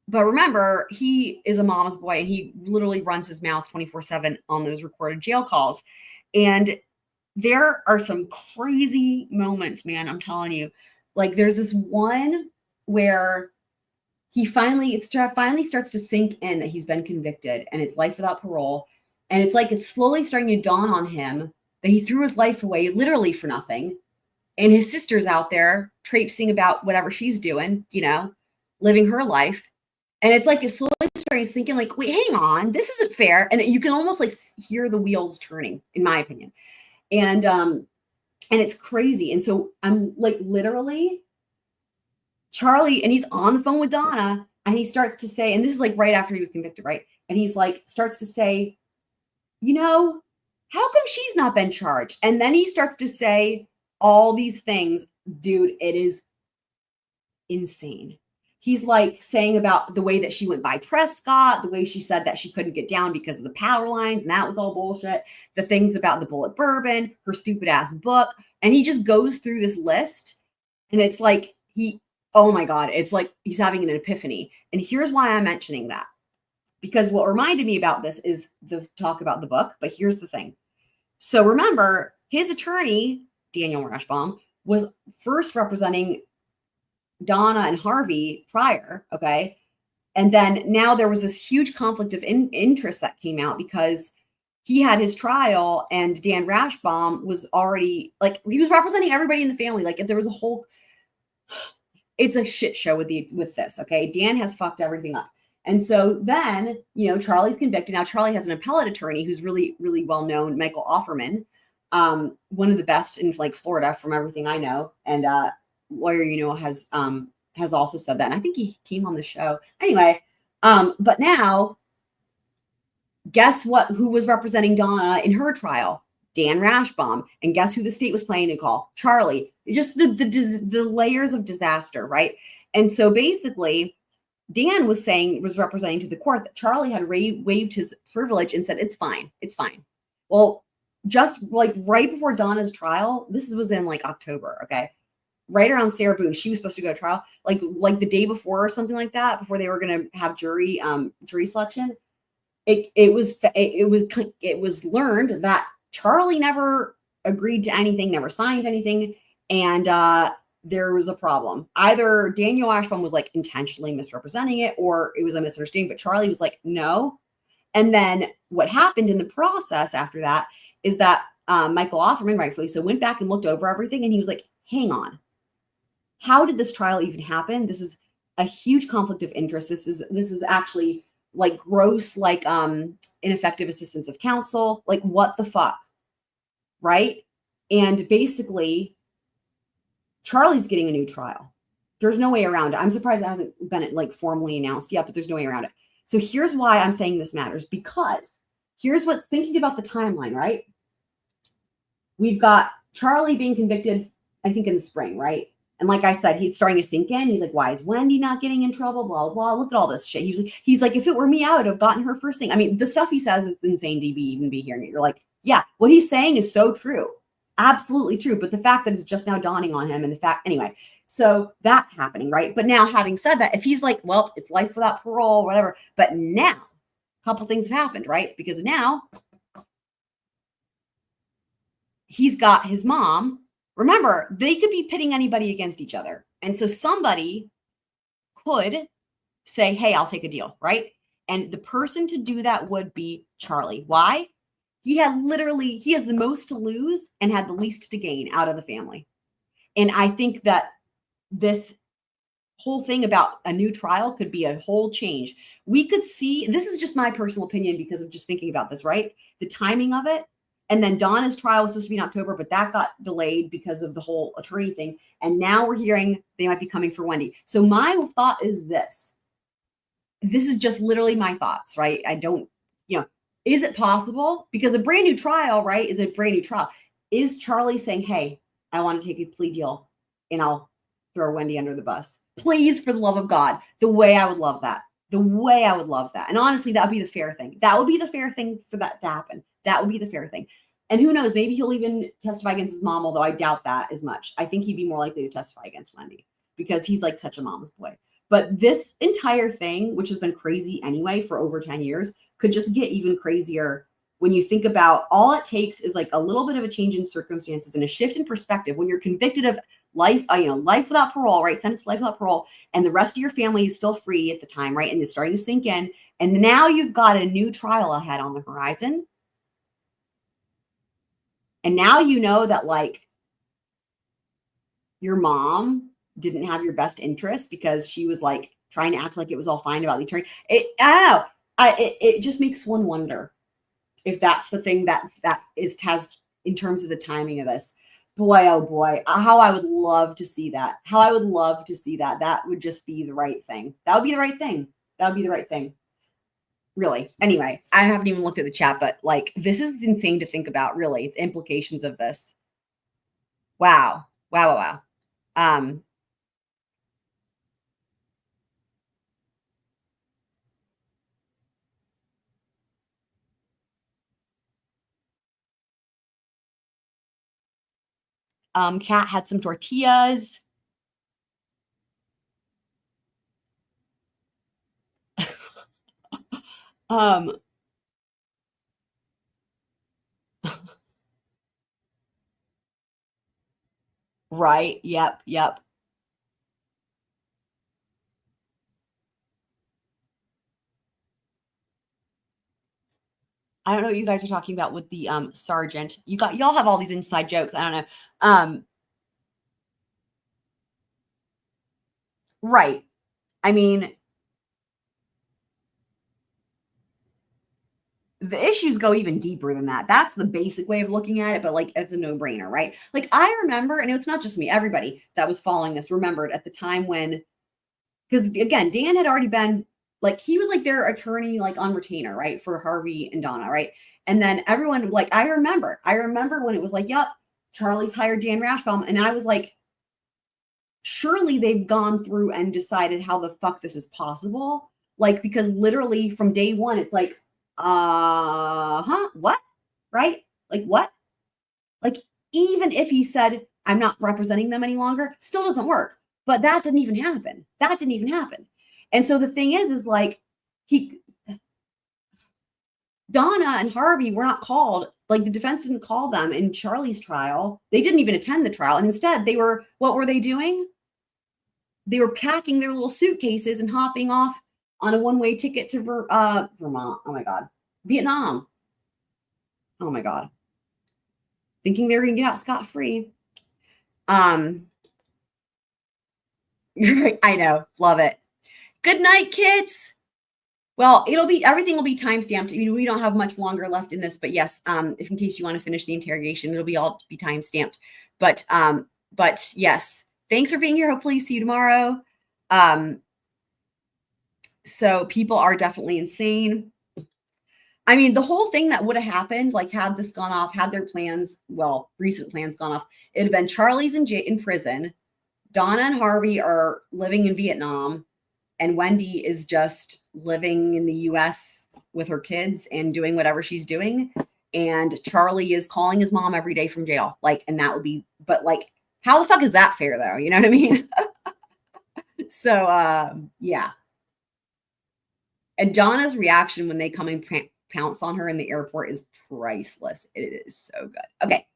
but remember, he is a mama's boy and he literally runs his mouth 24/7 on those recorded jail calls. And there are some crazy moments, man. I'm telling you, like there's this one where he finally starts to sink in that he's been convicted and it's life without parole. And it's like, it's slowly starting to dawn on him that he threw his life away literally for nothing. And his sister's out there traipsing about whatever she's doing, living her life. And it's like, it's slowly starting to thinking like, wait, hang on, this isn't fair. And you can almost like hear the wheels turning, in my opinion. And it's crazy. And so I'm like, literally Charlie, and he's on the phone with Donna and he starts to say, and this is like right after he was convicted, right? And he's like, starts to say, how come she's not been charged? And then he starts to say all these things. Dude, it is insane. He's like saying about the way that she went by Prescott, the way she said that she couldn't get down because of the power lines, and that was all bullshit. The things about the Bulleit Bourbon, her stupid ass book. And he just goes through this list. And it's like, oh my God, it's like he's having an epiphany. And here's why I'm mentioning that. Because what reminded me about this is the talk about the book. But here's the thing. So remember, his attorney, Daniel Rashbaum, was first representing Donna and Harvey prior, okay? And then now there was this huge conflict of interest that came out because he had his trial and Dan Rashbaum was already, like, he was representing everybody in the family. Like, if there was a whole, it's a shit show with this, okay? Dan has fucked everything up. And so then, Charlie's convicted. Now Charlie has an appellate attorney who's really, really well known, Michael Offerman, one of the best in like Florida from everything I know. And lawyer, has also said that. And I think he came on the show. Anyway, but now, guess what? Who was representing Donna in her trial? Dan Rashbaum. And guess who the state was playing to call? Charlie. Just the layers of disaster, right? And so basically, Dan was representing to the court that Charlie had waived his privilege and said, it's fine. It's fine. Well, just like right before Donna's trial, this was in like October, okay? Right around Sarah Boone, she was supposed to go to trial, like the day before or something like that, before they were going to have jury selection. It was learned that Charlie never agreed to anything, never signed anything, and there was a problem. Either Daniel Rashbaum was like intentionally misrepresenting it, or it was a misunderstanding. But Charlie was like, no. And then what happened in the process after that is that Michael Offerman, rightfully so, went back and looked over everything, and he was like, hang on. How did this trial even happen? This is a huge conflict of interest. This is actually like gross, like ineffective assistance of counsel. Like, what the fuck? Right? And basically, Charlie's getting a new trial. There's no way around it. I'm surprised it hasn't been like formally announced yet, but there's no way around it. So here's why I'm saying this matters, because here's what's thinking about the timeline, right? We've got Charlie being convicted, I think in the spring, right? And like I said, he's starting to sink in. He's like, why is Wendi not getting in trouble? Blah, blah, blah. Look at all this shit. He's like, if it were me, I would have gotten her first thing. I mean, the stuff he says is insane to even be hearing it. You're like, yeah, what he's saying is so true. Absolutely true. But the fact that it's just now dawning on him, and the fact, anyway, so that happening, right? But now, having said that, if he's like, well, it's life without parole, whatever. But now, a couple things have happened, right? Because now he's got his mom. Remember, they could be pitting anybody against each other. And so somebody could say, hey, I'll take a deal, right? And the person to do that would be Charlie. Why? He has the most to lose and had the least to gain out of the family. And I think that this whole thing about a new trial could be a whole change. We could see, this is just my personal opinion because of just thinking about this, right? The timing of it. And then Donna's trial was supposed to be in October, but that got delayed because of the whole attorney thing. And now we're hearing they might be coming for Wendi. So my thought is this. This is just literally my thoughts, right? I don't, is it possible? Because a brand new trial, right, is a brand new trial. Is Charlie saying, hey, I want to take a plea deal and I'll throw Wendi under the bus? Please, for the love of God, the way I would love that. The way I would love that. And honestly, that would be the fair thing. That would be the fair thing for that to happen. That would be the fair thing. And who knows, maybe he'll even testify against his mom, although I doubt that as much. I think he'd be more likely to testify against Wendi because he's like such a mama's boy. But this entire thing, which has been crazy anyway for over 10 years, could just get even crazier when you think about all it takes is like a little bit of a change in circumstances and a shift in perspective. When you're convicted of life, life without parole, right? Sentenced to life without parole, and the rest of your family is still free at the time, right? And it's starting to sink in. And now you've got a new trial ahead on the horizon. And now you know that like your mom didn't have your best interest because she was like trying to act like it was all fine about the attorney. I don't know. It just makes one wonder if that's the thing that has in terms of the timing of this. Boy, oh boy, how I would love to see that. How I would love to see that. That would just be the right thing. That would be the right thing. That would be the right thing. Really. Anyway, I haven't even looked at the chat, but like, this is insane to think about, really, the implications of this. Wow. Wow, wow, wow. Kat had some tortillas. Right. Yep. Yep. I don't know what you guys are talking about with the sergeant. Y'all have all these inside jokes. I don't know. Right. I mean, the issues go even deeper than that. That's the basic way of looking at it, but like it's a no-brainer, right? Like I remember, and it's not just me, everybody that was following this remembered at the time when, because again, Dan had already been like, he was like their attorney, like on retainer, right? For Harvey and Donna, right? And then everyone, like, I remember when it was like, yep, Charlie's hired Dan Rashbaum. And I was like, surely they've gone through and decided how the fuck this is possible. Like, because literally from day one, it's like, what? Right? Like what? Like even if he said, I'm not representing them any longer, still doesn't work. But that didn't even happen. That didn't even happen. And so the thing is like Donna and Harvey were not called. Like the defense didn't call them in Charlie's trial. They didn't even attend the trial. And instead what were they doing? They were packing their little suitcases and hopping off on a one-way ticket to Vermont. Oh my God. Vietnam. Oh my God. Thinking they were going to get out scot-free. I know. Love it. Good night, kids. Well, everything will be timestamped. We don't have much longer left in this, but yes, if in case you want to finish the interrogation, it'll all be timestamped. But yes, thanks for being here. Hopefully see you tomorrow. So people are definitely insane. I mean, the whole thing that would have happened, like had this gone off, had their plans, recent plans gone off, it'd have been Charlie's in prison. Donna and Harvey are living in Vietnam, and Wendi is just living in the US with her kids and doing whatever she's doing. And Charlie is calling his mom every day from jail. And that would be, but how the fuck is that fair though? You know what I mean? So, yeah. And Donna's reaction when they come and pounce on her in the airport is priceless. It is so good. Okay.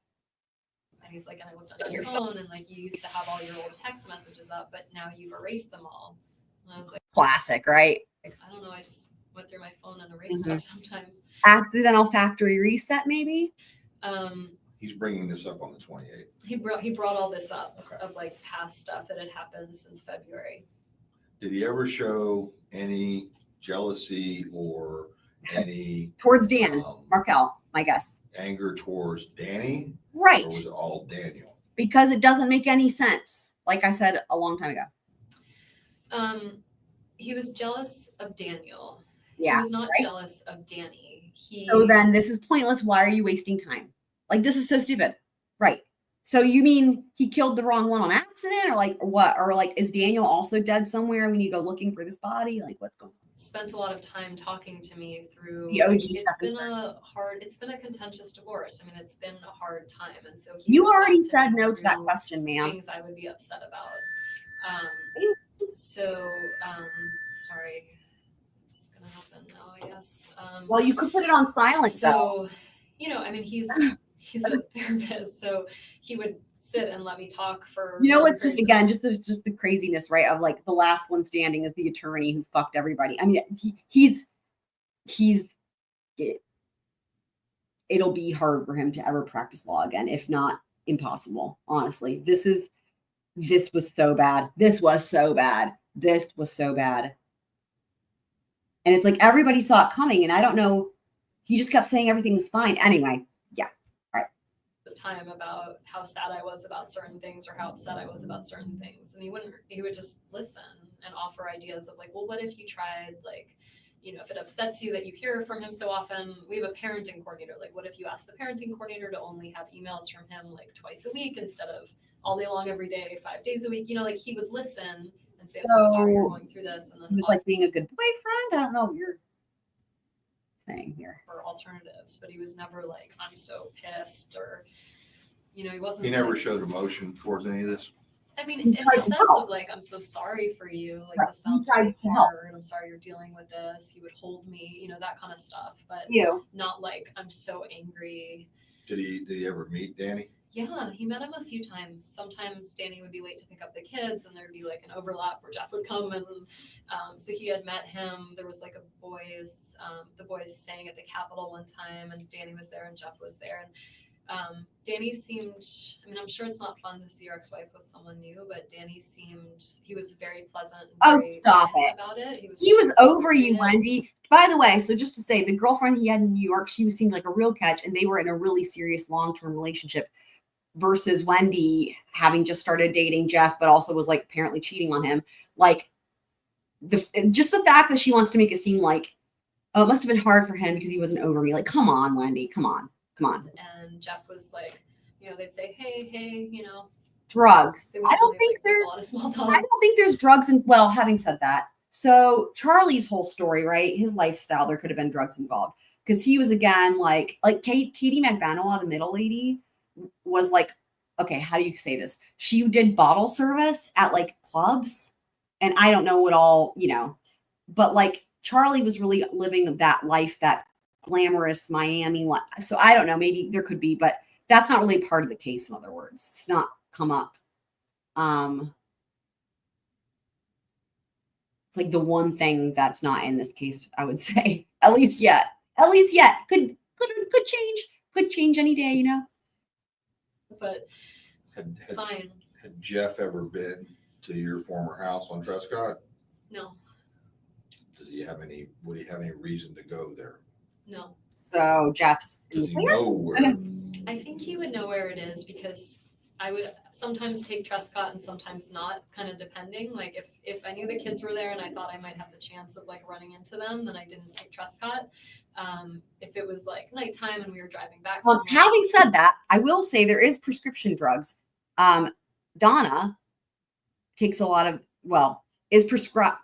And he's like, and I looked on your phone and you used to have all your old text messages up, but now you've erased them all. And I was like, classic, right? I don't know. I just went through my phone and erased stuff sometimes. Accidental factory reset, maybe? He's bringing this up on the 28th. He brought all this up of past stuff that had happened since February. Did he ever show any jealousy or any towards Dan Markel, my guess? Anger towards Danny? Right. Or was it all Daniel? Because it doesn't make any sense. Like I said a long time ago. He was jealous of Daniel. Yeah. He was not jealous of Danny. So then this is pointless. Why are you wasting time? This is so stupid. Right. So you mean he killed the wrong one on accident or what? Or is Daniel also dead somewhere? We need to go looking for this body? What's going on? Spent a lot of time talking to me through the OG it's been a contentious divorce. I mean, it's been a hard time. And so you already said no to that question, ma'am. Things I would be upset about. Sorry. It's gonna happen now, I guess. Well, you could put it on silent. So, I mean, he's a therapist, so he would sit and let me talk for. It's just the craziness, right? Of the last one standing is the attorney who fucked everybody. I mean, it'll be hard for him to ever practice law again, if not impossible. Honestly, this was so bad. This was so bad. This was so bad. And it's everybody saw it coming, and I don't know. He just kept saying everything was fine. Anyway, yeah. All right. The time about how sad I was about certain things or how upset I was about certain things, and he would just listen and offer ideas of well, what if you tried if it upsets you that you hear from him so often, we have a parenting coordinator. What if you ask the parenting coordinator to only have emails from him twice a week instead of all day long every day, 5 days a week? He would listen and say, I'm so sorry you're going through this. And then he was being a good boyfriend. I don't know what you're saying here. For alternatives, but he was never I'm so pissed or, he wasn't. He never showed emotion towards any of this. I mean, in the sense of I'm so sorry for you. This sounds really hard. I'm sorry you're dealing with this. He would hold me, that kind of stuff. But not I'm so angry. Did he ever meet Danny? Yeah, he met him a few times. Sometimes Danny would be late to pick up the kids, and there'd be an overlap where Jeff would come, and so he had met him. There was the boys sang at the Capitol one time, and Danny was there, and Jeff was there, and Danny seemed. I mean, I'm sure it's not fun to see your ex-wife with someone new, but Danny he was very pleasant. And very stop it! About it. He was over you, Wendi. By the way, so just to say, the girlfriend he had in New York, she seemed like a real catch, and they were in a really serious long-term relationship. Versus Wendi having just started dating Jeff, but also was apparently cheating on him. Just the fact that she wants to make it seem oh, it must have been hard for him because he wasn't over me. Come on, Wendi, come on. And Jeff was they'd say, hey, drugs. I don't think there's drugs. And well, having said that, So Charlie's whole story, right? His lifestyle, there could have been drugs involved because he was again like Katie McBanoa, the middle lady, was like, okay, how do you say this? She did bottle service at like clubs, and I don't know what all, you know, but like Charlie was really living that life, that glamorous Miami life. So I don't know, maybe there could be, but that's not really part of the case. In other words, it's not come up. It's like the one thing that's not in this case, I would say, at least yet, could change any day, you know. But Had fine, Jeff ever been to your former house on Trescott? no, Would he have any reason to go there? no. So Jeff's Does he know where? I think he would know where it is because I would sometimes take Trescott and sometimes not, kind of depending. Like if I knew the kids were there and I thought I might have the chance of like running into them, then I didn't take Trescott. If it was like nighttime and we were driving back. Well, having said that, I will say there is prescription drugs. Donna takes a lot of, is prescribed.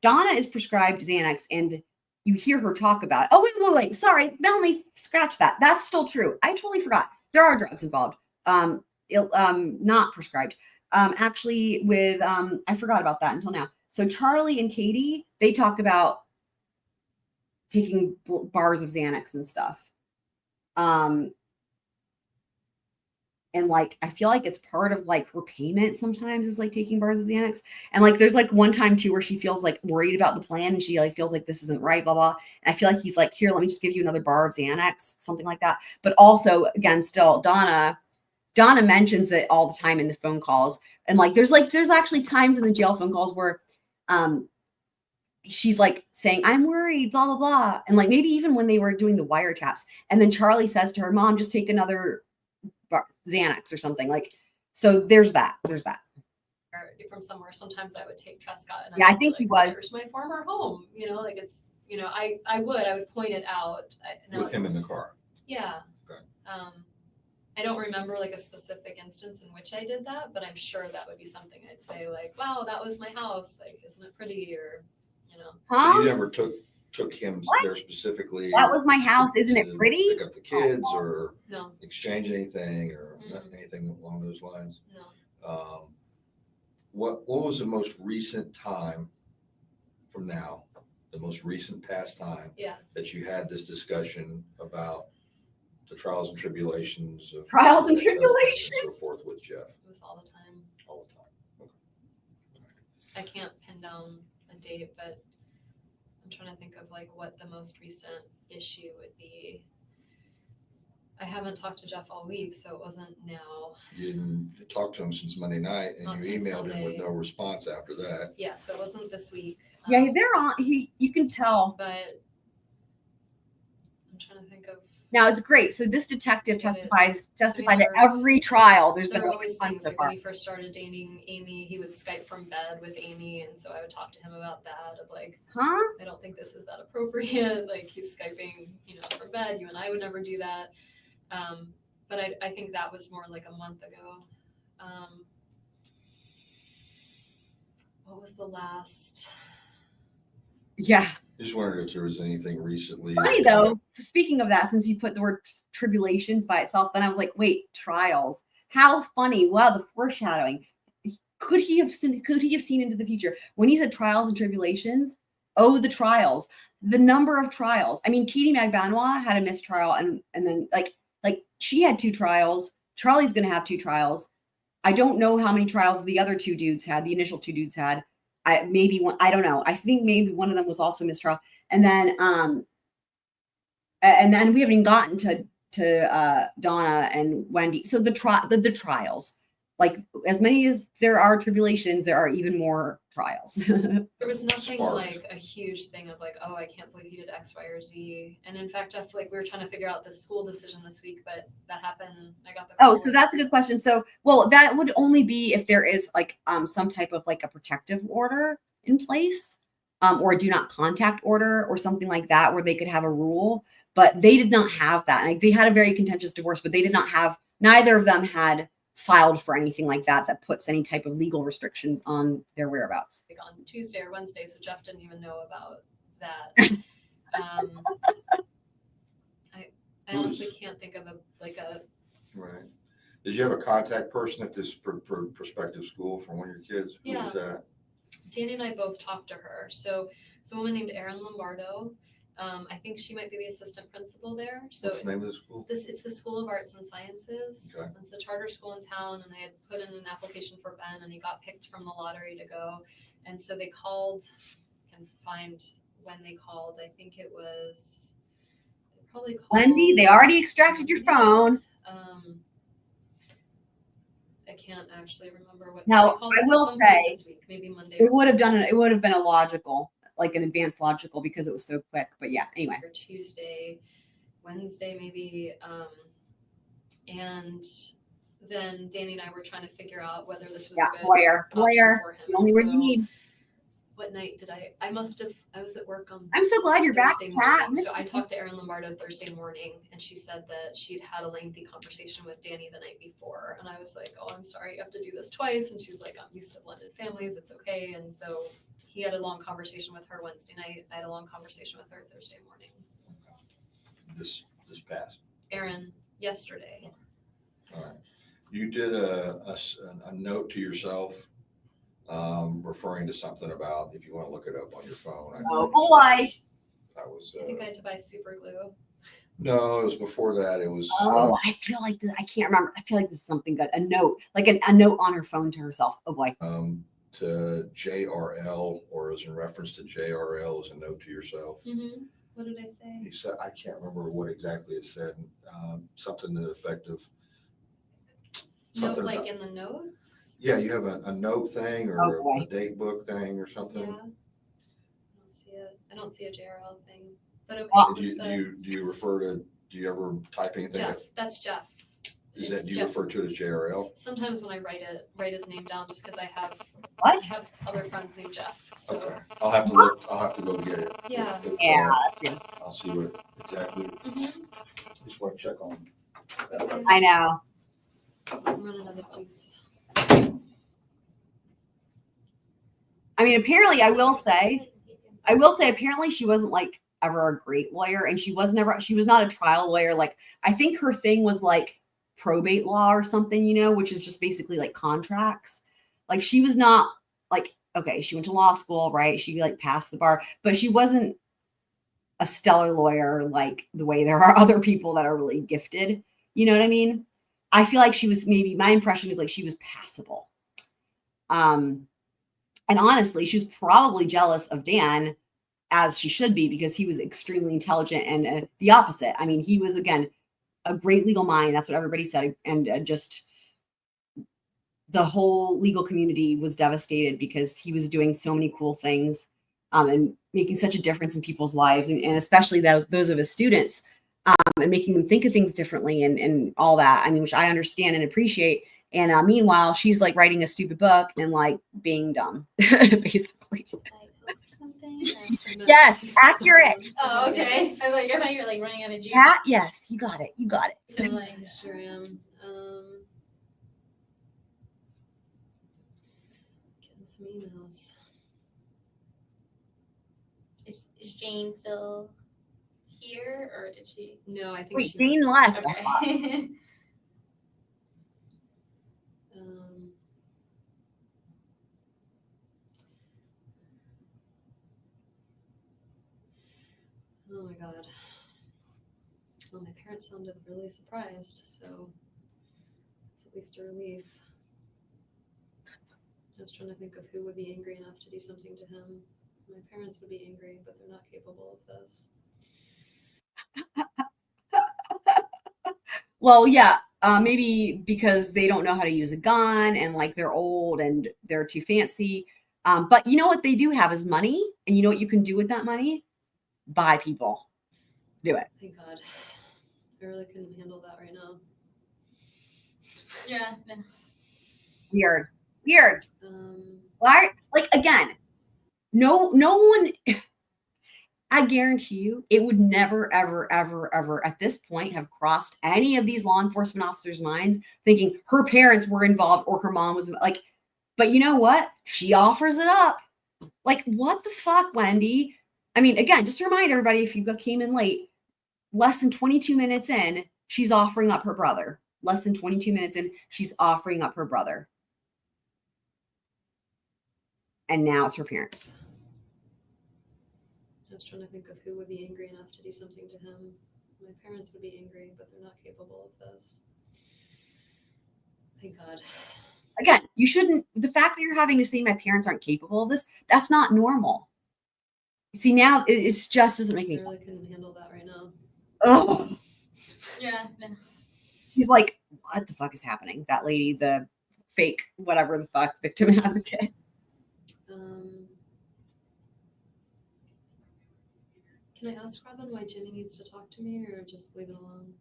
Donna is prescribed Xanax, and you hear her talk about, wait, sorry, Melanie, scratch that. That's still true. I totally forgot. There are drugs involved. Not prescribed. Actually with, I forgot about that until now. So Charlie and Katie, they talk about taking bars of Xanax and stuff. And like, I feel like it's part of like her payment sometimes is like taking bars of Xanax. And like, there's like one time too, where she feels like worried about the plan and she like feels like this isn't right, blah, blah. And I feel like he's like, here, let me just give you another bar of Xanax, something like that. But also again, still Donna mentions it all the time in the phone calls. And like, there's actually times in the jail phone calls where, she's like saying, I'm worried, blah, blah, blah. And like, maybe even when they were doing the wiretaps, and then Charlie says to her, Mom, just take another Xanax or something. Like, so there's that. Or from somewhere, sometimes I would take Trescott. And I think he was. Here's my former home. You know, like it's, you know, I would point it out. With him in the car. Yeah. Okay. I don't remember like a specific instance in which I did that, but I'm sure that would be something I'd say like, wow, that was my house. Like, isn't it pretty? Or, you know. Huh? So you never took him there specifically. That was my house. Isn't it pretty? Pick up the kids or no. Exchange anything or anything along those lines. No. What was the most recent time from now, the most recent past time that you had this discussion about the trials and tribulations of and so forth with Jeff? It was all the time. All the time. Okay. I can't pin down a date, but I'm trying to think of like what the most recent issue would be. I haven't talked to Jeff all week, so it wasn't now. You didn't talk to him since Monday night, and Not you since emailed him with Monday. no response after that. Yeah, so it wasn't this week. Yeah, they're on. You can tell. But I'm trying to think of. Now it's great. So this detective testified at every trial. There's There been were always things so like far. when he first started dating Amy, he would Skype from bed with Amy, and so I would talk to him about that. Of like, I don't think this is that appropriate. Like he's Skyping, you know, from bed. You and I would never do that. But I think that was more like a month ago. What was the last? Yeah. Just wondered if there was anything recently. Funny though, speaking of that, since you put the word tribulations by itself, then I was like, wait, trials. How funny. Wow, the foreshadowing. Could he have seen into the future? When he said trials and tribulations, the trials. The number of trials. I mean, Katie Magbanois had a mistrial and then like she had 2 trials. Charlie's gonna have 2 trials. I don't know how many trials the other 2 dudes had, the initial 2 dudes had. Maybe one, I don't know. I think maybe one of them was also mistrial. And then we haven't even gotten to Donna and Wendi. So the trials, like as many as there are tribulations, there are even more trials. There was nothing like a huge thing of like, oh, I can't believe he did X, Y, or Z. And in fact, I feel like we were trying to figure out the school decision this week, but that happened. I got the call. So that's a good question. So, well, that would only be if there is like some type of like a protective order in place, or a do not contact order or something like that, where they could have a rule. But they did not have that. Like they had a very contentious divorce, but they did not have. Neither of them had filed for anything like that puts any type of legal restrictions on their whereabouts. Like on Tuesday or Wednesday, so Jeff didn't even know about that. I honestly can't think of a Right. Did you have a contact person at this prospective school for one of your kids? Who was that? Danny and I both talked to her. So it's a woman named Erin Lombardo. I think she might be the assistant principal there. So what's the name of the school? It's the School of Arts and Sciences. Okay. It's a charter school in town, and I had put in an application for Ben, and he got picked from the lottery to go. And so they called. I can find when they called. I think it was. They probably called. Wendy, they already extracted your phone. I can't actually remember what. Now, they called I it will some point say, this week, maybe Monday. it would have been a logical, like an advanced logical, because it was so quick. But yeah, anyway. Or Tuesday, Wednesday, maybe. And then Danny and I were trying to figure out whether this was a good lawyer, option for him. the only word you need. What night did I was at work on. I'm so glad you're back, Thursday Kat. morning. So I talked to Erin Lombardo Thursday morning, and she said that she'd had a lengthy conversation with Danny the night before. And I was like, oh, I'm sorry, you have to do this twice. And she was like, I'm used to blended families, it's okay. And so he had a long conversation with her Wednesday night. I had a long conversation with her Thursday morning. This past. Erin, yesterday. All right. You did a note to yourself referring to something about, if you want to look it up on your phone. Oh boy. That was. I think I had to buy super glue. No, it was before that. It was. Oh, I feel like I can't remember. I feel like this is something good. A note, like a note on her phone to herself. Oh boy. To JRL, or as in reference to JRL, as a note to yourself. Mm-hmm. What did I say? He said, I can't remember what exactly it said. Something to the effect of. Note like in the notes? Yeah, you have a note thing or a date book thing or something. Yeah. I don't see it. I don't see a JRL thing. But okay. Do you refer to? Do you ever type anything? Jeff. That's Jeff. Do you refer to it as JRL? Sometimes when I write his name down, just because I have other friends named Jeff. So. Okay. I'll have to look. I'll have to go get it. Yeah. I'll see what exactly. Mm-hmm. Just want to check on. I know. I'm running out of juice. I mean, apparently, I will say, apparently she wasn't like ever a great lawyer, and she was not a trial lawyer. Like, I think her thing was like probate law or something, which is just basically like contracts. Like, she was not like, okay, she went to law school, right? She like passed the bar, but she wasn't a stellar lawyer like the way there are other people that are really gifted. You know what I mean? I feel like she was, maybe my impression is like she was passable. And honestly, she was probably jealous of Dan, as she should be, because he was extremely intelligent and the opposite. I mean, he was, again, a great legal mind. That's what everybody said. And just the whole legal community was devastated because he was doing so many cool things and making such a difference in people's lives. And especially those of his students. And making them think of things differently and all that. I mean, which I understand and appreciate. And meanwhile, she's like writing a stupid book and like being dumb, basically. Yes, accurate. Oh, okay. I thought you were like running out of juice. Yes, you got it. You got it. So I sure am. Getting some emails. Is Jane still here, or did she? No, I think she. Jane left. Okay. Oh my God. Well, my parents sounded really surprised, so it's at least a relief. I was trying to think of who would be angry enough to do something to him. My parents would be angry, but they're not capable of this. Well, yeah, maybe because they don't know how to use a gun and like they're old and they're too fancy. But you know what they do have is money. And you know what you can do with that money? Buy people. Do it. Thank God. I really couldn't handle that right now. Yeah. Weird. Why? Like, again, no one. I guarantee you it would never, ever, ever, ever at this point have crossed any of these law enforcement officers' minds thinking her parents were involved or her mom was like, but you know what? She offers it up. Like, what the fuck, Wendi? I mean, again, just to remind everybody, if you came in late, less than 22 minutes in, she's offering up her brother. Less than 22 minutes in, she's offering up her brother. And now it's her parents. I was trying to think of who would be angry enough to do something to him. My parents would be angry, but they're not capable of this. Thank God. Again, you shouldn't, the fact that you're having to say my parents aren't capable of this, that's not normal. See, now it's just doesn't make any sense. I really couldn't handle that right now. Oh, Yeah, no. she's like, what the fuck is happening? That lady, the fake, whatever the fuck, victim advocate. Can I ask Robin why Jimmy needs to talk to me, or just leave it alone?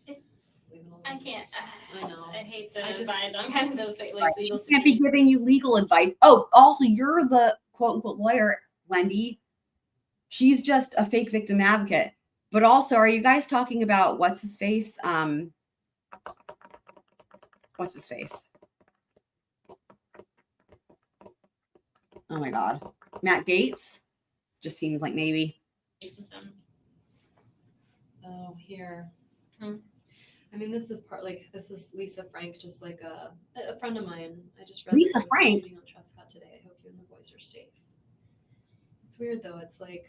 Leave it alone. I can't. I know. I hate to I just- advise on kind of those like Right. legal She can't be situations. giving you legal advice. Oh, also, you're the quote unquote lawyer, Wendi. She's just a fake victim advocate. But also, are you guys talking about what's his face? What's his face? Oh my God. Matt Gaetz? Just seems like maybe. Oh, here. Hmm. I mean, this is this is Lisa Frank, just like a friend of mine. I just read Lisa that there was a Frank? shooting on Trescott today. I hope you and the boys are safe. It's weird though. It's like,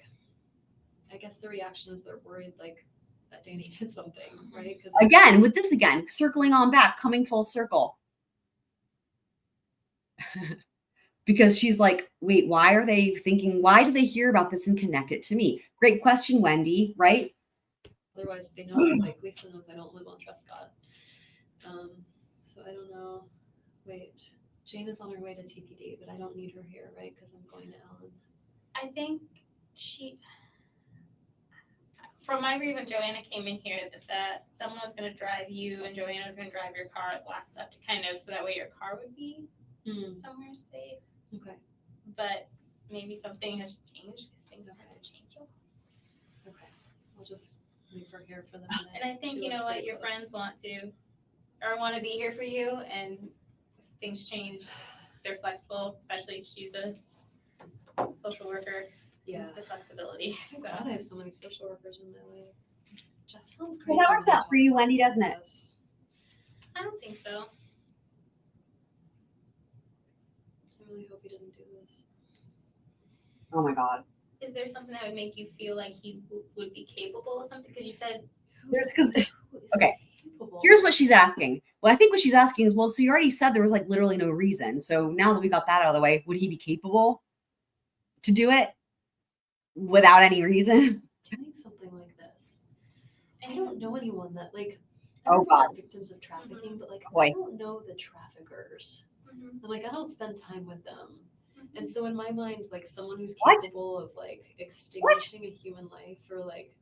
I guess the reaction is they're worried like that Danny did something, right? Because Again, with this again, circling on back, coming full circle. Because she's like, wait, why are they thinking, why do they hear about this and connect it to me? Great question, Wendi, right? otherwise they know, like Lisa knows I don't live on Trescott. So I don't know. Wait, Jane is on her way to TPD, but I don't need her here, right? Because I'm going to Ellen's. I think from my read when Joanna came in here, that someone was going to drive you and Joanna was going to drive your car last step to kind of, so that way your car would be somewhere safe. Okay. But maybe something has changed because things don't have to change. Okay. I'll just leave her here for the minute. And I think, She you lives know what, pretty your close. friends want to be here for you, and if things change, they're flexible, especially if she's a social worker. Yeah. Used to flexibility. Thank So God I have so many social workers in my life. Jeff sounds Well, crazy. that works out for you, Wendi, doesn't it? I don't think so. I really hope he didn't do this. Oh my God. Is there something that would make you feel like he would be capable of something? Because you said Okay. Here's what she's asking. Well, I think what she's asking is, well, so you already said there was like literally no reason. So now that we got that out of the way, would he be capable to do it without any reason? Doing something like this. I don't know anyone that like. Oh, God. Victims of trafficking, but like Boy. I don't know the traffickers. And like I don't spend time with them. And so in my mind, like someone who's capable of like extinguishing a human life or like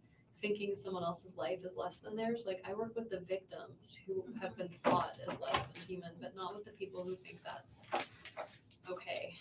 thinking someone else's life is less than theirs, like I work with the victims who have been thought as less than human, but not with the people who think that's okay.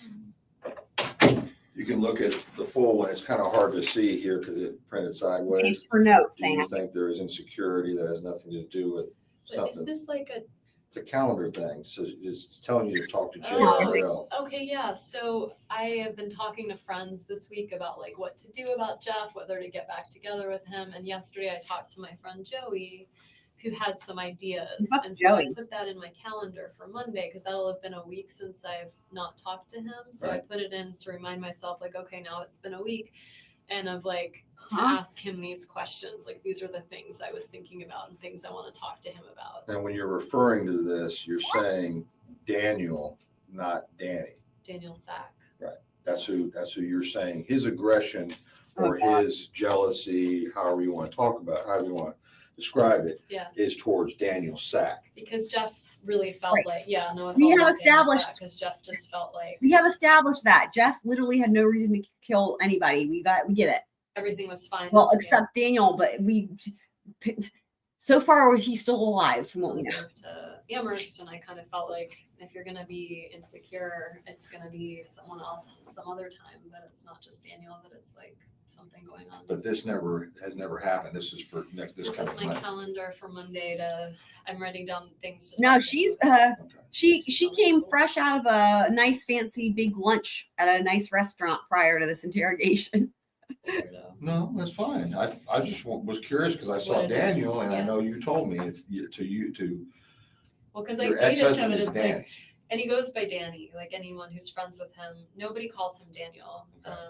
You can look at the full one. It's kind of hard to see here because it printed sideways. For notes, Do you think there is insecurity that has nothing to do with But is something? this like a It's a calendar thing. So it's telling you to talk to Oh, JRL. okay, yeah. So I have been talking to friends this week about like what to do about Jeff, whether to get back together with him. And yesterday I talked to my friend Joey, who had some ideas. Fuck And so I Joey. put that in my calendar for Monday because that'll have been a week since I've not talked to him. So I Right. put it in to remind myself, like, okay, now it's been a week. And of like to Huh? ask him these questions, like these are the things I was thinking about and things I want to talk to him about. And when you're referring to this, you're saying Daniel, not Danny. Daniel Sack. Right. That's who you're saying. His aggression or his jealousy, however you want to talk about it, however you want to describe it, Yeah. is towards Daniel Sack. Because Jeff really felt Right. like, yeah, no, it's We all have about established- because Jeff just felt like We have established that Jeff literally had no reason to kill anybody. We get it. everything was fine. Well, Yeah. except Daniel, but so far he's still alive from what we know. Positive to Amherst, and I kind of felt like if you're gonna be insecure, it's gonna be someone else some other time, but it's not just Daniel, that it's like something going on. But this has never happened. This is for this This is coming my Monday. calendar for Monday I'm writing down things to No, talk she's about. she came fresh out of a nice fancy big lunch at a nice restaurant prior to this interrogation. No, that's fine. I just was curious because I saw What it is, Daniel and I yeah. know you told me it's to Well, because I your dated him ex-husband and is it's Danny. like, and he goes by Danny, like anyone who's friends with him. Nobody calls him Daniel. I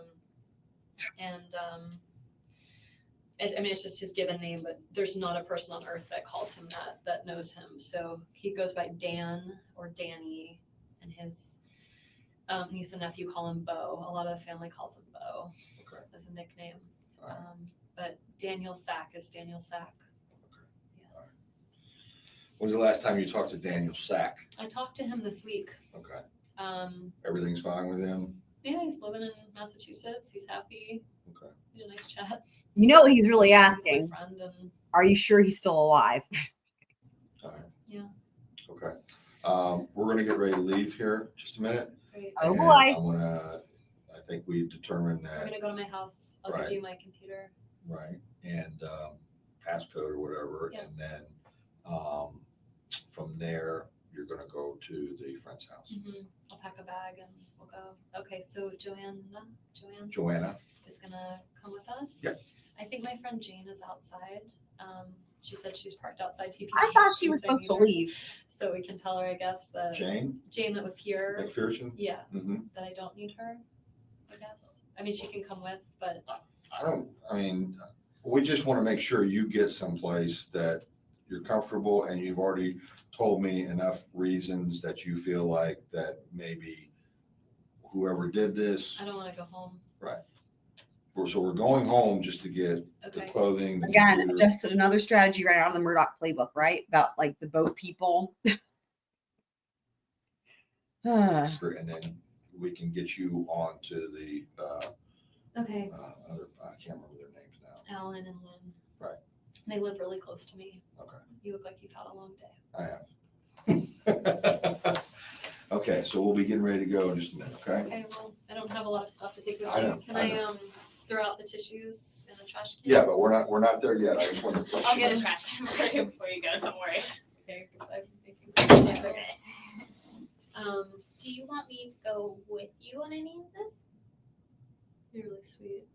mean, it's just his given name, but there's not a person on earth that calls him that knows him. So he goes by Dan or Danny, and his niece and nephew call him Bo. A lot of the family calls him Bo as a nickname. But Daniel Sack is Daniel Sack. When's the last time you talked to Daniel Sack? I talked to him this week. Okay. Everything's fine with him? Yeah, he's living in Massachusetts. He's happy. Okay. We had a nice chat. You know what he's really He's my asking? friend and Are you sure he's still alive? All right. yeah. Okay. We're gonna get ready to leave here just a minute. Great. Oh, And boy. I think we've determined We're that, gonna go to my house. I'll Right. give you my computer. right, and passcode or whatever, Yeah. and then from there, you're gonna go to the friend's house. I'll pack a bag and we'll go. Okay, so Joanne Joanna? is gonna come with us. Yep. I think my friend Jane is outside. She said she's parked outside TP. I thought she was supposed to leave. So we can tell her, I guess, that Jane that was here. McPherson? Yeah, Mm-hmm. that I don't need her, I guess. I mean, she can come with, but We just want to make sure you get someplace that you're comfortable and you've already told me enough reasons that you feel like that maybe whoever did this. I don't want to go home. Right. So we're going home just to get the Okay. clothing. the Again, computer. just another strategy right out of the Murdoch playbook, right? About like the boat people. And then we can get you on to the Okay. other, I can't remember their names now. Alan and Lynn. Right. They live really close to me. Okay. You look like you've had a long day. I have. Okay, so we'll be getting ready to go in just a minute, okay? Okay, well, I don't have a lot of stuff to take with I me. know, Can I I know. throw out the tissues in a trash can? Yeah, but we're not there yet. I just wanted to. I'll get a trash can for you before you go, don't worry. Okay, because I'm making some It's shit. okay. Do you want me to go with you on any of this? You're really sweet.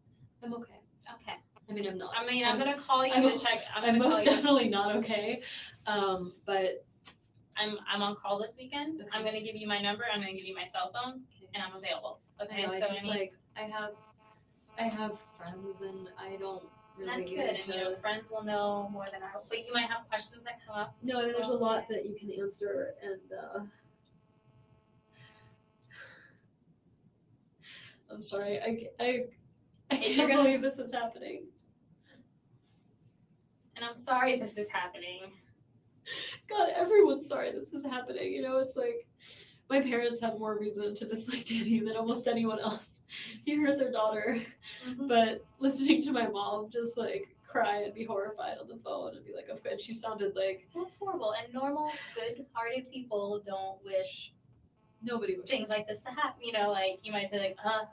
I'm okay. Okay. I mean, I'm not. I mean, I'm gonna call you I'm- to check. I'm I'm gonna call most you. definitely not okay. But I'm on call this weekend. Okay. I'm gonna give you my number. I'm gonna give you my cell phone, and I'm available. Okay. I know, I so just any, I have friends and I don't really that's get good. And into. you know, friends will know more than I. But you might have questions that come up. No, I mean, there's a lot that you can answer, and I'm sorry. I If you're can't gonna- believe this is happening. And I'm sorry this is happening. God, everyone's sorry this is happening. You know, it's like my parents have more reason to dislike Danny than almost anyone else. He hurt their daughter, but listening to my mom just like cry and be horrified on the phone and be like, "Oh, good." She sounded like That's horrible. And normal, good-hearted people don't wish nobody would. things like this to happen. You know, like you might say like, I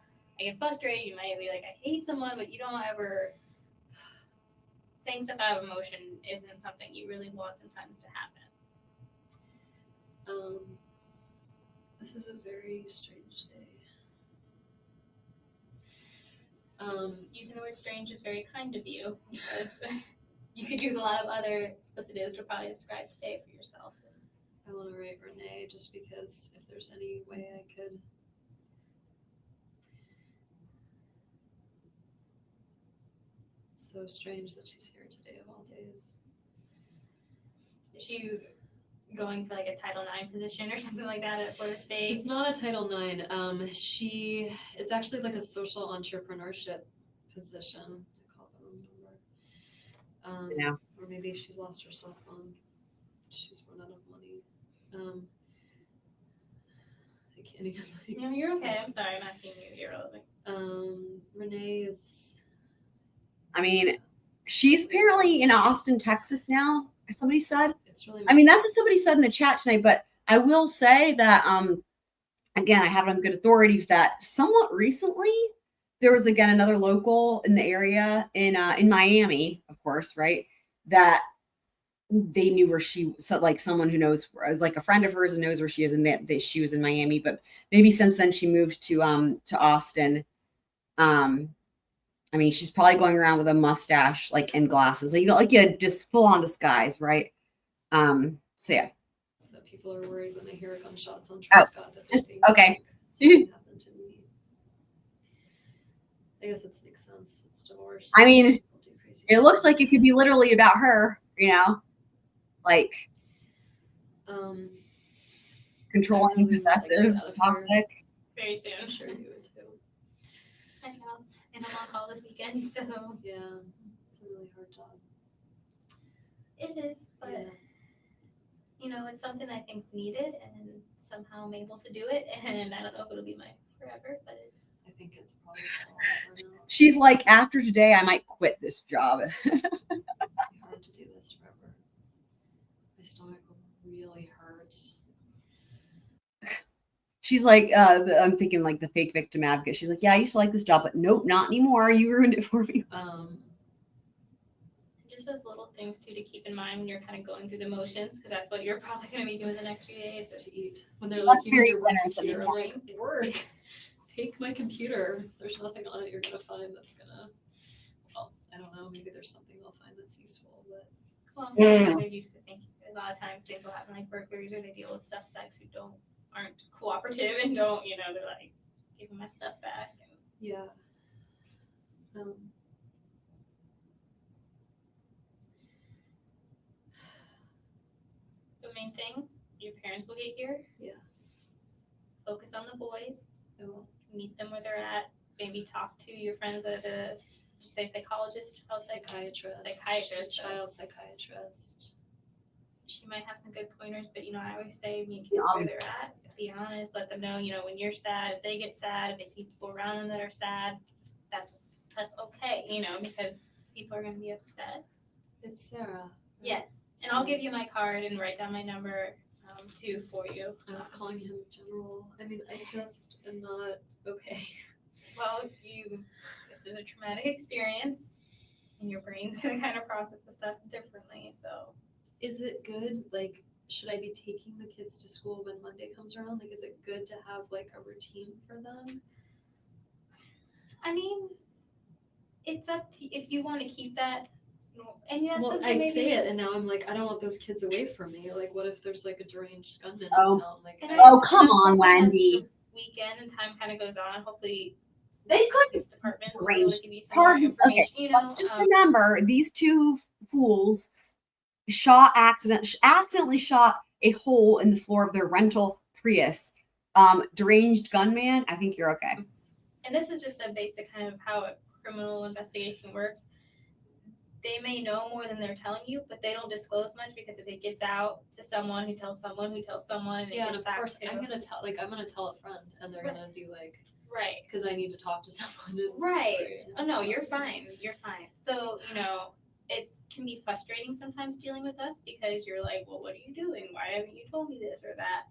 get frustrated. You might be like, I hate someone, but you don't ever. Saying stuff out of emotion isn't something you really want sometimes to happen. This is a very strange day. Using the word strange is very kind of you because you could use a lot of other explicitives to probably describe today for yourself. I want to write Renee just because if there's any way I could. It's so strange that she's here today of all days. Is she going for like a Title IX position or something like that at Florida State? It's not a Title IX. It's actually like a social entrepreneurship position. I called the wrong number. Yeah. Or maybe she's lost her cell phone. She's run out of money. I can't even. Like, No, you're okay. I'm sorry. I'm asking you. You're relevant. Renee is. I mean, she's apparently in Austin, Texas now. somebody said. It's really. I mean, that's what somebody said in the chat tonight. But I will say that again, I have it on good authority that somewhat recently there was again another local in the area in Miami, of course, right? That they knew where she, so like someone who knows, like a friend of hers and knows where she is, and that she was in Miami. But maybe since then she moved to Austin. I mean, she's probably going around with a mustache, like, and glasses, like just full on disguise, right? So yeah. That people are worried when they hear gunshots on Oh, Scott. That just, they okay. something happened to me. I guess it makes sense. It's divorce. I mean, it looks like it could be literally about her, like controlling, possessive, toxic. Very soon. I'm sure you would too. I know. And I'm on call this weekend, so. Yeah, it's a really hard job. It is, but it's something I think's needed, and somehow I'm able to do it. And I don't know if it'll be my forever, but it's. I think it's probably for now. She's like, after today, I might quit this job. It's hard to do this forever. My stomach really hurts. She's like, I'm thinking like the fake victim advocate. She's like, yeah, I used to like this job, but nope, not anymore. You ruined it for me. Just those little things too to keep in mind when you're kind of going through the motions, because that's what you're probably going to be doing the next few days. To eat. When they're like, you need your computer, I'm Right. like, work. Take my computer. There's nothing on it you're gonna find that's gonna. Well, I don't know. Maybe there's something they'll find that's useful, but. Well, they're used to thinking. A lot of times things will happen like burglaries, or they deal with suspects who aren't cooperative and don't, they're like, give me my stuff back. And, yeah. The main thing, your parents will get here. Yeah. Focus on the boys. They will. Meet them where they're at. Maybe talk to your friends at a, psychologist? Psychiatrist. Child psychiatrist. She might have some good pointers, but I always say meet kids where they're at. Be honest, let them know, when you're sad, if they get sad, if they see people around them that are sad, that's okay, because people are gonna be upset. It's Sarah. Yes. And I'll give you my card and write down my number too for you. I was calling him General. I mean, I just am not okay. Well, this is a traumatic experience, and your brain's gonna kind of process the stuff differently, so. Is it good? Like, should I be taking the kids to school when Monday comes around? Like, is it good to have like a routine for them? I mean, it's up to if you want to keep that. And that's well, I say it, and now I'm like, I don't want those kids away from me. Like, what if there's like a deranged gunman in town? Like, Come on, Wendy. Weekend and time kind of goes on. Hopefully, they could department arrange. give you some more information. Let's just remember these two fools accidentally shot a hole in the floor of their rental Prius. Deranged gunman. I think you're okay. And this is just a basic kind of how a criminal investigation works. They may know more than they're telling you, but they don't disclose much because if it gets out to someone who tells someone who tells someone, and yeah, and of course I'm gonna tell a friend, and they're gonna be like, right, because I need to talk to someone. Right. Oh no, you're fine. You're fine. So it can be frustrating sometimes dealing with us because you're like, well, what are you doing? Why haven't you told me this or that?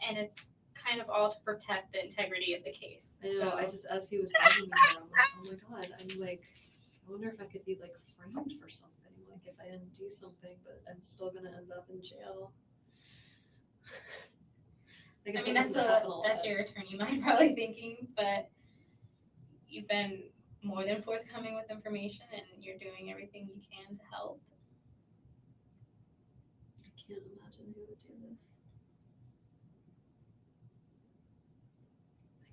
And it's kind of all to protect the integrity of the case. So I just, as he was bringing me there, I'm like, oh my god, I'm like, I wonder if I could be like framed for something, like if I didn't do something, but I'm still gonna end up in jail. I mean, that's your attorney mind probably thinking, but you've been more than forthcoming with information, and you're doing everything you can to help. I can't imagine who would do this.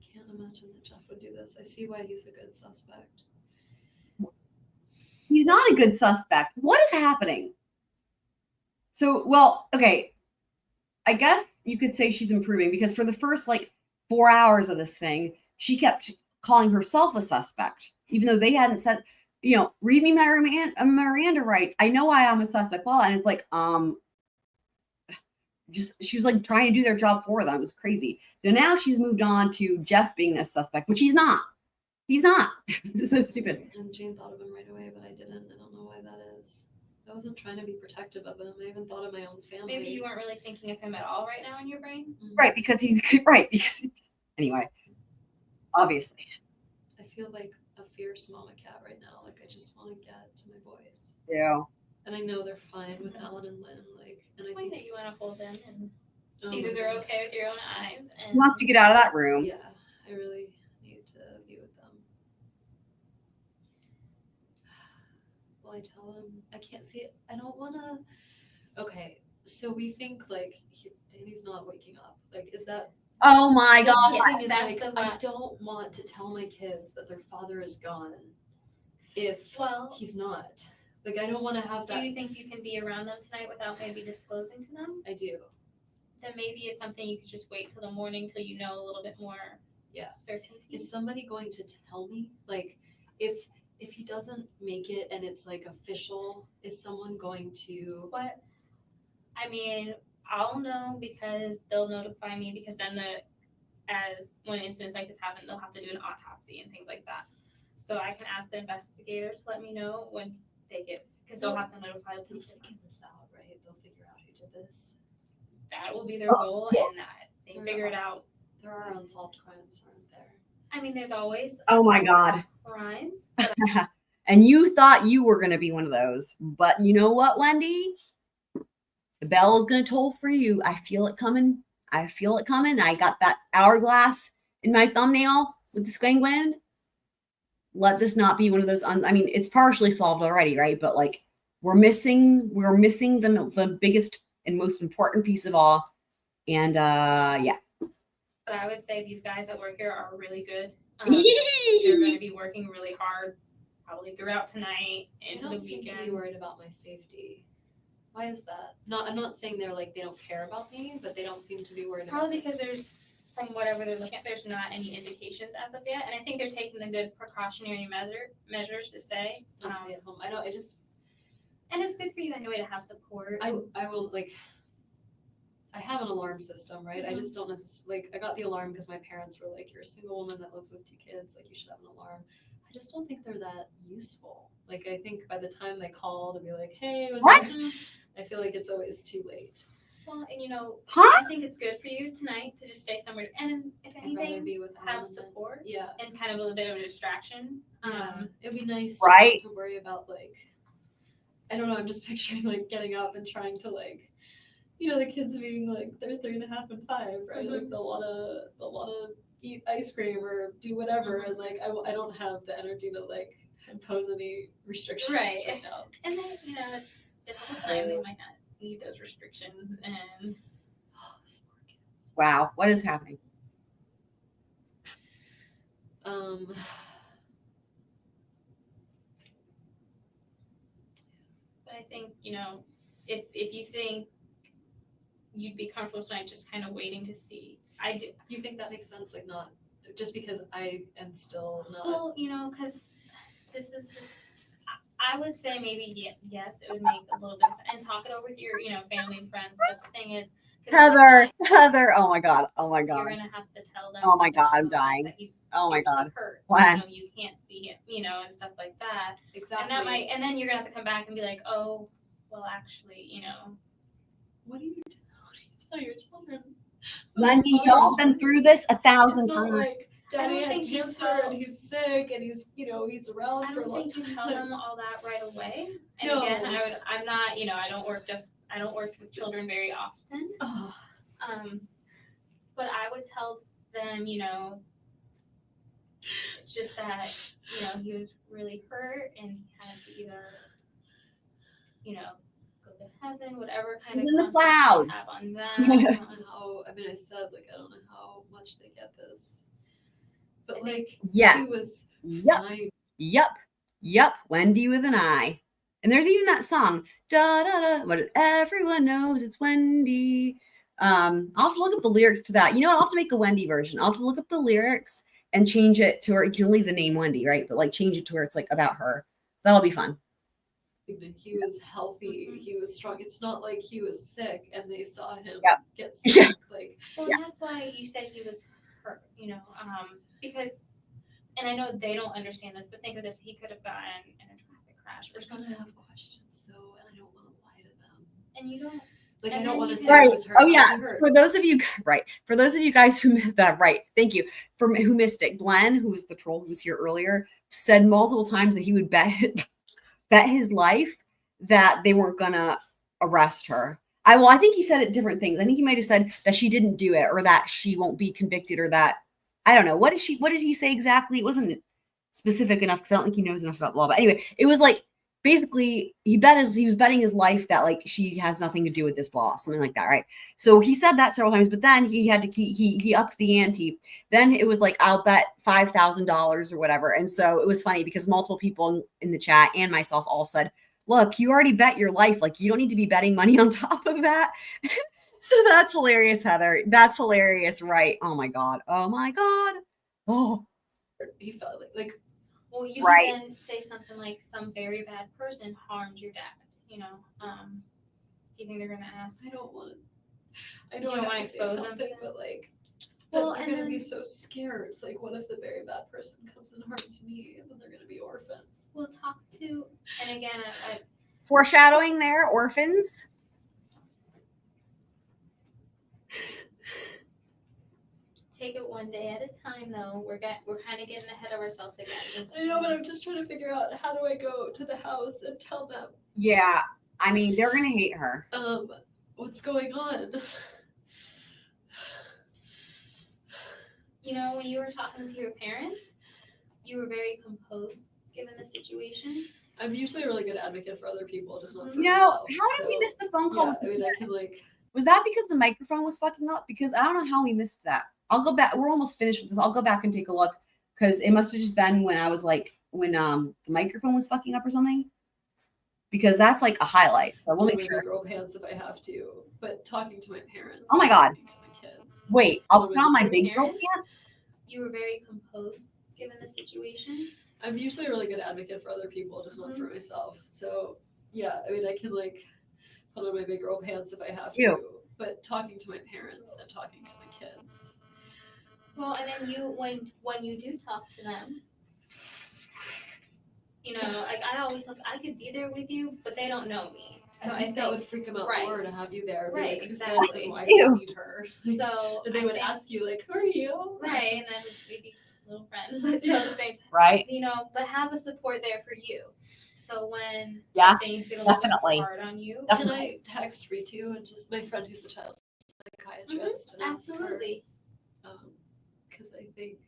I can't imagine that Jeff would do this. I see why he's a good suspect. He's not a good suspect. What is happening? So, well, okay. I guess you could say she's improving because for the first 4 hours of this thing, she kept calling herself a suspect, even though they hadn't said, read me my Miranda rights. I know I am a suspect. Well, and it's like, she was like trying to do their job for them. It was crazy. So now she's moved on to Jeff being a suspect, which he's not. He's not. This is so stupid. And Jane thought of him right away, but I didn't. I don't know why that is. I wasn't trying to be protective of him. I even thought of my own family. Maybe you weren't really thinking of him at all right now in your brain. Right, because he's right. Because anyway, obviously. I feel like a fierce mama cat right now. Like I just want to get to my boys. Yeah. And I know they're fine with Alan and Lynn. Like, and I think that you want to hold them and Oh see my that they're God. okay with your own eyes. And You have to get out of that room. Yeah, I really need to be with them. Well, I tell him I can't see it. I don't want to. Okay, so we think like Danny's not waking up. Like, is that? Oh my That's God. the thing, and, That's like, the I one. don't want to tell my kids that their father is gone if he's not. Like, I don't want to have that. Do you think you can be around them tonight without maybe disclosing to them? I do. Then maybe it's something you could just wait till the morning till you know a little bit more certainty. Is somebody going to tell me? Like, if he doesn't make it and it's like official, is someone going to? What? I mean, I'll know because they'll notify me because then as when incidents like this happen, they'll have to do an autopsy and things like that. So I can ask the investigator to let me know when they get, because they'll have to notify the police. They'll figure this out, right? They'll figure out who did this. That will be their goal, and that they figure it out. There are unsolved crimes, aren't there? I mean, there's always Oh my God. crimes. And you thought you were going to be one of those. But you know what, Wendy? The bell is going to toll for you. I feel it coming. I feel it coming. I got that hourglass in my thumbnail with the squang. Let this not be one of those. I mean, it's partially solved already, right? But like, we're missing the biggest and most important piece of all. And yeah. But I would say these guys that work here are really good. They're going to be working really hard, probably throughout tonight into the seem weekend. To be worried about my safety. Why is that? I'm not saying they're like they don't care about me, but they don't seem to be worried about Probably me. because there's, from whatever they're looking at, there's not any indications as of yet, and I think they're taking the good precautionary measures to say. I'll stay at home. And it's good for you anyway to have support. I will like. I have an alarm system, right? I just don't necessarily I got the alarm because my parents were like, "You're a single woman that lives with 2 kids, like you should have an alarm." I just don't think they're that useful. Like I think by the time they call to be like, "Hey, what's up?" I feel like it's always too late. Well, and I think it's good for you tonight to just stay somewhere, and if anything, be with have support. Yeah. And kind of a little bit of a distraction. It'd be nice right? Just not to worry about like, I don't know. I'm just picturing like getting up and trying to like, the kids being like they're 3.5 and 5, right? Like they'll wanna eat ice cream or do whatever, and like I don't have the energy to like impose any restrictions right now. And then it's difficult time. They might not need those restrictions and. Wow, what is happening? But I think if you think you'd be comfortable tonight, just kind of waiting to see. I do. You think that makes sense? Like not just because I am still not. Well, because this is. I would say maybe yes, it would make a little bit of sense. And talk it over with your family and friends. But the thing is, Heather, oh my God. You're gonna have to tell them. Oh my God, I'm dying. Oh my God. Hurt. What? You can't see him, and stuff like that. Exactly. And then you're gonna have to come back and be like, oh, well, actually, What do you tell your children? Wendy, y'all been through this 1,000 It's not times. like Daddy had cancer and he's sick and he's around I for a don't long think you time. tell them all that right away. And No. again, I'm not, I don't work with children very often. Oh. But I would tell them, just that, he was really hurt and he had to either, go to heaven, whatever kind He's of in the clouds. have on that. I don't know how, I said, like, I don't know how much they get this. But, like, yes. he was fine. Yep. Wendy with an I. And there's even that song, da da da, but everyone knows it's Wendy. I'll have to look up the lyrics to that. You know what? I'll have to make a Wendy version. I'll have to look up the lyrics and change it to where you can leave the name Wendy, right? But like change it to where it's like about her. That'll be fun. He was healthy. He was strong. It's not like he was sick and they saw him get sick. Yeah. Like, well, that's why you said he was hurt, because, and I know they don't understand this, but think of this: he could have gotten in a traffic crash or something. I have questions though, and I And you don't. Like, And I don't then want to you say can- it was her. Oh yeah. She heard. For those of you, right? For those of you guys who missed that, right? Thank you. Who missed it? Glenn, who was the troll who was here earlier, said multiple times that he would bet his life that they weren't gonna arrest her. I think he said it different things. I think he might have said that she didn't do it, or that she won't be convicted, or that I don't know. What did he say exactly? It wasn't specific enough because I don't think he knows enough about law. But anyway, it was like basically he was betting his life that like she has nothing to do with this law, something like that, right? So he said that several times, but then he had to he upped the ante. Then it was like, I'll bet $5,000 or whatever. And so it was funny because multiple people in the chat and myself all said, look, you already bet your life. Like, you don't need to be betting money on top of that. So that's hilarious, Heather. That's hilarious, right? Oh my God. Oh my God. Oh. He felt like Well, you Right. can then say something like, some very bad person harmed your dad. You know, do you think they're gonna ask? I don't want to. I You don't don't want wanna to say expose them to something, them? but like, Well, well, they're and gonna be then- so scared. Like, what if the very bad person comes and harms me, and then they're gonna be orphans? We'll talk to, and again, I Foreshadowing there, orphans. take it one day at a time. Though we're kind of getting ahead of ourselves again. Just- I know, but I'm just trying to figure out how do I go to the house and tell them, Yeah. I mean, they're going to hate her. what's going on. You know, when you were talking to your parents, you were very composed given the situation. I'm usually a really good advocate for other people, just not for You know, myself. how did we miss the phone call? Yeah, with I the mean, I can parents? like. Was that because the microphone was fucking up? Because I don't know how we missed that. I'll go back. We're almost finished with this. I'll go back and take a look because it must have just been when I was like, when the microphone was fucking up or something. Because that's like a highlight. So we'll I'll make wear sure. my girl pants if I have to, but talking to my parents. Oh my and God. talking to my kids. Wait, I'll I'll put on my Your big girl parents, pants. You were very composed given the situation. I'm usually a really good advocate for other people, just not for myself. So yeah, I mean, I can like put on my big girl pants if I have Ew. to, but talking to my parents and talking to my kids. Well, and then you, when you do talk to them, you know, like I always look, I could be there with you, but they don't know me. So I think that would freak them out right. more to have you there. Be Right, like, who's exactly. this and why do you need her? So And they I would think- ask you like, who are you? Right, and then we'd be little friends, but still the same. Right. You know, but have a support there for you. So when Yeah, things get a little definitely. bit hard on you, Can I text Ritu and just my friend who's a child psychiatrist? and ask her? absolutely. Because I think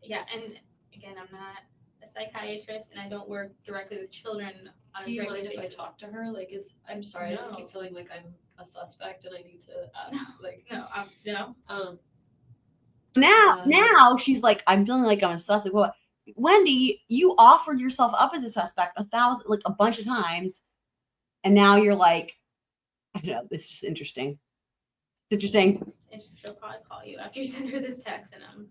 Yeah, and again, I'm not a psychiatrist, and I don't work directly with children on do a you regular mind if I basis. talk to her? Like, I'm sorry, I just No. keep feeling like I'm a suspect and I need to ask. Like, No. Now she's like, I'm feeling like I'm a suspect. Well, Wendi, you offered yourself up as a suspect a bunch of times, and now you're like, I don't know. It's just interesting. It's interesting. And she'll probably call you after you send her this text, and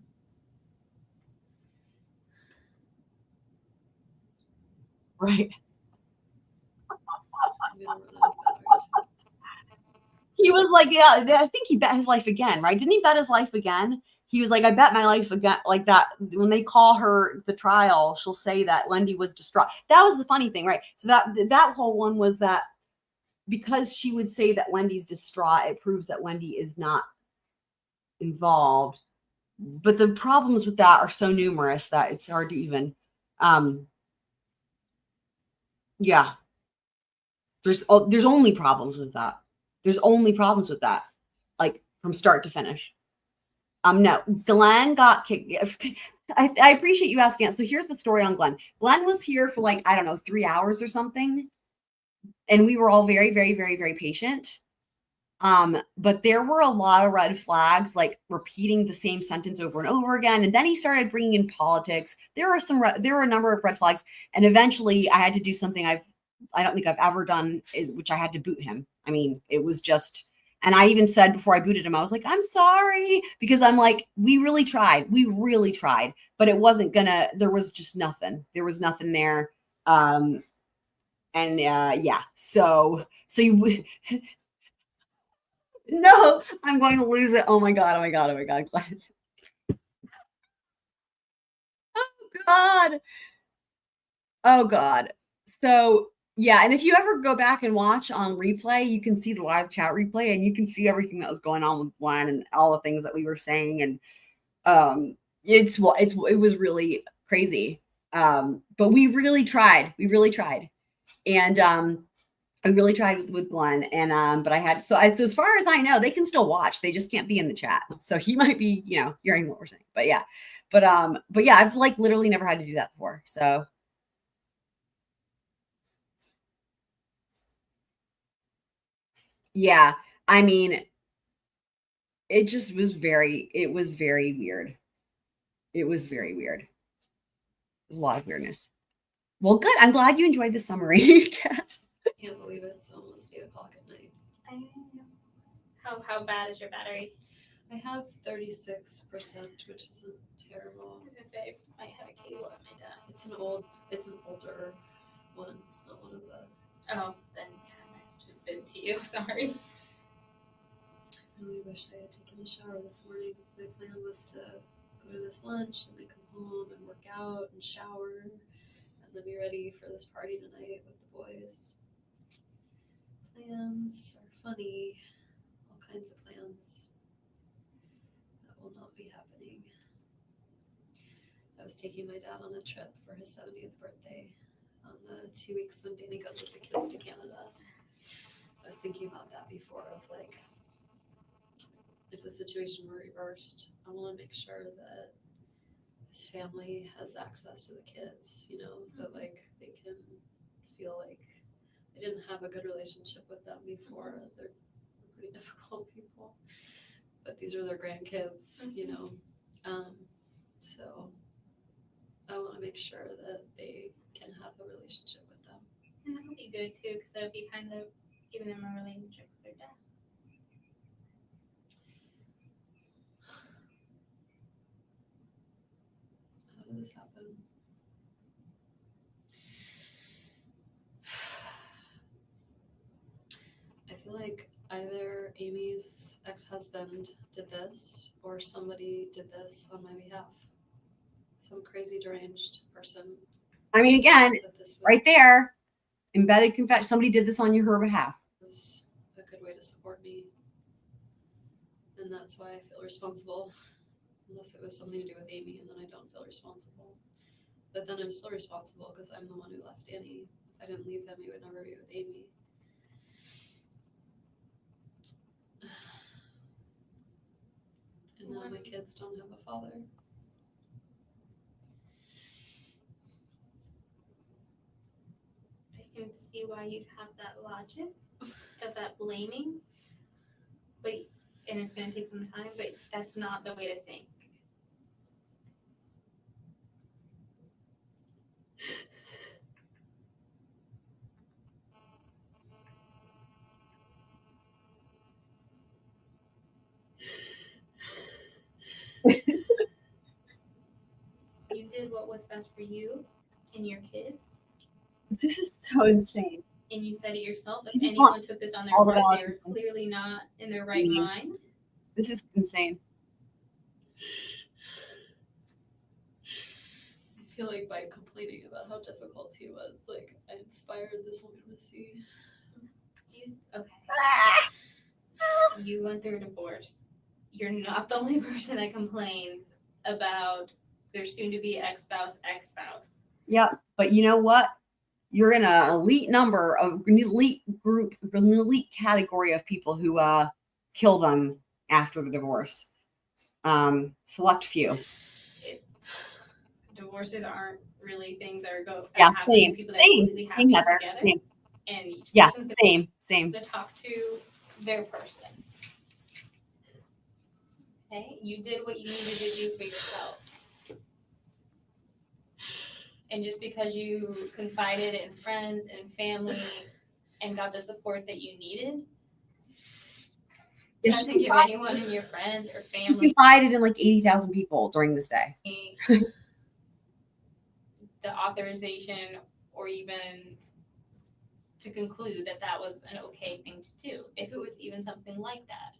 Right. I'm gonna run out of batteries. He was like, yeah, I think he bet his life again, right? Didn't he bet his life again? He was like, I bet my life again, like that. When they call her the trial, she'll say that Wendi was distraught. That was the funny thing, right? So that whole one was that because she would say that Wendy's distraught, it proves that Wendi is not involved. But the problems with that are so numerous that it's hard to even, yeah. There's only problems with that. There's only problems with that, like from start to finish. No, Glenn got kicked. I appreciate you asking that. So here's the story on Glenn. Glenn was here for like, I don't know, 3 hours or something. And we were all very, very, very, very patient. But there were a lot of red flags, like repeating the same sentence over and over again. And then he started bringing in politics. There were a number of red flags. And eventually I had to do something I don't think I've ever done, which I had to boot him. I mean, it was just, and I even said before I booted him, I was like, I'm sorry, because I'm like, we really tried, but it wasn't gonna, there was just nothing. There was nothing there. Yeah, so you, no, I'm going to lose it. Oh my God. Gladys. Oh God. So Yeah, and if you ever go back and watch on replay, you can see the live chat replay, and you can see everything that was going on with Glenn and all the things that we were saying, and it was really crazy. But we really tried, and I really tried with Glenn, and but as far as I know, they can still watch. They just can't be in the chat, so he might be, hearing what we're saying. But yeah, but yeah, I've like literally never had to do that before, so. Yeah, I mean, it just was very weird. It was very weird. There's a lot of weirdness. Well, good. I'm glad you enjoyed the summary, Kat. I can't believe it's almost 8:00 at night. How bad is your battery? I have 36%, which isn't terrible. I was gonna say I have a cable at my desk. It's an older one. It's not one of the. Oh, then yeah, I've just been to you. Sorry. I really wish I had taken a shower this morning. My plan was to go to this lunch and then come home and work out and shower and then be ready for this party tonight with the boys. Plans are funny. All kinds of plans that will not be happening. I was taking my dad on a trip for his 70th birthday on the 2 weeks when Danny goes with the kids to Canada. I was thinking about that before of like, if the situation were reversed, I want to make sure that his family has access to the kids, that like they can feel like I didn't have a good relationship with them before. They're pretty difficult people, but these are their grandkids, so I want to make sure that they can have a relationship with them. And that'll be good too, because that'll be kind of giving them a relationship with their dad. How did this happen? I feel like either Amy's ex-husband did this or somebody did this on my behalf. Some crazy deranged person. I mean, again, right there, embedded confession. Somebody did this on her behalf. Was a good way to support me. And that's why I feel responsible. Unless it was something to do with Amy, and then I don't feel responsible. But then I'm still responsible because I'm the one who left Danny. If I didn't leave him, he would never be with Amy. And now my kids don't have a father. I can see why you'd have that logic of that blaming, and it's going to take some time, but that's not the way to think. You did what was best for you and your kids. This is so insane. And you said it yourself. If He just anyone wants took this on their all the part, they validation. were clearly not in their right mind. This is insane. I feel like by complaining about how difficult he was, like I inspired this lunacy. Okay. You went through a divorce. You're not the only person that complains about their soon-to-be ex-spouse. Yeah, but you know what? You're in an elite group, an elite category of people who kill them after the divorce. Select few. Divorces aren't really things that are Yeah, happen to people that are completely happy Heather, together. same. And each Yeah, person's same. to talk to their person. Okay, you did what you needed to do for yourself. And just because you confided in friends and family and got the support that you needed, doesn't give anyone in your friends or family. You confided in like 80,000 people during this day. The authorization or even to conclude that that was an okay thing to do, if it was even something like that.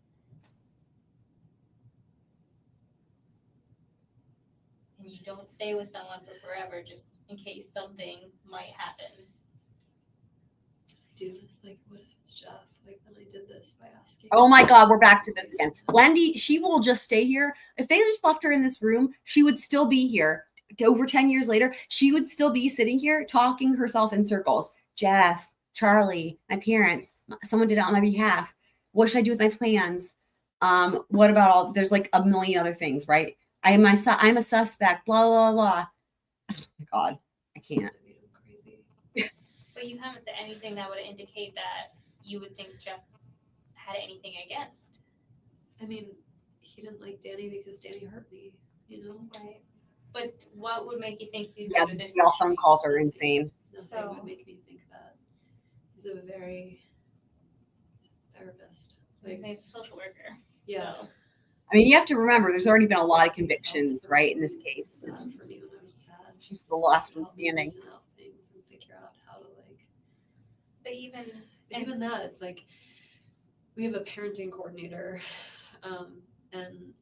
And you don't stay with someone for forever just in case something might happen. do this? Like, what if it's Jeff? Like, then I did this by asking. Oh my God, we're back to this again. Wendi, she will just stay here. If they just left her in this room, she would still be here. Over 10 years later, she would still be sitting here talking herself in circles. Jeff, Charlie, my parents, someone did it on my behalf. What should I do with my plans? What about all, there's like a million other things, right? I'm a suspect, blah, blah, blah. Oh my God, I can't. But you haven't said anything that would indicate that you would think Jeff had anything against. I mean, he didn't like Danny because Danny hurt me, you know? Right. But what would make you think he'd Yeah, go to this? y'all phone calls are insane. Nothing would make me think that. He's a very therapist. Like, he's a social worker. Yeah. So. I mean, you have to remember, there's already been a lot of convictions, right, in this case. Sad for me when I was sad. She's the last one standing. Reason out things and figure out how to like. But even that, it's like we have a parenting coordinator, and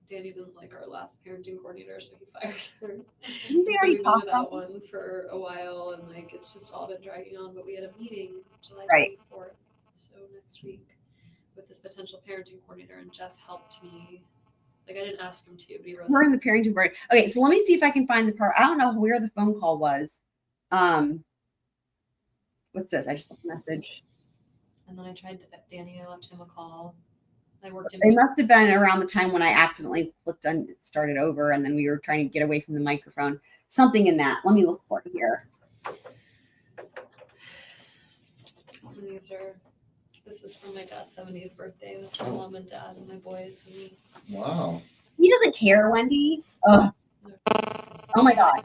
Danny didn't like our last parenting coordinator, so he fired her. Didn't they already We've talk been about without one for a while, and like it's just all been dragging on. But we had a meeting July 24th, so next week, with this potential parenting coordinator, and Jeff helped me. Like, I didn't ask him to, but he wrote. We're in the parenting board. Okay, so let me see if I can find the part. I don't know where the phone call was. What's this? I just left a message. And then I tried to, Danny, I left him a call. I worked in. It must have been around the time when I accidentally clicked on started over, and then we were trying to get away from the microphone. Something in that. Let me look for it here. And this is from my dad's 70th birthday. That's my mom and dad and my boys and me. Wow. He doesn't care, Wendi. Ugh. Oh my God.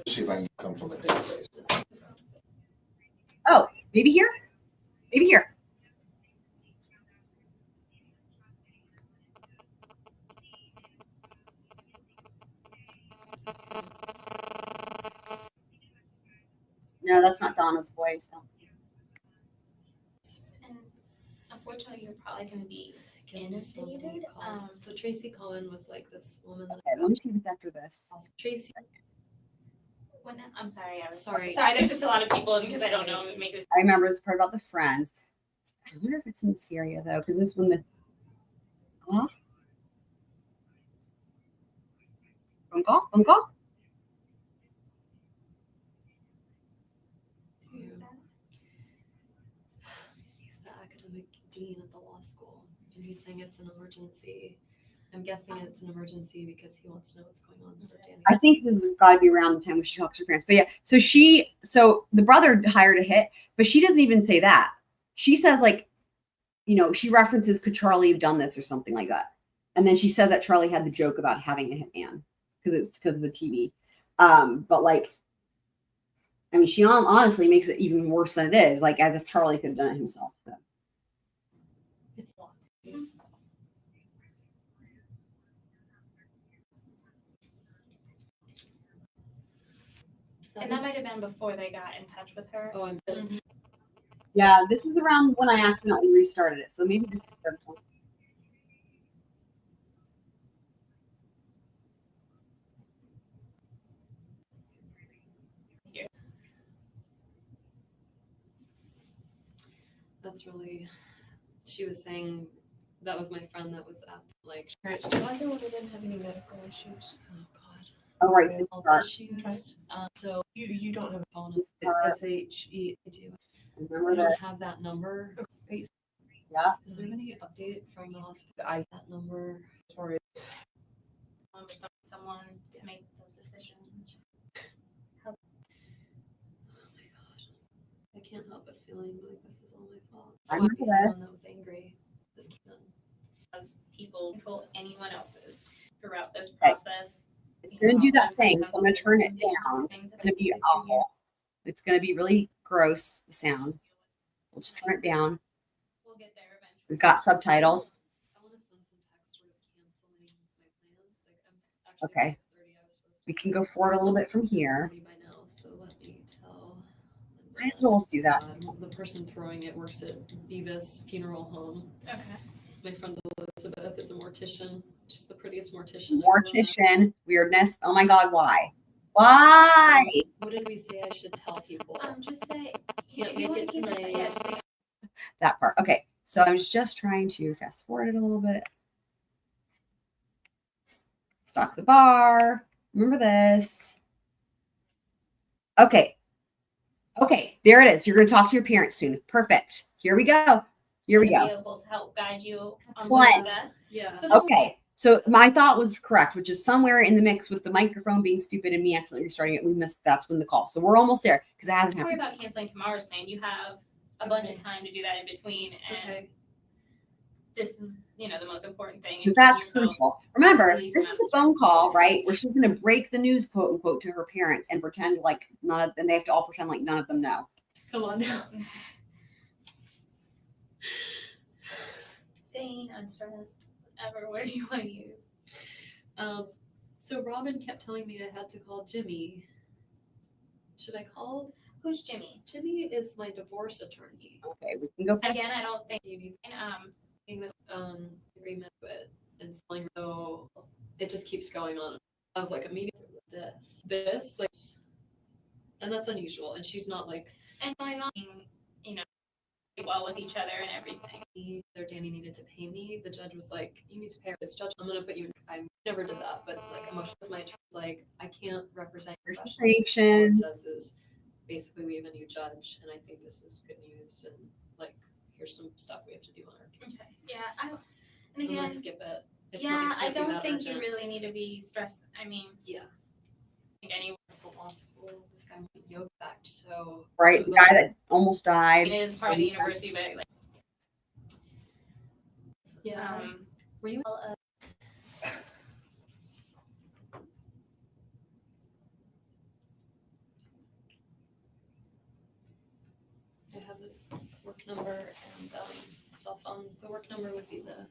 See if I can come from the database. Oh, maybe here? Maybe here. No, that's not Donna's voice. No. And unfortunately, you're probably going to be So many inundated. calls. So Tracy Cohen was like this woman that Okay, let me see what's after this. Tracy. I'm sorry. Sorry. There's just a lot of people, and because I don't know, it makes it. I remember this part about the friends. I wonder if it's in this area though, because this one the phone call. He's the academic dean at the law school, and he's saying it's an emergency. I'm guessing it's an emergency because he wants to know what's going on with Danny. I think this has got to be around the time when she talks to her parents. But yeah, so the brother hired a hit, but she doesn't even say that. She says like, you know, she references, could Charlie have done this or something like that. And then she said that Charlie had the joke about having a hitman because of the TV. But like, I mean, she honestly makes it even worse than it is, like as if Charlie could have done it himself. So. It's locked. And that might have been before they got in touch with her. Oh, I'm good. Yeah, this is around when I accidentally restarted it. So maybe this is good. That's really. She was saying that was my friend that was at like. I know they didn't have any medical issues. Oh God. Oh right, this Health part. issues. So You don't have a phone. It's SHE. I do. Remember I don't that? have that number. Yeah. Is there any update from the hospital? That number. Sorry. Someone to make those decisions. Oh my God. I can't help but feeling like this is all my fault. I remember I'm the one this. that was angry. This season. As people control anyone else's throughout this Okay. process. It's going to do that thing, so I'm going to turn it down. It's going to be awful. It's going to be really gross, the sound. We'll just turn it down. We'll get there eventually. We've got subtitles. I want to send some text sort of canceling my plans. Like I'm actually Okay. 6:30. I was supposed to. We can go forward a little bit from here. By now, so let me tell. Why does it always do that? The person throwing it works at Beavis Funeral Home. Okay. My friend Elizabeth is a mortician. She's the prettiest mortician. Mortician, weirdness. Oh my God, why? Why? What did we say I should tell people? Just say, Can't if you make want it to keep it, tonight. yeah, just say, That part. Okay. So I was just trying to fast forward it a little bit. Stock the bar. Remember this. Okay. Okay. There it is. You're going to talk to your parents soon. Perfect. Here we go. Here we be go. able to help guide you on Excellent. what's best. Yeah. So don't- Okay. So my thought was correct, which is somewhere in the mix with the microphone being stupid and me accidentally restarting it. We missed. That's when the call. So we're almost there because it hasn't Don't worry happened. about canceling tomorrow's plan. You have a bunch of time to do that in between, and this is, you know, the most important thing. and That's keeping yourself crucial. Remember, as this least is amount a of phone stress. call, right? Where she's going to break the news, quote unquote, to her parents and pretend like none of, and they have to all pretend like none of them know. Come on now. Sane, unstressed, whatever word you want to use. So Robin kept telling me I had to call Jimmy. Should I call? Who's Jimmy? Jimmy is my divorce attorney. Okay, we can go. Again, I don't think You need agreement with and selling. So it just keeps going on. Of like a meeting this like, and that's unusual. And she's not like, and going on, you know, well with each other and everything. Their Danny needed to pay me. The judge was like, you need to pay her. It's judge. I'm gonna put you. I never did that, but like emotions. My attorney's like, I can't represent. All it says is basically we have a new judge, and I think this is good news. And like, here's some stuff we have to do on our case. Okay. Yeah. And I'm again, gonna skip it. It's yeah, not, I it can't be don't that think urgent. you really need to be stressed. I mean, Yeah. I think any Law school. This guy went yoga back, so Right, the guy that almost died. it is part of the university, but like, yeah. Were you? I have this work number and cell phone. The work number would be the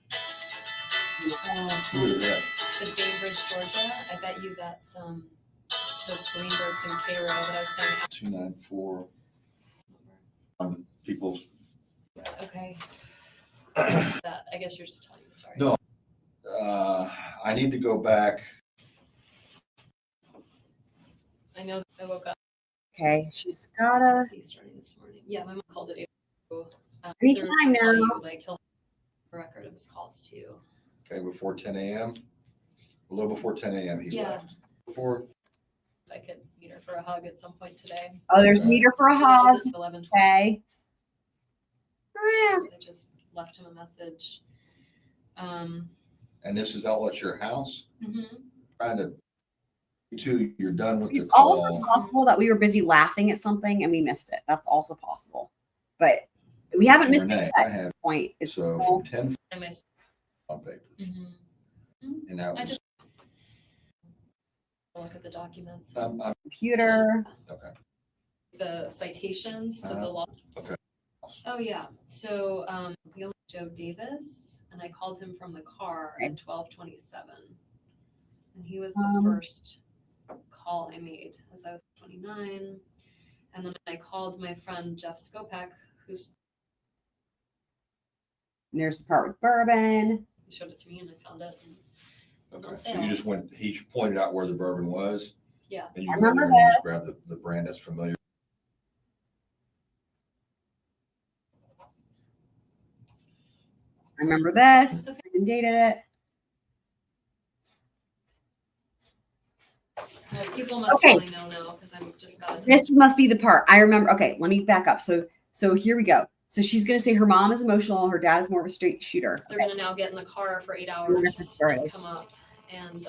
Who is that? the Bainbridge, Georgia. I bet you that's the Greenbergs in Cairo that I was saying. 294 people's. Okay. That I guess you're just telling the story. No, I need to go back. I know that I woke up. Okay, she's got us. Starting this morning. Yeah, my mom called it 8. Anytime now. Like he'll have a record of his calls too. Okay, before 10 a.m. A little before 10 a.m. he Yeah. left. Before. I could meet her for a hug at some point today. Oh, there's meter for a hug. Okay. I just left him a message. And this is out at your house? Mm-hmm. Trying to, you're done with the It's also call. possible that we were busy laughing at something and we missed it. That's also possible. But we haven't missed Renee, it I at have. that point. It's So all- from 10 I missed. on paper. Mm-hmm. And that I was, just look at the documents. I'm computer. okay. The citations to the law. Okay. Oh yeah. So the only Joe Davis, and I called him from the car at 12:27, and he was the first call I made as I was 29, and then I called my friend Jeff Skopek, who's There's the part with Bourbon. he showed it to me, and I found it. And it was on Okay. So sale. you just went, he pointed out where the bourbon was. Yeah. And you I go there remember and you just that. grab the brand that's familiar. I remember this. I didn't date it. Well, people must Okay. really know now because I'm just got a This must be the part. I remember. Okay, let me back up. So here we go. So she's gonna say her mom is emotional, her dad is more of a straight shooter. They're gonna now get in the car for 8 Wonderful hours stories. and come up, and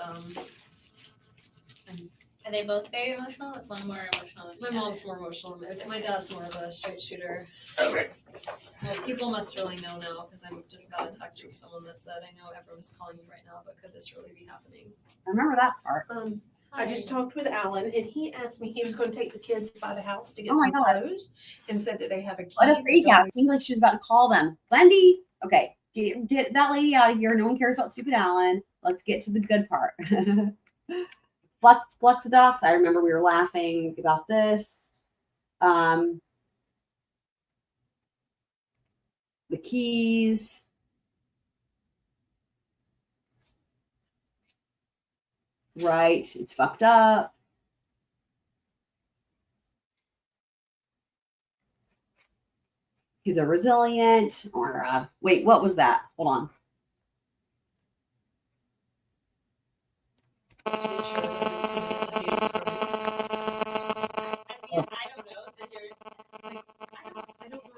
are they both very emotional? Is one more emotional than my the mom's other? more emotional. My dad's more of a straight shooter. Okay. Well, people must really know now because I just got a text from someone that said, "I know everyone's calling you right now, but could this really be happening?" I remember that part. I just talked with Alan and he asked me, he was gonna take the kids by the house to get Oh my some God. clothes and said that they have a key. What a freak out. It seemed like she was about to call them. Wendy, okay, get that lady out of here. No one cares about stupid Alan. Let's get to the good part. Flexadox. I remember we were laughing about this. The keys. Right. It's fucked up. Kids are resilient, or wait, what was that? Hold on.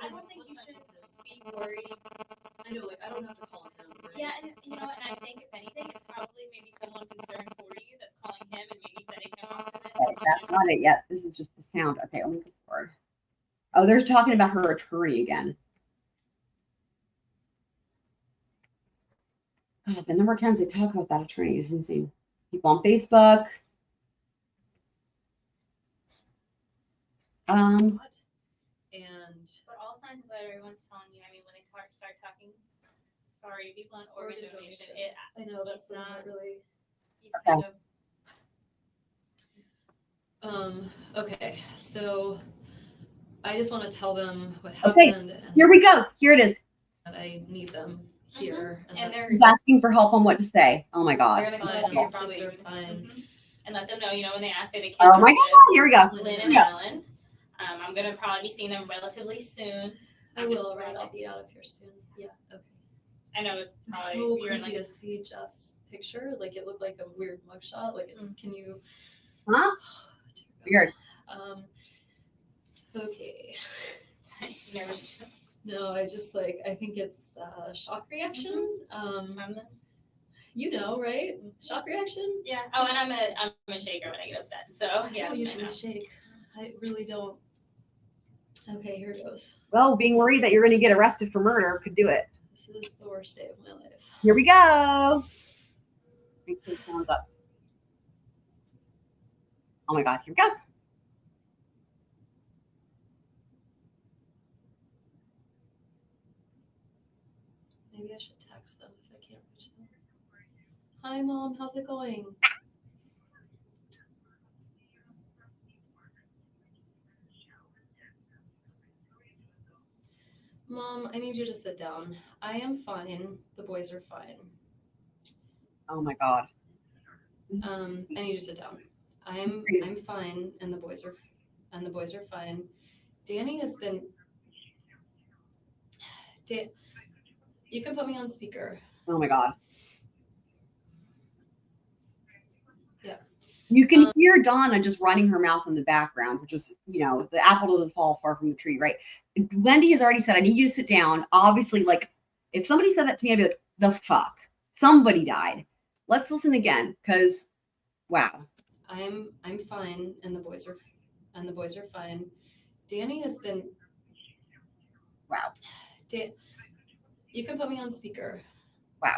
I don't think you should be worried. I know, like, I don't have to call him. Right? Yeah, and you know, and I think if anything, it's probably maybe someone concerned for you that's calling him and maybe setting him up to this. Okay, that's not it yet. This is just the sound. Okay, let me go forward. Oh, they're talking about her attorney again. God, the number of times they talk about that attorney is insane. People on Facebook. And But all signs of that everyone's telling you. I mean, when they start talking, sorry to be blunt, organ donation. I know that's not really. He's Okay. kind of. Okay, so I just want to tell them what Okay, happened. And here we go. Here it is. that I need them here. And they're He's asking for help on what to say. Oh my God. they're gonna fine. go Your probably kids are fine. and let them know. You know, when they ask, say the kids. Oh are my with God. Here we go. Lynn Here and we go. Alan. I'm gonna probably be seeing them relatively soon. I will, right? I'll be out of here soon. Yeah, okay. I know it's It's probably so you're in creepy like to see Jeff's picture. Like it looked like a weird mugshot. Like it's can you Huh? Weird. Okay. nervous. No, I just like I think it's shock reaction. You know, right? Shock reaction? Yeah. Oh, and I'm a shaker when I get upset. So I yeah. don't usually shake. I really don't. Okay, here it goes. Well, being worried that you're going to get arrested for murder could do it. This is the worst day of my life. Here we go. Make those sounds up. Oh my God, here we go. Maybe I should text them if I can't reach them. Hi, Mom. How's it going? Mom, I need you to sit down. I am fine. The boys are fine. Oh my God. I need you to sit down. I'm fine, and the boys are fine. Danny has been. You can put me on speaker. Oh my God. Yeah. You can hear Donna just running her mouth in the background, which is, you know, the apple doesn't fall far from the tree, right? Wendi has already said, I need you to sit down. Obviously, like, if somebody said that to me, I'd be like, the fuck? Somebody died. Let's listen again, because, wow. I'm fine, and the boys are fine. Danny has been. Wow. You can put me on speaker. Wow.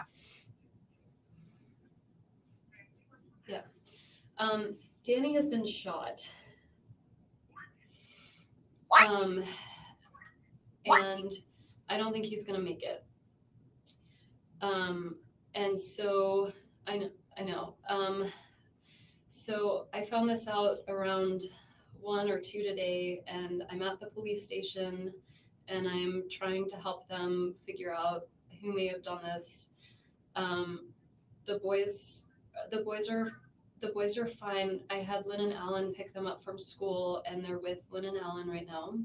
Yeah. Danny has been shot. What? And I don't think he's gonna make it. And so I know. So I found this out around 1 or 2 today, and I'm at the police station, and I'm trying to help them figure out who may have done this. The boys are fine. I had Lynn and Alan pick them up from school, and they're with Lynn and Alan right now.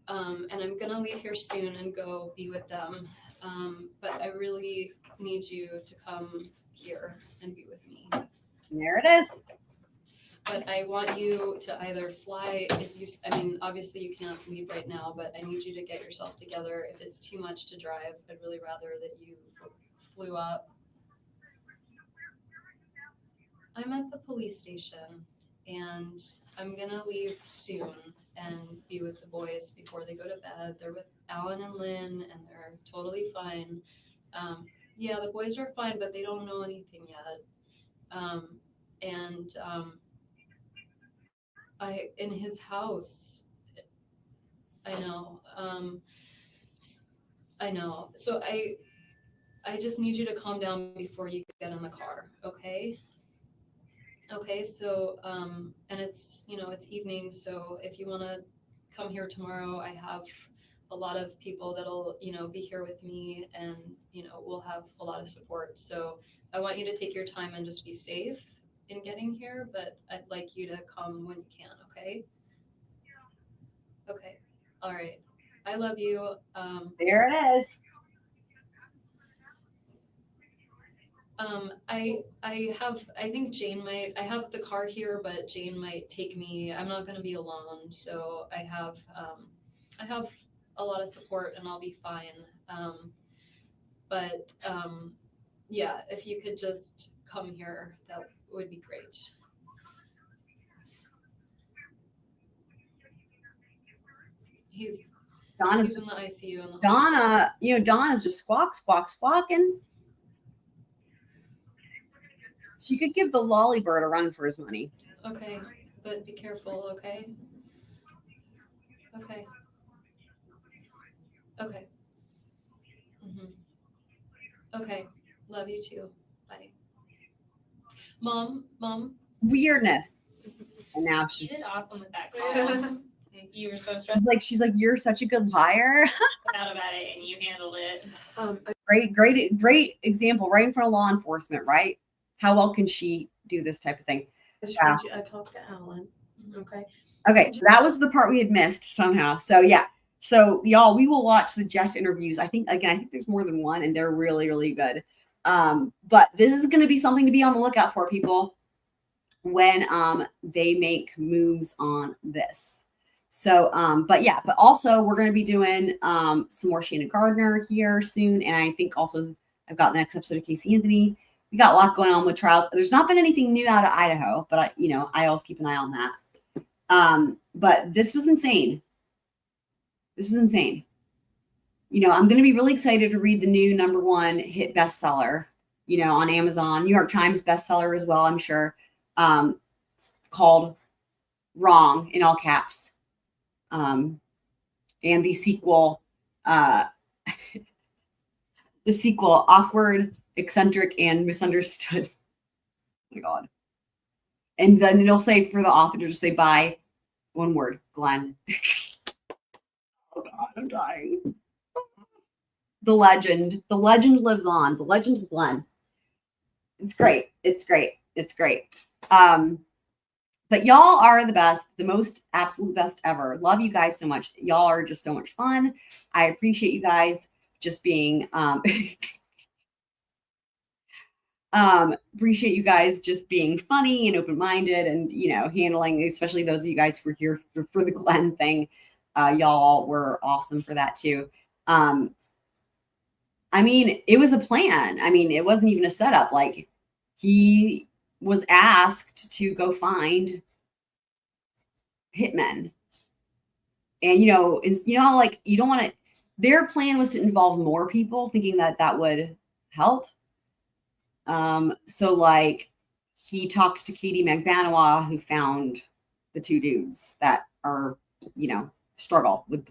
And I'm gonna leave here soon and go be with them. But I really need you to come here and be with me. There it is. But I want you to either fly, I mean, obviously you can't leave right now, but I need you to get yourself together. If it's too much to drive, I'd really rather that you flew up. I'm at the police station, and I'm gonna leave soon and be with the boys before they go to bed. They're with Alan and Lynn, and they're totally fine. Yeah, the boys are fine, but they don't know anything yet. In his house, I know. I know. So I just need you to calm down before you get in the car, okay? Okay, so, and it's, you know, it's evening, so if you want to come here tomorrow, I have a lot of people that'll, you know, be here with me, and, you know, we'll have a lot of support. So I want you to take your time and just be safe in getting here, but I'd like you to come when you can, okay? Okay, all right. I love you. There it is. I think Jane might, I have the car here, but Jane might take me. I'm not gonna be alone, so I have a lot of support and I'll be fine. But yeah, if you could just come here, that would be great. He's in the ICU in the Donna, Donna's just squawking. She could give the lolly bird a run for his money. Okay, but be careful, okay? Okay. Okay. Okay. Love you too. Bye. Mom. Weirdness. And now You did awesome with that call. You were so stressed she's like, you're such a good liar. out about it, and you handled it. Great example right in front of law enforcement, right? How well can she do this type of thing? I talked to Alan. Okay. Okay, so that was the part we had missed somehow. So yeah. So y'all, we will watch the Jeff interviews. I think there's more than one, and they're really, really good. But this is going to be something to be on the lookout for, people, when they make moves on this. So, but also we're going to be doing some more Shanna Gardner here soon, and I think also I've got the next episode of Casey Anthony. We got a lot going on with trials. There's not been anything new out of Idaho, but I always keep an eye on that. But this was insane. I'm going to be really excited to read the new #1 hit bestseller, on Amazon, New York Times bestseller as well, I'm sure. It's called Wrong in all caps. And the sequel, Awkward, Eccentric, and Misunderstood. Oh my God. And then it'll say for the author to just say bye, one word, Glenn. Oh God, I'm dying. The legend lives on. The legend of Glenn. It's great. But y'all are the best, the most absolute best ever. Love you guys so much. Y'all are just so much fun. I appreciate you guys just being appreciate you guys just being funny and open-minded and handling, especially those of you guys who were here for the Glenn thing. Y'all were awesome for that too. It was a plan. It wasn't even a setup. Like, he was asked to go find hitmen. And, you don't want to, their plan was to involve more people, thinking that would help. So like, he talked to Katie McBanois, who found the two dudes that are, struggle with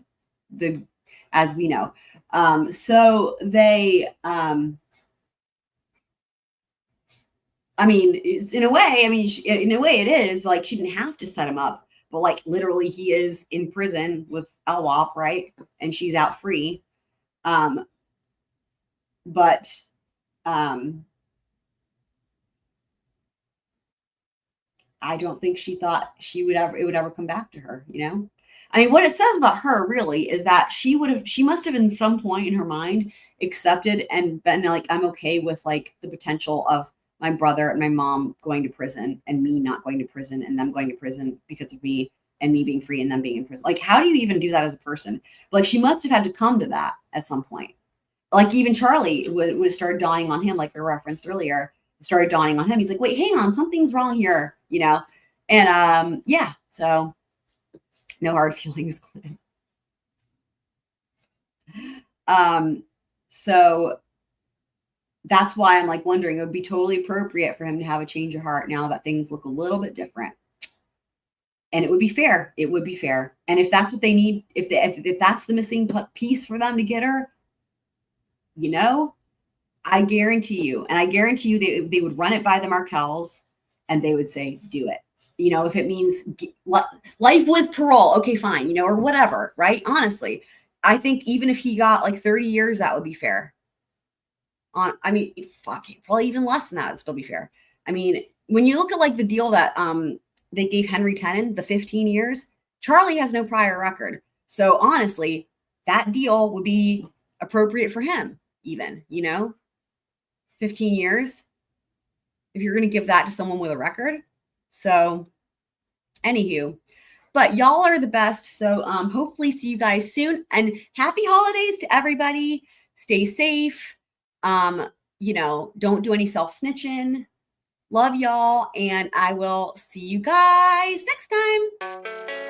as we know. So they, it's in a way it is like, she didn't have to set him up, but like literally he is in prison with LWOP, right? And she's out free. But I don't think she thought it would ever come back to her, what it says about her really is that she must have in some point in her mind accepted and been like, I'm okay with like the potential of my brother and my mom going to prison and me not going to prison and them going to prison because of me and me being free and them being in prison. Like, how do you even do that as a person? Like, she must have had to come to that at some point. Like, even Charlie would start dawning on him, like I referenced earlier, started dawning on him. He's like, wait, hang on, something's wrong here, And yeah, so no hard feelings, Glenn. So that's why I'm like wondering, it would be totally appropriate for him to have a change of heart now that things look a little bit different. And it would be fair. And if that's what they need, if that's the missing piece for them to get her, I guarantee you they would run it by the Markels and they would say, do it. If it means life with parole, okay, fine, or whatever, right? Honestly, I think even if he got like 30 years, that would be fair. Fuck it. Well, even less than that would still be fair. When you look at like the deal that they gave Henry Tennant, the 15 years, Charlie has no prior record. So honestly, that deal would be appropriate for him, even, 15 years. If you're going to give that to someone with a record. So, anywho, but y'all are the best. So, hopefully see you guys soon, and happy holidays to everybody. Stay safe. Don't do any self-snitching. Love y'all, and I will see you guys next time.